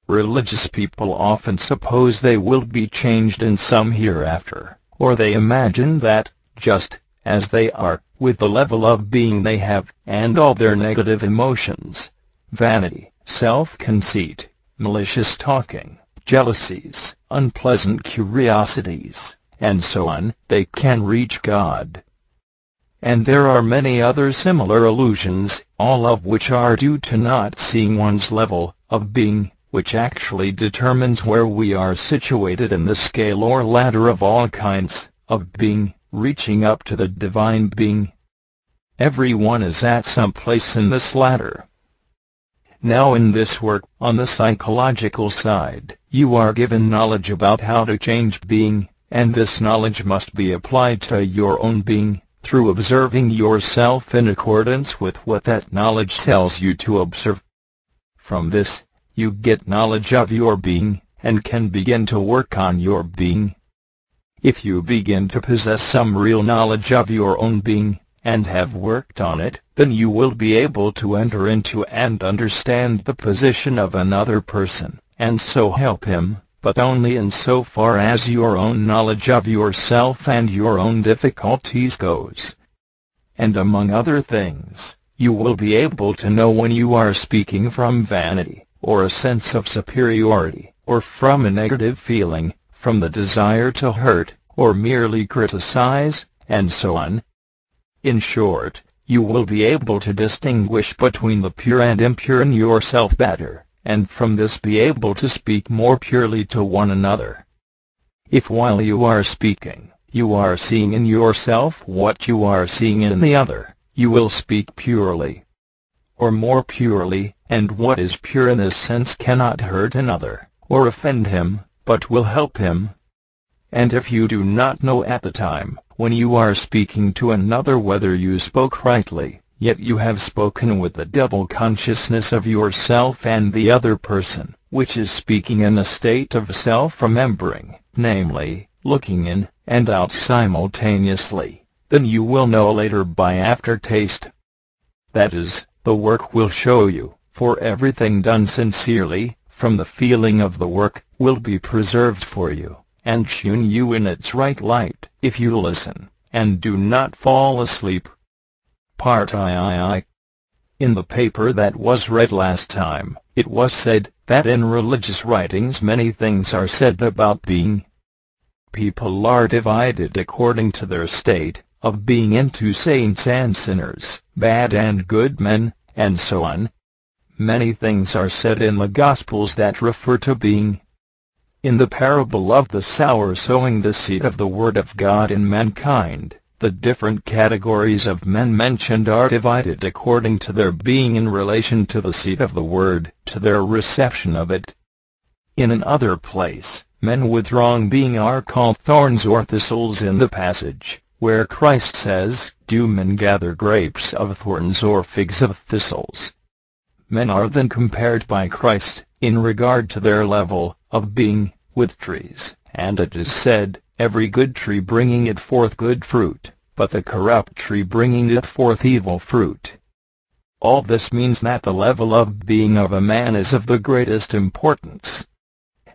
Religious people often suppose they will be changed in some hereafter, or they imagine that, just as they are, with the level of being they have, and all their negative emotions, vanity, self-conceit, malicious talking, jealousies, unpleasant curiosities, and so on, they can reach God. And there are many other similar illusions, all of which are due to not seeing one's level of being, which actually determines where we are situated in the scale or ladder of all kinds of being, reaching up to the divine being. Everyone is at some place in this ladder. Now in this work, on the psychological side, you are given knowledge about how to change being, and this knowledge must be applied to your own being, through observing yourself in accordance with what that knowledge tells you to observe. From this, you get knowledge of your being, and can begin to work on your being. If you begin to possess some real knowledge of your own being, and have worked on it, then you will be able to enter into and understand the position of another person, and so help him, but only in so far as your own knowledge of yourself and your own difficulties goes. And among other things, you will be able to know when you are speaking from vanity, or a sense of superiority, or from a negative feeling, from the desire to hurt, or merely criticize, and so on. In short, you will be able to distinguish between the pure and impure in yourself better, and from this be able to speak more purely to one another. If while you are speaking, you are seeing in yourself what you are seeing in the other, you will speak purely, or more purely, and what is pure in this sense cannot hurt another, or offend him, but will help him. And if you do not know at the time, when you are speaking to another, whether you spoke rightly, yet you have spoken with the double consciousness of yourself and the other person, which is speaking in a state of self-remembering, namely, looking in and out simultaneously, then you will know later by aftertaste. That is, the work will show you, for everything done sincerely, from the feeling of the work, will be preserved for you, and shewn you in its right light, if you listen, and do not fall asleep. Part II. In the paper that was read last time, it was said that in religious writings many things are said about being. People are divided according to their state of being into saints and sinners, bad and good men, and so on. Many things are said in the Gospels that refer to being. In the parable of the sower sowing the seed of the Word of God in mankind, the different categories of men mentioned are divided according to their being in relation to the seed of the Word, to their reception of it. In another place, men with wrong being are called thorns or thistles in the passage, where Christ says, "Do men gather grapes of thorns or figs of thistles?" Men are then compared by Christ, in regard to their level of being, with trees, and it is said, "Every good tree bringing it forth good fruit, but the corrupt tree bringing it forth evil fruit." All this means that the level of being of a man is of the greatest importance.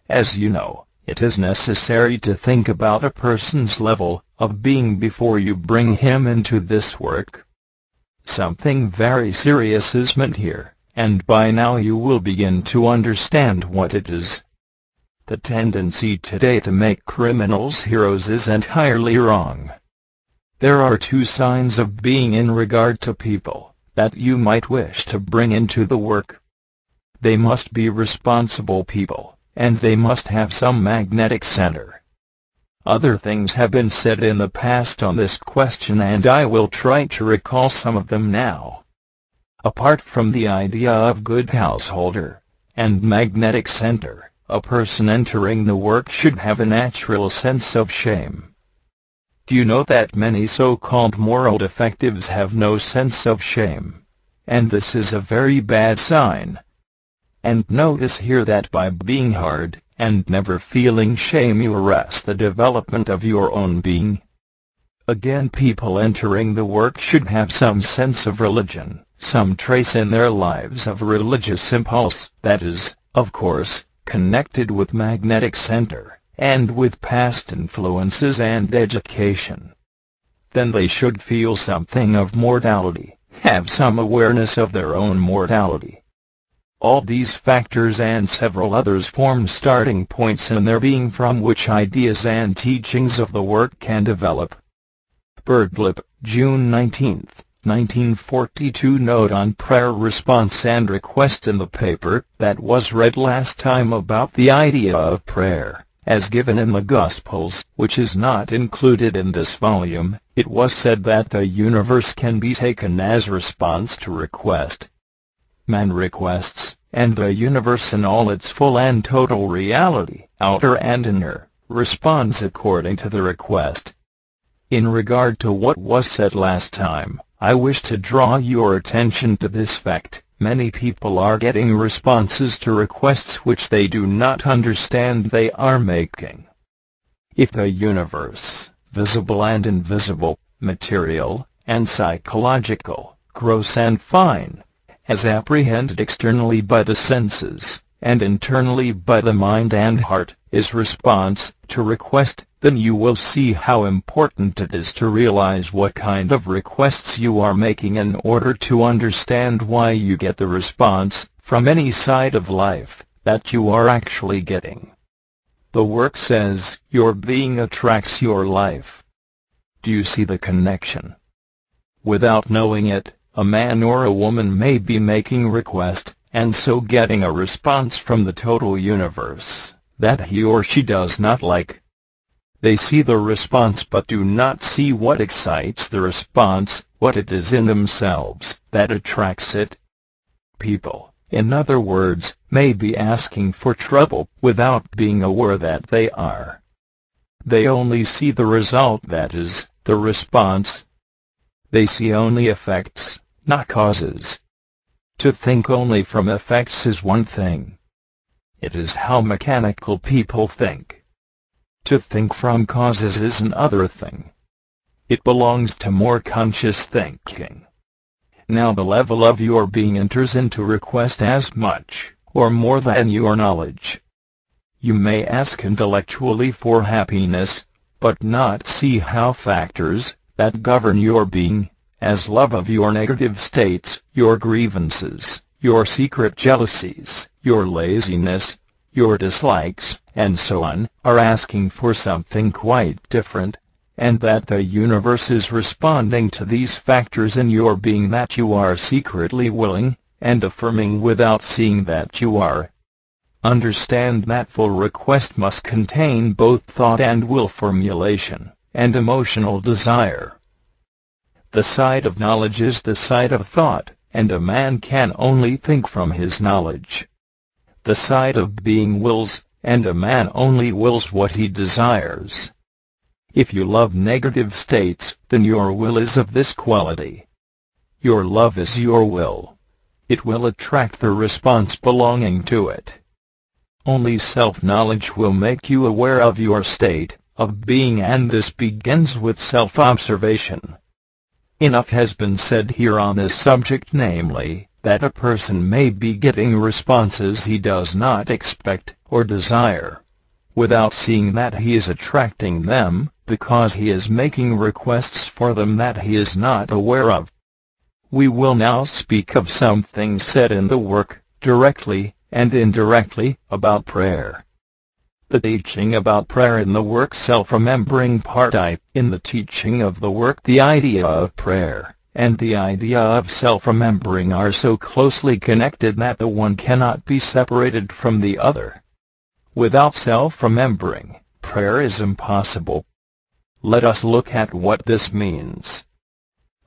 As you know, It is necessary to think about a person's level of being before you bring him into this work. Something very serious is meant here, and by now you will begin to understand what it is. The tendency today to make criminals heroes is entirely wrong. There are two signs of being in regard to people that you might wish to bring into the work. They must be responsible people, and they must have some magnetic center. Other things have been said in the past on this question, and I will try to recall some of them now. Apart from the idea of good householder and magnetic center, a person entering the work should have a natural sense of shame. Do you know that many so-called moral defectives have no sense of shame? And this is a very bad sign. And notice here that by being hard and never feeling shame you arrest the development of your own being. Again, people entering the work should have some sense of religion, some trace in their lives of religious impulse, that is, of course, connected with magnetic center, and with past influences and education. Then they should feel something of mortality, have some awareness of their own mortality. All these factors and several others form starting points in their being from which ideas and teachings of the work can develop. Birdlip, June 19, 1942. Note on prayer response and request. In the paper that was read last time about the idea of prayer, as given in the Gospels, which is not included in this volume, it was said that the universe can be taken as response to request. Man requests, and the universe in all its full and total reality, outer and inner, responds according to the request. In regard to what was said last time, I wish to draw your attention to this fact: many people are getting responses to requests which they do not understand they are making. If the universe, visible and invisible, material and psychological, gross and fine, as apprehended externally by the senses, and internally by the mind and heart, is response to request, then you will see how important it is to realize what kind of requests you are making in order to understand why you get the response, from any side of life, that you are actually getting. The work says, your being attracts your life. Do you see the connection? Without knowing it, a man or a woman may be making request, and so getting a response from the total universe, that he or she does not like. They see the response but do not see what excites the response, what it is in themselves that attracts it. People, in other words, may be asking for trouble without being aware that they are. They only see the result, that is, the response. They see only effects, not causes. To think only from effects is one thing. It is how mechanical people think. To think from causes is another thing. It belongs to more conscious thinking. Now the level of your being enters into request as much, or more than your knowledge. You may ask intellectually for happiness, but not see how factors that govern your being, as love of your negative states, your grievances, your secret jealousies, your laziness, your dislikes, and so on, are asking for something quite different, and that the universe is responding to these factors in your being that you are secretly willing, and affirming without seeing that you are. Understand that full request must contain both thought and will formulation, and emotional desire. The side of knowledge is the side of thought, and a man can only think from his knowledge. The side of being wills, and a man only wills what he desires. If you love negative states, then your will is of this quality. Your love is your will. It will attract the response belonging to it. Only self-knowledge will make you aware of your state of being, and this begins with self-observation. Enough has been said here on this subject, namely, that a person may be getting responses he does not expect or desire. without seeing that he is attracting them, because he is making requests for them that he is not aware of. We will now speak of some things said in the work, directly and indirectly, about prayer. The teaching about prayer in the work Self-Remembering Part I. In the teaching of the work, the idea of prayer and the idea of self-remembering are so closely connected that the one cannot be separated from the other. Without self-remembering, prayer is impossible. Let us look at what this means.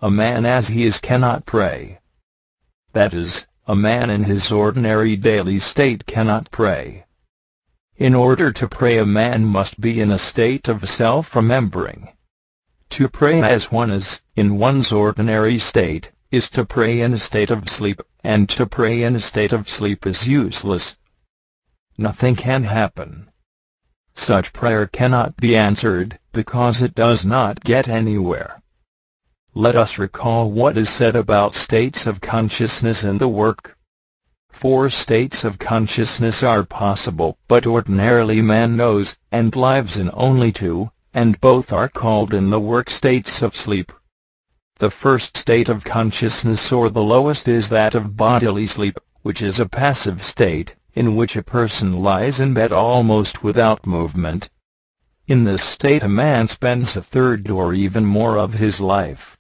A man as he is cannot pray. That is, a man in his ordinary daily state cannot pray. In order to pray, a man must be in a state of self-remembering. To pray as one is, in one's ordinary state, is to pray in a state of sleep, and to pray in a state of sleep is useless. Nothing can happen. Such prayer cannot be answered, because it does not get anywhere. Let us recall what is said about states of consciousness in the work. 4 states of consciousness are possible, but ordinarily man knows and lives in only 2, and both are called in the work states of sleep. The first state of consciousness, or the lowest, is that of bodily sleep, which is a passive state, in which a person lies in bed almost without movement. In this state a man spends a third or even more of his life.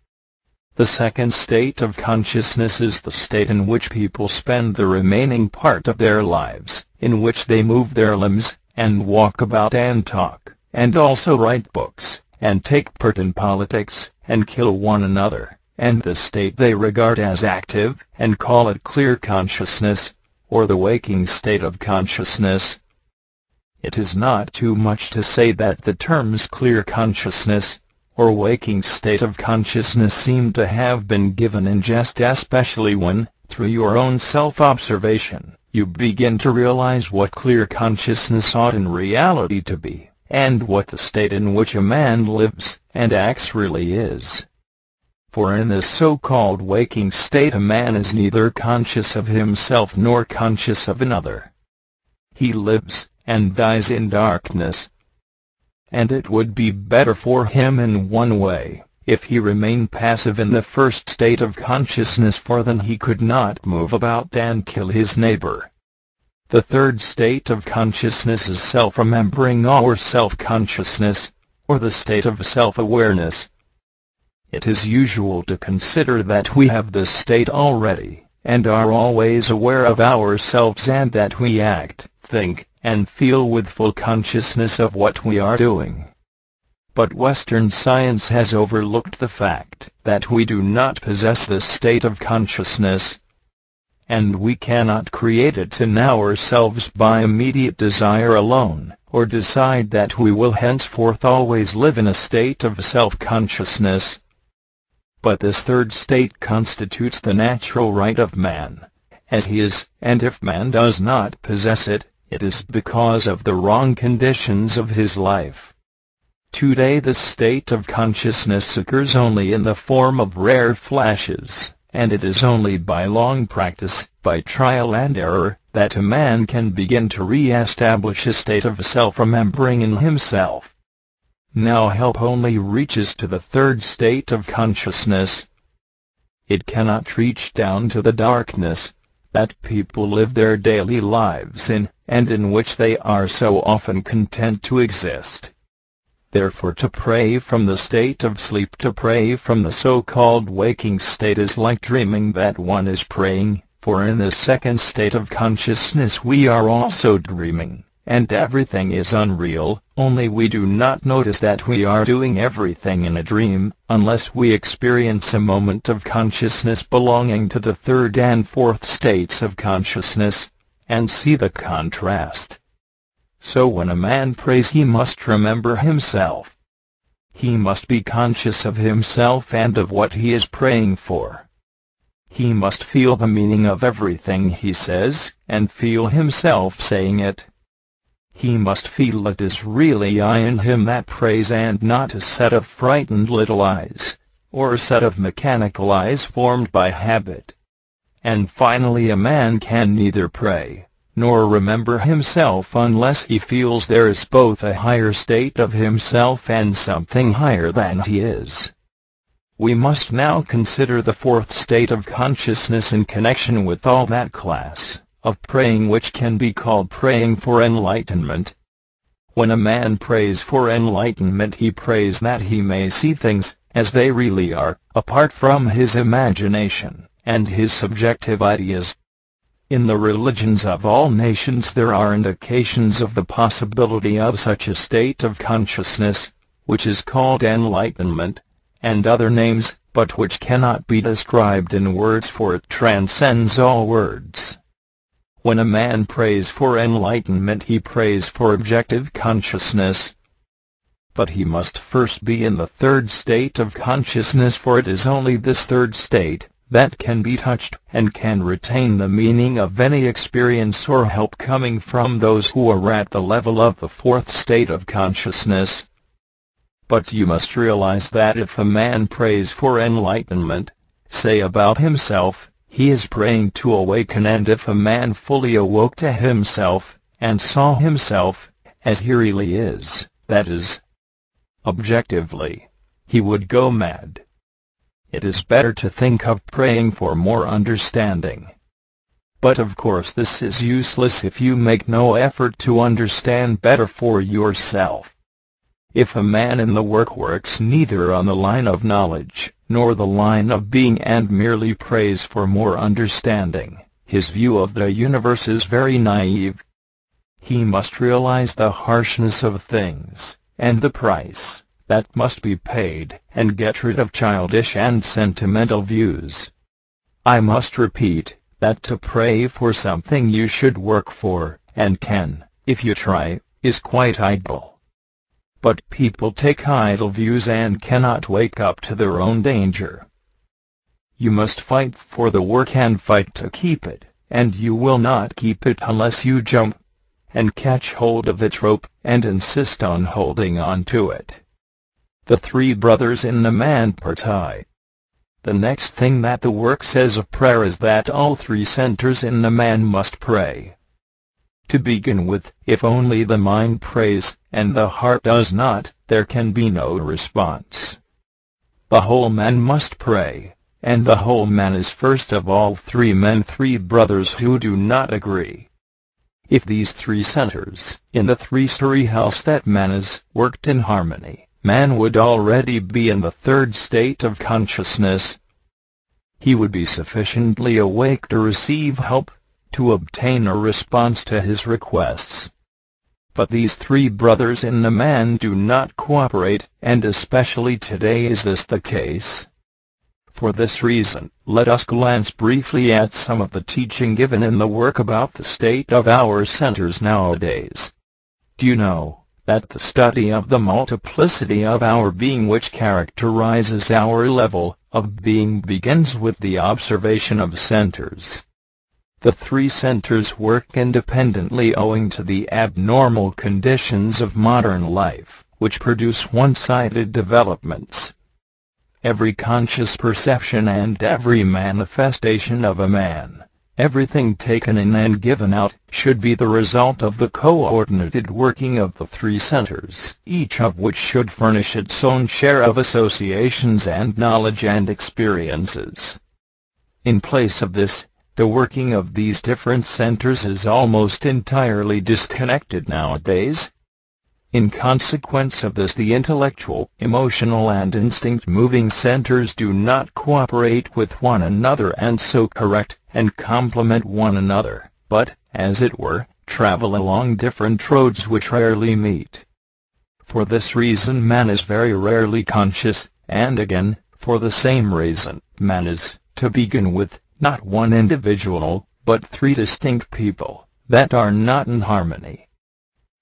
The second state of consciousness is the state in which people spend the remaining part of their lives, in which they move their limbs, and walk about and talk, and also write books, and take part in politics, and kill one another, and this state they regard as active, and call it clear consciousness, or the waking state of consciousness. It is not too much to say that the terms clear consciousness, or waking state of consciousness, seem to have been given in jest, especially when, through your own self-observation, you begin to realize what clear consciousness ought in reality to be, and what the state in which a man lives and acts really is. For in this so-called waking state a man is neither conscious of himself nor conscious of another. He lives and dies in darkness. And it would be better for him in one way, if he remained passive in the first state of consciousness, for then he could not move about and kill his neighbor. The third state of consciousness is self-remembering or self-consciousness, or the state of self-awareness. It is usual to consider that we have this state already, and are always aware of ourselves, and that we act, think, and feel with full consciousness of what we are doing. But Western science has overlooked the fact that we do not possess this state of consciousness, and we cannot create it in ourselves by immediate desire alone, or decide that we will henceforth always live in a state of self-consciousness. But this third state constitutes the natural right of man, as he is, and if man does not possess it, it is because of the wrong conditions of his life. Today this state of consciousness occurs only in the form of rare flashes, and it is only by long practice, by trial and error, that a man can begin to re-establish a state of self-remembering in himself. Now help only reaches to the third state of consciousness. It cannot reach down to the darkness that people live their daily lives in, and in which they are so often content to exist. Therefore to pray from the state of sleep, to pray from the so-called waking state, is like dreaming that one is praying, for in the second state of consciousness we are also dreaming, and everything is unreal, only we do not notice that we are doing everything in a dream, unless we experience a moment of consciousness belonging to the third and fourth states of consciousness, and see the contrast. So when a man prays he must remember himself. He must be conscious of himself and of what he is praying for. He must feel the meaning of everything he says, and feel himself saying it. He must feel it is really I in him that prays, and not a set of frightened little eyes, or a set of mechanical eyes formed by habit. And finally a man can neither pray, nor remember himself unless he feels there is both a higher state of himself and something higher than he is. We must now consider the fourth state of consciousness in connection with all that class of praying which can be called praying for enlightenment. When a man prays for enlightenment, he prays that he may see things as they really are, apart from his imagination and his subjective ideas. In the religions of all nations there are indications of the possibility of such a state of consciousness, which is called enlightenment, and other names, but which cannot be described in words, for it transcends all words. When a man prays for enlightenment, he prays for objective consciousness. But he must first be in the third state of consciousness, for it is only this third state that can be touched and can retain the meaning of any experience or help coming from those who are at the level of the fourth state of consciousness. But you must realize that if a man prays for enlightenment, say about himself, he is praying to awaken, and if a man fully awoke to himself, and saw himself as he really is, that is, objectively, he would go mad. It is better to think of praying for more understanding. But of course this is useless if you make no effort to understand better for yourself. If a man in the work works neither on the line of knowledge nor the line of being and merely prays for more understanding, his view of the universe is very naive. He must realize the harshness of things, and the price that must be paid, and get rid of childish and sentimental views. I must repeat that to pray for something you should work for, and can, if you try, is quite idle. But people take idle views and cannot wake up to their own danger. You must fight for the work and fight to keep it, and you will not keep it unless you jump and catch hold of its rope and insist on holding on to it. The three brothers in the man party. The next thing that the work says of prayer is that all three centers in the man must pray. To begin with, if only the mind prays, and the heart does not, there can be no response. The whole man must pray, and the whole man is first of all three men, three brothers who do not agree. If these three centers, in the three-story house that man is, worked in harmony, man would already be in the third state of consciousness. He would be sufficiently awake to receive help, to obtain a response to his requests. But these three brothers in the man do not cooperate, and especially today is this the case. For this reason, let us glance briefly at some of the teaching given in the work about the state of our centers nowadays. Do you know that the study of the multiplicity of our being which characterizes our level of being begins with the observation of centers? The three centers work independently owing to the abnormal conditions of modern life, which produce one-sided developments. Every conscious perception and every manifestation of a man, everything taken in and given out, should be the result of the coordinated working of the three centers, each of which should furnish its own share of associations and knowledge and experiences. In place of this, the working of these different centers is almost entirely disconnected nowadays. In consequence of this, the intellectual, emotional and instinct-moving centers do not cooperate with one another and so correct and complement one another, but, as it were, travel along different roads which rarely meet. For this reason man is very rarely conscious, and again, for the same reason, man is, to begin with, not one individual, but three distinct people, that are not in harmony.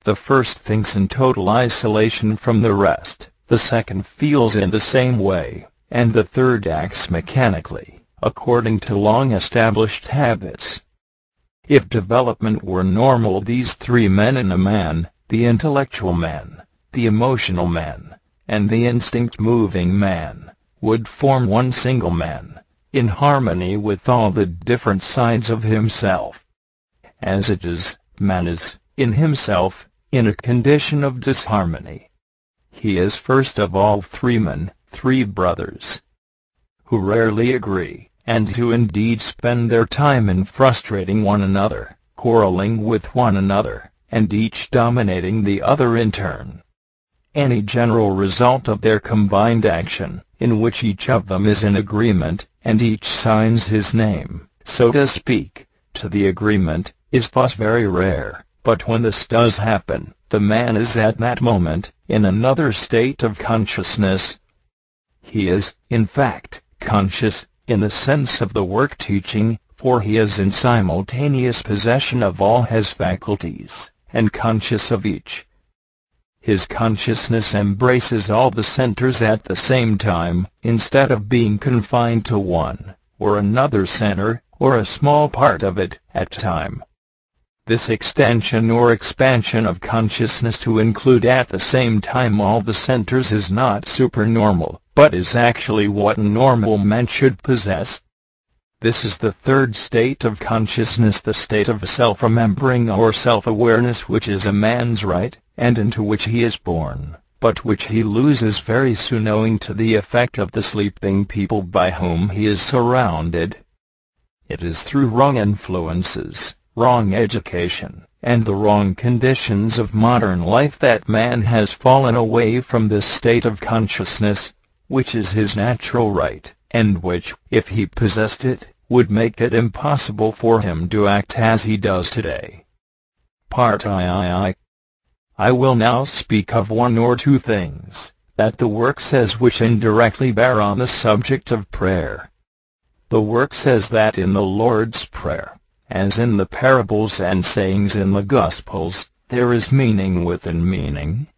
The first thinks in total isolation from the rest, the second feels in the same way, and the third acts mechanically, according to long-established habits. If development were normal, these three men in a man, the intellectual man, the emotional man, and the instinct-moving man, would form one single man, in harmony with all the different sides of himself. as it is, man is, in himself, in a condition of disharmony. He is first of all three men, three brothers, who rarely agree, and who indeed spend their time in frustrating one another, quarreling with one another, and each dominating the other in turn. Any general result of their combined action, in which each of them is in agreement, and each signs his name, so to speak, to the agreement, is thus very rare. But when this does happen, the man is at that moment in another state of consciousness. He is, in fact, conscious, in the sense of the work teaching, for he is in simultaneous possession of all his faculties, and conscious of each. His consciousness embraces all the centers at the same time, instead of being confined to one, or another center, or a small part of it, at a time. This extension or expansion of consciousness to include at the same time all the centers is not supernormal, but is actually what a normal man should possess. This is the third state of consciousness, the state of self-remembering or self-awareness, which is a man's right, and into which he is born, but which he loses very soon owing to the effect of the sleeping people by whom he is surrounded. It is through wrong influences, wrong education, and the wrong conditions of modern life that man has fallen away from this state of consciousness, which is his natural right, and which, if he possessed it, would make it impossible for him to act as he does today. Part II. I will now speak of one or two things that the work says which indirectly bear on the subject of prayer. The work says that in the Lord's Prayer, as in the parables and sayings in the Gospels, there is meaning within meaning.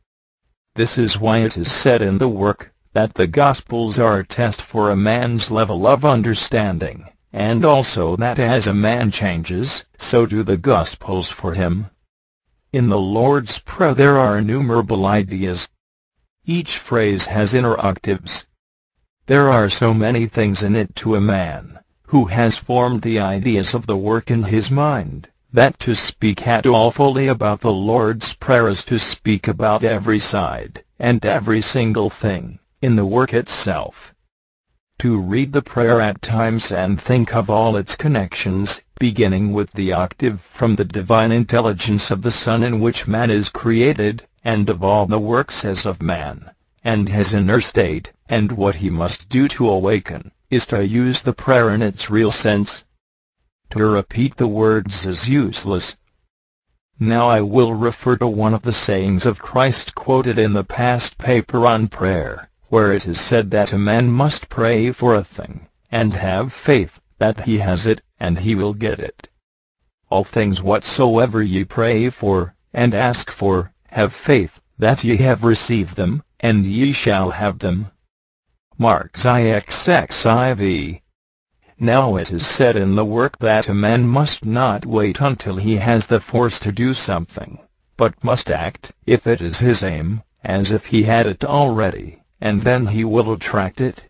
This is why it is said in the work that the Gospels are a test for a man's level of understanding, and also that as a man changes, so do the Gospels for him. In the Lord's Prayer there are innumerable ideas. Each phrase has inner octaves. There are so many things in it to a man, who has formed the ideas of the work in his mind, that to speak at all fully about the Lord's Prayer is to speak about every side, and every single thing, in the work itself. To read the prayer at times and think of all its connections, beginning with the octave from the divine intelligence of the Son in which man is created, and of all the work says of man, and his inner state, and what he must do to awaken, is to use the prayer in its real sense. To repeat the words is useless. Now I will refer to one of the sayings of Christ quoted in the past paper on prayer, where it is said that a man must pray for a thing, and have faith that he has it, and he will get it. All things whatsoever ye pray for, and ask for, have faith that ye have received them, and ye shall have them. Mark XXXIV. Now it is said in the work that a man must not wait until he has the force to do something, but must act, if it is his aim, as if he had it already, and then he will attract it.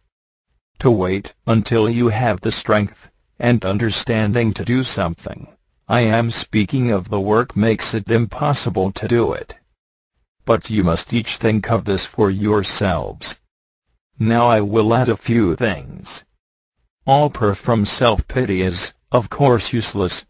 To wait until you have the strength and understanding to do something, I am speaking of the work, makes it impossible to do it. But you must each think of this for yourselves. Now I will add a few things. All prayer from self-pity is, of course, useless.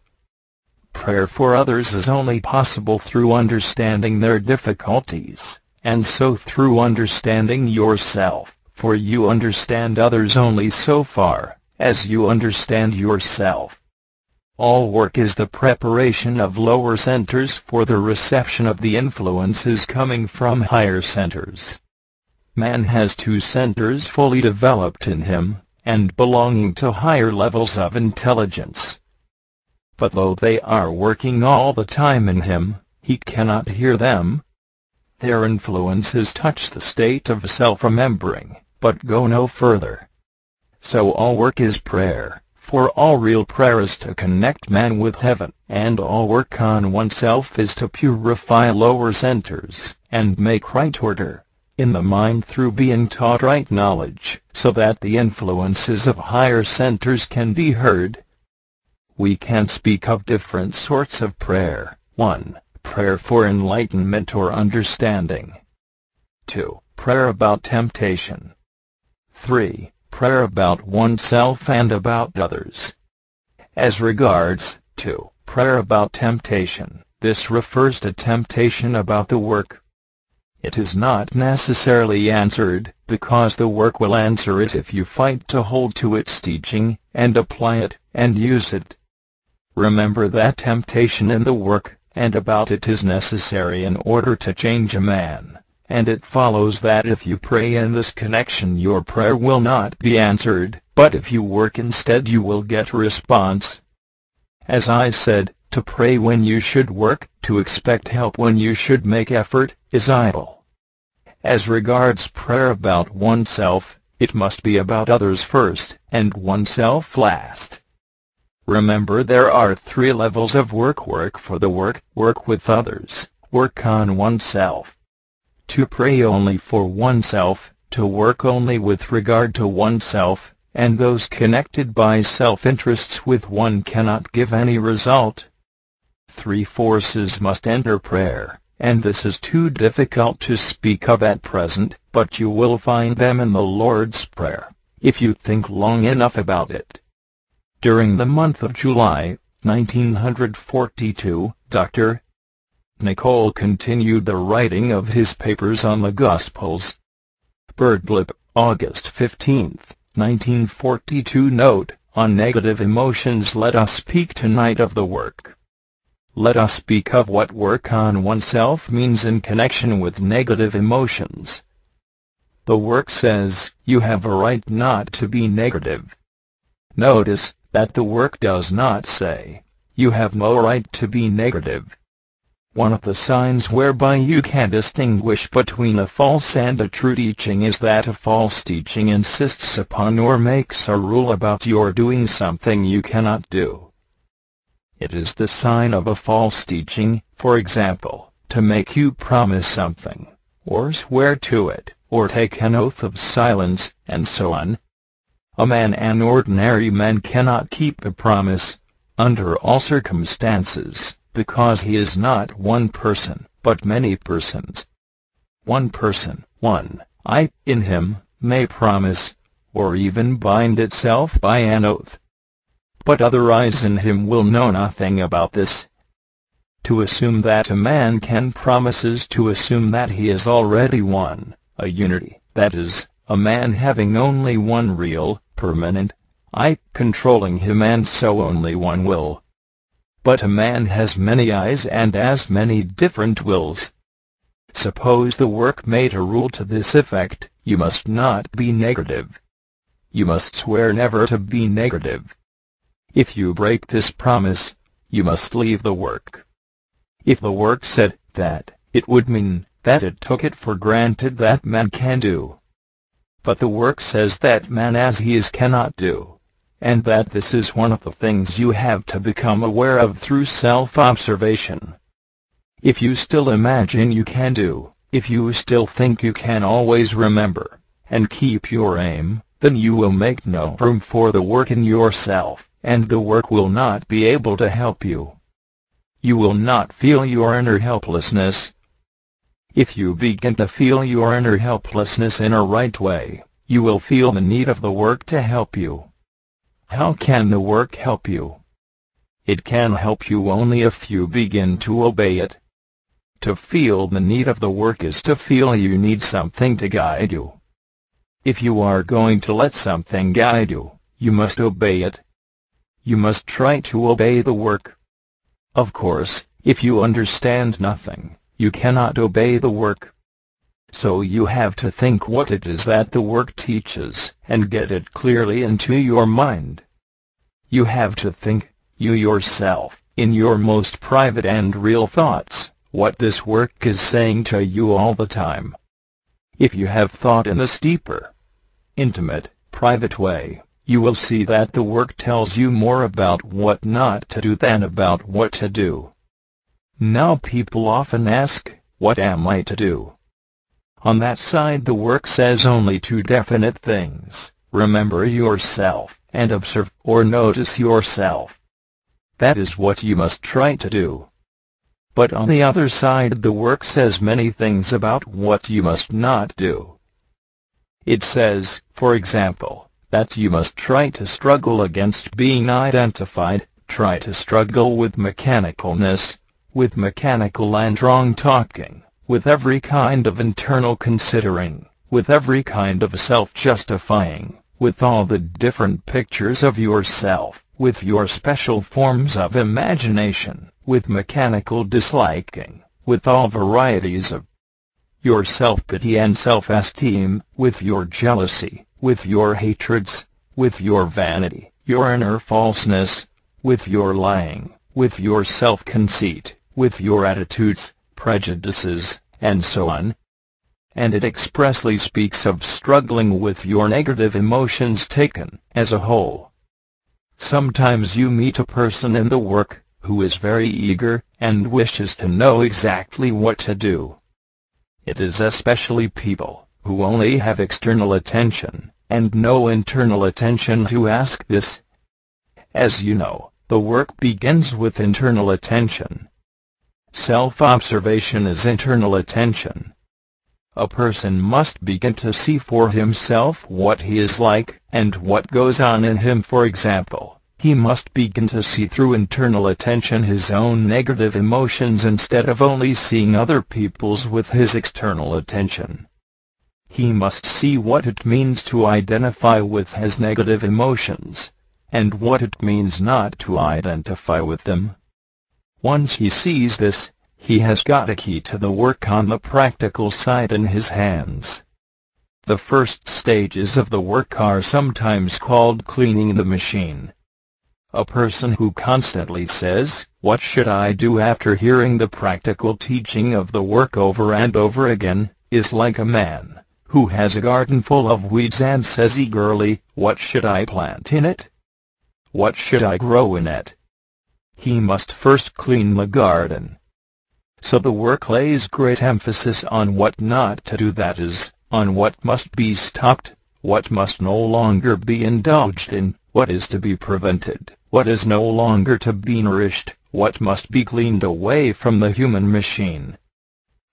Prayer for others is only possible through understanding their difficulties, and so through understanding yourself, for you understand others only so far as you understand yourself. All work is the preparation of lower centers for the reception of the influences coming from higher centers. Man has two centers fully developed in him, and belonging to higher levels of intelligence. But though they are working all the time in him, he cannot hear them. Their influences touch the state of self-remembering, but go no further. So all work is prayer, for all real prayer is to connect man with heaven, and all work on oneself is to purify lower centers, and make right order in the mind through being taught right knowledge, so that the influences of higher centers can be heard. we can speak of different sorts of prayer. 1. Prayer for enlightenment or understanding. 2. Prayer about temptation. 3. Prayer about oneself and about others. As regards 2. Prayer about temptation, this refers to temptation about the work. It is not necessarily answered, because the work will answer it if you fight to hold to its teaching, and apply it, and use it. Remember that temptation in the work, and about it is necessary in order to change a man, and it follows that if you pray in this connection your prayer will not be answered, but if you work instead you will get response. As I said, to pray when you should work, to expect help when you should make effort, is idle. As regards prayer about oneself, it must be about others first, and oneself last. Remember there are 3 levels of work: work for the work, work with others, work on oneself. To pray only for oneself, to work only with regard to oneself, and those connected by self-interests with one cannot give any result. 3 forces must enter prayer, and this is too difficult to speak of at present, but you will find them in the Lord's Prayer, if you think long enough about it. During the month of July, 1942, Dr. Nicoll continued the writing of his papers on the Gospels. Birdlip, August 15, 1942. Note, on negative emotions. Let us speak tonight of the work. Let us speak of what work on oneself means in connection with negative emotions. The work says, you have a right not to be negative. Notice that the work does not say, you have no right to be negative. One of the signs whereby you can distinguish between a false and a true teaching is that a false teaching insists upon or makes a rule about your doing something you cannot do. It is the sign of a false teaching, for example, to make you promise something, or swear to it, or take an oath of silence, and so on. An ordinary man cannot keep a promise, under all circumstances, because he is not one person, but many persons. One person, one I, in him, may promise, or even bind itself by an oath. But other eyes in him will know nothing about this. To assume that a man can promise is to assume that he is already one, a unity, that is, a man having only one real, permanent I controlling him, and so only one will. But a man has many eyes and as many different wills. Suppose the work made a rule to this effect, you must not be negative. You must swear never to be negative. If you break this promise, you must leave the work. If the work said that, it would mean that it took it for granted that man can do. But the work says that man as he is cannot do, and that this is one of the things you have to become aware of through self-observation. If you still imagine you can do, if you still think you can always remember, and keep your aim, then you will make no room for the work in yourself, and the work will not be able to help you. You will not feel your inner helplessness. If you begin to feel your inner helplessness in a right way, you will feel the need of the work to help you. How can the work help you? It can help you only if you begin to obey it. To feel the need of the work is to feel you need something to guide you. If you are going to let something guide you, you must obey it. You must try to obey the work. Of course, if you understand nothing, you cannot obey the work. So you have to think what it is that the work teaches, and get it clearly into your mind. You have to think, you yourself, in your most private and real thoughts, what this work is saying to you all the time. If you have thought in this deeper, intimate, private way, you will see that the work tells you more about what not to do than about what to do. Now people often ask, what am I to do? On that side the work says only 2 definite things: remember yourself, and observe or notice yourself. That is what you must try to do. But on the other side, the work says many things about what you must not do. It says, for example, that you must try to struggle against being identified, try to struggle with mechanicalness, with mechanical and wrong talking, with every kind of internal considering, with every kind of self-justifying, with all the different pictures of yourself, with your special forms of imagination, with mechanical disliking, with all varieties of your self-pity and self-esteem, with your jealousy, with your hatreds, with your vanity, your inner falseness, with your lying, with your self-conceit, with your attitudes, prejudices, and so on. And it expressly speaks of struggling with your negative emotions taken as a whole. Sometimes you meet a person in the work who is very eager and wishes to know exactly what to do. It is especially people who only have external attention and no internal attention to ask this. As you know, the work begins with internal attention. Self-observation is internal attention. A person must begin to see for himself what he is like and what goes on in him. For example, he must begin to see through internal attention his own negative emotions instead of only seeing other people's with his external attention. He must see what it means to identify with his negative emotions, and what it means not to identify with them. Once he sees this, he has got a key to the work on the practical side in his hands. The first stages of the work are sometimes called cleaning the machine. A person who constantly says, "What should I do?" after hearing the practical teaching of the work over and over again, is like a man who has a garden full of weeds and says eagerly, "What should I plant in it? What should I grow in it?" He must first clean the garden. So the work lays great emphasis on what not to do, that is, on what must be stopped, what must no longer be indulged in, what is to be prevented, what is no longer to be nourished, what must be cleaned away from the human machine.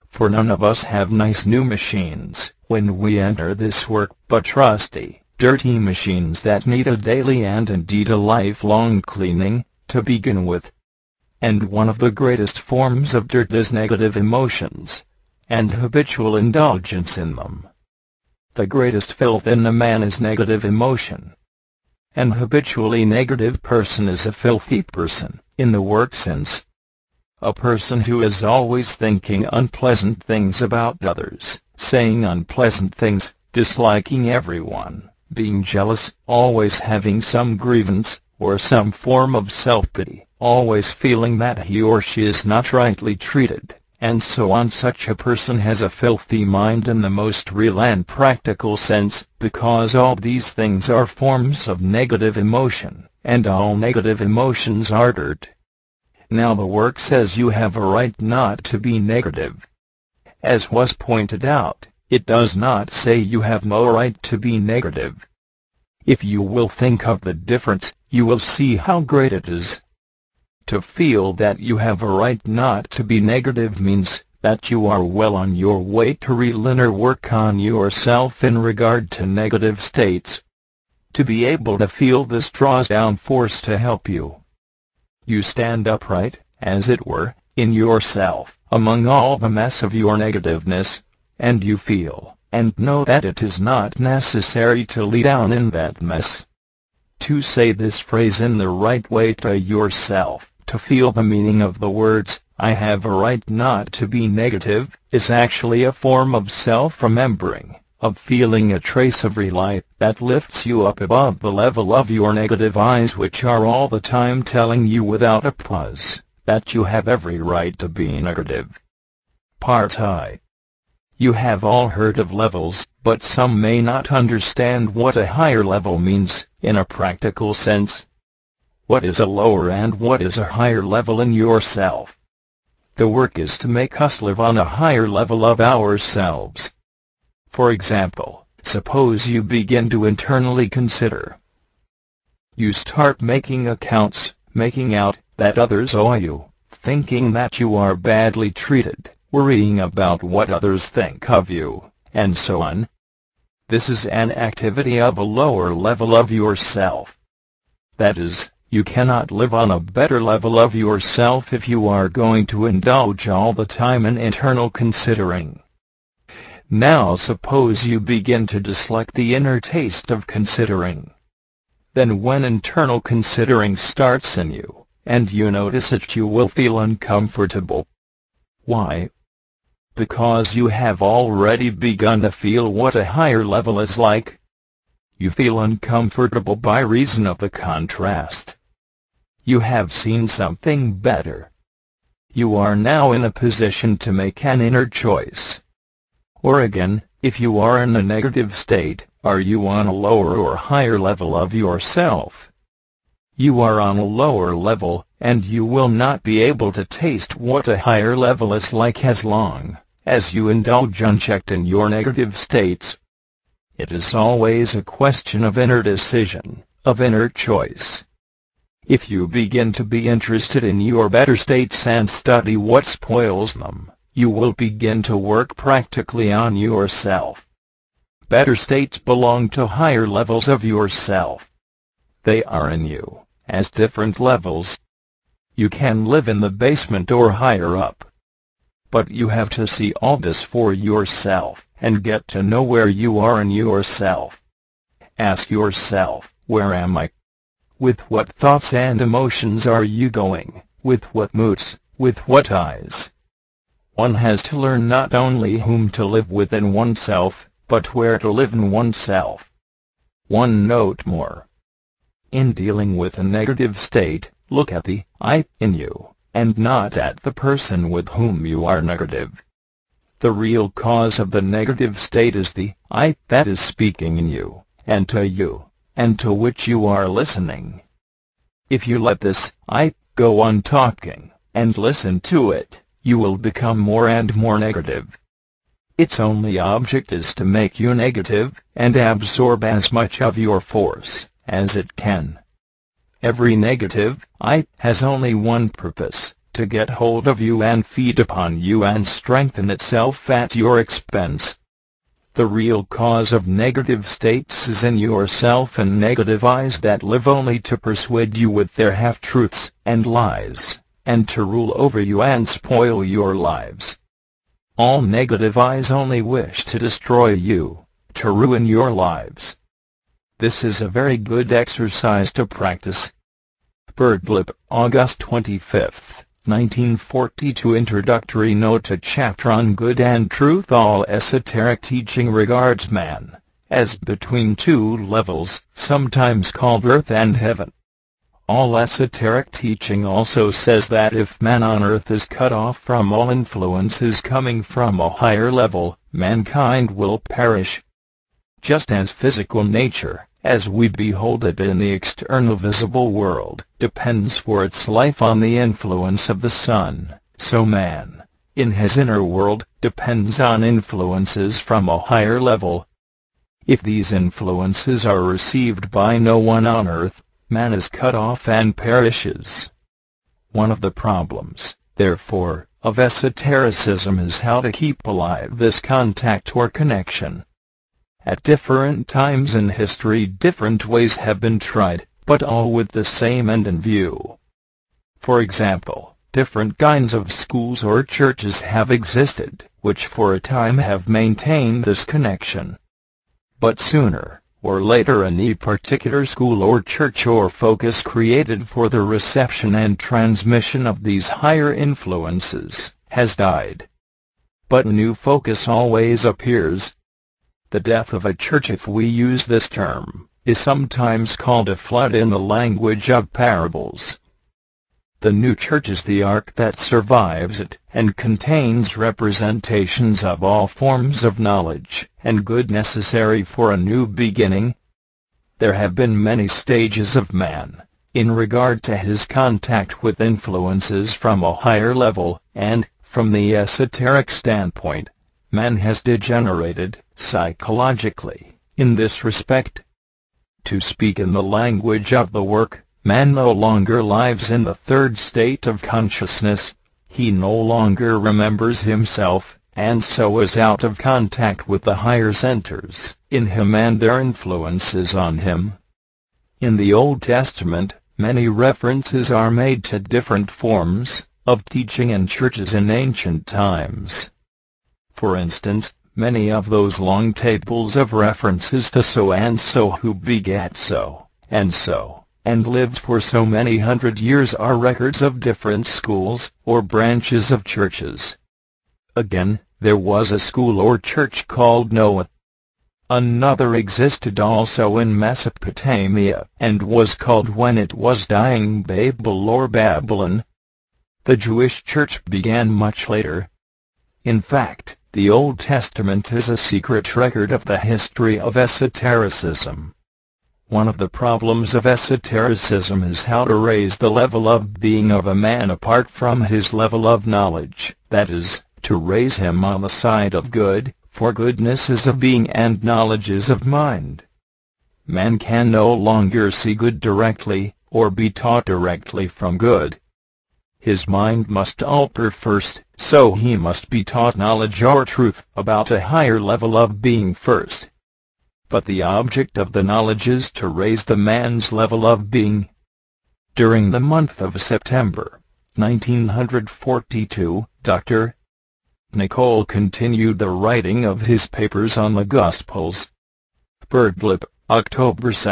For none of us have nice new machines when we enter this work, but rusty, dirty machines that need a daily and indeed a lifelong cleaning, to begin with. And one of the greatest forms of dirt is negative emotions, and habitual indulgence in them. The greatest filth in a man is negative emotion. An habitually negative person is a filthy person, in the work sense. A person who is always thinking unpleasant things about others, saying unpleasant things, disliking everyone, being jealous, always having some grievance, or some form of self-pity, always feeling that he or she is not rightly treated, and so on. Such a person has a filthy mind in the most real and practical sense, because all these things are forms of negative emotion, and all negative emotions are dirt. Now the work says you have a right not to be negative. As was pointed out, it does not say you have no right to be negative. If you will think of the difference, you will see how great it is. To feel that you have a right not to be negative means that you are well on your way to real inner work on yourself in regard to negative states. To be able to feel this draws down force to help you. You stand upright, as it were, in yourself, among all the mess of your negativeness, and you feel and know that it is not necessary to lay down in that mess. To say this phrase in the right way to yourself, to feel the meaning of the words, "I have a right not to be negative," is actually a form of self-remembering, of feeling a trace of relight that lifts you up above the level of your negative eyes, which are all the time telling you without a pause that you have every right to be negative. Part I. You have all heard of levels, but some may not understand what a higher level means, in a practical sense. What is a lower and what is a higher level in yourself? The work is to make us live on a higher level of ourselves. For example, suppose you begin to internally consider. You start making accounts, making out, that others owe you, thinking that you are badly treated, worrying about what others think of you, and so on. This is an activity of a lower level of yourself. That is, you cannot live on a better level of yourself if you are going to indulge all the time in internal considering. Now suppose you begin to dislike the inner taste of considering. Then when internal considering starts in you, and you notice it, you will feel uncomfortable. Why? Because you have already begun to feel what a higher level is like. You feel uncomfortable by reason of the contrast. You have seen something better. You are now in a position to make an inner choice. Or again, if you are in a negative state, are you on a lower or higher level of yourself? You are on a lower level, and you will not be able to taste what a higher level is like as long as you indulge unchecked in your negative states. It is always a question of inner decision, of inner choice. If you begin to be interested in your better states and study what spoils them, you will begin to work practically on yourself. Better states belong to higher levels of yourself. They are in you, as different levels. You can live in the basement or higher up. But you have to see all this for yourself, and get to know where you are in yourself. Ask yourself, where am I? With what thoughts and emotions are you going? With what moods? With what eyes? One has to learn not only whom to live with in oneself, but where to live in oneself. One note more. In dealing with a negative state, look at the I in you, and not at the person with whom you are negative. The real cause of the negative state is the I that is speaking in you, and to you, and to which you are listening. If you let this I go on talking, and listen to it, you will become more and more negative. Its only object is to make you negative, and absorb as much of your force as it can. Every negative I has only one purpose, to get hold of you and feed upon you and strengthen itself at your expense. The real cause of negative states is in yourself and negative eyes that live only to persuade you with their half-truths and lies, and to rule over you and spoil your lives. All negative eyes only wish to destroy you, to ruin your lives. This is a very good exercise to practice. Birdlip, August 25, 1942. Introductory note to chapter on Good and Truth. All esoteric teaching regards man as between two levels, sometimes called earth and heaven. All esoteric teaching also says that if man on earth is cut off from all influences coming from a higher level, mankind will perish. Just as physical nature, as we behold it in the external visible world, depends for its life on the influence of the sun, so man, in his inner world, depends on influences from a higher level. If these influences are received by no one on earth, man is cut off and perishes. One of the problems, therefore, of esotericism is how to keep alive this contact or connection. At different times in history different ways have been tried, but all with the same end in view. For example, different kinds of schools or churches have existed, which for a time have maintained this connection. But sooner or later any particular school or church or focus created for the reception and transmission of these higher influences has died. But a new focus always appears. The death of a church, if we use this term, is sometimes called a flood in the language of parables. The new church is the ark that survives it, and contains representations of all forms of knowledge and good necessary for a new beginning. There have been many stages of man, in regard to his contact with influences from a higher level, and, from the esoteric standpoint, man has degenerated, psychologically, in this respect. To speak in the language of the work, Man no longer lives in the third state of consciousness. He no longer remembers himself, and so is out of contact with the higher centers in him and their influences on him. In the Old Testament, many references are made to different forms of teaching in churches in ancient times. For instance, many of those long tables of references to so and so who begat so, and lived for so many hundred years are records of different schools or branches of churches. Again, there was a school or church called Noah. Another existed also in Mesopotamia, and was called when it was dying Babel or Babylon. The Jewish church began much later. In fact, the Old Testament is a secret record of the history of esotericism. One of the problems of esotericism is how to raise the level of being of a man apart from his level of knowledge, that is, to raise him on the side of good, for goodness is of being and knowledge is of mind. Man can no longer see good directly, or be taught directly from good. His mind must alter first, so he must be taught knowledge or truth about a higher level of being first. But the object of the knowledge is to raise the man's level of being. During the month of September, 1942, Dr. Nicoll continued the writing of his papers on the Gospels. Birdlip, October 2,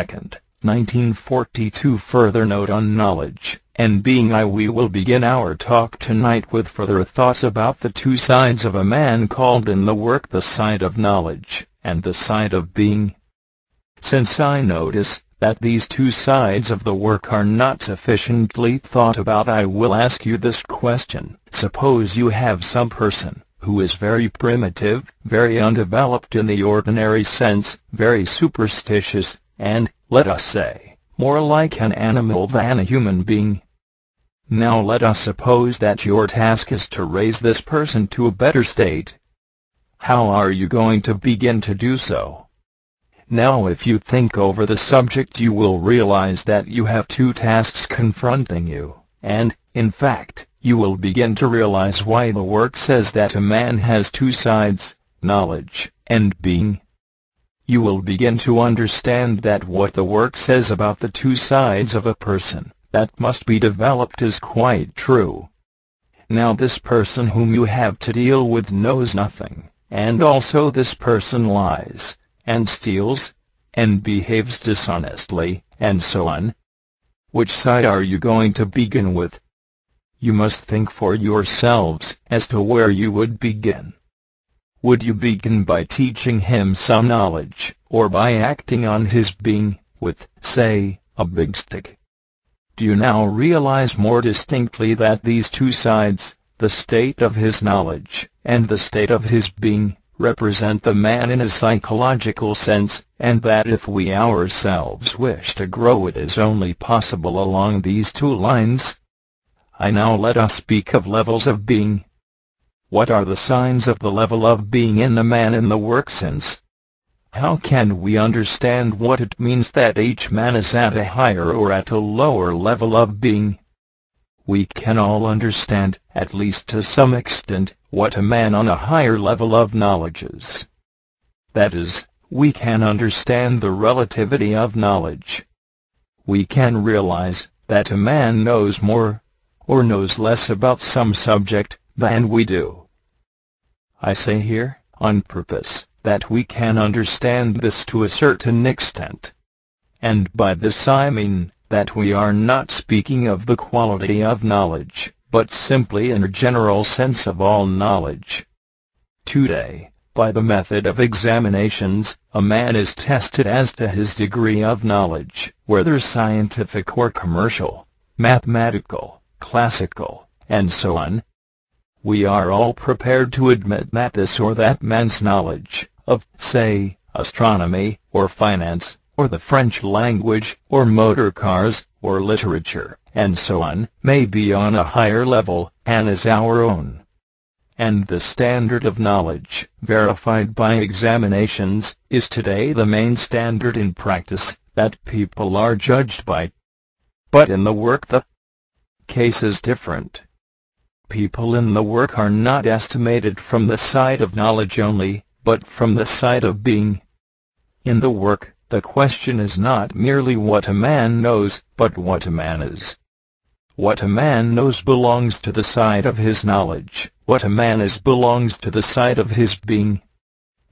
1942. Further note on knowledge and being. We will begin our talk tonight with further thoughts about the two sides of a man called in the work the side of knowledge and the side of being. Since I notice that these two sides of the work are not sufficiently thought about, I will ask you this question. Suppose you have some person who is very primitive, very undeveloped in the ordinary sense, very superstitious, and, let us say, more like an animal than a human being. Now let us suppose that your task is to raise this person to a better state. How are you going to begin to do so? Now if you think over the subject you will realize that you have two tasks confronting you, and, in fact, you will begin to realize why the work says that a man has two sides, knowledge and being. You will begin to understand that what the work says about the two sides of a person that must be developed is quite true. Now this person whom you have to deal with knows nothing, and also this person lies, and steals, and behaves dishonestly, and so on. Which side are you going to begin with? You must think for yourselves as to where you would begin. Would you begin by teaching him some knowledge, or by acting on his being, with, say, a big stick? Do you now realize more distinctly that these two sides, the state of his knowledge, and the state of his being, represent the man in a psychological sense, and that if we ourselves wish to grow it is only possible along these two lines? Now let us speak of levels of being. What are the signs of the level of being in the man in the work sense? How can we understand what it means that each man is at a higher or at a lower level of being? We can all understand, at least to some extent, what a man on a higher level of knowledge is. That is, we can understand the relativity of knowledge. We can realize that a man knows more, or knows less about some subject, than we do. I say here, on purpose, that we can understand this to a certain extent. And by this I mean that we are not speaking of the quality of knowledge, but simply in a general sense of all knowledge. Today, by the method of examinations, a man is tested as to his degree of knowledge, whether scientific or commercial, mathematical, classical, and so on. We are all prepared to admit that this or that man's knowledge of, say, astronomy, or finance, or the French language, or motor cars, or literature, and so on, may be on a higher level, and is our own. And the standard of knowledge, verified by examinations, is today the main standard in practice, that people are judged by. but in the work the case is different. People in the work are not estimated from the side of knowledge only, but from the side of being. In the work, the question is not merely what a man knows, but what a man is. What a man knows belongs to the side of his knowledge, what a man is belongs to the side of his being.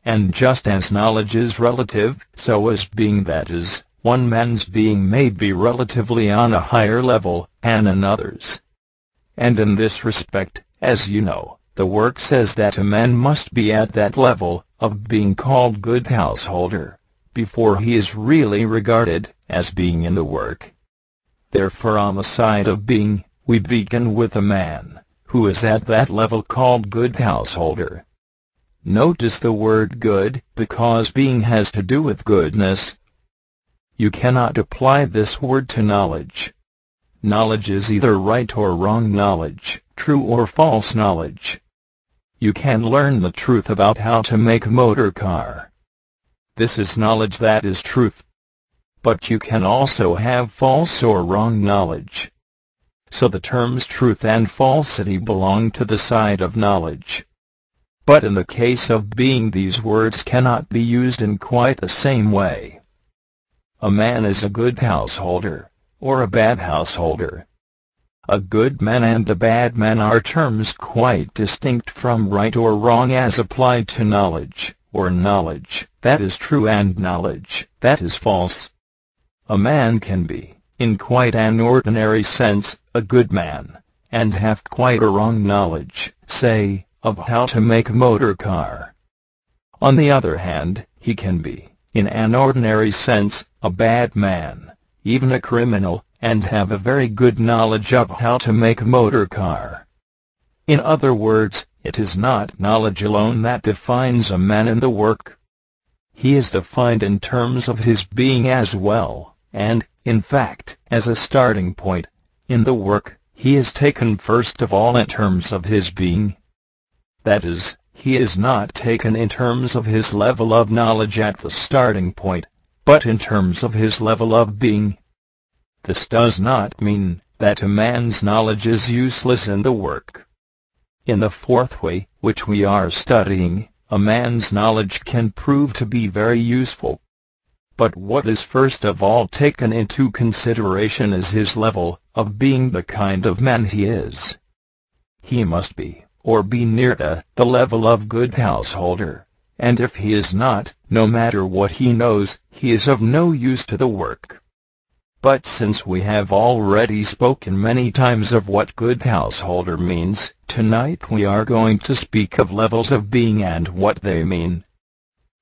And just as knowledge is relative, so is being, that is, one man's being may be relatively on a higher level, and another's. And in this respect, as you know, the work says that a man must be at that level of being called good householder, before he is really regarded as being in the work. Therefore on the side of being, we begin with a man who is at that level called good householder. Notice the word good, because being has to do with goodness. You cannot apply this word to knowledge. Knowledge is either right or wrong knowledge, true or false knowledge. You can learn the truth about how to make a motor car. This is knowledge, that is truth. But you can also have false or wrong knowledge. So the terms truth and falsity belong to the side of knowledge. But in the case of being, these words cannot be used in quite the same way. A man is a good householder, or a bad householder. A good man and a bad man are terms quite distinct from right or wrong as applied to knowledge, or knowledge that is true and knowledge that is false. A man can be, in quite an ordinary sense, a good man, and have quite a wrong knowledge, say, of how to make a motor car. On the other hand, he can be, in an ordinary sense, a bad man, even a criminal, and have a very good knowledge of how to make a motor car. In other words, it is not knowledge alone that defines a man in the work. He is defined in terms of his being as well, and, in fact, as a starting point, in the work, he is taken first of all in terms of his being. That is, he is not taken in terms of his level of knowledge at the starting point, but in terms of his level of being. This does not mean that a man's knowledge is useless in the work. In the fourth way, which we are studying, a man's knowledge can prove to be very useful. But what is first of all taken into consideration is his level of being, the kind of man he is. He must be, or be near to, the level of good householder, and if he is not, no matter what he knows, he is of no use to the work. But since we have already spoken many times of what good householder means, tonight we are going to speak of levels of being and what they mean.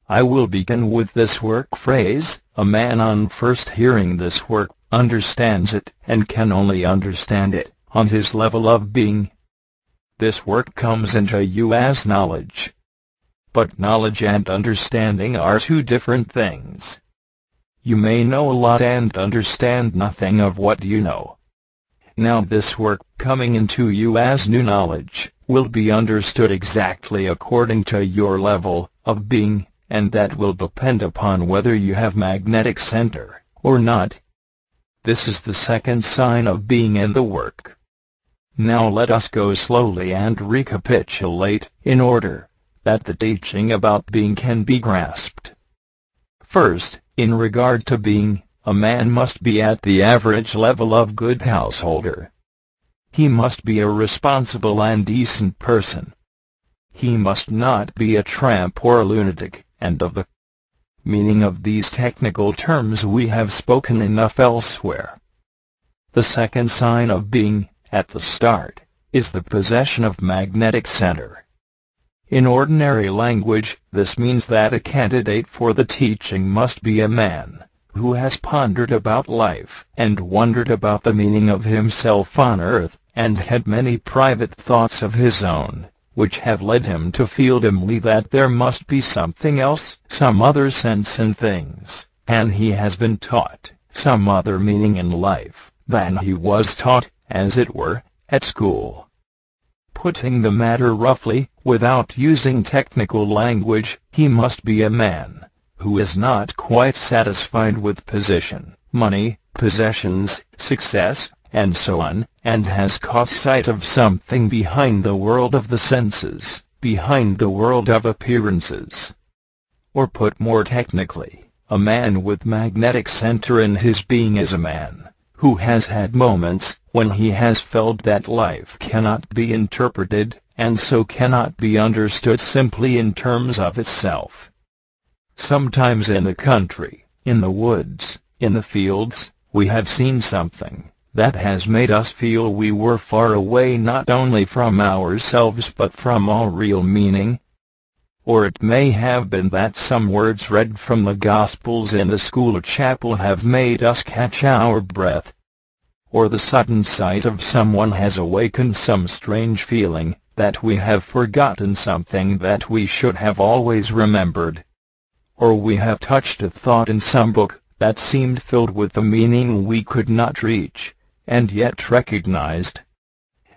I will begin with this work phrase. A man on first hearing this work understands it, and can only understand it, on his level of being. This work comes into you as knowledge. But knowledge and understanding are two different things. You may know a lot and understand nothing of what you know. Now this work, coming into you as new knowledge, will be understood exactly according to your level of being, and that will depend upon whether you have magnetic center or not. This is the second sign of being in the work. Now let us go slowly and recapitulate, in order that the teaching about being can be grasped. First, in regard to being, a man must be at the average level of good householder. He must be a responsible and decent person. He must not be a tramp or a lunatic, and of the meaning of these technical terms we have spoken enough elsewhere. The second sign of being, at the start, is the possession of magnetic center. In ordinary language, this means that a candidate for the teaching must be a man who has pondered about life, and wondered about the meaning of himself on earth, and had many private thoughts of his own, which have led him to feel dimly that there must be something else, some other sense in things, and he has been taught some other meaning in life than he was taught, as it were, at school. Putting the matter roughly, without using technical language, he must be a man who is not quite satisfied with position, money, possessions, success, and so on, and has caught sight of something behind the world of the senses, behind the world of appearances. Or put more technically, a man with magnetic center in his being is a man who has had moments when he has felt that life cannot be interpreted, and so cannot be understood simply in terms of itself. Sometimes in the country, in the woods, in the fields, we have seen something that has made us feel we were far away not only from ourselves but from all real meaning. Or it may have been that some words read from the Gospels in the school or chapel have made us catch our breath. Or the sudden sight of someone has awakened some strange feeling that we have forgotten something that we should have always remembered. Or we have touched a thought in some book that seemed filled with a meaning we could not reach, and yet recognized.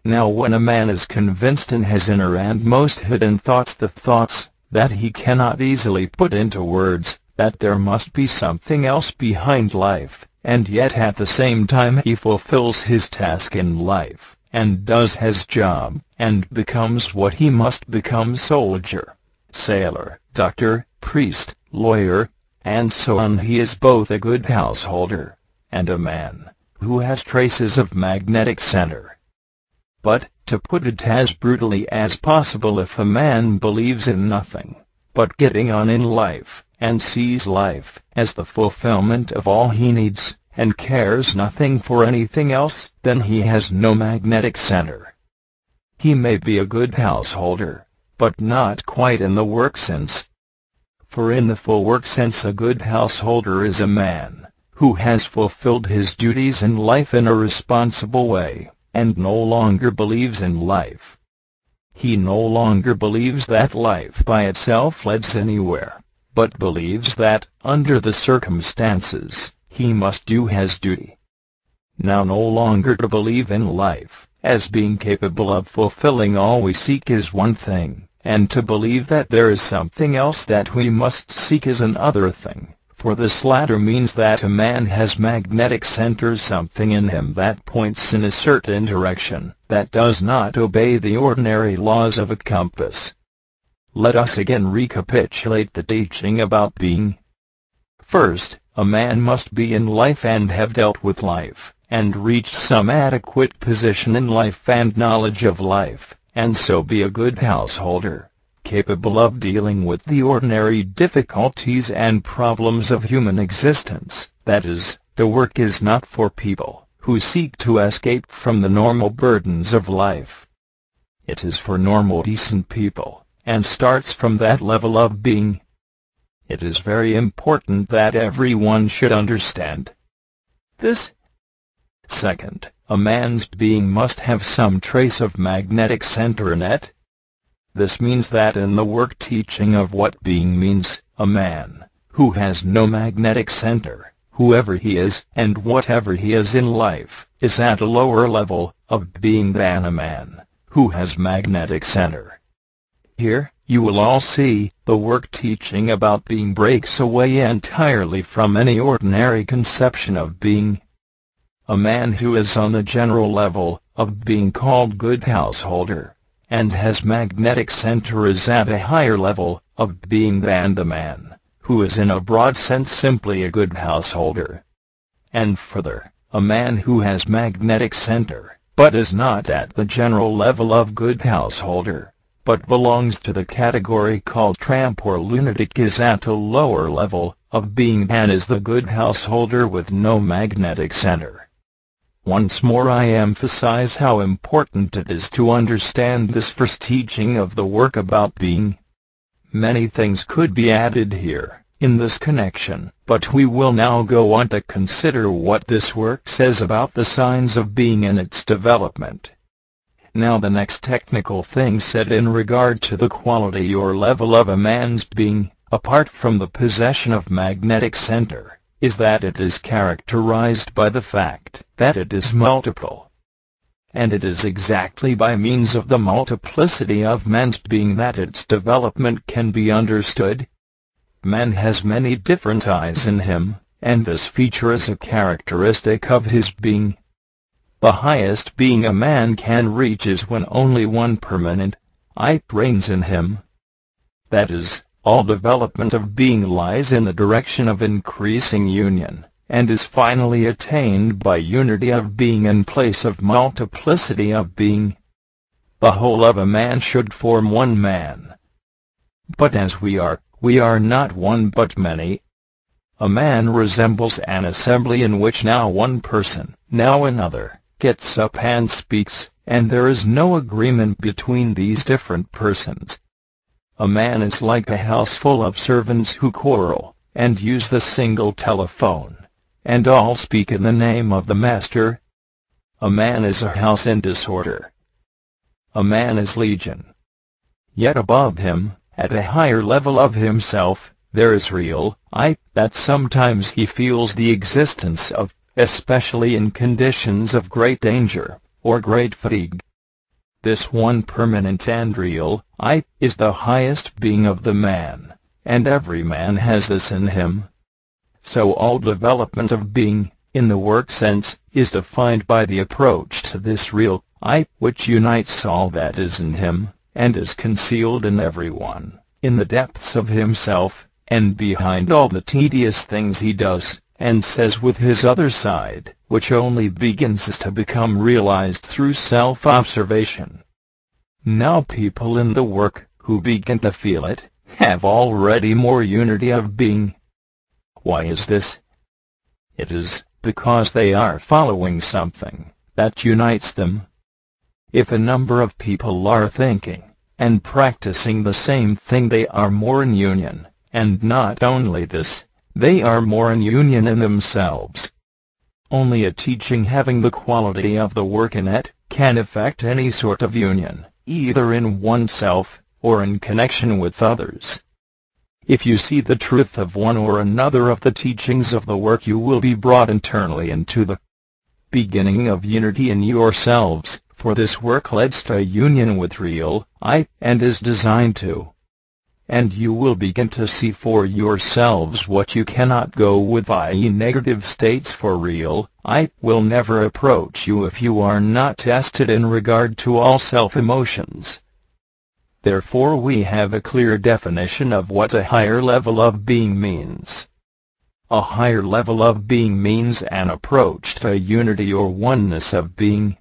Now when a man is convinced in his inner and most hidden thoughts, the thoughts that he cannot easily put into words, that there must be something else behind life, and yet at the same time he fulfills his task in life, and does his job, and becomes what he must become: soldier, sailor, doctor, priest, lawyer, and so on. He is both a good householder, and a man who has traces of magnetic center. But, to put it as brutally as possible, if a man believes in nothing but getting on in life, and sees life as the fulfillment of all he needs, and cares nothing for anything else, then he has no magnetic center. He may be a good householder, but not quite in the work sense. For in the full work sense, a good householder is a man who has fulfilled his duties in life in a responsible way, and no longer believes in life. He no longer believes that life by itself leads anywhere, but believes that, under the circumstances, he must do his duty. Now no longer to believe in life as being capable of fulfilling all we seek is one thing, and to believe that there is something else that we must seek is another thing. For this latter means that a man has magnetic centers, something in him that points in a certain direction, that does not obey the ordinary laws of a compass. Let us again recapitulate the teaching about being. First, a man must be in life and have dealt with life, and reached some adequate position in life and knowledge of life, and so be a good householder, capable of dealing with the ordinary difficulties and problems of human existence. That is, the work is not for people who seek to escape from the normal burdens of life. It is for normal decent people, and starts from that level of being. It is very important that everyone should understand this. Second, a man's being must have some trace of magnetic center in it. This means that in the work teaching of what being means, a man who has no magnetic center, whoever he is and whatever he is in life, is at a lower level of being than a man who has magnetic center. Here, you will all see, the work teaching about being breaks away entirely from any ordinary conception of being. A man who is on the general level of being called good householder, and has magnetic center, is at a higher level of being than the man who is in a broad sense simply a good householder. And further, a man who has magnetic center, but is not at the general level of good householder, but belongs to the category called tramp or lunatic, is at a lower level of being and is the good householder with no magnetic center. Once more I emphasize how important it is to understand this first teaching of the work about being. Many things could be added here, in this connection, but we will now go on to consider what this work says about the signs of being and its development. Now the next technical thing said in regard to the quality or level of a man's being, apart from the possession of magnetic center, is that it is characterized by the fact that it is multiple. And it is exactly by means of the multiplicity of man's being that its development can be understood. Man has many different I's in him, and this feature is a characteristic of his being. The highest being a man can reach is when only one permanent I reigns in him. That is, all development of being lies in the direction of increasing union, and is finally attained by unity of being in place of multiplicity of being. The whole of a man should form one man. But as we are not one but many. A man resembles an assembly in which now one person, now another, gets up and speaks, and there is no agreement between these different persons. A man is like a house full of servants who quarrel, and use the single telephone, and all speak in the name of the master. A man is a house in disorder. A man is legion. Yet above him, at a higher level of himself, there is real I, that sometimes he feels the existence of, especially in conditions of great danger, or great fatigue. This one permanent and real I, is the highest being of the man, and every man has this in him. So all development of being, in the work sense, is defined by the approach to this real I, which unites all that is in him, and is concealed in everyone, in the depths of himself, and behind all the tedious things he does, and says with his other side, which only begins to become realized through self-observation. Now people in the work, who begin to feel it, have already more unity of being. Why is this? It is because they are following something that unites them. If a number of people are thinking and practicing the same thing, they are more in union, and not only this, they are more in union in themselves. Only a teaching having the quality of the work in it can effect any sort of union, either in oneself, or in connection with others. If you see the truth of one or another of the teachings of the work, you will be brought internally into the beginning of unity in yourselves, for this work leads to union with real I, and is designed to. And you will begin to see for yourselves what you cannot go with, i.e. negative states, for real I will never approach you if you are not tested in regard to all self-emotions. Therefore we have a clear definition of what a higher level of being means. A higher level of being means an approach to unity or oneness of being.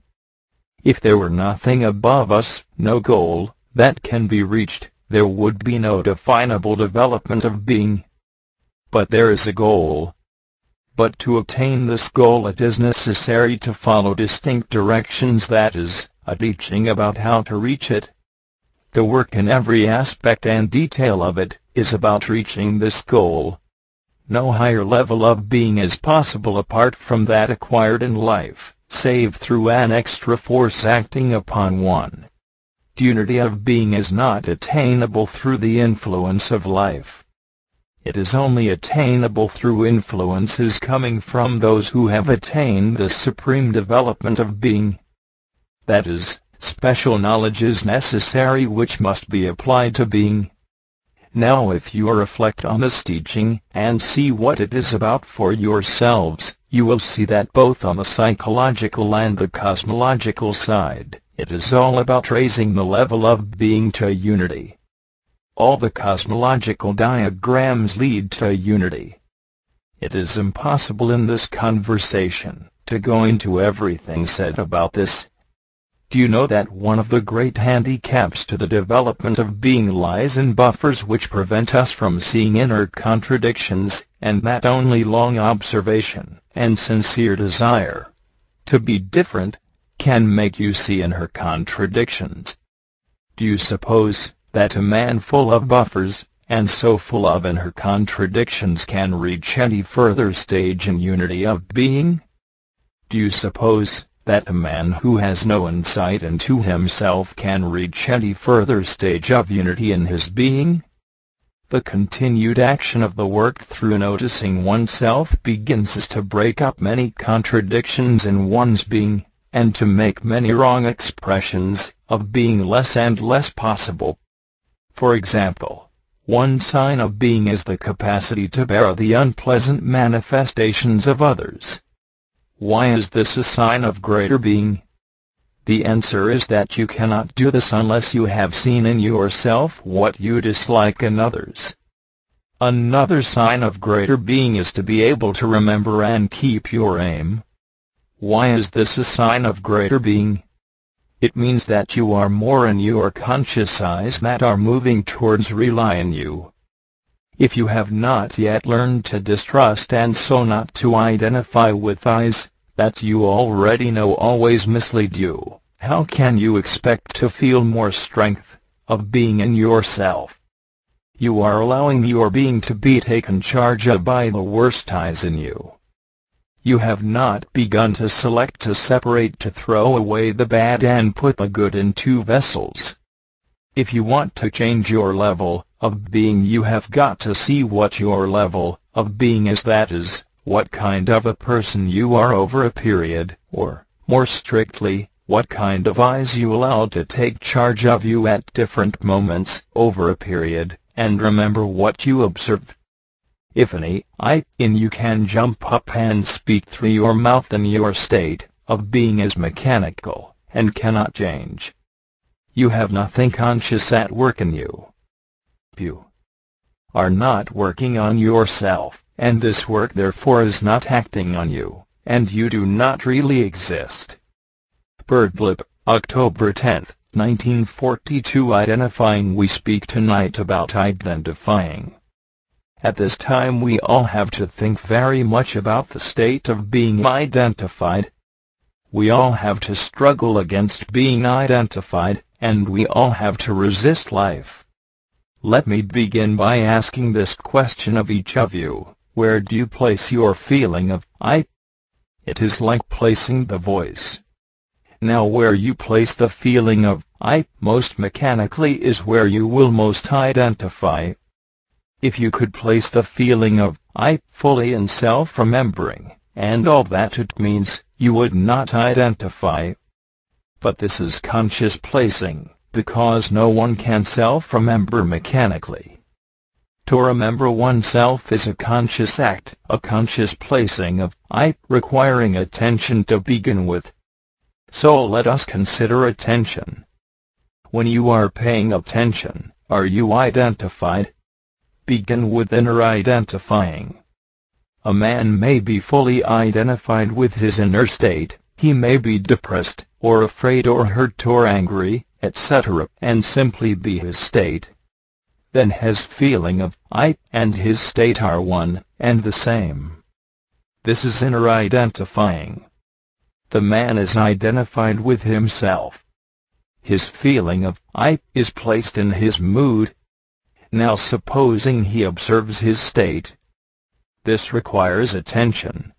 If there were nothing above us, no goal that can be reached, there would be no definable development of being. But there is a goal. But to attain this goal it is necessary to follow distinct directions, that is, a teaching about how to reach it. The work in every aspect and detail of it is about reaching this goal. No higher level of being is possible apart from that acquired in life, save through an extra force acting upon one. Unity of being is not attainable through the influence of life. It is only attainable through influences coming from those who have attained the supreme development of being. That is, special knowledge is necessary which must be applied to being. Now if you reflect on this teaching, and see what it is about for yourselves, you will see that both on the psychological and the cosmological side, it is all about raising the level of being to unity. All the cosmological diagrams lead to unity. It is impossible in this conversation to go into everything said about this. Do you know that one of the great handicaps to the development of being lies in buffers which prevent us from seeing inner contradictions, and that only long observation and sincere desire to be different can make you see inner contradictions? Do you suppose that a man full of buffers, and so full of inner contradictions, can reach any further stage in unity of being? Do you suppose that a man who has no insight into himself can reach any further stage of unity in his being? The continued action of the work through noticing oneself begins to break up many contradictions in one's being, and to make many wrong expressions of being less and less possible. For example, One sign of being is the capacity to bear the unpleasant manifestations of others. Why is this a sign of greater being? The answer is that you cannot do this unless you have seen in yourself what you dislike in others. Another sign of greater being is to be able to remember and keep your aim. Why is this a sign of greater being? It means that you are more in your conscious eyes that are moving towards rely on you. If you have not yet learned to distrust and so not to identify with eyes that you already know always mislead you, how can you expect to feel more strength of being in yourself? You are allowing your being to be taken charge of by the worst eyes in you. You have not begun to select, to separate, to throw away the bad and put the good in two vessels. If you want to change your level of being, you have got to see what your level of being is, that is, what kind of a person you are over a period, or, more strictly, what kind of eyes you allow to take charge of you at different moments over a period, and remember what you observe. If any I in you can jump up and speak through your mouth, then your state of being is mechanical and cannot change. You have nothing conscious at work in you. You are not working on yourself, and this work therefore is not acting on you, and you do not really exist. Birdlip, October 10, 1942. Identifying. We speak tonight about identifying. At this time we all have to think very much about the state of being identified. We all have to struggle against being identified, and we all have to resist life. Let me begin by asking this question of each of you: where do you place your feeling of I? It is like placing the voice. Now where you place the feeling of I most mechanically is where you will most identify. If you could place the feeling of I fully in self-remembering, and all that it means, you would not identify. But this is conscious placing, because no one can self-remember mechanically. To remember oneself is a conscious act, a conscious placing of I, requiring attention to begin with. So let us consider attention. When you are paying attention, are you identified? Begin with inner identifying. A man may be fully identified with his inner state, he may be depressed, or afraid, or hurt, or angry, etc., and simply be his state. Then his feeling of I and his state are one and the same. This is inner identifying. The man is identified with himself. His feeling of I is placed in his mood. Now supposing he observes his state. This requires attention.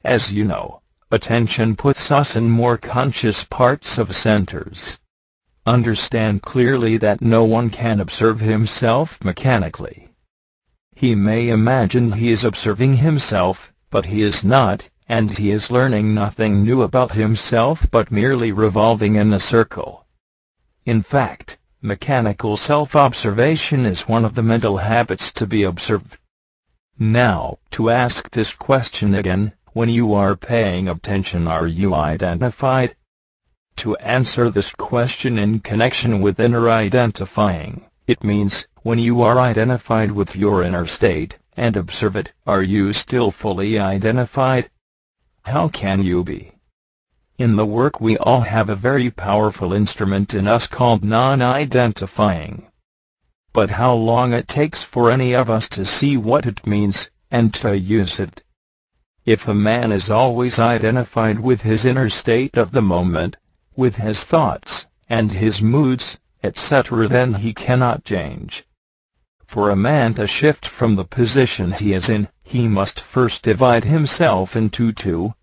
As you know, attention puts us in more conscious parts of centers. Understand clearly that no one can observe himself mechanically. He may imagine he is observing himself, but he is not, and he is learning nothing new about himself but merely revolving in a circle. In fact, mechanical self-observation is one of the mental habits to be observed. Now, to ask this question again, when you are paying attention, are you identified? To answer this question in connection with inner identifying, it means, when you are identified with your inner state, and observe it, are you still fully identified? How can you be? In the work we all have a very powerful instrument in us called non-identifying. But how long it takes for any of us to see what it means, and to use it. If a man is always identified with his inner state of the moment, with his thoughts, and his moods, etc., then he cannot change. For a man to shift from the position he is in, he must first divide himself into two.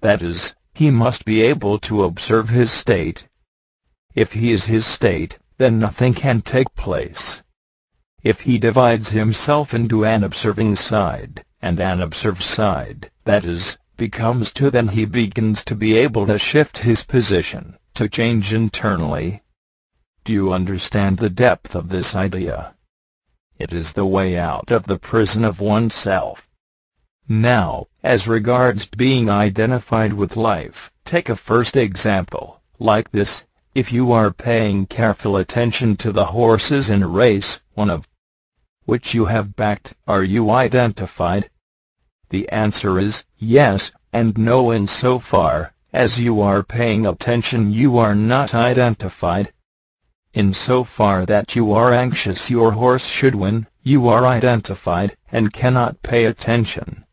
That is, he must be able to observe his state. If he is his state, then nothing can take place. If he divides himself into an observing side, and an observed side, that is, becomes two, then he begins to be able to shift his position, to change internally. Do you understand the depth of this idea? It is the way out of the prison of oneself. Now, as regards being identified with life, take a first example, like this. If you are paying careful attention to the horses in a race, one of which you have backed, are you identified? The answer is yes and no. Insofar as you are paying attention, you are not identified. Insofar that you are anxious your horse should win, you are identified and cannot pay attention.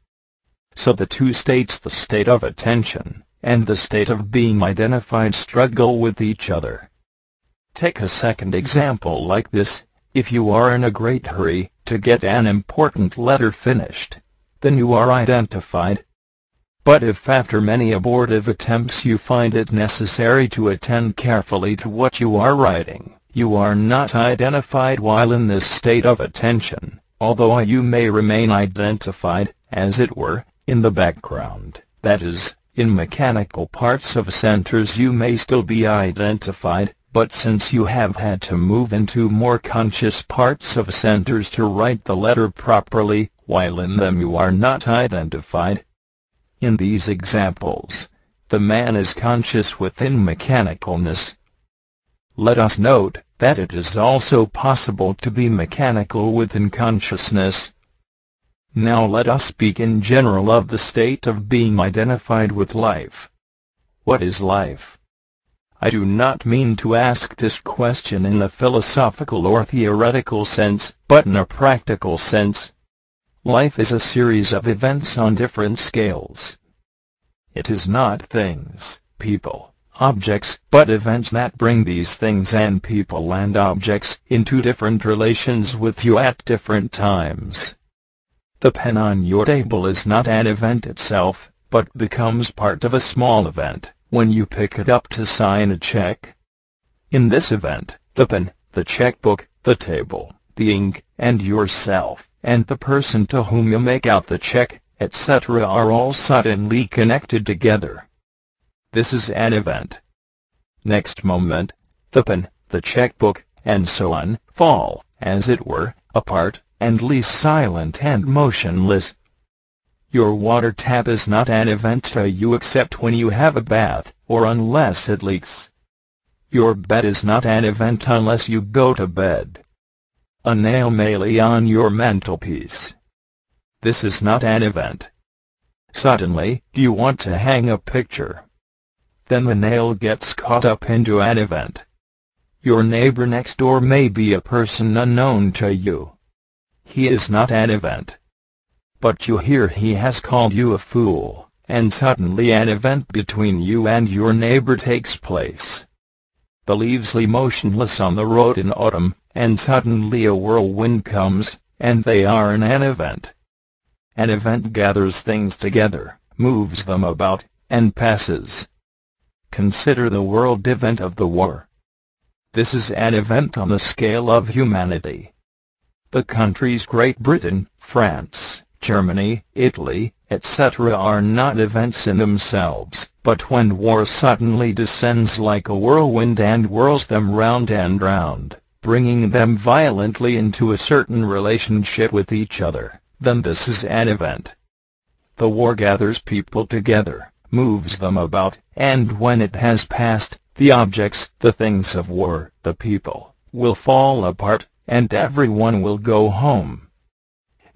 So the two states, the state of attention and the state of being identified, struggle with each other. Take a second example like this. If you are in a great hurry to get an important letter finished, then you are identified. But if after many abortive attempts you find it necessary to attend carefully to what you are writing, you are not identified while in this state of attention, although you may remain identified, as it were, in the background, that is, in mechanical parts of centers you may still be identified, but since you have had to move into more conscious parts of centers to write the letter properly, while in them you are not identified. In these examples, the man is conscious within mechanicalness. Let us note that it is also possible to be mechanical within consciousness. Now let us speak in general of the state of being identified with life. What is life? I do not mean to ask this question in a philosophical or theoretical sense, but in a practical sense. Life is a series of events on different scales. It is not things, people, objects, but events that bring these things and people and objects into different relations with you at different times. The pen on your table is not an event itself, but becomes part of a small event when you pick it up to sign a check. In this event, the pen, the checkbook, the table, the ink, and yourself, and the person to whom you make out the check, etc. are all suddenly connected together. This is an event. Next moment, the pen, the checkbook, and so on, fall, as it were, apart, and lie silent and motionless. Your water tap is not an event to you except when you have a bath, or unless it leaks. Your bed is not an event unless you go to bed. A nail may lay on your mantelpiece. This is not an event. Suddenly, you want to hang a picture. Then the nail gets caught up into an event. Your neighbor next door may be a person unknown to you. He is not an event. But you hear he has called you a fool, and suddenly an event between you and your neighbor takes place. The leaves lie motionless on the road in autumn, and suddenly a whirlwind comes, and they are an event. An event gathers things together, moves them about, and passes. Consider the world event of the war. This is an event on the scale of humanity. The countries Great Britain, France, Germany, Italy, etc. are not events in themselves, but when war suddenly descends like a whirlwind and whirls them round and round, bringing them violently into a certain relationship with each other, then this is an event. The war gathers people together, moves them about, and when it has passed, the objects, the things of war, the people, will fall apart, and everyone will go home.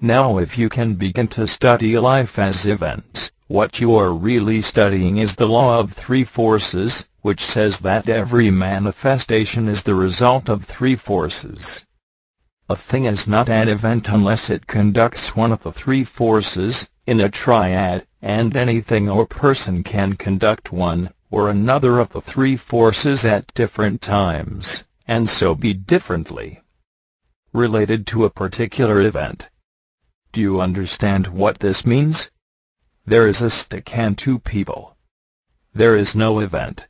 Now if you can begin to study life as events, what you are really studying is the law of three forces, which says that every manifestation is the result of three forces. A thing is not an event unless it conducts one of the three forces, in a triad, and anything or person can conduct one or another of the three forces at different times, and so be differently related to a particular event. Do you understand what this means? There is a stick and two people. There is no event.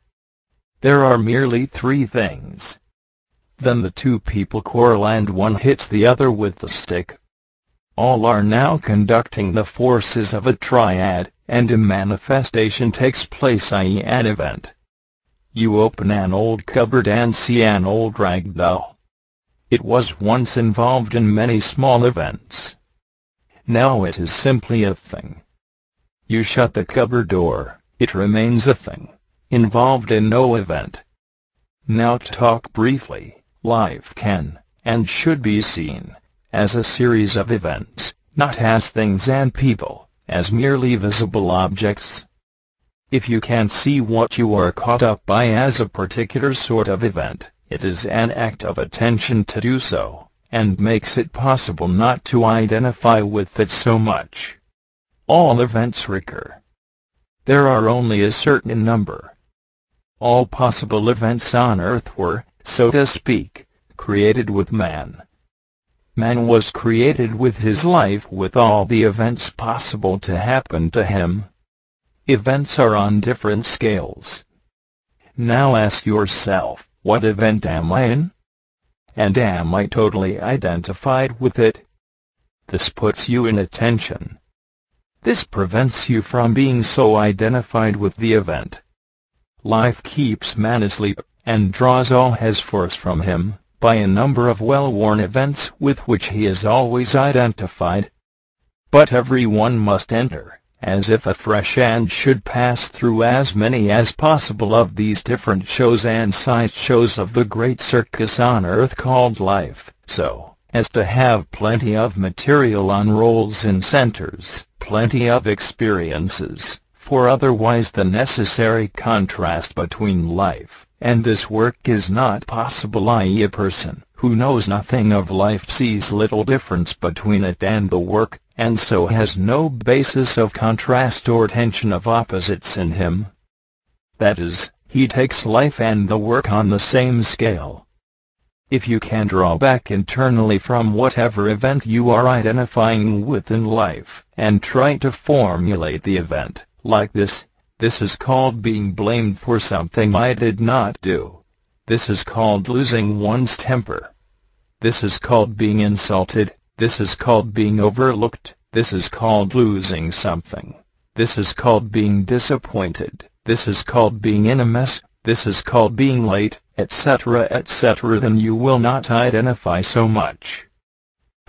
There are merely three things. Then the two people quarrel and one hits the other with the stick. All are now conducting the forces of a triad, and a manifestation takes place, i.e. an event. You open an old cupboard and see an old rag doll. It was once involved in many small events. Now it is simply a thing. You shut the cupboard door, it remains a thing, involved in no event. Now to talk briefly, life can, and should be seen, as a series of events, not as things and people, as merely visible objects. If you can't see what you are caught up by as a particular sort of event, it is an act of attention to do so, and makes it possible not to identify with it so much. All events recur. There are only a certain number. All possible events on earth were, so to speak, created with man. Man was created with his life, with all the events possible to happen to him. Events are on different scales. Now ask yourself, what event am I in? And am I totally identified with it? This puts you in attention. This prevents you from being so identified with the event. Life keeps man asleep, and draws all his force from him, by a number of well-worn events with which he is always identified. But every one must enter, as if afresh, and should pass through as many as possible of these different shows and side shows of the great circus on earth called life, so as to have plenty of material on rolls in centers, plenty of experiences, for otherwise the necessary contrast between life and this work is not possible, i.e. a person who knows nothing of life sees little difference between it and the work, and so has no basis of contrast or tension of opposites in him. That is, he takes life and the work on the same scale. If you can draw back internally from whatever event you are identifying with in life, and try to formulate the event, like this is called being blamed for something I did not do. This is called losing one's temper. This is called being insulted. This is called being overlooked. This is called losing something. This is called being disappointed. This is called being in a mess. This is called being late, etc., etc. Then you will not identify so much.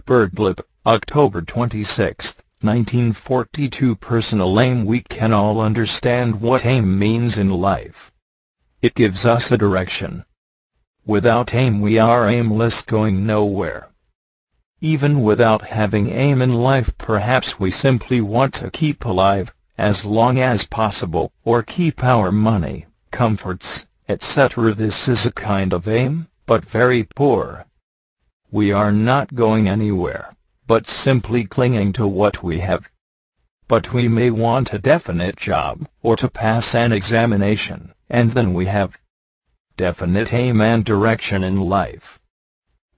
Birdlip, October 26, 1942. Personal aim. We can all understand what aim means in life. It gives us a direction. Without aim we are aimless, going nowhere. Even without having aim in life, perhaps we simply want to keep alive, as long as possible, or keep our money, comforts, etc. This is a kind of aim, but very poor. We are not going anywhere, but simply clinging to what we have. But we may want a definite job, or to pass an examination, and then we have definite aim and direction in life.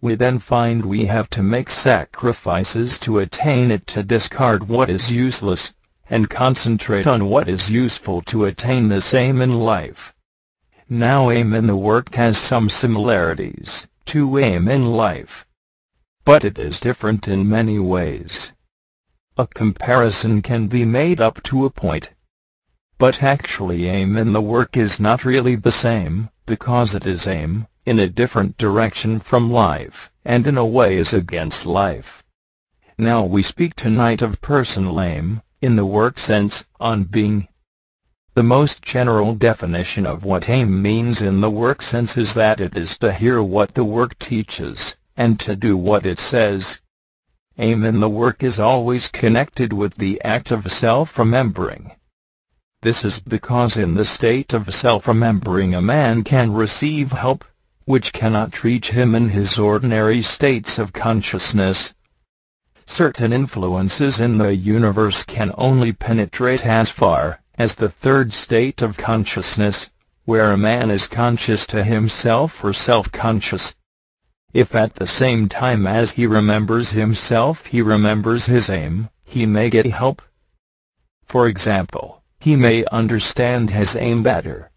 We then find we have to make sacrifices to attain it, to discard what is useless, and concentrate on what is useful to attain this aim in life. Now aim in the work has some similarities to aim in life, but it is different in many ways. A comparison can be made up to a point, but actually aim in the work is not really the same, because it is aim in a different direction from life, and in a way is against life. Now we speak tonight of personal aim, in the work sense, on being. The most general definition of what aim means in the work sense is that it is to hear what the work teaches, and to do what it says. Aim in the work is always connected with the act of self-remembering. This is because in the state of self-remembering a man can receive help, which cannot reach him in his ordinary states of consciousness. Certain influences in the universe can only penetrate as far as the third state of consciousness, where a man is conscious to himself or self-conscious. If at the same time as he remembers himself he remembers his aim, he may get help. For example, he may understand his aim better.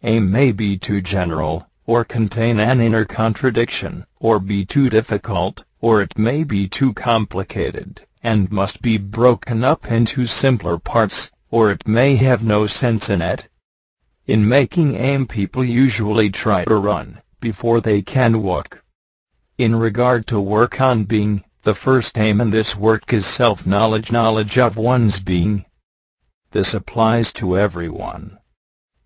Aim may be too general, or contain an inner contradiction, or be too difficult, or it may be too complicated, and must be broken up into simpler parts, or it may have no sense in it. In making aim people usually try to run before they can walk. In regard to work on being, the first aim in this work is self-knowledge, knowledge of one's being. This applies to everyone.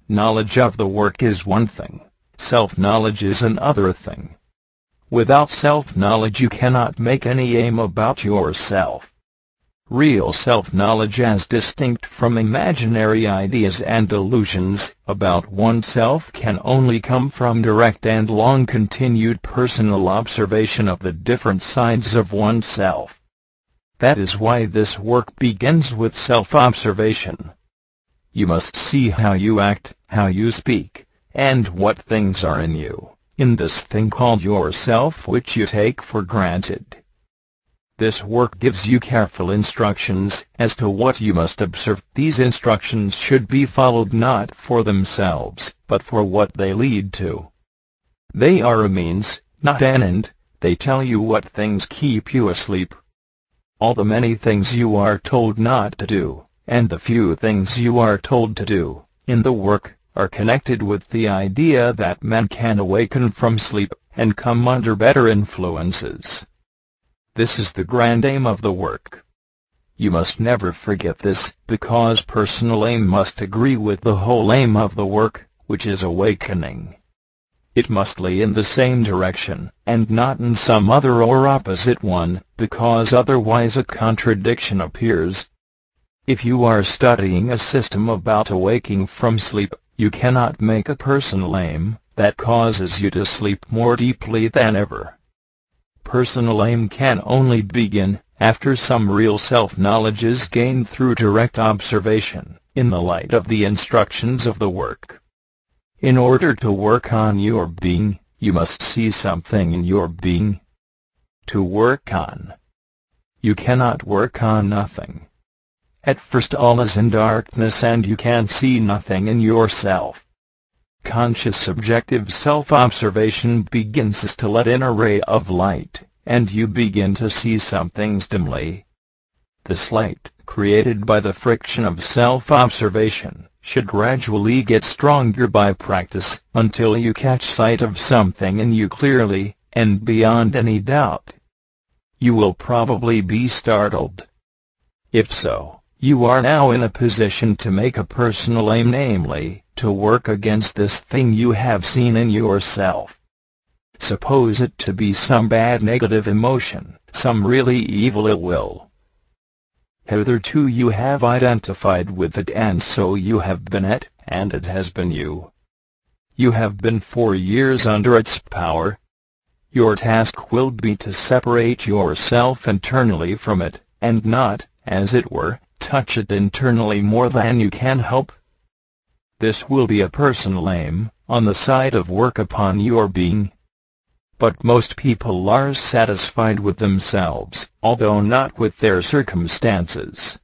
Knowledge of the work is one thing, self-knowledge is another thing. Without self-knowledge you cannot make any aim about yourself. Real self-knowledge, as distinct from imaginary ideas and delusions about oneself, can only come from direct and long-continued personal observation of the different sides of oneself. That is why this work begins with self-observation. You must see how you act, how you speak, and what things are in you, in this thing called yourself, which you take for granted. This work gives you careful instructions as to what you must observe. These instructions should be followed not for themselves, but for what they lead to. They are a means, not an end. They tell you what things keep you asleep. All the many things you are told not to do, and the few things you are told to do, in the work, are connected with the idea that man can awaken from sleep, and come under better influences. This is the grand aim of the work. You must never forget this, because personal aim must agree with the whole aim of the work, which is awakening. It must lay in the same direction, and not in some other or opposite one, because otherwise a contradiction appears. If you are studying a system about awaking from sleep, you cannot make a personal aim that causes you to sleep more deeply than ever. Personal aim can only begin after some real self-knowledge is gained through direct observation, in the light of the instructions of the work. In order to work on your being, you must see something in your being to work on. You cannot work on nothing. At first all is in darkness and you can see nothing in yourself. Conscious subjective self-observation begins to let in a ray of light, and you begin to see some things dimly. This light, created by the friction of self-observation, should gradually get stronger by practice, until you catch sight of something in you clearly, and beyond any doubt. You will probably be startled. If so, you are now in a position to make a personal aim, namely, to work against this thing you have seen in yourself. Suppose it to be some bad negative emotion, some really evil ill will. Hitherto you have identified with it, and so you have been it, and it has been you. You have been for years under its power. Your task will be to separate yourself internally from it, and not, as it were, touch it internally more than you can help. This will be a personal aim, on the side of work upon your being. But most people are satisfied with themselves, although not with their circumstances.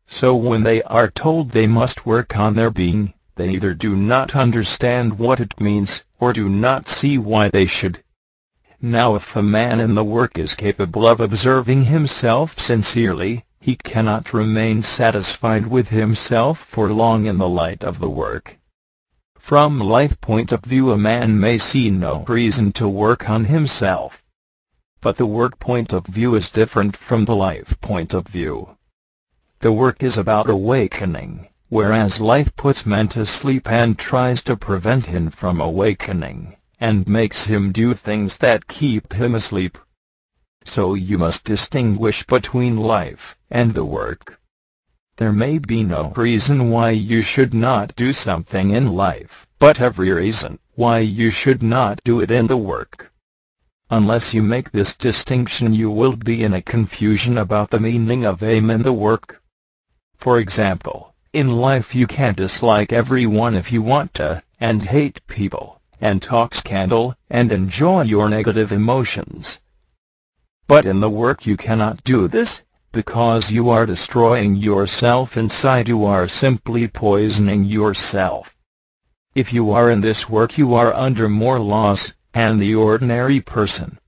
So when they are told they must work on their being, they either do not understand what it means, or do not see why they should. Now if a man in the work is capable of observing himself sincerely, he cannot remain satisfied with himself for long in the light of the work. From life point of view a man may see no reason to work on himself. But the work point of view is different from the life point of view. The work is about awakening, whereas life puts man to sleep and tries to prevent him from awakening, and makes him do things that keep him asleep. So you must distinguish between life and the work. There may be no reason why you should not do something in life, but every reason why you should not do it in the work. Unless you make this distinction, you will be in a confusion about the meaning of aim in the work. For example, in life you can dislike everyone if you want to, and hate people, and talk scandal, and enjoy your negative emotions. But in the work you cannot do this, because you are destroying yourself inside. You are simply poisoning yourself. If you are in this work you are under more laws than the ordinary person.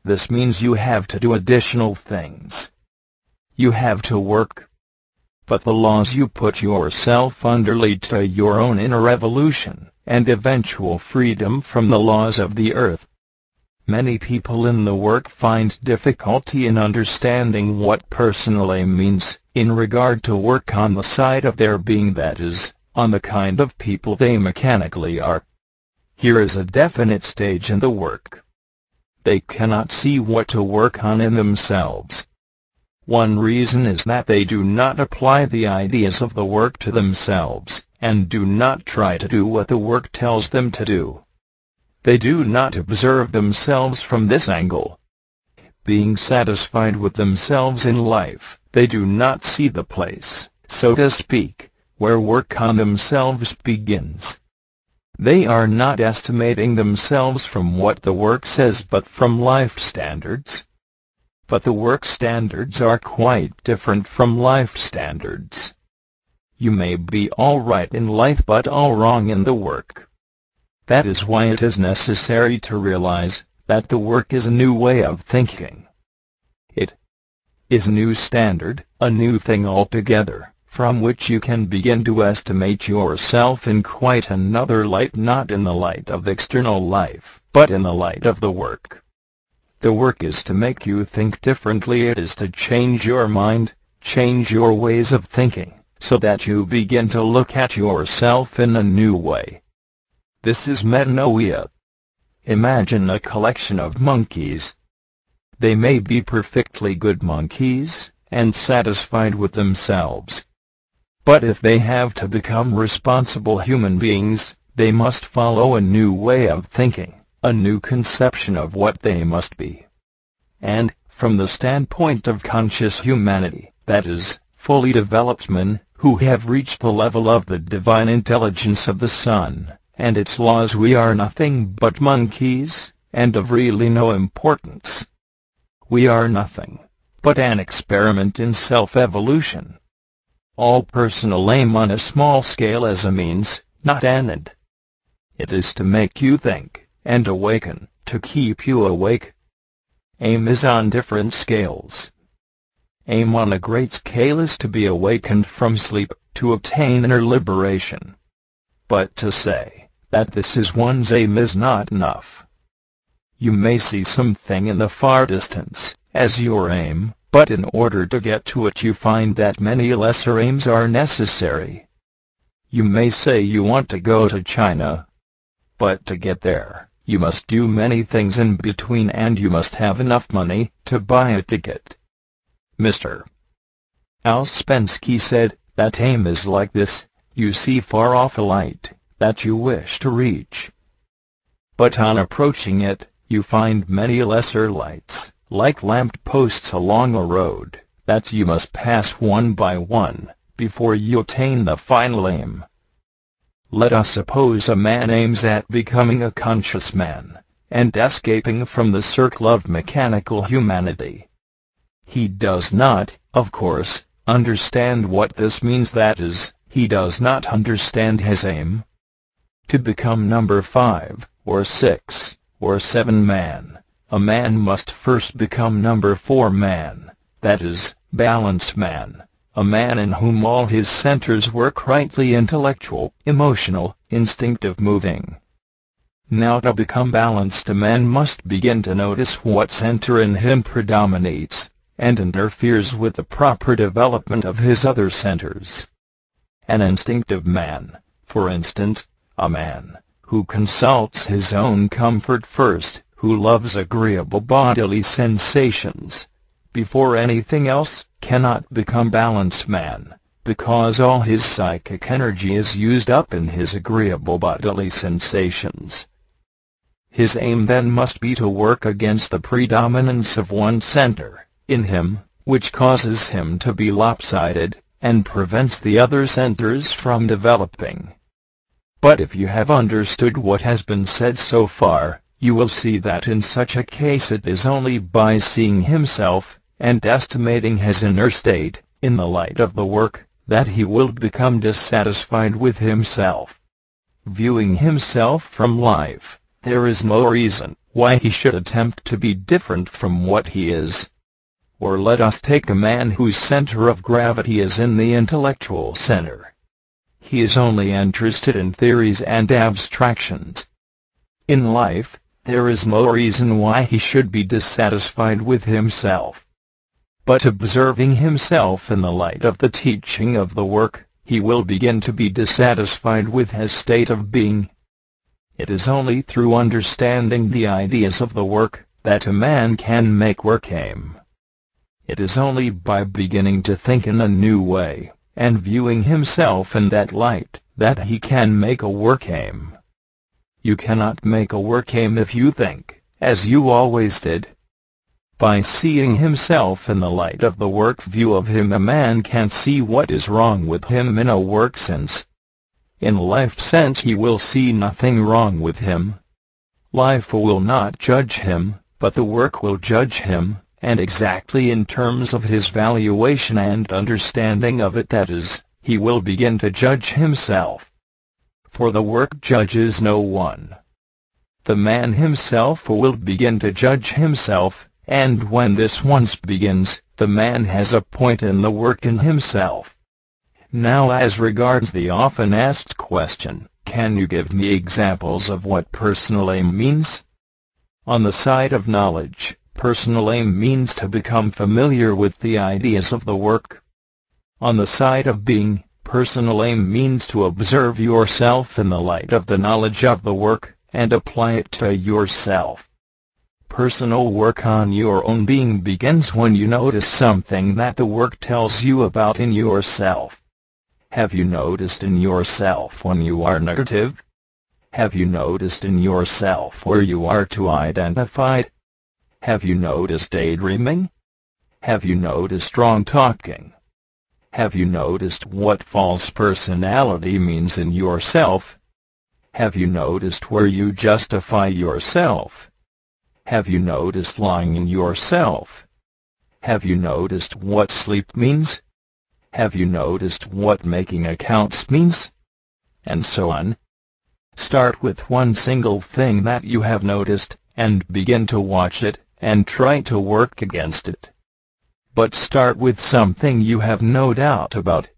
This means you have to do additional things. You have to work. But the laws you put yourself under lead to your own inner evolution, and eventual freedom from the laws of the earth. Many people in the work find difficulty in understanding what personal aim means, in regard to work on the side of their being, that is, on the kind of people they mechanically are. Here is a definite stage in the work. They cannot see what to work on in themselves. One reason is that they do not apply the ideas of the work to themselves, and do not try to do what the work tells them to do. They do not observe themselves from this angle. Being satisfied with themselves in life, they do not see the place, so to speak, where work on themselves begins. They are not estimating themselves from what the work says but from life standards. But the work standards are quite different from life standards. You may be all right in life but all wrong in the work. That is why it is necessary to realize that the work is a new way of thinking. It is a new standard, a new thing altogether, from which you can begin to estimate yourself in quite another light, not in the light of external life, but in the light of the work. The work is to make you think differently. It is to change your mind, change your ways of thinking, so that you begin to look at yourself in a new way. This is metanoia. Imagine a collection of monkeys. They may be perfectly good monkeys, and satisfied with themselves. But if they have to become responsible human beings, they must follow a new way of thinking, a new conception of what they must be. And, from the standpoint of conscious humanity, that is, fully developed men, who have reached the level of the divine intelligence of the sun and its laws, we are nothing but monkeys, and of really no importance. We are nothing but an experiment in self-evolution. All personal aim on a small scale as a means, not an end. It is to make you think, and awaken, to keep you awake. Aim is on different scales. Aim on a great scale is to be awakened from sleep, to obtain inner liberation. But to say that this is one's aim is not enough. You may see something in the far distance as your aim, but in order to get to it you find that many lesser aims are necessary. You may say you want to go to China, but to get there, you must do many things in between, and you must have enough money to buy a ticket. Mr. Ouspensky said that aim is like this: you see far off a light that you wish to reach, but on approaching it, you find many lesser lights, like lamp posts along a road, that you must pass one by one, before you attain the final aim. Let us suppose a man aims at becoming a conscious man, and escaping from the circle of mechanical humanity. He does not, of course, understand what this means, that is, he does not understand his aim. To become number 5, or 6, or 7 man, a man must first become number 4 man, that is, balanced man, a man in whom all his centers work rightly: intellectual, emotional, instinctive, moving. Now to become balanced, a man must begin to notice what center in him predominates, and interferes with the proper development of his other centers. An instinctive man, for instance, a man who consults his own comfort first, who loves agreeable bodily sensations before anything else, cannot become balanced man, because all his psychic energy is used up in his agreeable bodily sensations. His aim then must be to work against the predominance of one center in him, which causes him to be lopsided, and prevents the other centers from developing. But if you have understood what has been said so far, you will see that in such a case it is only by seeing himself, and estimating his inner state, in the light of the work, that he will become dissatisfied with himself. Viewing himself from life, there is no reason why he should attempt to be different from what he is. Or let us take a man whose center of gravity is in the intellectual center. He is only interested in theories and abstractions. In life, there is no reason why he should be dissatisfied with himself. But observing himself in the light of the teaching of the work, he will begin to be dissatisfied with his state of being. It is only through understanding the ideas of the work that a man can make work aim. It is only by beginning to think in a new way, and viewing himself in that light, that he can make a work aim. You cannot make a work aim if you think, as you always did. By seeing himself in the light of the work view of him, a man can see what is wrong with him in a work sense. In life sense he will see nothing wrong with him. Life will not judge him, but the work will judge him, and exactly in terms of his valuation and understanding of it, that is, he will begin to judge himself. For the work judges no one. The man himself will begin to judge himself, and when this once begins, the man has a point in the work in himself. Now, as regards the often asked question, can you give me examples of what personal aim means? On the side of knowledge, personal aim means to become familiar with the ideas of the work. On the side of being, personal aim means to observe yourself in the light of the knowledge of the work, and apply it to yourself. Personal work on your own being begins when you notice something that the work tells you about in yourself. Have you noticed in yourself when you are negative? Have you noticed in yourself where you are too identified? Have you noticed daydreaming? Have you noticed wrong talking? Have you noticed what false personality means in yourself? Have you noticed where you justify yourself? Have you noticed lying in yourself? Have you noticed what sleep means? Have you noticed what making accounts means? And so on. Start with one single thing that you have noticed, and begin to watch it, and try to work against it. But start with something you have no doubt about.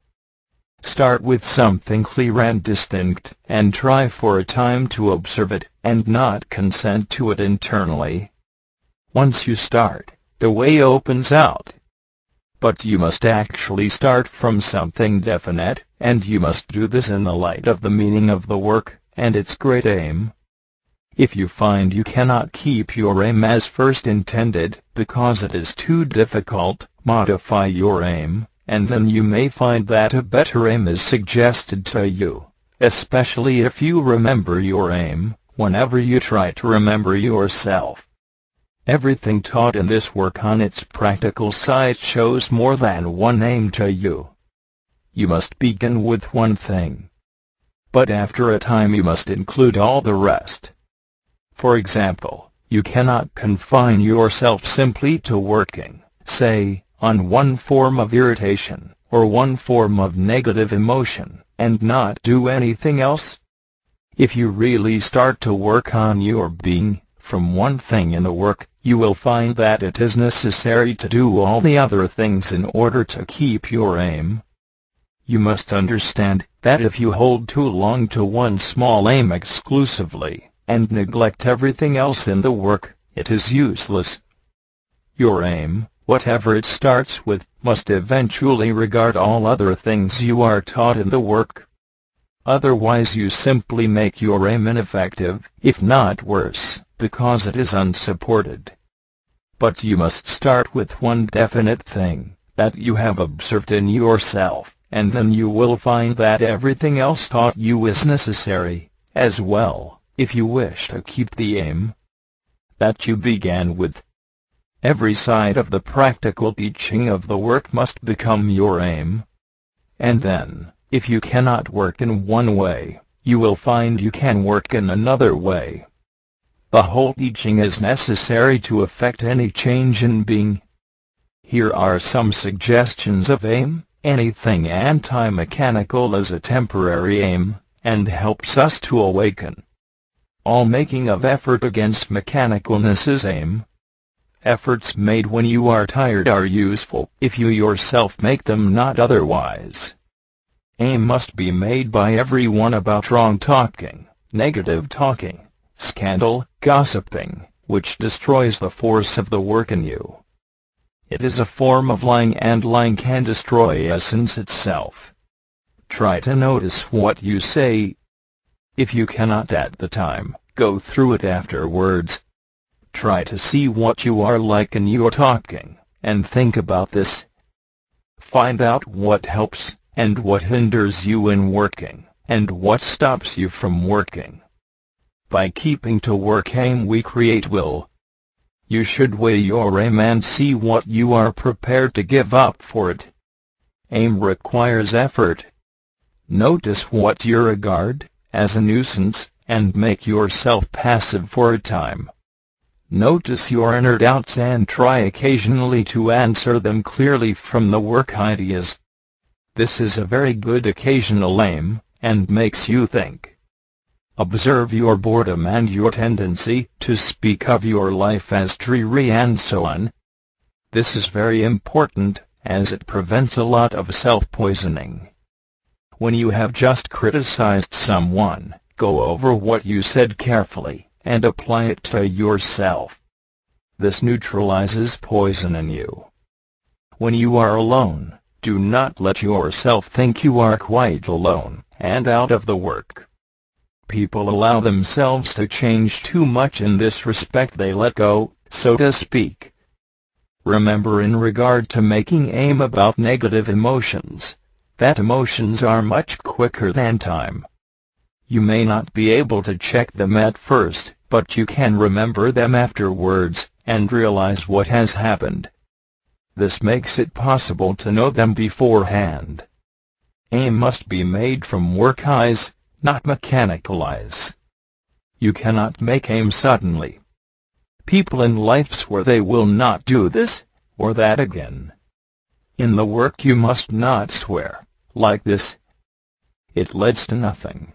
Start with something clear and distinct, and try for a time to observe it, and not consent to it internally. Once you start, the way opens out. But you must actually start from something definite, and you must do this in the light of the meaning of the work, and its great aim. If you find you cannot keep your aim as first intended, because it is too difficult, modify your aim, and then you may find that a better aim is suggested to you, especially if you remember your aim, whenever you try to remember yourself. Everything taught in this work on its practical side shows more than one aim to you. You must begin with one thing. But after a time you must include all the rest. For example, you cannot confine yourself simply to working, say, on one form of irritation, or one form of negative emotion, and not do anything else. If you really start to work on your being, from one thing in the work, you will find that it is necessary to do all the other things in order to keep your aim. You must understand that if you hold too long to one small aim exclusively, and neglect everything else in the work, it is useless. Your aim, whatever it starts with, must eventually regard all other things you are taught in the work. Otherwise you simply make your aim ineffective, if not worse, because it is unsupported. But you must start with one definite thing, that you have observed in yourself, and then you will find that everything else taught you is necessary, as well, if you wish to keep the aim that you began with. Every side of the practical teaching of the work must become your aim. And then, if you cannot work in one way, you will find you can work in another way. The whole teaching is necessary to effect any change in being. Here are some suggestions of aim. Anything anti-mechanical is a temporary aim, and helps us to awaken. All making of effort against mechanicalness is aim. Efforts made when you are tired are useful, if you yourself make them, not otherwise. Aim must be made by everyone about wrong talking, negative talking, scandal, gossiping, which destroys the force of the work in you. It is a form of lying, and lying can destroy essence itself. Try to notice what you say. If you cannot at the time, go through it afterwards. Try to see what you are like in your talking, and think about this. Find out what helps, and what hinders you in working, and what stops you from working. By keeping to work aim we create will. You should weigh your aim and see what you are prepared to give up for it. Aim requires effort. Notice what you regard as a nuisance, and make yourself passive for a time. Notice your inner doubts and try occasionally to answer them clearly from the work ideas. This is a very good occasional aim, and makes you think. Observe your boredom and your tendency to speak of your life as dreary and so on. This is very important, as it prevents a lot of self-poisoning. When you have just criticized someone, go over what you said carefully, and apply it to yourself. This neutralizes poison in you. When you are alone, do not let yourself think you are quite alone, and out of the work. People allow themselves to change too much in this respect. They let go, so to speak. Remember, in regard to making aim about negative emotions, that emotions are much quicker than time. You may not be able to check them at first, but you can remember them afterwards, and realize what has happened. This makes it possible to know them beforehand. Aim must be made from work eyes, not mechanical eyes. You cannot make aim suddenly. People in life swear they will not do this, or that again. In the work you must not swear, like this. It leads to nothing.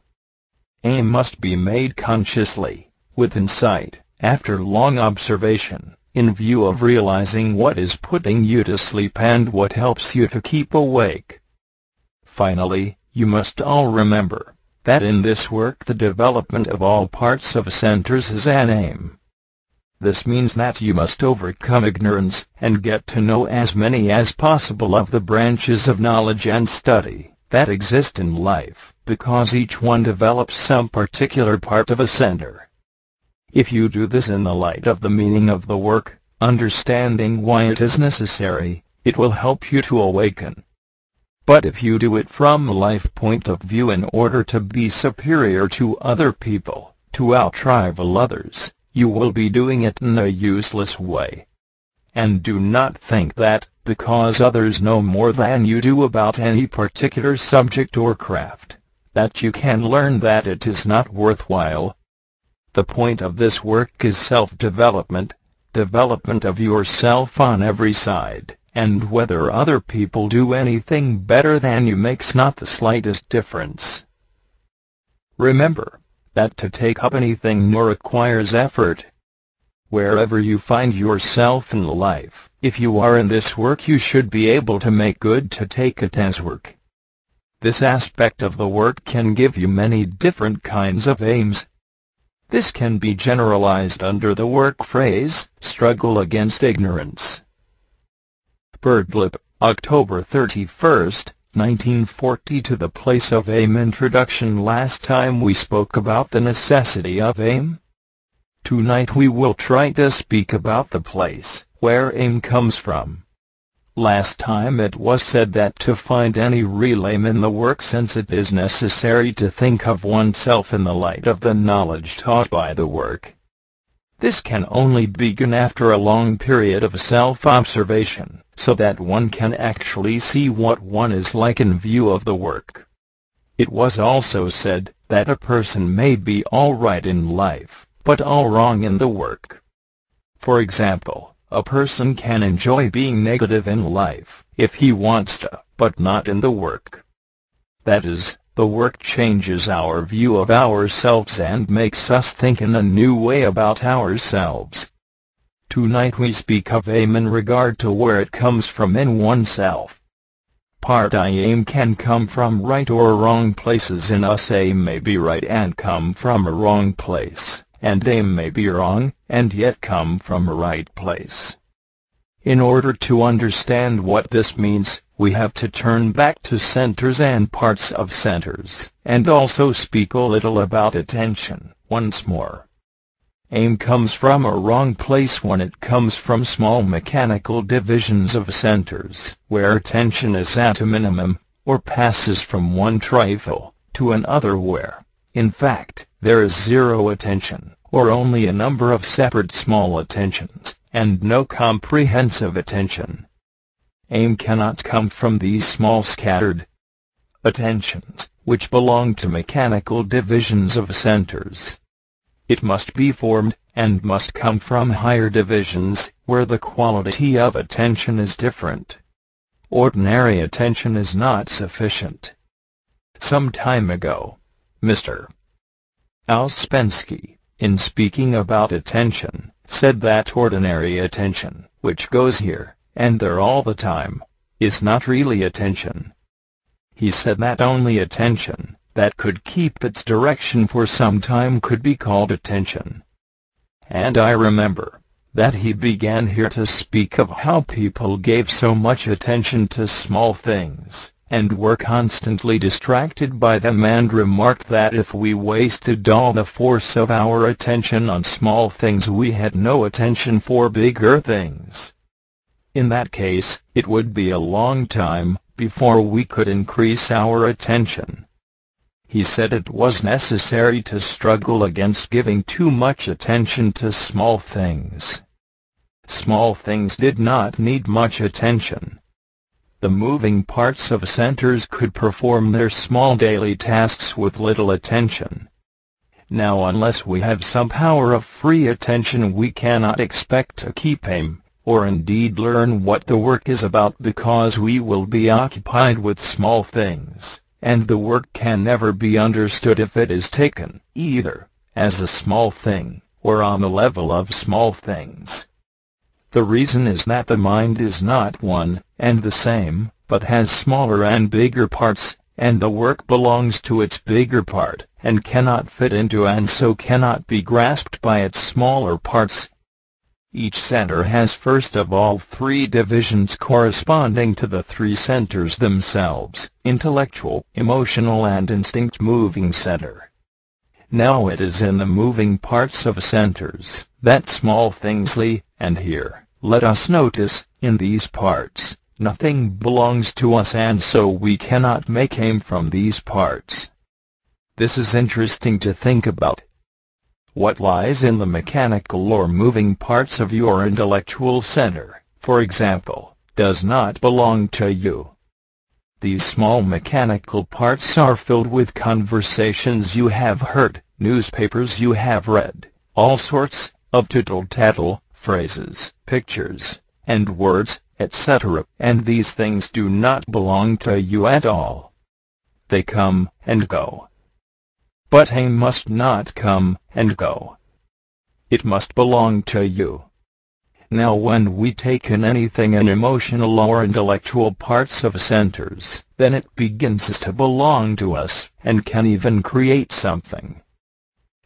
Aim must be made consciously, with insight, after long observation, in view of realizing what is putting you to sleep and what helps you to keep awake. Finally, you must all remember that in this work the development of all parts of centers is an aim. This means that you must overcome ignorance, and get to know as many as possible of the branches of knowledge and study that exist in life, because each one develops some particular part of a center. If you do this in the light of the meaning of the work, understanding why it is necessary, it will help you to awaken. But if you do it from a life point of view in order to be superior to other people, to outrival others, you will be doing it in a useless way. And do not think that, because others know more than you do about any particular subject or craft, that you can learn that it is not worthwhile. The point of this work is self-development, development of yourself on every side. And whether other people do anything better than you makes not the slightest difference. Remember that to take up anything new requires effort. Wherever you find yourself in life, if you are in this work, you should be able to make good to take it as work. This aspect of the work can give you many different kinds of aims. This can be generalized under the work phrase, struggle against ignorance. Birdlip, October 31, 1940. To the place of aim. Introduction. Last time we spoke about the necessity of aim. Tonight we will try to speak about the place where aim comes from. Last time it was said that to find any real aim in the work sense, it is necessary to think of oneself in the light of the knowledge taught by the work. This can only begin after a long period of self-observation, so that one can actually see what one is like in view of the work. It was also said that a person may be all right in life, but all wrong in the work. For example, a person can enjoy being negative in life, if he wants to, but not in the work. That is, the work changes our view of ourselves and makes us think in a new way about ourselves. Tonight we speak of aim in regard to where it comes from in oneself. Part I. Aim can come from right or wrong places in us. Aim may be right and come from a wrong place, and aim may be wrong, and yet come from a right place. In order to understand what this means, we have to turn back to centers and parts of centers, and also speak a little about attention, once more. Aim comes from a wrong place when it comes from small mechanical divisions of centers, where attention is at a minimum, or passes from one trifle to another where, in fact, there is zero attention, or only a number of separate small attentions, and no comprehensive attention. Aim cannot come from these small scattered attentions, which belong to mechanical divisions of centers. It must be formed, and must come from higher divisions, where the quality of attention is different. Ordinary attention is not sufficient. Some time ago, Mr. Ouspensky, in speaking about attention, said that ordinary attention, which goes here and there all the time, is not really attention. He said that only attention that could keep its direction for some time could be called attention. And I remember that he began here to speak of how people gave so much attention to small things, and were constantly distracted by them, and remarked that if we wasted all the force of our attention on small things, we had no attention for bigger things. In that case, it would be a long time before we could increase our attention. He said it was necessary to struggle against giving too much attention to small things. Small things did not need much attention. The moving parts of centers could perform their small daily tasks with little attention. Now, unless we have some power of free attention, we cannot expect to keep aim, or indeed learn what the work is about, because we will be occupied with small things, and the work can never be understood if it is taken, either as a small thing, or on the level of small things. The reason is that the mind is not one and the same, but has smaller and bigger parts, and the work belongs to its bigger part, and cannot fit into and so cannot be grasped by its smaller parts. Each center has first of all three divisions corresponding to the three centers themselves: intellectual, emotional, and instinct moving center. Now it is in the moving parts of centers that small things lie, and here, let us notice, in these parts, nothing belongs to us, and so we cannot make aim from these parts. This is interesting to think about. What lies in the mechanical or moving parts of your intellectual center, for example, does not belong to you. These small mechanical parts are filled with conversations you have heard, newspapers you have read, all sorts of tittle-tattle, phrases, pictures, and words, etc., and these things do not belong to you at all. They come and go. But aim must not come and go. It must belong to you. Now, when we take in anything in emotional or intellectual parts of centers, then it begins to belong to us, and can even create something.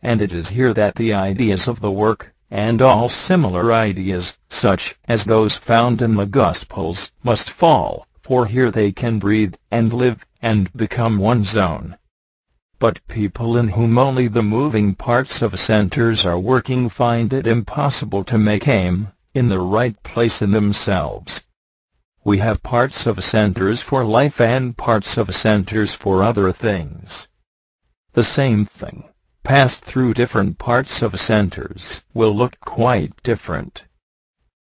And it is here that the ideas of the work, and all similar ideas, such as those found in the Gospels, must fall, for here they can breathe, and live, and become one's own. But people in whom only the moving parts of centers are working find it impossible to make aim in the right place in themselves. We have parts of centers for life and parts of centers for other things. The same thing, passed through different parts of centers, will look quite different.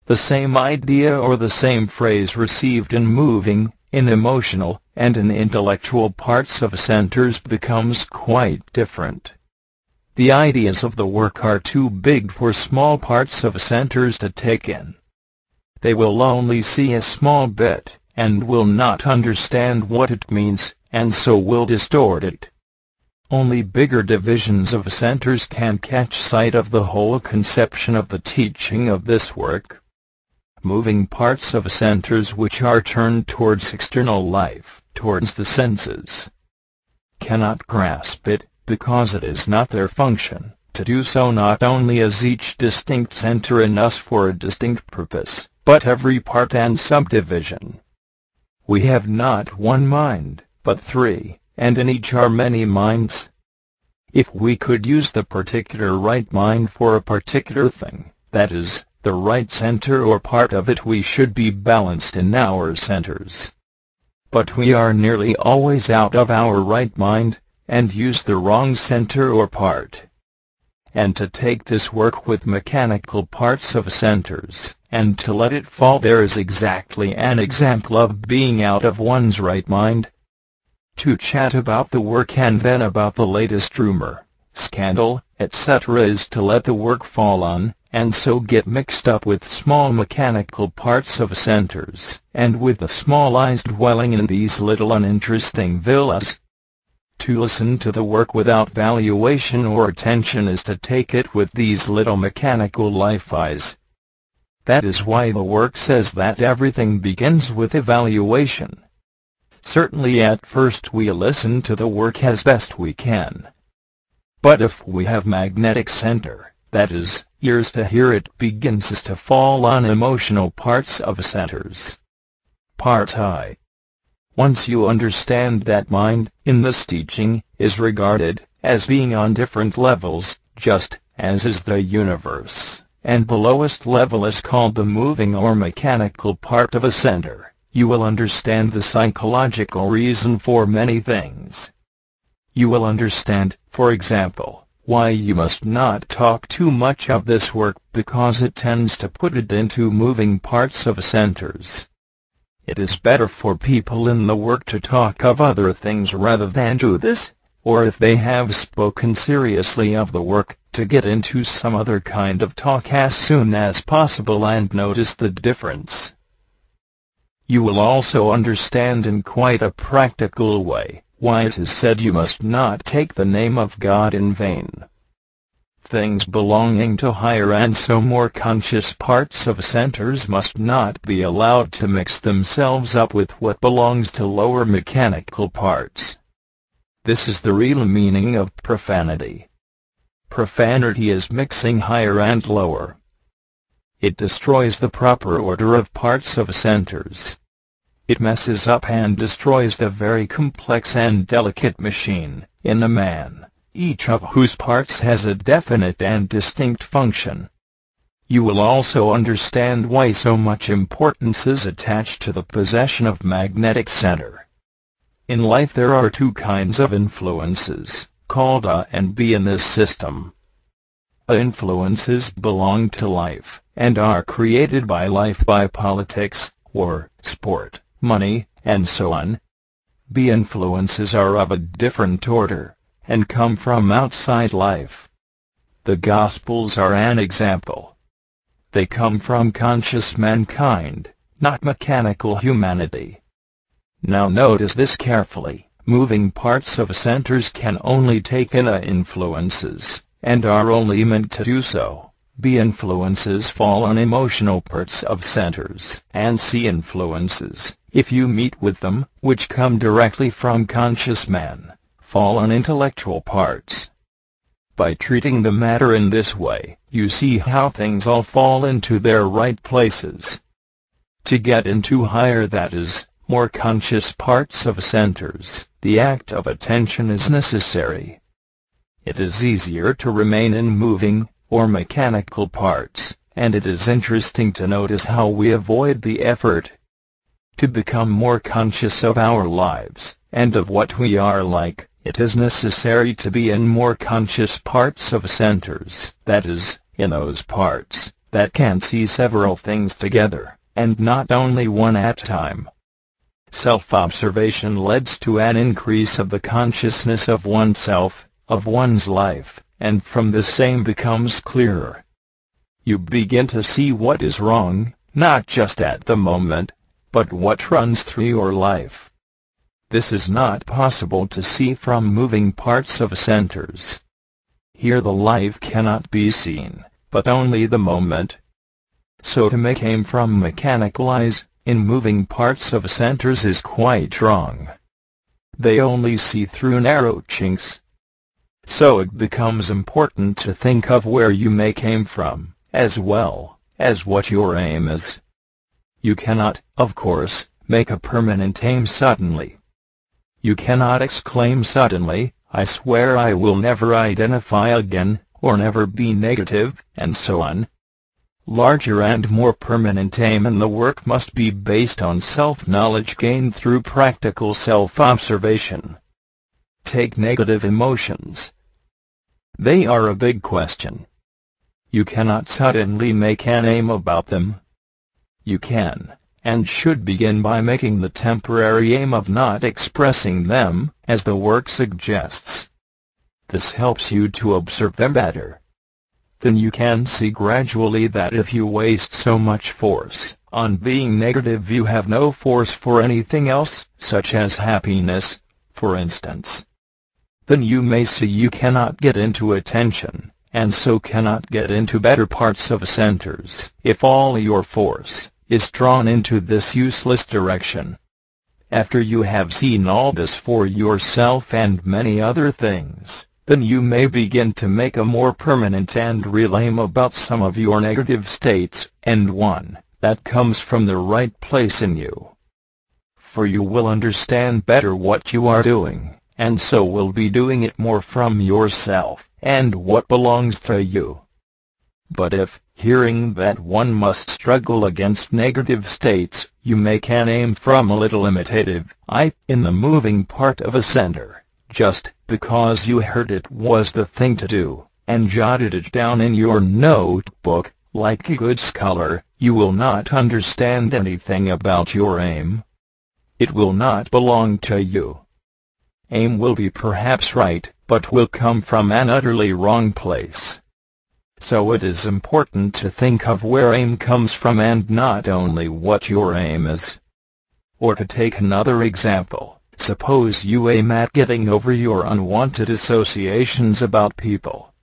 The same idea or the same phrase received in moving, in emotional, and in intellectual parts of centers becomes quite different. The ideas of the work are too big for small parts of centers to take in. They will only see a small bit, and will not understand what it means, and so will distort it. Only bigger divisions of centers can catch sight of the whole conception of the teaching of this work. Moving parts of centers which are turned towards external life, towards the senses, cannot grasp it, because it is not their function, to do so not only as each distinct center in us for a distinct purpose, but every part and subdivision. We have not one mind, but three, and in each are many minds. If we could use the particular right mind for a particular thing, that is, the right center or part of it, we should be balanced in our centers. But we are nearly always out of our right mind, and use the wrong center or part. And to take this work with mechanical parts of centers, and to let it fall there is exactly an example of being out of one's right mind. To chat about the work and then about the latest rumor, scandal, etc. is to let the work fall on, and so get mixed up with small mechanical parts of centers, and with the small eyes dwelling in these little uninteresting villas. To listen to the work without valuation or attention is to take it with these little mechanical life eyes. That is why the work says that everything begins with evaluation. Certainly at first we listen to the work as best we can. But if we have magnetic center, that is, ears to hear, it begins to fall on emotional parts of centers. Part I. Once you understand that mind, in this teaching, is regarded as being on different levels, just as is the universe, and the lowest level is called the moving or mechanical part of a center, you will understand the psychological reason for many things. You will understand, for example, why you must not talk too much of this work, because it tends to put it into moving parts of centers. It is better for people in the work to talk of other things rather than do this, or if they have spoken seriously of the work, to get into some other kind of talk as soon as possible and notice the difference. You will also understand in quite a practical way why it is said you must not take the name of God in vain. Things belonging to higher and so more conscious parts of centers must not be allowed to mix themselves up with what belongs to lower mechanical parts. This is the real meaning of profanity. Profanity is mixing higher and lower. It destroys the proper order of parts of centers. It messes up and destroys the very complex and delicate machine in a man, each of whose parts has a definite and distinct function. You will also understand why so much importance is attached to the possession of magnetic center. In life there are two kinds of influences, called A and B in this system. A influences belong to life, and are created by life by politics, war, sport, money, and so on. B influences are of a different order, and come from outside life. The Gospels are an example. They come from conscious mankind, not mechanical humanity. Now notice this carefully. Moving parts of centers can only take in A influences, and are only meant to do so. B influences fall on emotional parts of centers, and C influences, if you meet with them, which come directly from conscious man, fall on intellectual parts. By treating the matter in this way, you see how things all fall into their right places. To get into higher, that is, more conscious parts of centers, the act of attention is necessary. It is easier to remain in moving, or mechanical parts, and it is interesting to notice how we avoid the effort. To become more conscious of our lives, and of what we are like, it is necessary to be in more conscious parts of centers, that is, in those parts that can see several things together, and not only one at a time. Self-observation leads to an increase of the consciousness of oneself, of one's life, and from the same becomes clearer. You begin to see what is wrong, not just at the moment, but what runs through your life. This is not possible to see from moving parts of centers. Here the life cannot be seen, but only the moment. So to make aim from mechanical eyes, in moving parts of centers is quite wrong. They only see through narrow chinks. So it becomes important to think of where you may came from, as well as what your aim is. You cannot, of course, make a permanent aim suddenly. You cannot exclaim suddenly, "I swear I will never identify again," or never be negative, and so on. Larger and more permanent aim in the work must be based on self-knowledge gained through practical self-observation. Take negative emotions. They are a big question. You cannot suddenly make an aim about them. You can, and should begin by making the temporary aim of not expressing them, as the work suggests. This helps you to observe them better. Then you can see gradually that if you waste so much force on being negative, you have no force for anything else, such as happiness, for instance. Then you may see you cannot get into attention, and so cannot get into better parts of centers, if all your force is drawn into this useless direction. After you have seen all this for yourself and many other things, then you may begin to make a more permanent and real aim about some of your negative states, and one that comes from the right place in you. For you will understand better what you are doing, and so will be doing it more from yourself, and what belongs to you. But if, hearing that one must struggle against negative states, you make an aim from a little imitative "I" in the moving part of a center, just because you heard it was the thing to do, and jotted it down in your notebook, like a good scholar, you will not understand anything about your aim. It will not belong to you. Aim will be perhaps right, but will come from an utterly wrong place. So it is important to think of where aim comes from and not only what your aim is. Or to take another example, suppose you aim at getting over your unwanted associations about people.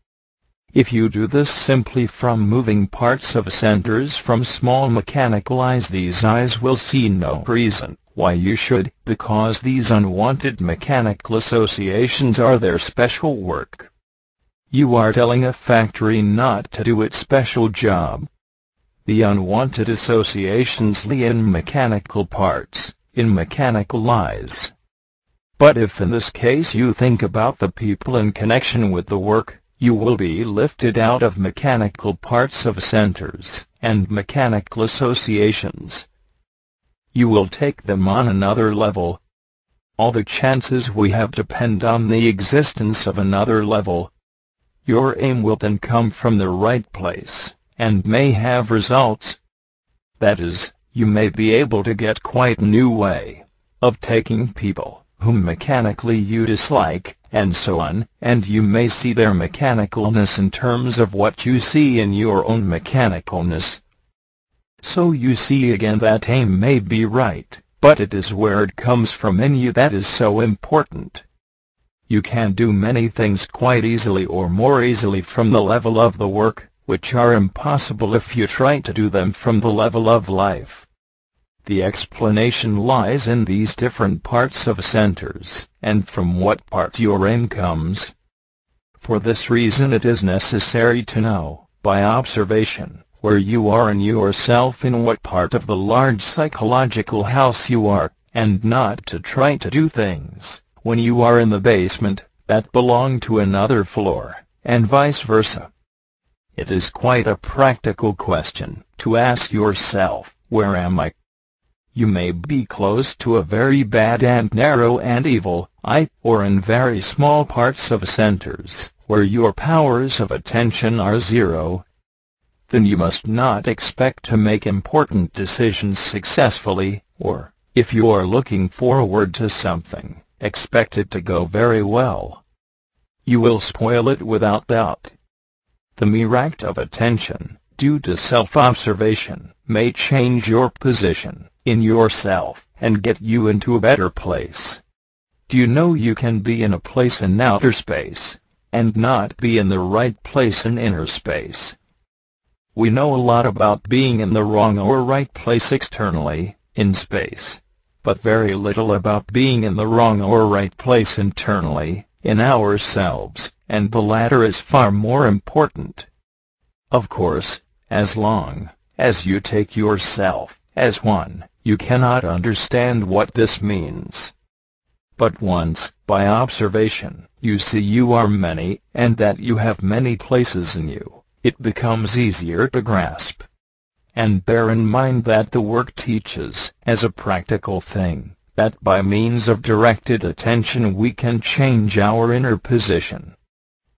If you do this simply from moving parts of centers from small mechanical eyes, these eyes will see no reason why you should, because these unwanted mechanical associations are their special work. You are telling a factory not to do its special job. The unwanted associations lie in mechanical parts, in mechanical eyes. But if in this case you think about the people in connection with the work, you will be lifted out of mechanical parts of centers, and mechanical associations. You will take them on another level. All the chances we have depend on the existence of another level. Your aim will then come from the right place, and may have results. That is, you may be able to get quite a new way of taking people whom mechanically you dislike, and so on, and you may see their mechanicalness in terms of what you see in your own mechanicalness. So you see again that aim may be right, but it is where it comes from in you that is so important. You can do many things quite easily or more easily from the level of the work, which are impossible if you try to do them from the level of life. The explanation lies in these different parts of centers, and from what part your aim comes. For this reason it is necessary to know, by observation, where you are in yourself, in what part of the large psychological house you are, and not to try to do things, when you are in the basement, that belong to another floor, and vice versa. It is quite a practical question to ask yourself, where am I? You may be close to a very bad and narrow and evil I, or in very small parts of centers, where your powers of attention are zero. Then you must not expect to make important decisions successfully, or, if you are looking forward to something, expect it to go very well. You will spoil it without doubt. The mere act of attention, due to self-observation, may change your position in yourself, and get you into a better place. Do you know you can be in a place in outer space, and not be in the right place in inner space? We know a lot about being in the wrong or right place externally, in space, but very little about being in the wrong or right place internally, in ourselves, and the latter is far more important. Of course, as long as you take yourself as one, you cannot understand what this means. But once, by observation, you see you are many, and that you have many places in you, it becomes easier to grasp. And bear in mind that the work teaches, as a practical thing, that by means of directed attention we can change our inner position.